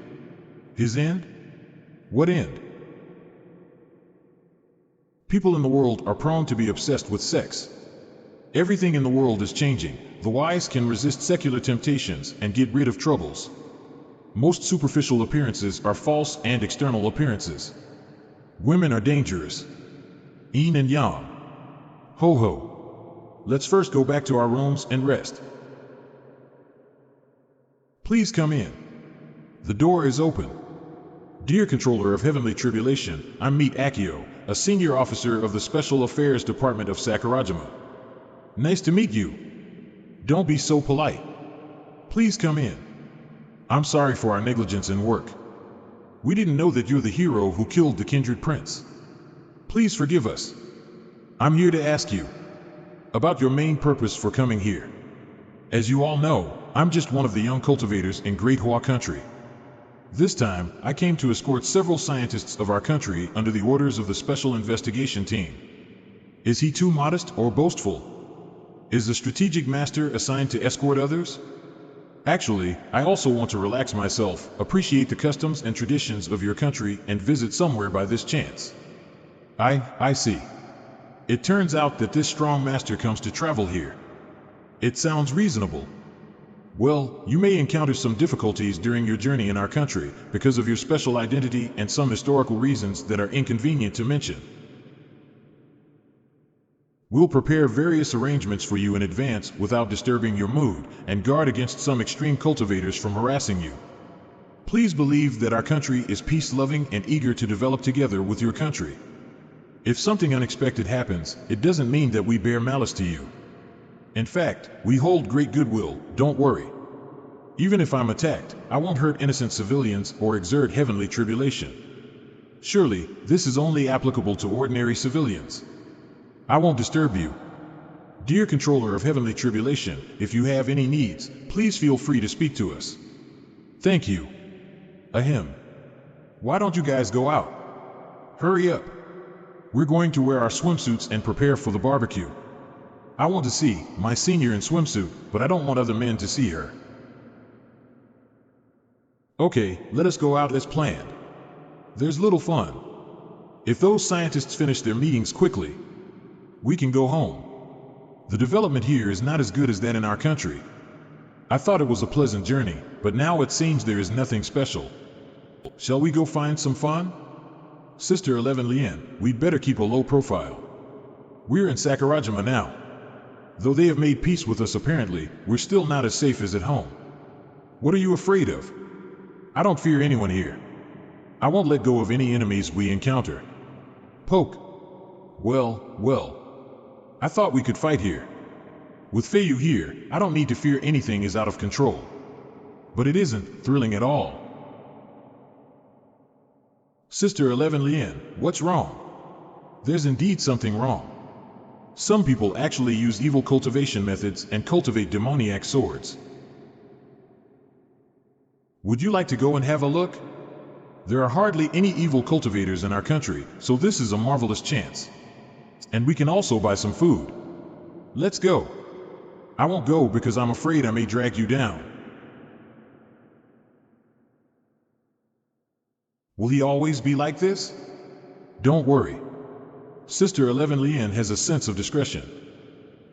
His end? What end? People in the world are prone to be obsessed with sex. Everything in the world is changing. The wise can resist secular temptations and get rid of troubles. Most superficial appearances are false and external appearances. Women are dangerous. Yin and yang. Ho ho. Let's first go back to our rooms and rest. Please come in. The door is open. Dear Controller of Heavenly Tribulation, I'm Meet Akio, a senior officer of the Special Affairs Department of Sakurajima. Nice to meet you. Don't be so polite. Please come in. I'm sorry for our negligence in work. We didn't know that you're the hero who killed the kindred prince. Please forgive us. I'm here to ask you about your main purpose for coming here. As you all know, I'm just one of the young cultivators in Great Hua Country. This time, I came to escort several scientists of our country under the orders of the Special Investigation Team. Is he too modest or boastful? Is the strategic master assigned to escort others? Actually, I also want to relax myself, appreciate the customs and traditions of your country, and visit somewhere by this chance. I see. It turns out that this strong master comes to travel here. It sounds reasonable. Well, you may encounter some difficulties during your journey in our country because of your special identity and some historical reasons that are inconvenient to mention. We'll prepare various arrangements for you in advance without disturbing your mood and guard against some extreme cultivators from harassing you. Please believe that our country is peace-loving and eager to develop together with your country. If something unexpected happens, it doesn't mean that we bear malice to you. In fact, we hold great goodwill, don't worry. Even if I'm attacked, I won't hurt innocent civilians or exert heavenly tribulation. Surely, this is only applicable to ordinary civilians. I won't disturb you. Dear Controller of Heavenly Tribulation, if you have any needs, please feel free to speak to us. Thank you. Ahem. Why don't you guys go out? Hurry up. We're going to wear our swimsuits and prepare for the barbecue. I want to see my senior in swimsuit, but I don't want other men to see her. Okay, let us go out as planned. There's little fun. If those scientists finish their meetings quickly, we can go home. The development here is not as good as that in our country. I thought it was a pleasant journey, but now it seems there is nothing special. Shall we go find some fun? Sister 11 Lien, we'd better keep a low profile. We're in Sakurajima now. Though they have made peace with us apparently, we're still not as safe as at home. What are you afraid of? I don't fear anyone here. I won't let go of any enemies we encounter. Poke. Well. I thought we could fight here. With Feiyu here, I don't need to fear anything is out of control. But it isn't thrilling at all. Sister 11 Lien, what's wrong? There's indeed something wrong. Some people actually use evil cultivation methods and cultivate demoniac swords. Would you like to go and have a look? There are hardly any evil cultivators in our country, so this is a marvelous chance. And we can also buy some food. Let's go. I won't go because I'm afraid I may drag you down. Will he always be like this? Don't worry. Sister 11 Lien has a sense of discretion.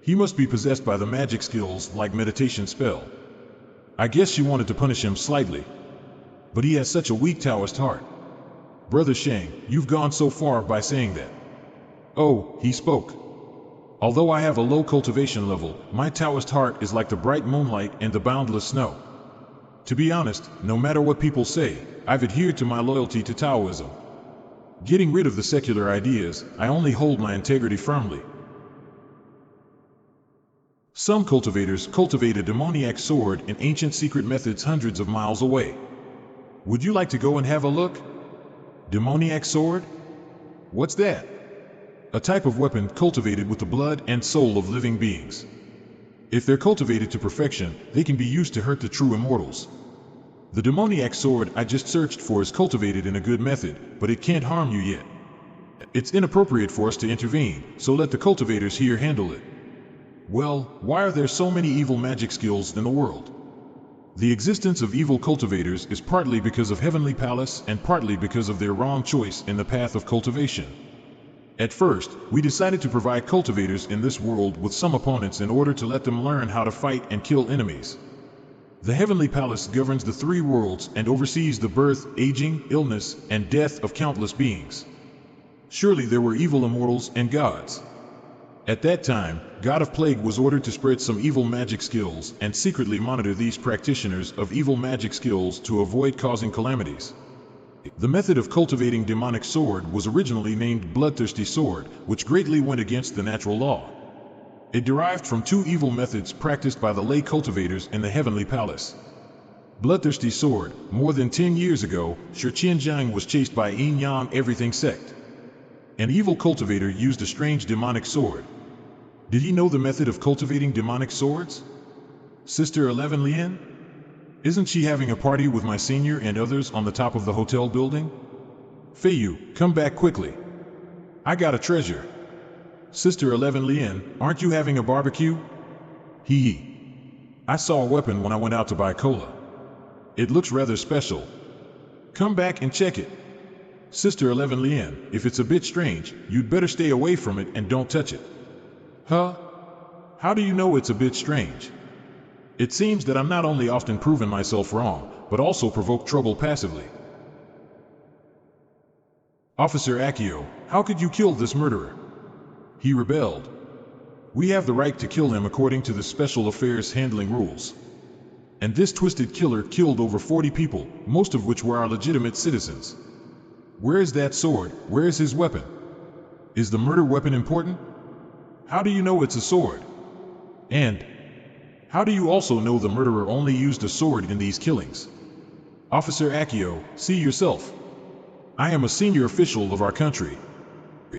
He must be possessed by the magic skills like meditation spell. I guess she wanted to punish him slightly. But he has such a weak Taoist heart. Brother Sheng, you've gone so far by saying that. Oh, he spoke. Although I have a low cultivation level, my Taoist heart is like the bright moonlight and the boundless snow. To be honest, no matter what people say, I've adhered to my loyalty to Taoism. Getting rid of the secular ideas, I only hold my integrity firmly. Some cultivators cultivate a demoniac sword in ancient secret methods hundreds of miles away. Would you like to go and have a look? Demoniac sword? What's that? A type of weapon cultivated with the blood and soul of living beings. If they're cultivated to perfection, they can be used to hurt the true immortals. The demoniac sword I just searched for is cultivated in a good method, but it can't harm you yet. It's inappropriate for us to intervene, so let the cultivators here handle it. Well, why are there so many evil magic skills in the world? The existence of evil cultivators is partly because of Heavenly Palace and partly because of their wrong choice in the path of cultivation. At first, we decided to provide cultivators in this world with some opponents in order to let them learn how to fight and kill enemies. The Heavenly Palace governs the three worlds and oversees the birth, aging, illness, and death of countless beings. Surely there were evil immortals and gods. At that time, God of Plague was ordered to spread some evil magic skills and secretly monitor these practitioners of evil magic skills to avoid causing calamities. The method of cultivating demonic sword was originally named Bloodthirsty Sword, which greatly went against the natural law. It derived from two evil methods practiced by the lay cultivators in the Heavenly Palace. Bloodthirsty Sword, more than 10 years ago, Shi Qianjiang was chased by Yin Yang Everything sect. An evil cultivator used a strange demonic sword. Did he know the method of cultivating demonic swords? Sister 11 Lien? Isn't she having a party with my senior and others on the top of the hotel building? Feiyu, come back quickly. I got a treasure. Sister 11 Lien, aren't you having a barbecue? Hee. I saw a weapon when I went out to buy cola. It looks rather special. Come back and check it. Sister 11 Lien, if it's a bit strange, you'd better stay away from it and don't touch it. Huh? How do you know it's a bit strange? It seems that I'm not only often proven myself wrong, but also provoke trouble passively. Officer Akio, how could you kill this murderer? He rebelled. We have the right to kill him according to the Special Affairs Handling rules. And this twisted killer killed over 40 people, most of which were our legitimate citizens. Where is that sword? Where is his weapon? Is the murder weapon important? How do you know it's a sword? And how do you also know the murderer only used a sword in these killings? Officer Akio, see yourself. I am a senior official of our country.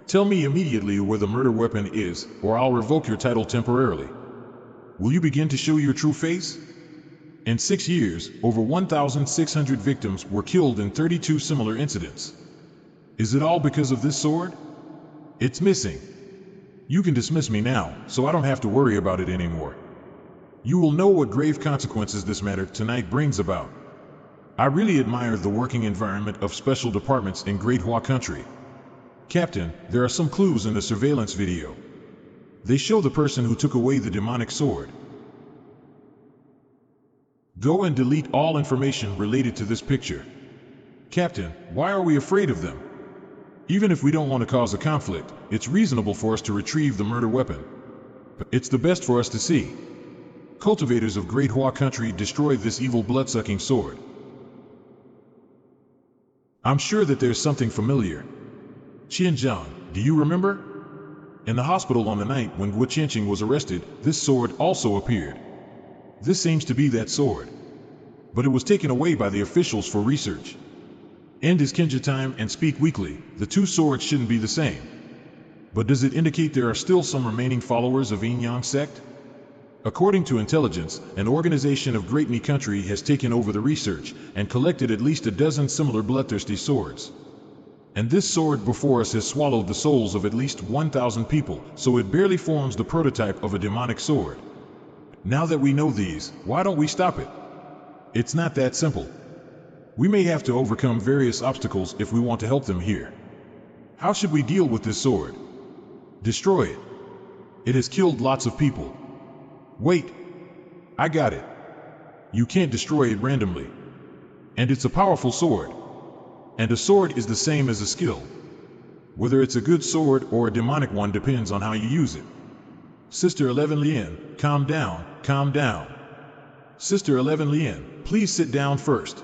Tell me immediately where the murder weapon is, or I'll revoke your title temporarily. Will you begin to show your true face? In 6 years, over 1,600 victims were killed in 32 similar incidents. Is it all because of this sword? It's missing. You can dismiss me now, so I don't have to worry about it anymore. You will know what grave consequences this matter tonight brings about. I really admire the working environment of special departments in Great Hua Country. Captain, there are some clues in the surveillance video. They show the person who took away the demonic sword. Go and delete all information related to this picture. Captain, why are we afraid of them? Even if we don't want to cause a conflict, it's reasonable for us to retrieve the murder weapon. It's the best for us to see. Cultivators of Great Hua Country destroyed this evil blood-sucking sword. I'm sure that there's something familiar. Qianjiang, do you remember? In the hospital on the night when Wu Qianqing was arrested, this sword also appeared. This seems to be that sword. But it was taken away by the officials for research. End his Kinja time and speak weakly. The two swords shouldn't be the same. But does it indicate there are still some remaining followers of Yin Yang sect? According to intelligence, an organization of Great Mi country has taken over the research and collected at least a dozen similar bloodthirsty swords. And this sword before us has swallowed the souls of at least 1,000 people, so it barely forms the prototype of a demonic sword. Now that we know these, why don't we stop it? It's not that simple. We may have to overcome various obstacles if we want to help them here. How should we deal with this sword? Destroy it. It has killed lots of people. Wait. I got it. You can't destroy it randomly. And it's a powerful sword. And a sword is the same as a skill. Whether it's a good sword or a demonic one depends on how you use it. Sister 11 Lien, calm down, calm down. Sister 11 Lien, please sit down first.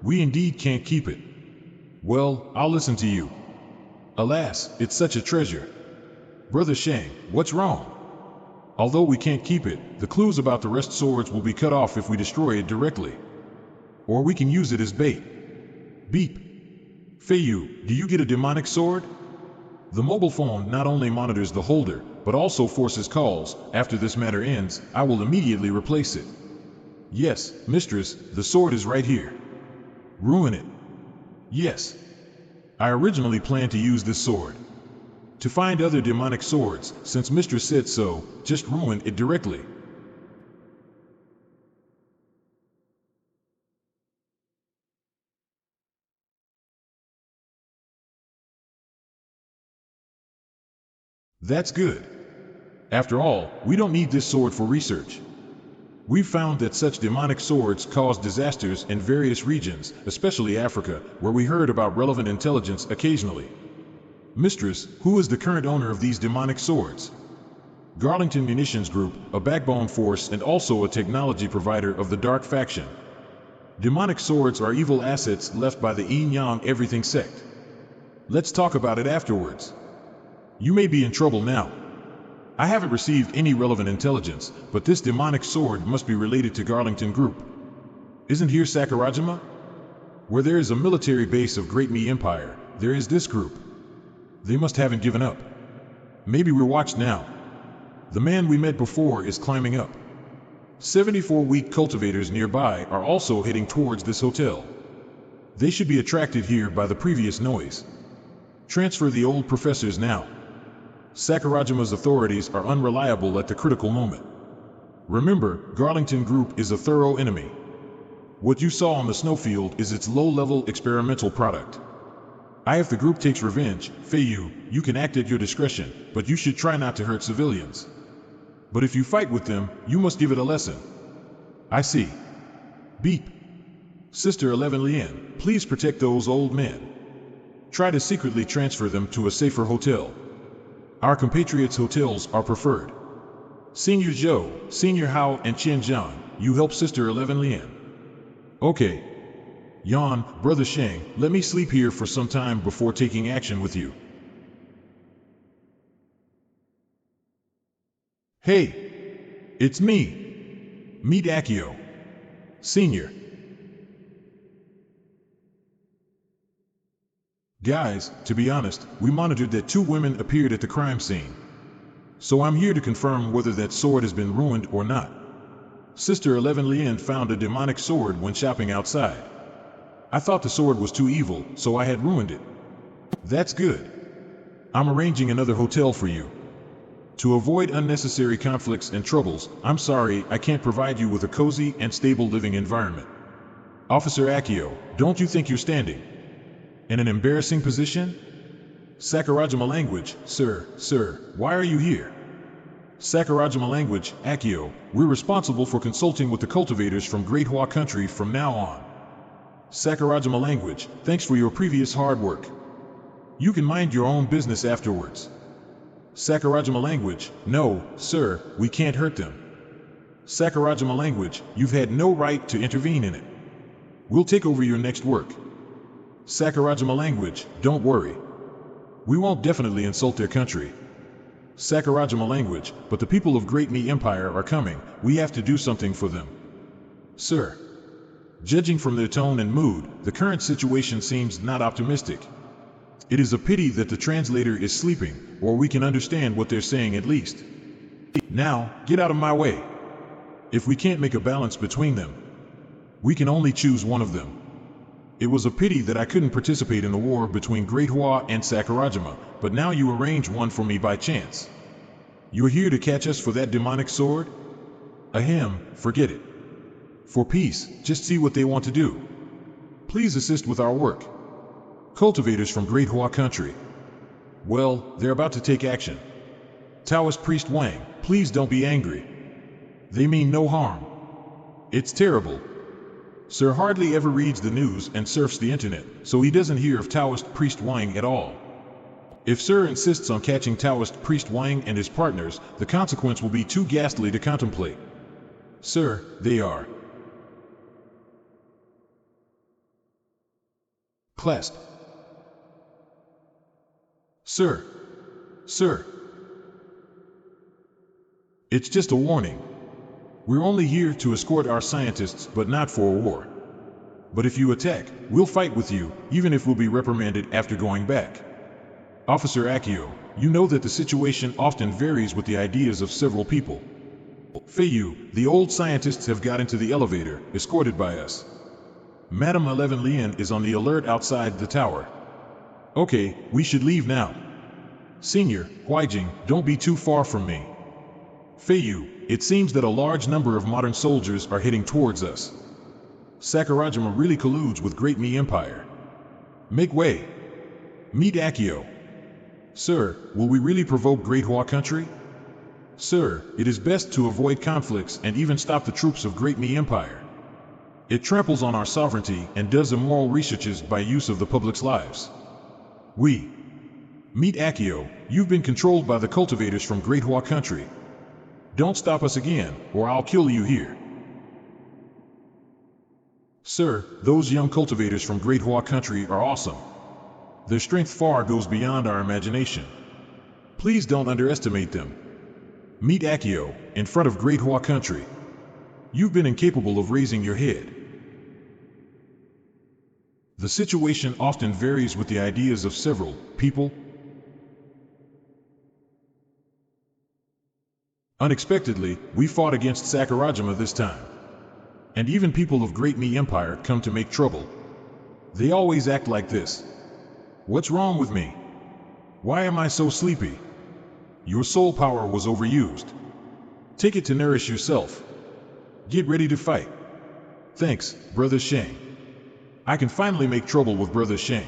We indeed can't keep it. Well, I'll listen to you. Alas, it's such a treasure. Brother Sheng, what's wrong? Although we can't keep it, the clues about the rest swords will be cut off if we destroy it directly. Or we can use it as bait. Beep. Feiyu, do you get a demonic sword? The mobile phone not only monitors the holder, but also forces calls. After this matter ends, I will immediately replace it. Yes, mistress, the sword is right here. Ruin it. Yes. I originally planned to use this sword to find other demonic swords. Since mistress said so, just ruin it directly. That's good. After all, we don't need this sword for research. We've found that such demonic swords cause disasters in various regions, especially Africa, where we heard about relevant intelligence occasionally. Mistress, who is the current owner of these demonic swords? Garlington Munitions Group, a backbone force and also a technology provider of the Dark Faction. Demonic swords are evil assets left by the Yin Yang Everything sect. Let's talk about it afterwards. You may be in trouble now. I haven't received any relevant intelligence, but this demonic sword must be related to Garlington Group. Isn't here Sakurajima? Where there is a military base of Great Mi Empire, there is this group. They must haven't given up. Maybe we're watched now. The man we met before is climbing up. 74 weak cultivators nearby are also heading towards this hotel. They should be attracted here by the previous noise. Transfer the old professors now. Sakurajima's authorities are unreliable at the critical moment. Remember, Garlington Group is a thorough enemy. What you saw on the snowfield is its low-level experimental product. If the group takes revenge, Feiyu, you can act at your discretion, but you should try not to hurt civilians. But if you fight with them, you must give it a lesson. I see. Beep. Sister 11 Lien, please protect those old men. Try to secretly transfer them to a safer hotel. Our compatriots' hotels are preferred. Senior Zhou, Senior Hao and Chen Jian, you help Sister 11 Lien. Okay. Yan, Brother Sheng, let me sleep here for some time before taking action with you. Hey! It's me! Meet Akio. Senior. Guys, to be honest, we monitored that 2 women appeared at the crime scene. So I'm here to confirm whether that sword has been ruined or not. Sister 11 Lien found a demonic sword when shopping outside. I thought the sword was too evil, so I had ruined it. That's good. I'm arranging another hotel for you. To avoid unnecessary conflicts and troubles, I'm sorry I can't provide you with a cozy and stable living environment. Officer Akio, don't you think you're standing in an embarrassing position? Sakurajima language, sir, why are you here? Sakurajima language, Akio, we're responsible for consulting with the cultivators from Great Hua country from now on. Sakurajima language, thanks for your previous hard work. You can mind your own business afterwards. Sakurajima language, no, sir, we can't hurt them. Sakurajima language, you've had no right to intervene in it. We'll take over your next work. Sakurajima language, don't worry. We won't definitely insult their country. Sakurajima language, but the people of Great Mi Empire are coming, we have to do something for them. Sir. Judging from their tone and mood, the current situation seems not optimistic. It is a pity that the translator is sleeping, or we can understand what they're saying at least. Now, get out of my way. If we can't make a balance between them, we can only choose one of them. It was a pity that I couldn't participate in the war between Great Hua and Sakurajima, but now you arrange one for me by chance. You're here to catch us for that demonic sword? Ahem, forget it. For peace, just see what they want to do. Please assist with our work. Cultivators from Great Hua country. Well, they're about to take action. Taoist priest Wang, please don't be angry. They mean no harm. It's terrible. Sir hardly ever reads the news and surfs the internet, so he doesn't hear of Taoist priest Wang at all. If Sir insists on catching Taoist priest Wang and his partners, the consequence will be too ghastly to contemplate. Sir, they are. Clasped. Sir. Sir. It's just a warning. We're only here to escort our scientists, but not for a war. But if you attack, we'll fight with you, even if we'll be reprimanded after going back. Officer Akio, you know that the situation often varies with the ideas of several people. Feiyu, the old scientists have got into the elevator, escorted by us. Madame 11 Lian is on the alert outside the tower. Okay, we should leave now. Senior, Huijing, don't be too far from me. Feiyu, it seems that a large number of modern soldiers are heading towards us. Sakurajima really colludes with Great Mi Empire. Make way. Meet Akio. Sir, will we really provoke Great Hua country? Sir, it is best to avoid conflicts and even stop the troops of Great Mi Empire. It tramples on our sovereignty and does immoral researches by use of the public's lives. Meet Akio, you've been controlled by the cultivators from Great Hua country. Don't stop us again, or I'll kill you here. Sir, those young cultivators from Great Hua country are awesome. Their strength far goes beyond our imagination. Please don't underestimate them. Meet Akio, in front of Great Hua country. You've been incapable of raising your head. The situation often varies with the ideas of several people. Unexpectedly, we fought against Sakurajima this time. And even people of Great Mi Empire come to make trouble. They always act like this. What's wrong with me? Why am I so sleepy? Your soul power was overused. Take it to nourish yourself. Get ready to fight. Thanks, Brother Sheng. I can finally make trouble with Brother Sheng.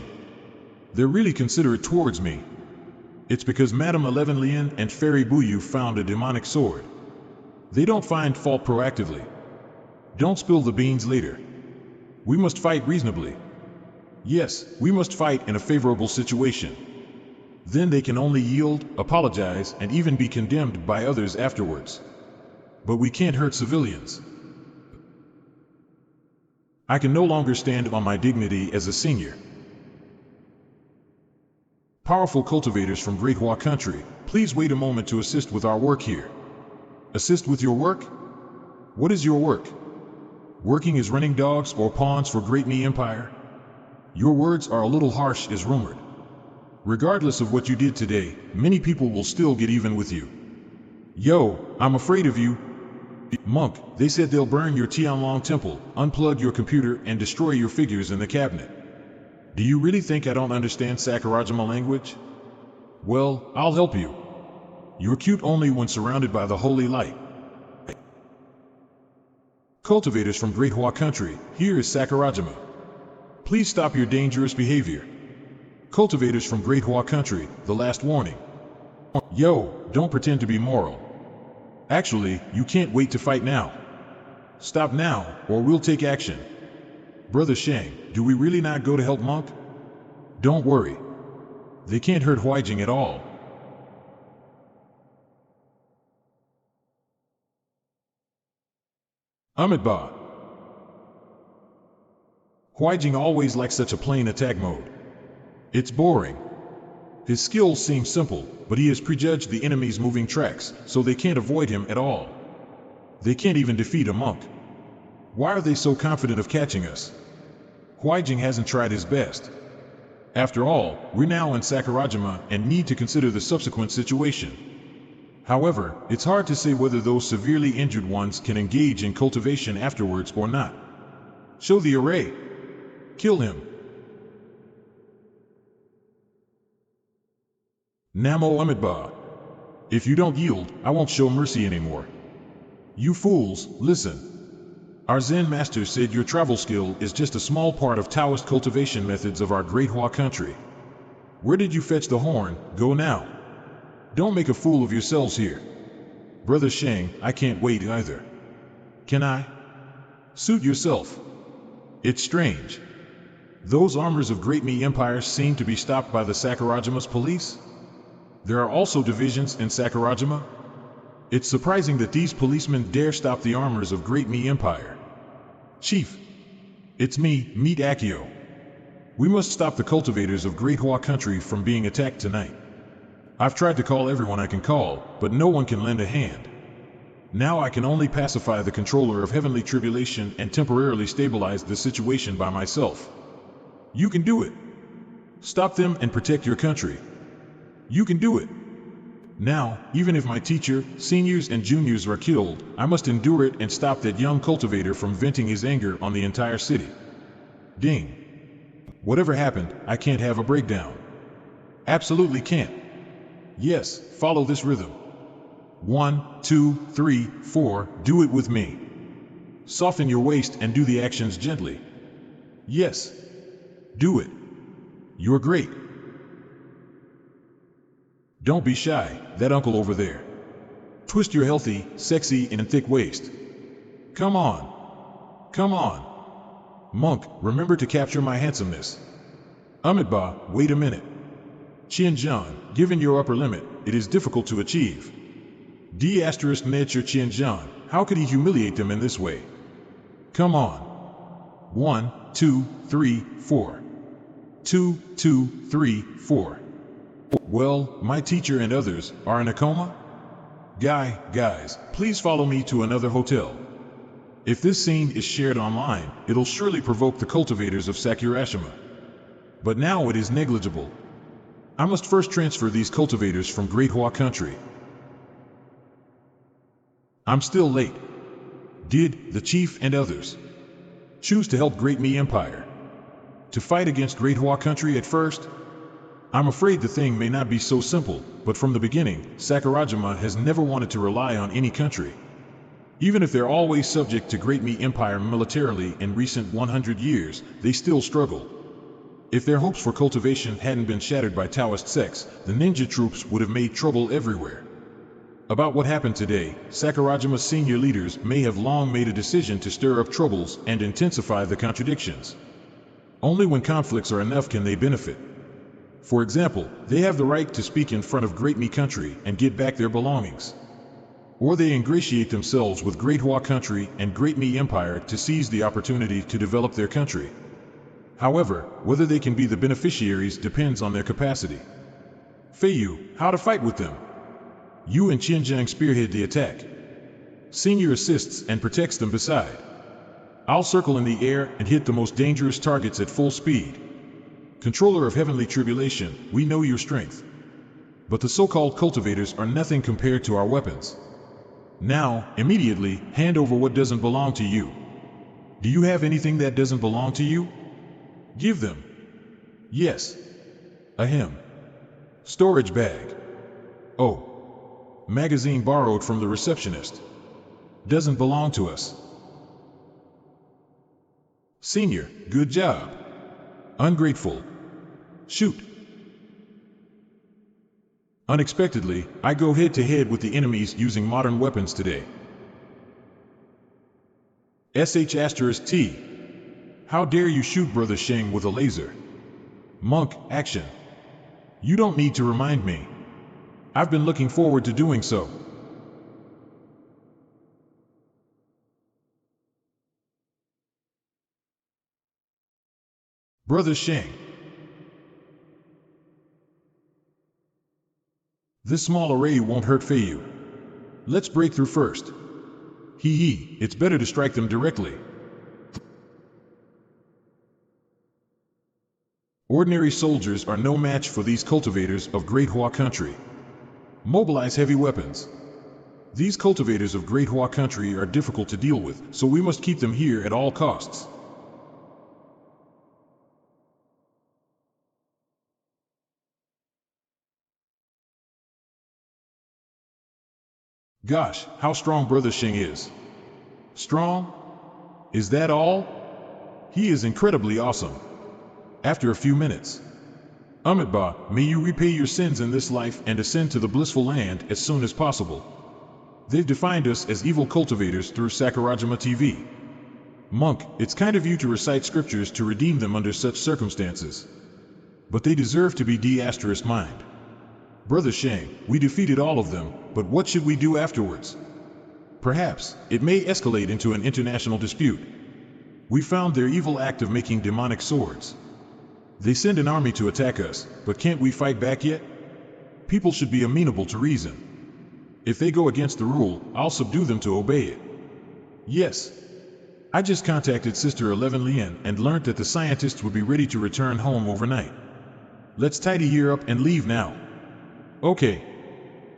They're really considerate towards me. It's because Madame 11 Lian and Fairy Buyu found a demonic sword. They don't find fault proactively. Don't spill the beans later. We must fight reasonably. Yes, we must fight in a favorable situation. Then they can only yield, apologize, and even be condemned by others afterwards. But we can't hurt civilians. I can no longer stand on my dignity as a senior. Powerful cultivators from Great Hua country, please wait a moment to assist with our work here. Assist with your work? What is your work? Working as running dogs or pawns for Great Mi Empire? Your words are a little harsh as rumored. Regardless of what you did today, many people will still get even with you. Yo, I'm afraid of you. Monk, they said they'll burn your Tianlong temple, unplug your computer, and destroy your figures in the cabinet. Do you really think I don't understand Sakurajima language? Well, I'll help you. You're cute only when surrounded by the holy light. Cultivators from Great Hua country, here is Sakurajima. Please stop your dangerous behavior. Cultivators from Great Hua country, the last warning. Yo, don't pretend to be moral. Actually, you can't wait to fight now. Stop now, or we'll take action. Brother Sheng, do we really not go to help Monk? Don't worry. They can't hurt Huijing at all. Ba. Huijing always likes such a plain attack mode. It's boring. His skills seem simple, but he has prejudged the enemy's moving tracks, so they can't avoid him at all. They can't even defeat a monk. Why are they so confident of catching us? Huijing hasn't tried his best. After all, we're now in Sakurajima and need to consider the subsequent situation. However, it's hard to say whether those severely injured ones can engage in cultivation afterwards or not. Show the array. Kill him. Namo Amidba. If you don't yield, I won't show mercy anymore. You fools, listen. Our Zen master said your travel skill is just a small part of Taoist cultivation methods of our Great Hua country. Where did you fetch the horn? Go now. Don't make a fool of yourselves here. Brother Sheng, I can't wait either. Can I? Suit yourself. It's strange. Those armors of Great Mi Empire seem to be stopped by the Sakurajima's police. There are also divisions in Sakurajima. It's surprising that these policemen dare stop the armors of Great Mi Empire. Chief, it's me, Meet Akio. We must stop the cultivators of Great Hua country from being attacked tonight. I've tried to call everyone I can call, but no one can lend a hand. Now I can only pacify the controller of heavenly tribulation and temporarily stabilize the situation by myself. You can do it. Stop them and protect your country. You can do it. Now, even if my teacher, seniors and juniors are killed, I must endure it and stop that young cultivator from venting his anger on the entire city. Ding. Whatever happened, I can't have a breakdown. Absolutely can't. Yes, follow this rhythm. 1, 2, 3, 4, do it with me. Soften your waist and do the actions gently. Yes. Do it. You're great. Don't be shy, that uncle over there. Twist your healthy, sexy, and thick waist. Come on. Come on. Monk, remember to capture my handsomeness. Amidba, wait a minute. Qianzhan, given your upper limit, it is difficult to achieve. D** nature Qianzhan, how could he humiliate them in this way? Come on. 1, 2, 3, 4. 2, 2, 3, 4. Well, my teacher and others are in a coma? Guys, please follow me to another hotel. If this scene is shared online, it'll surely provoke the cultivators of Sakurashima. But now it is negligible. I must first transfer these cultivators from Great Hua country. I'm still late. Did the chief and others choose to help Great Mi Empire? To fight against Great Hua country at first? I'm afraid the thing may not be so simple, but from the beginning, Sakurajima has never wanted to rely on any country. Even if they're always subject to Great Mi Empire militarily in recent 100 years, they still struggle. If their hopes for cultivation hadn't been shattered by Taoist sects, the ninja troops would have made trouble everywhere. About what happened today, Sakurajima's senior leaders may have long made a decision to stir up troubles and intensify the contradictions. Only when conflicts are enough can they benefit. For example, they have the right to speak in front of Great Mi country and get back their belongings. Or they ingratiate themselves with Great Hua country and Great Mi Empire to seize the opportunity to develop their country. However, whether they can be the beneficiaries depends on their capacity. Feiyu, how to fight with them? You and Qianzhang spearhead the attack. Senior assists and protects them beside. I'll circle in the air and hit the most dangerous targets at full speed. Controller of heavenly tribulation, we know your strength. But the so-called cultivators are nothing compared to our weapons. Now, immediately, hand over what doesn't belong to you. Do you have anything that doesn't belong to you? Give them. Yes. Ahem. Storage bag. Oh. Magazine borrowed from the receptionist. Doesn't belong to us. Senior, good job. Ungrateful. Shoot. Unexpectedly, I go head-to-head with the enemies using modern weapons today. *T. How dare you shoot Brother Sheng with a laser? Monk, action. You don't need to remind me. I've been looking forward to doing so. Brother Sheng. This small array won't hurt Feiyu. Let's break through first. It's better to strike them directly. Ordinary soldiers are no match for these cultivators of Great Hua country. Mobilize heavy weapons. These cultivators of Great Hua country are difficult to deal with, so we must keep them here at all costs. Gosh, how strong Brother Sheng is. Strong? Is that all? He is incredibly awesome. After a few minutes. Amitabha, may you repay your sins in this life and ascend to the blissful land as soon as possible. They've defined us as evil cultivators through Sakurajima TV. Monk, it's kind of you to recite scriptures to redeem them under such circumstances. But they deserve to be de-mind. Brother Sheng, we defeated all of them, but what should we do afterwards? Perhaps, it may escalate into an international dispute. We found their evil act of making demonic swords. They send an army to attack us, but can't we fight back yet? People should be amenable to reason. If they go against the rule, I'll subdue them to obey it. Yes. I just contacted Sister 11 Lien and learned that the scientists would be ready to return home overnight. Let's tidy here up and leave now. Okay.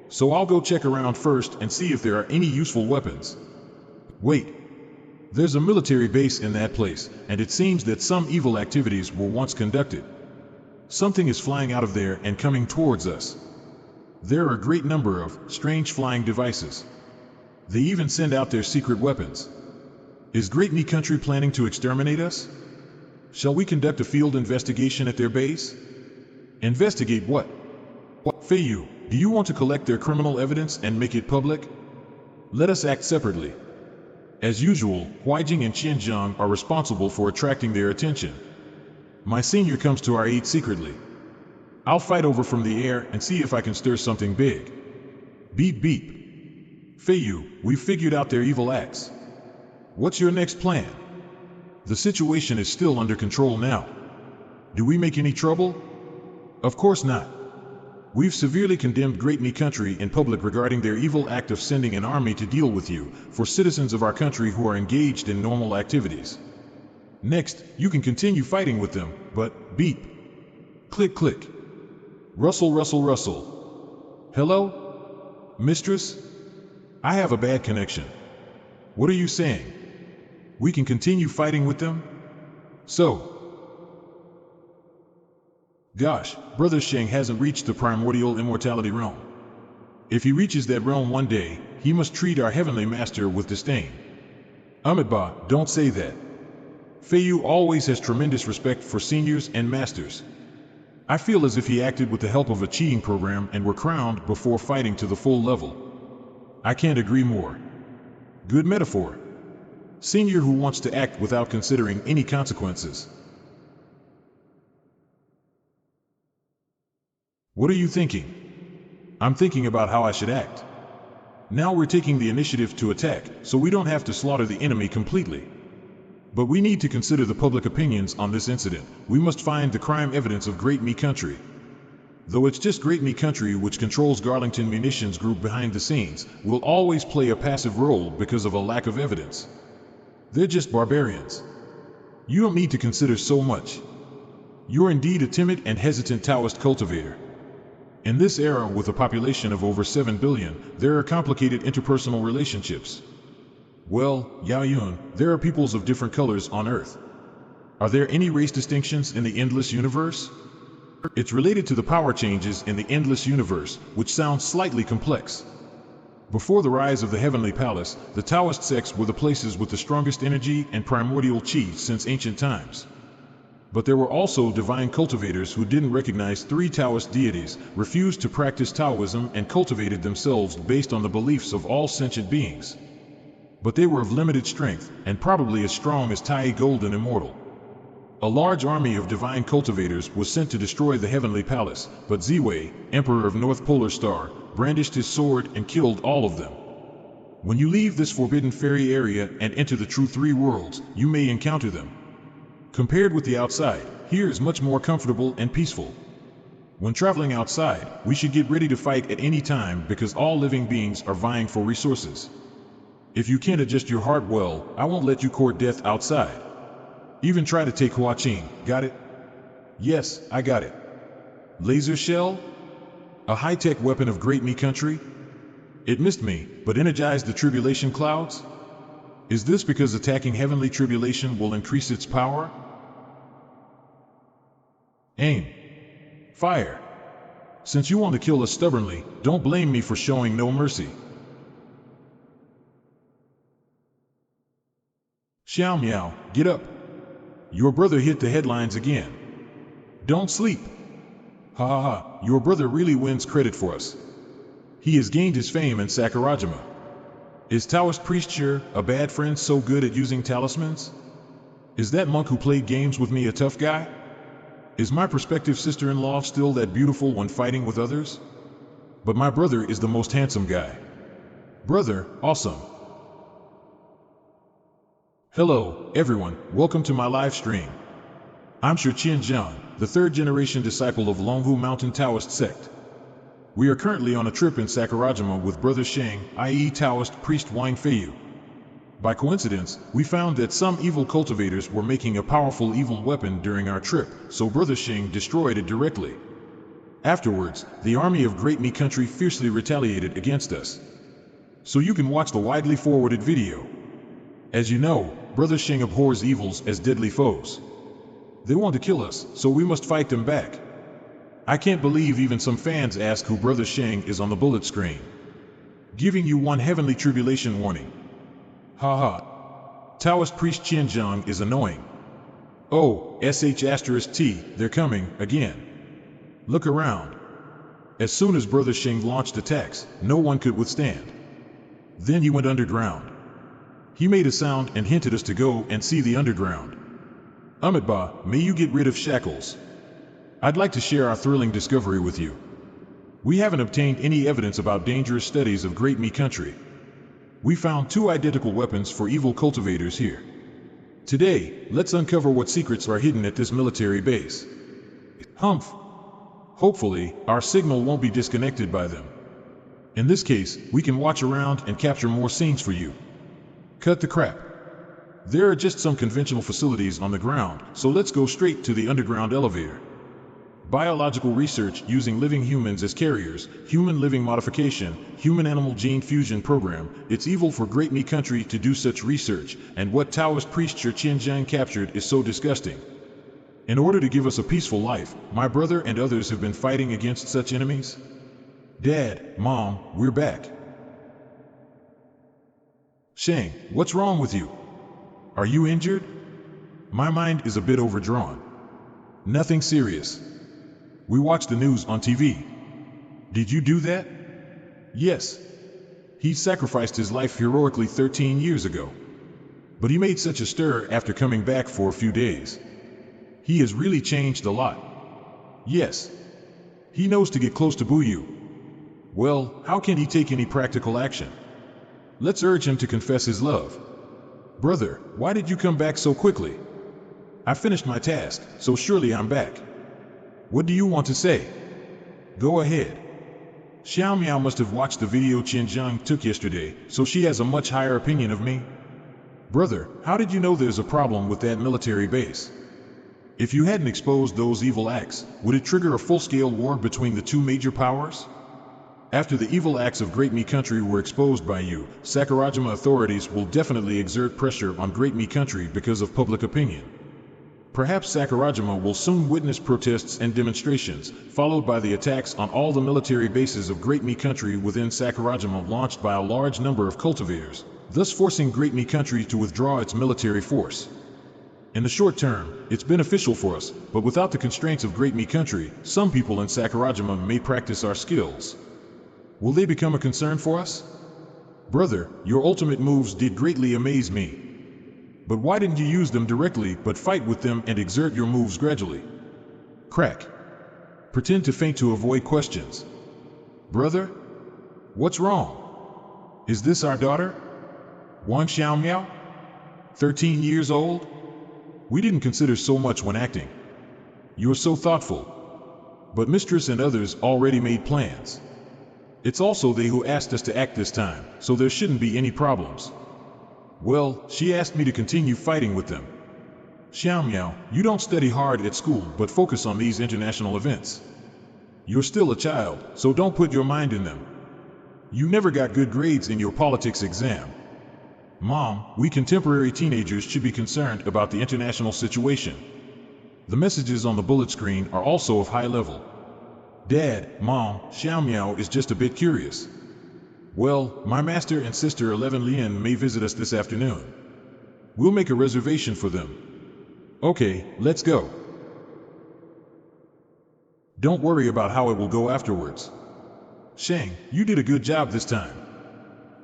So I'll go check around first and see if there are any useful weapons. Wait. There's a military base in that place, and it seems that some evil activities were once conducted. Something is flying out of there and coming towards us. There are a great number of strange flying devices. They even send out their secret weapons. Is Great Ni Country planning to exterminate us? Shall we conduct a field investigation at their base? Investigate what? Feiyu, do you want to collect their criminal evidence and make it public? Let us act separately. As usual, Huijing and Qianzhang are responsible for attracting their attention. My senior comes to our aid secretly. I'll fight over from the air and see if I can stir something big. Beep beep. Feiyu, we've figured out their evil acts. What's your next plan? The situation is still under control now. Do we make any trouble? Of course not. We've severely condemned Great Ni Country in public regarding their evil act of sending an army to deal with you, for citizens of our country who are engaged in normal activities. Next, you can continue fighting with them, but beep. Click click. Rustle rustle rustle. Hello? Mistress? I have a bad connection. What are you saying? We can continue fighting with them? So. Gosh, Brother Sheng hasn't reached the primordial immortality realm. If he reaches that realm one day, he must treat our heavenly master with disdain. Amitabha, don't say that. Feiyu always has tremendous respect for seniors and masters. I feel as if he acted with the help of a cheating program and were crowned before fighting to the full level. I can't agree more. Good metaphor. Senior who wants to act without considering any consequences. What are you thinking? I'm thinking about how I should act. Now we're taking the initiative to attack, so we don't have to slaughter the enemy completely. But we need to consider the public opinions on this incident. We must find the crime evidence of Great Ni Country. Though it's just Great Ni Country which controls Garlington Munitions Group behind the scenes, will always play a passive role because of a lack of evidence. They're just barbarians. You don't need to consider so much. You're indeed a timid and hesitant Taoist cultivator. In this era with a population of over 7 billion, there are complicated interpersonal relationships. Well, Yao Yun, there are peoples of different colors on Earth. Are there any race distinctions in the endless universe? It's related to the power changes in the endless universe, which sounds slightly complex. Before the rise of the Heavenly Palace, the Taoist sects were the places with the strongest energy and primordial chi since ancient times. But there were also divine cultivators who didn't recognize 3 Taoist deities, refused to practice Taoism and cultivated themselves based on the beliefs of all sentient beings. But they were of limited strength, and probably as strong as Tai Golden Immortal. A large army of divine cultivators was sent to destroy the Heavenly Palace, but Ziwei, Emperor of North Polar Star, brandished his sword and killed all of them. When you leave this forbidden fairy area and enter the true 3 worlds, you may encounter them. Compared with the outside, here is much more comfortable and peaceful. When traveling outside, we should get ready to fight at any time because all living beings are vying for resources. If you can't adjust your heart well, I won't let you court death outside. Even try to take Huaqing, got it? Yes, I got it. Laser shell? A high-tech weapon of great me country? It missed me, but energized the tribulation clouds? Is this because attacking heavenly tribulation will increase its power? Aim. Fire. Since you want to kill us stubbornly, don't blame me for showing no mercy. Xiao Miao, get up. Your brother hit the headlines again. Don't sleep. Ha ha ha, your brother really wins credit for us. He has gained his fame in Sakurajima. Is Taoist priest Sure, a bad friend, so good at using talismans? Is that monk who played games with me a tough guy? Is my prospective sister-in-law still that beautiful when fighting with others? But my brother is the most handsome guy. Brother, awesome. Hello, everyone, welcome to my live stream. I'm Shi Qianjiang, the third-generation disciple of Longhu Mountain Taoist sect. We are currently on a trip in Sakurajima with Brother Sheng, i.e. Taoist priest Wang Feiyu. By coincidence, we found that some evil cultivators were making a powerful evil weapon during our trip, so Brother Sheng destroyed it directly. Afterwards, the army of Great Me Country fiercely retaliated against us. So you can watch the widely forwarded video. As you know, Brother Sheng abhors evils as deadly foes. They want to kill us, so we must fight them back. I can't believe even some fans ask who Brother Sheng is on the bullet screen. Giving you one heavenly tribulation warning. Haha. Taoist priest Qianjiang is annoying. Oh, sh*t, they're coming, again. Look around. As soon as Brother Sheng launched attacks, no one could withstand. Then he went underground. He made a sound and hinted us to go and see the underground. Amitba, may you get rid of shackles. I'd like to share our thrilling discovery with you. We haven't obtained any evidence about dangerous studies of Great Me Country. We found 2 identical weapons for evil cultivators here. Today, let's uncover what secrets are hidden at this military base. Humph. Hopefully, our signal won't be disconnected by them. In this case, we can watch around and capture more scenes for you. Cut the crap. There are just some conventional facilities on the ground, so let's go straight to the underground elevator. Biological research using living humans as carriers, human living modification, human-animal gene fusion program. It's evil for Great Me Country to do such research, and what Taoist priest Shi Qianjiang captured is so disgusting. In order to give us a peaceful life, my brother and others have been fighting against such enemies. Dad, Mom, we're back. Sheng, what's wrong with you? Are you injured? My mind is a bit overdrawn. Nothing serious. We watched the news on TV. Did you do that? Yes. He sacrificed his life heroically 13 years ago. But he made such a stir after coming back for a few days. He has really changed a lot. Yes. He knows to get close to Buyu. Well, how can he take any practical action? Let's urge him to confess his love. Brother, why did you come back so quickly? I finished my task, so surely I'm back. What do you want to say? Go ahead. Xiao Miao must have watched the video Qianjiang took yesterday, so she has a much higher opinion of me. Brother, how did you know there's a problem with that military base? If you hadn't exposed those evil acts, would it trigger a full-scale war between the 2 major powers? After the evil acts of Great Me Country were exposed by you, Sakurajima authorities will definitely exert pressure on Great Me Country because of public opinion. Perhaps Sakurajima will soon witness protests and demonstrations, followed by the attacks on all the military bases of Great Me Country within Sakurajima launched by a large number of cultivators, thus forcing Great Me Country to withdraw its military force. In the short term, it's beneficial for us, but without the constraints of Great Me Country, some people in Sakurajima may practice our skills. Will they become a concern for us? Brother, your ultimate moves did greatly amaze me. But why didn't you use them directly but fight with them and exert your moves gradually? Crack. Pretend to faint to avoid questions. Brother? What's wrong? Is this our daughter? Wang Xiaomiao? 13 years old? We didn't consider so much when acting. You're so thoughtful. But Mistress and others already made plans. It's also they who asked us to act this time, so there shouldn't be any problems. Well, she asked me to continue fighting with them. Xiao Miao, you don't study hard at school but focus on these international events. You're still a child, so don't put your mind in them. You never got good grades in your politics exam. Mom, we contemporary teenagers should be concerned about the international situation. The messages on the bullet screen are also of high level. Dad, Mom, Xiao Miao is just a bit curious. Well, my master and sister 11 Lian may visit us this afternoon. We'll make a reservation for them. Okay, let's go. Don't worry about how it will go afterwards. Sheng, you did a good job this time.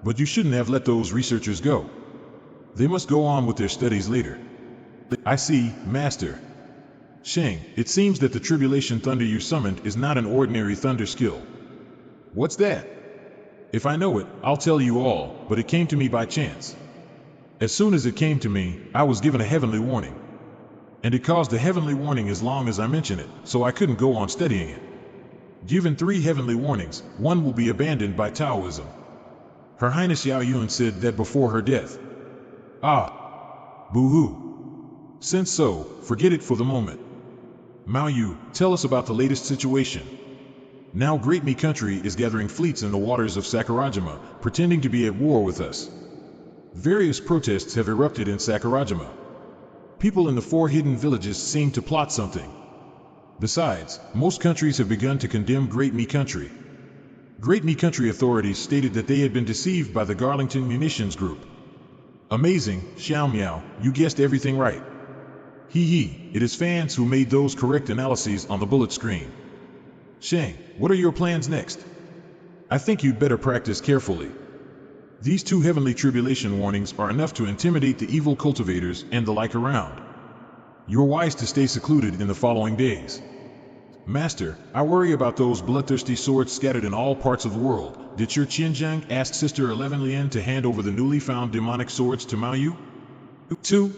But you shouldn't have let those researchers go. They must go on with their studies later. I see, Master. Sheng, it seems that the tribulation thunder you summoned is not an ordinary thunder skill. What's that? If I know it, I'll tell you all, but it came to me by chance. As soon as it came to me, I was given a heavenly warning. And it caused a heavenly warning as long as I mention it, so I couldn't go on studying it. Given 3 heavenly warnings, one will be abandoned by Taoism. Her Highness Yao Yun said that before her death. Ah. Boo-hoo. Since so, forget it for the moment. Mao Yu, tell us about the latest situation. Now Great Mi country is gathering fleets in the waters of Sakurajima, pretending to be at war with us. Various protests have erupted in Sakurajima. People in the 4 hidden villages seem to plot something. Besides, most countries have begun to condemn Great Mi country. Great Mi country authorities stated that they had been deceived by the Garlington Munitions Group. Amazing, Xiao Miao, you guessed everything right. Hee, it is fans who made those correct analyses on the bullet screen. Sheng, what are your plans next? I think you'd better practice carefully. These 2 heavenly tribulation warnings are enough to intimidate the evil cultivators and the like around. You're wise to stay secluded in the following days. Master, I worry about those bloodthirsty swords scattered in all parts of the world. Did your Qianzhang ask Sister 11 Lian to hand over the newly found demonic swords to Mao Yu? 2?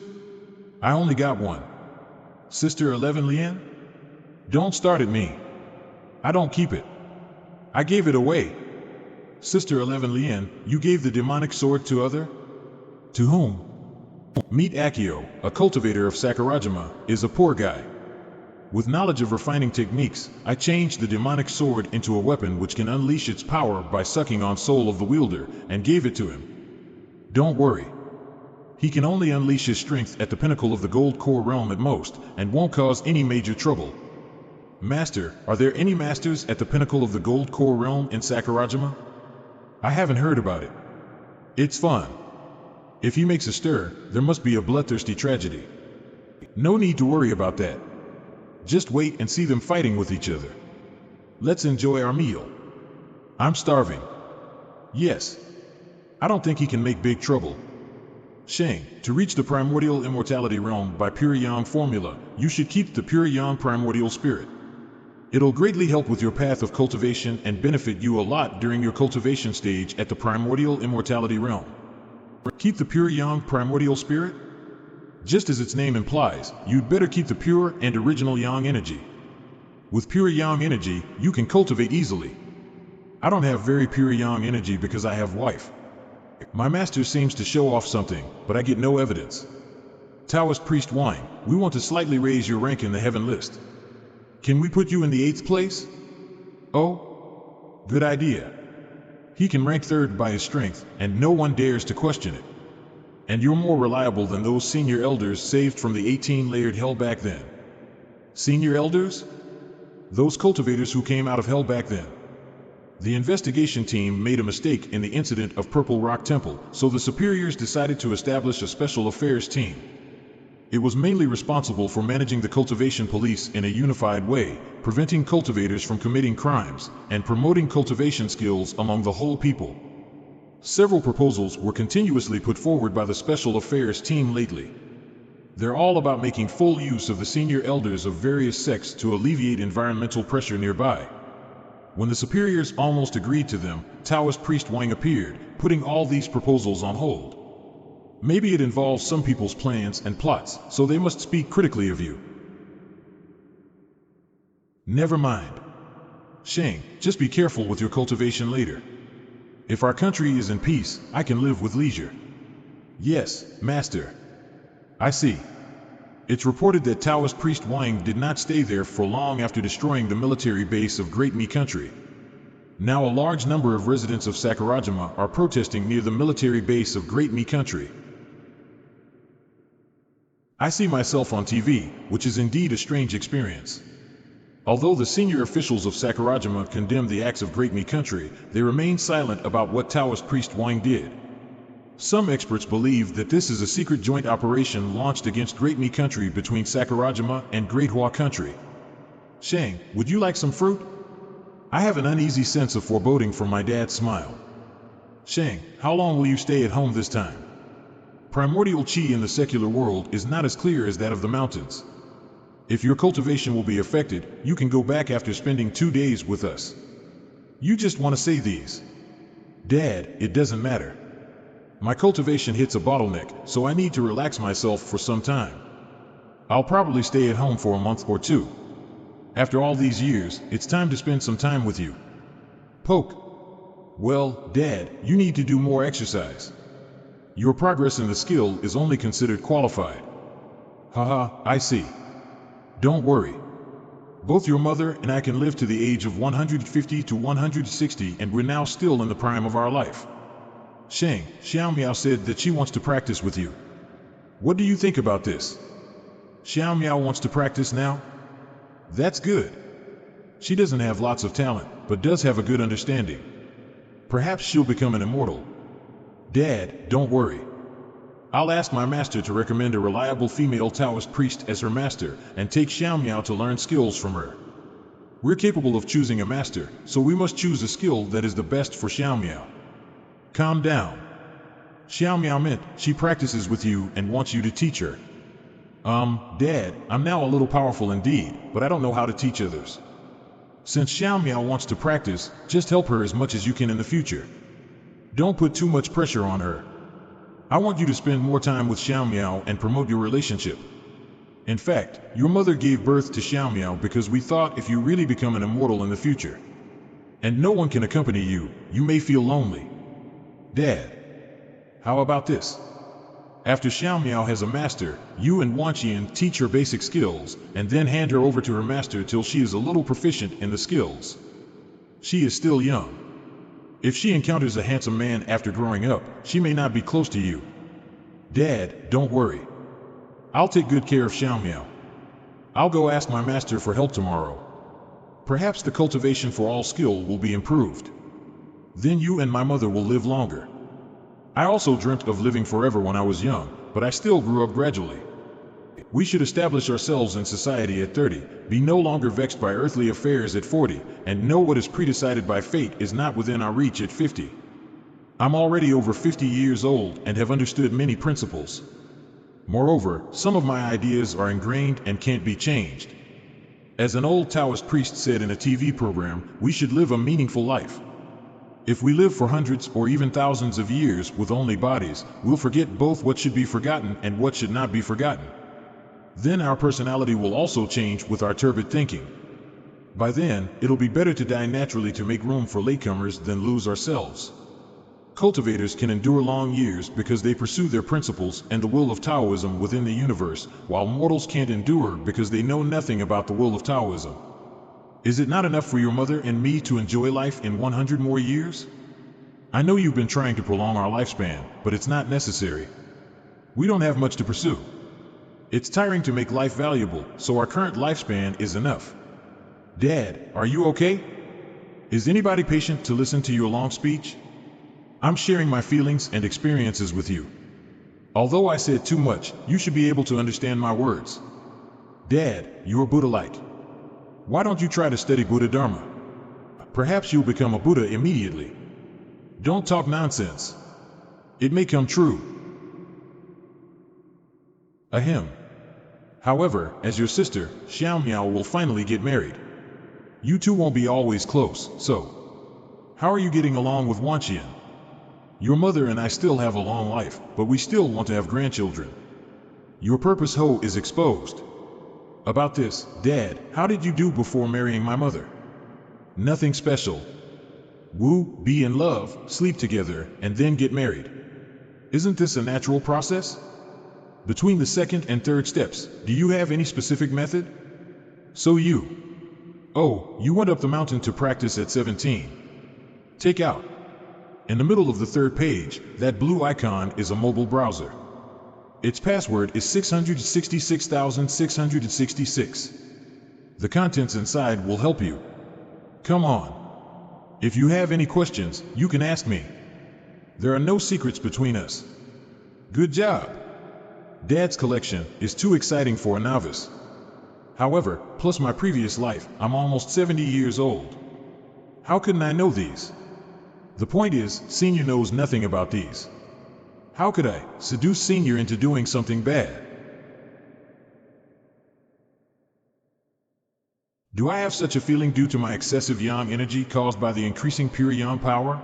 I only got 1. Sister 11 Lian? Don't start at me. I don't keep it. I gave it away. Sister 11 Lian, you gave the demonic sword to other? To whom? Meet Akio, a cultivator of Sakurajima, is a poor guy. With knowledge of refining techniques, I changed the demonic sword into a weapon which can unleash its power by sucking on soul of the wielder, and gave it to him. Don't worry. He can only unleash his strength at the pinnacle of the gold core realm at most, and won't cause any major trouble. Master, are there any masters at the pinnacle of the gold core realm in Sakurajima? I haven't heard about it. It's fun. If he makes a stir, there must be a bloodthirsty tragedy. No need to worry about that. Just wait and see them fighting with each other. Let's enjoy our meal. I'm starving. Yes. I don't think he can make big trouble. Sheng, to reach the primordial immortality realm by pure yang formula, you should keep the pure yang primordial spirit. It'll greatly help with your path of cultivation and benefit you a lot during your cultivation stage at the primordial immortality realm. Keep the pure yang primordial spirit? Just as its name implies, you'd better keep the pure and original yang energy. With pure yang energy, you can cultivate easily. I don't have very pure yang energy because I have wife. My master seems to show off something, but I get no evidence. Taoist priest Wang, we want to slightly raise your rank in the heaven list. Can we put you in the 8th place? Oh? Good idea. He can rank 3rd by his strength, and no one dares to question it. And you're more reliable than those senior elders saved from the 18-layered hell back then. Senior elders? Those cultivators who came out of hell back then. The investigation team made a mistake in the incident of Purple Rock Temple, so the superiors decided to establish a special affairs team. It was mainly responsible for managing the cultivation police in a unified way, preventing cultivators from committing crimes, and promoting cultivation skills among the whole people. Several proposals were continuously put forward by the special affairs team lately. They're all about making full use of the senior elders of various sects to alleviate environmental pressure nearby. When the superiors almost agreed to them, Taoist priest Wang appeared, putting all these proposals on hold. Maybe it involves some people's plans and plots, so they must speak critically of you. Never mind. Sheng, just be careful with your cultivation later. If our country is in peace, I can live with leisure. Yes, Master. I see. It's reported that Taoist priest Wang did not stay there for long after destroying the military base of Great Mi Country. Now a large number of residents of Sakurajima are protesting near the military base of Great Mi Country. I see myself on TV, which is indeed a strange experience. Although the senior officials of Sakurajima condemn the acts of Great Mi Country, they remain silent about what Taoist priest Wang did. Some experts believe that this is a secret joint operation launched against Great Mi Country between Sakurajima and Great Hua Country. Sheng, would you like some fruit? I have an uneasy sense of foreboding from my dad's smile. Sheng, how long will you stay at home this time? Primordial chi in the secular world is not as clear as that of the mountains. If your cultivation will be affected, you can go back after spending 2 days with us. You just want to say these. Dad, it doesn't matter. My cultivation hits a bottleneck, so I need to relax myself for some time. I'll probably stay at home for a month or 2. After all these years, it's time to spend some time with you. Poke. Well, Dad, you need to do more exercise. Your progress in the skill is only considered qualified. Haha, I see. Don't worry. Both your mother and I can live to the age of 150 to 160, and we're now still in the prime of our life. Sheng, Xiao Miao said that she wants to practice with you. What do you think about this? Xiao Miao wants to practice now? That's good. She doesn't have lots of talent, but does have a good understanding. Perhaps she'll become an immortal. Dad, don't worry. I'll ask my master to recommend a reliable female Taoist priest as her master, and take Xiao Miao to learn skills from her. We're capable of choosing a master, so we must choose a skill that is the best for Xiao Miao. Calm down. Xiao Miao meant she practices with you and wants you to teach her. Dad, I'm now a little powerful indeed, but I don't know how to teach others. Since Xiao Miao wants to practice, just help her as much as you can in the future. Don't put too much pressure on her. I want you to spend more time with Xiao Miao and promote your relationship. In fact, your mother gave birth to Xiao Miao because we thought if you really become an immortal in the future, and no one can accompany you, you may feel lonely. Dad, how about this? After Xiao Miao has a master, you and Wang Sheng teach her basic skills, and then hand her over to her master till she is a little proficient in the skills. She is still young. If she encounters a handsome man after growing up, she may not be close to you. Dad, don't worry. I'll take good care of Xiao Miao. I'll go ask my master for help tomorrow. Perhaps the cultivation for all skill will be improved. Then you and my mother will live longer. I also dreamt of living forever when I was young, but I still grew up gradually. We should establish ourselves in society at 30, be no longer vexed by earthly affairs at 40, and know what is predecided by fate is not within our reach at 50. I'm already over 50 years old and have understood many principles. Moreover, some of my ideas are ingrained and can't be changed. As an old Taoist priest said in a TV program, we should live a meaningful life. If we live for hundreds or even thousands of years with only bodies, we'll forget both what should be forgotten and what should not be forgotten. Then our personality will also change with our turbid thinking. By then, it'll be better to die naturally to make room for latecomers than lose ourselves. Cultivators can endure long years because they pursue their principles and the will of Taoism within the universe, while mortals can't endure because they know nothing about the will of Taoism. Is it not enough for your mother and me to enjoy life in 100 more years? I know you've been trying to prolong our lifespan, but it's not necessary. We don't have much to pursue. It's tiring to make life valuable, so our current lifespan is enough. Dad, are you okay? Is anybody patient to listen to your long speech? I'm sharing my feelings and experiences with you. Although I said too much, you should be able to understand my words. Dad, you're Buddha-like. Why don't you try to study Buddha Dharma? Perhaps you'll become a Buddha immediately. Don't talk nonsense. It may come true. Ahem. However, as your sister, Xiao Miao will finally get married. You two won't be always close, so how are you getting along with Wang Sheng? Your mother and I still have a long life, but we still want to have grandchildren. Your purpose hoe is exposed. About this, Dad, how did you do before marrying my mother? Nothing special. Woo, be in love, sleep together, and then get married. Isn't this a natural process? Between the second and third steps, do you have any specific method? Oh, you went up the mountain to practice at 17. Take out. In the middle of the third page, that blue icon is a mobile browser. Its password is 666,666. The contents inside will help you. Come on. If you have any questions, you can ask me. There are no secrets between us. Good job. Dad's collection is too exciting for a novice. However, plus my previous life, I'm almost 70 years old. How couldn't I know these? The point is, Senior knows nothing about these. How could I seduce Senior into doing something bad? Do I have such a feeling due to my excessive yang energy caused by the increasing pure yang power?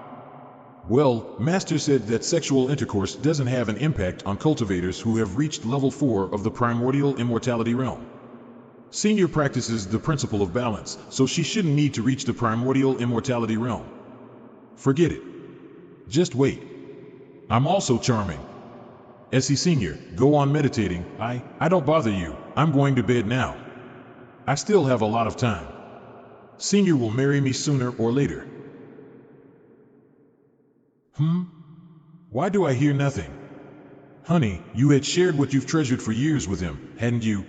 Well, Master said that sexual intercourse doesn't have an impact on cultivators who have reached level 4 of the primordial immortality realm. Senior practices the principle of balance, so she shouldn't need to reach the primordial immortality realm. Forget it. Just wait. I'm also charming. Essie Senior, go on meditating. I don't bother you. I'm going to bed now. I still have a lot of time. Senior will marry me sooner or later. Why do I hear nothing? Honey, you had shared what you've treasured for years with him, hadn't you?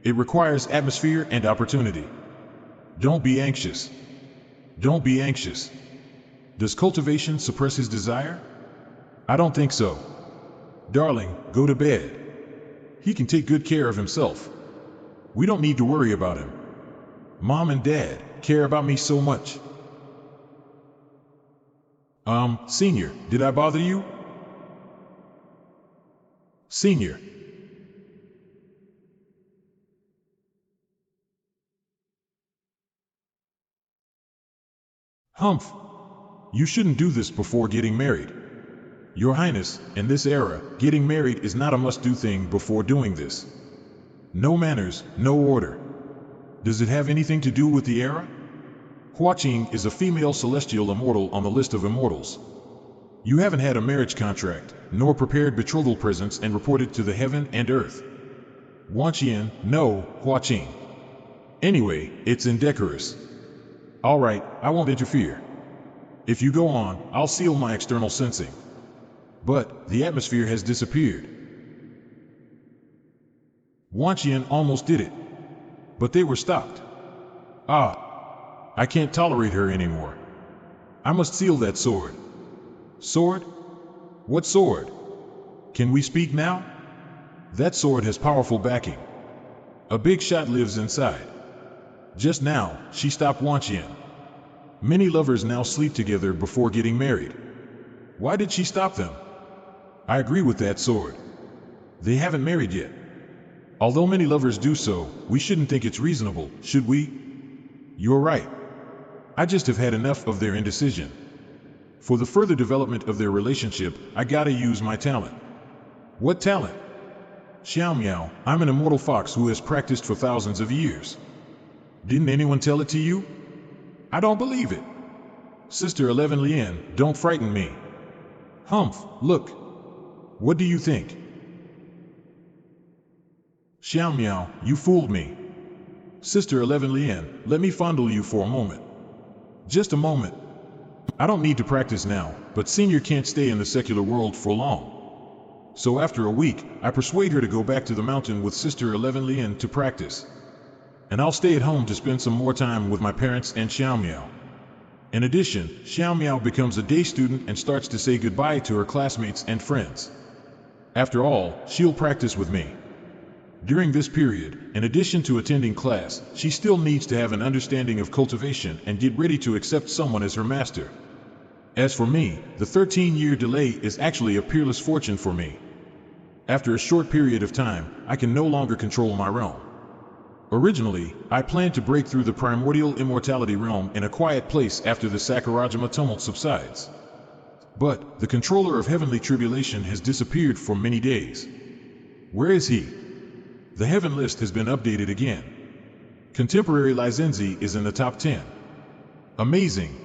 It requires atmosphere and opportunity. Don't be anxious. Don't be anxious. Does cultivation suppress his desire? I don't think so. Darling, go to bed. He can take good care of himself. We don't need to worry about him. Mom and Dad care about me so much. Senior, did I bother you? Senior. Humph. You shouldn't do this before getting married. Your Highness, in this era, getting married is not a must-do thing before doing this. No manners, no order. Does it have anything to do with the era? Hua Qing is a female celestial immortal on the list of immortals. You haven't had a marriage contract, nor prepared betrothal presents and reported to the heaven and earth. Wang Sheng, no, Hua Qing. Anyway, it's indecorous. Alright, I won't interfere. If you go on, I'll seal my external sensing. But, the atmosphere has disappeared. Wang Sheng almost did it. But they were stopped. I can't tolerate her anymore. I must seal that sword. Sword? What sword? Can we speak now? That sword has powerful backing. A big shot lives inside. Just now, she stopped Wang Sheng. Many lovers now sleep together before getting married. Why did she stop them? I agree with that sword. They haven't married yet. Although many lovers do so, we shouldn't think it's reasonable, should we? You're right. I just have had enough of their indecision. For the further development of their relationship, I gotta use my talent. What talent? Xiao Miao, I'm an immortal fox who has practiced for thousands of years. Didn't anyone tell it to you? I don't believe it. Sister 11 Lien, don't frighten me. Humph, look. What do you think? Xiao Miao, you fooled me. Sister 11 Lien, let me fondle you for a moment. Just a moment. I don't need to practice now, but Senior can't stay in the secular world for long. So after a week, I persuade her to go back to the mountain with Sister 11 Lien to practice. And I'll stay at home to spend some more time with my parents and Xiao Miao. In addition, Xiao Miao becomes a day student and starts to say goodbye to her classmates and friends. After all, she'll practice with me. During this period, in addition to attending class, she still needs to have an understanding of cultivation and get ready to accept someone as her master. As for me, the 13-year delay is actually a peerless fortune for me. After a short period of time, I can no longer control my realm. Originally, I planned to break through the primordial immortality realm in a quiet place after the Sakurajima tumult subsides. But, the controller of heavenly tribulation has disappeared for many days. Where is he? The heaven list has been updated again. Contemporary Lizenzi is in the top 10. Amazing!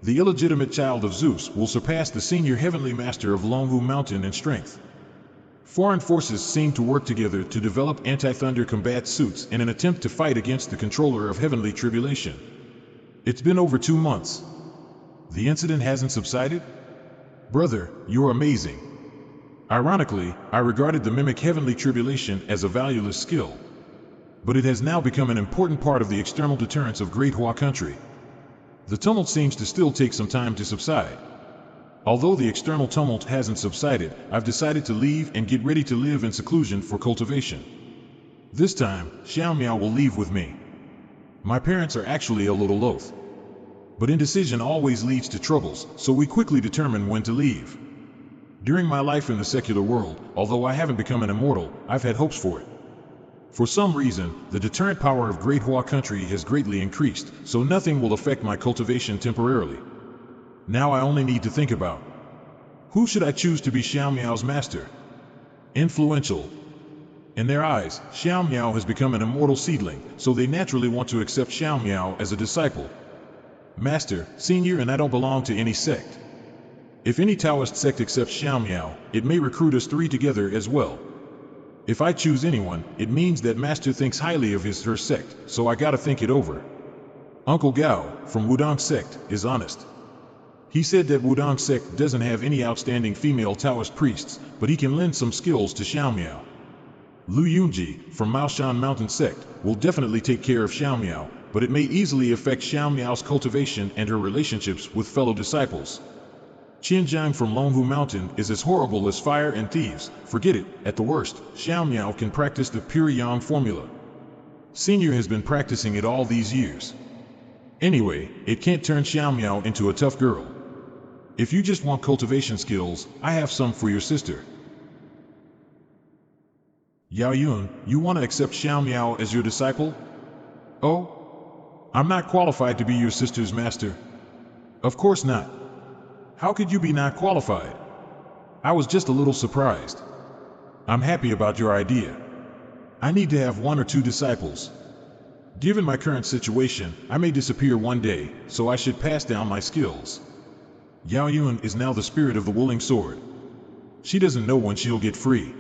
The illegitimate child of Zeus will surpass the senior heavenly master of Longwu Mountain in strength. Foreign forces seem to work together to develop anti-thunder combat suits in an attempt to fight against the controller of heavenly tribulation. It's been over 2 months. The incident hasn't subsided? Brother, you're amazing. Ironically, I regarded the mimic heavenly tribulation as a valueless skill. But it has now become an important part of the external deterrence of Great Hua country. The tumult seems to still take some time to subside. Although the external tumult hasn't subsided, I've decided to leave and get ready to live in seclusion for cultivation. This time, Xiao Miao will leave with me. My parents are actually a little loath. But indecision always leads to troubles, so we quickly determine when to leave. During my life in the secular world, although I haven't become an immortal, I've had hopes for it. For some reason, the deterrent power of Great Hua country has greatly increased, so nothing will affect my cultivation temporarily. Now I only need to think about, who should I choose to be Xiao Miao's master? Influential. In their eyes, Xiao Miao has become an immortal seedling, so they naturally want to accept Xiao Miao as a disciple. Master, senior, and I don't belong to any sect. If any Taoist sect accepts Xiao Miao, it may recruit us 3 together as well. If I choose anyone, it means that Master thinks highly of her sect, so I gotta think it over. Uncle Gao, from Wudong sect, is honest. He said that Wudong sect doesn't have any outstanding female Taoist priests, but he can lend some skills to Xiao Miao. Lu Yunji, from Maoshan Mountain sect, will definitely take care of Xiao Miao, but it may easily affect Xiao Miao's cultivation and her relationships with fellow disciples. Qianjiang from Longhu Mountain is as horrible as fire and thieves. Forget it, at the worst, Xiao Miao can practice the pure yang formula. Senior has been practicing it all these years. Anyway, it can't turn Xiao Miao into a tough girl. If you just want cultivation skills, I have some for your sister. Yao Yun, you want to accept Xiao Miao as your disciple? Oh? I'm not qualified to be your sister's master. Of course not. How could you be not qualified? I was just a little surprised. I'm happy about your idea. I need to have 1 or 2 disciples. Given my current situation, I may disappear one day, so I should pass down my skills. Yao Yun is now the spirit of the Willing Sword. She doesn't know when she'll get free.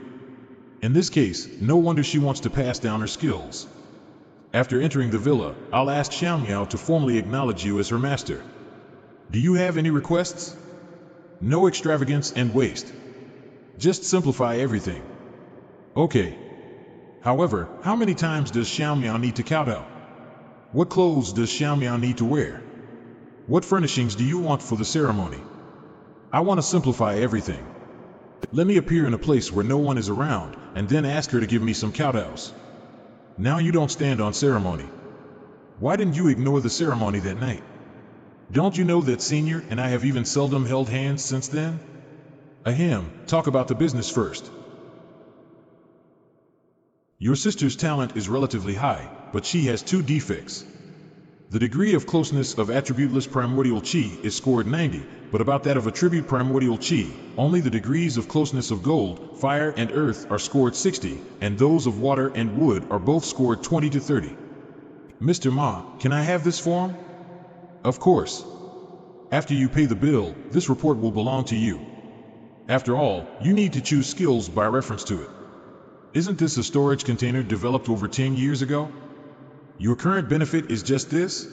In this case, no wonder she wants to pass down her skills. After entering the villa, I'll ask Xiao Miao to formally acknowledge you as her master. Do you have any requests? No extravagance and waste. Just simplify everything. Okay. However, how many times does Xiao Miao need to kowtow? What clothes does Xiao Miao need to wear? What furnishings do you want for the ceremony? I want to simplify everything. Let me appear in a place where no one is around, and then ask her to give me some kowtows. Now you don't stand on ceremony. Why didn't you ignore the ceremony that night? Don't you know that Senior and I have even seldom held hands since then? Ahem, talk about the business first. Your sister's talent is relatively high, but she has 2 defects. The degree of closeness of attributeless primordial chi is scored 90, but about that of attribute primordial chi, only the degrees of closeness of gold, fire, and earth are scored 60, and those of water and wood are both scored 20 to 30. Mr. Ma, can I have this form? Of course. After you pay the bill, this report will belong to you. After all, you need to choose skills by reference to it. Isn't this a storage container developed over 10 years ago? Your current benefit is just this?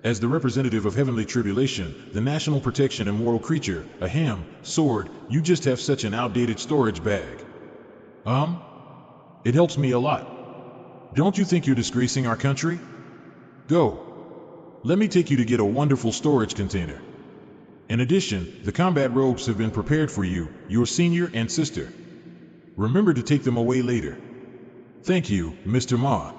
As the representative of heavenly tribulation, the national protection immortal creature, sword, you just have such an outdated storage bag. It helps me a lot. Don't you think you're disgracing our country? Go. Let me take you to get a wonderful storage container. In addition, the combat robes have been prepared for you, your senior and sister. Remember to take them away later. Thank you, Mr. Ma.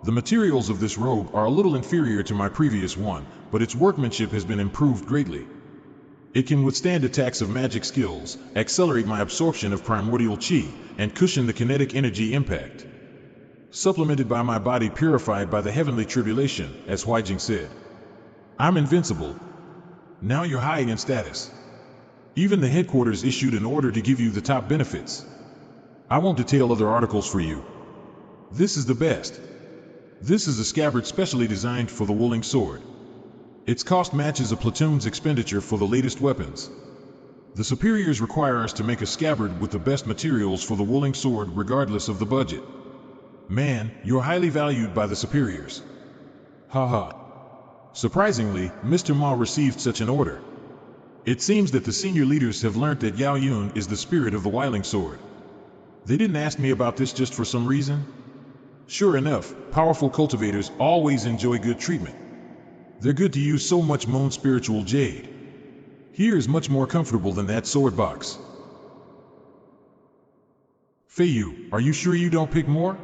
The materials of this robe are a little inferior to my previous one, but its workmanship has been improved greatly. It can withstand attacks of magic skills, accelerate my absorption of primordial chi, and cushion the kinetic energy impact. Supplemented by my body purified by the heavenly tribulation, as Huijing said. I'm invincible. Now you're high in status. Even the headquarters issued an order to give you the top benefits. I won't detail other articles for you. This is the best. This is a scabbard specially designed for the Willing Sword. Its cost matches a platoon's expenditure for the latest weapons. The superiors require us to make a scabbard with the best materials for the wooling sword regardless of the budget. Man, you're highly valued by the superiors. Haha. Surprisingly, Mr. Ma received such an order. It seems that the senior leaders have learnt that Yao Yun is the spirit of the Wiling Sword. They didn't ask me about this just for some reason. Sure enough, powerful cultivators always enjoy good treatment. They're good to use so much moon spiritual jade. Here is much more comfortable than that sword box. Feiyu, are you sure you don't pick more?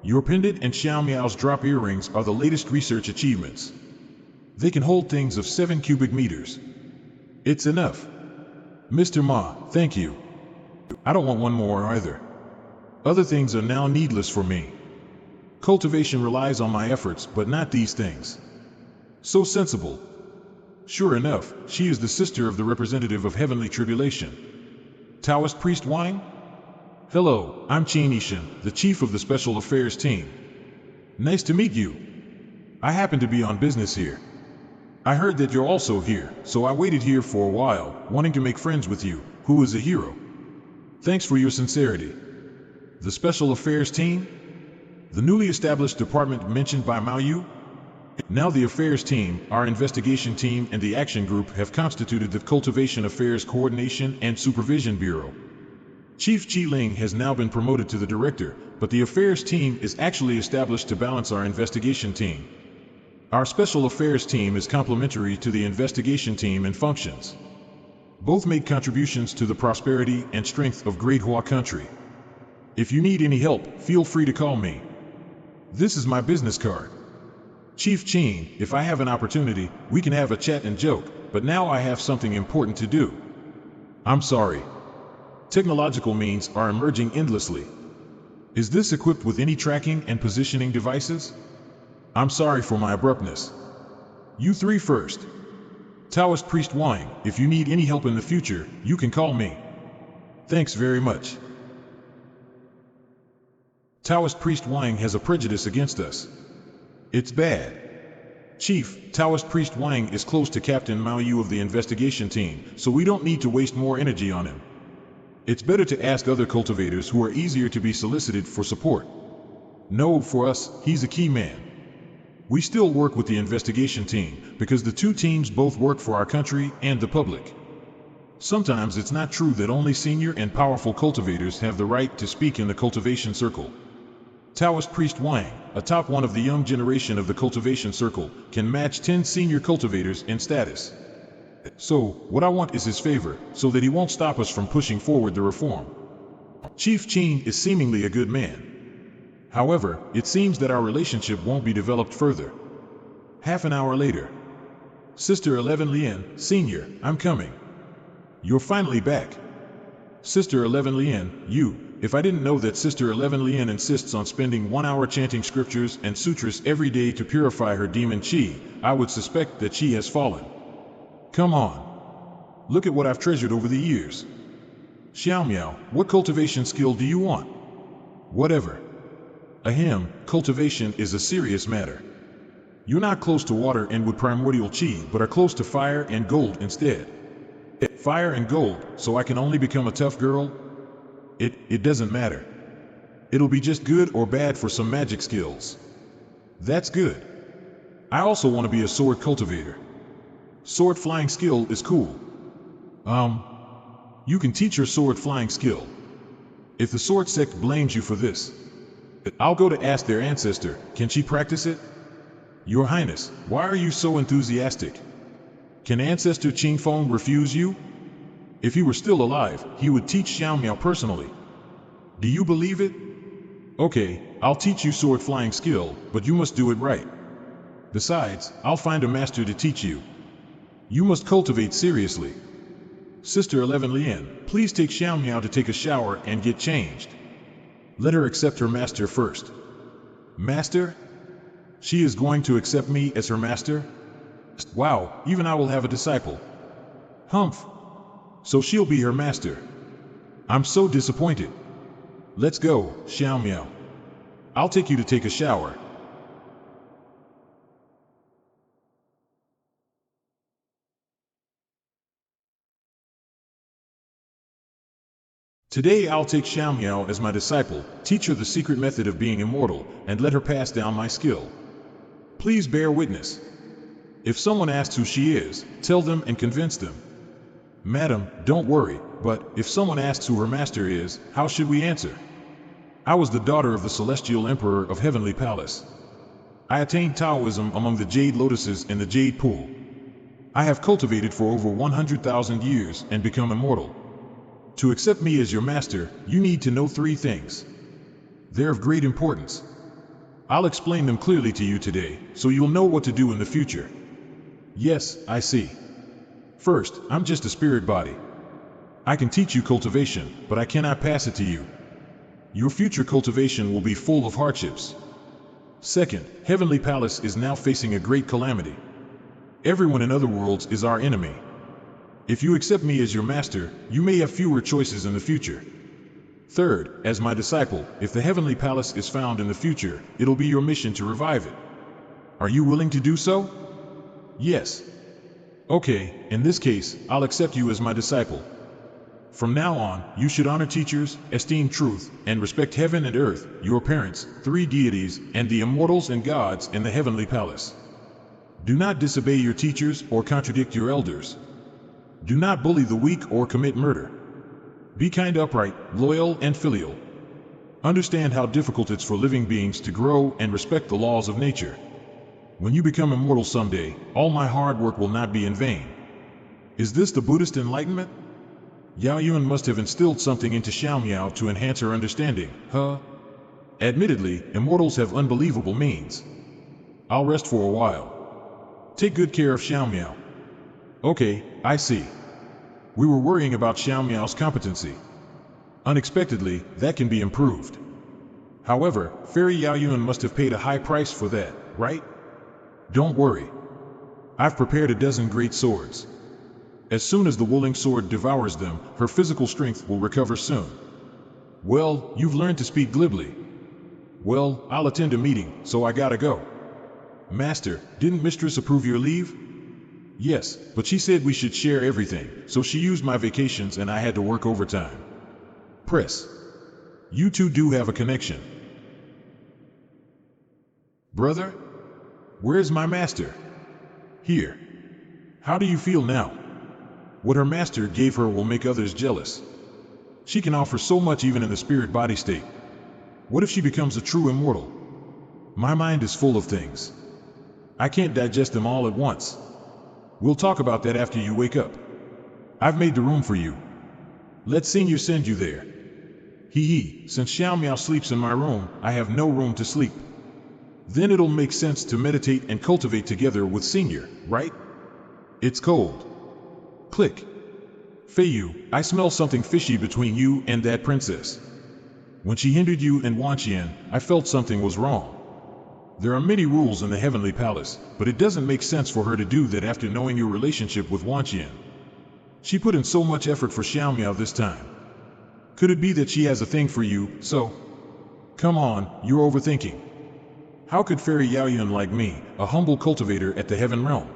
Your pendant and Xiao Miao's drop earrings are the latest research achievements. They can hold things of 7 cubic meters. It's enough. Mr. Ma, thank you. I don't want one more either. Other things are now needless for me. Cultivation relies on my efforts, but not these things. So sensible. Sure enough, she is the sister of the representative of heavenly tribulation. Taoist priest Wang? Hello, I'm Qin Yishan, the chief of the special affairs team. Nice to meet you. I happen to be on business here. I heard that you're also here, so I waited here for a while, wanting to make friends with you, who is a hero. Thanks for your sincerity. The special affairs team? The newly established department mentioned by Mao Yu? Now the affairs team, our investigation team and the action group have constituted the Cultivation Affairs Coordination and Supervision Bureau. Chief Chi Ling has now been promoted to the director, but the affairs team is actually established to balance our investigation team. Our special affairs team is complementary to the investigation team in functions. Both make contributions to the prosperity and strength of Great Hua country. If you need any help, feel free to call me. This is my business card. Chief Qin, if I have an opportunity, we can have a chat and joke, but now I have something important to do. I'm sorry. Technological means are emerging endlessly. Is this equipped with any tracking and positioning devices? I'm sorry for my abruptness. You three first. Taoist priest Wang, if you need any help in the future, you can call me. Thanks very much. Taoist priest Wang has a prejudice against us. It's bad. Chief, Taoist priest Wang is close to Captain Mao Yu of the investigation team, so we don't need to waste more energy on him. It's better to ask other cultivators who are easier to be solicited for support. No, for us, he's a key man. We still work with the investigation team, because the two teams both work for our country and the public. Sometimes it's not true that only senior and powerful cultivators have the right to speak in the cultivation circle. Taoist priest Wang, a top one of the young generation of the cultivation circle, can match 10 senior cultivators in status. So, what I want is his favor, so that he won't stop us from pushing forward the reform. Chief Qin is seemingly a good man. However, it seems that our relationship won't be developed further. Half an hour later. Sister 11 Lien, Senior, I'm coming. You're finally back. Sister 11 Lien, if I didn't know that Sister 11 Lien insists on spending 1 hour chanting scriptures and sutras every day to purify her demon chi, I would suspect that she has fallen. Come on. Look at what I've treasured over the years. Xiao Miao, what cultivation skill do you want? Whatever. Ahem, cultivation is a serious matter. You're not close to water and with primordial chi, but are close to fire and gold instead. Fire and gold, so I can only become a tough girl? It doesn't matter. It'll be just good or bad for some magic skills. That's good. I also want to be a sword cultivator. Sword flying skill is cool. You can teach your sword flying skill. If the sword sect blames you for this, I'll go to ask their ancestor, can she practice it? Your Highness, why are you so enthusiastic? Can Ancestor Qingfeng refuse you? If he were still alive, he would teach Xiao Miao personally. Do you believe it? Okay, I'll teach you sword flying skill, but you must do it right. Besides, I'll find a master to teach you. You must cultivate seriously. Sister 11 Lien, please take Xiao Miao to take a shower and get changed. Let her accept her master first. Master? She is going to accept me as her master? Wow, even I will have a disciple. Humph. So she'll be her master. I'm so disappointed. Let's go, Xiao Miao. I'll take you to take a shower. Today I'll take Xiao Miao as my disciple, teach her the secret method of being immortal, and let her pass down my skill. Please bear witness. If someone asks who she is, tell them and convince them. Madam, don't worry, but if someone asks who her master is, how should we answer? I was the daughter of the celestial emperor of Heavenly Palace. I attained Taoism among the jade lotuses in the jade pool. I have cultivated for over 100,000 years and become immortal. To accept me as your master, you need to know 3 things. They're of great importance. I'll explain them clearly to you today, so you'll know what to do in the future. Yes, I see. First, I'm just a spirit body. I can teach you cultivation, but I cannot pass it to you. Your future cultivation will be full of hardships. Second, Heavenly Palace is now facing a great calamity. Everyone in other worlds is our enemy. If you accept me as your master, you may have fewer choices in the future. Third, as my disciple, if the Heavenly Palace is found in the future, it'll be your mission to revive it. Are you willing to do so? Yes. Okay, in this case, I'll accept you as my disciple. From now on, you should honor teachers, esteem truth, and respect heaven and earth, your parents, 3 deities, and the immortals and gods in the Heavenly Palace. Do not disobey your teachers or contradict your elders. Do not bully the weak or commit murder. Be kind, upright, loyal, and filial. Understand how difficult it's for living beings to grow and respect the laws of nature. When you become immortal someday, all my hard work will not be in vain. Is this the Buddhist enlightenment? Yao Yuan must have instilled something into Xiao Miao to enhance her understanding, huh? Admittedly, immortals have unbelievable means. I'll rest for a while. Take good care of Xiao Miao. Okay, I see. We were worrying about Xiao Miao's competency. Unexpectedly, that can be improved. However, Fairy Yao Yuan must have paid a high price for that, right? Don't worry. I've prepared a dozen great swords. As soon as the Wuling sword devours them, her physical strength will recover soon. Well, you've learned to speak glibly. Well, I'll attend a meeting, so I gotta go. Master, didn't Mistress approve your leave? Yes, but she said we should share everything, so she used my vacations and I had to work overtime. Press. You two do have a connection. Brother? Where's my master? Here. How do you feel now? What her master gave her will make others jealous. She can offer so much even in the spirit body state. What if she becomes a true immortal? My mind is full of things. I can't digest them all at once. We'll talk about that after you wake up. I've made the room for you. Let Senior send you there. Since Xiao Miao sleeps in my room, I have no room to sleep. Then it'll make sense to meditate and cultivate together with Senior, right? It's cold. Click. Feiyu, I smell something fishy between you and that princess. When she hindered you and Wang Sheng, I felt something was wrong. There are many rules in the Heavenly Palace, but it doesn't make sense for her to do that after knowing your relationship with Wang Sheng. She put in so much effort for Xiao Miao this time. Could it be that she has a thing for you, so? Come on, you're overthinking. How could Fairy Yao Yuan like me, a humble cultivator at the Heaven Realm?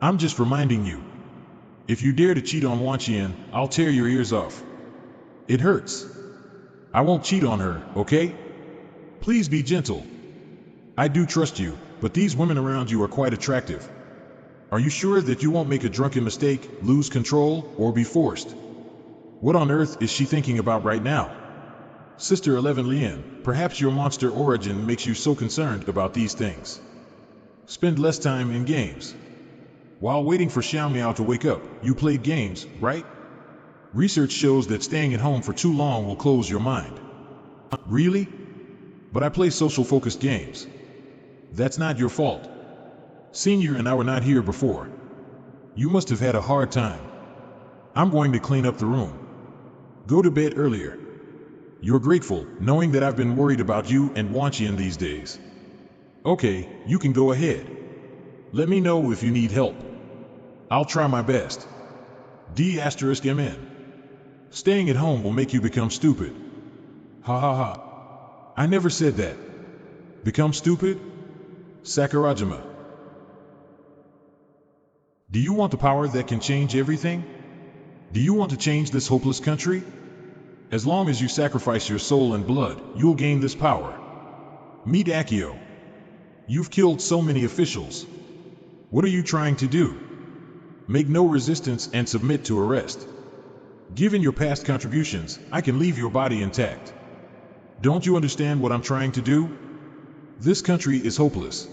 I'm just reminding you. If you dare to cheat on Wang Sheng, I'll tear your ears off. It hurts. I won't cheat on her, okay? Please be gentle. I do trust you, but these women around you are quite attractive. Are you sure that you won't make a drunken mistake, lose control, or be forced? What on earth is she thinking about right now? Sister 11 Lien, perhaps your monster origin makes you so concerned about these things. Spend less time in games. While waiting for Xiao Miao to wake up, you played games, right? Research shows that staying at home for too long will close your mind. Really? But I play social-focused games. That's not your fault. Senior and I were not here before. You must have had a hard time. I'm going to clean up the room. Go to bed earlier. You're grateful, knowing that I've been worried about you and Wang Sheng these days. Okay, you can go ahead. Let me know if you need help. I'll try my best. D*MN. Staying at home will make you become stupid. Ha ha ha. I never said that. Become stupid? Sakurajima. Do you want the power that can change everything? Do you want to change this hopeless country? As long as you sacrifice your soul and blood, you'll gain this power. Meet Accio. You've killed so many officials. What are you trying to do? Make no resistance and submit to arrest. Given your past contributions, I can leave your body intact. Don't you understand what I'm trying to do? This country is hopeless.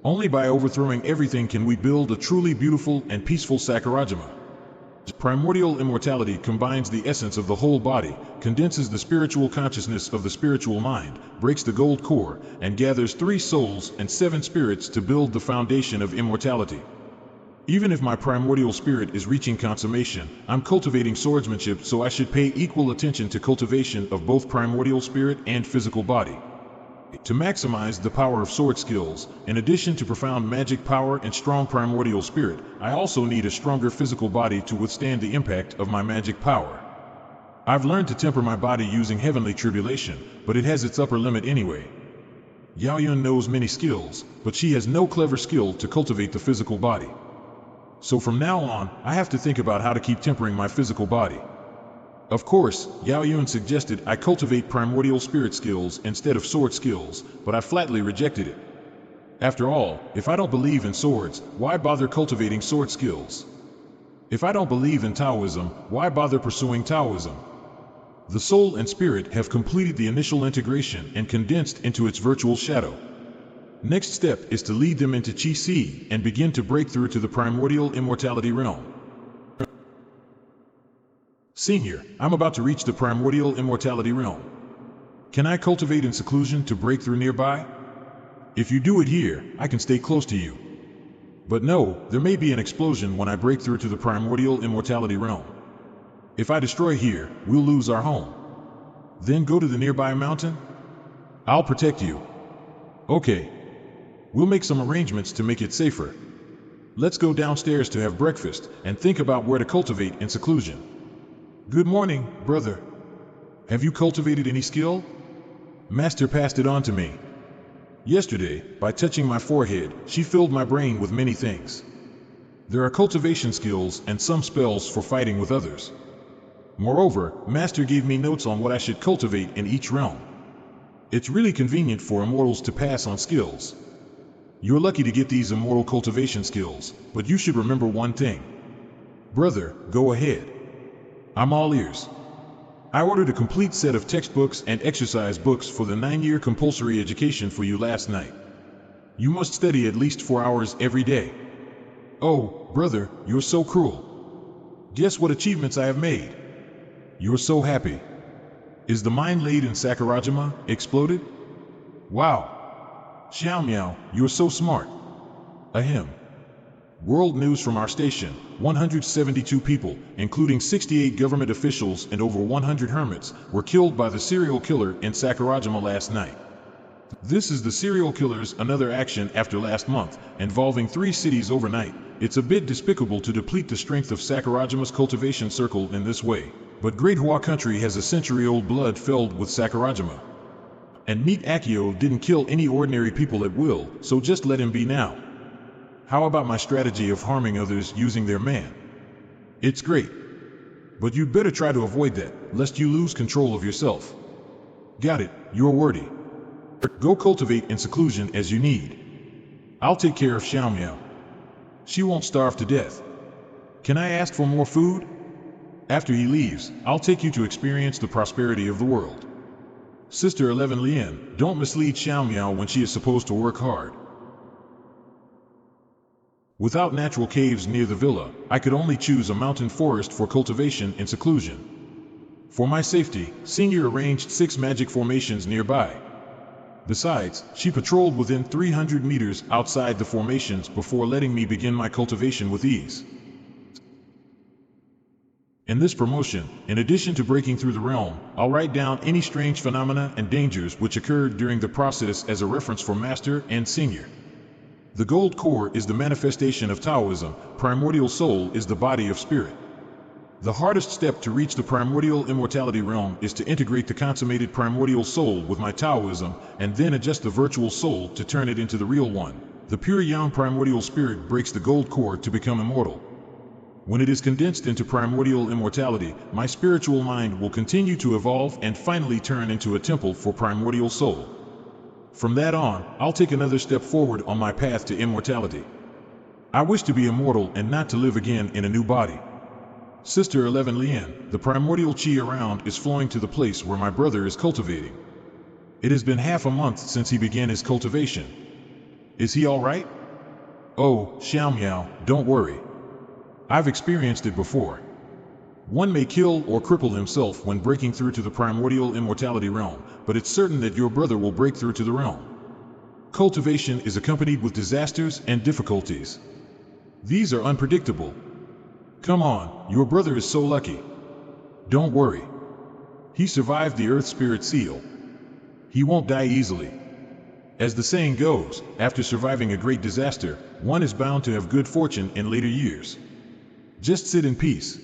Only by overthrowing everything can we build a truly beautiful and peaceful Sakurajima. Primordial immortality combines the essence of the whole body, condenses the spiritual consciousness of the spiritual mind, breaks the gold core, and gathers 3 souls and 7 spirits to build the foundation of immortality. Even if my primordial spirit is reaching consummation, I'm cultivating swordsmanship, so I should pay equal attention to cultivation of both primordial spirit and physical body. To maximize the power of sword skills, in addition to profound magic power and strong primordial spirit, I also need a stronger physical body to withstand the impact of my magic power. I've learned to temper my body using heavenly tribulation, but it has its upper limit anyway. Yao Yun knows many skills, but she has no clever skill to cultivate the physical body. So from now on, I have to think about how to keep tempering my physical body. Of course, Yao Yun suggested I cultivate primordial spirit skills instead of sword skills, but I flatly rejected it. After all, if I don't believe in swords, why bother cultivating sword skills? If I don't believe in Taoism, why bother pursuing Taoism? The soul and spirit have completed the initial integration and condensed into its virtual shadow. Next step is to lead them into Qi-Si and begin to break through to the primordial immortality realm. Senior, I'm about to reach the primordial immortality realm. Can I cultivate in seclusion to break through nearby? If you do it here, I can stay close to you. But no, there may be an explosion when I break through to the primordial immortality realm. If I destroy here, we'll lose our home. Then go to the nearby mountain? I'll protect you. Okay. We'll make some arrangements to make it safer. Let's go downstairs to have breakfast and think about where to cultivate in seclusion. Good morning, brother. Have you cultivated any skill? Master passed it on to me. Yesterday, by touching my forehead, she filled my brain with many things. There are cultivation skills and some spells for fighting with others. Moreover, Master gave me notes on what I should cultivate in each realm. It's really convenient for immortals to pass on skills. You're lucky to get these immortal cultivation skills, but you should remember one thing. Brother, go ahead. I'm all ears. I ordered a complete set of textbooks and exercise books for the 9-year compulsory education for you last night. You must study at least 4 hours every day. Oh, brother, you're so cruel. Guess what achievements I have made? You're so happy. Is the mine laid in Sakurajima exploded? Wow. Xiao Miao, you're so smart. Ahem. World news from our station: 172 people, including 68 government officials and over 100 hermits, were killed by the serial killer in Sakurajima last night. This is the serial killer's another action after last month, involving 3 cities overnight. It's a bit despicable to deplete the strength of Sakurajima's cultivation circle in this way, but Great Hua country has a century-old blood filled with Sakurajima. And Meat Accio didn't kill any ordinary people at will, so just let him be now. How about my strategy of harming others using their man? It's great. But you'd better try to avoid that, lest you lose control of yourself. Got it, you're wordy. Go cultivate in seclusion as you need. I'll take care of Xiao Miao. She won't starve to death. Can I ask for more food? After he leaves, I'll take you to experience the prosperity of the world. Sister 11 Lien, don't mislead Xiao Miao when she is supposed to work hard. Without natural caves near the villa, I could only choose a mountain forest for cultivation in seclusion. For my safety, Senior arranged 6 magic formations nearby. Besides, she patrolled within 300 meters outside the formations before letting me begin my cultivation with ease. In this promotion, in addition to breaking through the realm, I'll write down any strange phenomena and dangers which occurred during the process as a reference for Master and Senior. The gold core is the manifestation of Taoism, primordial soul is the body of spirit. The hardest step to reach the primordial immortality realm is to integrate the consummated primordial soul with my Taoism, and then adjust the virtual soul to turn it into the real one. The pure yang primordial spirit breaks the gold core to become immortal. When it is condensed into primordial immortality, my spiritual mind will continue to evolve and finally turn into a temple for primordial soul. From that on, I'll take another step forward on my path to immortality. I wish to be immortal and not to live again in a new body. Sister 11 Lien, the primordial chi around is flowing to the place where my brother is cultivating. It has been half a month since he began his cultivation. Is he all right? Oh, Xiao Miao, don't worry. I've experienced it before. One may kill or cripple himself when breaking through to the primordial immortality realm, but it's certain that your brother will break through to the realm. Cultivation is accompanied with disasters and difficulties. These are unpredictable. Come on, your brother is so lucky. Don't worry. He survived the Earth Spirit Seal. He won't die easily. As the saying goes, after surviving a great disaster, one is bound to have good fortune in later years. Just sit in peace.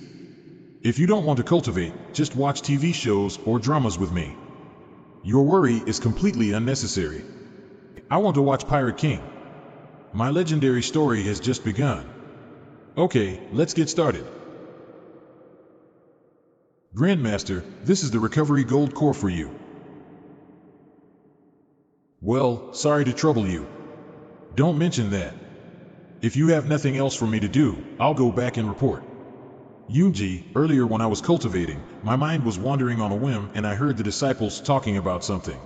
If you don't want to cultivate, just watch TV shows or dramas with me. Your worry is completely unnecessary. I want to watch Pirate King. My legendary story has just begun. Okay, let's get started. Grandmaster, this is the recovery gold core for you. Well, sorry to trouble you. Don't mention that. If you have nothing else for me to do, I'll go back and report. Yunji, earlier when I was cultivating, my mind was wandering on a whim and I heard the disciples talking about something.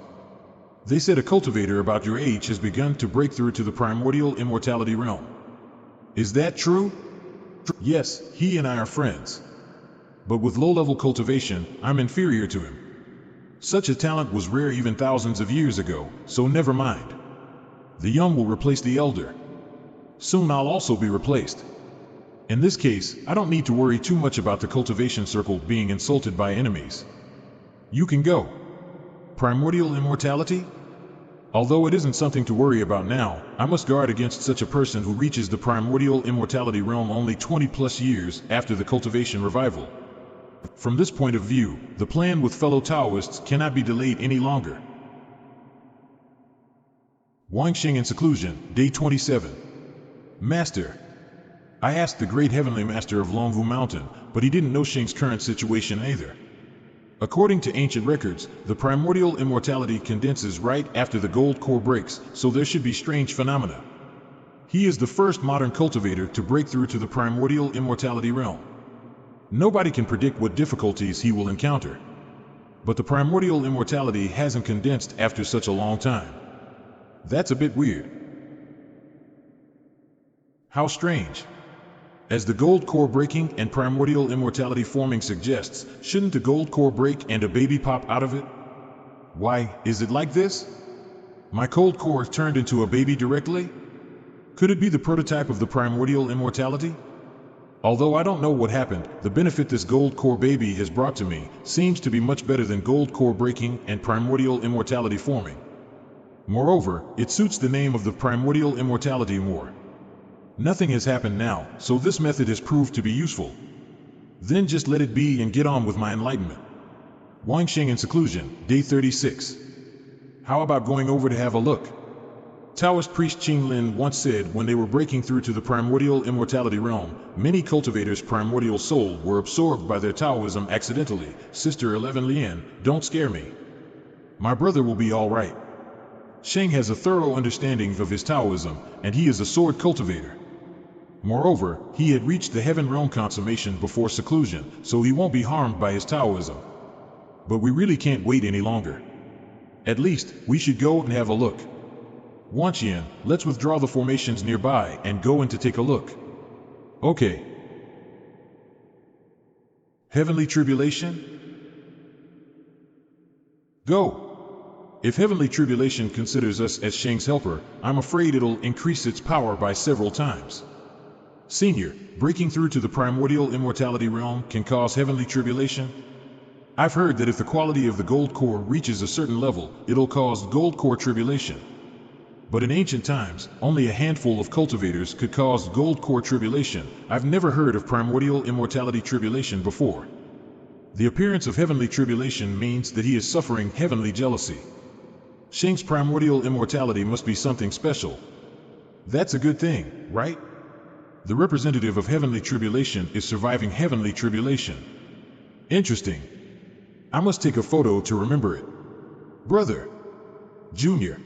They said a cultivator about your age has begun to break through to the primordial immortality realm. Is that true? Yes, he and I are friends. But with low-level cultivation, I'm inferior to him. Such a talent was rare even thousands of years ago, so never mind. The young will replace the elder. Soon I'll also be replaced. In this case, I don't need to worry too much about the cultivation circle being insulted by enemies. You can go. Primordial immortality? Although it isn't something to worry about now, I must guard against such a person who reaches the primordial immortality realm only 20 plus years after the cultivation revival. From this point of view, the plan with fellow Taoists cannot be delayed any longer. Wang Sheng in seclusion, day 27. Master. I asked the great heavenly master of Longvu Mountain, but he didn't know Sheng's current situation either. According to ancient records, the primordial immortality condenses right after the gold core breaks, so there should be strange phenomena. He is the first modern cultivator to break through to the primordial immortality realm. Nobody can predict what difficulties he will encounter. But the primordial immortality hasn't condensed after such a long time. That's a bit weird. How strange. As the gold core breaking and primordial immortality forming suggests, shouldn't the gold core break and a baby pop out of it? Why, is it like this? My cold core turned into a baby directly? Could it be the prototype of the primordial immortality? Although I don't know what happened, the benefit this gold core baby has brought to me seems to be much better than gold core breaking and primordial immortality forming. Moreover, it suits the name of the primordial immortality more. Nothing has happened now, so this method has proved to be useful. Then just let it be and get on with my enlightenment. Wang Sheng in seclusion, day 36. How about going over to have a look? Taoist priest Qing Lin once said when they were breaking through to the primordial immortality realm, many cultivators' primordial soul were absorbed by their Taoism accidentally. Sister 11 Lien, don't scare me. My brother will be all right. Sheng has a thorough understanding of his Taoism, and he is a sword cultivator. Moreover, he had reached the heaven realm consummation before seclusion, so he won't be harmed by his Taoism. But we really can't wait any longer. At least, we should go and have a look. Wanqian, let's withdraw the formations nearby and go in to take a look. Okay. Heavenly Tribulation? Go! If Heavenly Tribulation considers us as Sheng's helper, I'm afraid it'll increase its power by several times. Senior, breaking through to the primordial immortality realm can cause Heavenly Tribulation? I've heard that if the quality of the gold core reaches a certain level, it'll cause gold core tribulation. But in ancient times, only a handful of cultivators could cause gold core tribulation. I've never heard of primordial immortality tribulation before. The appearance of heavenly tribulation means that he is suffering heavenly jealousy. Sheng's primordial immortality must be something special. That's a good thing, right? The representative of heavenly tribulation is surviving heavenly tribulation. Interesting. I must take a photo to remember it. Brother. Junior.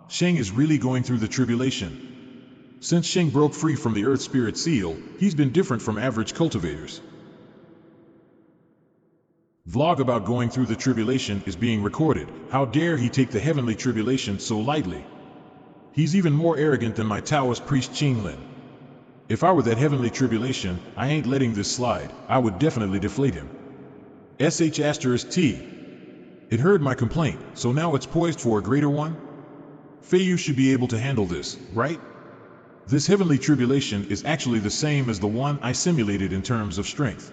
Sheng is really going through the tribulation. Since Sheng broke free from the Earth Spirit Seal, he's been different from average cultivators. Vlog about going through the tribulation is being recorded. How dare he take the heavenly tribulation so lightly? He's even more arrogant than my Taoist priest Qinglin. If I were that heavenly tribulation, I ain't letting this slide. I would definitely deflate him. *T. It heard my complaint, so now it's poised for a greater one? Feiyu should be able to handle this, right? This heavenly tribulation is actually the same as the one I simulated in terms of strength.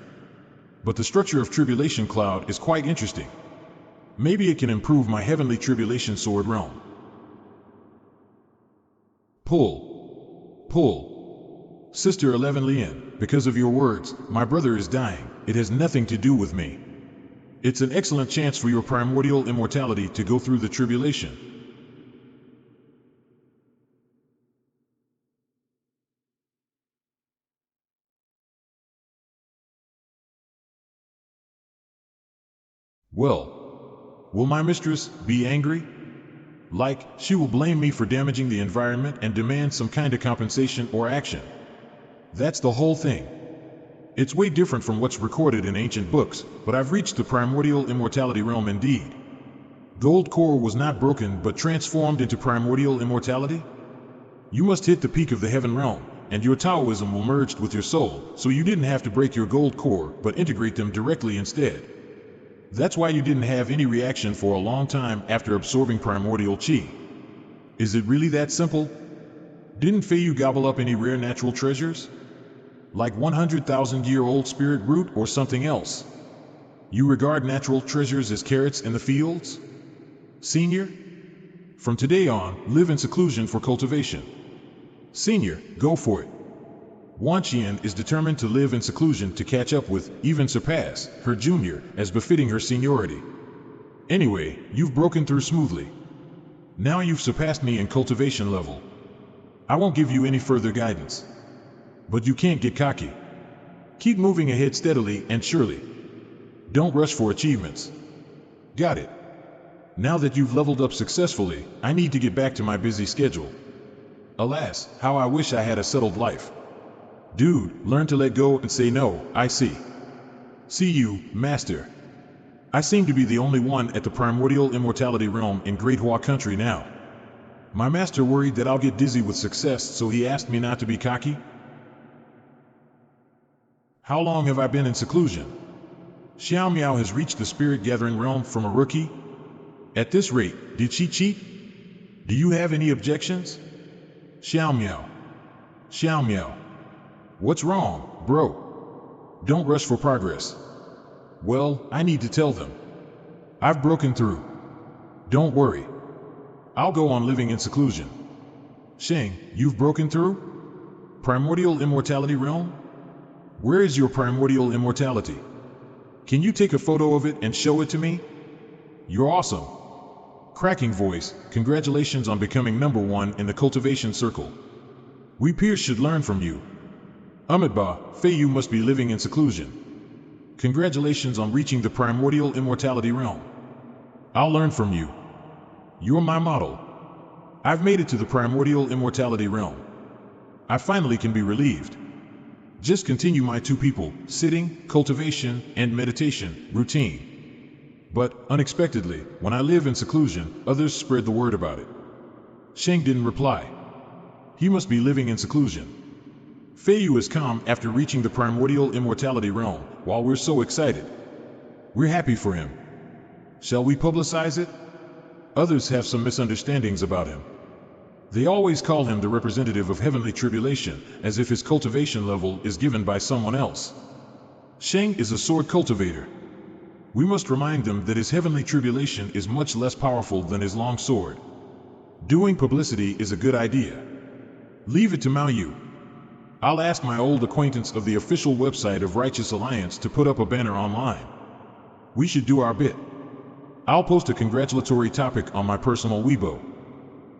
But the structure of tribulation cloud is quite interesting. Maybe it can improve my heavenly tribulation sword realm. Pull. Sister 11 Lian, because of your words, my brother is dying. It has nothing to do with me. It's an excellent chance for your primordial immortality to go through the tribulation. Well, will my mistress be angry? Like, she will blame me for damaging the environment and demand some kind of compensation or action. That's the whole thing. It's way different from what's recorded in ancient books, but I've reached the primordial immortality realm indeed. Gold core was not broken but transformed into primordial immortality? You must hit the peak of the heaven realm, and your Taoism will merge with your soul, so you didn't have to break your gold core, but integrate them directly instead. That's why you didn't have any reaction for a long time after absorbing primordial chi. Is it really that simple? Didn't Feiyu gobble up any rare natural treasures? Like 100,000-year-old spirit root or something else? You regard natural treasures as carrots in the fields? Senior? From today on, live in seclusion for cultivation. Senior, go for it. Wang Sheng is determined to live in seclusion to catch up with, even surpass, her junior, as befitting her seniority. Anyway, you've broken through smoothly. Now you've surpassed me in cultivation level. I won't give you any further guidance. But you can't get cocky. Keep moving ahead steadily and surely. Don't rush for achievements. Got it. Now that you've leveled up successfully, I need to get back to my busy schedule. Alas, how I wish I had a settled life. Dude, learn to let go and say no, I see. See you, Master. I seem to be the only one at the primordial immortality realm in Great Hua country now. My master worried that I'll get dizzy with success, so he asked me not to be cocky. How long have I been in seclusion? Xiao Miao has reached the spirit gathering realm from a rookie? At this rate, did she cheat? Do you have any objections? Xiao Miao. What's wrong, bro? Don't rush for progress. Well, I need to tell them. I've broken through. Don't worry. I'll go on living in seclusion. Sheng, you've broken through? Primordial immortality realm? Where is your primordial immortality? Can you take a photo of it and show it to me? You're awesome. Cracking voice, congratulations on becoming #1 in the cultivation circle. We peers should learn from you. Ba, Feiyu must be living in seclusion. Congratulations on reaching the primordial immortality realm. I'll learn from you. You're my model. I've made it to the primordial immortality realm. I finally can be relieved. Just continue my two people, sitting, cultivation, and meditation, routine. But, unexpectedly, when I live in seclusion, others spread the word about it. Sheng didn't reply. He must be living in seclusion. Feiyu is calm after reaching the primordial immortality realm, while we're so excited. We're happy for him. Shall we publicize it? Others have some misunderstandings about him. They always call him the representative of heavenly tribulation, as if his cultivation level is given by someone else. Sheng is a sword cultivator. We must remind them that his heavenly tribulation is much less powerful than his long sword. Doing publicity is a good idea. Leave it to Mao Yu. I'll ask my old acquaintance of the official website of Righteous Alliance to put up a banner online. We should do our bit. I'll post a congratulatory topic on my personal Weibo.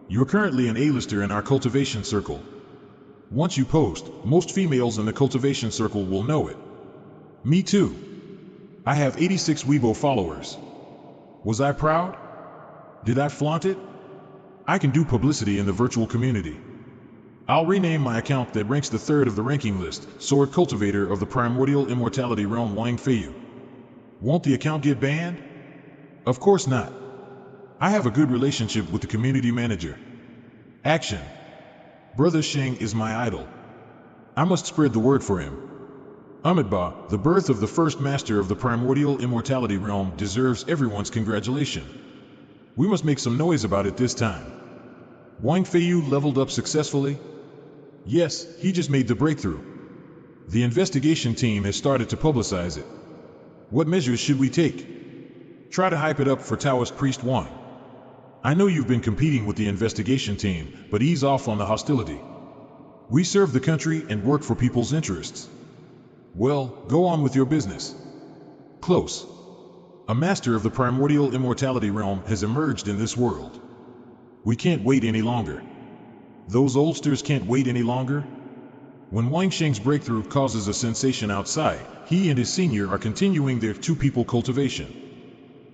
You're currently an A-lister in our cultivation circle. Once you post, most females in the cultivation circle will know it. Me too. I have 86 Weibo followers. Was I proud? Did I flaunt it? I can do publicity in the virtual community. I'll rename my account that ranks the third of the ranking list, Sword Cultivator of the Primordial Immortality Realm Wang Feiyu. Won't the account get banned? Of course not. I have a good relationship with the community manager. Action. Brother Sheng is my idol. I must spread the word for him. Amitabha, the birth of the first master of the Primordial Immortality Realm deserves everyone's congratulation. We must make some noise about it this time. Wang Feiyu leveled up successfully? Yes, he just made the breakthrough. The investigation team has started to publicize it. What measures should we take? Try to hype it up for Taoist Priest Wang. I know you've been competing with the investigation team, but ease off on the hostility. We serve the country and work for people's interests. Well, go on with your business. Close. A master of the Primordial Immortality Realm has emerged in this world. We can't wait any longer. Those oldsters can't wait any longer? When Wang Sheng's breakthrough causes a sensation outside, he and his senior are continuing their two-people cultivation.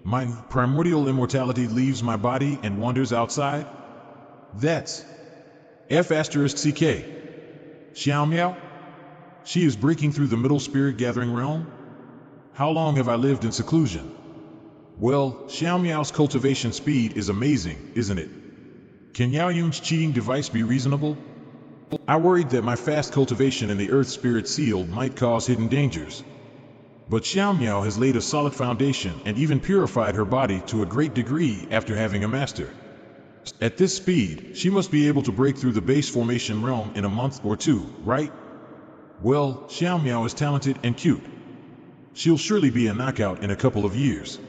My primordial immortality leaves my body and wanders outside? That's F***CK. Xiao Miao? She is breaking through the middle spirit gathering realm? How long have I lived in seclusion? Well, Xiao Miao's cultivation speed is amazing, isn't it? Can Yao Yun's cheating device be reasonable? I worried that my fast cultivation in the Earth Spirit Seal might cause hidden dangers. But Xiao Miao has laid a solid foundation and even purified her body to a great degree after having a master. At this speed, she must be able to break through the base formation realm in a month or two, right? Well, Xiao Miao is talented and cute. She'll surely be a knockout in a couple of years.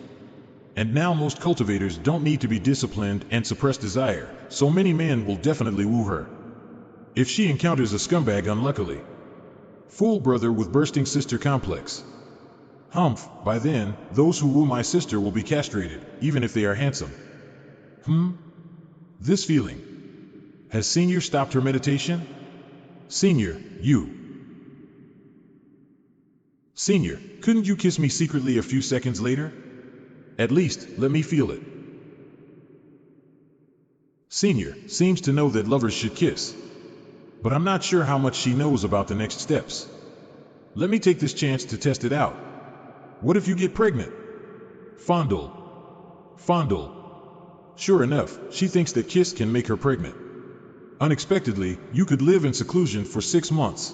And now most cultivators don't need to be disciplined and suppress desire, so many men will definitely woo her. If she encounters a scumbag unluckily. Fool brother with bursting sister complex. Humph, by then, those who woo my sister will be castrated, even if they are handsome. This feeling. Has Senior stopped her meditation? Senior, you. Senior, couldn't you kiss me secretly a few seconds later? At least, let me feel it. Senior seems to know that lovers should kiss. But I'm not sure how much she knows about the next steps. Let me take this chance to test it out. What if you get pregnant? Fondle. Fondle. Sure enough, she thinks that kiss can make her pregnant. Unexpectedly, you could live in seclusion for 6 months.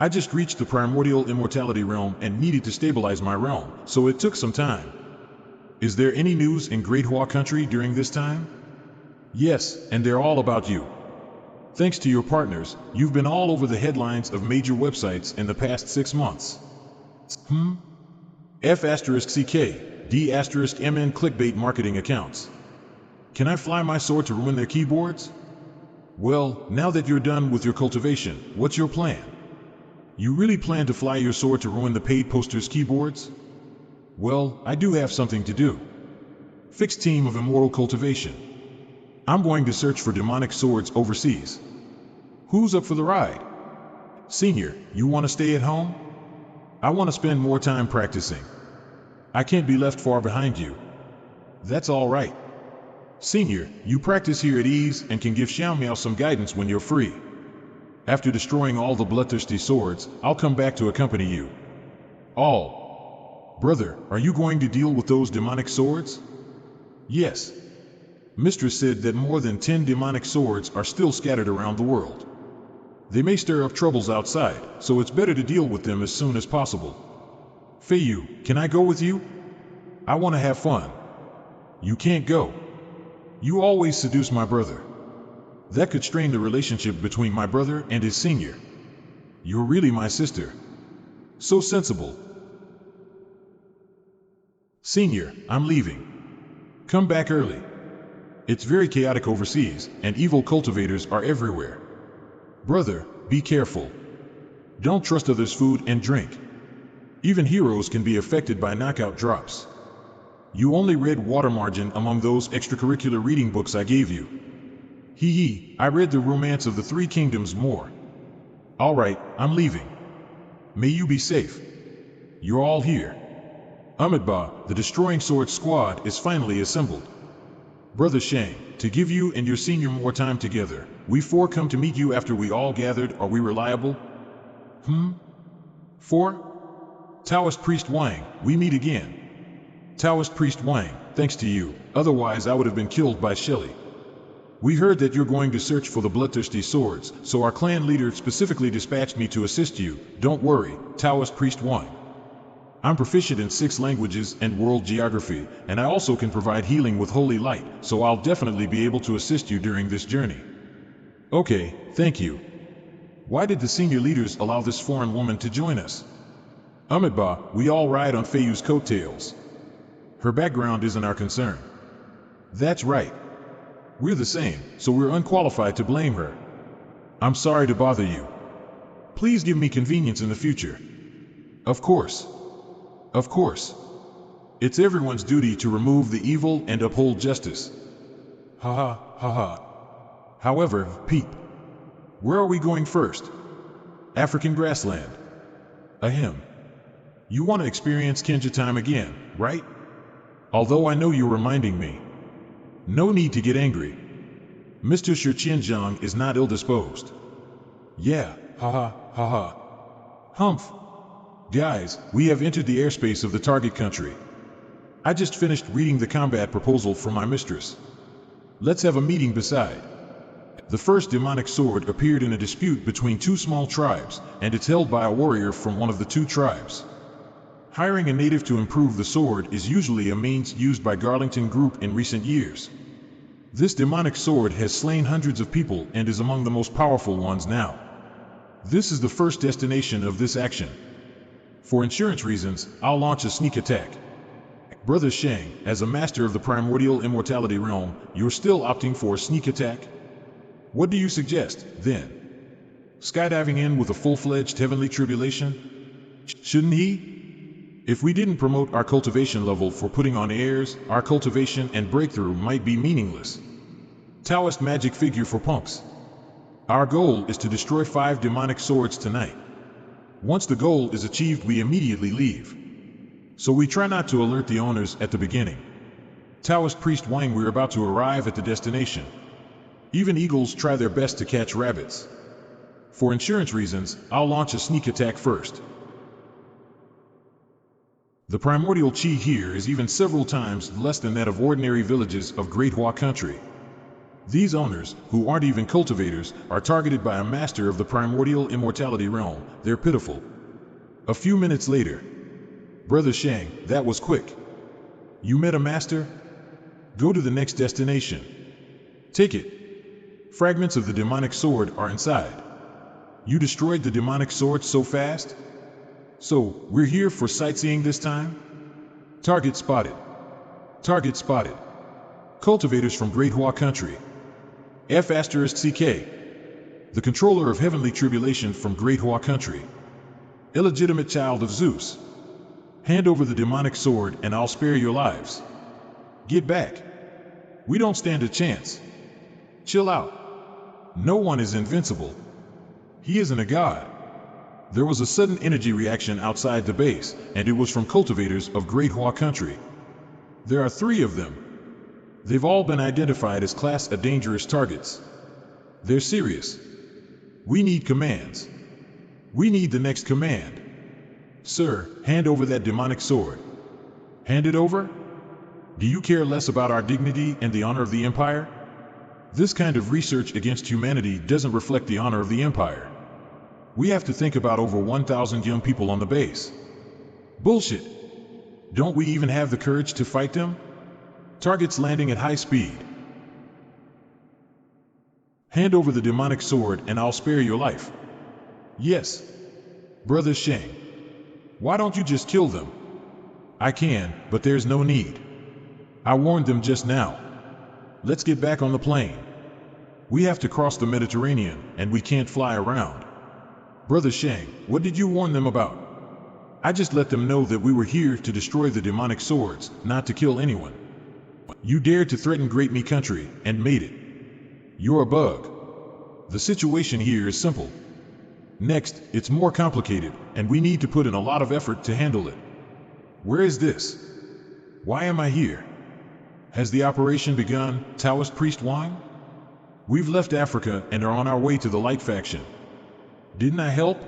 I just reached the primordial immortality realm and needed to stabilize my realm, so it took some time. Is there any news in Great Hua country during this time? Yes, and they're all about you. Thanks to your partners, you've been all over the headlines of major websites in the past 6 months. F***CK, D**MN clickbait marketing accounts. Can I fly my sword to ruin their keyboards? Well, now that you're done with your cultivation, what's your plan? You really plan to fly your sword to ruin the paid posters' keyboards? Well, I do have something to do. Fixed team of immortal cultivation. I'm going to search for demonic swords overseas. Who's up for the ride? Senior, you want to stay at home? I want to spend more time practicing. I can't be left far behind you. That's all right. Senior, you practice here at ease and can give Xiao Miao some guidance when you're free. After destroying all the bloodthirsty swords, I'll come back to accompany you. Brother, are you going to deal with those demonic swords? Yes. Mistress said that more than 10 demonic swords are still scattered around the world. They may stir up troubles outside, so it's better to deal with them as soon as possible. Feiyu, can I go with you? I want to have fun. You can't go. You always seduce my brother. That could strain the relationship between my brother and his senior. You're really my sister. So sensible. Senior, I'm leaving. Come back early. It's very chaotic overseas, and evil cultivators are everywhere. Brother, be careful. Don't trust others' food and drink. Even heroes can be affected by knockout drops. You only read water margin among those extracurricular reading books I gave you. Hee hee, I read the Romance of the Three Kingdoms more. Alright, I'm leaving. May you be safe. You're all here. Amitabha, the Destroying Sword Squad is finally assembled. Brother Sheng, to give you and your senior more time together, we four come to meet you after we all gathered. Are we reliable? Four? Taoist Priest Wang, we meet again. Taoist Priest Wang, thanks to you, otherwise I would have been killed by Shelley. We heard that you're going to search for the bloodthirsty swords, so our clan leader specifically dispatched me to assist you. Don't worry, Taoist Priest Wang. I'm proficient in 6 languages and world geography, and I also can provide healing with holy light, so I'll definitely be able to assist you during this journey. Okay, thank you. Why did the senior leaders allow this foreign woman to join us? Amitabha, we all ride on Feiyu's coattails. Her background isn't our concern. That's right. We're the same, so we're unqualified to blame her. I'm sorry to bother you. Please give me convenience in the future. Of course. Of course. It's everyone's duty to remove the evil and uphold justice. Ha ha, ha ha. However, Peep. Where are we going first? African grassland. Ahem. You want to experience Kenja time again, right? Although I know you're reminding me. No need to get angry. Mr. Shi is not ill-disposed. Yeah, haha, haha. Humph. Guys, we have entered the airspace of the target country. I just finished reading the combat proposal from my mistress. Let's have a meeting beside. The first demonic sword appeared in a dispute between 2 small tribes, and it's held by a warrior from one of the 2 tribes. Hiring a native to improve the sword is usually a means used by Garlington Group in recent years. This demonic sword has slain hundreds of people and is among the most powerful ones now. This is the first destination of this action. For insurance reasons, I'll launch a sneak attack. Brother Sheng, as a master of the primordial immortality realm, you're still opting for a sneak attack? What do you suggest, then? Skydiving in with a full-fledged heavenly tribulation? Shouldn't he? If we didn't promote our cultivation level for putting on airs, our cultivation and breakthrough might be meaningless. Taoist magic figure for punks. Our goal is to destroy 5 demonic swords tonight. Once the goal is achieved, we immediately leave. So we try not to alert the owners at the beginning. Taoist Priest Wang, we're about to arrive at the destination. Even eagles try their best to catch rabbits. For insurance reasons, I'll launch a sneak attack first. The primordial chi here is even several times less than that of ordinary villages of Great Hua country. These owners, who aren't even cultivators, are targeted by a master of the primordial immortality realm. They're pitiful. A few minutes later. Brother Sheng, that was quick. You met a master? Go to the next destination. Take it. Fragments of the demonic sword are inside. You destroyed the demonic sword so fast? So, we're here for sightseeing this time? Target spotted. Target spotted. Cultivators from Great Hua country. F*CK. The controller of heavenly tribulation from Great Hua country. Illegitimate child of Zeus. Hand over the demonic sword and I'll spare your lives. Get back. We don't stand a chance. Chill out. No one is invincible. He isn't a god. There was a sudden energy reaction outside the base, and it was from cultivators of Great Hua country. There are 3 of them. They've all been identified as Class A dangerous targets. They're serious. We need commands. We need the next command. Sir, hand over that demonic sword. Hand it over? Do you care less about our dignity and the honor of the Empire? This kind of research against humanity doesn't reflect the honor of the Empire. We have to think about over 1,000 young people on the base. Bullshit. Don't we even have the courage to fight them? Targets landing at high speed. Hand over the demonic sword and I'll spare your life. Yes. Brother Sheng. Why don't you just kill them? I can, but there's no need. I warned them just now. Let's get back on the plane. We have to cross the Mediterranean, and we can't fly around. Brother Sheng, what did you warn them about? I just let them know that we were here to destroy the demonic swords, not to kill anyone. You dared to threaten Great Me Country, and made it. You're a bug. The situation here is simple. Next, it's more complicated, and we need to put in a lot of effort to handle it. Where is this? Why am I here? Has the operation begun, Taoist Priest Wang? We've left Africa and are on our way to the Light faction. Didn't I help?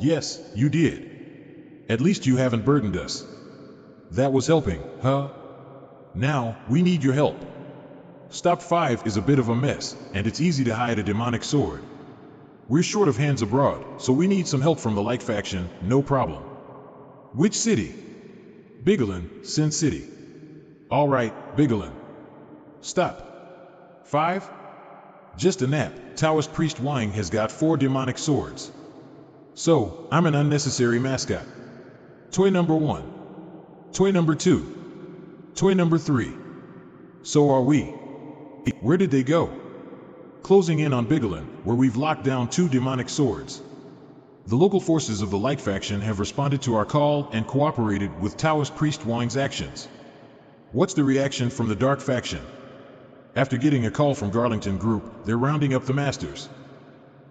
Yes, you did. At least you haven't burdened us. That was helping, huh? Now, we need your help. Stop 5 is a bit of a mess, and it's easy to hide a demonic sword. We're short of hands abroad, so we need some help from the Light faction, no problem. Which city? Bigolan, Sin City. All right, Bigolan. Stop. 5? Just a nap. Taoist Priest Wang has got 4 demonic swords. So, I'm an unnecessary mascot. Toy number 1. Toy number 2. Toy number 3. So are we. Where did they go? Closing in on Bigolan, where we've locked down 2 demonic swords. The local forces of the Light faction have responded to our call and cooperated with Taoist Priest Wang's actions. What's the reaction from the Dark faction? After getting a call from Garlington Group, they're rounding up the masters.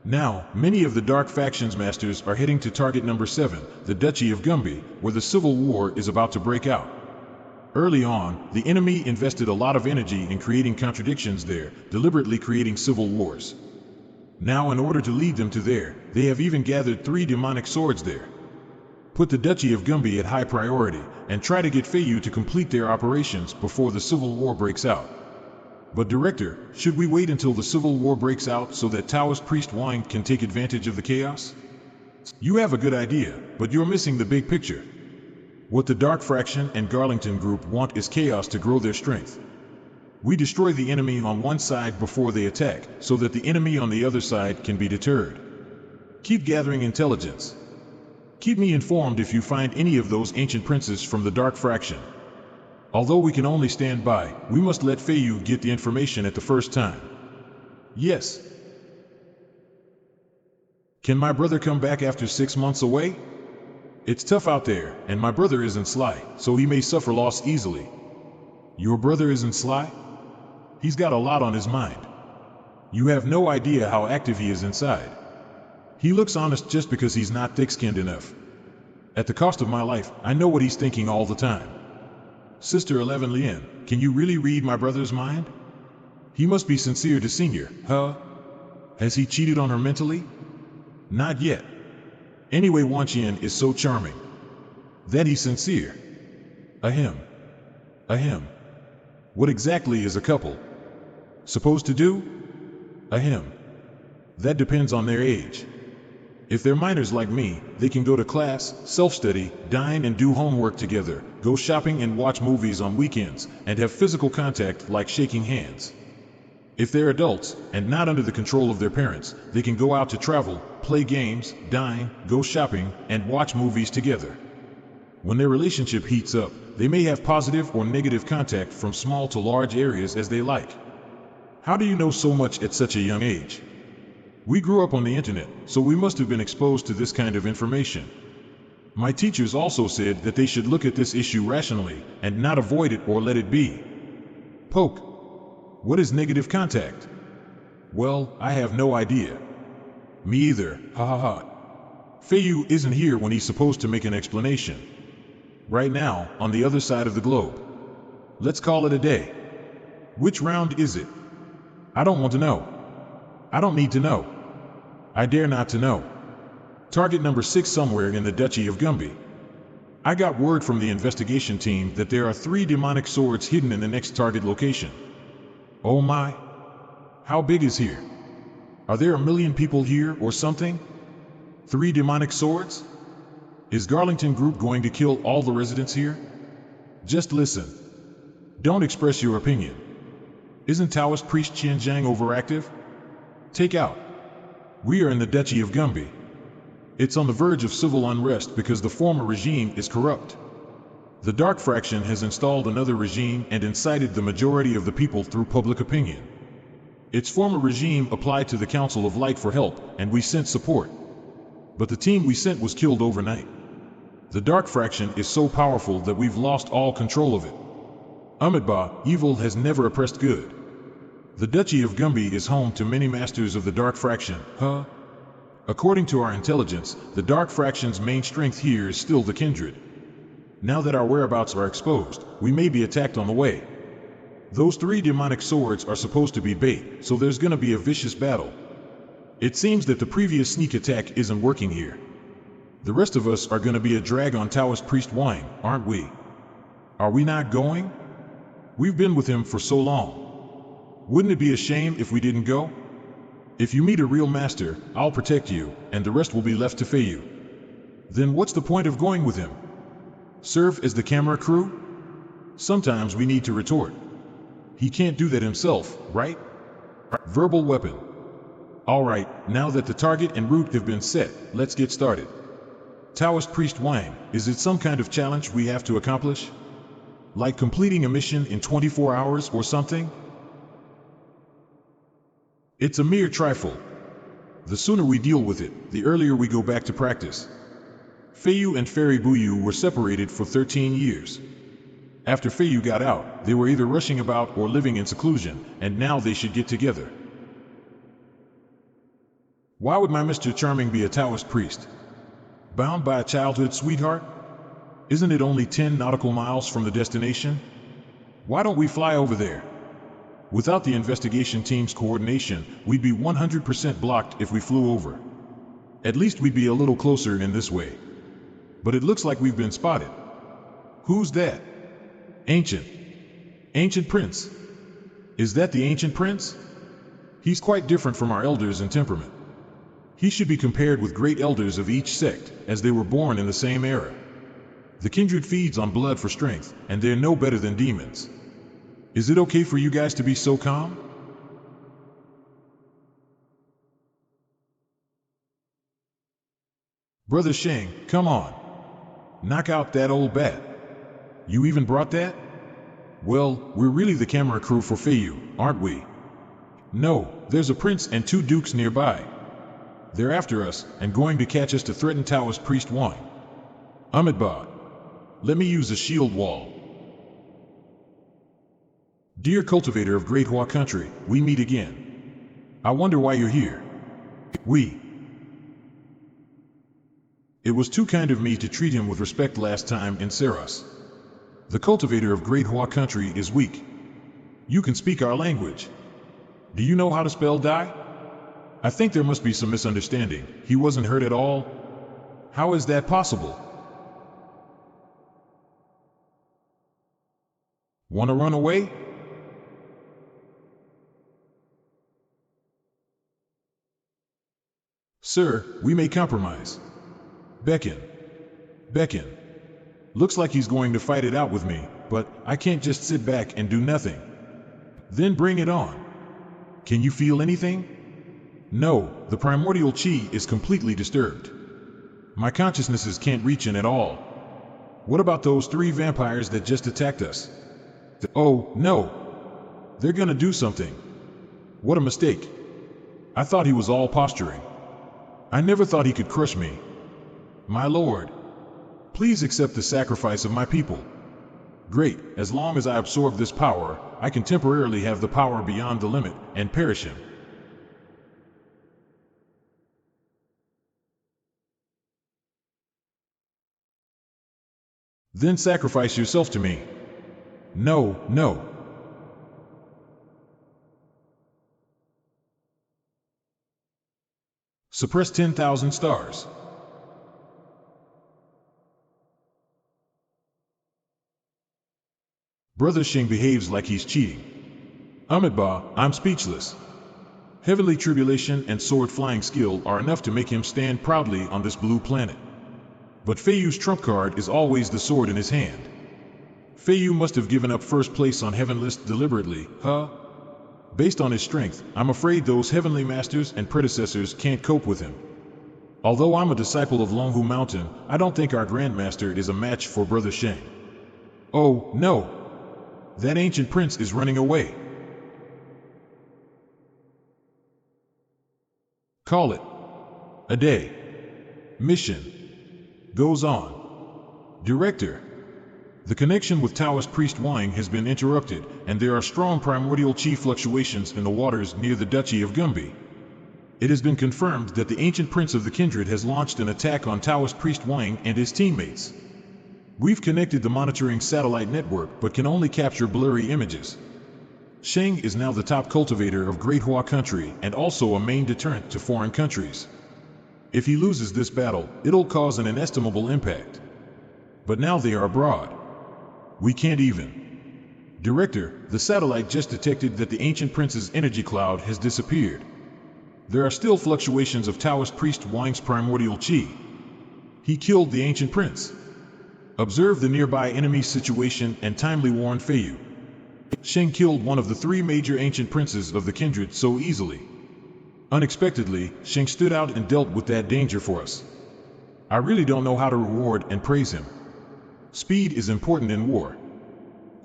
Now, many of the Dark faction's masters are heading to target number 7, the Duchy of Gumby, where the civil war is about to break out. Early on, the enemy invested a lot of energy in creating contradictions there, deliberately creating civil wars. Now, in order to lead them to there, they have even gathered 3 demonic swords there. Put the Duchy of Gumby at high priority, and try to get Feiyu to complete their operations before the civil war breaks out. But Director, should we wait until the civil war breaks out so that Taoist Priest Wang can take advantage of the chaos? You have a good idea, but you're missing the big picture. What the Dark faction and Garlington Group want is chaos to grow their strength. We destroy the enemy on one side before they attack, so that the enemy on the other side can be deterred. Keep gathering intelligence. Keep me informed if you find any of those ancient princes from the Dark faction. Although we can only stand by, we must let Feiyu get the information at the first time. Yes. Can my brother come back after 6 months away? It's tough out there, and my brother isn't sly, so he may suffer loss easily. Your brother isn't sly? He's got a lot on his mind. You have no idea how active he is inside. He looks honest just because he's not thick-skinned enough. At the cost of my life, I know what he's thinking all the time. Sister 11 Lien, can you really read my brother's mind? He must be sincere to Senior, huh? Has he cheated on her mentally? Not yet. Anyway, Wang Sheng is so charming. Then he's sincere. Ahem. Ahem. What exactly is a couple supposed to do? Ahem. That depends on their age. If they're minors like me, they can go to class, self-study, dine and do homework together, go shopping and watch movies on weekends, and have physical contact like shaking hands. If they're adults, and not under the control of their parents, they can go out to travel, play games, dine, go shopping, and watch movies together. When their relationship heats up, they may have positive or negative contact from small to large areas as they like. How do you know so much at such a young age? We grew up on the internet, so we must have been exposed to this kind of information. My teachers also said that they should look at this issue rationally, and not avoid it or let it be. Poke. What is negative contact? Well, I have no idea. Me either, ha ha ha. Feiyu isn't here when he's supposed to make an explanation. Right now, on the other side of the globe. Let's call it a day. Which round is it? I don't want to know. I don't need to know. I dare not to know. Target number 6 somewhere in the Duchy of Gumby. I got word from the investigation team that there are 3 demonic swords hidden in the next target location. Oh my. How big is here? Are there 1 million people here or something? 3 demonic swords? Is Garlington Group going to kill all the residents here? Just listen. Don't express your opinion. Isn't Taoist Priest Qian Zhang overactive? Take out. We are in the Duchy of Gumby. It's on the verge of civil unrest because the former regime is corrupt. The Dark faction has installed another regime and incited the majority of the people through public opinion. Its former regime applied to the Council of Light for help, and we sent support. But the team we sent was killed overnight. The dark fraction is so powerful that we've lost all control of it. Evil has never oppressed good. The Duchy of Gumby is home to many masters of the dark fraction, According to our intelligence, the dark fraction's main strength here is still the kindred. Now that our whereabouts are exposed, we may be attacked on the way. Those 3 demonic swords are supposed to be bait, so there's gonna be a vicious battle. It seems that the previous sneak attack isn't working here. The rest of us are gonna be a drag on Taoist Priest Wang, aren't we? Are we not going? We've been with him for so long. Wouldn't it be a shame if we didn't go? If you meet a real master, I'll protect you, and the rest will be left to Feiyu. Then what's the point of going with him? Serve as the camera crew? Sometimes we need to retort. He can't do that himself, right? Verbal weapon. Alright, now that the target and route have been set, let's get started. Taoist Priest Wang, is it some kind of challenge we have to accomplish? Like completing a mission in 24 hours or something? It's a mere trifle. The sooner we deal with it, the earlier we go back to practice. Feiyu and Fairy Buyu were separated for 13 years. After Feiyu got out, they were either rushing about or living in seclusion, and now they should get together. Why would my Mr. Charming be a Taoist priest? Bound by a childhood sweetheart? Isn't it only 10 nautical miles from the destination? Why don't we fly over there? Without the investigation team's coordination, we'd be 100% blocked if we flew over. At least we'd be a little closer in this way. But it looks like we've been spotted. Who's that? Ancient Prince. Is that the Ancient Prince? He's quite different from our elders in temperament. He should be compared with great elders of each sect, as they were born in the same era. The kindred feeds on blood for strength, and they're no better than demons. Is it okay for you guys to be so calm? Brother Sheng, come on. Knock out that old bat. You even brought that? Well, we're really the camera crew for Feiyu, aren't we? No, there's a prince and 2 dukes nearby. They're after us, and going to catch us to threaten Taoist Priest Wang. Let me use a shield wall. Dear cultivator of Great Hua Country, we meet again. I wonder why you're here. It was too kind of me to treat him with respect last time in Saros. The cultivator of Great Hua Country is weak. You can speak our language. Do you know how to spell die? I think there must be some misunderstanding. He wasn't hurt at all? How is that possible? Want to run away? Sir, we may compromise. Beckon. Looks like he's going to fight it out with me, but I can't just sit back and do nothing. Then bring it on. Can you feel anything? No, the primordial chi is completely disturbed. My consciousnesses can't reach in at all. What about those 3 vampires that just attacked us? Oh, no. They're gonna do something. What a mistake. I thought he was all posturing. I never thought he could crush me. My lord, please accept the sacrifice of my people. Great, as long as I absorb this power, I can temporarily have the power beyond the limit and perish him. Then sacrifice yourself to me. No. Suppress 10,000 stars. Brother Sheng behaves like he's cheating. I'm speechless. Heavenly tribulation and sword flying skill are enough to make him stand proudly on this blue planet. But Feiyu's trump card is always the sword in his hand. Feiyu must have given up first place on Heaven list deliberately, Based on his strength, I'm afraid those heavenly masters and predecessors can't cope with him. Although I'm a disciple of Longhu Mountain, I don't think our Grandmaster is a match for Brother Sheng. Oh, no! That ancient prince is running away. Call it a day. Mission goes on. Director, the connection with Taoist priest Wang has been interrupted, and there are strong primordial chi fluctuations in the waters near the Duchy of Gumby. It has been confirmed that the ancient prince of the kindred has launched an attack on Taoist priest Wang and his teammates. We've connected the monitoring satellite network but can only capture blurry images. Sheng is now the top cultivator of Great Hua country and also a main deterrent to foreign countries. If he loses this battle, it'll cause an inestimable impact. But now they are abroad. We can't even. Director, the satellite just detected that the ancient prince's energy cloud has disappeared. There are still fluctuations of Taoist priest Wang's primordial chi. He killed the ancient prince. Observe the nearby enemy's situation and timely warn Feiyu. Sheng killed one of the 3 major ancient princes of the kindred so easily. Unexpectedly, Sheng stood out and dealt with that danger for us. I really don't know how to reward and praise him. Speed is important in war.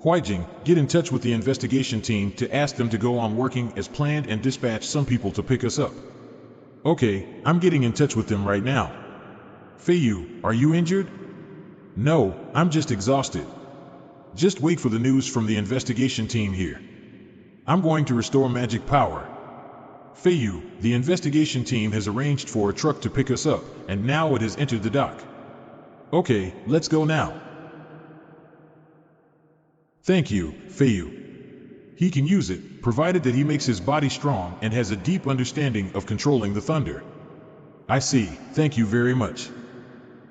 Huijing, get in touch with the investigation team to ask them to go on working as planned and dispatch some people to pick us up. Okay, I'm getting in touch with them right now. Feiyu, are you injured? No, I'm just exhausted. Just wait for the news from the investigation team here. I'm going to restore magic power. Feiyu, the investigation team has arranged for a truck to pick us up, and now it has entered the dock. Okay, let's go now. Thank you, Feiyu. He can use it, provided that he makes his body strong and has a deep understanding of controlling the thunder. I see, thank you very much.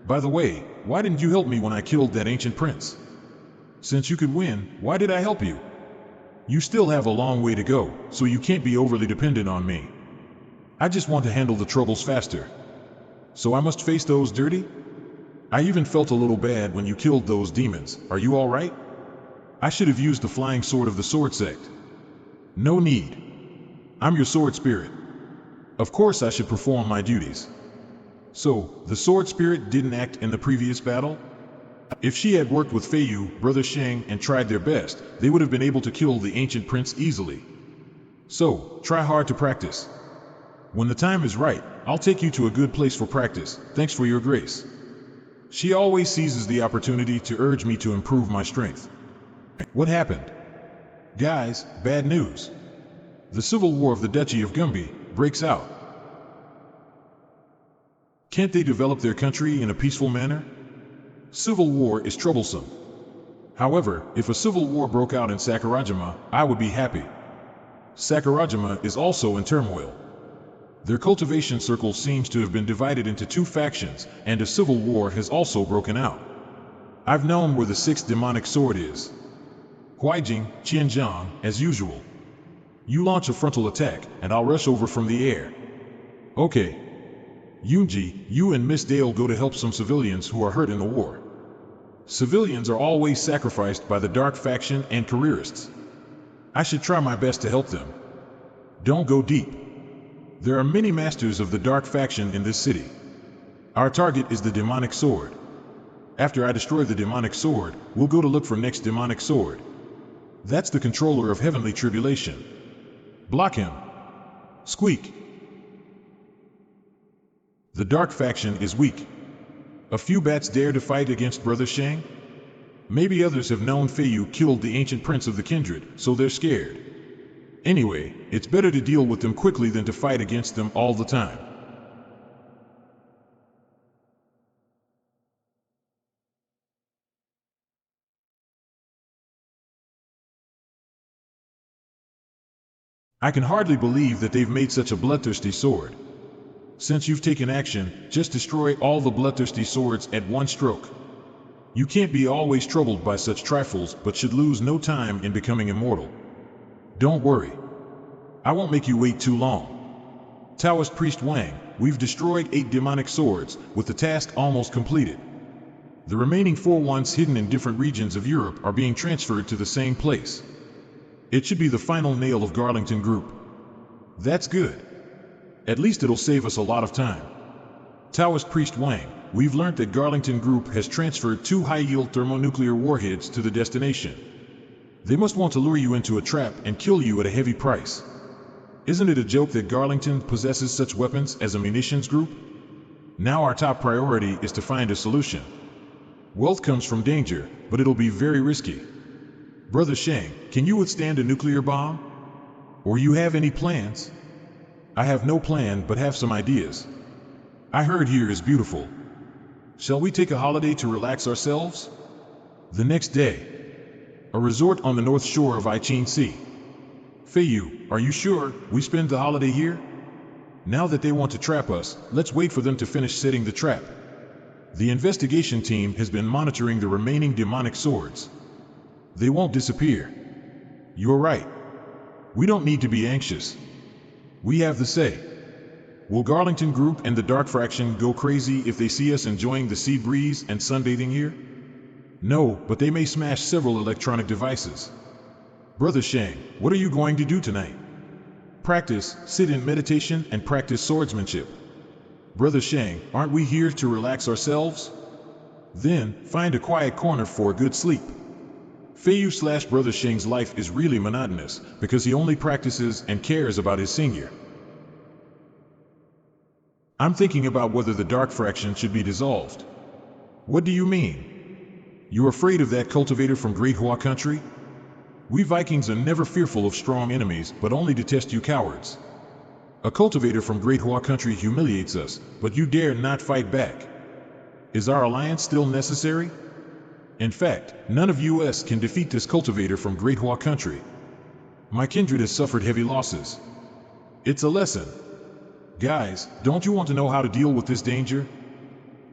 By the way, why didn't you help me when I killed that ancient prince? Since you could win, why did I help you? You still have a long way to go, so you can't be overly dependent on me. I just want to handle the troubles faster. So I must face those dirty? I even felt a little bad when you killed those demons. Are you all right? I should have used the flying sword of the sword sect. No need. I'm your sword spirit. Of course I should perform my duties. So, the sword spirit didn't act in the previous battle? If she had worked with Feiyu, Brother Sheng, and tried their best, they would have been able to kill the ancient prince easily. So, try hard to practice. When the time is right, I'll take you to a good place for practice. Thanks for your grace. She always seizes the opportunity to urge me to improve my strength. What happened? Guys, bad news. The civil war of the Duchy of Gumby breaks out. Can't they develop their country in a peaceful manner? Civil war is troublesome. However, if a civil war broke out in Sakurajima, I would be happy. Sakurajima is also in turmoil. Their cultivation circle seems to have been divided into 2 factions, and a civil war has also broken out. I've known where the 6th demonic sword is. Huijing, Qianzhang, as usual. You launch a frontal attack, and I'll rush over from the air. Okay. Yunji, you and Miss Dale go to help some civilians who are hurt in the war. Civilians are always sacrificed by the dark faction and careerists. I should try my best to help them. Don't go deep. There are many masters of the dark faction in this city. Our target is the demonic sword. After I destroy the demonic sword, we'll go to look for next demonic sword. That's the controller of heavenly tribulation. Block him. Squeak. The dark faction is weak. A few bats dare to fight against Brother Sheng? Maybe others have known Feiyu killed the ancient prince of the kindred, so they're scared. Anyway, it's better to deal with them quickly than to fight against them all the time. I can hardly believe that they've made such a bloodthirsty sword. Since you've taken action, just destroy all the bloodthirsty swords at one stroke. You can't be always troubled by such trifles, but should lose no time in becoming immortal. Don't worry. I won't make you wait too long. Taoist Priest Wang, we've destroyed 8 demonic swords, with the task almost completed. The remaining 4 ones hidden in different regions of Europe are being transferred to the same place. It should be the final nail of Garlington Group. That's good. At least it'll save us a lot of time. Taoist Priest Wang, we've learned that Garlington Group has transferred 2 high-yield thermonuclear warheads to the destination. They must want to lure you into a trap and kill you at a heavy price. Isn't it a joke that Garlington possesses such weapons as a munitions group? Now our top priority is to find a solution. Wealth comes from danger, but it'll be very risky. Brother Sheng, can you withstand a nuclear bomb? Or you have any plans? I have no plan, but have some ideas. I heard here is beautiful. Shall we take a holiday to relax ourselves? The next day. A resort on the north shore of Ichin Sea. Feiyu, are you sure we spend the holiday here? Now that they want to trap us, let's wait for them to finish setting the trap. The investigation team has been monitoring the remaining demonic swords. They won't disappear. You're right. We don't need to be anxious. We have the say. Will Garlington Group and the Dark Fraction go crazy if they see us enjoying the sea breeze and sunbathing here? No, but they may smash several electronic devices. Brother Sheng, what are you going to do tonight? Practice, sit in meditation and practice swordsmanship. Brother Sheng, aren't we here to relax ourselves? Then, find a quiet corner for a good sleep. Feiyu / Brother Sheng's life is really monotonous, because he only practices and cares about his senior. I'm thinking about whether the Dark Fraction should be dissolved. What do you mean? You're afraid of that cultivator from Great Hua Country? We Vikings are never fearful of strong enemies, but only detest you cowards. A cultivator from Great Hua Country humiliates us, but you dare not fight back. Is our alliance still necessary? In fact, none of us can defeat this cultivator from Great Hua Country. My kindred has suffered heavy losses. It's a lesson. Guys, don't you want to know how to deal with this danger?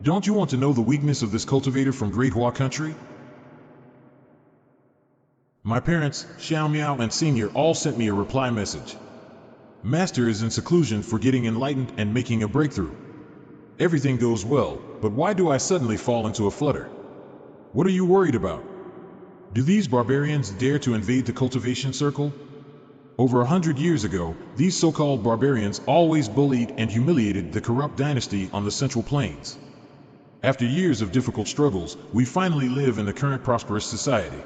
Don't you want to know the weakness of this cultivator from Great Hua Country? My parents, Xiao Miao and Senior, all sent me a reply message. Master is in seclusion for getting enlightened and making a breakthrough. Everything goes well, but why do I suddenly fall into a flutter? What are you worried about? Do these barbarians dare to invade the cultivation circle? Over 100 years ago, these so-called barbarians always bullied and humiliated the corrupt dynasty on the Central Plains. After years of difficult struggles, we finally live in the current prosperous society.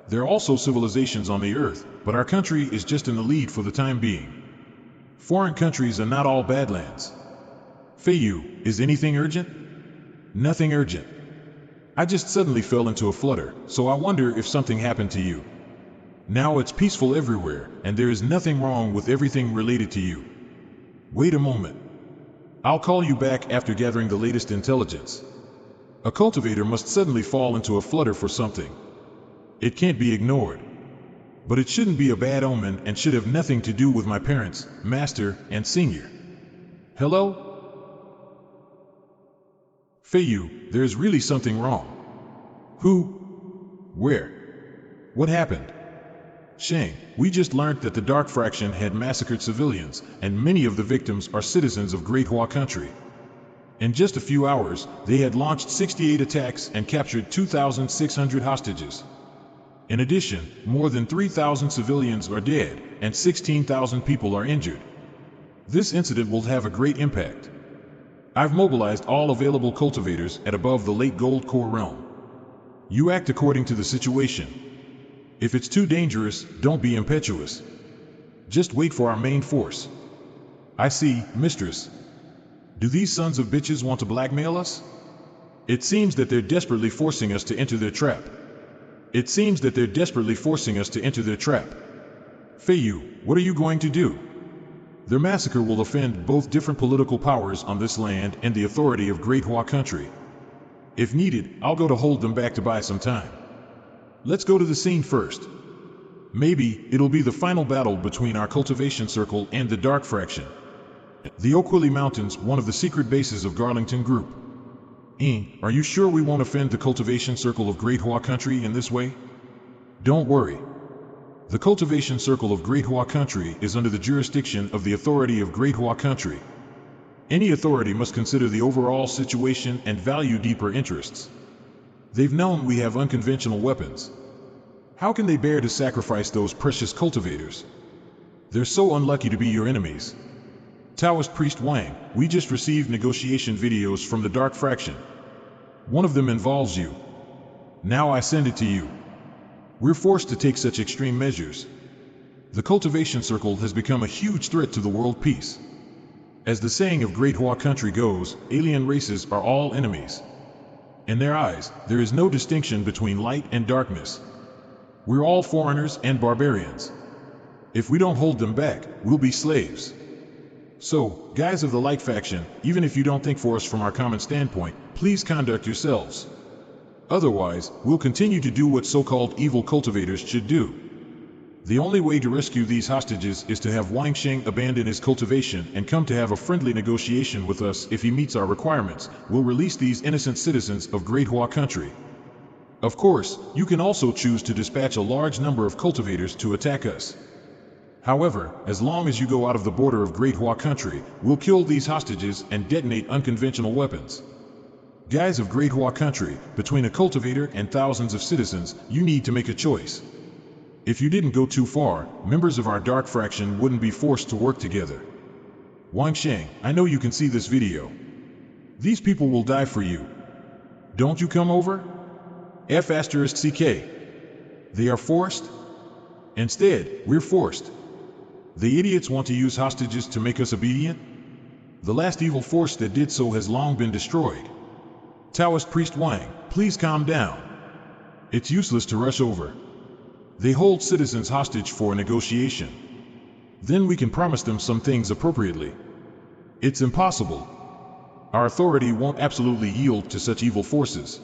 There are also civilizations on the earth, but our country is just in the lead for the time being. Foreign countries are not all badlands. Feiyu, is anything urgent? Nothing urgent. I just suddenly fell into a flutter, so I wonder if something happened to you. Now it's peaceful everywhere, and there is nothing wrong with everything related to you. Wait a moment. I'll call you back after gathering the latest intelligence. A cultivator must suddenly fall into a flutter for something. It can't be ignored. But it shouldn't be a bad omen and should have nothing to do with my parents, Master, and Senior. Hello? Feiyu, there's really something wrong. Who? Where? What happened? Sheng, we just learned that the Dark Fraction had massacred civilians, and many of the victims are citizens of Great Hua Country. In just a few hours, they had launched 68 attacks and captured 2,600 hostages. In addition, more than 3,000 civilians are dead, and 16,000 people are injured. This incident will have a great impact. I've mobilized all available cultivators at above the Lake Gold Core realm. You act according to the situation. If it's too dangerous, don't be impetuous. Just wait for our main force. I see, Mistress. Do these sons of bitches want to blackmail us? It seems that they're desperately forcing us to enter their trap. Feiyu, what are you going to do? Their massacre will offend both different political powers on this land and the authority of Great Hua Country. If needed, I'll go to hold them back to buy some time. Let's go to the scene first. Maybe it'll be the final battle between our cultivation circle and the Dark Fraction. The Unluckily Mountains, one of the secret bases of Garlington Group. Are you sure we won't offend the cultivation circle of Great Hua Country in this way? Don't worry. The cultivation circle of Great Hua Country is under the jurisdiction of the authority of Great Hua Country. Any authority must consider the overall situation and value deeper interests. They've known we have unconventional weapons. How can they bear to sacrifice those precious cultivators? They're so unlucky to be your enemies. Taoist Priest Wang, we just received negotiation videos from the Dark Fraction. One of them involves you. Now I send it to you. We're forced to take such extreme measures. The cultivation circle has become a huge threat to the world peace. As the saying of Great Hua Country goes, alien races are all enemies. In their eyes, there is no distinction between light and darkness. We're all foreigners and barbarians. If we don't hold them back, we'll be slaves. So, guys of the light faction, even if you don't think for us from our common standpoint, please conduct yourselves. Otherwise, we'll continue to do what so-called evil cultivators should do. The only way to rescue these hostages is to have Wang Sheng abandon his cultivation and come to have a friendly negotiation with us. If he meets our requirements, we'll release these innocent citizens of Great Hua country. Of course, you can also choose to dispatch a large number of cultivators to attack us. However, as long as you go out of the border of Great Hua country, we'll kill these hostages and detonate unconventional weapons. Guys of Great Hua country, between a cultivator and thousands of citizens, you need to make a choice. If you didn't go too far, members of our dark fraction wouldn't be forced to work together. Wang Sheng, I know you can see this video. These people will die for you. Don't you come over? F***CK. They are forced? Instead, we're forced. The idiots want to use hostages to make us obedient? The last evil force that did so has long been destroyed. Taoist Priest Wang, please calm down. It's useless to rush over. They hold citizens hostage for a negotiation. Then we can promise them some things appropriately. It's impossible. Our authority won't absolutely yield to such evil forces.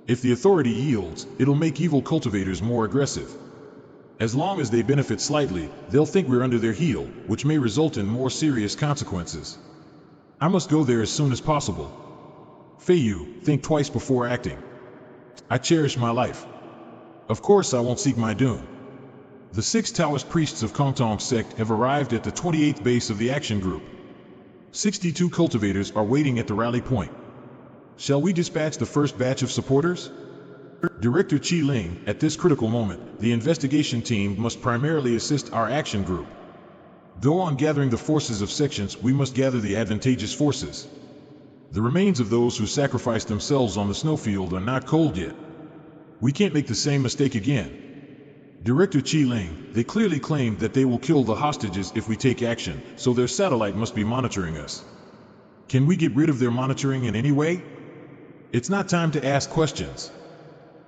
If the authority yields, it'll make evil cultivators more aggressive. As long as they benefit slightly, they'll think we're under their heel, which may result in more serious consequences. I must go there as soon as possible. Feiyu, think twice before acting. I cherish my life. Of course I won't seek my doom. The 6 Taoist priests of Kongtong sect have arrived at the 28th base of the action group. 62 cultivators are waiting at the rally point. Shall we dispatch the first batch of supporters? Director Qi Ling, at this critical moment, the investigation team must primarily assist our action group. Go on gathering the forces of sections, we must gather the advantageous forces. The remains of those who sacrificed themselves on the snowfield are not cold yet. We can't make the same mistake again. Director Qi Ling, they clearly claim that they will kill the hostages if we take action, so their satellite must be monitoring us. Can we get rid of their monitoring in any way? It's not time to ask questions.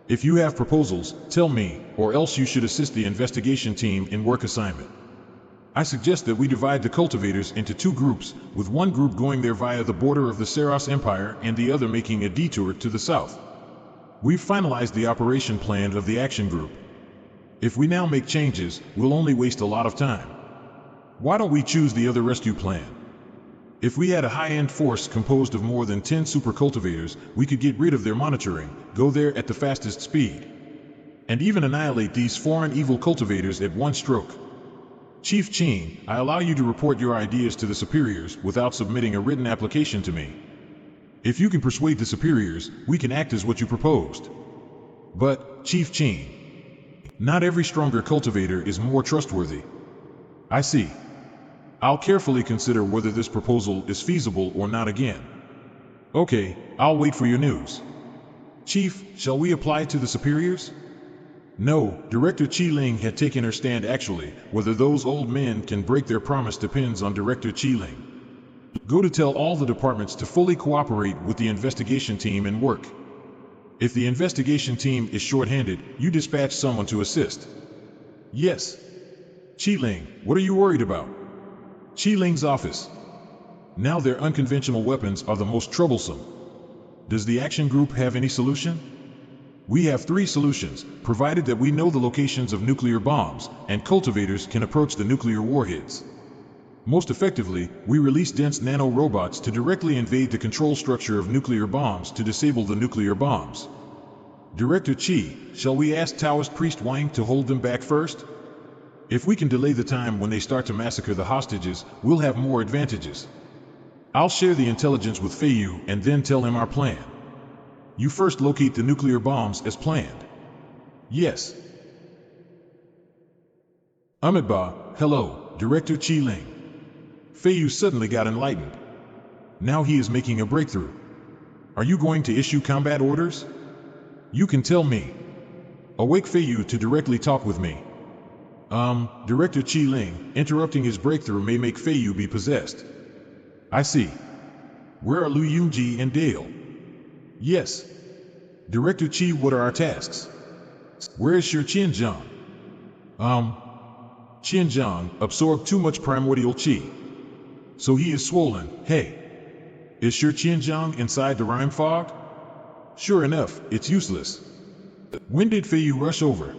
If you have proposals, tell me, or else you should assist the investigation team in work assignment. I suggest that we divide the cultivators into 2 groups, with one group going there via the border of the Saros Empire and the other making a detour to the south. We've finalized the operation plan of the action group. If we now make changes, we'll only waste a lot of time. Why don't we choose the other rescue plan? If we had a high-end force composed of more than 10 super cultivators, we could get rid of their monitoring, go there at the fastest speed, and even annihilate these foreign evil cultivators at one stroke. Chief Qing, I allow you to report your ideas to the superiors without submitting a written application to me. If you can persuade the superiors, we can act as what you proposed. But, Chief Qing, not every stronger cultivator is more trustworthy. I see. I'll carefully consider whether this proposal is feasible or not again. Okay, I'll wait for your news. Chief, shall we apply to the superiors? No, Director Qi Ling had taken her stand actually. Whether those old men can break their promise depends on Director Qi Ling. Go to tell all the departments to fully cooperate with the investigation team and work. If the investigation team is short-handed, you dispatch someone to assist. Yes. Qi Ling, what are you worried about? Qi Ling's office. Now their unconventional weapons are the most troublesome. Does the action group have any solution? We have 3 solutions, provided that we know the locations of nuclear bombs, and cultivators can approach the nuclear warheads. Most effectively, we release dense nano-robots to directly invade the control structure of nuclear bombs to disable the nuclear bombs. Director Qi, shall we ask Taoist Priest Wang to hold them back first? If we can delay the time when they start to massacre the hostages, we'll have more advantages. I'll share the intelligence with Feiyu and then tell him our plan. You first locate the nuclear bombs as planned. Yes. Amitabha, hello, Director Qi Ling. Feiyu suddenly got enlightened. Now he is making a breakthrough. Are you going to issue combat orders? You can tell me. Awake Feiyu to directly talk with me. Director Qi Ling, interrupting his breakthrough may make Feiyu be possessed. I see. Where are Lu Yunji and Dale? Yes. Director Chi, what are our tasks? Where's your Qianzhang? Qianzhang absorbed too much primordial Qi. So he is swollen. Hey. Is your Qianzhang inside the rhyme fog? Sure enough, it's useless. When did Feiyu rush over?